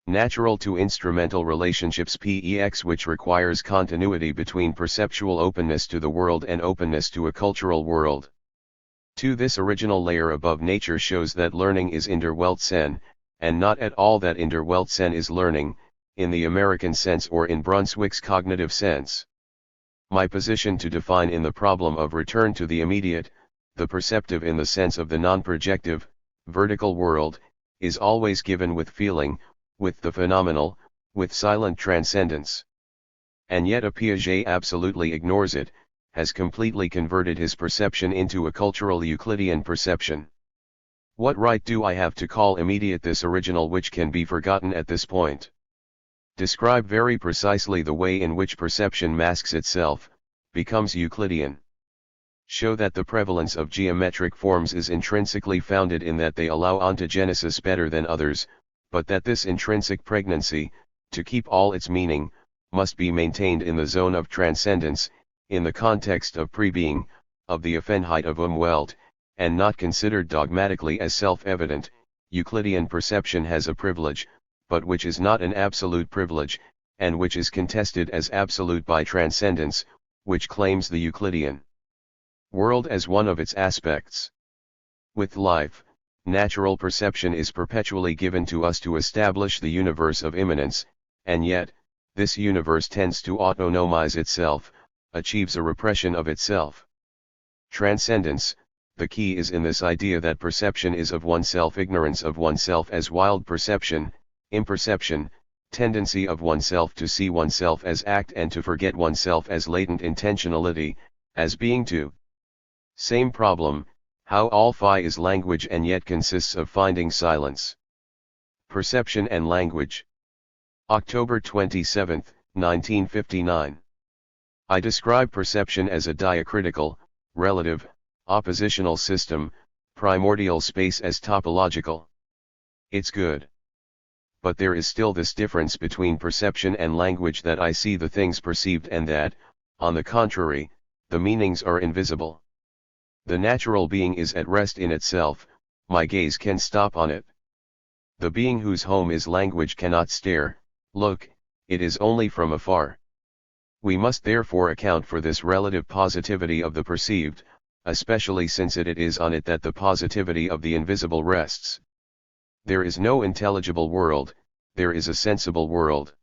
Natural to instrumental relationships PEX, which requires continuity between perceptual openness to the world and openness to a cultural world. 2. This original layer above nature shows that learning is in der Welt Sinn, and not at all that in der Weltsein is learning, in the American sense or in Brunswick's cognitive sense. My position to define in the problem of return to the immediate, the perceptive in the sense of the non-projective, vertical world, is always given with feeling, with the phenomenal, with silent transcendence. And yet a Piaget absolutely ignores it, has completely converted his perception into a cultural Euclidean perception. What right do I have to call immediate this original which can be forgotten at this point? Describe very precisely the way in which perception masks itself, becomes Euclidean. Show that the prevalence of geometric forms is intrinsically founded in that they allow ontogenesis better than others, but that this intrinsic pregnancy, to keep all its meaning, must be maintained in the zone of transcendence, in the context of pre-being, of the Offenheit of Umwelt, and not considered dogmatically as self-evident. Euclidean perception has a privilege, but which is not an absolute privilege, and which is contested as absolute by transcendence, which claims the Euclidean world as one of its aspects. With life, natural perception is perpetually given to us to establish the universe of immanence, and yet, this universe tends to autonomize itself, achieves a repression of itself. Transcendence, the key is in this idea that perception is of oneself, ignorance of oneself as wild perception, imperception, tendency of oneself to see oneself as act and to forget oneself as latent intentionality, as being to. Same problem, how all phi is language and yet consists of finding silence. Perception and language. October 27, 1959. I describe perception as a diacritical, relative, oppositional system, primordial space as topological. It's good. But there is still this difference between perception and language, that I see the things perceived and that, on the contrary, the meanings are invisible. The natural being is at rest in itself, my gaze can stop on it. The being whose home is language cannot stare, look, it is only from afar. We must therefore account for this relative positivity of the perceived, especially since it is on it that the positivity of the invisible rests. There is no intelligible world, there is a sensible world.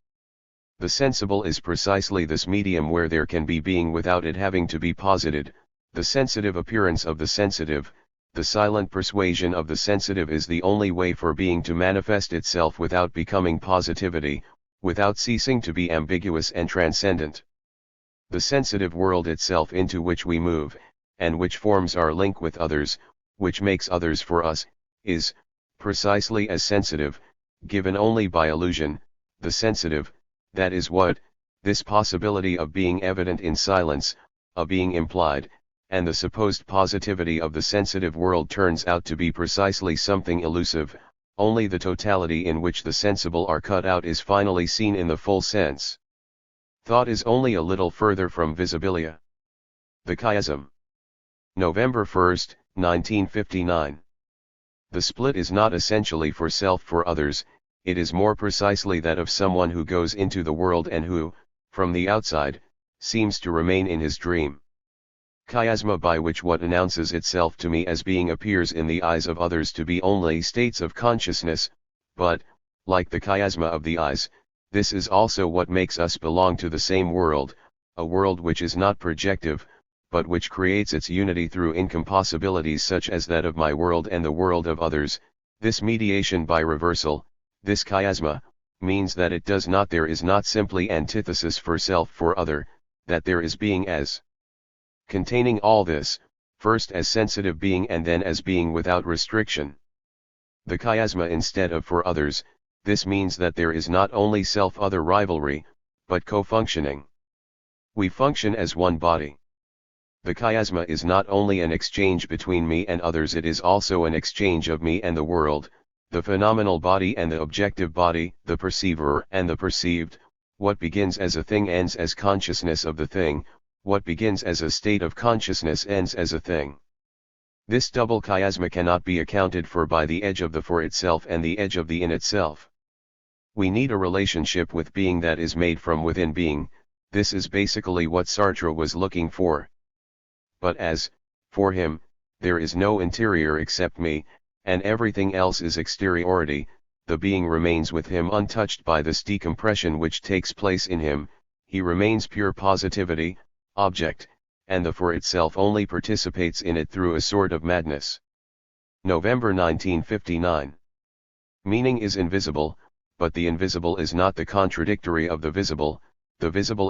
The sensible is precisely this medium where there can be being without it having to be posited. The sensitive appearance of the sensitive, the silent persuasion of the sensitive is the only way for being to manifest itself without becoming positivity, without ceasing to be ambiguous and transcendent. The sensitive world itself into which we move, and which forms our link with others, which makes others for us, is, precisely as sensitive, given only by illusion, the sensitive, that is what, this possibility of being evident in silence, of being implied, and the supposed positivity of the sensitive world turns out to be precisely something elusive. Only the totality in which the sensible are cut out is finally seen in the full sense. Thought is only a little further from visibilia. The chiasm. November 1, 1959. The split is not essentially for self for others, it is more precisely that of someone who goes into the world and who, from the outside, seems to remain in his dream. Chiasma, by which what announces itself to me as being appears in the eyes of others to be only states of consciousness, but, like the chiasma of the eyes, this is also what makes us belong to the same world, a world which is not projective, but which creates its unity through incompossibilities such as that of my world and the world of others. This mediation by reversal, this chiasma, means that it does not, there is not simply antithesis for self for other, that there is being as containing all this, first as sensitive being and then as being without restriction. The chiasma instead of for others, this means that there is not only self-other rivalry, but co-functioning. We function as one body. The chiasma is not only an exchange between me and others, it is also an exchange of me and the world, the phenomenal body and the objective body, the perceiver and the perceived. What begins as a thing ends as consciousness of the thing, what begins as a state of consciousness ends as a thing. This double chiasma cannot be accounted for by the edge of the for itself and the edge of the in itself. We need a relationship with being that is made from within being. This is basically what Sartre was looking for. But as, for him, there is no interior except me, and everything else is exteriority, the being remains with him untouched by this decompression which takes place in him, he remains pure positivity, object, and the for itself only participates in it through a sort of madness. November 1959. Meaning is invisible, but the invisible is not the contradictory of the visible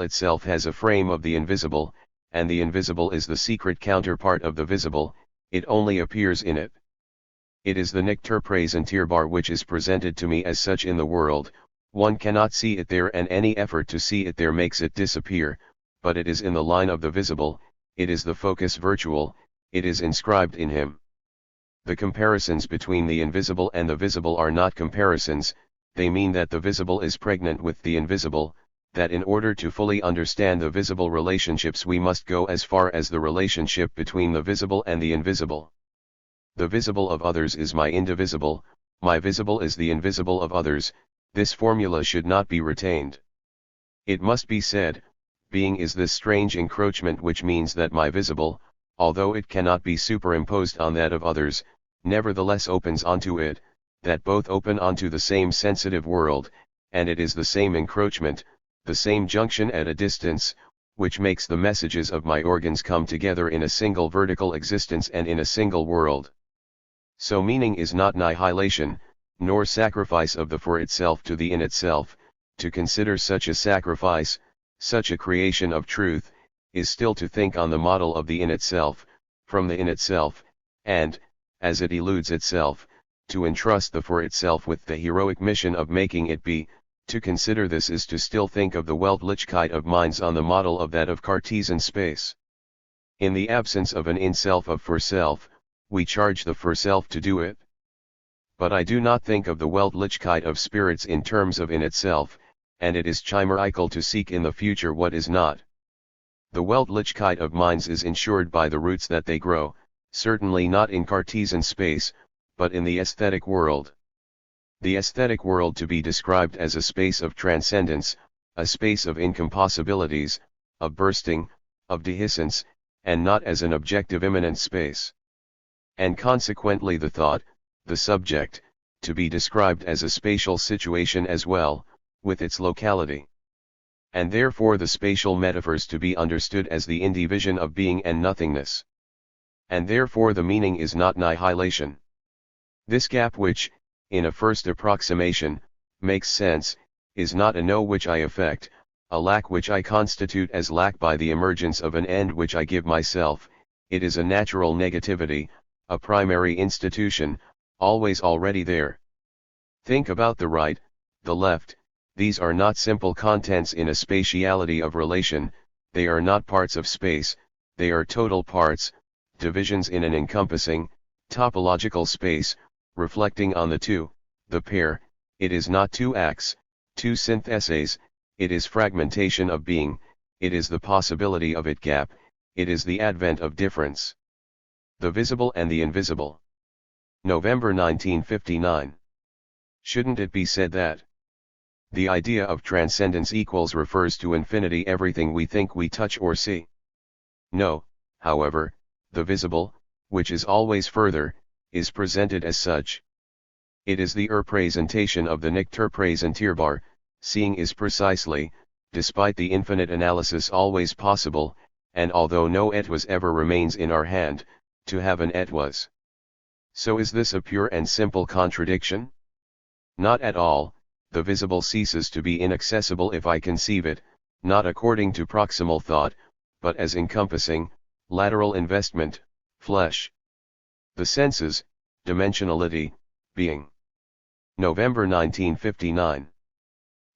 itself has a frame of the invisible, and the invisible is the secret counterpart of the visible, it only appears in it. It is the nectar praesentirbar which is presented to me as such in the world, one cannot see it there and any effort to see it there makes it disappear, but it is in the line of the visible, it is the focus virtual, it is inscribed in him. The comparisons between the invisible and the visible are not comparisons, they mean that the visible is pregnant with the invisible, that in order to fully understand the visible relationships we must go as far as the relationship between the visible and the invisible. The visible of others is my indivisible, my visible is the invisible of others. This formula should not be retained. It must be said, being is this strange encroachment which means that my visible, although it cannot be superimposed on that of others, nevertheless opens onto it, that both open onto the same sensitive world, and it is the same encroachment, the same junction at a distance, which makes the messages of my organs come together in a single vertical existence and in a single world. So meaning is not annihilation, nor sacrifice of the for itself to the in itself. To consider such a sacrifice, such a creation of truth, is still to think on the model of the in itself, from the in itself, and, as it eludes itself, to entrust the for itself with the heroic mission of making it be. To consider this is to still think of the Weltlichkeit of minds on the model of that of Cartesian space. In the absence of an in-self of for-self, we charge the for-self to do it. But I do not think of the Weltlichkeit of spirits in terms of in itself, and it is chimerical to seek in the future what is not. The Weltlichkeit of minds is ensured by the roots that they grow, certainly not in Cartesian space, but in the aesthetic world. The aesthetic world to be described as a space of transcendence, a space of incompossibilities, of bursting, of dehiscence, and not as an objective immanent space. And consequently the thought, the subject, to be described as a spatial situation as well, with its locality. And therefore the spatial metaphors to be understood as the indivision of being and nothingness. And therefore the meaning is not annihilation. This gap which, in a first approximation, makes sense, is not a no which I affect, a lack which I constitute as lack by the emergence of an end which I give myself, it is a natural negativity, a primary institution, always already there. Think about the right, the left, these are not simple contents in a spatiality of relation, they are not parts of space, they are total parts, divisions in an encompassing, topological space, reflecting on the two, the pair, it is not two acts, two syntheses, it is fragmentation of being, it is the possibility of it gap, it is the advent of difference. The visible and the invisible. November 1959. Shouldn't it be said that the idea of transcendence equals refers to infinity everything we think we touch or see? No, however, the visible, which is always further, is presented as such. It is the presentation of the nectar praesentirbar, seeing is precisely, despite the infinite analysis always possible, and although no et was ever remains in our hand, to have an et was. So is this a pure and simple contradiction? Not at all, the visible ceases to be inaccessible if I conceive it, not according to proximal thought, but as encompassing, lateral investment, flesh. The senses, dimensionality, being. November 1959.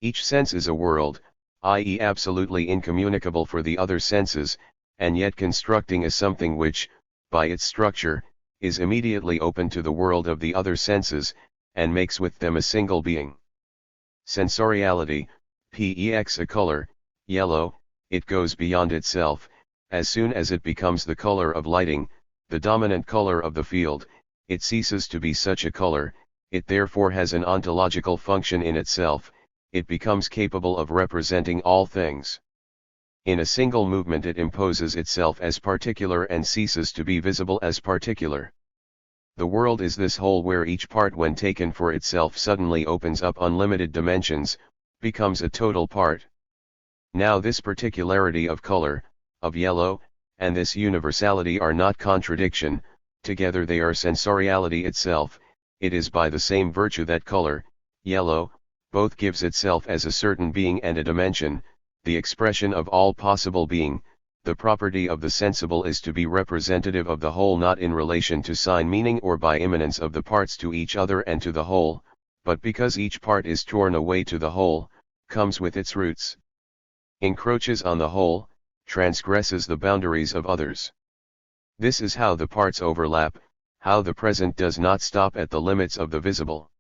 Each sense is a world, i.e. absolutely incommunicable for the other senses, and yet constructing a something which, by its structure, is immediately open to the world of the other senses, and makes with them a single being. Sensoriality, pex a color, yellow, it goes beyond itself, as soon as it becomes the color of lighting, the dominant color of the field, it ceases to be such a color, it therefore has an ontological function in itself, it becomes capable of representing all things. In a single movement it imposes itself as particular and ceases to be visible as particular. The world is this whole where each part when taken for itself suddenly opens up unlimited dimensions, becomes a total part. Now this particularity of color, of yellow, and this universality are not contradiction, together they are sensoriality itself. It is by the same virtue that color, yellow, both gives itself as a certain being and a dimension, the expression of all possible being. The property of the sensible is to be representative of the whole, not in relation to sign meaning or by immanence of the parts to each other and to the whole, but because each part is torn away to the whole, comes with its roots, encroaches on the whole, transgresses the boundaries of others. This is how the parts overlap, how the present does not stop at the limits of the visible.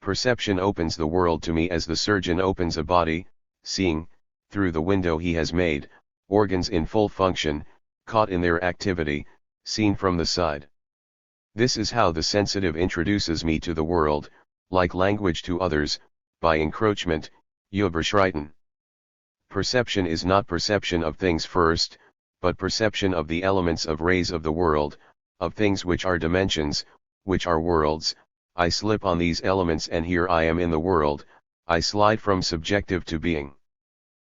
Perception opens the world to me as the surgeon opens a body, seeing, through the window he has made, organs in full function, caught in their activity, seen from the side. This is how the sensitive introduces me to the world, like language to others, by encroachment, Überschreiten. Perception is not perception of things first, but perception of the elements of rays of the world, of things which are dimensions, which are worlds. I slip on these elements and here I am in the world, I slide from subjective to being.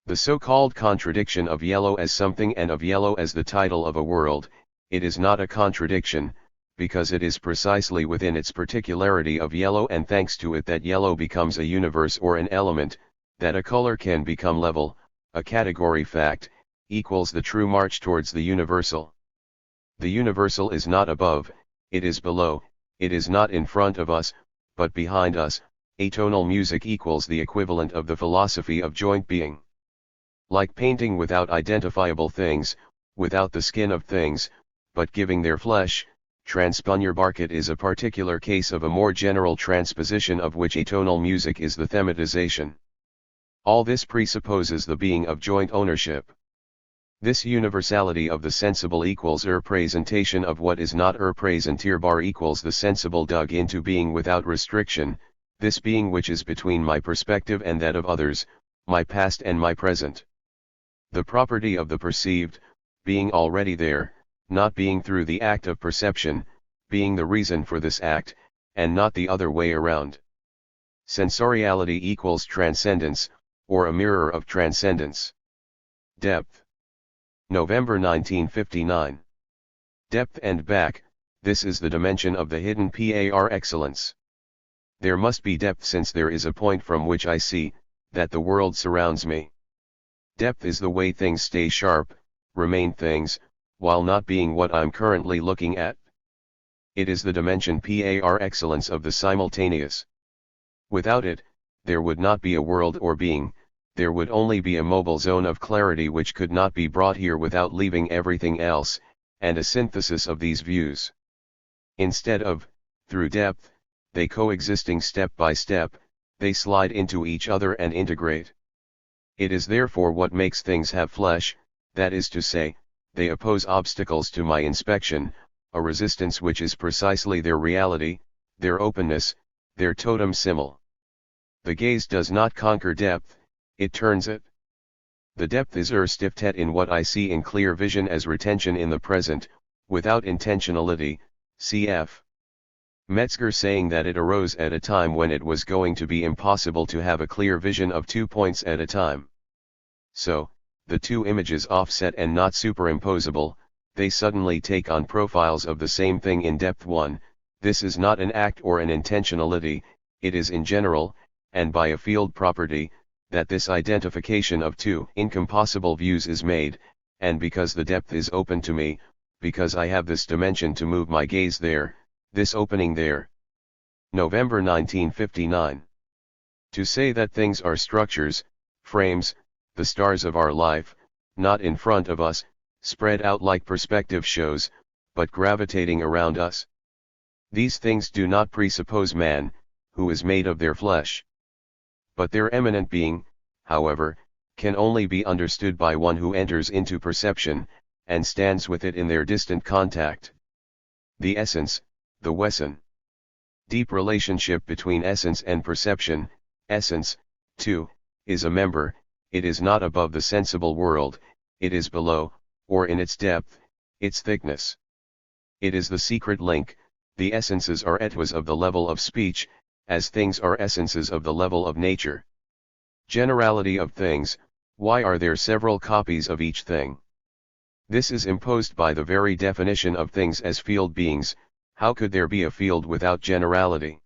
The so-called contradiction of yellow as something and of yellow as the title of a world, it is not a contradiction, because it is precisely within its particularity of yellow and thanks to it that yellow becomes a universe or an element, that a color can become level, a category fact, equals the true march towards the universal. The universal is not above, it is below, it is not in front of us, but behind us. Atonal music equals the equivalent of the philosophy of joint being. Like painting without identifiable things, without the skin of things, but giving their flesh, Transpunurbarkit is a particular case of a more general transposition of which atonal music is the thematization. All this presupposes the being of joint ownership. This universality of the sensible equals presentation of what is not presenteerbar equals the sensible dug into being without restriction, this being which is between my perspective and that of others, my past and my present. The property of the perceived, being already there, not being through the act of perception, being the reason for this act, and not the other way around. Sensoriality equals transcendence, or a mirror of transcendence. Depth. November 1959. Depth and back, this is the dimension of the hidden par excellence. There must be depth since there is a point from which I see, that the world surrounds me. Depth is the way things stay sharp, remain things, while not being what I'm currently looking at. It is the dimension par excellence of the simultaneous. Without it, there would not be a world or being, there would only be a mobile zone of clarity which could not be brought here without leaving everything else, and a synthesis of these views. Instead of, through depth, they coexisting step by step, they slide into each other and integrate. It is therefore what makes things have flesh, that is to say, they oppose obstacles to my inspection, a resistance which is precisely their reality, their openness, their totem symbol. The gaze does not conquer depth, it turns it. The depth is stiftet in what I see in clear vision as retention in the present, without intentionality, cf. Metzger saying that it arose at a time when it was going to be impossible to have a clear vision of 2 points at a time. So, the two images offset and not superimposable, they suddenly take on profiles of the same thing in depth 1, this is not an act or an intentionality, it is in general, and by a field property, that this identification of two incompossible views is made, and because the depth is open to me, because I have this dimension to move my gaze there, this opening there. November 1959. To say that things are structures, frames, the stars of our life, not in front of us, spread out like perspective shows, but gravitating around us. These things do not presuppose man, who is made of their flesh. But their eminent being, however, can only be understood by one who enters into perception, and stands with it in their distant contact. The essence, the Wesen. Deep relationship between essence and perception, essence, too, is a member, it is not above the sensible world, it is below, or in its depth, its thickness. It is the secret link, the essences are etwas of the level of speech, as things are essences of the level of nature. Generality of things, why are there several copies of each thing? This is imposed by the very definition of things as field beings. How could there be a field without generality?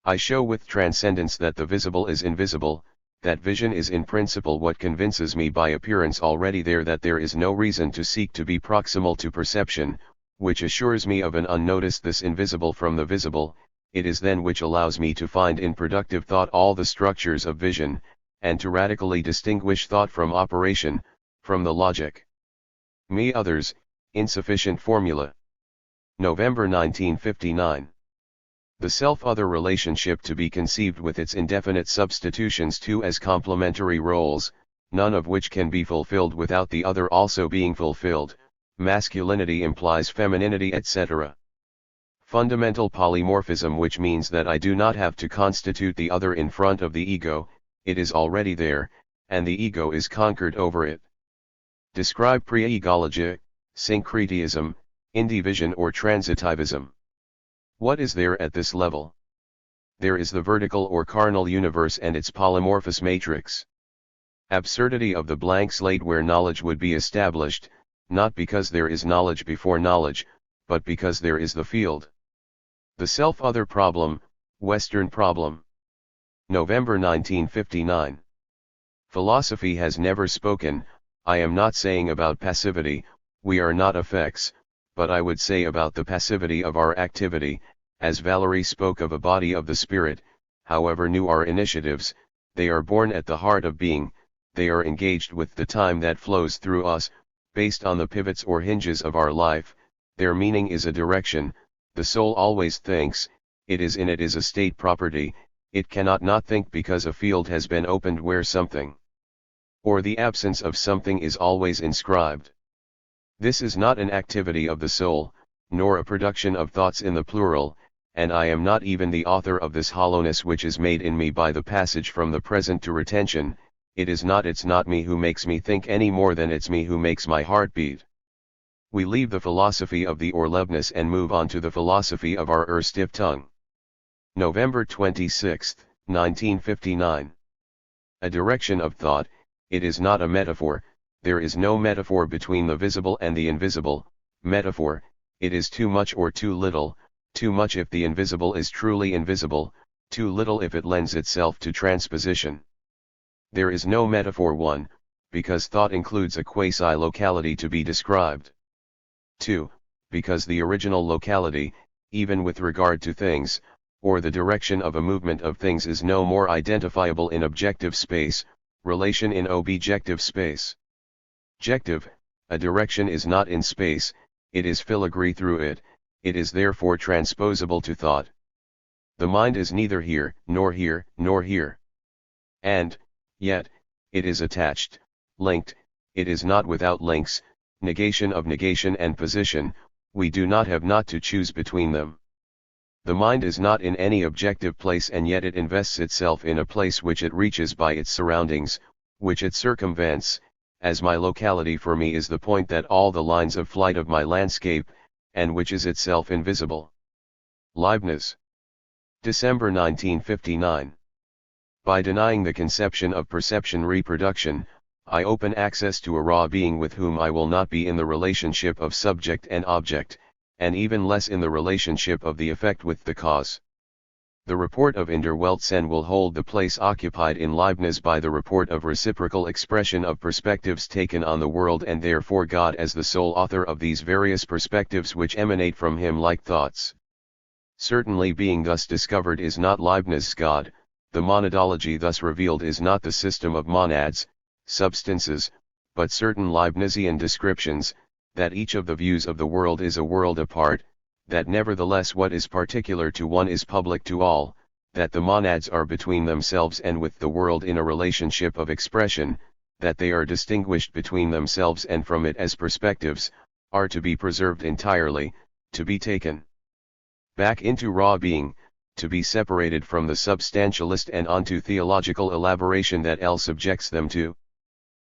I show with transcendence that the visible is invisible, that vision is in principle what convinces me by appearance already there that there is no reason to seek to be proximal to perception, which assures me of an unnoticed this invisible from the visible. It is then which allows me to find in productive thought all the structures of vision, and to radically distinguish thought from operation, from the logic. Me others, insufficient formula. November 1959. The self-other relationship to be conceived with its indefinite substitutions too as complementary roles, none of which can be fulfilled without the other also being fulfilled. Masculinity implies femininity, etc. Fundamental polymorphism, which means that I do not have to constitute the other in front of the ego, it is already there, and the ego is conquered over it. Describe pre-egology, syncretism, indivision or transitivism. What is there at this level? There is the vertical or carnal universe and its polymorphous matrix. Absurdity of the blank slate where knowledge would be established, not because there is knowledge before knowledge, but because there is the field. The self-other problem, Western problem. November 1959. Philosophy has never spoken. I am not saying about passivity, we are not effects, but I would say about the passivity of our activity, as Valery spoke of a body of the spirit. However new our initiatives, they are born at the heart of being, they are engaged with the time that flows through us, based on the pivots or hinges of our life. Their meaning is a direction. The soul always thinks, it is a state property, it cannot not think because a field has been opened where something, or the absence of something, is always inscribed. This is not an activity of the soul, nor a production of thoughts in the plural, and I am not even the author of this hollowness which is made in me by the passage from the present to retention. It's not me who makes me think any more than it's me who makes my heart beat. We leave the philosophy of the Orlevness and move on to the philosophy of our stiff tongue. November 26, 1959. A direction of thought, it is not a metaphor. There is no metaphor between the visible and the invisible. Metaphor, it is too much or too little, too much if the invisible is truly invisible, too little if it lends itself to transposition. There is no metaphor 1, because thought includes a quasi-locality to be described. 2, because the original locality, even with regard to things, or the direction of a movement of things, is no more identifiable in objective space, relation in objective space. Objective, a direction is not in space, it is filigree through it, it is therefore transposable to thought. The mind is neither here, nor here, nor here. And, yet, it is attached, linked, it is not without links, negation of negation and position, we do not have not to choose between them. The mind is not in any objective place, and yet it invests itself in a place which it reaches by its surroundings, which it circumvents, as my locality for me is the point that all the lines of flight of my landscape, and which is itself invisible. Leibniz. December 1959. By denying the conception of perception reproduction, I open access to a raw being with whom I will not be in the relationship of subject and object, and even less in the relationship of the effect with the cause. The report of In der Weltsein will hold the place occupied in Leibniz by the report of reciprocal expression of perspectives taken on the world, and therefore God as the sole author of these various perspectives which emanate from him like thoughts. Certainly being thus discovered is not Leibniz's God, the monadology thus revealed is not the system of monads, substances, but certain Leibnizian descriptions, that each of the views of the world is a world apart, that nevertheless what is particular to one is public to all, that the monads are between themselves and with the world in a relationship of expression, that they are distinguished between themselves and from it as perspectives, are to be preserved entirely, to be taken back into raw being, to be separated from the substantialist and onto theological elaboration that L subjects them to.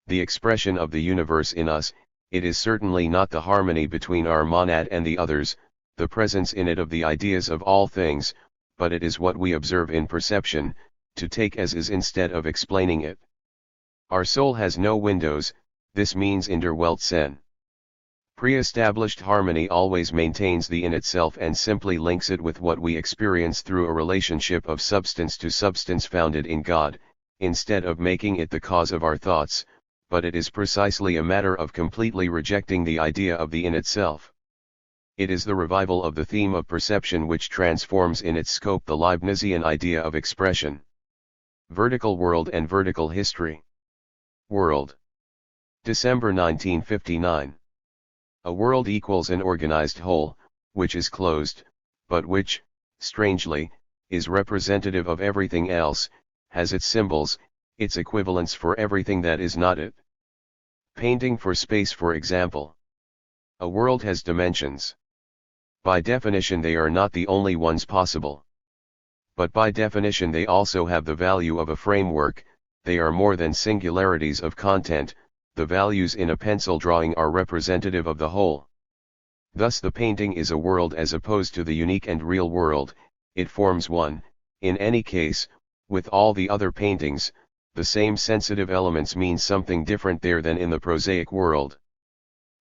The expression of the universe in us, it is certainly not the harmony between our monad and the others, the presence in it of the ideas of all things, but it is what we observe in perception, to take as is instead of explaining it. Our soul has no windows, this means in der Welt Sinn. Pre-established harmony always maintains the in itself and simply links it with what we experience through a relationship of substance to substance founded in God, instead of making it the cause of our thoughts, but it is precisely a matter of completely rejecting the idea of the in itself. It is the revival of the theme of perception which transforms in its scope the Leibnizian idea of expression. Vertical world and vertical history. World. December 1959. A world equals an organized whole, which is closed, but which, strangely, is representative of everything else, has its symbols, its equivalents for everything that is not it. Painting for space, for example. A world has dimensions. By definition they are not the only ones possible. But by definition they also have the value of a framework, they are more than singularities of content, the values in a pencil drawing are representative of the whole. Thus the painting is a world as opposed to the unique and real world, it forms one, in any case, with all the other paintings, the same sensitive elements mean something different there than in the prosaic world.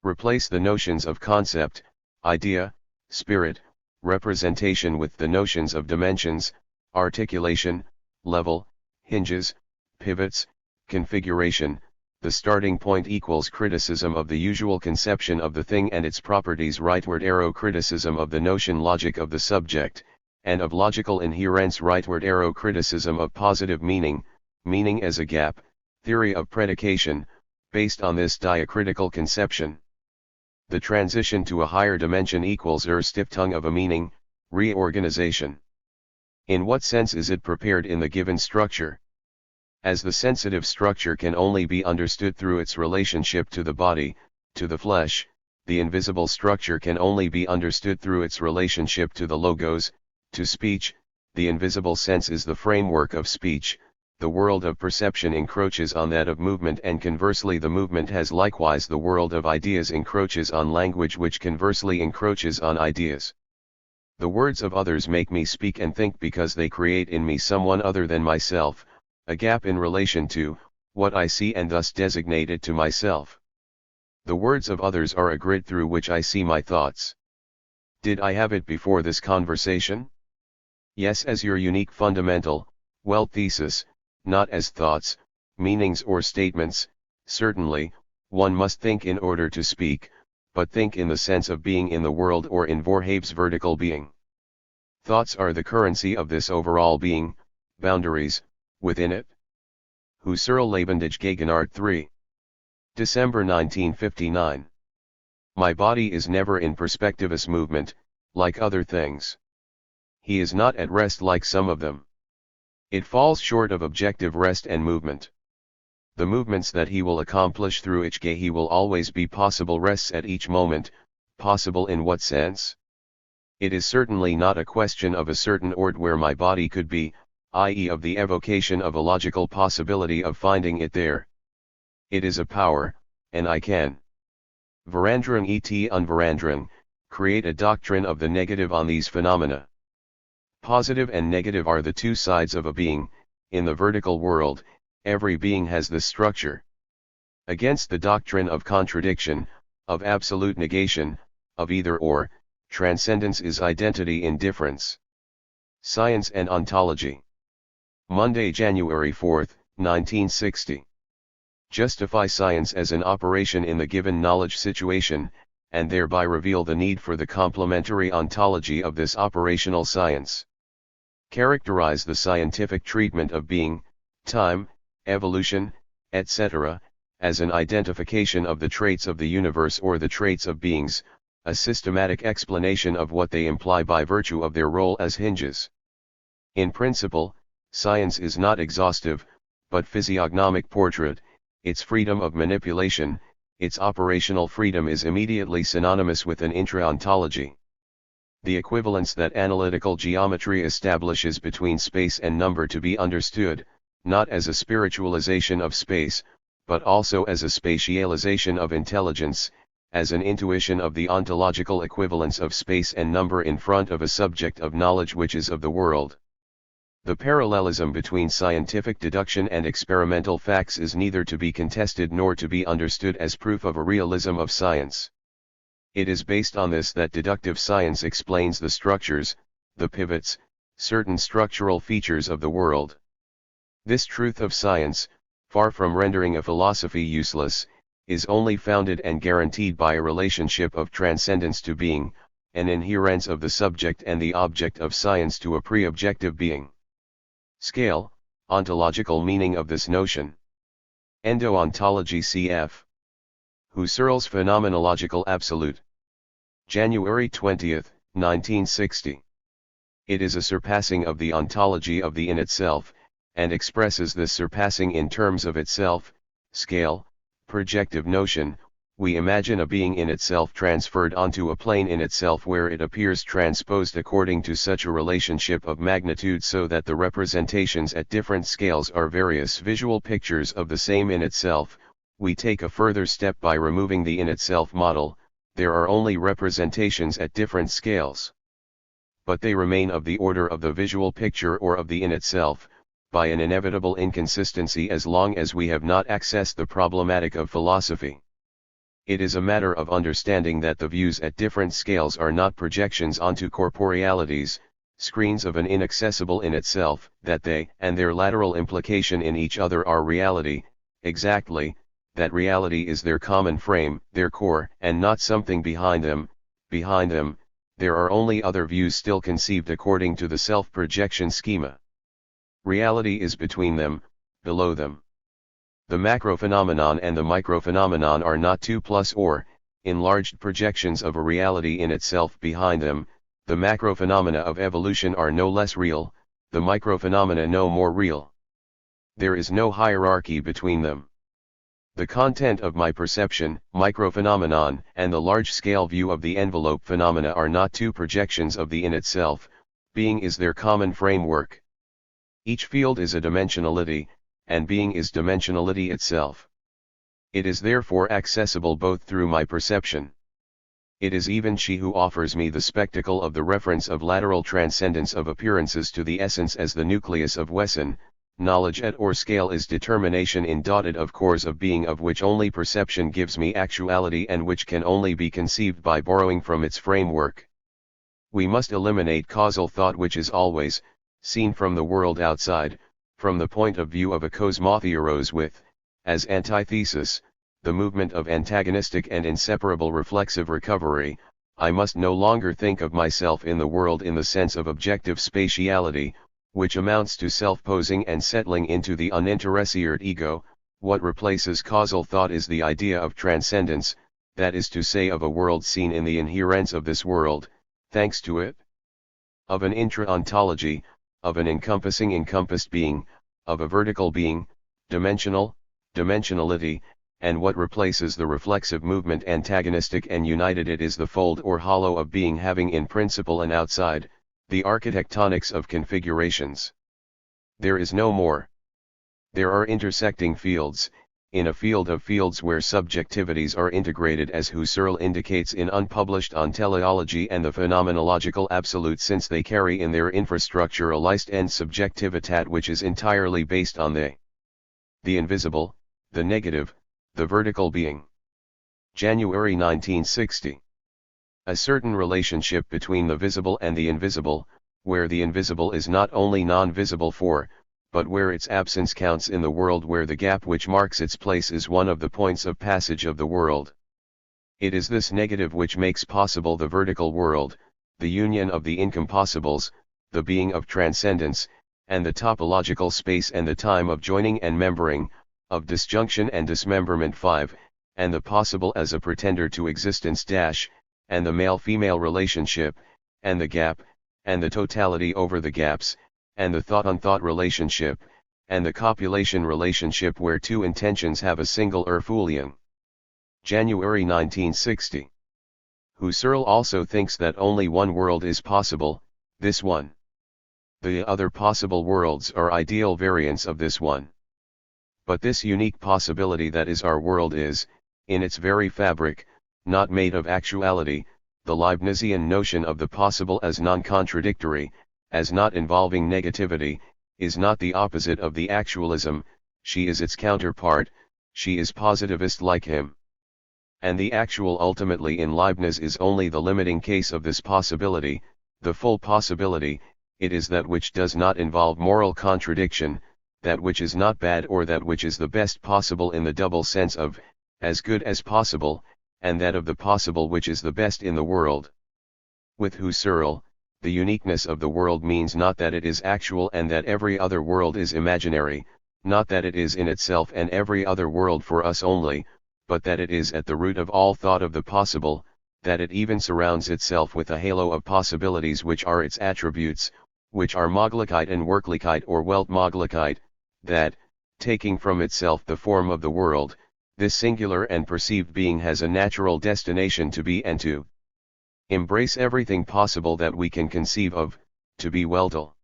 Replace the notions of concept, idea, spirit, representation with the notions of dimensions, articulation, level, hinges, pivots, configuration. The starting point equals criticism of the usual conception of the thing and its properties, rightward arrow criticism of the notion logic of the subject, and of logical inherence rightward arrow criticism of positive meaning, meaning as a gap, theory of predication, based on this diacritical conception. The transition to a higher dimension equals Stiftung of a meaning, reorganization. In what sense is it prepared in the given structure? As the sensitive structure can only be understood through its relationship to the body, to the flesh, the invisible structure can only be understood through its relationship to the logos, to speech. The invisible sense is the framework of speech, the world of perception encroaches on that of movement, and conversely the movement has likewise the world of ideas encroaches on language, which conversely encroaches on ideas. The words of others make me speak and think because they create in me someone other than myself, a gap in relation to what I see, and thus designate it to myself. The words of others are a grid through which I see my thoughts. Did I have it before this conversation? Yes, as your unique fundamental, Welt thesis, not as thoughts, meanings or statements. Certainly, one must think in order to speak, but think in the sense of being in the world or in Vorhabe's vertical being. Thoughts are the currency of this overall being, boundaries, within it. Husserl Lebendige Gegenwart 3. December 1959. My body is never in perspectivous movement, like other things. He is not at rest like some of them. It falls short of objective rest and movement. The movements that he will accomplish through each day he will always be possible rests at each moment. Possible in what sense? It is certainly not a question of a certain ord where my body could be, i.e. of the evocation of a logical possibility of finding it there. It is a power, and I can. Verandering et unverandering, create a doctrine of the negative on these phenomena. Positive and negative are the two sides of a being. In the vertical world, every being has this structure. Against the doctrine of contradiction, of absolute negation, of either or, transcendence is identity in difference. Science and Ontology. Monday, January 4, 1960. Justify science as an operation in the given knowledge situation, and thereby reveal the need for the complementary ontology of this operational science. Characterize the scientific treatment of being, time, evolution, etc., as an identification of the traits of the universe or the traits of beings, a systematic explanation of what they imply by virtue of their role as hinges. In principle, science is not exhaustive, but physiognomic portrait. Its freedom of manipulation, its operational freedom is immediately synonymous with an intra-ontology. The equivalence that analytical geometry establishes between space and number to be understood, not as a spiritualization of space, but also as a spatialization of intelligence, as an intuition of the ontological equivalence of space and number in front of a subject of knowledge which is of the world. The parallelism between scientific deduction and experimental facts is neither to be contested nor to be understood as proof of a realism of science. It is based on this that deductive science explains the structures, the pivots, certain structural features of the world. This truth of science, far from rendering a philosophy useless, is only founded and guaranteed by a relationship of transcendence to being, an inherence of the subject and the object of science to a pre-objective being. Scale, ontological meaning of this notion. Endo-ontology cf. Husserl's Phenomenological Absolute. January 20, 1960. It is a surpassing of the ontology of the in itself, and expresses this surpassing in terms of itself, scale, projective notion. We imagine a being in itself transferred onto a plane in itself where it appears transposed according to such a relationship of magnitude so that the representations at different scales are various visual pictures of the same in itself. We take a further step by removing the in itself model. There are only representations at different scales. But they remain of the order of the visual picture or of the in itself, by an inevitable inconsistency as long as we have not accessed the problematic of philosophy. It is a matter of understanding that the views at different scales are not projections onto corporealities, screens of an inaccessible in itself, that they and their lateral implication in each other are reality, exactly, that reality is their common frame, their core, and not something behind them. Behind them, there are only other views still conceived according to the self-projection schema. Reality is between them, below them. The macrophenomenon and the microphenomenon are not two plus or, enlarged projections of a reality in itself behind them. The macrophenomena of evolution are no less real, the microphenomena no more real. There is no hierarchy between them. The content of my perception, microphenomenon, and the large-scale view of the envelope phenomena are not two projections of the in itself, being is their common framework. Each field is a dimensionality, and being is dimensionality itself. It is therefore accessible both through my perception. It is even she who offers me the spectacle of the reference of lateral transcendence of appearances to the essence as the nucleus of Wesson. Knowledge at or scale is determination in dotted of cores of being of which only perception gives me actuality and which can only be conceived by borrowing from its framework. We must eliminate causal thought which is always, seen from the world outside, from the point of view of a cosmotheoros with, as antithesis, the movement of antagonistic and inseparable reflexive recovery. I must no longer think of myself in the world in the sense of objective spatiality, which amounts to self-posing and settling into the uninteressed ego. What replaces causal thought is the idea of transcendence, that is to say of a world seen in the inherence of this world, thanks to it. Of an intra-ontology, of an encompassing encompassed being, of a vertical being, dimensional, dimensionality, and what replaces the reflexive movement antagonistic and united it is the fold or hollow of being having in principle an outside, the architectonics of configurations. There is no more. There are intersecting fields, in a field of fields where subjectivities are integrated as Husserl indicates in unpublished On Teleology and the Phenomenological Absolute, since they carry in their infrastructure a List and subjectivitat which is entirely based on the invisible, the negative, the vertical being. January 1960. A certain relationship between the visible and the invisible, where the invisible is not only non-visible for, but where its absence counts in the world, where the gap which marks its place is one of the points of passage of the world. It is this negative which makes possible the vertical world, the union of the incompossibles, the being of transcendence, and the topological space and the time of joining and membering, of disjunction and dismemberment 5, and the possible as a pretender to existence and the male-female relationship, and the gap, and the totality over the gaps, and the thought-on-thought relationship, and the copulation relationship where two intentions have a single Erfulian. January 1960. Husserl also thinks that only one world is possible, this one. The other possible worlds are ideal variants of this one. But this unique possibility that is our world is, in its very fabric, not made of actuality. The Leibnizian notion of the possible as non-contradictory, as not involving negativity, is not the opposite of the actualism, she is its counterpart, she is positivist like him. And the actual ultimately in Leibniz is only the limiting case of this possibility, the full possibility, it is that which does not involve moral contradiction, that which is not bad or that which is the best possible in the double sense of, as good as possible, and that of the possible which is the best in the world. With Husserl, the uniqueness of the world means not that it is actual and that every other world is imaginary, not that it is in itself and every other world for us only, but that it is at the root of all thought of the possible, that it even surrounds itself with a halo of possibilities which are its attributes, which are Möglichkeit and Wirklichkeit or Weltmöglichkeit, that, taking from itself the form of the world, this singular and perceived being has a natural destination to be and to embrace everything possible that we can conceive of, to be Weltall.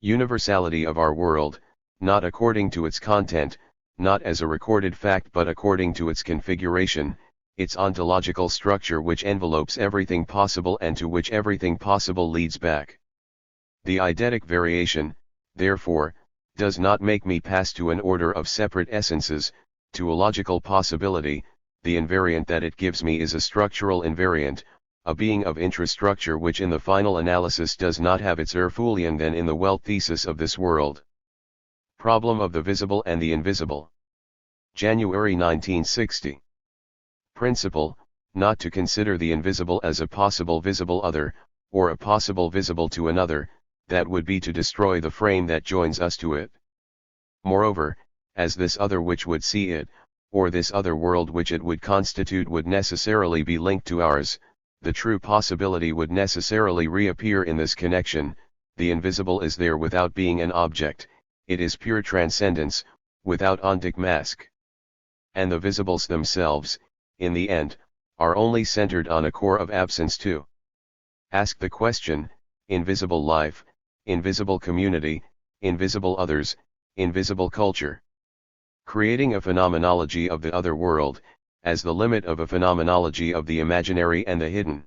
Universality of our world, not according to its content, not as a recorded fact but according to its configuration, its ontological structure which envelopes everything possible and to which everything possible leads back. The eidetic variation, therefore, does not make me pass to an order of separate essences, to a logical possibility. The invariant that it gives me is a structural invariant, a being of intrastructure which in the final analysis does not have its Erfüllion than in the Welt thesis of this world. Problem of the visible and the invisible. January 1960. Principle, not to consider the invisible as a possible visible other, or a possible visible to another, that would be to destroy the frame that joins us to it. Moreover, as this other which would see it, or this other world which it would constitute would necessarily be linked to ours, the true possibility would necessarily reappear in this connection. The invisible is there without being an object, it is pure transcendence, without ontic mask. And the visibles themselves, in the end, are only centered on a core of absence too. Ask the question, invisible life, invisible community, invisible others, invisible culture. Creating a phenomenology of the other world, as the limit of a phenomenology of the imaginary and the hidden.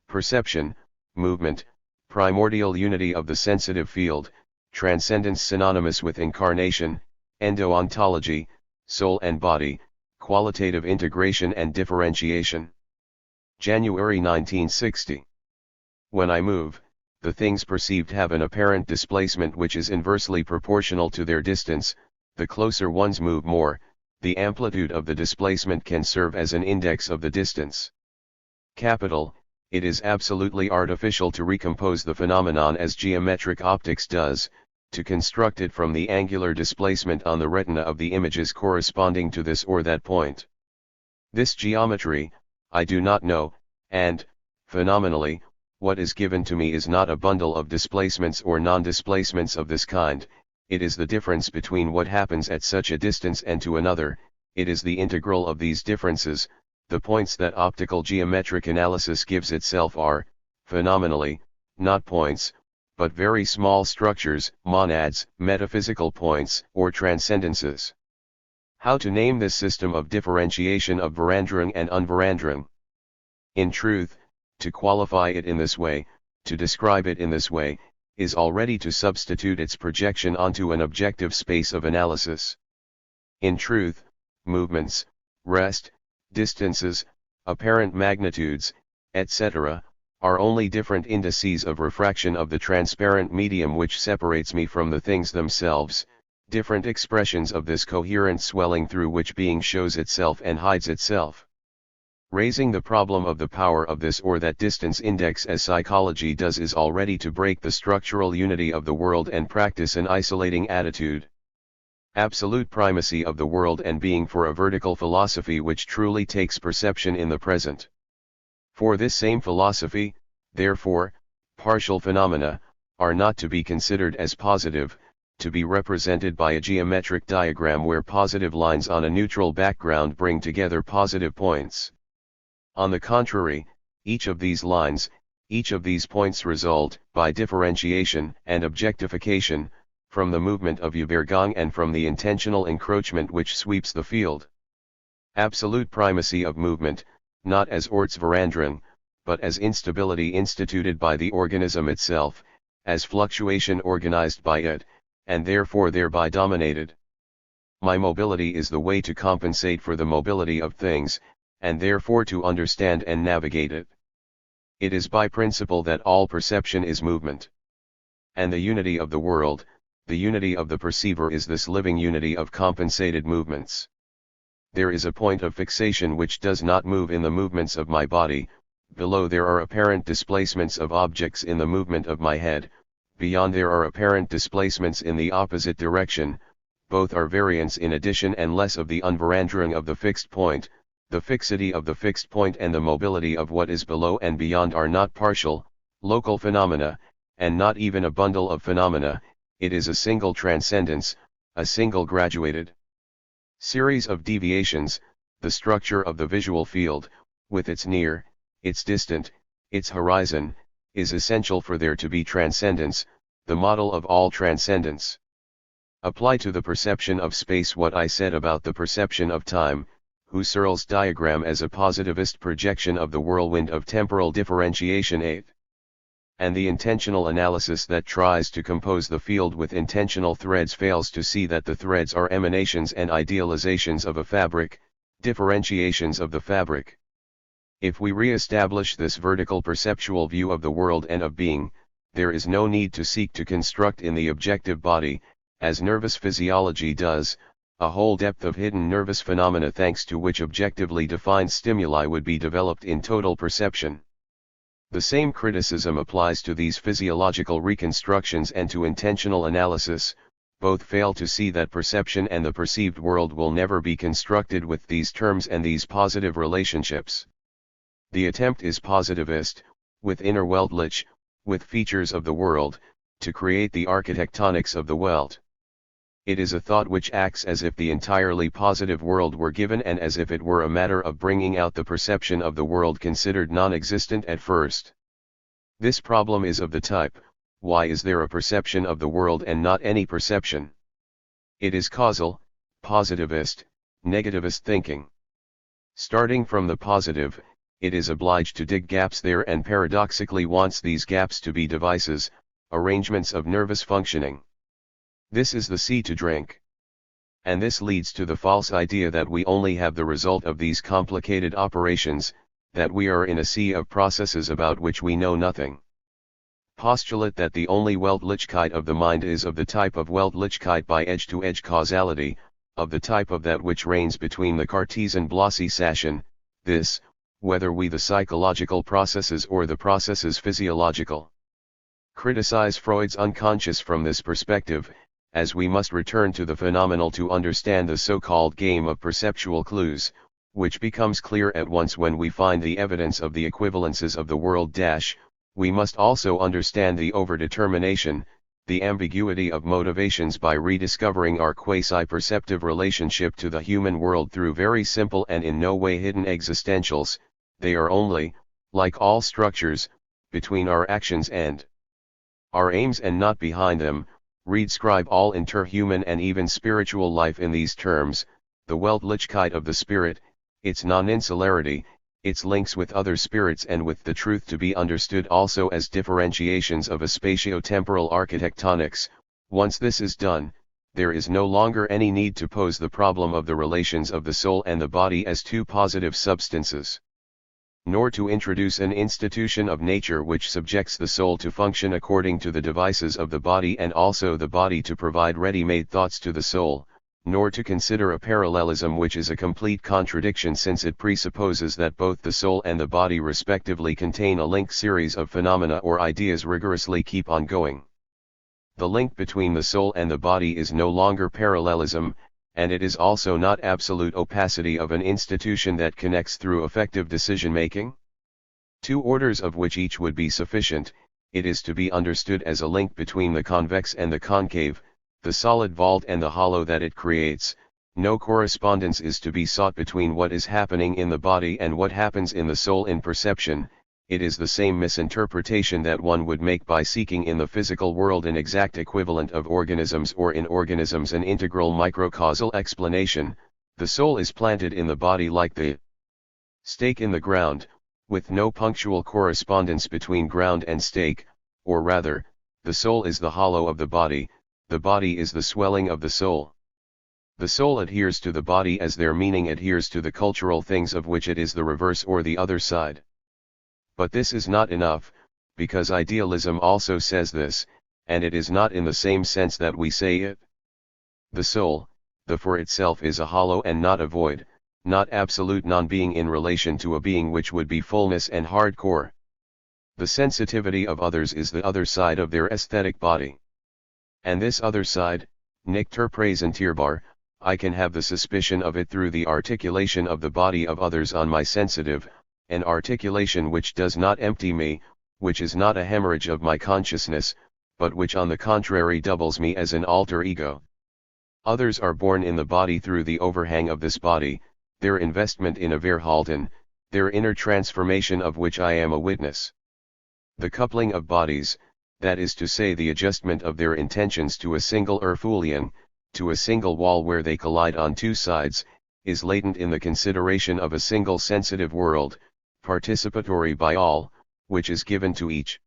Perception, movement, primordial unity of the sensitive field, transcendence synonymous with incarnation, endo-ontology, soul and body, qualitative integration and differentiation. January 1960. When I move, the things perceived have an apparent displacement which is inversely proportional to their distance. The closer ones move more, the amplitude of the displacement can serve as an index of the distance. Capital, it is absolutely artificial to recompose the phenomenon as geometric optics does, to construct it from the angular displacement on the retina of the images corresponding to this or that point. This geometry, I do not know, and, phenomenally, what is given to me is not a bundle of displacements or non-displacements of this kind. It is the difference between what happens at such a distance and to another, it is the integral of these differences. The points that optical geometric analysis gives itself are, phenomenally, not points, but very small structures, monads, metaphysical points, or transcendences. How to name this system of differentiation of Verandering and Unverandering? In truth, to qualify it in this way, to describe it in this way, is already to substitute its projection onto an objective space of analysis. In truth, movements, rest, distances, apparent magnitudes, etc., are only different indices of refraction of the transparent medium which separates me from the things themselves, different expressions of this coherent swelling through which being shows itself and hides itself. Raising the problem of the power of this or that distance index as psychology does is already to break the structural unity of the world and practice an isolating attitude. Absolute primacy of the world and being for a vertical philosophy which truly takes perception in the present. For this same philosophy, therefore, partial phenomena, are not to be considered as positive, to be represented by a geometric diagram where positive lines on a neutral background bring together positive points. On the contrary, each of these lines, each of these points result, by differentiation and objectification, from the movement of Übergang and from the intentional encroachment which sweeps the field. Absolute primacy of movement, not as ortsverandering, but as instability instituted by the organism itself, as fluctuation organized by it, and therefore thereby dominated. My mobility is the way to compensate for the mobility of things, and therefore to understand and navigate it. It is by principle that all perception is movement. And the unity of the world, the unity of the perceiver, is this living unity of compensated movements. There is a point of fixation which does not move in the movements of my body, below there are apparent displacements of objects in the movement of my head, beyond there are apparent displacements in the opposite direction, both are variants in addition and less of the unverandering of the fixed point. The fixity of the fixed point and the mobility of what is below and beyond are not partial, local phenomena, and not even a bundle of phenomena. It is a single transcendence, a single graduated series of deviations. The structure of the visual field, with its near, its distant, its horizon, is essential for there to be transcendence, the model of all transcendence. Apply to the perception of space what I said about the perception of time, Husserl's diagram as a positivist projection of the whirlwind of temporal differentiation 8. And the intentional analysis that tries to compose the field with intentional threads fails to see that the threads are emanations and idealizations of a fabric, differentiations of the fabric. If we re-establish this vertical perceptual view of the world and of being, there is no need to seek to construct in the objective body, as nervous physiology does, a whole depth of hidden nervous phenomena thanks to which objectively defined stimuli would be developed in total perception. The same criticism applies to these physiological reconstructions and to intentional analysis. Both fail to see that perception and the perceived world will never be constructed with these terms and these positive relationships. The attempt is positivist, with inner Weltlich, with features of the world, to create the architectonics of the Welt. It is a thought which acts as if the entirely positive world were given and as if it were a matter of bringing out the perception of the world considered non-existent at first. This problem is of the type, why is there a perception of the world and not any perception? It is causal, positivist, negativist thinking. Starting from the positive, it is obliged to dig gaps there and paradoxically wants these gaps to be devices, arrangements of nervous functioning. This is the sea to drink. And this leads to the false idea that we only have the result of these complicated operations, that we are in a sea of processes about which we know nothing. Postulate that the only Weltlichkeit of the mind is of the type of Weltlichkeit by edge-to-edge causality, of the type of that which reigns between the Cartesian Blossy-Sachsen, this, whether we the psychological processes or the processes physiological. Criticize Freud's unconscious from this perspective, as we must return to the phenomenal to understand the so-called game of perceptual clues, which becomes clear at once when we find the evidence of the equivalences of the world. We must also understand the overdetermination, the ambiguity of motivations by rediscovering our quasi-perceptive relationship to the human world through very simple and in no way hidden existentials. They are only, like all structures, between our actions and our aims and not behind them. Describe all interhuman and even spiritual life in these terms, the Weltlichkeit of the spirit, its non-insularity, its links with other spirits and with the truth to be understood also as differentiations of a spatio-temporal architectonics. Once this is done, there is no longer any need to pose the problem of the relations of the soul and the body as two positive substances, nor to introduce an institution of nature which subjects the soul to function according to the devices of the body and also the body to provide ready-made thoughts to the soul, nor to consider a parallelism which is a complete contradiction since it presupposes that both the soul and the body respectively contain a linked series of phenomena or ideas rigorously keep on going. The link between the soul and the body is no longer parallelism, and it is also not absolute opacity of an institution that connects through effective decision-making. Two orders of which each would be sufficient, it is to be understood as a link between the convex and the concave, the solid vault and the hollow that it creates. No correspondence is to be sought between what is happening in the body and what happens in the soul in perception. It is the same misinterpretation that one would make by seeking in the physical world an exact equivalent of organisms or in organisms an integral microcausal explanation. The soul is planted in the body like the Stake in the ground, with no punctual correspondence between ground and stake, or rather, the soul is the hollow of the body is the swelling of the soul. The soul adheres to the body as their meaning adheres to the cultural things of which it is the reverse or the other side. But this is not enough, because idealism also says this, and it is not in the same sense that we say it. The soul, the for itself, is a hollow and not a void, not absolute non-being in relation to a being which would be fullness and hardcore. The sensitivity of others is the other side of their aesthetic body. And this other side, nicter praesentierbar, I can have the suspicion of it through the articulation of the body of others on my sensitive, an articulation which does not empty me, which is not a hemorrhage of my consciousness, but which on the contrary doubles me as an alter ego. Others are born in the body through the overhang of this body, their investment in a Verhalten, their inner transformation of which I am a witness. The coupling of bodies, that is to say the adjustment of their intentions to a single Erfulian, to a single wall where they collide on two sides, is latent in the consideration of a single sensitive world, participatory by all, which is given to each.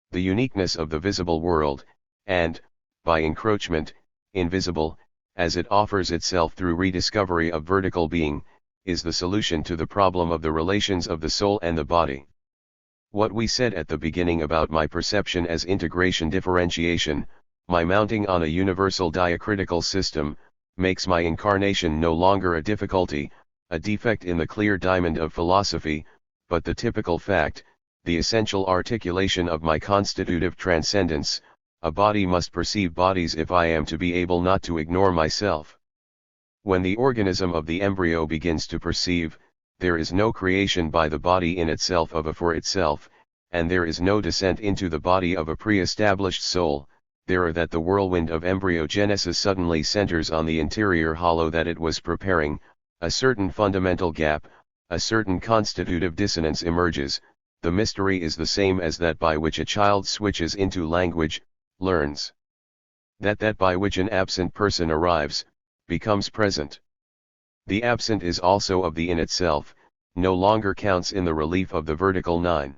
The uniqueness of the visible world, and, by encroachment, invisible, as it offers itself through rediscovery of vertical being, is the solution to the problem of the relations of the soul and the body. What we said at the beginning about my perception as integration differentiation, my mounting on a universal diacritical system, makes my incarnation no longer a difficulty, a defect in the clear diamond of philosophy, but the typical fact, the essential articulation of my constitutive transcendence. A body must perceive bodies if I am to be able not to ignore myself. When the organism of the embryo begins to perceive, there is no creation by the body in itself of a for itself, and there is no descent into the body of a pre-established soul, there that the whirlwind of embryogenesis suddenly centers on the interior hollow that it was preparing, a certain fundamental gap, a certain constitutive dissonance emerges. The mystery is the same as that by which a child switches into language, learns. That by which an absent person arrives, becomes present. The absent is also of the in itself, no longer counts in the relief of the vertical nine.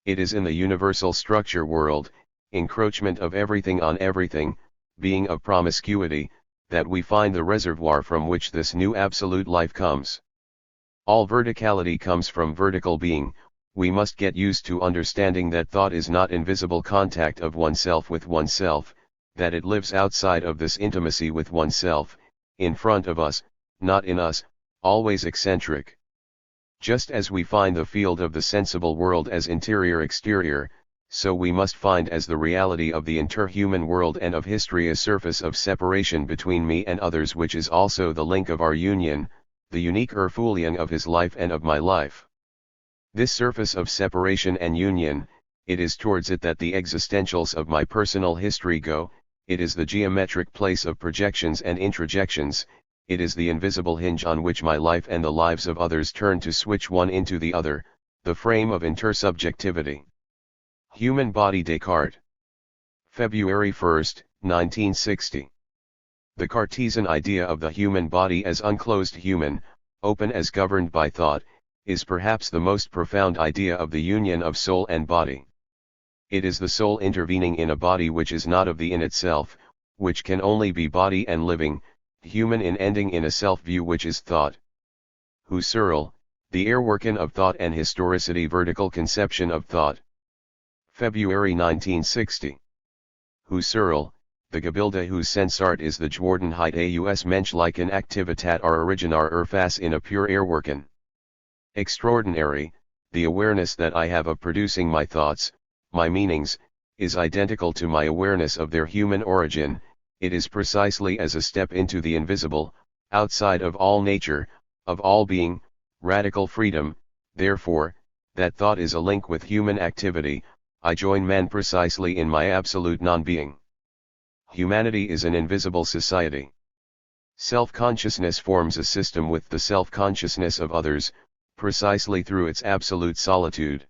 It is in the universal structure world, encroachment of everything on everything, being of promiscuity, that we find the reservoir from which this new absolute life comes. All verticality comes from vertical being. We must get used to understanding that thought is not invisible contact of oneself with oneself, that it lives outside of this intimacy with oneself, in front of us, not in us, always eccentric. Just as we find the field of the sensible world as interior-exterior, so we must find as the reality of the interhuman world and of history a surface of separation between me and others which is also the link of our union, the unique Erfulian of his life and of my life. This surface of separation and union, it is towards it that the existentials of my personal history go, it is the geometric place of projections and introjections, it is the invisible hinge on which my life and the lives of others turn to switch one into the other, the frame of intersubjectivity. Human Body Descartes. February 1, 1960. The Cartesian idea of the human body as unclosed human, open as governed by thought, is perhaps the most profound idea of the union of soul and body. It is the soul intervening in a body which is not of the in itself, which can only be body and living, human in ending in a self-view which is thought. Husserl, the Erwerken of Thought and Historicity, vertical conception of thought. February 1960. Husserl, the Gebilde whose Sensart is the Gewordenheit aus menschlichen Aktivitat are Originar Erfass in a pure Erwerken. Extraordinary, the awareness that I have of producing my thoughts, my meanings, is identical to my awareness of their human origin. It is precisely as a step into the invisible, outside of all nature, of all being, radical freedom, therefore, that thought is a link with human activity. I join man precisely in my absolute non-being. Humanity is an invisible society. Self-consciousness forms a system with the self-consciousness of others, precisely through its absolute solitude.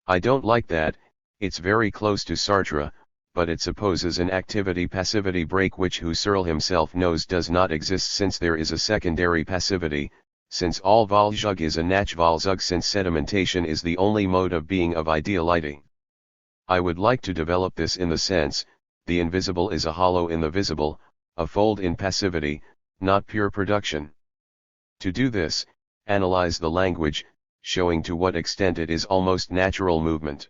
I don't like that, it's very close to Sartre, but it supposes an activity-passivity break which Husserl himself knows does not exist, since there is a secondary passivity, since all Valzug is a Nachvalzug, since sedimentation is the only mode of being of ideality. I would like to develop this in the sense, the invisible is a hollow in the visible, a fold in passivity, not pure production. To do this, analyze the language, showing to what extent it is almost natural movement.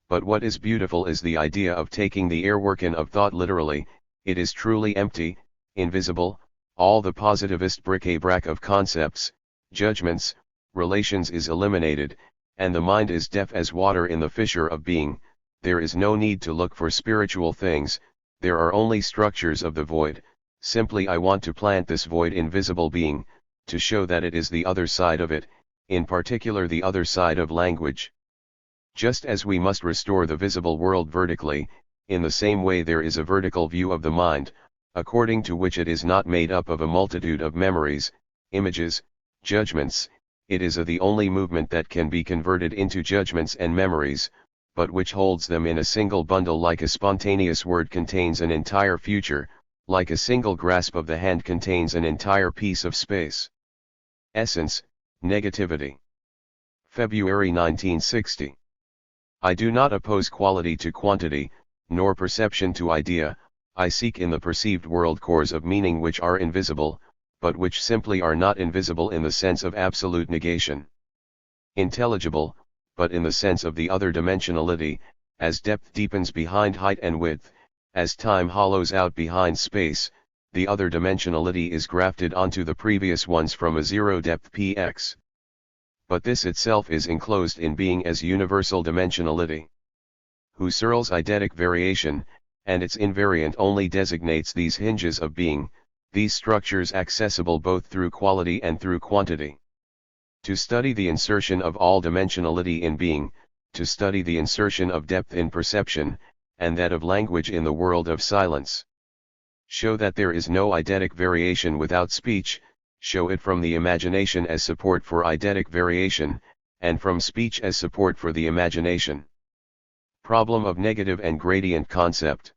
But what is beautiful is the idea of taking the airworkin of thought literally. It is truly empty, invisible, all the positivist bric-a-brac of concepts, judgments, relations is eliminated, and the mind is deaf as water in the fissure of being. There is no need to look for spiritual things, there are only structures of the void. Simply I want to plant this void in visible being, to show that it is the other side of it, in particular the other side of language. Just as we must restore the visible world vertically, in the same way there is a vertical view of the mind, according to which it is not made up of a multitude of memories, images, judgments. It is the only movement that can be converted into judgments and memories, but which holds them in a single bundle, like a spontaneous word contains an entire future, like a single grasp of the hand contains an entire piece of space. Essence, negativity. February 1960. I do not oppose quality to quantity, nor perception to idea. I seek in the perceived world cores of meaning which are invisible, but which simply are not invisible in the sense of absolute negation. Intelligible, but in the sense of the other dimensionality, as depth deepens behind height and width, as time hollows out behind space, the other dimensionality is grafted onto the previous ones from a zero depth px. But this itself is enclosed in being as universal dimensionality. Husserl's eidetic variation, and its invariant only designates these hinges of being, these structures accessible both through quality and through quantity. To study the insertion of all dimensionality in being, to study the insertion of depth in perception, and that of language in the world of silence. Show that there is no eidetic variation without speech, show it from the imagination as support for eidetic variation, and from speech as support for the imagination. Problem of negative and gradient concept.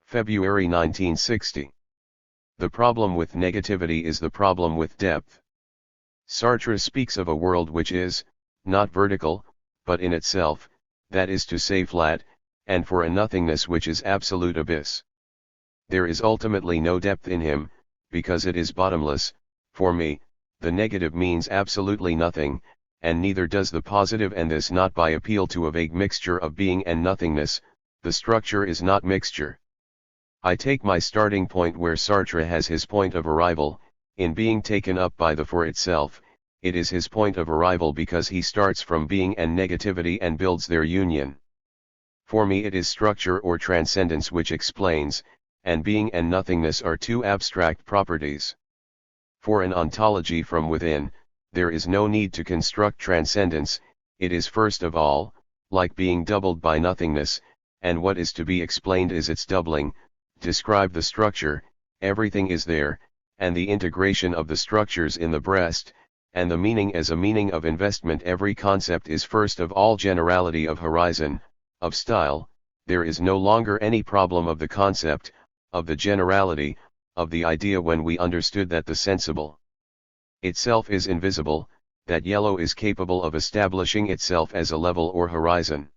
February 1960. The problem with negativity is the problem with depth. Sartre speaks of a world which is, not vertical, but in itself, that is to say flat, and for a nothingness which is absolute abyss. There is ultimately no depth in him, because it is bottomless. For me, the negative means absolutely nothing, and neither does the positive, and this not by appeal to a vague mixture of being and nothingness. The structure is not mixture. I take my starting point where Sartre has his point of arrival, in being taken up by the for itself. It is his point of arrival because he starts from being and negativity and builds their union. For me it is structure or transcendence which explains, and being and nothingness are two abstract properties. For an ontology from within, there is no need to construct transcendence, it is first of all, like being doubled by nothingness, and what is to be explained is its doubling. Describe the structure, everything is there, and the integration of the structures in the breast, and the meaning as a meaning of investment. Every concept is first of all generality of horizon, of style. There is no longer any problem of the concept, of the generality, of the idea when we understood that the sensible itself is invisible, that yellow is capable of establishing itself as a level or horizon.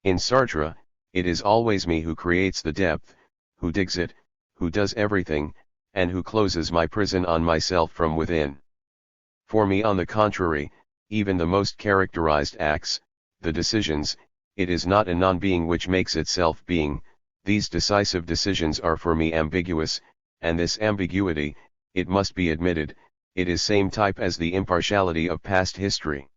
In Sartre, it is always me who creates the depth, who digs it, who does everything, and who closes my prison on myself from within. For me, on the contrary, even the most characterized acts, the decisions, it is not a non-being which makes itself being. These decisive decisions are for me ambiguous, and this ambiguity, it must be admitted, it is same type as the impartiality of past history.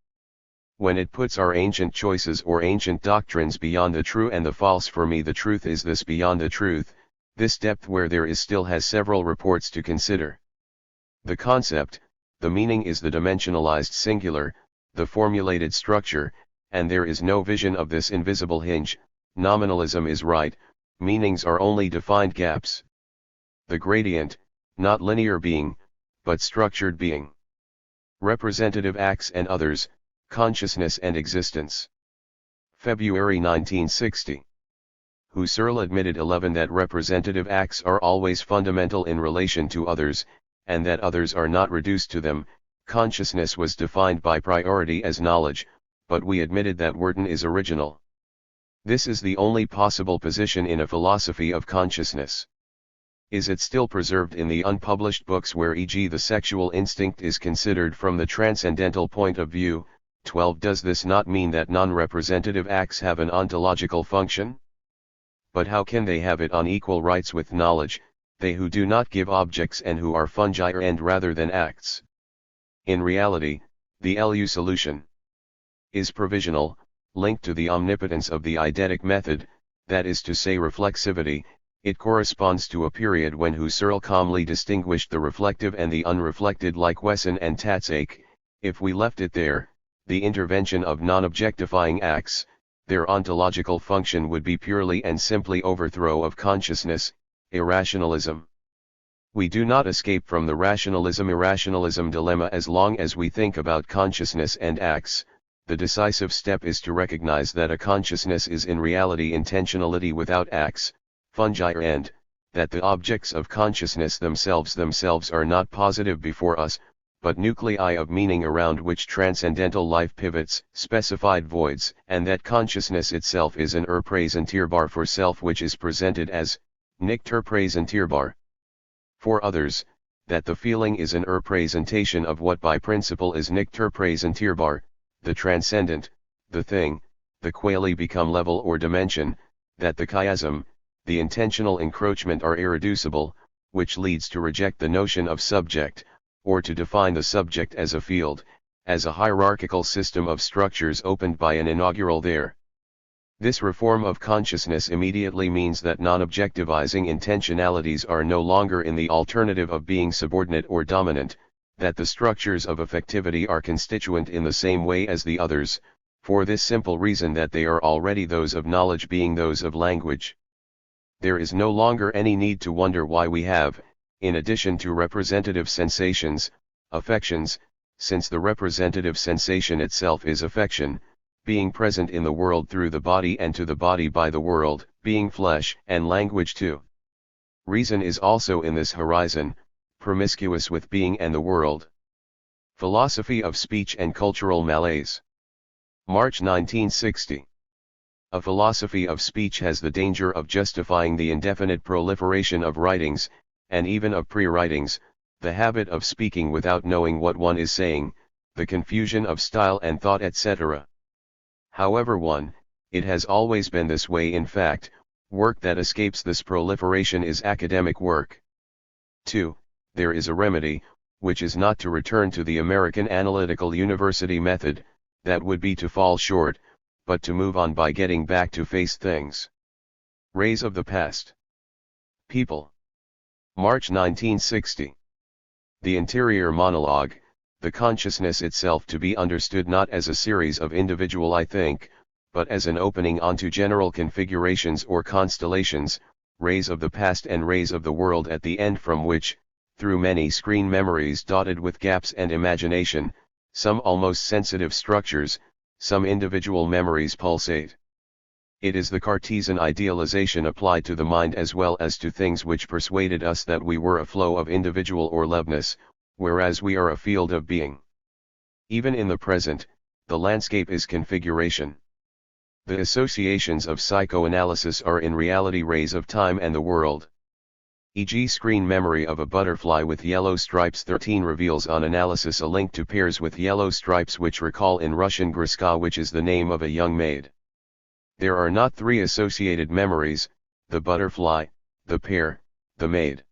When it puts our ancient choices or ancient doctrines beyond the true and the false, for me the truth is this beyond the truth, this depth where there is still has several reports to consider. The concept, the meaning is the dimensionalized singular, the formulated structure, and there is no vision of this invisible hinge. Nominalism is right, meanings are only defined gaps. The gradient, not linear being, but structured being. Representative acts and others, consciousness and existence. February 1960. Husserl admitted 11 that representative acts are always fundamental in relation to others, and that others are not reduced to them. Consciousness was defined by priority as knowledge, but we admitted that Wharton is original. This is the only possible position in a philosophy of consciousness. Is it still preserved in the unpublished books where e.g. the sexual instinct is considered from the transcendental point of view? 12. Does this not mean that non-representative acts have an ontological function? But how can they have it on equal rights with knowledge, they who do not give objects and who are fungi and rather than acts? In reality, the LU solution is provisional, linked to the omnipotence of the eidetic method, that is to say reflexivity. It corresponds to a period when Husserl calmly distinguished the reflective and the unreflected like Wesson and Tatsake. If we left it there, the intervention of non-objectifying acts, their ontological function would be purely and simply overthrow of consciousness, irrationalism. We do not escape from the rationalism-irrationalism dilemma as long as we think about consciousness and acts. The decisive step is to recognize that a consciousness is in reality intentionality without acts, fungi and, that the objects of consciousness themselves are not positive before us, but nuclei of meaning around which transcendental life pivots, specified voids, and that consciousness itself is an representierbar for self which is presented as, nicht representierbar. For others, that the feeling is an representation of what by principle is nicht representierbar, the transcendent, the thing, the quale become level or dimension, that the chiasm, the intentional encroachment are irreducible, which leads to reject the notion of subject, or to define the subject as a field, as a hierarchical system of structures opened by an inaugural there. This reform of consciousness immediately means that non-objectivizing intentionalities are no longer in the alternative of being subordinate or dominant, that the structures of affectivity are constituent in the same way as the others, for this simple reason that they are already those of knowledge being those of language. There is no longer any need to wonder why we have, in addition to representative sensations, affections, since the representative sensation itself is affection, being present in the world through the body and to the body by the world, being flesh and language too. Reason is also in this horizon, promiscuous with being and the world. Philosophy of Speech and Cultural Malaise. March 1960. A philosophy of speech has the danger of justifying the indefinite proliferation of writings, and even of pre-writings, the habit of speaking without knowing what one is saying, the confusion of style and thought etc. However 1, it has always been this way in fact, work that escapes this proliferation is academic work. 2, there is a remedy, which is not to return to the American analytical university method, that would be to fall short, but to move on by getting back to face things. Rays of the Past. People. March 1960. The interior monologue, the consciousness itself to be understood not as a series of individual I think, but as an opening onto general configurations or constellations, rays of the past and rays of the world at the end from which, through many screen memories dotted with gaps and imagination, some almost sensitive structures, some individual memories pulsate. It is the Cartesian idealization applied to the mind as well as to things which persuaded us that we were a flow of individual or loveness, whereas we are a field of being. Even in the present, the landscape is configuration. The associations of psychoanalysis are in reality rays of time and the world. E.g. screen memory of a butterfly with yellow stripes 13 reveals on analysis a link to pairs with yellow stripes which recall in Russian Griska, which is the name of a young maid. There are not 3 associated memories, the butterfly, the pair, the maid.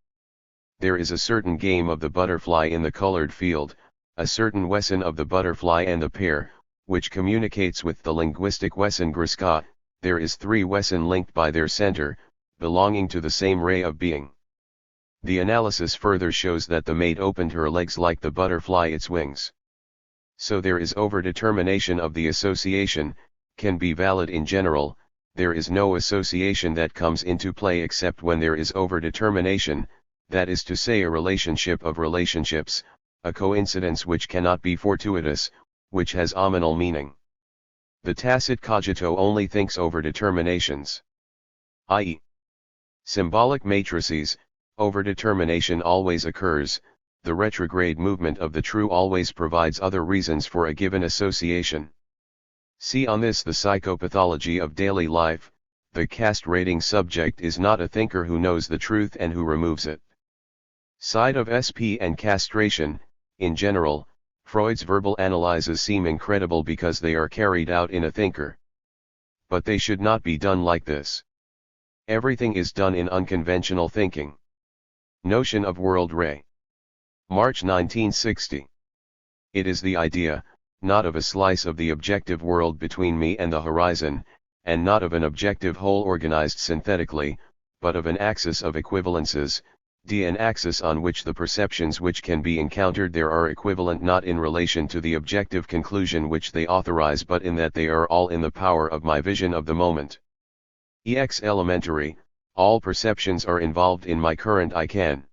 There is a certain game of the butterfly in the colored field, a certain Wesson of the butterfly and the pair, which communicates with the linguistic Wesson Griska. There is 3 Wesson linked by their center, belonging to the same ray of being. The analysis further shows that the maid opened her legs like the butterfly its wings. So there is overdetermination of the association, can be valid in general. There is no association that comes into play except when there is overdetermination, that is to say a relationship of relationships, a coincidence which cannot be fortuitous, which has ominal meaning. The tacit cogito only thinks overdeterminations. I.e. symbolic matrices, overdetermination always occurs, the retrograde movement of the true always provides other reasons for a given association. See on this the psychopathology of daily life. The castrating subject is not a thinker who knows the truth and who removes it. Side of SP and castration. In general, Freud's verbal analyses seem incredible because they are carried out in a thinker. But they should not be done like this. Everything is done in unconventional thinking. Notion of world ray. March 1960. It is the idea, not of a slice of the objective world between me and the horizon, and not of an objective whole organized synthetically, but of an axis of equivalences, an axis on which the perceptions which can be encountered there are equivalent not in relation to the objective conclusion which they authorize but in that they are all in the power of my vision of the moment. Elementary, all perceptions are involved in my current I can.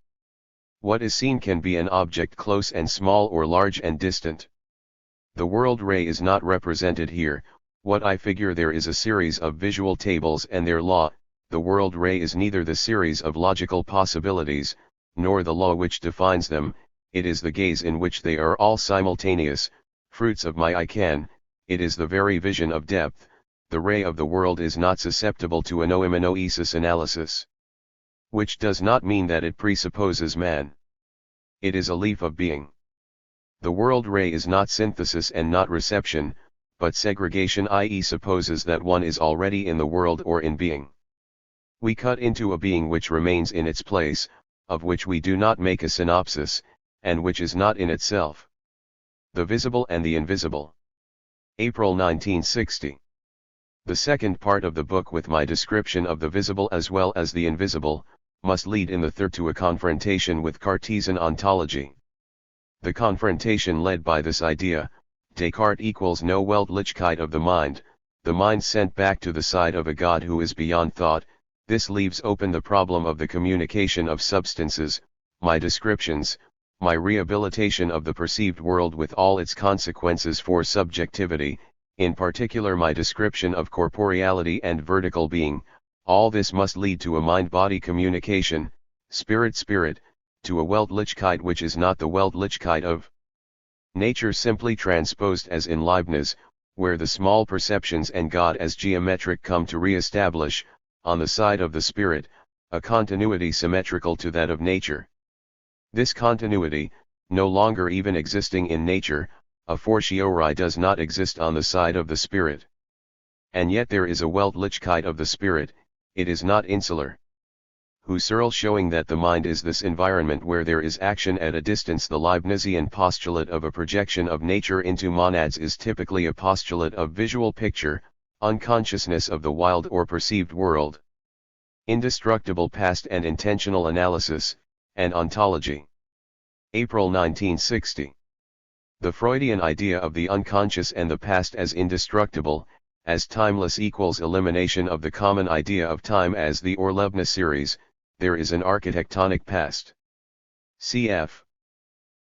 What is seen can be an object close and small or large and distant. The world ray is not represented here. What I figure there is a series of visual tables and their law. The world ray is neither the series of logical possibilities, nor the law which defines them, it is the gaze in which they are all simultaneous, fruits of my I can, it is the very vision of depth. The ray of the world is not susceptible to a noesis analysis. Which does not mean that it presupposes man. It is a leaf of being. The world ray is not synthesis and not reception, but segregation, i.e. supposes that one is already in the world or in being. We cut into a being which remains in its place, of which we do not make a synopsis, and which is not in itself. The visible and the invisible. April 1960. The second part of the book with my description of the visible as well as the invisible, must lead in the third to a confrontation with Cartesian ontology. The confrontation led by this idea, Descartes equals no Weltlichkeit of the mind sent back to the side of a God who is beyond thought. This leaves open the problem of the communication of substances, my descriptions, my rehabilitation of the perceived world with all its consequences for subjectivity, in particular my description of corporeality and vertical being. All this must lead to a mind-body communication, spirit-spirit, to a Weltlichkeit which is not the Weltlichkeit of nature simply transposed as in Leibniz, where the small perceptions and God as geometric come to re-establish, on the side of the spirit, a continuity symmetrical to that of nature. This continuity, no longer even existing in nature, a fortiori does not exist on the side of the spirit. And yet there is a Weltlichkeit of the spirit, it is not insular. Husserl showing that the mind is this environment where there is action at a distance. The Leibnizian postulate of a projection of nature into monads is typically a postulate of visual picture, unconsciousness of the wild or perceived world. Indestructible past and intentional analysis, and ontology. April 1960. The Freudian idea of the unconscious and the past as indestructible, as timeless equals elimination of the common idea of time as the Orlevna series. There is an architectonic past. Cf.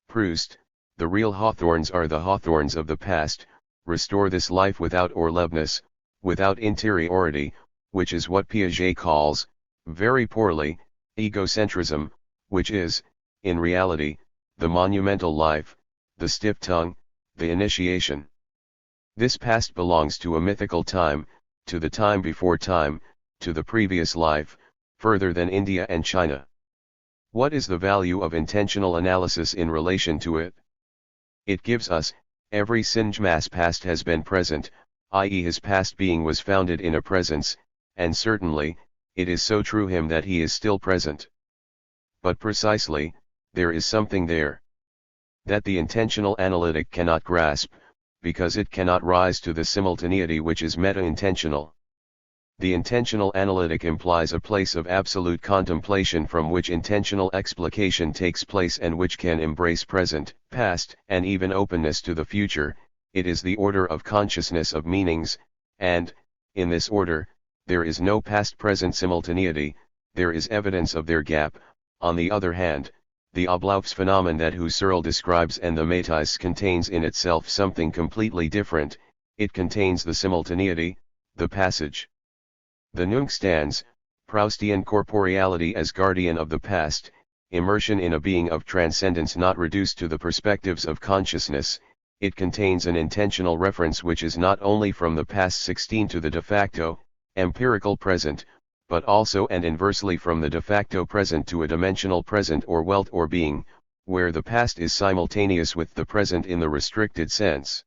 Proust, the real Hawthorns are the Hawthorns of the past. Restore this life without Orlevness, without interiority, which is what Piaget calls, very poorly, egocentrism, which is, in reality, the monumental life, the stiff tongue, the initiation. This past belongs to a mythical time, to the time before time, to the previous life, further than India and China. What is the value of intentional analysis in relation to it? It gives us, every Sinjmas past has been present, i.e. his past being was founded in a presence, and certainly, it is so true him that he is still present. But precisely, there is something there that the intentional analytic cannot grasp, because it cannot rise to the simultaneity which is meta-intentional. The intentional analytic implies a place of absolute contemplation from which intentional explication takes place and which can embrace present, past, and even openness to the future. It is the order of consciousness of meanings, and, in this order, there is no past-present simultaneity, there is evidence of their gap. On the other hand, the Ablaufsphänomen that Husserl describes and the Matthäus contains in itself something completely different. It contains the simultaneity, the passage. The Nunc stands, Proustian corporeality as guardian of the past, immersion in a being of transcendence not reduced to the perspectives of consciousness. It contains an intentional reference which is not only from the past 16 to the de facto, empirical present, but also and inversely from the de facto present to a dimensional present or welt or being, where the past is simultaneous with the present in the restricted sense.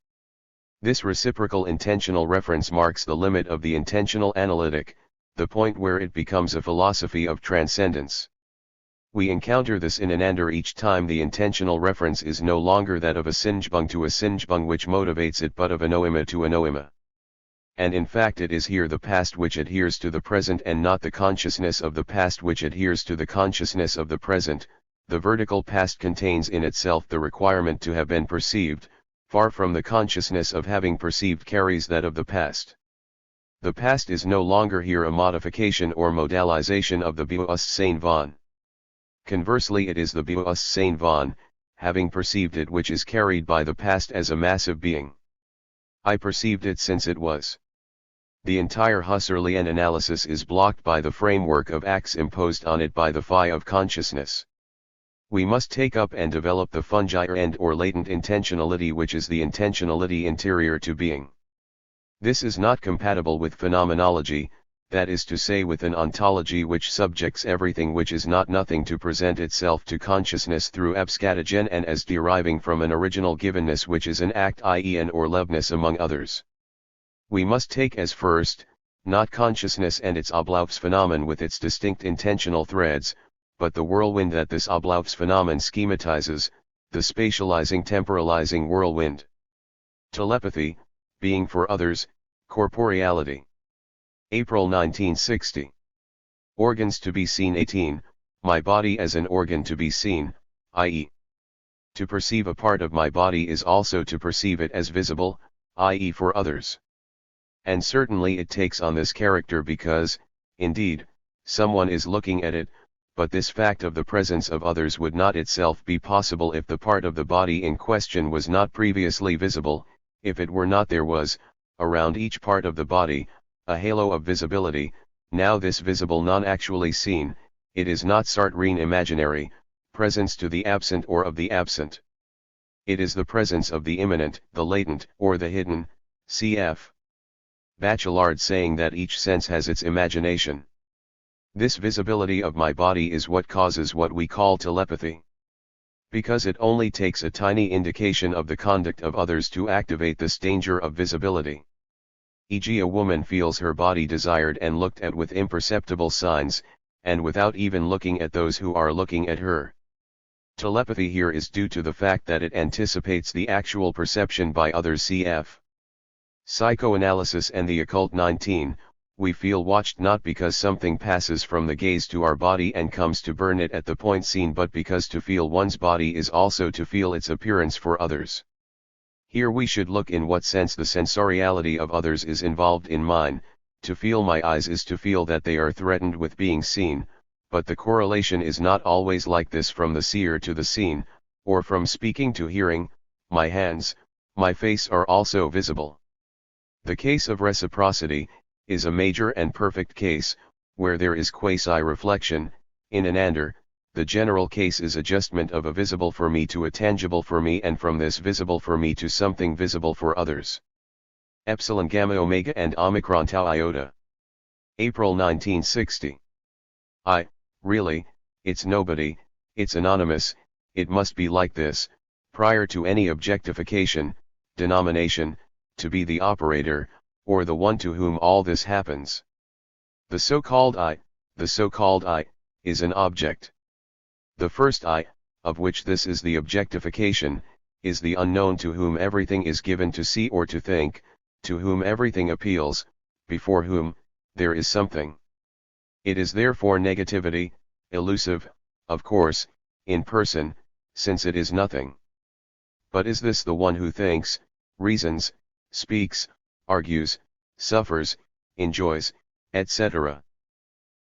This reciprocal intentional reference marks the limit of the intentional analytic, the point where it becomes a philosophy of transcendence. We encounter this in Anandar each time the intentional reference is no longer that of a sinjbung to a sinjbung which motivates it but of a noema to a noema. And in fact it is here the past which adheres to the present and not the consciousness of the past which adheres to the consciousness of the present. The vertical past contains in itself the requirement to have been perceived, far from the consciousness of having perceived carries that of the past. The past is no longer here a modification or modalization of the bewustzijn van. Conversely it is the bewustzijn van, having perceived it which is carried by the past as a massive being. I perceived it since it was. The entire Husserlian analysis is blocked by the framework of acts imposed on it by the phi of consciousness. We must take up and develop the fungi and or latent intentionality which is the intentionality interior to being. This is not compatible with phenomenology, that is to say with an ontology which subjects everything which is not nothing to present itself to consciousness through abscatogen and as deriving from an original givenness which is an act i.e. an or leveness among others. We must take as first, not consciousness and its Ablaufsphänomen with its distinct intentional threads, but the whirlwind that this Ablaufsphänomen schematizes, the spatializing temporalizing whirlwind. Telepathy, being for others, corporeality. April 1960. Organs to be seen 18, my body as an organ to be seen, i.e. to perceive a part of my body is also to perceive it as visible, i.e. for others. And certainly it takes on this character because, indeed, someone is looking at it, but this fact of the presence of others would not itself be possible if the part of the body in question was not previously visible. If it were not, there was, around each part of the body, a halo of visibility. Now this visible non-actually seen, it is not Sartrine imaginary, presence to the absent or of the absent. It is the presence of the immanent, the latent, or the hidden, cf. Bachelard saying that each sense has its imagination. This visibility of my body is what causes what we call telepathy. Because it only takes a tiny indication of the conduct of others to activate this danger of visibility. E.g. a woman feels her body desired and looked at with imperceptible signs, and without even looking at those who are looking at her. Telepathy here is due to the fact that it anticipates the actual perception by others cf. Psychoanalysis and the Occult 19, we feel watched not because something passes from the gaze to our body and comes to burn it at the point seen but because to feel one's body is also to feel its appearance for others. Here we should look in what sense the sensoriality of others is involved in mine. To feel my eyes is to feel that they are threatened with being seen, but the correlation is not always like this from the seer to the seen, or from speaking to hearing. My hands, my face are also visible. The case of reciprocity is a major and perfect case, where there is quasi-reflection. In Anandar, the general case is adjustment of a visible for me to a tangible for me and from this visible for me to something visible for others. Epsilon Gamma Omega and Omicron Tau Iota. April 1960. Really, it's nobody, it's anonymous, it must be like this, prior to any objectification, denomination, to be the operator, or the one to whom all this happens. The so-called I, is an object. The first I, of which this is the objectification, is the unknown to whom everything is given to see or to think, to whom everything appeals, before whom, there is something. It is therefore negativity, elusive, of course, in person, since it is nothing. But is this the one who thinks, reasons, speaks, argues, suffers, enjoys, etc.?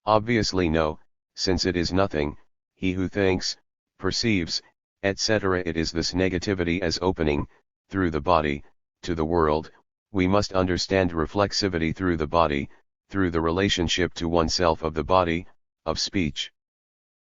Obviously no, since it is nothing. He who thinks, perceives, etc. It is this negativity as opening, through the body, to the world. We must understand reflexivity through the body, through the relationship to oneself of the body, of speech.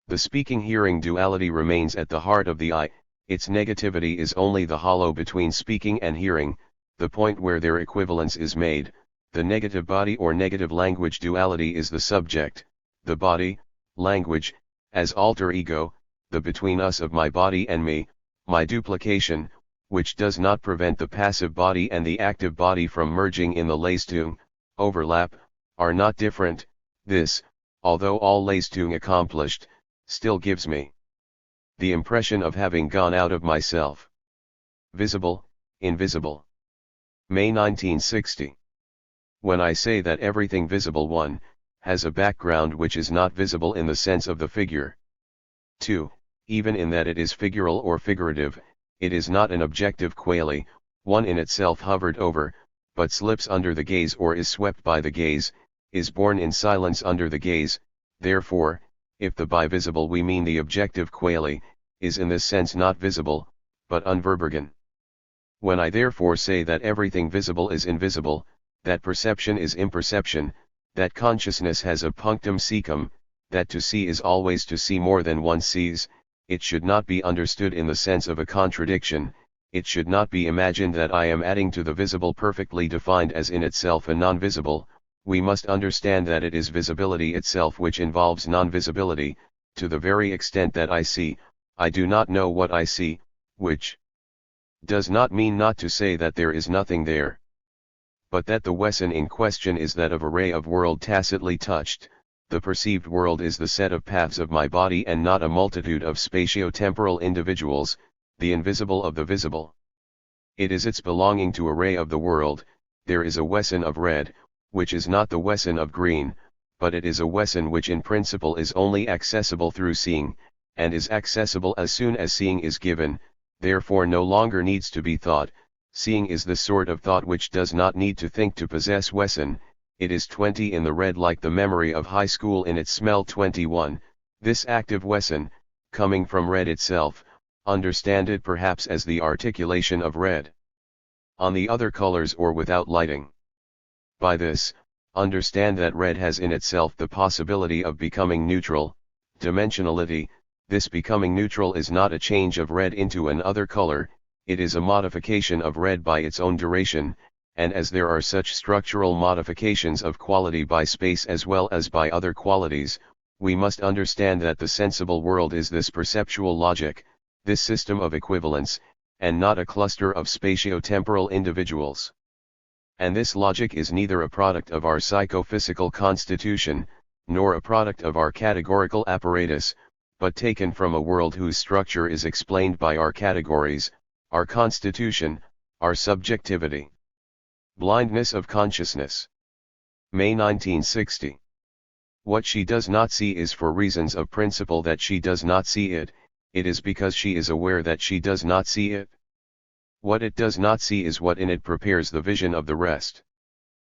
The speaking-hearing duality remains at the heart of the I, its negativity is only the hollow between speaking and hearing, the point where their equivalence is made. The negative body or negative language duality is the subject, the body, language, as alter ego, the between us of my body and me, my duplication, which does not prevent the passive body and the active body from merging in the Leistung, overlap, are not different. This, although all Leistung accomplished, still gives me the impression of having gone out of myself. Visible, invisible. May 1960. When I say that everything visible 1, has a background which is not visible in the sense of the figure. 2, even in that it is figural or figurative, it is not an objective quale, one in itself hovered over, but slips under the gaze or is swept by the gaze, is born in silence under the gaze. Therefore, if the by visible we mean the objective quale, is in this sense not visible, but unverborgen. When I therefore say that everything visible is invisible, that perception is imperception, that consciousness has a punctum secum, that to see is always to see more than one sees, it should not be understood in the sense of a contradiction, it should not be imagined that I am adding to the visible perfectly defined as in itself a non-visible. We must understand that it is visibility itself which involves non-visibility, to the very extent that I see, I do not know what I see, which does not mean not to say that there is nothing there, but that the Wesen in question is that of a ray of world tacitly touched. The perceived world is the set of paths of my body and not a multitude of spatio-temporal individuals, the invisible of the visible. It is its belonging to a ray of the world. There is a Wesen of red, which is not the Wesen of green, but it is a Wesen which in principle is only accessible through seeing, and is accessible as soon as seeing is given, therefore no longer needs to be thought. Seeing is the sort of thought which does not need to think to possess Wesen. It is 20 in the red like the memory of high school in its smell 21, this active Wesen, coming from red itself, understand it perhaps as the articulation of red on the other colors or without lighting. By this, understand that red has in itself the possibility of becoming neutral, dimensionality. This becoming neutral is not a change of red into an other color, it is a modification of red by its own duration, and as there are such structural modifications of quality by space as well as by other qualities, we must understand that the sensible world is this perceptual logic, this system of equivalence, and not a cluster of spatio-temporal individuals. And this logic is neither a product of our psychophysical constitution, nor a product of our categorical apparatus, but taken from a world whose structure is explained by our categories, our constitution, our subjectivity. Blindness of consciousness. May 1960. What she does not see is for reasons of principle that she does not see it, it is because she is aware that she does not see it. What it does not see is what in it prepares the vision of the rest.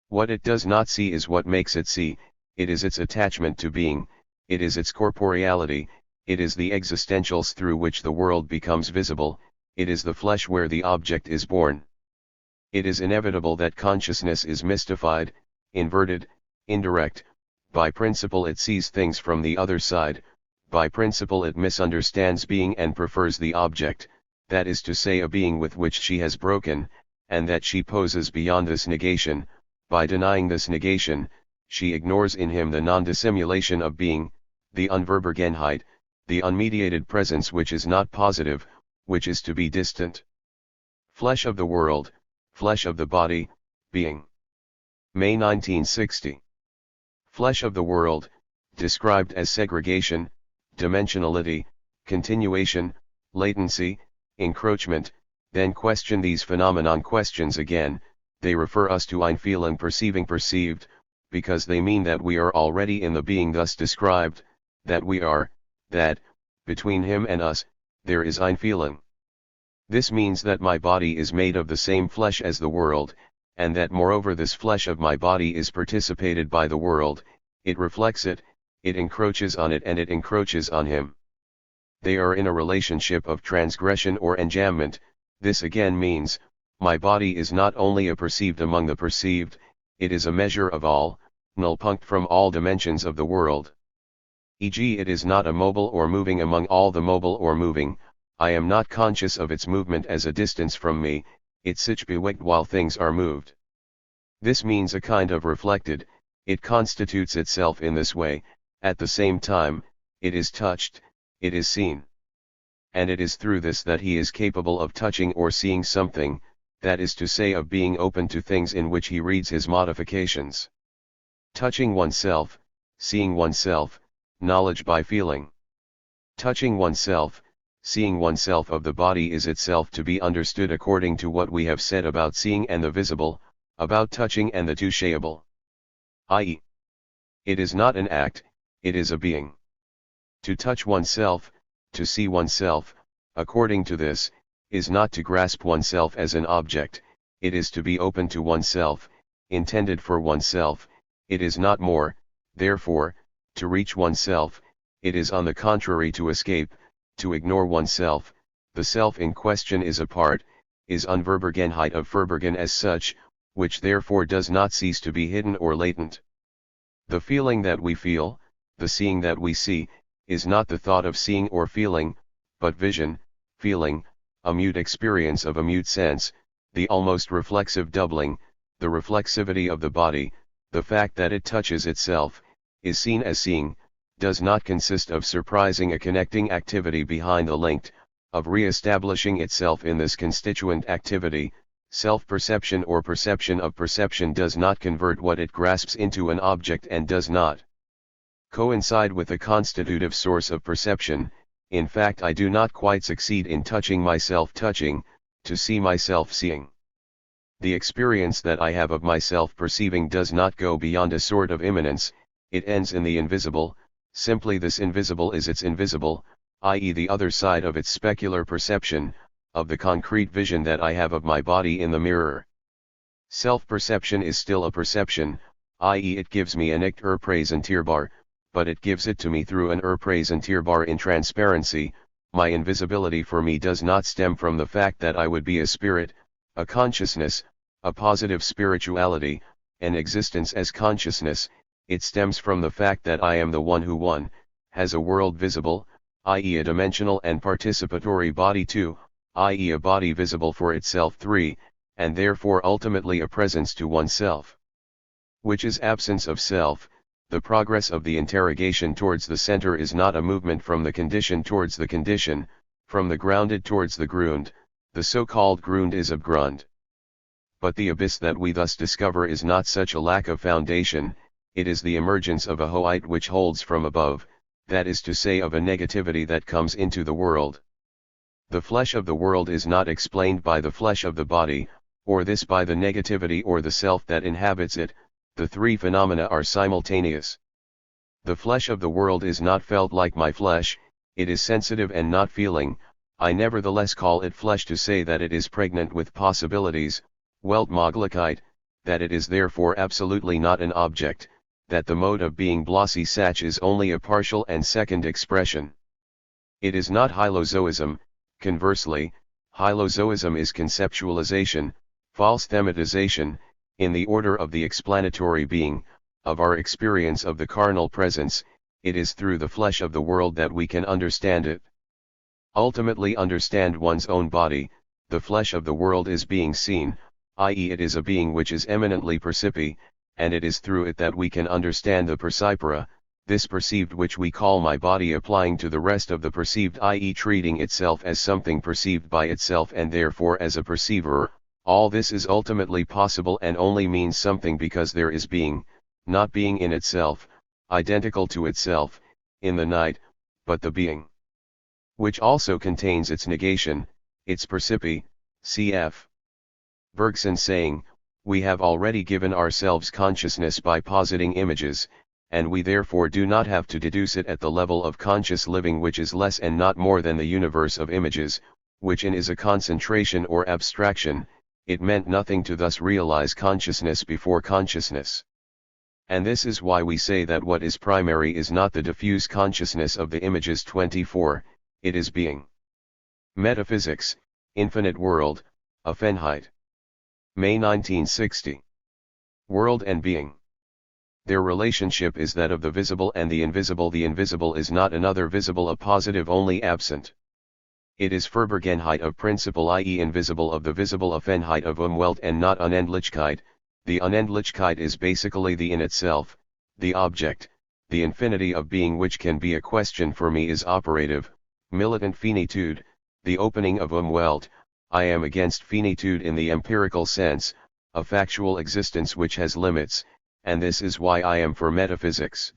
What it does not see is what makes it see, it is its attachment to being, it is its corporeality, it is the existentials through which the world becomes visible, it is the flesh where the object is born. It is inevitable that consciousness is mystified, inverted, indirect. By principle it sees things from the other side, by principle it misunderstands being and prefers the object, that is to say a being with which she has broken, and that she poses beyond this negation. By denying this negation, she ignores in him the non-dissimulation of being, the Unverborgenheit, the unmediated presence which is not positive, which is to be distant. Flesh of the world, flesh of the body, being. May 1960. Flesh of the world, described as segregation, dimensionality, continuation, latency, encroachment. Then question these phenomenon questions again, they refer us to Einfühlen perceiving perceived, because they mean that we are already in the being thus described, that we are, that, between him and us, there is Einfühlen. This means that my body is made of the same flesh as the world, and that moreover this flesh of my body is participated by the world, it reflects it, it encroaches on it and it encroaches on him. They are in a relationship of transgression or enjambment. This again means, my body is not only a perceived among the perceived, it is a measure of all, null punct from all dimensions of the world. e.g. it is not immobile or moving among all the mobile or moving, I am not conscious of its movement as a distance from me, it sich bewegt while things are moved. This means a kind of reflected, it constitutes itself in this way, at the same time, it is touched, it is seen. And it is through this that he is capable of touching or seeing something, that is to say of being open to things in which he reads his modifications. Touching oneself, seeing oneself, knowledge by feeling. Touching oneself, seeing oneself of the body is itself to be understood according to what we have said about seeing and the visible, about touching and the touchable. I.e., it is not an act, it is a being. To touch oneself, to see oneself, according to this, is not to grasp oneself as an object, it is to be open to oneself, intended for oneself, it is not more, therefore, to reach oneself, it is on the contrary to escape, to ignore oneself, the self in question is apart, is Unverborgenheit of Verborgen as such, which therefore does not cease to be hidden or latent. The feeling that we feel, the seeing that we see, is not the thought of seeing or feeling, but vision, feeling, a mute experience of a mute sense, the almost reflexive doubling, the reflexivity of the body, the fact that it touches itself, is seen as seeing, does not consist of surprising a connecting activity behind the linked, of re-establishing itself in this constituent activity. Self-perception or perception of perception does not convert what it grasps into an object and does not coincide with the constitutive source of perception. In fact, I do not quite succeed in touching myself touching, to see myself seeing. The experience that I have of myself perceiving does not go beyond a sort of immanence, it ends in the invisible, simply this invisible is its invisible, i.e. the other side of its specular perception, of the concrete vision that I have of my body in the mirror. Self-perception is still a perception, i.e. it gives me an ich erpräsentierbar, but it gives it to me through an erpräsentierbar in transparency. My invisibility for me does not stem from the fact that I would be a spirit, a consciousness, a positive spirituality, an existence as consciousness, it stems from the fact that I am the one who has a world visible, i.e. a dimensional and participatory body 2, i.e. a body visible for itself 3, and therefore ultimately a presence to oneself. Which is absence of self. The progress of the interrogation towards the center is not a movement from the condition towards the condition, from the grounded towards the Grund, the so-called Grund is Abgrund. But the abyss that we thus discover is not such a lack of foundation, it is the emergence of a Hoheit which holds from above, that is to say of a negativity that comes into the world. The flesh of the world is not explained by the flesh of the body, or this by the negativity or the self that inhabits it, the three phenomena are simultaneous. The flesh of the world is not felt like my flesh, it is sensitive and not feeling, I nevertheless call it flesh to say that it is pregnant with possibilities, Weltmöglichkeit, that it is therefore absolutely not an object, that the mode of being blossy sach is only a partial and second expression. It is not hylozoism. Conversely, hylozoism is conceptualization, false thematization, in the order of the explanatory being, of our experience of the carnal presence. It is through the flesh of the world that we can understand it. Ultimately understand one's own body. The flesh of the world is being seen, i.e. it is a being which is eminently percipi, and it is through it that we can understand the percipere, this perceived which we call my body applying to the rest of the perceived, i.e. treating itself as something perceived by itself and therefore as a perceiver. All this is ultimately possible and only means something because there is being, not being in itself, identical to itself, in the night, but the being, which also contains its negation, its percipi, cf. Bergson saying, we have already given ourselves consciousness by positing images, and we therefore do not have to deduce it at the level of conscious living which is less and not more than the universe of images, which in is a concentration or abstraction. It meant nothing to thus realize consciousness before consciousness. And this is why we say that what is primary is not the diffuse consciousness of the images 24, it is being. Metaphysics, Infinite World, Offenheit. May 1960. World and Being. Their relationship is that of the visible and the invisible. The invisible is not another visible, a positive only absent. It is Verborgenheit of principle, i.e. invisible of the visible, a Feinheit of Umwelt and not Unendlichkeit. The Unendlichkeit is basically the in itself, the object, the infinity of being, which can be a question for me is operative, militant finitude, the opening of Umwelt. I am against finitude in the empirical sense, a factual existence which has limits, and this is why I am for metaphysics.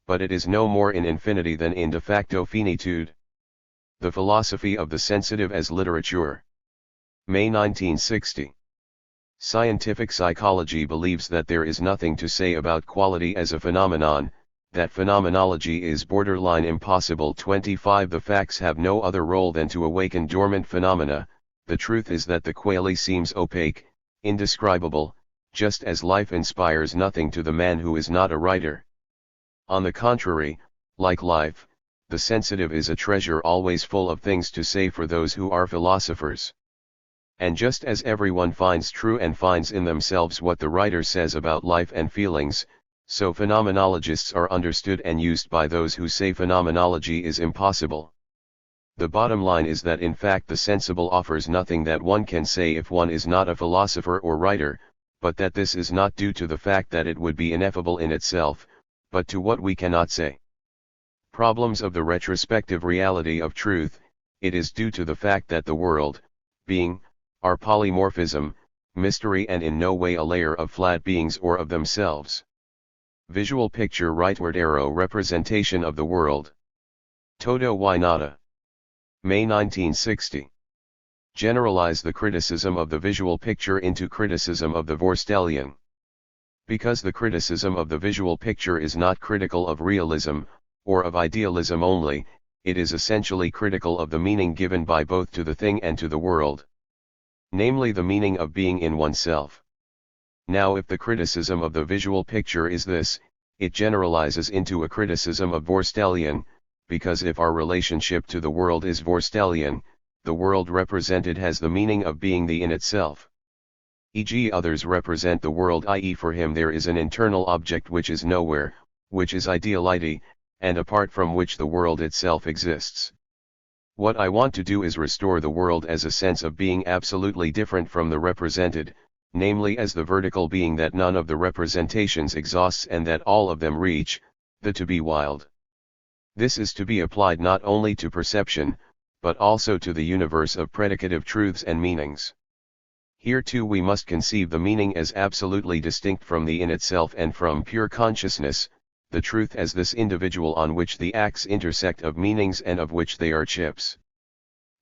But it is no more in infinity than in de facto finitude. The philosophy of the sensitive as literature. May 1960. Scientific psychology believes that there is nothing to say about quality as a phenomenon, that phenomenology is borderline impossible. 25 The facts have no other role than to awaken dormant phenomena. The truth is that the quale seems opaque, indescribable, just as life inspires nothing to the man who is not a writer. On the contrary, like life, the sensitive is a treasure always full of things to say for those who are philosophers. And just as everyone finds true and finds in themselves what the writer says about life and feelings, so phenomenologists are understood and used by those who say phenomenology is impossible. The bottom line is that in fact the sensible offers nothing that one can say if one is not a philosopher or writer, but that this is not due to the fact that it would be ineffable in itself, but to what we cannot say. Problems of the retrospective reality of truth, it is due to the fact that the world, being, are polymorphism, mystery, and in no way a layer of flat beings or of themselves. Visual picture rightward arrow representation of the world. Todo y nada. May 1960. Generalize the criticism of the visual picture into criticism of the Vorstellung. Because the criticism of the visual picture is not critical of realism, or of idealism only, it is essentially critical of the meaning given by both to the thing and to the world. Namely the meaning of being in oneself. Now if the criticism of the visual picture is this, it generalizes into a criticism of Vorstellung, because if our relationship to the world is Vorstellung, the world represented has the meaning of being the in itself. E.g. others represent the world, i.e. for him there is an internal object which is nowhere, which is ideality, and apart from which the world itself exists. What I want to do is restore the world as a sense of being absolutely different from the represented, namely as the vertical being that none of the representations exhausts and that all of them reach, the to be wild. This is to be applied not only to perception, but also to the universe of predicative truths and meanings. Here too we must conceive the meaning as absolutely distinct from the in itself and from pure consciousness, the truth as this individual on which the acts intersect of meanings and of which they are chips.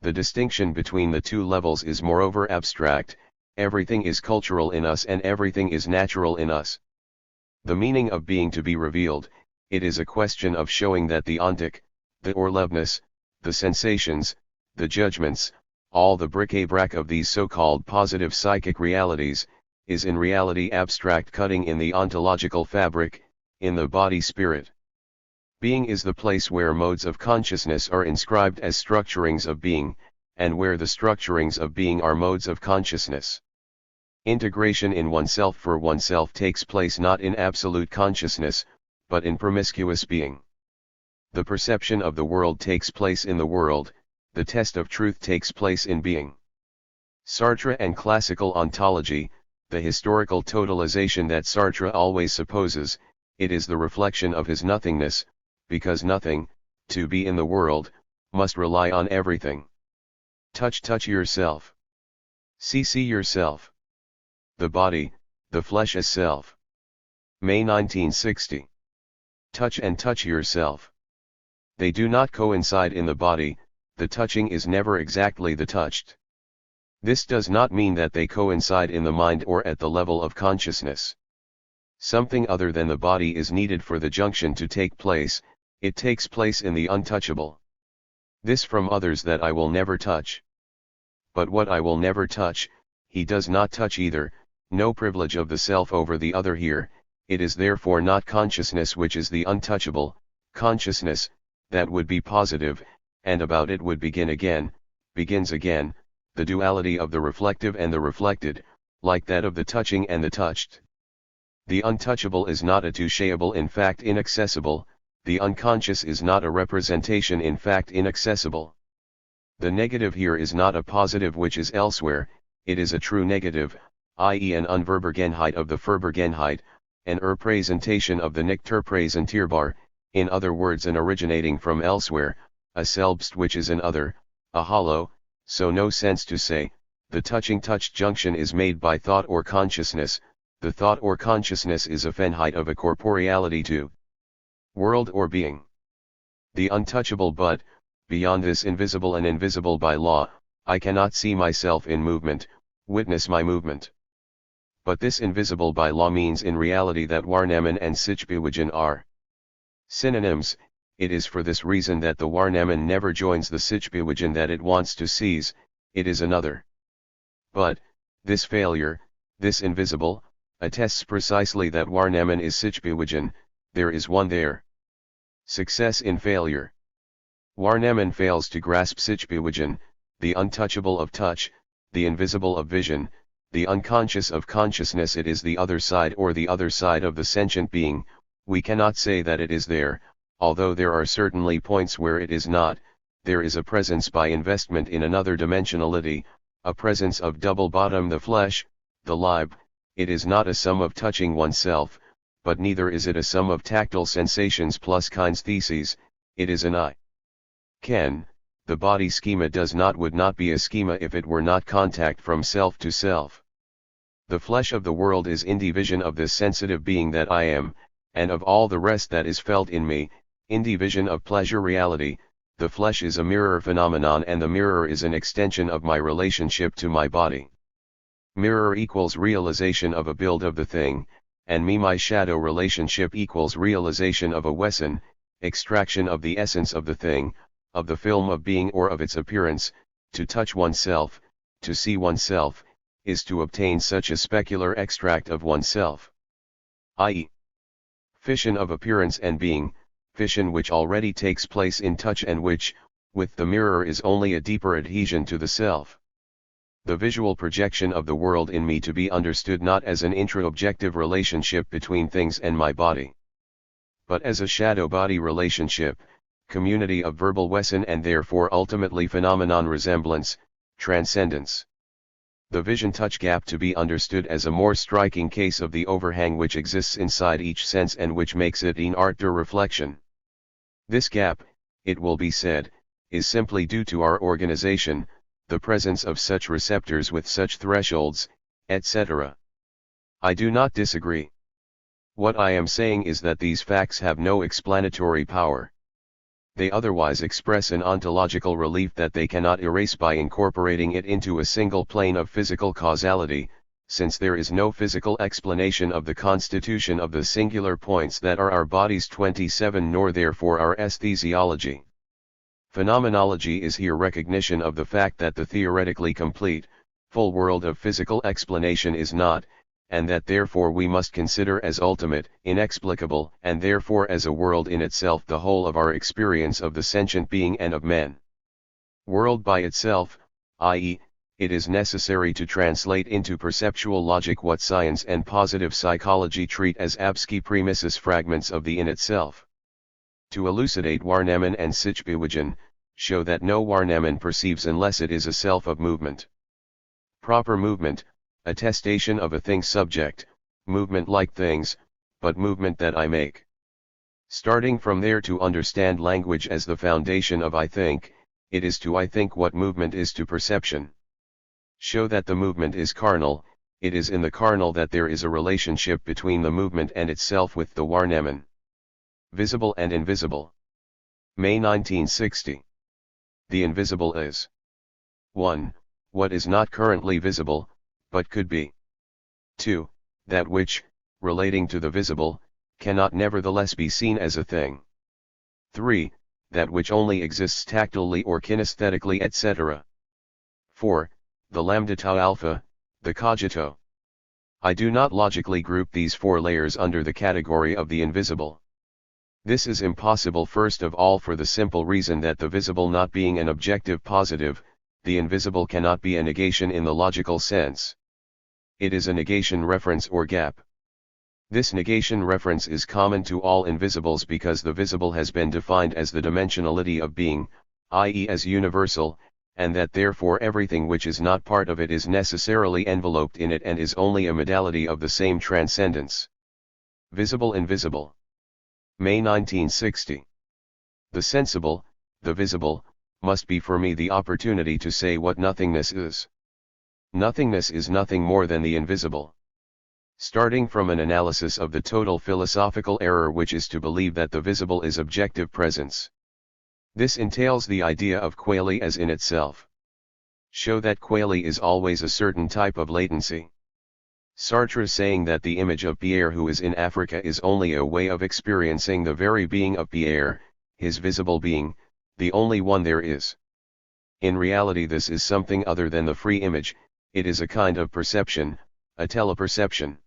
The distinction between the two levels is moreover abstract, everything is cultural in us and everything is natural in us. The meaning of being to be revealed, it is a question of showing that the ontic, the orlevness, the sensations, the judgments, all the bric-a-brac of these so-called positive psychic realities, is in reality abstract cutting in the ontological fabric, in the body-spirit. Being is the place where modes of consciousness are inscribed as structurings of being, and where the structurings of being are modes of consciousness. Integration in oneself for oneself takes place not in absolute consciousness, but in promiscuous being. The perception of the world takes place in the world, the test of truth takes place in being. Sartre and classical ontology, the historical totalization that Sartre always supposes, it is the reflection of his nothingness, because nothing, to be in the world, must rely on everything. Touch yourself. See yourself. The body, the flesh as self. May 1960. Touch and touch yourself. They do not coincide in the body, the touching is never exactly the touched. This does not mean that they coincide in the mind or at the level of consciousness. Something other than the body is needed for the junction to take place, it takes place in the untouchable. This from others that I will never touch. But what I will never touch, he does not touch either, no privilege of the self over the other here, it is therefore not consciousness which is the untouchable, consciousness, that would be positive, and about it would begins again, the duality of the reflective and the reflected, like that of the touching and the touched. The untouchable is not a touchable, in fact inaccessible, the unconscious is not a representation, in fact inaccessible. The negative here is not a positive which is elsewhere, it is a true negative, i.e. an Unverborgenheit of the Verborgenheit, an Representation of the nicht repräsentierbar, in other words an originating from elsewhere, a selbst which is an other, a hollow, so no sense to say, the touch junction is made by thought or consciousness, the thought or consciousness is a Feinheit of a corporeality to world or being. The untouchable, but, beyond this invisible and invisible by law, I cannot see myself in movement, witness my movement. But this invisible by law means in reality that Waarnemen and Sichtbewegen are synonyms. It is for this reason that the Waarnemen never joins the Sichtbewegen that it wants to seize, it is another. But, this failure, this invisible, attests precisely that Waarnemen is Sichtbewegen, there is one there. Success in failure. Waarnemen fails to grasp Sichtbewegen, the untouchable of touch, the invisible of vision, the unconscious of consciousness. It is the other side, or the other side of the sentient being. We cannot say that it is there, although there are certainly points where it is not. There is a presence by investment in another dimensionality, a presence of double bottom, the flesh, the Leib. It is not a sum of touching oneself, but neither is it a sum of tactile sensations plus kinestheses, it is an I. Ken, the body schema would not be a schema if it were not contact from self to self. The flesh of the world is indivision of this sensitive being that I am, and of all the rest that is felt in me, indivision of pleasure reality. The flesh is a mirror phenomenon, and the mirror is an extension of my relationship to my body. Mirror equals realization of a build of the thing, and me my shadow relationship equals realization of a Wesson, extraction of the essence of the thing, of the film of being or of its appearance. To touch oneself, to see oneself, is to obtain such a specular extract of oneself. I.e. fission of appearance and being, fission which already takes place in touch and which, with the mirror, is only a deeper adhesion to the self. The visual projection of the world in me to be understood not as an intra-objective relationship between things and my body, but as a shadow-body relationship, community of verbal Wesson, and therefore ultimately phenomenon resemblance, transcendence. The vision-touch gap to be understood as a more striking case of the overhang which exists inside each sense and which makes it an art de reflection. This gap, it will be said, is simply due to our organization, the presence of such receptors with such thresholds, etc. I do not disagree. What I am saying is that these facts have no explanatory power. They otherwise express an ontological relief that they cannot erase by incorporating it into a single plane of physical causality, since there is no physical explanation of the constitution of the singular points that are our bodies 27, nor therefore our aesthesiology. Phenomenology is here recognition of the fact that the theoretically complete, full world of physical explanation is not, and that therefore we must consider as ultimate, inexplicable, and therefore as a world in itself the whole of our experience of the sentient being and of men. World by itself, i.e., it is necessary to translate into perceptual logic what science and positive psychology treat as absque premises, fragments of the in itself. To elucidate Waarnemen and Sichtbewegen, show that no Waarnemen perceives unless it is a self of movement. Proper movement, attestation of a thing subject, movement like things, but movement that I make. Starting from there to understand language as the foundation of I think, it is to I think what movement is to perception. Show that the movement is carnal, it is in the carnal that there is a relationship between the movement and itself with the Waarnemen. Visible and invisible. May 1960. The invisible is 1. What is not currently visible, but could be. 2. That which, relating to the visible, cannot nevertheless be seen as a thing. 3. That which only exists tactilely or kinesthetically, etc. 4. The lambda tau alpha, the cogito. I do not logically group these four layers under the category of the invisible. This is impossible, first of all for the simple reason that the visible not being an objective positive, the invisible cannot be a negation in the logical sense. It is a negation reference or gap. This negation reference is common to all invisibles because the visible has been defined as the dimensionality of being, i.e. as universal, and that therefore everything which is not part of it is necessarily enveloped in it and is only a modality of the same transcendence. Visible invisible. May 1960. The sensible, the visible, must be for me the opportunity to say what nothingness is. Nothingness is nothing more than the invisible. Starting from an analysis of the total philosophical error which is to believe that the visible is objective presence. This entails the idea of quale as in itself. Show that quale is always a certain type of latency. Sartre saying that the image of Pierre who is in Africa is only a way of experiencing the very being of Pierre, his visible being, the only one there is. In reality this is something other than the free image, it is a kind of perception, a teleperception.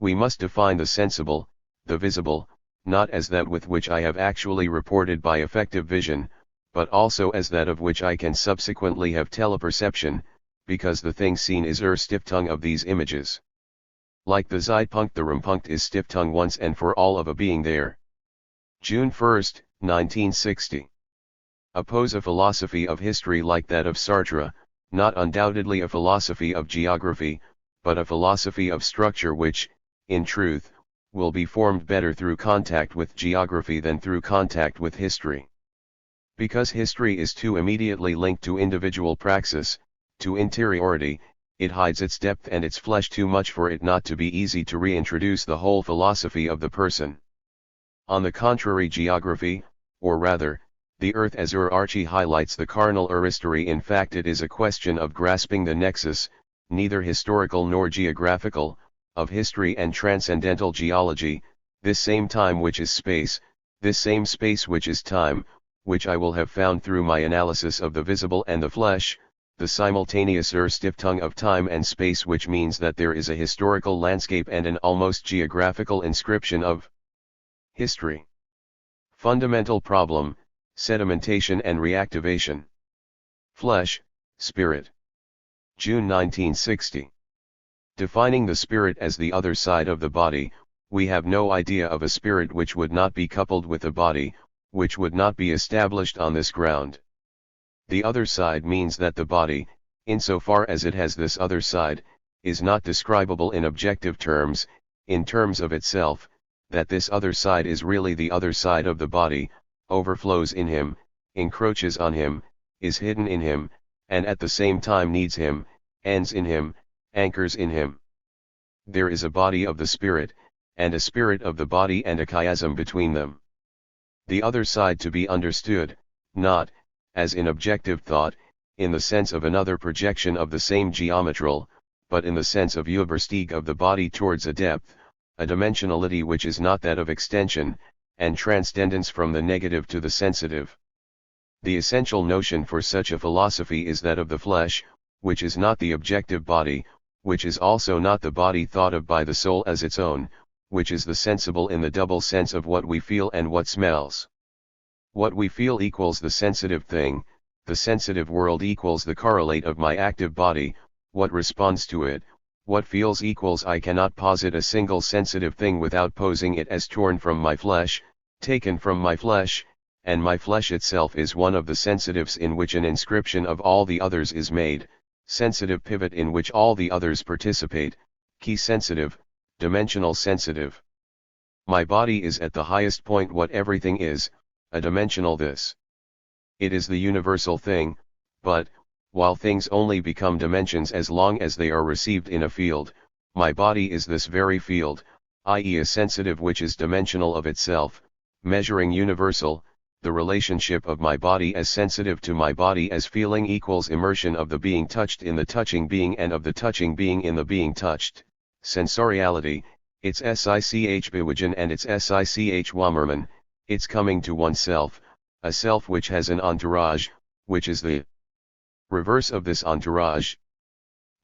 We must define the sensible, the visible, not as that with which I have actually reported by effective vision, but also as that of which I can subsequently have teleperception, because the thing seen is Stiftung of these images. Like the Zeitpunkt the Rumpunkt is Stiftung once and for all of a being there. June 1, 1960. Oppose a philosophy of history like that of Sartre, not undoubtedly a philosophy of geography, but a philosophy of structure which, in truth, will be formed better through contact with geography than through contact with history. Because history is too immediately linked to individual praxis, to interiority, it hides its depth and its flesh too much for it not to be easy to reintroduce the whole philosophy of the person. On the contrary, geography, or rather, the earth as Archie highlights the carnal history. In fact it is a question of grasping the nexus, neither historical nor geographical, of history and transcendental geology, this same time which is space, this same space which is time, which I will have found through my analysis of the visible and the flesh, the simultaneous Stiftung of time and space, which means that there is a historical landscape and an almost geographical inscription of history. Fundamental problem, sedimentation and reactivation. Flesh, spirit. June 1960. Defining the spirit as the other side of the body, we have no idea of a spirit which would not be coupled with a body, which would not be established on this ground. The other side means that the body, insofar as it has this other side, is not describable in objective terms, in terms of itself, that this other side is really the other side of the body, overflows in him, encroaches on him, is hidden in him, and at the same time needs him, ends in him, anchors in him. There is a body of the spirit, and a spirit of the body and a chiasm between them. The other side to be understood, not, as in objective thought, in the sense of another projection of the same geometral, but in the sense of Überstieg of the body towards a depth, a dimensionality which is not that of extension, and transcendence from the negative to the sensitive. The essential notion for such a philosophy is that of the flesh, which is not the objective body, which is also not the body thought of by the soul as its own, which is the sensible in the double sense of what we feel and what smells. What we feel equals the sensitive thing, the sensitive world equals the correlate of my active body, what responds to it, what feels equals I cannot posit a single sensitive thing without posing it as torn from my flesh, taken from my flesh, and my flesh itself is one of the sensitives in which an inscription of all the others is made, sensitive pivot in which all the others participate, key sensitive, dimensional sensitive. My body is at the highest point what everything is, a dimensional this. It is the universal thing, but, while things only become dimensions as long as they are received in a field, my body is this very field, i.e. a sensitive which is dimensional of itself, measuring universal. The relationship of my body as sensitive to my body as feeling equals immersion of the being touched in the touching being and of the touching being in the being touched, sensoriality, its sich bewegen and its sich wammerman, its coming to oneself, a self which has an entourage, which is the reverse of this entourage.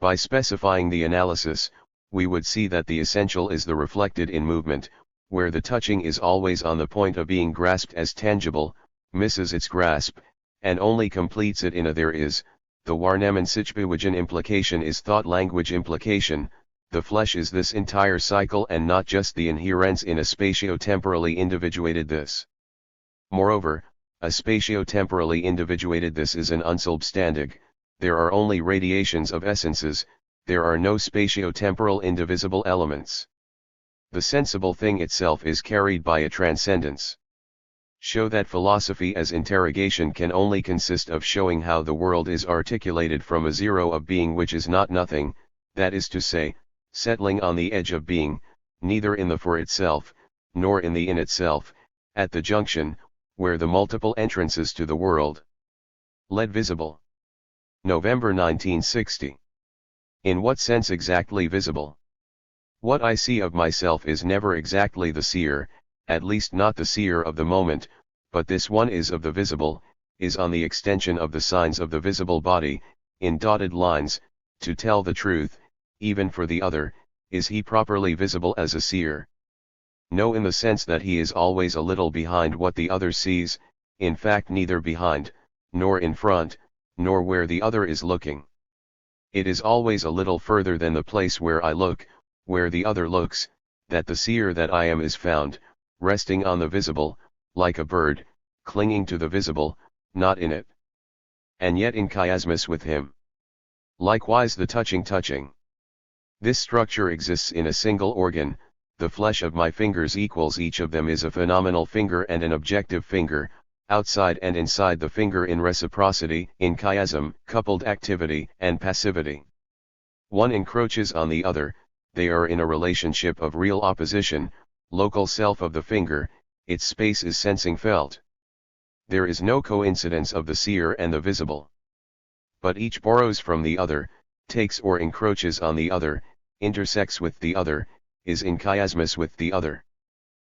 By specifying the analysis, we would see that the essential is the reflected in movement, where the touching is always on the point of being grasped as tangible, misses its grasp, and only completes it in a there is. The Warnemen sich bewegen implication is thought language implication, the flesh is this entire cycle and not just the inherence in a spatio-temporally individuated this. Moreover, a spatio-temporally individuated this is an unsubstantive, there are only radiations of essences, there are no spatio-temporal indivisible elements. The sensible thing itself is carried by a transcendence. Show that philosophy as interrogation can only consist of showing how the world is articulated from a zero of being which is not nothing, that is to say, settling on the edge of being, neither in the for itself, nor in the in itself, at the junction, where the multiple entrances to the world led visible. November 1960. In what sense exactly visible? What I see of myself is never exactly the seer, at least not the seer of the moment, but this one is of the visible, is on the extension of the signs of the visible body, in dotted lines, to tell the truth, even for the other, is he properly visible as a seer? No, in the sense that he is always a little behind what the other sees, in fact neither behind, nor in front, nor where the other is looking. It is always a little further than the place where I look, where the other looks, that the seer that I am is found, resting on the visible, like a bird, clinging to the visible, not in it. And yet in chiasmus with him. Likewise the touching. This structure exists in a single organ, the flesh of my fingers equals each of them is a phenomenal finger and an objective finger, outside and inside the finger in reciprocity, in chiasm, coupled activity and passivity. One encroaches on the other, they are in a relationship of real opposition, local self of the finger, its space is sensing felt. There is no coincidence of the seer and the visible. But each borrows from the other, takes or encroaches on the other, intersects with the other, is in chiasmus with the other.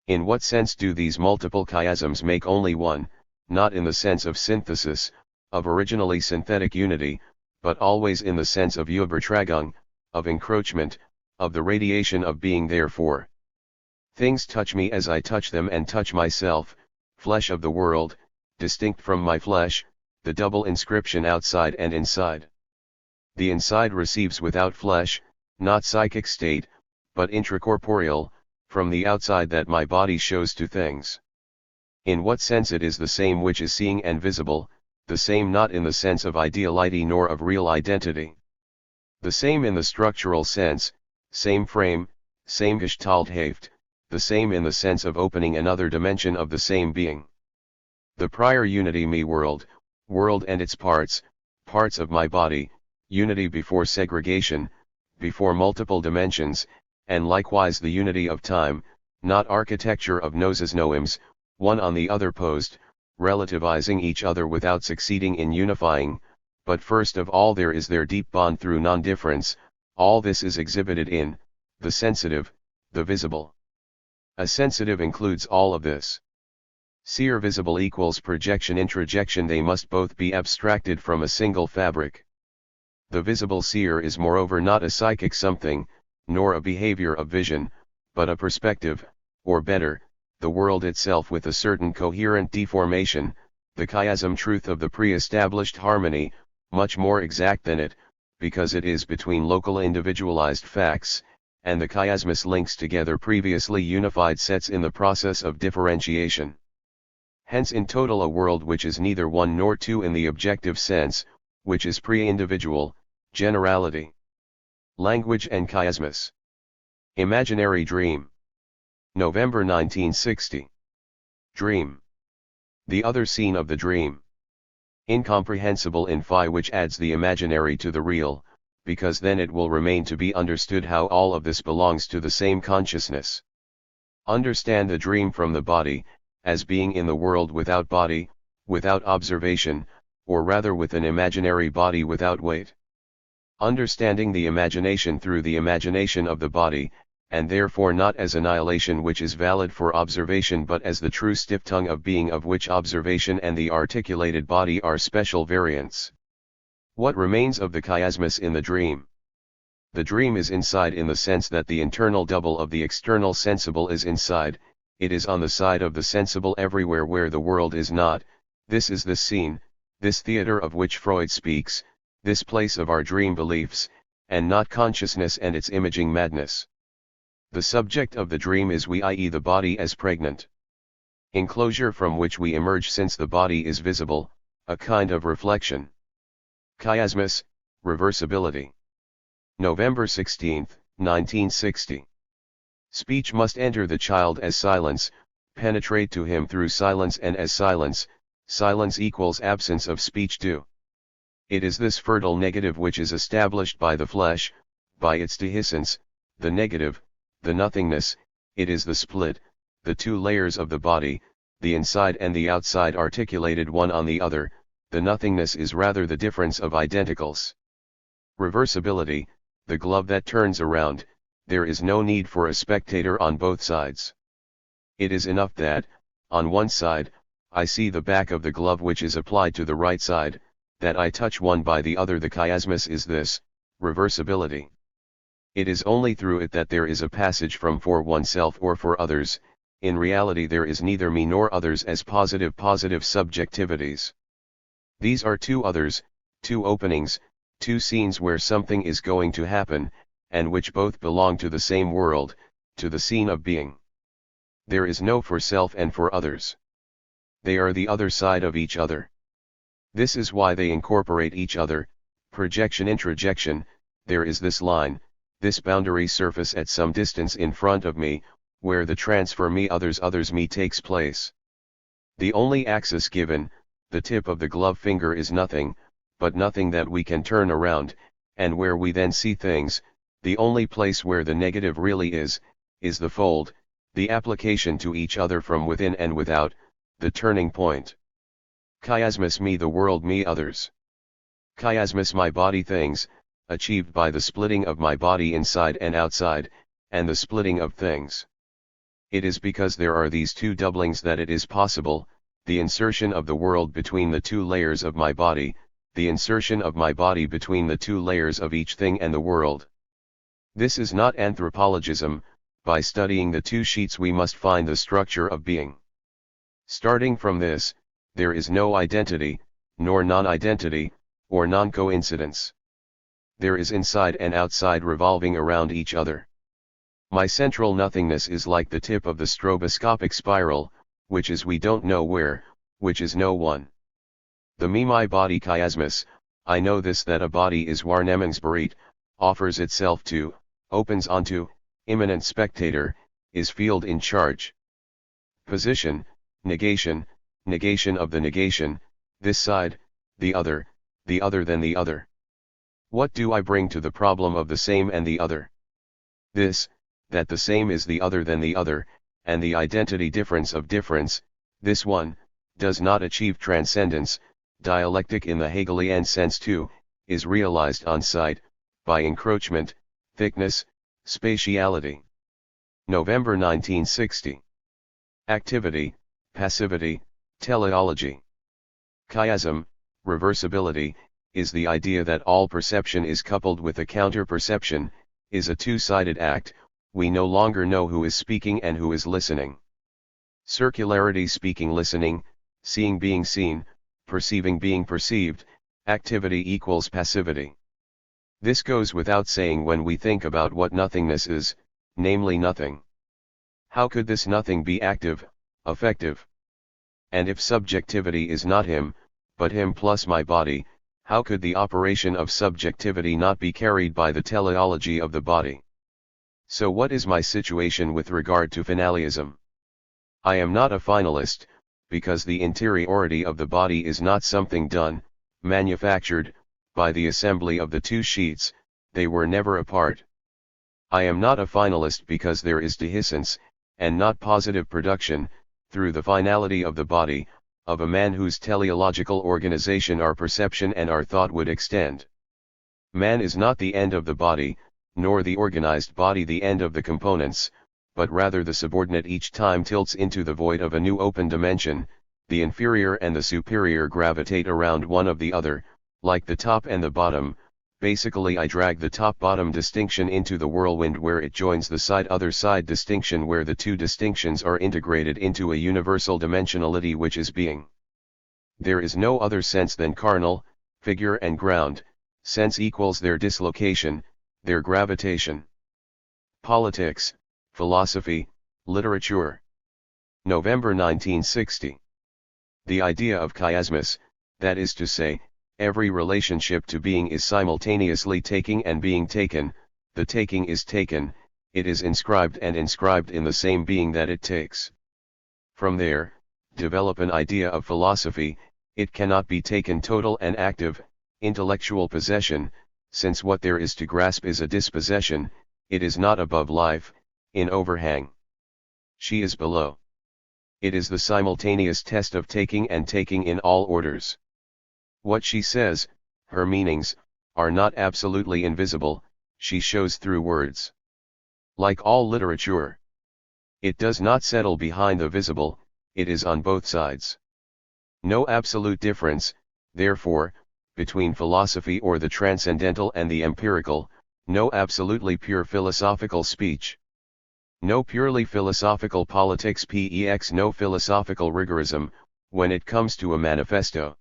In what sense do these multiple chiasms make only one? Not in the sense of synthesis, of originally synthetic unity, but always in the sense of Übertragung, of encroachment, of the radiation of being therefore. Things touch me as I touch them and touch myself, flesh of the world, distinct from my flesh, the double inscription outside and inside. The inside receives without flesh, not psychic state, but intracorporeal, from the outside that my body shows to things. In what sense it is the same which is seeing and visible, the same not in the sense of ideality nor of real identity. The same in the structural sense, same frame, same Gestalthaft, the same in the sense of opening another dimension of the same being. The prior unity me world and its parts of my body, unity before segregation, before multiple dimensions, and likewise the unity of time, not architecture of noses noems, one on the other posed, relativizing each other without succeeding in unifying, but first of all there is their deep bond through non-difference, all this is exhibited in, the sensitive, the visible. A sensitive includes all of this. Seer visible equals projection introjection, they must both be abstracted from a single fabric. The visible seer is moreover not a psychic something, nor a behavior of vision, but a perspective, or better, the world itself with a certain coherent deformation, the chiasm truth of the pre-established harmony, much more exact than it, because it is between local individualized facts, and the chiasmus links together previously unified sets in the process of differentiation. Hence in total a world which is neither one nor two in the objective sense, which is pre-individual, generality. Language and chiasmus. Imaginary dream. November 1960. Dream. The other scene of the dream. Incomprehensible in phi, which adds the imaginary to the real, because then it will remain to be understood how all of this belongs to the same consciousness. Understand the dream from the body, as being in the world without body, without observation, or rather with an imaginary body without weight. Understanding the imagination through the imagination of the body, and therefore not as annihilation which is valid for observation but as the true stiff tongue of being of which observation and the articulated body are special variants. What remains of the chiasmus in the dream? The dream is inside in the sense that the internal double of the external sensible is inside, it is on the side of the sensible everywhere where the world is not, this is the scene, this theater of which Freud speaks, this place of our dream beliefs, and not consciousness and its imaging madness. The subject of the dream is we, i.e. the body as pregnant enclosure from which we emerge since the body is visible, a kind of reflection. Chiasmus, reversibility. November 16, 1960. Speech must enter the child as silence, penetrate to him through silence, and as silence, silence equals absence of speech too. It is this fertile negative which is established by the flesh, by its dehiscence, the negative, the nothingness. It is the split, the two layers of the body, the inside and the outside articulated one on the other. The nothingness is rather the difference of identicals. Reversibility, the glove that turns around. There is no need for a spectator on both sides. It is enough that, on one side, I see the back of the glove which is applied to the right side, that I touch one by the other. The chiasmus is this, reversibility. It is only through it that there is a passage from for oneself or for others. In reality there is neither me nor others as positive subjectivities. These are two others, two openings, two scenes where something is going to happen, and which both belong to the same world, to the scene of being. There is no for self and for others. They are the other side of each other. This is why they incorporate each other. Projection, introjection. There is this line, this boundary surface at some distance in front of me, where the transfer me others me takes place. The only axis given, the tip of the glove finger, is nothing, but nothing that we can turn around, and where we then see things. The only place where the negative really is the fold, the application to each other from within and without, the turning point. Chiasmus, me the world, me others. Chiasmus, my body things, achieved by the splitting of my body inside and outside, and the splitting of things. It is because there are these two doublings that it is possible, the insertion of the world between the two layers of my body, the insertion of my body between the two layers of each thing and the world. This is not anthropologism. By studying the two sheets we must find the structure of being. Starting from this, there is no identity, nor non-identity, or non-coincidence. There is inside and outside revolving around each other. My central nothingness is like the tip of the stroboscopic spiral, which is we don't know where, which is no one. The me, my body chiasmus, I know this, that a body is Warnemingsbereid, offers itself to, opens onto, immanent spectator, is field in charge. Position, negation, negation of the negation, this side, the other than the other. What do I bring to the problem of the same and the other? This, that the same is the other than the other, and the identity difference of difference, this one, does not achieve transcendence. Dialectic in the Hegelian sense too, is realized on sight, by encroachment, thickness, spatiality. November 1960. Activity, passivity, teleology. Chiasm, reversibility, is the idea that all perception is coupled with a counter-perception, is a two-sided act. We no longer know who is speaking and who is listening. Circularity, speaking, listening, seeing, being seen, perceiving, being perceived, activity equals passivity. This goes without saying when we think about what nothingness is, namely nothing. How could this nothing be active, affective? And if subjectivity is not him, but him plus my body, how could the operation of subjectivity not be carried by the teleology of the body? So what is my situation with regard to finalism? I am not a finalist, because the interiority of the body is not something done, manufactured, by the assembly of the two sheets. They were never apart. I am not a finalist because there is dehiscence, and not positive production, through the finality of the body, of a man whose teleological organization our perception and our thought would extend. Man is not the end of the body, nor the organized body the end of the components, but rather the subordinate each time tilts into the void of a new open dimension. The inferior and the superior gravitate around one of the other, like the top and the bottom. Basically I drag the top-bottom distinction into the whirlwind where it joins the side-other side distinction, where the two distinctions are integrated into a universal dimensionality which is being. There is no other sense than carnal, figure and ground. Sense equals their dislocation, Their gravitation. Politics, philosophy, literature. November 1960. The idea of chiasmus, that is to say, every relationship to being is simultaneously taking and being taken, the taking is taken, it is inscribed and inscribed in the same being that it takes. From there, develop an idea of philosophy. It cannot be taken total and active, intellectual possession, since what there is to grasp is a dispossession, it is not above life, in overhang. She is below. It is the simultaneous test of taking and taking in all orders. What she says, her meanings, are not absolutely invisible, she shows through words. Like all literature, it does not settle behind the visible, it is on both sides. No absolute difference, therefore, between philosophy or the transcendental and the empirical, no absolutely pure philosophical speech. No purely philosophical politics, no philosophical rigorism, when it comes to a manifesto.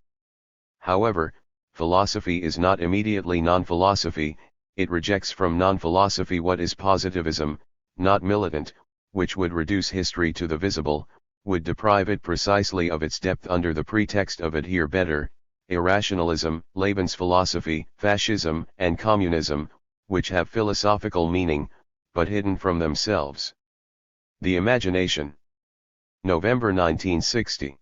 However, philosophy is not immediately non-philosophy, it rejects from non-philosophy what is positivism, not militant, which would reduce history to the visible, would deprive it precisely of its depth under the pretext of adhere better, irrationalism, Lebensphilosophy, fascism, and communism, which have philosophical meaning, but hidden from themselves. The imagination. November 1960.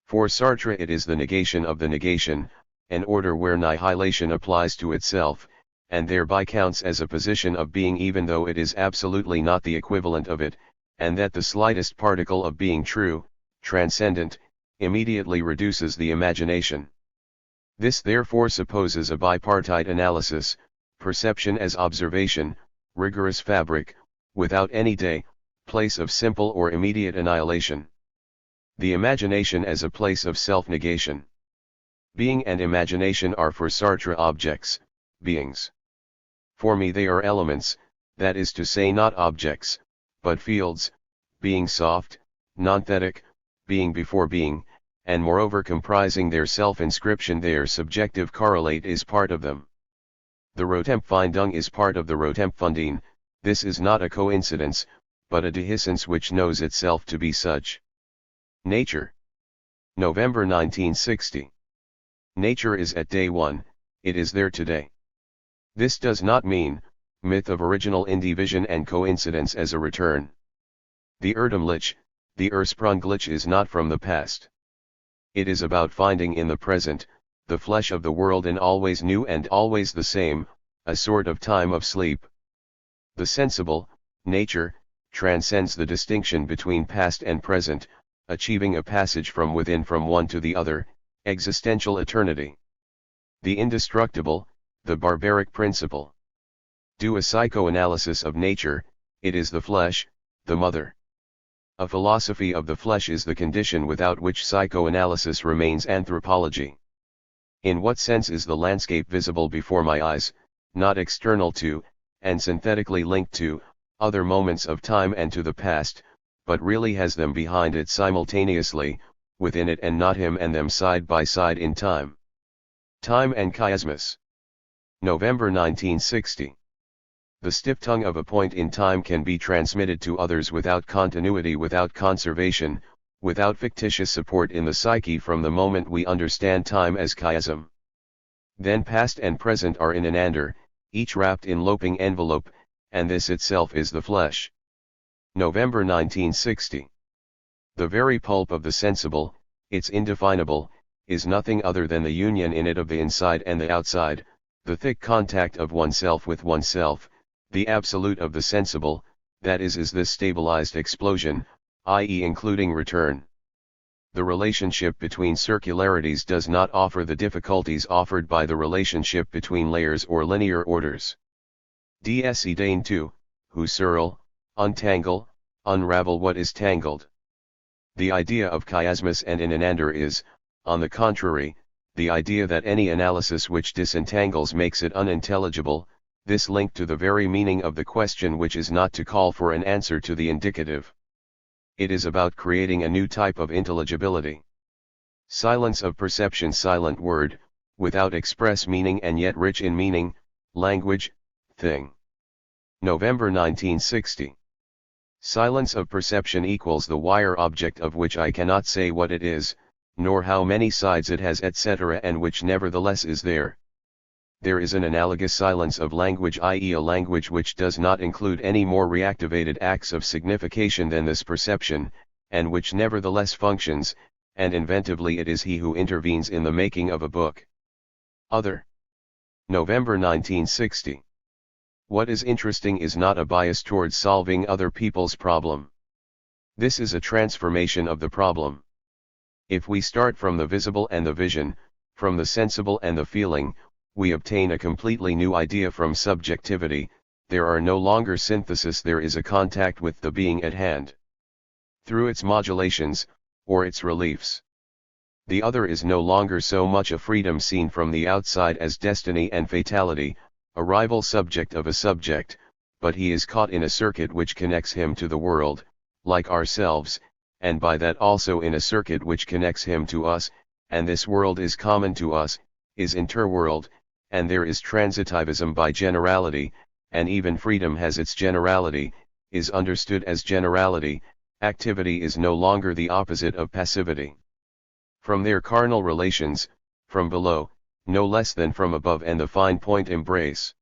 For Sartre it is the negation of the negation, an order where annihilation applies to itself, and thereby counts as a position of being even though it is absolutely not the equivalent of it, and that the slightest particle of being true, transcendent, immediately reduces the imagination. This therefore supposes a bipartite analysis, perception as observation, rigorous fabric, without any day, place of simple or immediate annihilation. The imagination as a place of self-negation. Being and imagination are for Sartre objects, beings. For me they are elements, that is to say not objects, but fields, being soft, nonthetic, being before being, and moreover comprising their self-inscription. Their subjective correlate is part of them. The Rotempfindung is part of the Rotempfunding. This is not a coincidence, but a dehiscence which knows itself to be such. Nature. November 1960. Nature is at day one, it is there today. This does not mean, myth of original indivision and coincidence as a return. The Erdumlich, the Ursprunglich is not from the past. It is about finding in the present, the flesh of the world and always new and always the same, a sort of time of sleep. The sensible, nature, transcends the distinction between past and present, achieving a passage from within from one to the other, existential eternity. The indestructible, the barbaric principle. Do a psychoanalysis of nature, it is the flesh, the mother. A philosophy of the flesh is the condition without which psychoanalysis remains anthropology. In what sense is the landscape visible before my eyes, not external to, and synthetically linked to, other moments of time and to the past, but really has them behind it simultaneously, within it and not him and them side by side in time. Time and chiasmus. November 1960. The stiff tongue of a point in time can be transmitted to others without continuity, without conservation, without fictitious support in the psyche from the moment we understand time as chiasm. Then past and present are in an ander, each wrapped in loping envelope, and this itself is the flesh. November 1960. The very pulp of the sensible, its indefinable, is nothing other than the union in it of the inside and the outside, the thick contact of oneself with oneself, the absolute of the sensible, that is this stabilized explosion, i.e. including return. The relationship between circularities does not offer the difficulties offered by the relationship between layers or linear orders. Ds. Dane 2, Husserl, untangle, unravel what is tangled. The idea of chiasmus and in an ander is, on the contrary, the idea that any analysis which disentangles makes it unintelligible, this linked to the very meaning of the question which is not to call for an answer to the indicative. It is about creating a new type of intelligibility. Silence of perception, silent word, without express meaning and yet rich in meaning, language, thing. November 1960. Silence of perception equals the wire object of which I cannot say what it is, nor how many sides it has, etc., and which nevertheless is there. There is an analogous silence of language, i.e. a language which does not include any more reactivated acts of signification than this perception, and which nevertheless functions, and inventively it is he who intervenes in the making of a book. Other. November 1960. What is interesting is not a bias towards solving other people's problem. This is a transformation of the problem. If we start from the visible and the vision, from the sensible and the feeling, we obtain a completely new idea from subjectivity. There are no longer synthesis, there is a contact with the being at hand. Through its modulations, or its reliefs. The other is no longer so much a freedom seen from the outside as destiny and fatality, a rival subject of a subject, but he is caught in a circuit which connects him to the world, like ourselves, and by that also in a circuit which connects him to us, and this world is common to us, is interworld, and there is transitivism by generality, and even freedom has its generality, is understood as generality. Activity is no longer the opposite of passivity. From their carnal relations, from below, no less than from above, and the fine point embrace.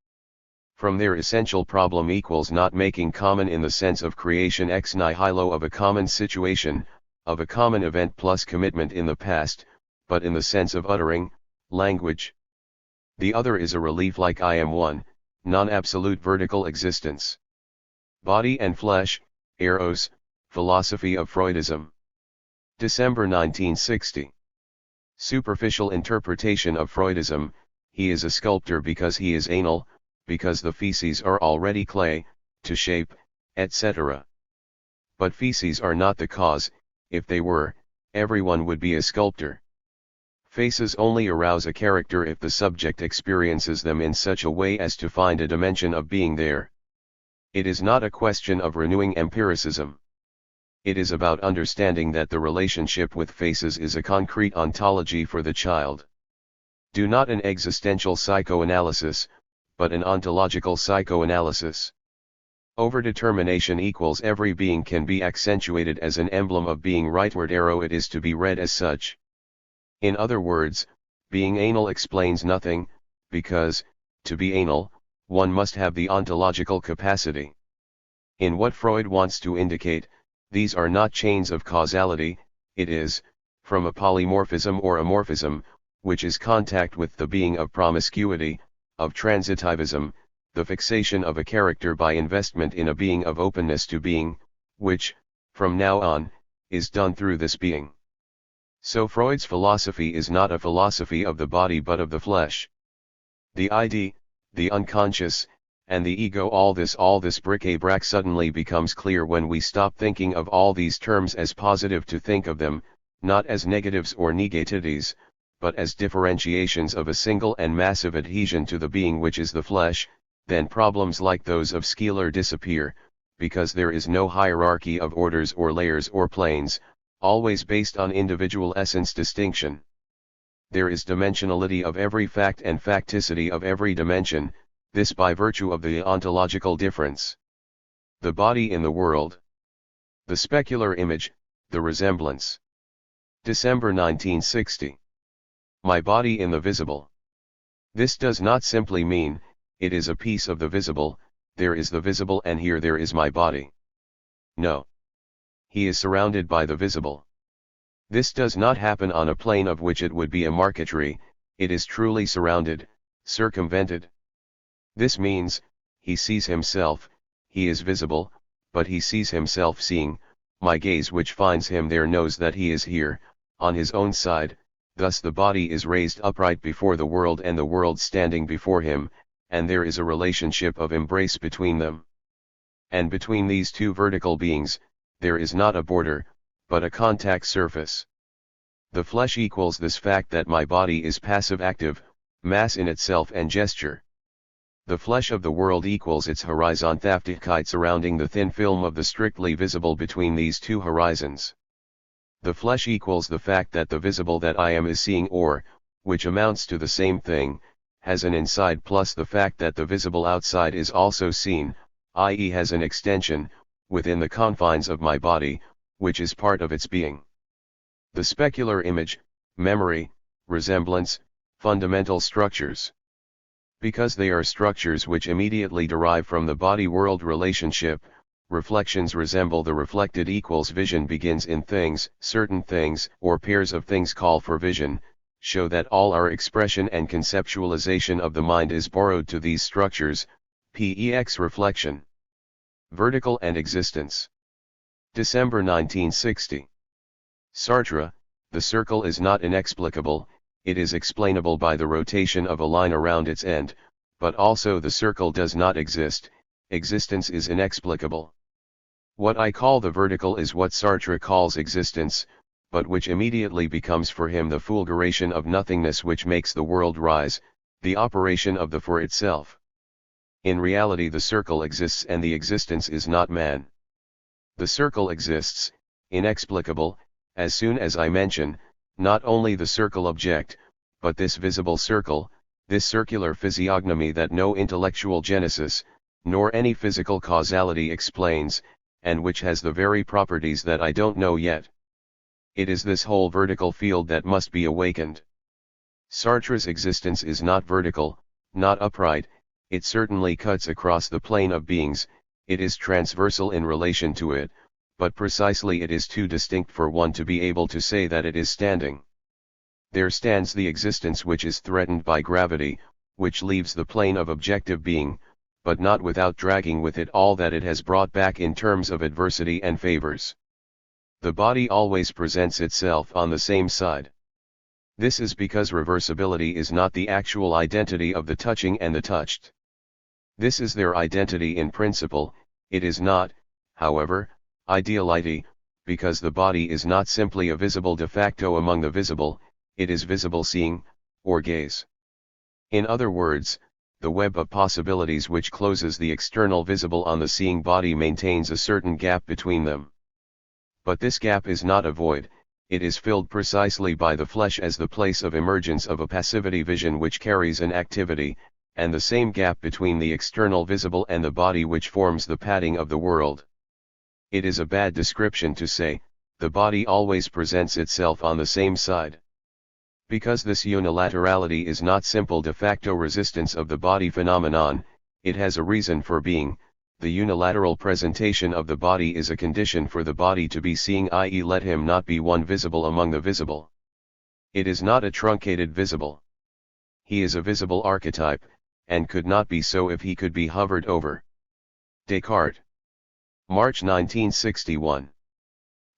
From their essential problem equals not making common in the sense of creation ex nihilo of a common situation, of a common event plus commitment in the past, but in the sense of uttering, language. The other is a relief like I am one, non-absolute vertical existence. Body and flesh, eros, philosophy of Freudism. December 1960. Superficial interpretation of Freudism: he is a sculptor because he is anal, because the feces are already clay, to shape, etc. But feces are not the cause. If they were, everyone would be a sculptor. Faces only arouse a character if the subject experiences them in such a way as to find a dimension of being there. It is not a question of renewing empiricism. It is about understanding that the relationship with faces is a concrete ontology for the child. Do not an existential psychoanalysis, but an ontological psychoanalysis. Overdetermination equals every being can be accentuated as an emblem of being rightward arrow, it is to be read as such. In other words, being anal explains nothing, because, to be anal, one must have the ontological capacity. In what Freud wants to indicate, these are not chains of causality, it is, from a polymorphism or amorphism, which is contact with the being of promiscuity, of transitivism, the fixation of a character by investment in a being of openness to being, which, from now on, is done through this being. So Freud's philosophy is not a philosophy of the body but of the flesh. The ID, the unconscious, and the ego, all this bric-a-brac suddenly becomes clear when we stop thinking of all these terms as positive to think of them, not as negatives or negativities, but as differentiations of a single and massive adhesion to the being which is the flesh. Then problems like those of Skeeler disappear, because there is no hierarchy of orders or layers or planes, always based on individual essence distinction. There is dimensionality of every fact and facticity of every dimension, this by virtue of the ontological difference. The body in the world. The specular image, the resemblance. December 1960. My body in the visible. This does not simply mean, it is a piece of the visible, there is the visible and here there is my body. No. He is surrounded by the visible. This does not happen on a plane of which it would be a marquetry, it is truly surrounded, circumvented. This means, he sees himself, he is visible, but he sees himself seeing. My gaze which finds him there knows that he is here, on his own side, thus the body is raised upright before the world and the world standing before him, and there is a relationship of embrace between them. And between these two vertical beings, there is not a border, but a contact surface. The flesh equals this fact that my body is passive-active, mass in itself and gesture. The flesh of the world equals its Horizonthaftigkeit surrounding the thin film of the strictly visible between these two horizons. The flesh equals the fact that the visible that I am is seeing, or, which amounts to the same thing, has an inside plus the fact that the visible outside is also seen, i.e. has an extension, within the confines of my body, which is part of its being. The specular image, memory, resemblance, fundamental structures. Because they are structures which immediately derive from the body-world relationship, reflections resemble the reflected equals vision begins in things, certain things, or pairs of things call for vision, show that all our expression and conceptualization of the mind is borrowed to these structures, PEX reflection. Vertical and existence. December 1960. Sartre, the circle is not inexplicable, it is explainable by the rotation of a line around its end, but also the circle does not exist, existence is inexplicable. What I call the vertical is what Sartre calls existence, but which immediately becomes for him the fulguration of nothingness which makes the world rise, the operation of the for itself. In reality the circle exists and the existence is not man. The circle exists, inexplicable, as soon as I mention, not only the circle object, but this visible circle, this circular physiognomy that no intellectual genesis, nor any physical causality explains, and which has the very properties that I don't know yet. It is this whole vertical field that must be awakened. Sartre's existence is not vertical, not upright, it certainly cuts across the plane of beings, it is transversal in relation to it, but precisely it is too distinct for one to be able to say that it is standing. There stands the existence which is threatened by gravity, which leaves the plane of objective being, but not without dragging with it all that it has brought back in terms of adversity and favors. The body always presents itself on the same side. This is because reversibility is not the actual identity of the touching and the touched. This is their identity in principle, it is not, however, ideality, because the body is not simply a visible de facto among the visible, it is visible seeing, or gaze. In other words, the web of possibilities which closes the external visible on the seeing body maintains a certain gap between them. But this gap is not a void, it is filled precisely by the flesh as the place of emergence of a passivity vision which carries an activity, and the same gap between the external visible and the body which forms the padding of the world. It is a bad description to say, the body always presents itself on the same side. Because this unilaterality is not simple de facto resistance of the body phenomenon, it has a reason for being. The unilateral presentation of the body is a condition for the body to be seeing, i.e. let him not be one visible among the visible. It is not a truncated visible. He is a visible archetype, and could not be so if he could be hovered over. Descartes. March 1961.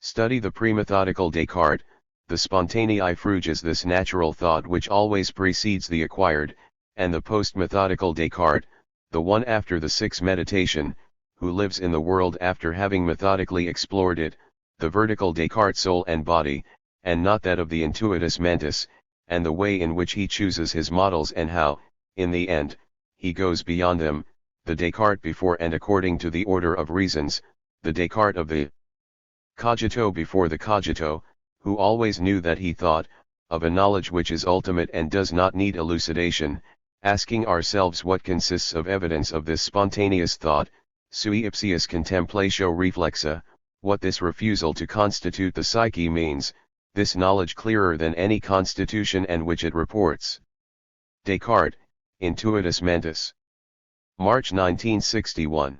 Study the pre-methodical Descartes. The spontanei fruge is this natural thought which always precedes the acquired, and the post-methodical Descartes, the one after the sixth meditation, who lives in the world after having methodically explored it, the vertical Descartes soul and body, and not that of the intuitus mentis, and the way in which he chooses his models and how, in the end, he goes beyond them, the Descartes before and according to the order of reasons, the Descartes of the cogito before the cogito, who always knew that he thought, of a knowledge which is ultimate and does not need elucidation, asking ourselves what consists of evidence of this spontaneous thought, sui ipsius contemplatio reflexa, what this refusal to constitute the psyche means, this knowledge clearer than any constitution and which it reports. Descartes, Intuitus Mentis. March 1961.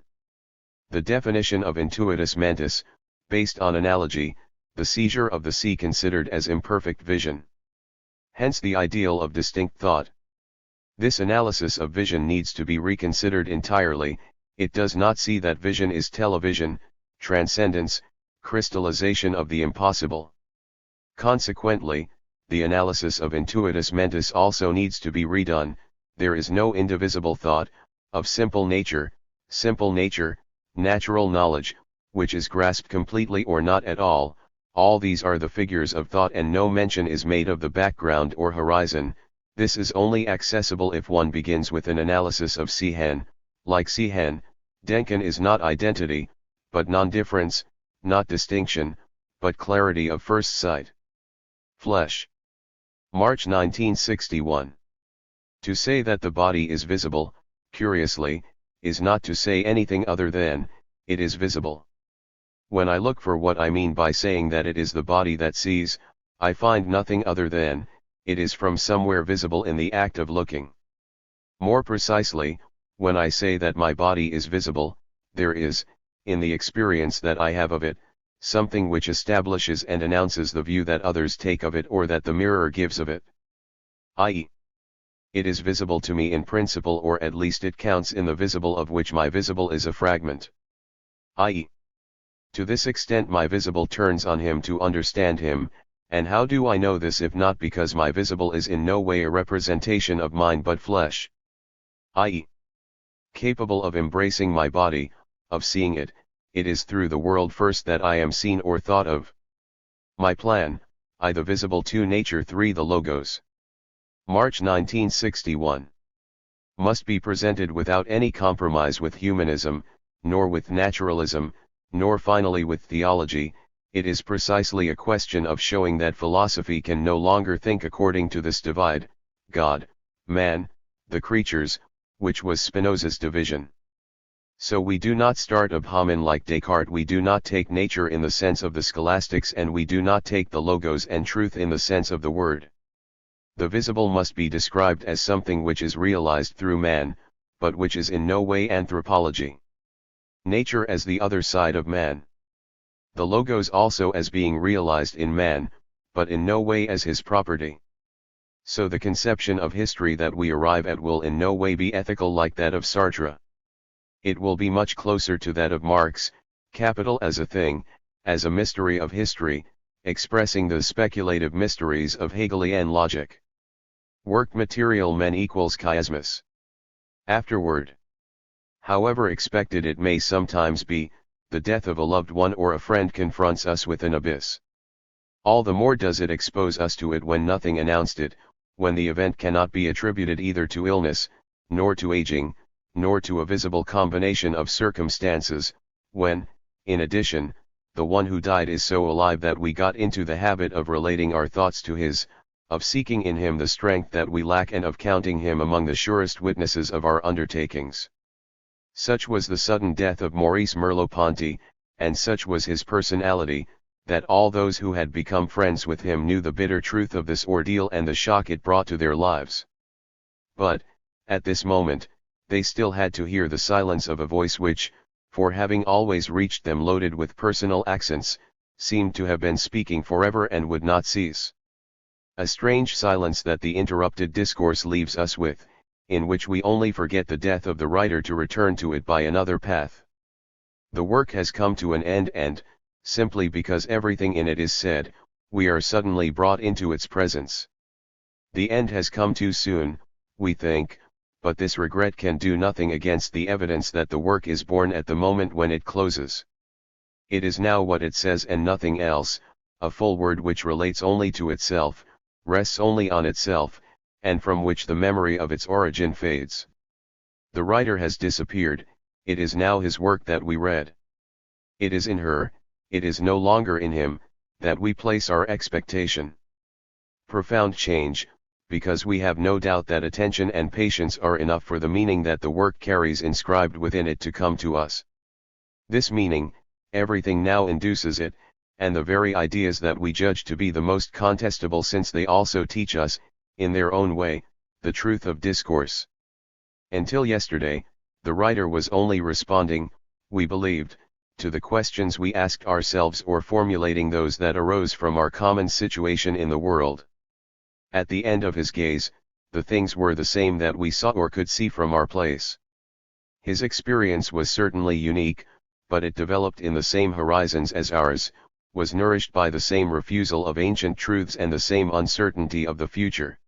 The definition of intuitus mentis, based on analogy, the seizure of the see considered as imperfect vision. Hence the ideal of distinct thought. This analysis of vision needs to be reconsidered entirely, it does not see that vision is television, transcendence, crystallization of the impossible. Consequently, the analysis of intuitus mentis also needs to be redone. There is no indivisible thought, of simple nature, natural knowledge, which is grasped completely or not at all these are the figures of thought and no mention is made of the background or horizon. This is only accessible if one begins with an analysis of Sehen, like Sehen, Denken is not identity, but non-difference, not distinction, but clarity of first sight. Flesh. March 1961. To say that the body is visible, curiously, is not to say anything other than, it is visible. When I look for what I mean by saying that it is the body that sees, I find nothing other than, it is from somewhere visible in the act of looking. More precisely, when I say that my body is visible, there is, in the experience that I have of it, something which establishes and announces the view that others take of it or that the mirror gives of it. I.e., it is visible to me in principle, or at least it counts in the visible of which my visible is a fragment. I.e., to this extent my visible turns on him to understand him, and how do I know this if not because my visible is in no way a representation of mind but flesh? I.e., capable of embracing my body, of seeing it, it is through the world first that I am seen or thought of. My plan, I the visible to nature 3 the Logos. March 1961. Must be presented without any compromise with humanism, nor with naturalism, nor finally with theology. It is precisely a question of showing that philosophy can no longer think according to this divide, God, man, the creatures, which was Spinoza's division. So we do not start ab homin like Descartes, we do not take nature in the sense of the scholastics, and we do not take the Logos and truth in the sense of the word. The visible must be described as something which is realized through man, but which is in no way anthropology. Nature as the other side of man. The Logos also as being realized in man, but in no way as his property. So the conception of history that we arrive at will in no way be ethical like that of Sartre. It will be much closer to that of Marx, capital as a thing, as a mystery of history, expressing the speculative mysteries of Hegelian logic. Work material men equals chiasmus. Afterward, however expected it may sometimes be, the death of a loved one or a friend confronts us with an abyss. All the more does it expose us to it when nothing announced it, when the event cannot be attributed either to illness, nor to aging, nor to a visible combination of circumstances, when, in addition, the one who died is so alive that we got into the habit of relating our thoughts to his, of seeking in him the strength that we lack, and of counting him among the surest witnesses of our undertakings. Such was the sudden death of Maurice Merleau Ponty, and such was his personality, that all those who had become friends with him knew the bitter truth of this ordeal and the shock it brought to their lives. But, at this moment, they still had to hear the silence of a voice which, for having always reached them loaded with personal accents, seemed to have been speaking forever and would not cease. A strange silence that the interrupted discourse leaves us with, in which we only forget the death of the writer to return to it by another path. The work has come to an end, and, simply because everything in it is said, we are suddenly brought into its presence. The end has come too soon, we think, but this regret can do nothing against the evidence that the work is born at the moment when it closes. It is now what it says and nothing else, a full word which relates only to itself, rests only on itself, and from which the memory of its origin fades. The writer has disappeared, it is now his work that we read. It is in her, it is no longer in him, that we place our expectation. Profound change, because we have no doubt that attention and patience are enough for the meaning that the work carries inscribed within it to come to us. This meaning, everything now induces it, and the very ideas that we judge to be the most contestable, since they also teach us, in their own way, the truth of discourse. Until yesterday, the writer was only responding, we believed, to the questions we asked ourselves, or formulating those that arose from our common situation in the world. At the end of his gaze, the things were the same that we saw or could see from our place. His experience was certainly unique, but it developed in the same horizons as ours, was nourished by the same refusal of ancient truths and the same uncertainty of the future.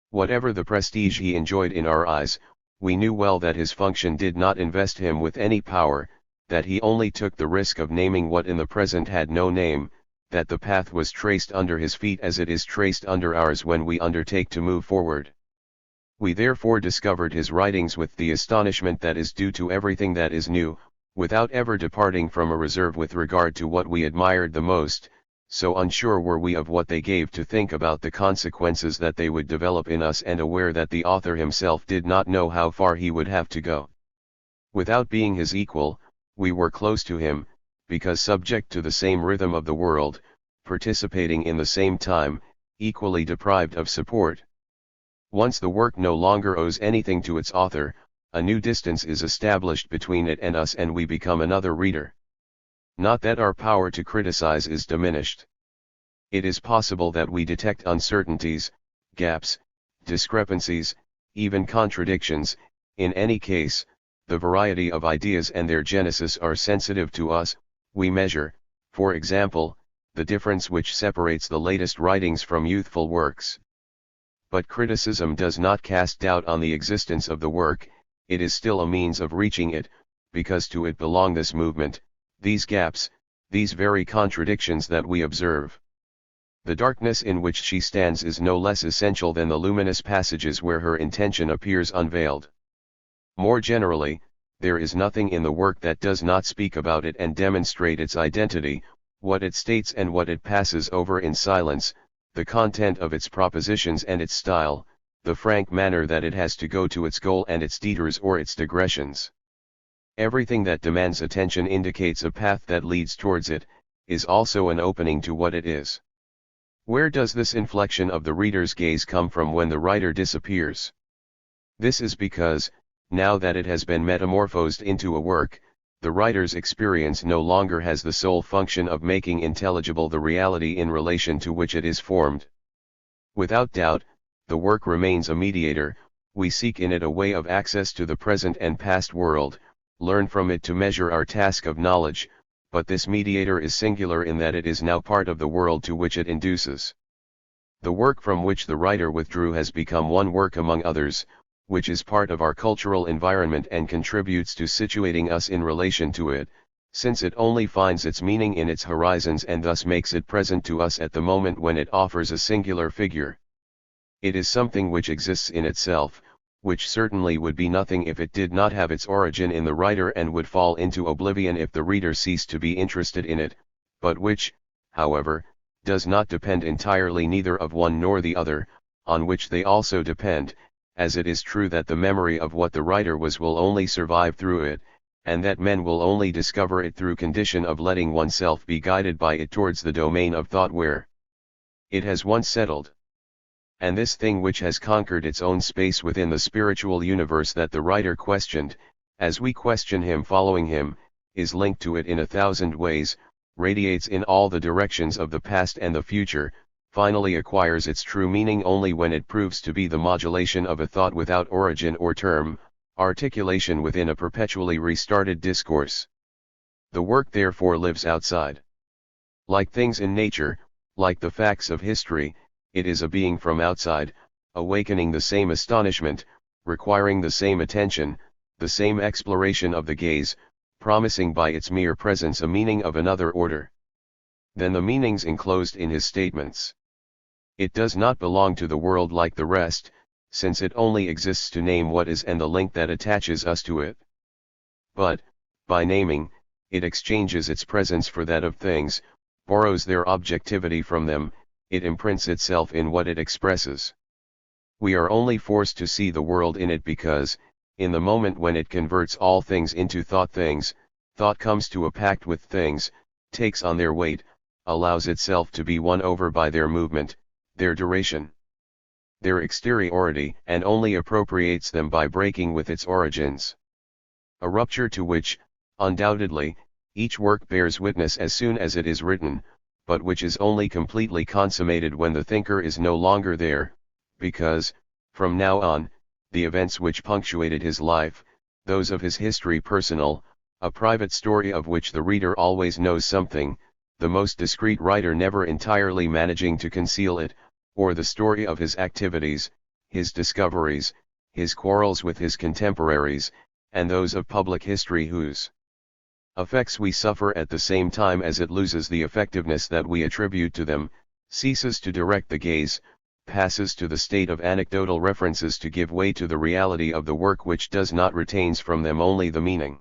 Whatever the prestige he enjoyed in our eyes, we knew well that his function did not invest him with any power, that he only took the risk of naming what in the present had no name, that the path was traced under his feet as it is traced under ours when we undertake to move forward. We therefore discovered his writings with the astonishment that is due to everything that is new, without ever departing from a reserve with regard to what we admired the most, so unsure were we of what they gave to think about the consequences that they would develop in us, and aware that the author himself did not know how far he would have to go. Without being his equal, we were close to him, because subject to the same rhythm of the world, participating in the same time, equally deprived of support. Once the work no longer owes anything to its author, a new distance is established between it and us, and we become another reader. Not that our power to criticize is diminished. It is possible that we detect uncertainties, gaps, discrepancies, even contradictions. In any case, the variety of ideas and their genesis are sensitive to us. We measure, for example, the difference which separates the latest writings from youthful works. But criticism does not cast doubt on the existence of the work. It is still a means of reaching it, because to it belong this movement, these gaps, these very contradictions that we observe. The darkness in which she stands is no less essential than the luminous passages where her intention appears unveiled. More generally, there is nothing in the work that does not speak about it and demonstrate its identity, what it states and what it passes over in silence, the content of its propositions and its style, the frank manner that it has to go to its goal and its detours or its digressions. Everything that demands attention indicates a path that leads towards it, is also an opening to what it is. Where does this inflection of the reader's gaze come from when the writer disappears? This is because, now that it has been metamorphosed into a work, the writer's experience no longer has the sole function of making intelligible the reality in relation to which it is formed. Without doubt, the work remains a mediator. We seek in it a way of access to the present and past world, learn from it to measure our task of knowledge, but this mediator is singular in that it is now part of the world to which it induces. The work from which the writer withdrew has become one work among others, which is part of our cultural environment and contributes to situating us in relation to it, since it only finds its meaning in its horizons and thus makes it present to us at the moment when it offers a singular figure. It is something which exists in itself, which certainly would be nothing if it did not have its origin in the writer and would fall into oblivion if the reader ceased to be interested in it, but which, however, does not depend entirely neither of one nor the other, on which they also depend, as it is true that the memory of what the writer was will only survive through it, and that men will only discover it through condition of letting oneself be guided by it towards the domain of thought where it has once settled. And this thing which has conquered its own space within the spiritual universe that the writer questioned, as we question him following him, is linked to it in 1,000 ways, radiates in all the directions of the past and the future, finally acquires its true meaning only when it proves to be the modulation of a thought without origin or term, articulation within a perpetually restarted discourse. The work therefore lives outside. Like things in nature, like the facts of history, it is a being from outside, awakening the same astonishment, requiring the same attention, the same exploration of the gaze, promising by its mere presence a meaning of another order than the meanings enclosed in his statements. It does not belong to the world like the rest, since it only exists to name what is and the link that attaches us to it. But, by naming, it exchanges its presence for that of things, borrows their objectivity from them, it imprints itself in what it expresses. We are only forced to see the world in it because, in the moment when it converts all things into things, thought comes to a pact with things, takes on their weight, allows itself to be won over by their movement, their duration, their exteriority, and only appropriates them by breaking with its origins. A rupture to which, undoubtedly, each work bears witness as soon as it is written, but which is only completely consummated when the thinker is no longer there, because, from now on, the events which punctuated his life, those of his history personal, a private story of which the reader always knows something, the most discreet writer never entirely managing to conceal it, or the story of his activities, his discoveries, his quarrels with his contemporaries, and those of public history whose effects we suffer at the same time as it loses the effectiveness that we attribute to them, ceases to direct the gaze, passes to the state of anecdotal references to give way to the reality of the work which does not retains from them only the meaning.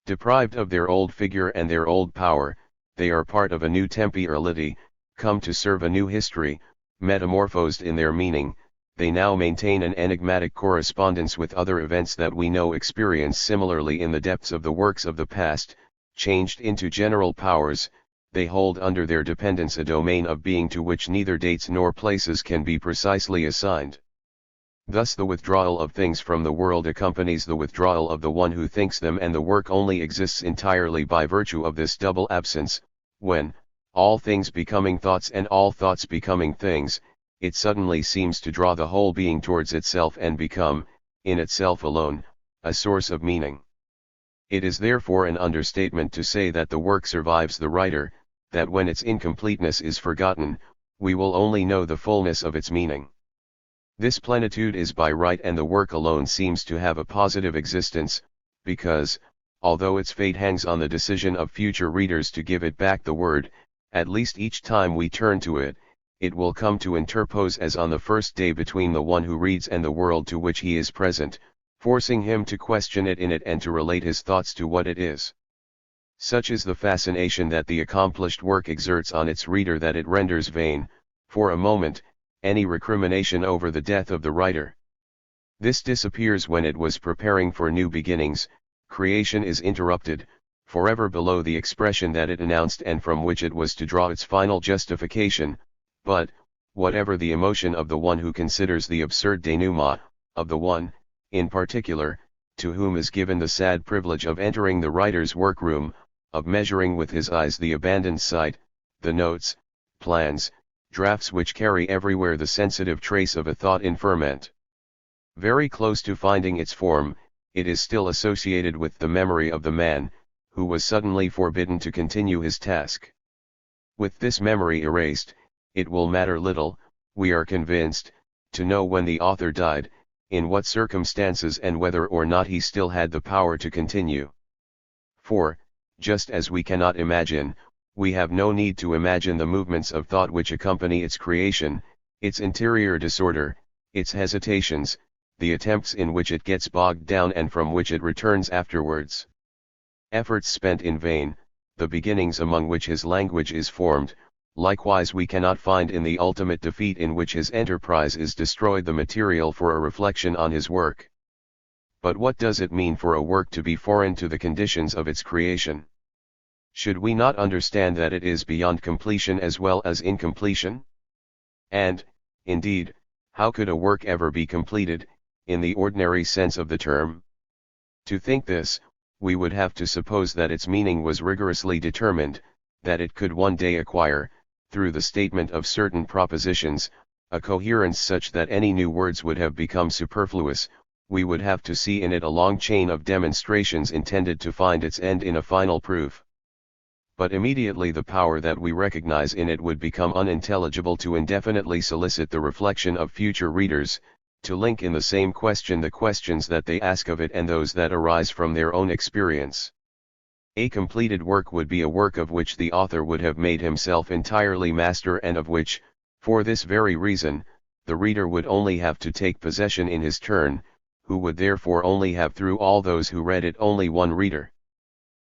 Deprived of their old figure and their old power, they are part of a new temporality, come to serve a new history, metamorphosed in their meaning. They now maintain an enigmatic correspondence with other events that we know experience similarly in the depths of the works of the past, changed into general powers. They hold under their dependence a domain of being to which neither dates nor places can be precisely assigned. Thus the withdrawal of things from the world accompanies the withdrawal of the one who thinks them, and the work only exists entirely by virtue of this double absence. When, all things becoming thoughts and all thoughts becoming things, it suddenly seems to draw the whole being towards itself and become, in itself alone, a source of meaning. It is therefore an understatement to say that the work survives the writer, that when its incompleteness is forgotten, we will only know the fullness of its meaning. This plenitude is by right, and the work alone seems to have a positive existence, because, although its fate hangs on the decision of future readers to give it back the word, at least each time we turn to it, it will come to interpose as on the first day between the one who reads and the world to which he is present, forcing him to question it in it and to relate his thoughts to what it is. Such is the fascination that the accomplished work exerts on its reader that it renders vain, for a moment, any recrimination over the death of the writer. This disappears when it was preparing for new beginnings. Creation is interrupted, forever below the expression that it announced and from which it was to draw its final justification. But, whatever the emotion of the one who considers the absurd denouement, of the one, in particular, to whom is given the sad privilege of entering the writer's workroom, of measuring with his eyes the abandoned site, the notes, plans, drafts which carry everywhere the sensitive trace of a thought in ferment. Very close to finding its form, it is still associated with the memory of the man, who was suddenly forbidden to continue his task. With this memory erased, it will matter little, we are convinced, to know when the author died, in what circumstances, and whether or not he still had the power to continue. For, just as we cannot imagine, we have no need to imagine the movements of thought which accompany its creation, its interior disorder, its hesitations, the attempts in which it gets bogged down and from which it returns afterwards. Efforts spent in vain, the beginnings among which his language is formed. Likewise we cannot find in the ultimate defeat in which his enterprise is destroyed the material for a reflection on his work. But what does it mean for a work to be foreign to the conditions of its creation? Should we not understand that it is beyond completion as well as incompletion? And, indeed, how could a work ever be completed, in the ordinary sense of the term? To think this, we would have to suppose that its meaning was rigorously determined, that it could one day acquire, through the statement of certain propositions, a coherence such that any new words would have become superfluous. We would have to see in it a long chain of demonstrations intended to find its end in a final proof. But immediately the power that we recognize in it would become unintelligible to indefinitely solicit the reflection of future readers, to link in the same question the questions that they ask of it and those that arise from their own experience. A completed work would be a work of which the author would have made himself entirely master, and of which, for this very reason, the reader would only have to take possession in his turn, who would therefore only have through all those who read it only one reader.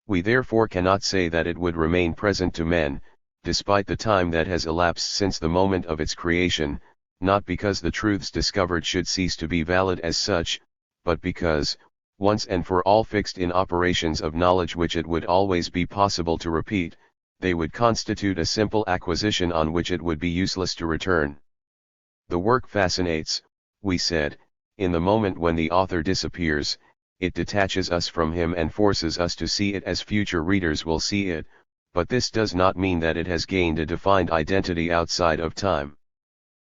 We therefore cannot say that it would remain present to men, despite the time that has elapsed since the moment of its creation, not because the truths discovered should cease to be valid as such, but because, once and for all fixed in operations of knowledge which it would always be possible to repeat, they would constitute a simple acquisition on which it would be useless to return. The work fascinates, we said, in the moment when the author disappears. It detaches us from him and forces us to see it as future readers will see it, but this does not mean that it has gained a defined identity outside of time.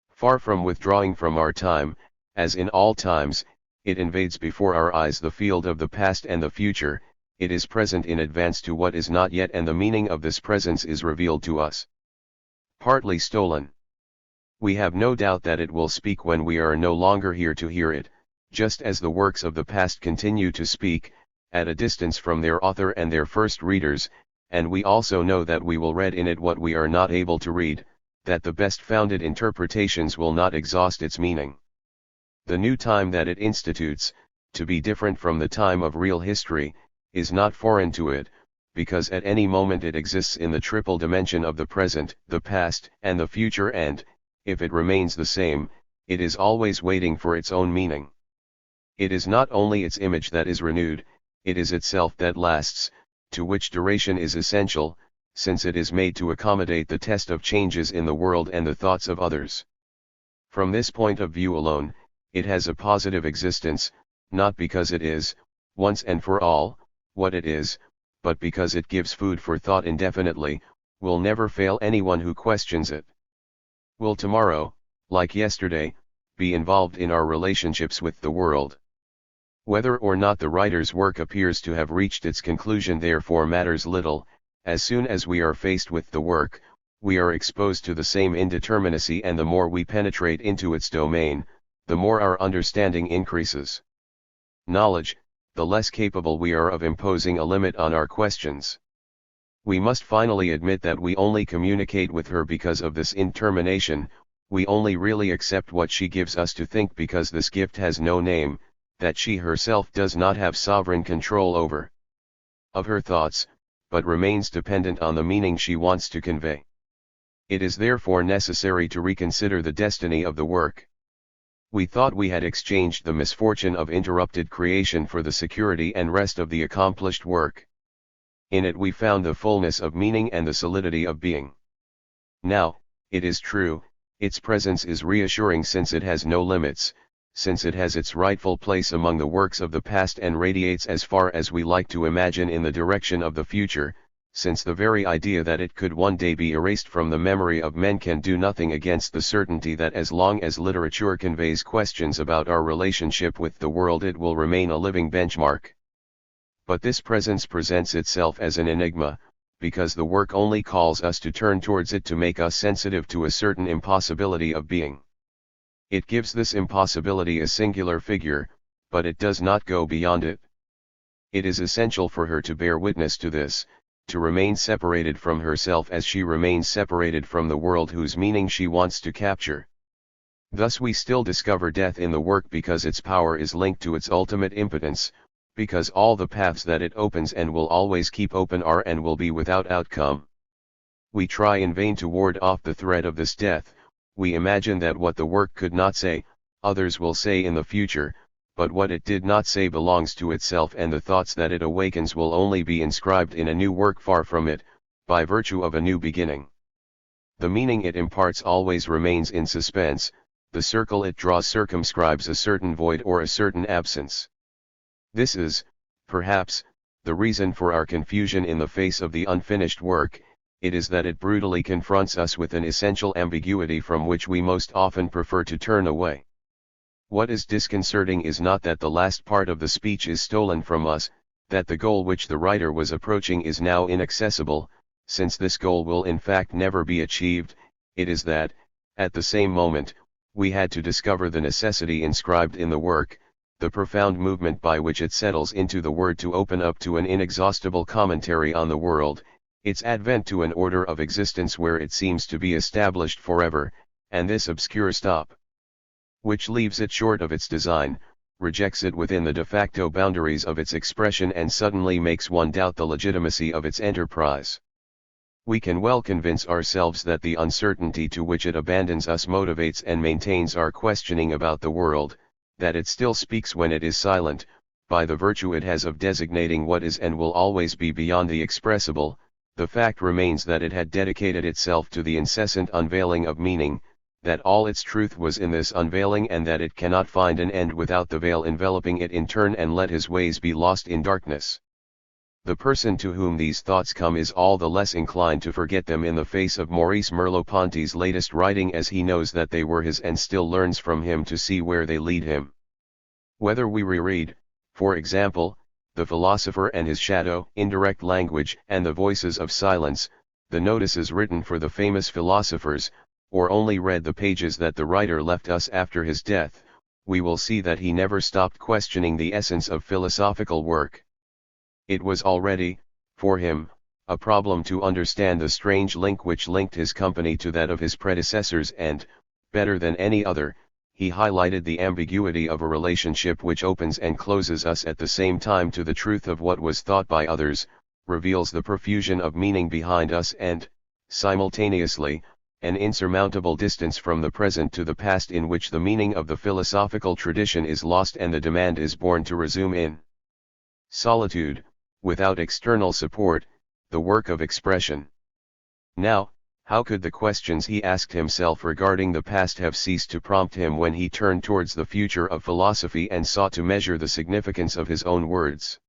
Far from withdrawing from our time, as in all times, it invades before our eyes the field of the past and the future. It is present in advance to what is not yet, and the meaning of this presence is revealed to us. Partly stolen. We have no doubt that it will speak when we are no longer here to hear it, just as the works of the past continue to speak, at a distance from their author and their first readers, and we also know that we will read in it what we are not able to read, that the best founded interpretations will not exhaust its meaning. The new time that it institutes, to be different from the time of real history, is not foreign to it, because at any moment it exists in the triple dimension of the present, the past, and the future, and, if it remains the same, it is always waiting for its own meaning. It is not only its image that is renewed, it is itself that lasts, to which duration is essential, since it is made to accommodate the test of changes in the world and the thoughts of others. From this point of view alone, it has a positive existence, not because it is, once and for all, what it is, but because it gives food for thought indefinitely, will never fail anyone who questions it. Will tomorrow, like yesterday, be involved in our relationships with the world? Whether or not the writer's work appears to have reached its conclusion therefore matters little. As soon as we are faced with the work, we are exposed to the same indeterminacy, and the more we penetrate into its domain, the more our understanding increases. Knowledge, the less capable we are of imposing a limit on our questions. We must finally admit that we only communicate with her because of this indetermination, we only really accept what she gives us to think because this gift has no name, that she herself does not have sovereign control over. Of her thoughts, but remains dependent on the meaning she wants to convey. It is therefore necessary to reconsider the destiny of the work. We thought we had exchanged the misfortune of interrupted creation for the security and rest of the accomplished work. In it we found the fullness of meaning and the solidity of being. Now, it is true, its presence is reassuring since it has no limits, since it has its rightful place among the works of the past and radiates as far as we like to imagine in the direction of the future, since the very idea that it could one day be erased from the memory of men can do nothing against the certainty that as long as literature conveys questions about our relationship with the world it will remain a living benchmark. But this presence presents itself as an enigma, because the work only calls us to turn towards it to make us sensitive to a certain impossibility of being. It gives this impossibility a singular figure, but it does not go beyond it. It is essential for her to bear witness to this, to remain separated from herself as she remains separated from the world whose meaning she wants to capture. Thus we still discover death in the work because its power is linked to its ultimate impotence, because all the paths that it opens and will always keep open are and will be without outcome. We try in vain to ward off the threat of this death. We imagine that what the work could not say, others will say in the future, but what it did not say belongs to itself, and the thoughts that it awakens will only be inscribed in a new work far from it, by virtue of a new beginning. The meaning it imparts always remains in suspense, the circle it draws circumscribes a certain void or a certain absence. This is, perhaps, the reason for our confusion in the face of the unfinished work. It is that it brutally confronts us with an essential ambiguity from which we most often prefer to turn away. What is disconcerting is not that the last part of the speech is stolen from us, that the goal which the writer was approaching is now inaccessible, since this goal will in fact never be achieved. It is that, at the same moment, we had to discover the necessity inscribed in the work, the profound movement by which it settles into the word to open up to an inexhaustible commentary on the world, its advent to an order of existence where it seems to be established forever, and this obscure stop, which leaves it short of its design, rejects it within the de facto boundaries of its expression and suddenly makes one doubt the legitimacy of its enterprise. We can well convince ourselves that the uncertainty to which it abandons us motivates and maintains our questioning about the world, that it still speaks when it is silent, by the virtue it has of designating what is and will always be beyond the expressible. The fact remains that it had dedicated itself to the incessant unveiling of meaning, that all its truth was in this unveiling, and that it cannot find an end without the veil enveloping it in turn and let his ways be lost in darkness. The person to whom these thoughts come is all the less inclined to forget them in the face of Maurice Merleau Ponty's latest writing, as he knows that they were his and still learns from him to see where they lead him. Whether we reread, for example, The Philosopher and His Shadow, Indirect Language, and The Voices of Silence, the notices written for the famous philosophers, or only read the pages that the writer left us after his death, we will see that he never stopped questioning the essence of philosophical work. It was already, for him, a problem to understand the strange link which linked his company to that of his predecessors, and, better than any other, he highlighted the ambiguity of a relationship which opens and closes us at the same time to the truth of what was thought by others, reveals the profusion of meaning behind us and, simultaneously, an insurmountable distance from the present to the past in which the meaning of the philosophical tradition is lost and the demand is born to resume in solitude, without external support, the work of expression. Now, how could the questions he asked himself regarding the past have ceased to prompt him when he turned towards the future of philosophy and sought to measure the significance of his own words?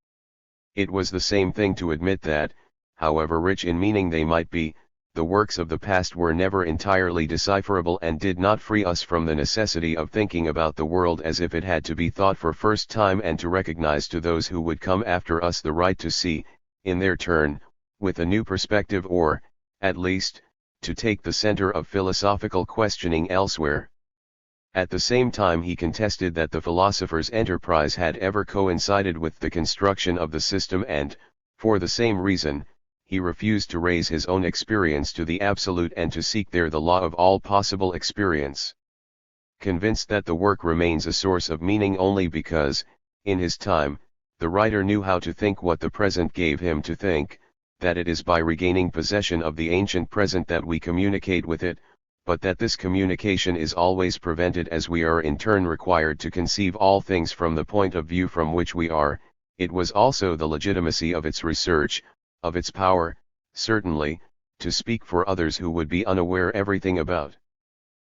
It was the same thing to admit that, however rich in meaning they might be, the works of the past were never entirely decipherable and did not free us from the necessity of thinking about the world as if it had to be thought for first time and to recognize to those who would come after us the right to see, in their turn, with a new perspective or, at least, to take the center of philosophical questioning elsewhere. At the same time he contested that the philosopher's enterprise had ever coincided with the construction of the system and, for the same reason, he refused to raise his own experience to the absolute and to seek there the law of all possible experience. Convinced that the work remains a source of meaning only because, in his time, the writer knew how to think what the present gave him to think, that it is by regaining possession of the ancient present that we communicate with it, but that this communication is always prevented as we are in turn required to conceive all things from the point of view from which we are. It was also the legitimacy of its research, of its power, certainly, to speak for others who would be unaware everything about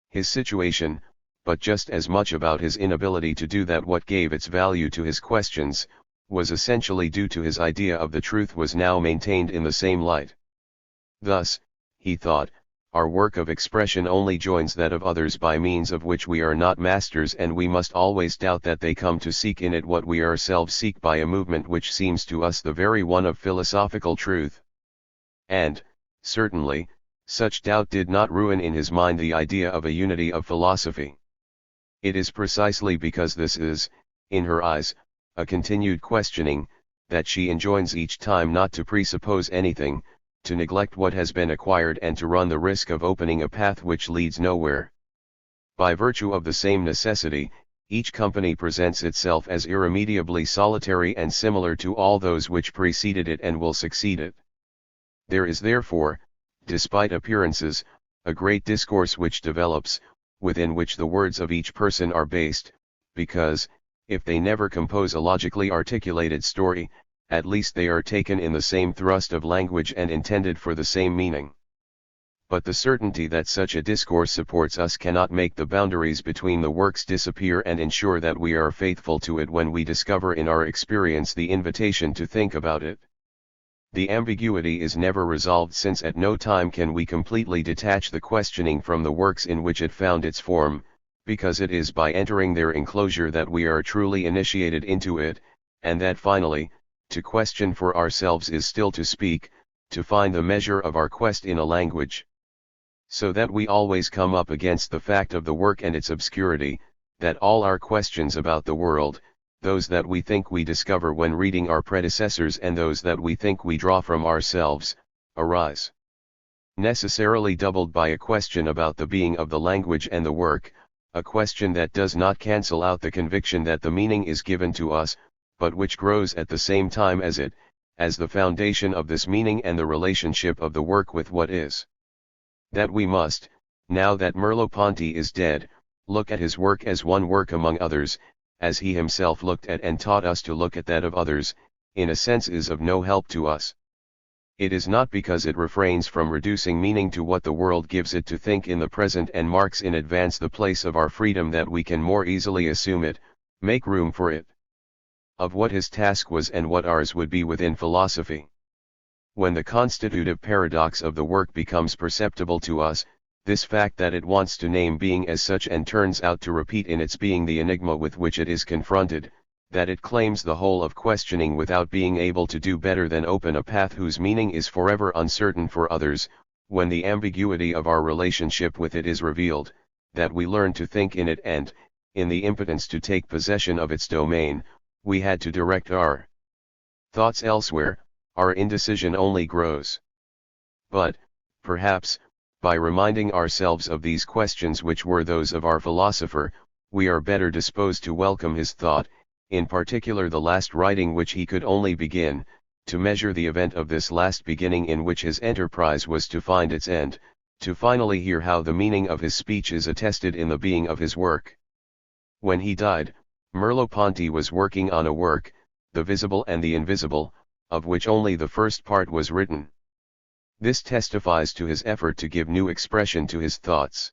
his situation, but just as much about his inability to do that what gave its value to his questions, was essentially due to his idea of the truth was now maintained in the same light. Thus, he thought, our work of expression only joins that of others by means of which we are not masters, and we must always doubt that they come to seek in it what we ourselves seek by a movement which seems to us the very one of philosophical truth. And, certainly, such doubt did not ruin in his mind the idea of a unity of philosophy. It is precisely because this is, in her eyes, a continued questioning, that she enjoins each time not to presuppose anything, to neglect what has been acquired and to run the risk of opening a path which leads nowhere. By virtue of the same necessity, each company presents itself as irremediably solitary and similar to all those which preceded it and will succeed it. There is therefore, despite appearances, a great discourse which develops, within which the words of each person are based, because, if they never compose a logically articulated story, at least they are taken in the same thrust of language and intended for the same meaning. But the certainty that such a discourse supports us cannot make the boundaries between the works disappear and ensure that we are faithful to it when we discover in our experience the invitation to think about it. The ambiguity is never resolved, since at no time can we completely detach the questioning from the works in which it found its form, because it is by entering their enclosure that we are truly initiated into it, and that finally, to question for ourselves is still to speak, to find the measure of our quest in a language. So that we always come up against the fact of the work and its obscurity, that all our questions about the world, those that we think we discover when reading our predecessors and those that we think we draw from ourselves, arise necessarily doubled by a question about the being of the language and the work, a question that does not cancel out the conviction that the meaning is given to us, but which grows at the same time as it, as the foundation of this meaning and the relationship of the work with what is. That we must, now that Merleau Ponty is dead, look at his work as one work among others, as he himself looked at and taught us to look at that of others, in a sense is of no help to us. It is not because it refrains from reducing meaning to what the world gives it to think in the present and marks in advance the place of our freedom that we can more easily assume it, make room for it. Of what his task was and what ours would be within philosophy. When the constitutive paradox of the work becomes perceptible to us, this fact that it wants to name being as such and turns out to repeat in its being the enigma with which it is confronted, that it claims the whole of questioning without being able to do better than open a path whose meaning is forever uncertain for others, when the ambiguity of our relationship with it is revealed, that we learn to think in it and, in the impotence to take possession of its domain, we had to direct our thoughts elsewhere, our indecision only grows. But, perhaps, by reminding ourselves of these questions which were those of our philosopher, we are better disposed to welcome his thought, in particular the last writing which he could only begin, to measure the event of this last beginning in which his enterprise was to find its end, to finally hear how the meaning of his speech is attested in the being of his work. When he died, Merleau Ponty was working on a work, The Visible and the Invisible, of which only the first part was written. This testifies to his effort to give new expression to his thoughts.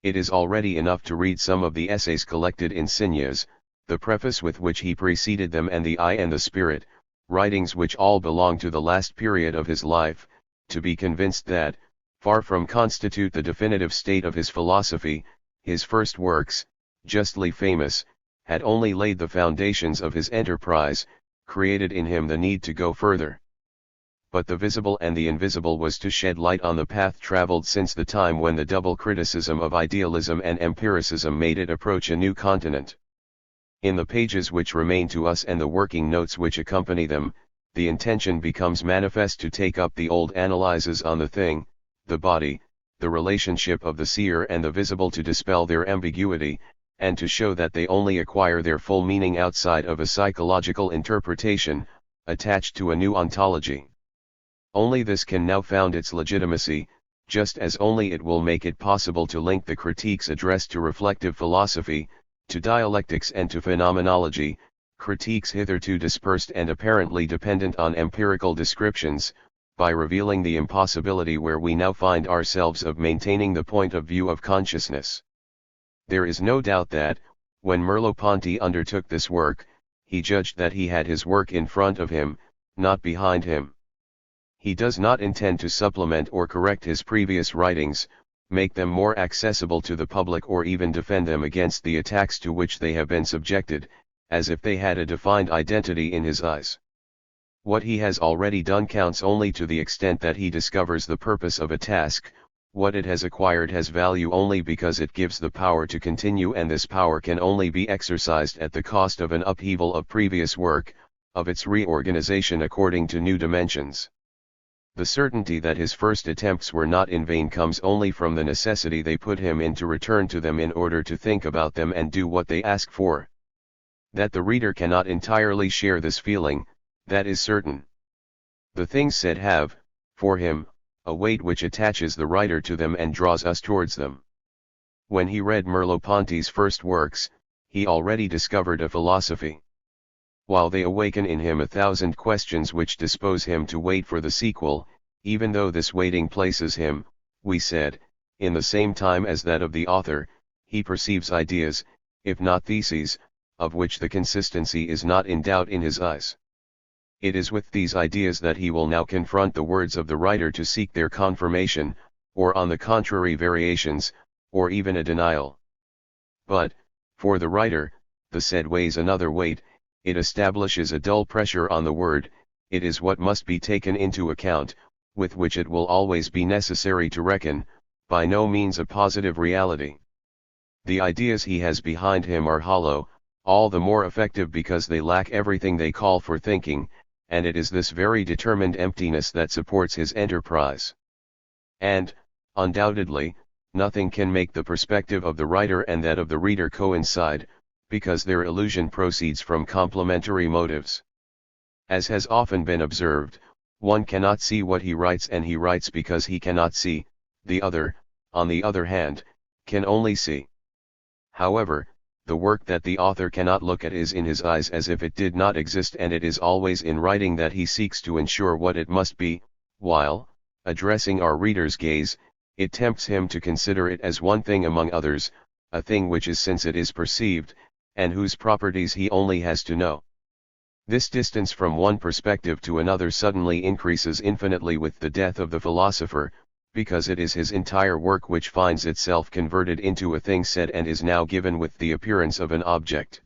It is already enough to read some of the essays collected in Signes, the preface with which he preceded them, and the Eye and the Spirit, writings which all belong to the last period of his life, to be convinced that, far from constitute the definitive state of his philosophy, his first works, justly famous, had only laid the foundations of his enterprise, created in him the need to go further. But The Visible and the Invisible was to shed light on the path traveled since the time when the double criticism of idealism and empiricism made it approach a new continent. In the pages which remain to us and the working notes which accompany them, the intention becomes manifest to take up the old analyses on the thing, the body, the relationship of the seer and the visible, to dispel their ambiguity, and to show that they only acquire their full meaning outside of a psychological interpretation, attached to a new ontology. Only this can now found its legitimacy, just as only it will make it possible to link the critiques addressed to reflective philosophy, to dialectics and to phenomenology, critiques hitherto dispersed and apparently dependent on empirical descriptions, by revealing the impossibility where we now find ourselves of maintaining the point of view of consciousness. There is no doubt that, when Merleau Ponty undertook this work, he judged that he had his work in front of him, not behind him. He does not intend to supplement or correct his previous writings, make them more accessible to the public, or even defend them against the attacks to which they have been subjected, as if they had a defined identity in his eyes. What he has already done counts only to the extent that he discovers the purpose of a task. What it has acquired has value only because it gives the power to continue, and this power can only be exercised at the cost of an upheaval of previous work, of its reorganization according to new dimensions. The certainty that his first attempts were not in vain comes only from the necessity they put him in to return to them in order to think about them and do what they ask for. That the reader cannot entirely share this feeling, that is certain. The things said have, for him, a weight which attaches the writer to them and draws us towards them. When he read Merleau Ponty's first works, he already discovered a philosophy. While they awaken in him 1,000 questions which dispose him to wait for the sequel, even though this waiting places him, we said, in the same time as that of the author, he perceives ideas, if not theses, of which the consistency is not in doubt in his eyes. It is with these ideas that he will now confront the words of the writer to seek their confirmation, or on the contrary variations, or even a denial. But, for the writer, the said weighs another weight, it establishes a dull pressure on the word, it is what must be taken into account, with which it will always be necessary to reckon, by no means a positive reality. The ideas he has behind him are hollow, all the more effective because they lack everything they call for thinking, and it is this very determined emptiness that supports his enterprise. And, undoubtedly, nothing can make the perspective of the writer and that of the reader coincide, because their illusion proceeds from complementary motives. As has often been observed, one cannot see what he writes, and he writes because he cannot see, the other, on the other hand, can only see. However, the work that the author cannot look at is in his eyes as if it did not exist, and it is always in writing that he seeks to ensure what it must be, while, addressing our reader's gaze, it tempts him to consider it as one thing among others, a thing which is since it is perceived, and whose properties he only has to know. This distance from one perspective to another suddenly increases infinitely with the death of the philosopher, because it is his entire work which finds itself converted into a thing said and is now given with the appearance of an object.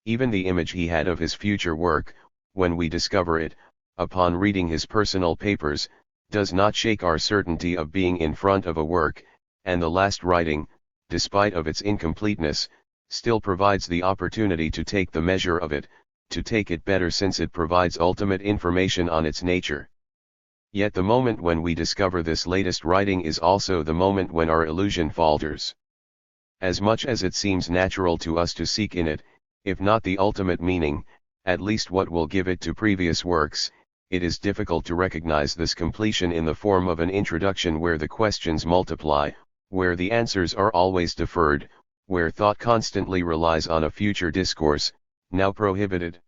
Even the image he had of his future work, when we discover it, upon reading his personal papers, does not shake our certainty of being in front of a work, and the last writing, despite of its incompleteness, still provides the opportunity to take the measure of it, to take it better since it provides ultimate information on its nature. Yet the moment when we discover this latest writing is also the moment when our illusion falters. As much as it seems natural to us to seek in it, if not the ultimate meaning, at least what will give it to previous works, it is difficult to recognize this completion in the form of an introduction where the questions multiply, where the answers are always deferred, where thought constantly relies on a future discourse, now prohibited.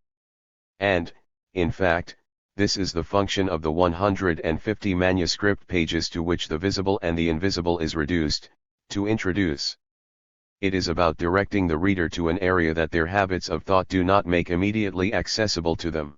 And, in fact, this is the function of the 150 manuscript pages to which the visible and the invisible is reduced, to introduce. It is about directing the reader to an area that their habits of thought do not make immediately accessible to them.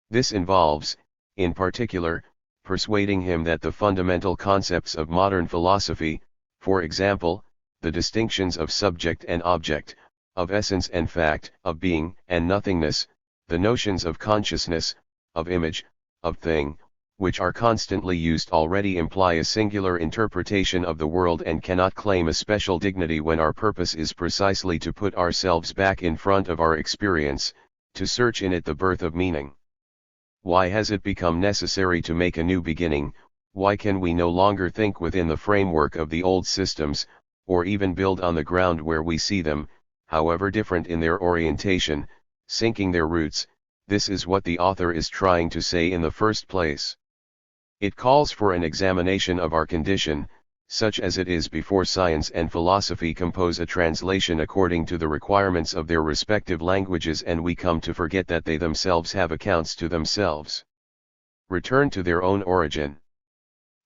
This involves, in particular, persuading him that the fundamental concepts of modern philosophy, for example, the distinctions of subject and object, of essence and fact, of being and nothingness, the notions of consciousness, of image, of thing, which are constantly used already imply a singular interpretation of the world and cannot claim a special dignity when our purpose is precisely to put ourselves back in front of our experience, to search in it the birth of meaning. Why has it become necessary to make a new beginning? Why can we no longer think within the framework of the old systems, or even build on the ground where we see them, however different in their orientation, sinking their roots? This is what the author is trying to say in the first place. It calls for an examination of our condition, such as it is before science and philosophy compose a translation according to the requirements of their respective languages, and we come to forget that they themselves have accounts to themselves. Return to their own origin.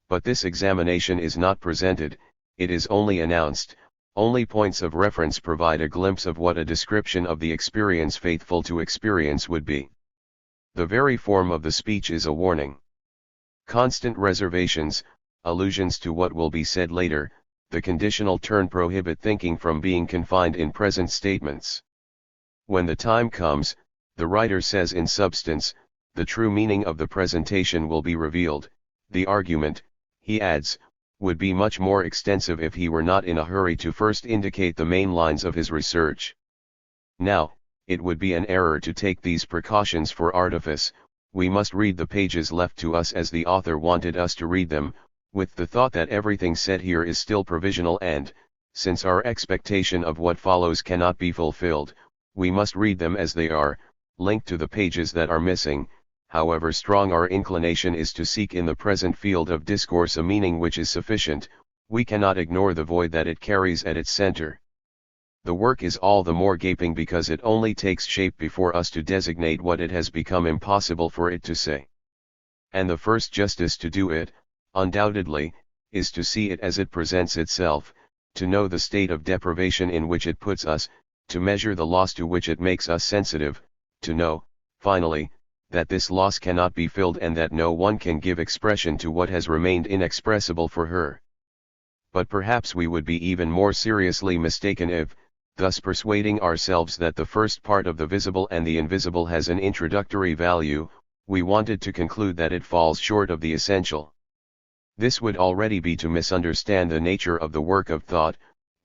But this examination is not presented, it is only announced, only points of reference provide a glimpse of what a description of the experience faithful to experience would be. The very form of the speech is a warning. Constant reservations, allusions to what will be said later, the conditional turn prohibit thinking from being confined in present statements. When the time comes, the writer says in substance, the true meaning of the presentation will be revealed. The argument, he adds, would be much more extensive if he were not in a hurry to first indicate the main lines of his research. Now, it would be an error to take these precautions for artifice. We must read the pages left to us as the author wanted us to read them, with the thought that everything said here is still provisional, and, since our expectation of what follows cannot be fulfilled, we must read them as they are, linked to the pages that are missing. However strong our inclination is to seek in the present field of discourse a meaning which is sufficient, we cannot ignore the void that it carries at its center. The work is all the more gaping because it only takes shape before us to designate what it has become impossible for it to say. And the first justice to do it, undoubtedly, is to see it as it presents itself, to know the state of deprivation in which it puts us, to measure the loss to which it makes us sensitive, to know, finally, that this loss cannot be filled and that no one can give expression to what has remained inexpressible for her. But perhaps we would be even more seriously mistaken if, thus persuading ourselves that the first part of the visible and the invisible has an introductory value, we wanted to conclude that it falls short of the essential. This would already be to misunderstand the nature of the work of thought,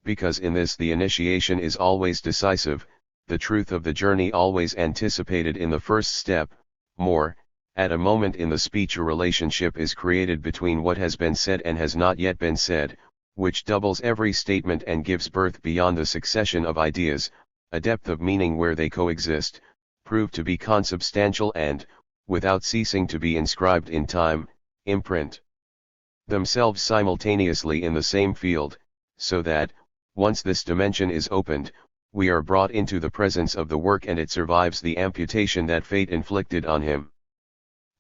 because in this the initiation is always decisive, the truth of the journey always anticipated in the first step. More, at a moment in the speech a relationship is created between what has been said and has not yet been said, which doubles every statement and gives birth beyond the succession of ideas, a depth of meaning where they coexist, prove to be consubstantial and, without ceasing to be inscribed in time, imprint themselves simultaneously in the same field, so that, once this dimension is opened, we are brought into the presence of the work and it survives the amputation that fate inflicted on him.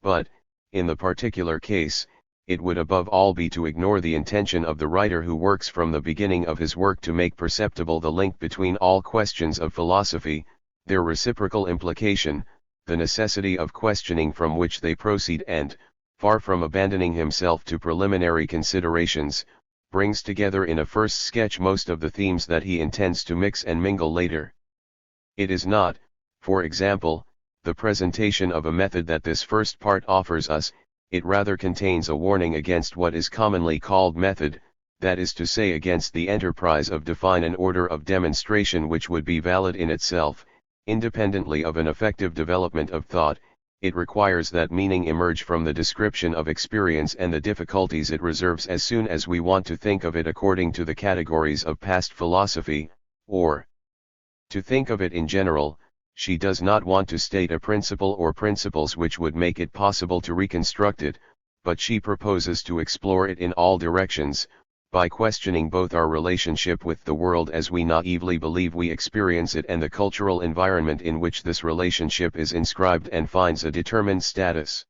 But, in the particular case, it would above all be to ignore the intention of the writer who works from the beginning of his work to make perceptible the link between all questions of philosophy, their reciprocal implication, the necessity of questioning from which they proceed and, far from abandoning himself to preliminary considerations, brings together in a first sketch most of the themes that he intends to mix and mingle later. It is not, for example, the presentation of a method that this first part offers us, it rather contains a warning against what is commonly called method, that is to say against the enterprise of define an order of demonstration which would be valid in itself, independently of an effective development of thought. It requires that meaning emerge from the description of experience and the difficulties it reserves as soon as we want to think of it according to the categories of past philosophy, or to think of it in general, She does not want to state a principle or principles which would make it possible to reconstruct it, but she proposes to explore it in all directions, by questioning both our relationship with the world as we naively believe we experience it and the cultural environment in which this relationship is inscribed and finds a determined status.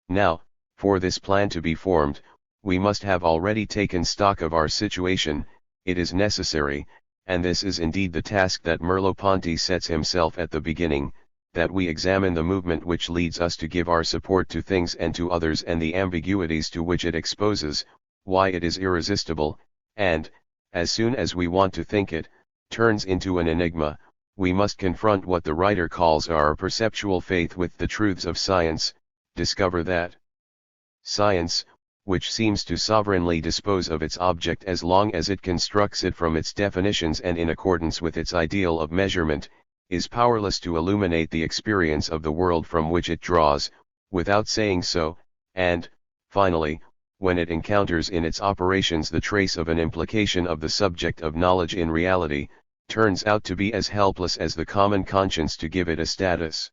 Now, for this plan to be formed, we must have already taken stock of our situation. It is necessary, and this is indeed the task that Merleau Ponty sets himself at the beginning, that we examine the movement which leads us to give our support to things and to others and the ambiguities to which it exposes, why it is irresistible, and, as soon as we want to think it, turns into an enigma. We must confront what the writer calls our perceptual faith with the truths of science, discover that science, which seems to sovereignly dispose of its object as long as it constructs it from its definitions and in accordance with its ideal of measurement, is powerless to illuminate the experience of the world from which it draws, without saying so, and, finally, when it encounters in its operations the trace of an implication of the subject of knowledge in reality, turns out to be as helpless as the common conscience to give it a status.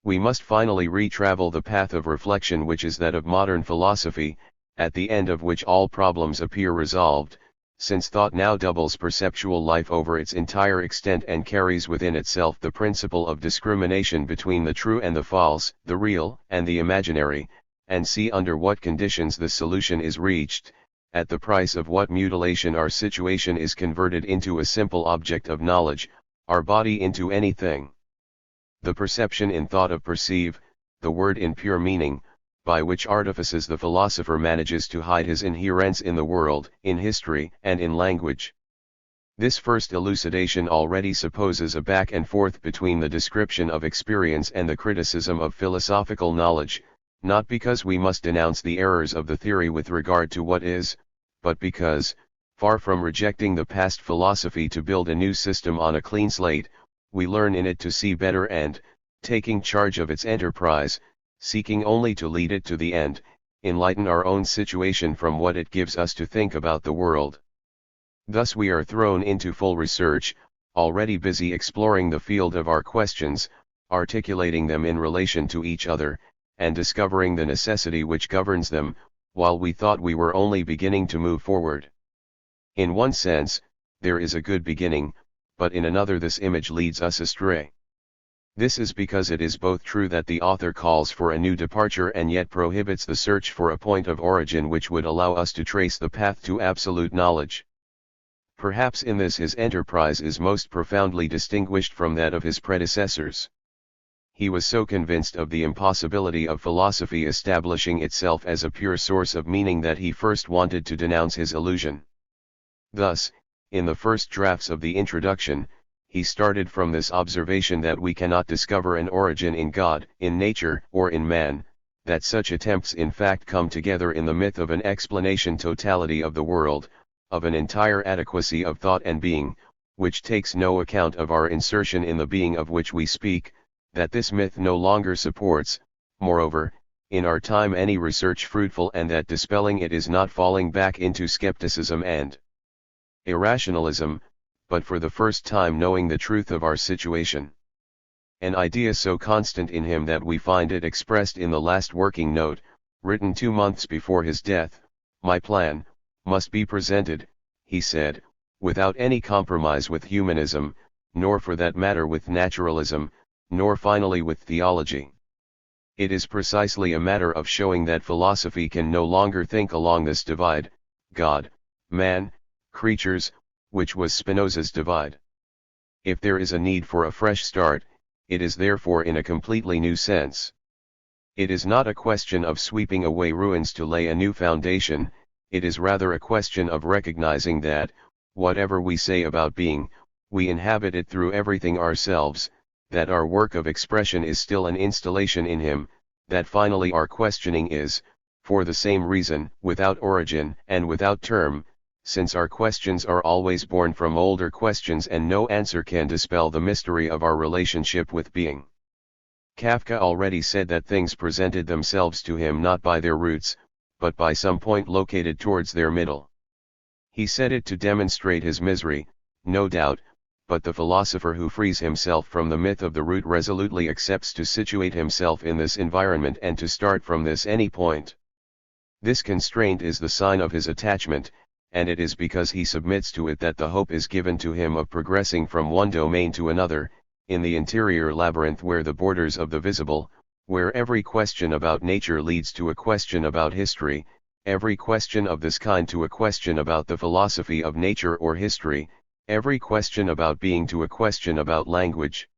We must finally retravel the path of reflection which is that of modern philosophy, at the end of which all problems appear resolved, since thought now doubles perceptual life over its entire extent and carries within itself the principle of discrimination between the true and the false, the real and the imaginary, and see under what conditions the solution is reached, at the price of what mutilation our situation is converted into a simple object of knowledge, our body into anything. The perception in thought of perceive, the word in pure meaning, by which artifices the philosopher manages to hide his inherence in the world, in history, and in language. This first elucidation already supposes a back and forth between the description of experience and the criticism of philosophical knowledge, not because we must denounce the errors of the theory with regard to what is, but because, far from rejecting the past philosophy to build a new system on a clean slate, we learn in it to see better and, taking charge of its enterprise, seeking only to lead it to the end, enlighten our own situation from what it gives us to think about the world. Thus we are thrown into full research, already busy exploring the field of our questions, articulating them in relation to each other, and discovering the necessity which governs them, while we thought we were only beginning to move forward. In one sense, there is a good beginning, but in another this image leads us astray. This is because it is both true that the author calls for a new departure and yet prohibits the search for a point of origin which would allow us to trace the path to absolute knowledge. Perhaps in this his enterprise is most profoundly distinguished from that of his predecessors. He was so convinced of the impossibility of philosophy establishing itself as a pure source of meaning that he first wanted to denounce his illusion. Thus, in the first drafts of the introduction, he started from this observation that we cannot discover an origin in God, in nature, or in man, that such attempts in fact come together in the myth of an explanation totality of the world, of an entire adequacy of thought and being, which takes no account of our insertion in the being of which we speak, that this myth no longer supports, moreover, in our time any research fruitful, and that dispelling it is not falling back into skepticism and irrationalism, but for the first time knowing the truth of our situation. An idea so constant in him that we find it expressed in the last working note, written 2 months before his death. My plan must be presented, he said, without any compromise with humanism, nor for that matter with naturalism, nor finally with theology. It is precisely a matter of showing that philosophy can no longer think along this divide, God, man, creatures, which was Spinoza's divide. If there is a need for a fresh start, it is therefore in a completely new sense. It is not a question of sweeping away ruins to lay a new foundation, it is rather a question of recognizing that, whatever we say about being, we inhabit it through everything ourselves, that our work of expression is still an installation in him, that finally our questioning is, for the same reason, without origin and without term, since our questions are always born from older questions and no answer can dispel the mystery of our relationship with being. Kafka already said that things presented themselves to him not by their roots, but by some point located towards their middle. He said it to demonstrate his misery, no doubt, but the philosopher who frees himself from the myth of the root resolutely accepts to situate himself in this environment and to start from this any point. This constraint is the sign of his attachment, and it is because he submits to it that the hope is given to him of progressing from one domain to another, in the interior labyrinth where the borders of the visible, where every question about nature leads to a question about history, every question of this kind to a question about the philosophy of nature or history, every question about being to a question about language.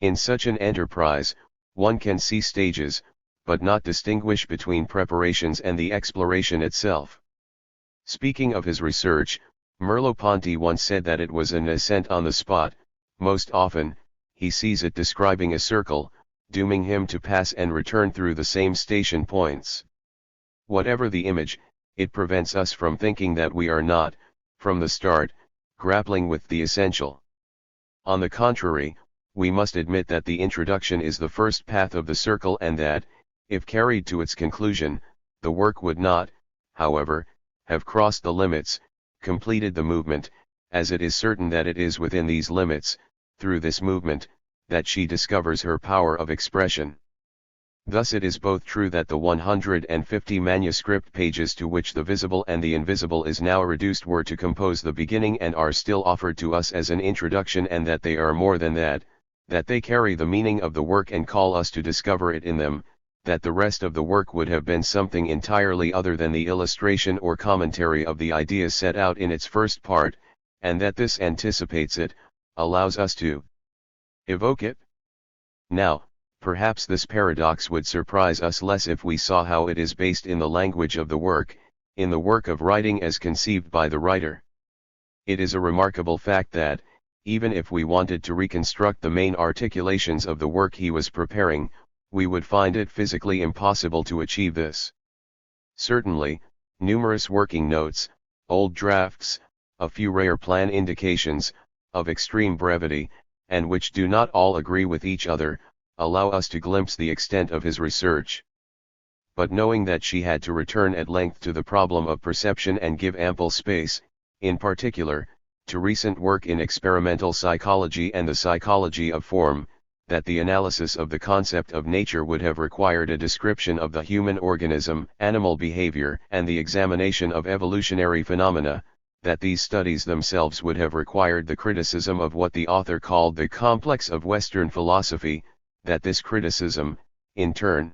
In such an enterprise, one can see stages, but not distinguish between preparations and the exploration itself. Speaking of his research, Merleau Ponty once said that it was an ascent on the spot. Most often, he sees it describing a circle, dooming him to pass and return through the same station points. Whatever the image, it prevents us from thinking that we are not, from the start, grappling with the essential. On the contrary, we must admit that the introduction is the first path of the circle and that, if carried to its conclusion, the work would not, however, have crossed the limits, completed the movement, as it is certain that it is within these limits, through this movement, that she discovers her power of expression. Thus it is both true that the 150 manuscript pages to which the visible and the invisible is now reduced were to compose the beginning and are still offered to us as an introduction, and that they are more than that they carry the meaning of the work and call us to discover it in them, that the rest of the work would have been something entirely other than the illustration or commentary of the ideas set out in its first part, and that this anticipates it, allows us to evoke it. Now, perhaps this paradox would surprise us less if we saw how it is based in the language of the work, in the work of writing as conceived by the writer. It is a remarkable fact that, even if we wanted to reconstruct the main articulations of the work he was preparing, we would find it physically impossible to achieve this. Certainly, numerous working notes, old drafts, a few rare plan indications, of extreme brevity, and which do not all agree with each other, allow us to glimpse the extent of his research. But knowing that she had to return at length to the problem of perception and give ample space, in particular, to recent work in experimental psychology and the psychology of form, that the analysis of the concept of nature would have required a description of the human organism, animal behavior, and the examination of evolutionary phenomena, that these studies themselves would have required the criticism of what the author called the complex of Western philosophy, that this criticism, in turn,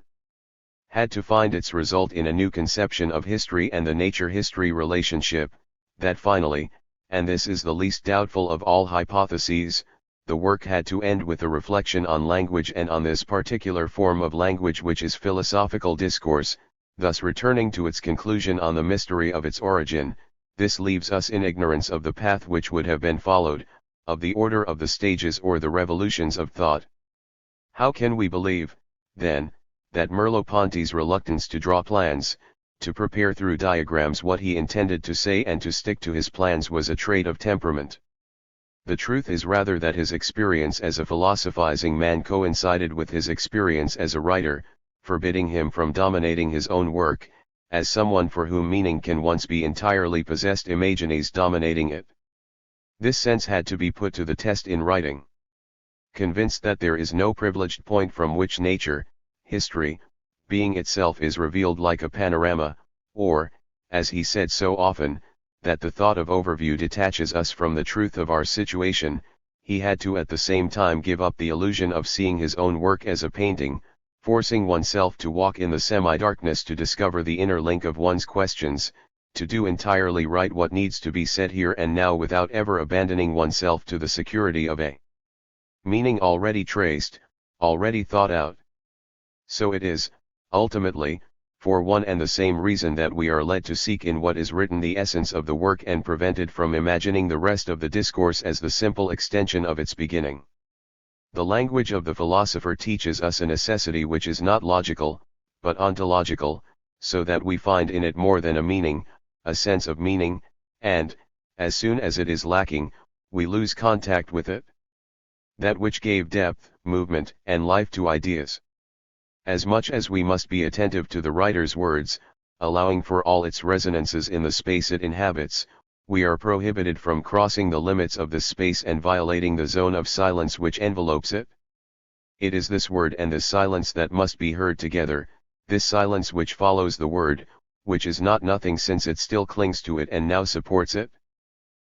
had to find its result in a new conception of history and the nature-history relationship, that finally, and this is the least doubtful of all hypotheses, the work had to end with a reflection on language and on this particular form of language which is philosophical discourse, thus returning to its conclusion on the mystery of its origin. This leaves us in ignorance of the path which would have been followed, of the order of the stages or the revolutions of thought. How can we believe, then, that Merleau Ponty's reluctance to draw plans, to prepare through diagrams what he intended to say and to stick to his plans was a trait of temperament? The truth is rather that his experience as a philosophizing man coincided with his experience as a writer, forbidding him from dominating his own work, as someone for whom meaning can once be entirely possessed imagines dominating it. This sense had to be put to the test in writing. Convinced that there is no privileged point from which nature, history, being itself is revealed like a panorama, or, as he said so often, that the thought of overview detaches us from the truth of our situation, he had to at the same time give up the illusion of seeing his own work as a painting, forcing oneself to walk in the semi-darkness to discover the inner link of one's questions, to do entirely right what needs to be said here and now without ever abandoning oneself to the security of a meaning already traced, already thought out. So it is, ultimately, for one and the same reason that we are led to seek in what is written the essence of the work and prevented from imagining the rest of the discourse as the simple extension of its beginning. The language of the philosopher teaches us a necessity which is not logical, but ontological, so that we find in it more than a meaning, a sense of meaning, and, as soon as it is lacking, we lose contact with it. That which gave depth, movement, and life to ideas. As much as we must be attentive to the writer's words, allowing for all its resonances in the space it inhabits, we are prohibited from crossing the limits of this space and violating the zone of silence which envelopes it. It is this word and this silence that must be heard together, this silence which follows the word, which is not nothing since it still clings to it and now supports it.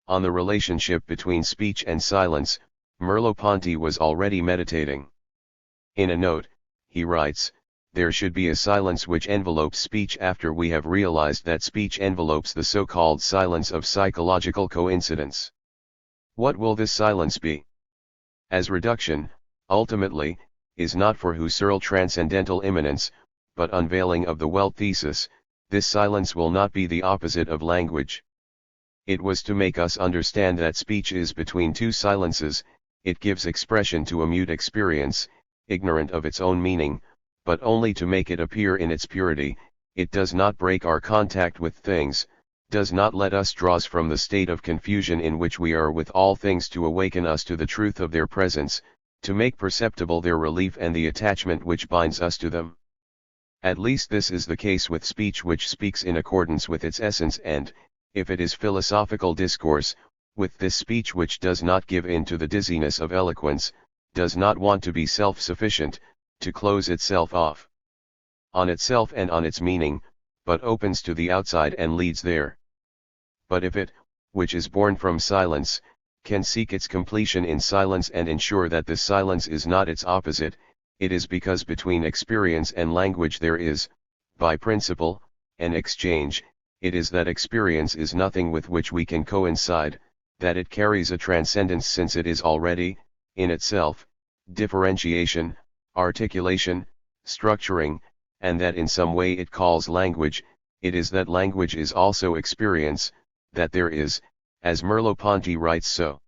On the relationship between speech and silence, Merleau Ponty was already meditating. In a note, he writes, there should be a silence which envelopes speech after we have realized that speech envelopes the so-called silence of psychological coincidence. What will this silence be? As reduction, ultimately, is not for Husserl transcendental immanence, but unveiling of the Welt thesis, this silence will not be the opposite of language. It was to make us understand that speech is between two silences, it gives expression to a mute experience, ignorant of its own meaning, but only to make it appear in its purity. It does not break our contact with things, does not let us draw us from the state of confusion in which we are with all things to awaken us to the truth of their presence, to make perceptible their relief and the attachment which binds us to them. At least this is the case with speech which speaks in accordance with its essence and, if it is philosophical discourse, with this speech which does not give in to the dizziness of eloquence, does not want to be self-sufficient, to close itself off on itself and on its meaning, but opens to the outside and leads there. But if it, which is born from silence, can seek its completion in silence and ensure that this silence is not its opposite, it is because between experience and language there is, by principle, an exchange. It is that experience is nothing with which we can coincide, that it carries a transcendence since it is already, in itself, differentiation, articulation, structuring, and that in some way it calls language. It is that language is also experience, that there is, as Merleau Ponty writes so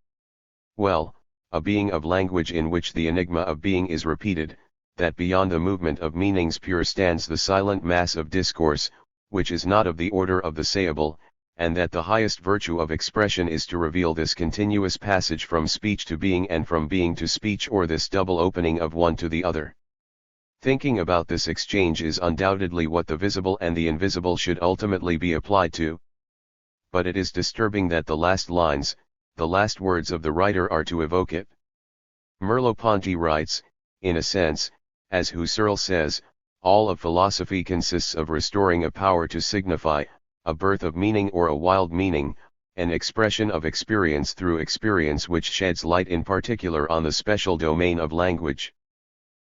well, a being of language in which the enigma of being is repeated, that beyond the movement of meanings pure stands the silent mass of discourse, which is not of the order of the sayable, and that the highest virtue of expression is to reveal this continuous passage from speech to being and from being to speech, or this double opening of one to the other. Thinking about this exchange is undoubtedly what the visible and the invisible should ultimately be applied to. But it is disturbing that the last lines, the last words of the writer are to evoke it. Merleau Ponty writes, in a sense, as Husserl says, all of philosophy consists of restoring a power to signify, a birth of meaning or a wild meaning, an expression of experience through experience which sheds light in particular on the special domain of language.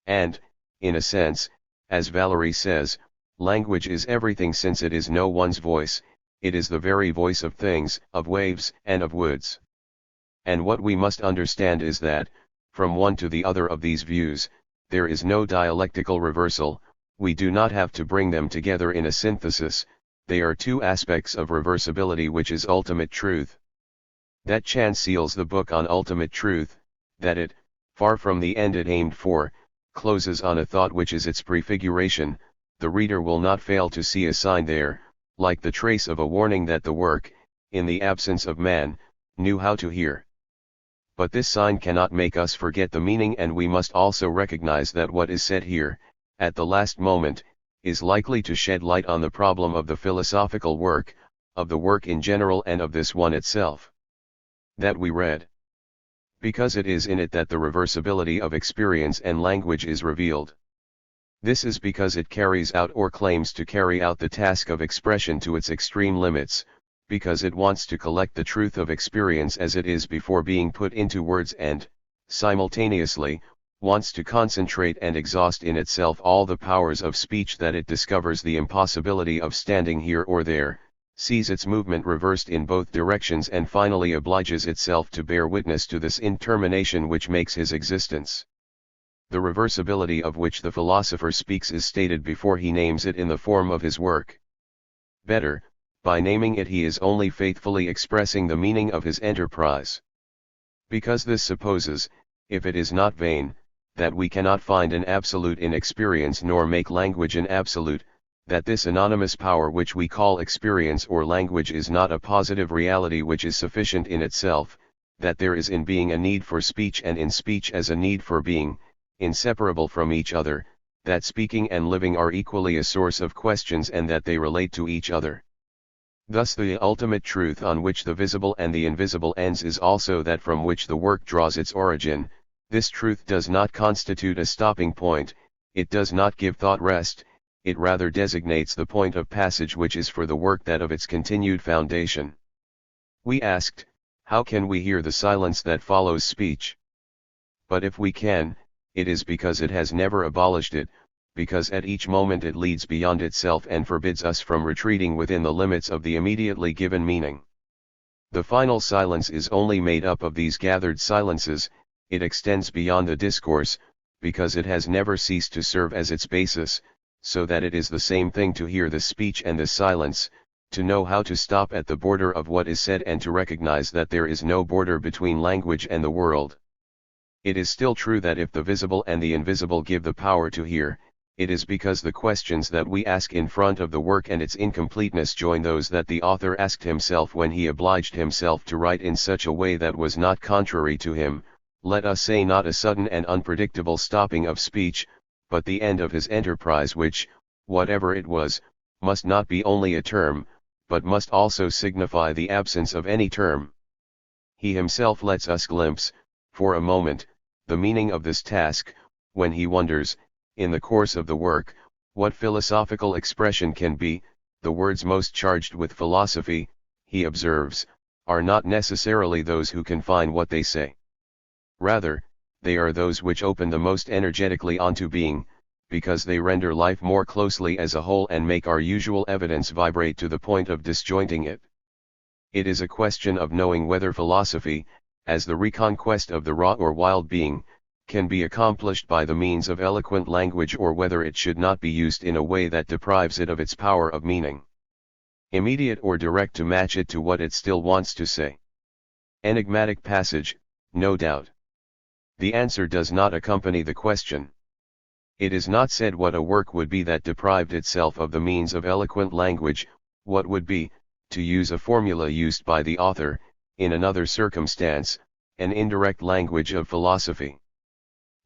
And, in a sense, as Valery says, language is everything since it is no one's voice, it is the very voice of things, of waves, and of woods. And what we must understand is that, from one to the other of these views, there is no dialectical reversal, we do not have to bring them together in a synthesis, they are two aspects of reversibility which is ultimate truth. That chance seals the book on ultimate truth, that it, far from the end it aimed for, closes on a thought which is its prefiguration, the reader will not fail to see a sign there, like the trace of a warning that the work, in the absence of man, knew how to hear. But this sign cannot make us forget the meaning, and we must also recognize that what is said here, at the last moment, is likely to shed light on the problem of the philosophical work, of the work in general and of this one itself that we read. Because it is in it that the reversibility of experience and language is revealed. This is because it carries out or claims to carry out the task of expression to its extreme limits, because it wants to collect the truth of experience as it is before being put into words and, simultaneously, wants to concentrate and exhaust in itself all the powers of speech that it discovers the impossibility of standing here or there, sees its movement reversed in both directions and finally obliges itself to bear witness to this intermination which makes his existence. The reversibility of which the philosopher speaks is stated before he names it in the form of his work. Better, by naming it he is only faithfully expressing the meaning of his enterprise. Because this supposes, if it is not vain, that we cannot find an absolute in experience nor make language an absolute, that this anonymous power which we call experience or language is not a positive reality which is sufficient in itself, that there is in being a need for speech and in speech as a need for being, inseparable from each other, that speaking and living are equally a source of questions and that they relate to each other. Thus the ultimate truth on which the visible and the invisible ends is also that from which the work draws its origin. This truth does not constitute a stopping point, it does not give thought rest, it rather designates the point of passage which is for the work that of its continued foundation. We asked, how can we hear the silence that follows speech? But if we can, it is because it has never abolished it, because at each moment it leads beyond itself and forbids us from retreating within the limits of the immediately given meaning. The final silence is only made up of these gathered silences, it extends beyond the discourse, because it has never ceased to serve as its basis, so that it is the same thing to hear the speech and the silence, to know how to stop at the border of what is said and to recognize that there is no border between language and the world. It is still true that if the visible and the invisible give the power to hear, it is because the questions that we ask in front of the work and its incompleteness join those that the author asked himself when he obliged himself to write in such a way that was not contrary to him, let us say not a sudden and unpredictable stopping of speech, but the end of his enterprise which, whatever it was, must not be only a term, but must also signify the absence of any term. He himself lets us glimpse, for a moment, the meaning of this task, when he wonders, in the course of the work, what philosophical expression can be. The words most charged with philosophy, he observes, are not necessarily those who confine what they say. Rather, they are those which open the most energetically onto being, because they render life more closely as a whole and make our usual evidence vibrate to the point of disjointing it. It is a question of knowing whether philosophy, as the reconquest of the raw or wild being, can be accomplished by the means of eloquent language or whether it should not be used in a way that deprives it of its power of meaning. Immediate or direct to match it to what it still wants to say. Enigmatic passage, no doubt. The answer does not accompany the question. It is not said what a work would be that deprived itself of the means of eloquent language, what would be, to use a formula used by the author, in another circumstance, an indirect language of philosophy.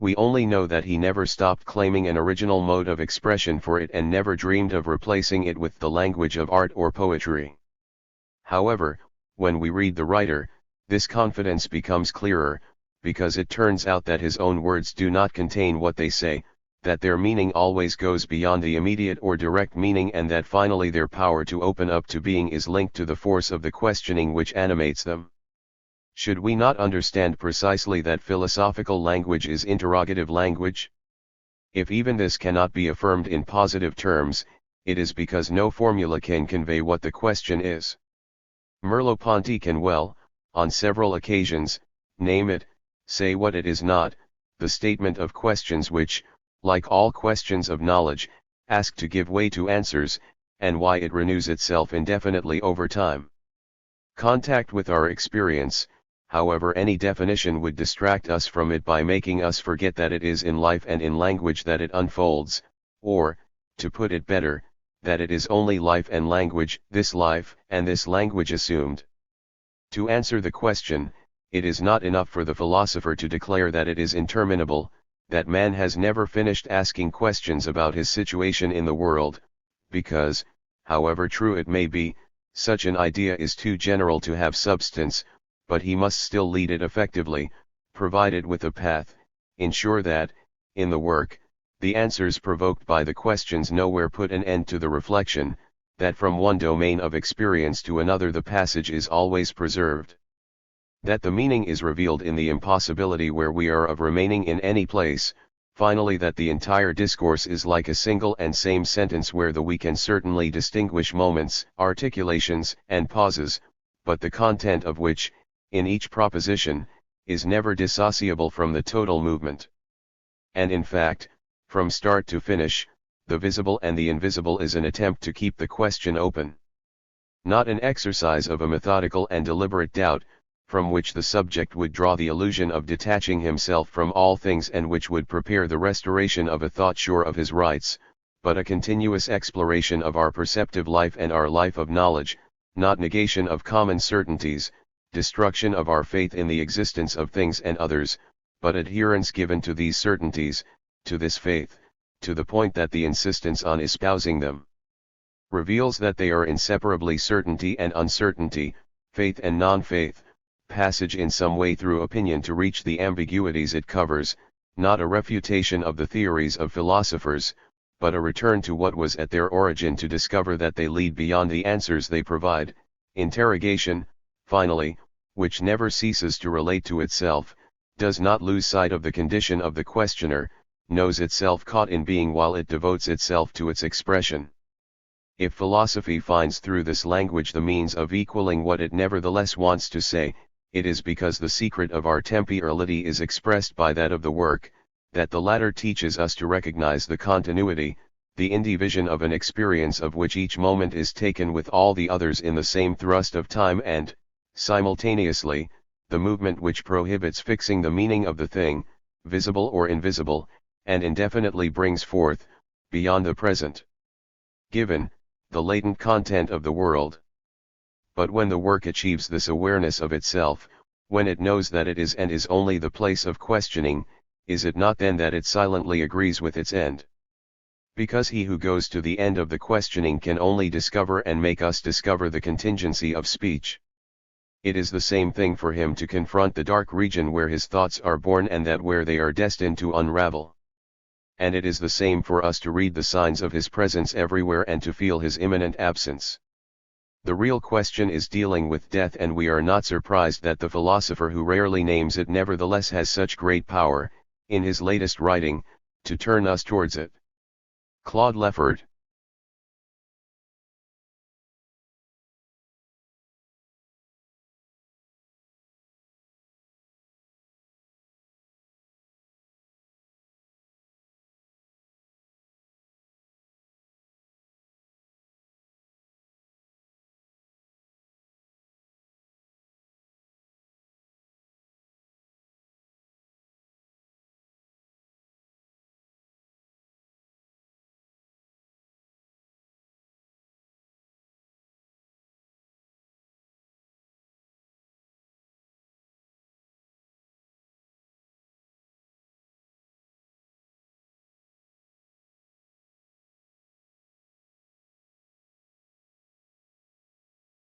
We only know that he never stopped claiming an original mode of expression for it and never dreamed of replacing it with the language of art or poetry. However, when we read the writer, this confidence becomes clearer, because it turns out that his own words do not contain what they say, that their meaning always goes beyond the immediate or direct meaning and that finally their power to open up to being is linked to the force of the questioning which animates them. Should we not understand precisely that philosophical language is interrogative language? If even this cannot be affirmed in positive terms, it is because no formula can convey what the question is. Merleau Ponty can well, on several occasions, name it, say what it is not, the statement of questions which, like all questions of knowledge, ask to give way to answers, and why it renews itself indefinitely over time. Contact with our experience, however any definition would distract us from it by making us forget that it is in life and in language that it unfolds, or, to put it better, that it is only life and language, this life and this language assumed. To answer the question, it is not enough for the philosopher to declare that it is interminable, that man has never finished asking questions about his situation in the world, because, however true it may be, such an idea is too general to have substance, but he must still lead it effectively, provide it with a path, ensure that, in the work, the answers provoked by the questions nowhere put an end to the reflection, that from one domain of experience to another the passage is always preserved. That the meaning is revealed in the impossibility where we are of remaining in any place, finally that the entire discourse is like a single and same sentence where we can certainly distinguish moments, articulations, and pauses, but the content of which, in each proposition, is never dissociable from the total movement. And in fact, from start to finish, the visible and the invisible is an attempt to keep the question open. Not an exercise of a methodical and deliberate doubt, from which the subject would draw the illusion of detaching himself from all things and which would prepare the restoration of a thought sure of his rights, but a continuous exploration of our perceptive life and our life of knowledge, not negation of common certainties, destruction of our faith in the existence of things and others, but adherence given to these certainties, to this faith, to the point that the insistence on espousing them reveals that they are inseparably certainty and uncertainty, faith and non-faith, passage in some way through opinion to reach the ambiguities it covers, not a refutation of the theories of philosophers, but a return to what was at their origin to discover that they lead beyond the answers they provide, interrogation, finally, which never ceases to relate to itself, does not lose sight of the condition of the questioner, knows itself caught in being while it devotes itself to its expression. If philosophy finds through this language the means of equaling what it nevertheless wants to say, it is because the secret of our temporality is expressed by that of the work, that the latter teaches us to recognize the continuity, the indivision of an experience of which each moment is taken with all the others in the same thrust of time and, simultaneously, the movement which prohibits fixing the meaning of the thing, visible or invisible, and indefinitely brings forth, beyond the present given, the latent content of the world. But when the work achieves this awareness of itself, when it knows that it is and is only the place of questioning, is it not then that it silently agrees with its end? Because he who goes to the end of the questioning can only discover and make us discover the contingency of speech. It is the same thing for him to confront the dark region where his thoughts are born and that where they are destined to unravel. And it is the same for us to read the signs of his presence everywhere and to feel his imminent absence. The real question is dealing with death, and we are not surprised that the philosopher who rarely names it nevertheless has such great power, in his latest writing, to turn us towards it. Claude Lefort.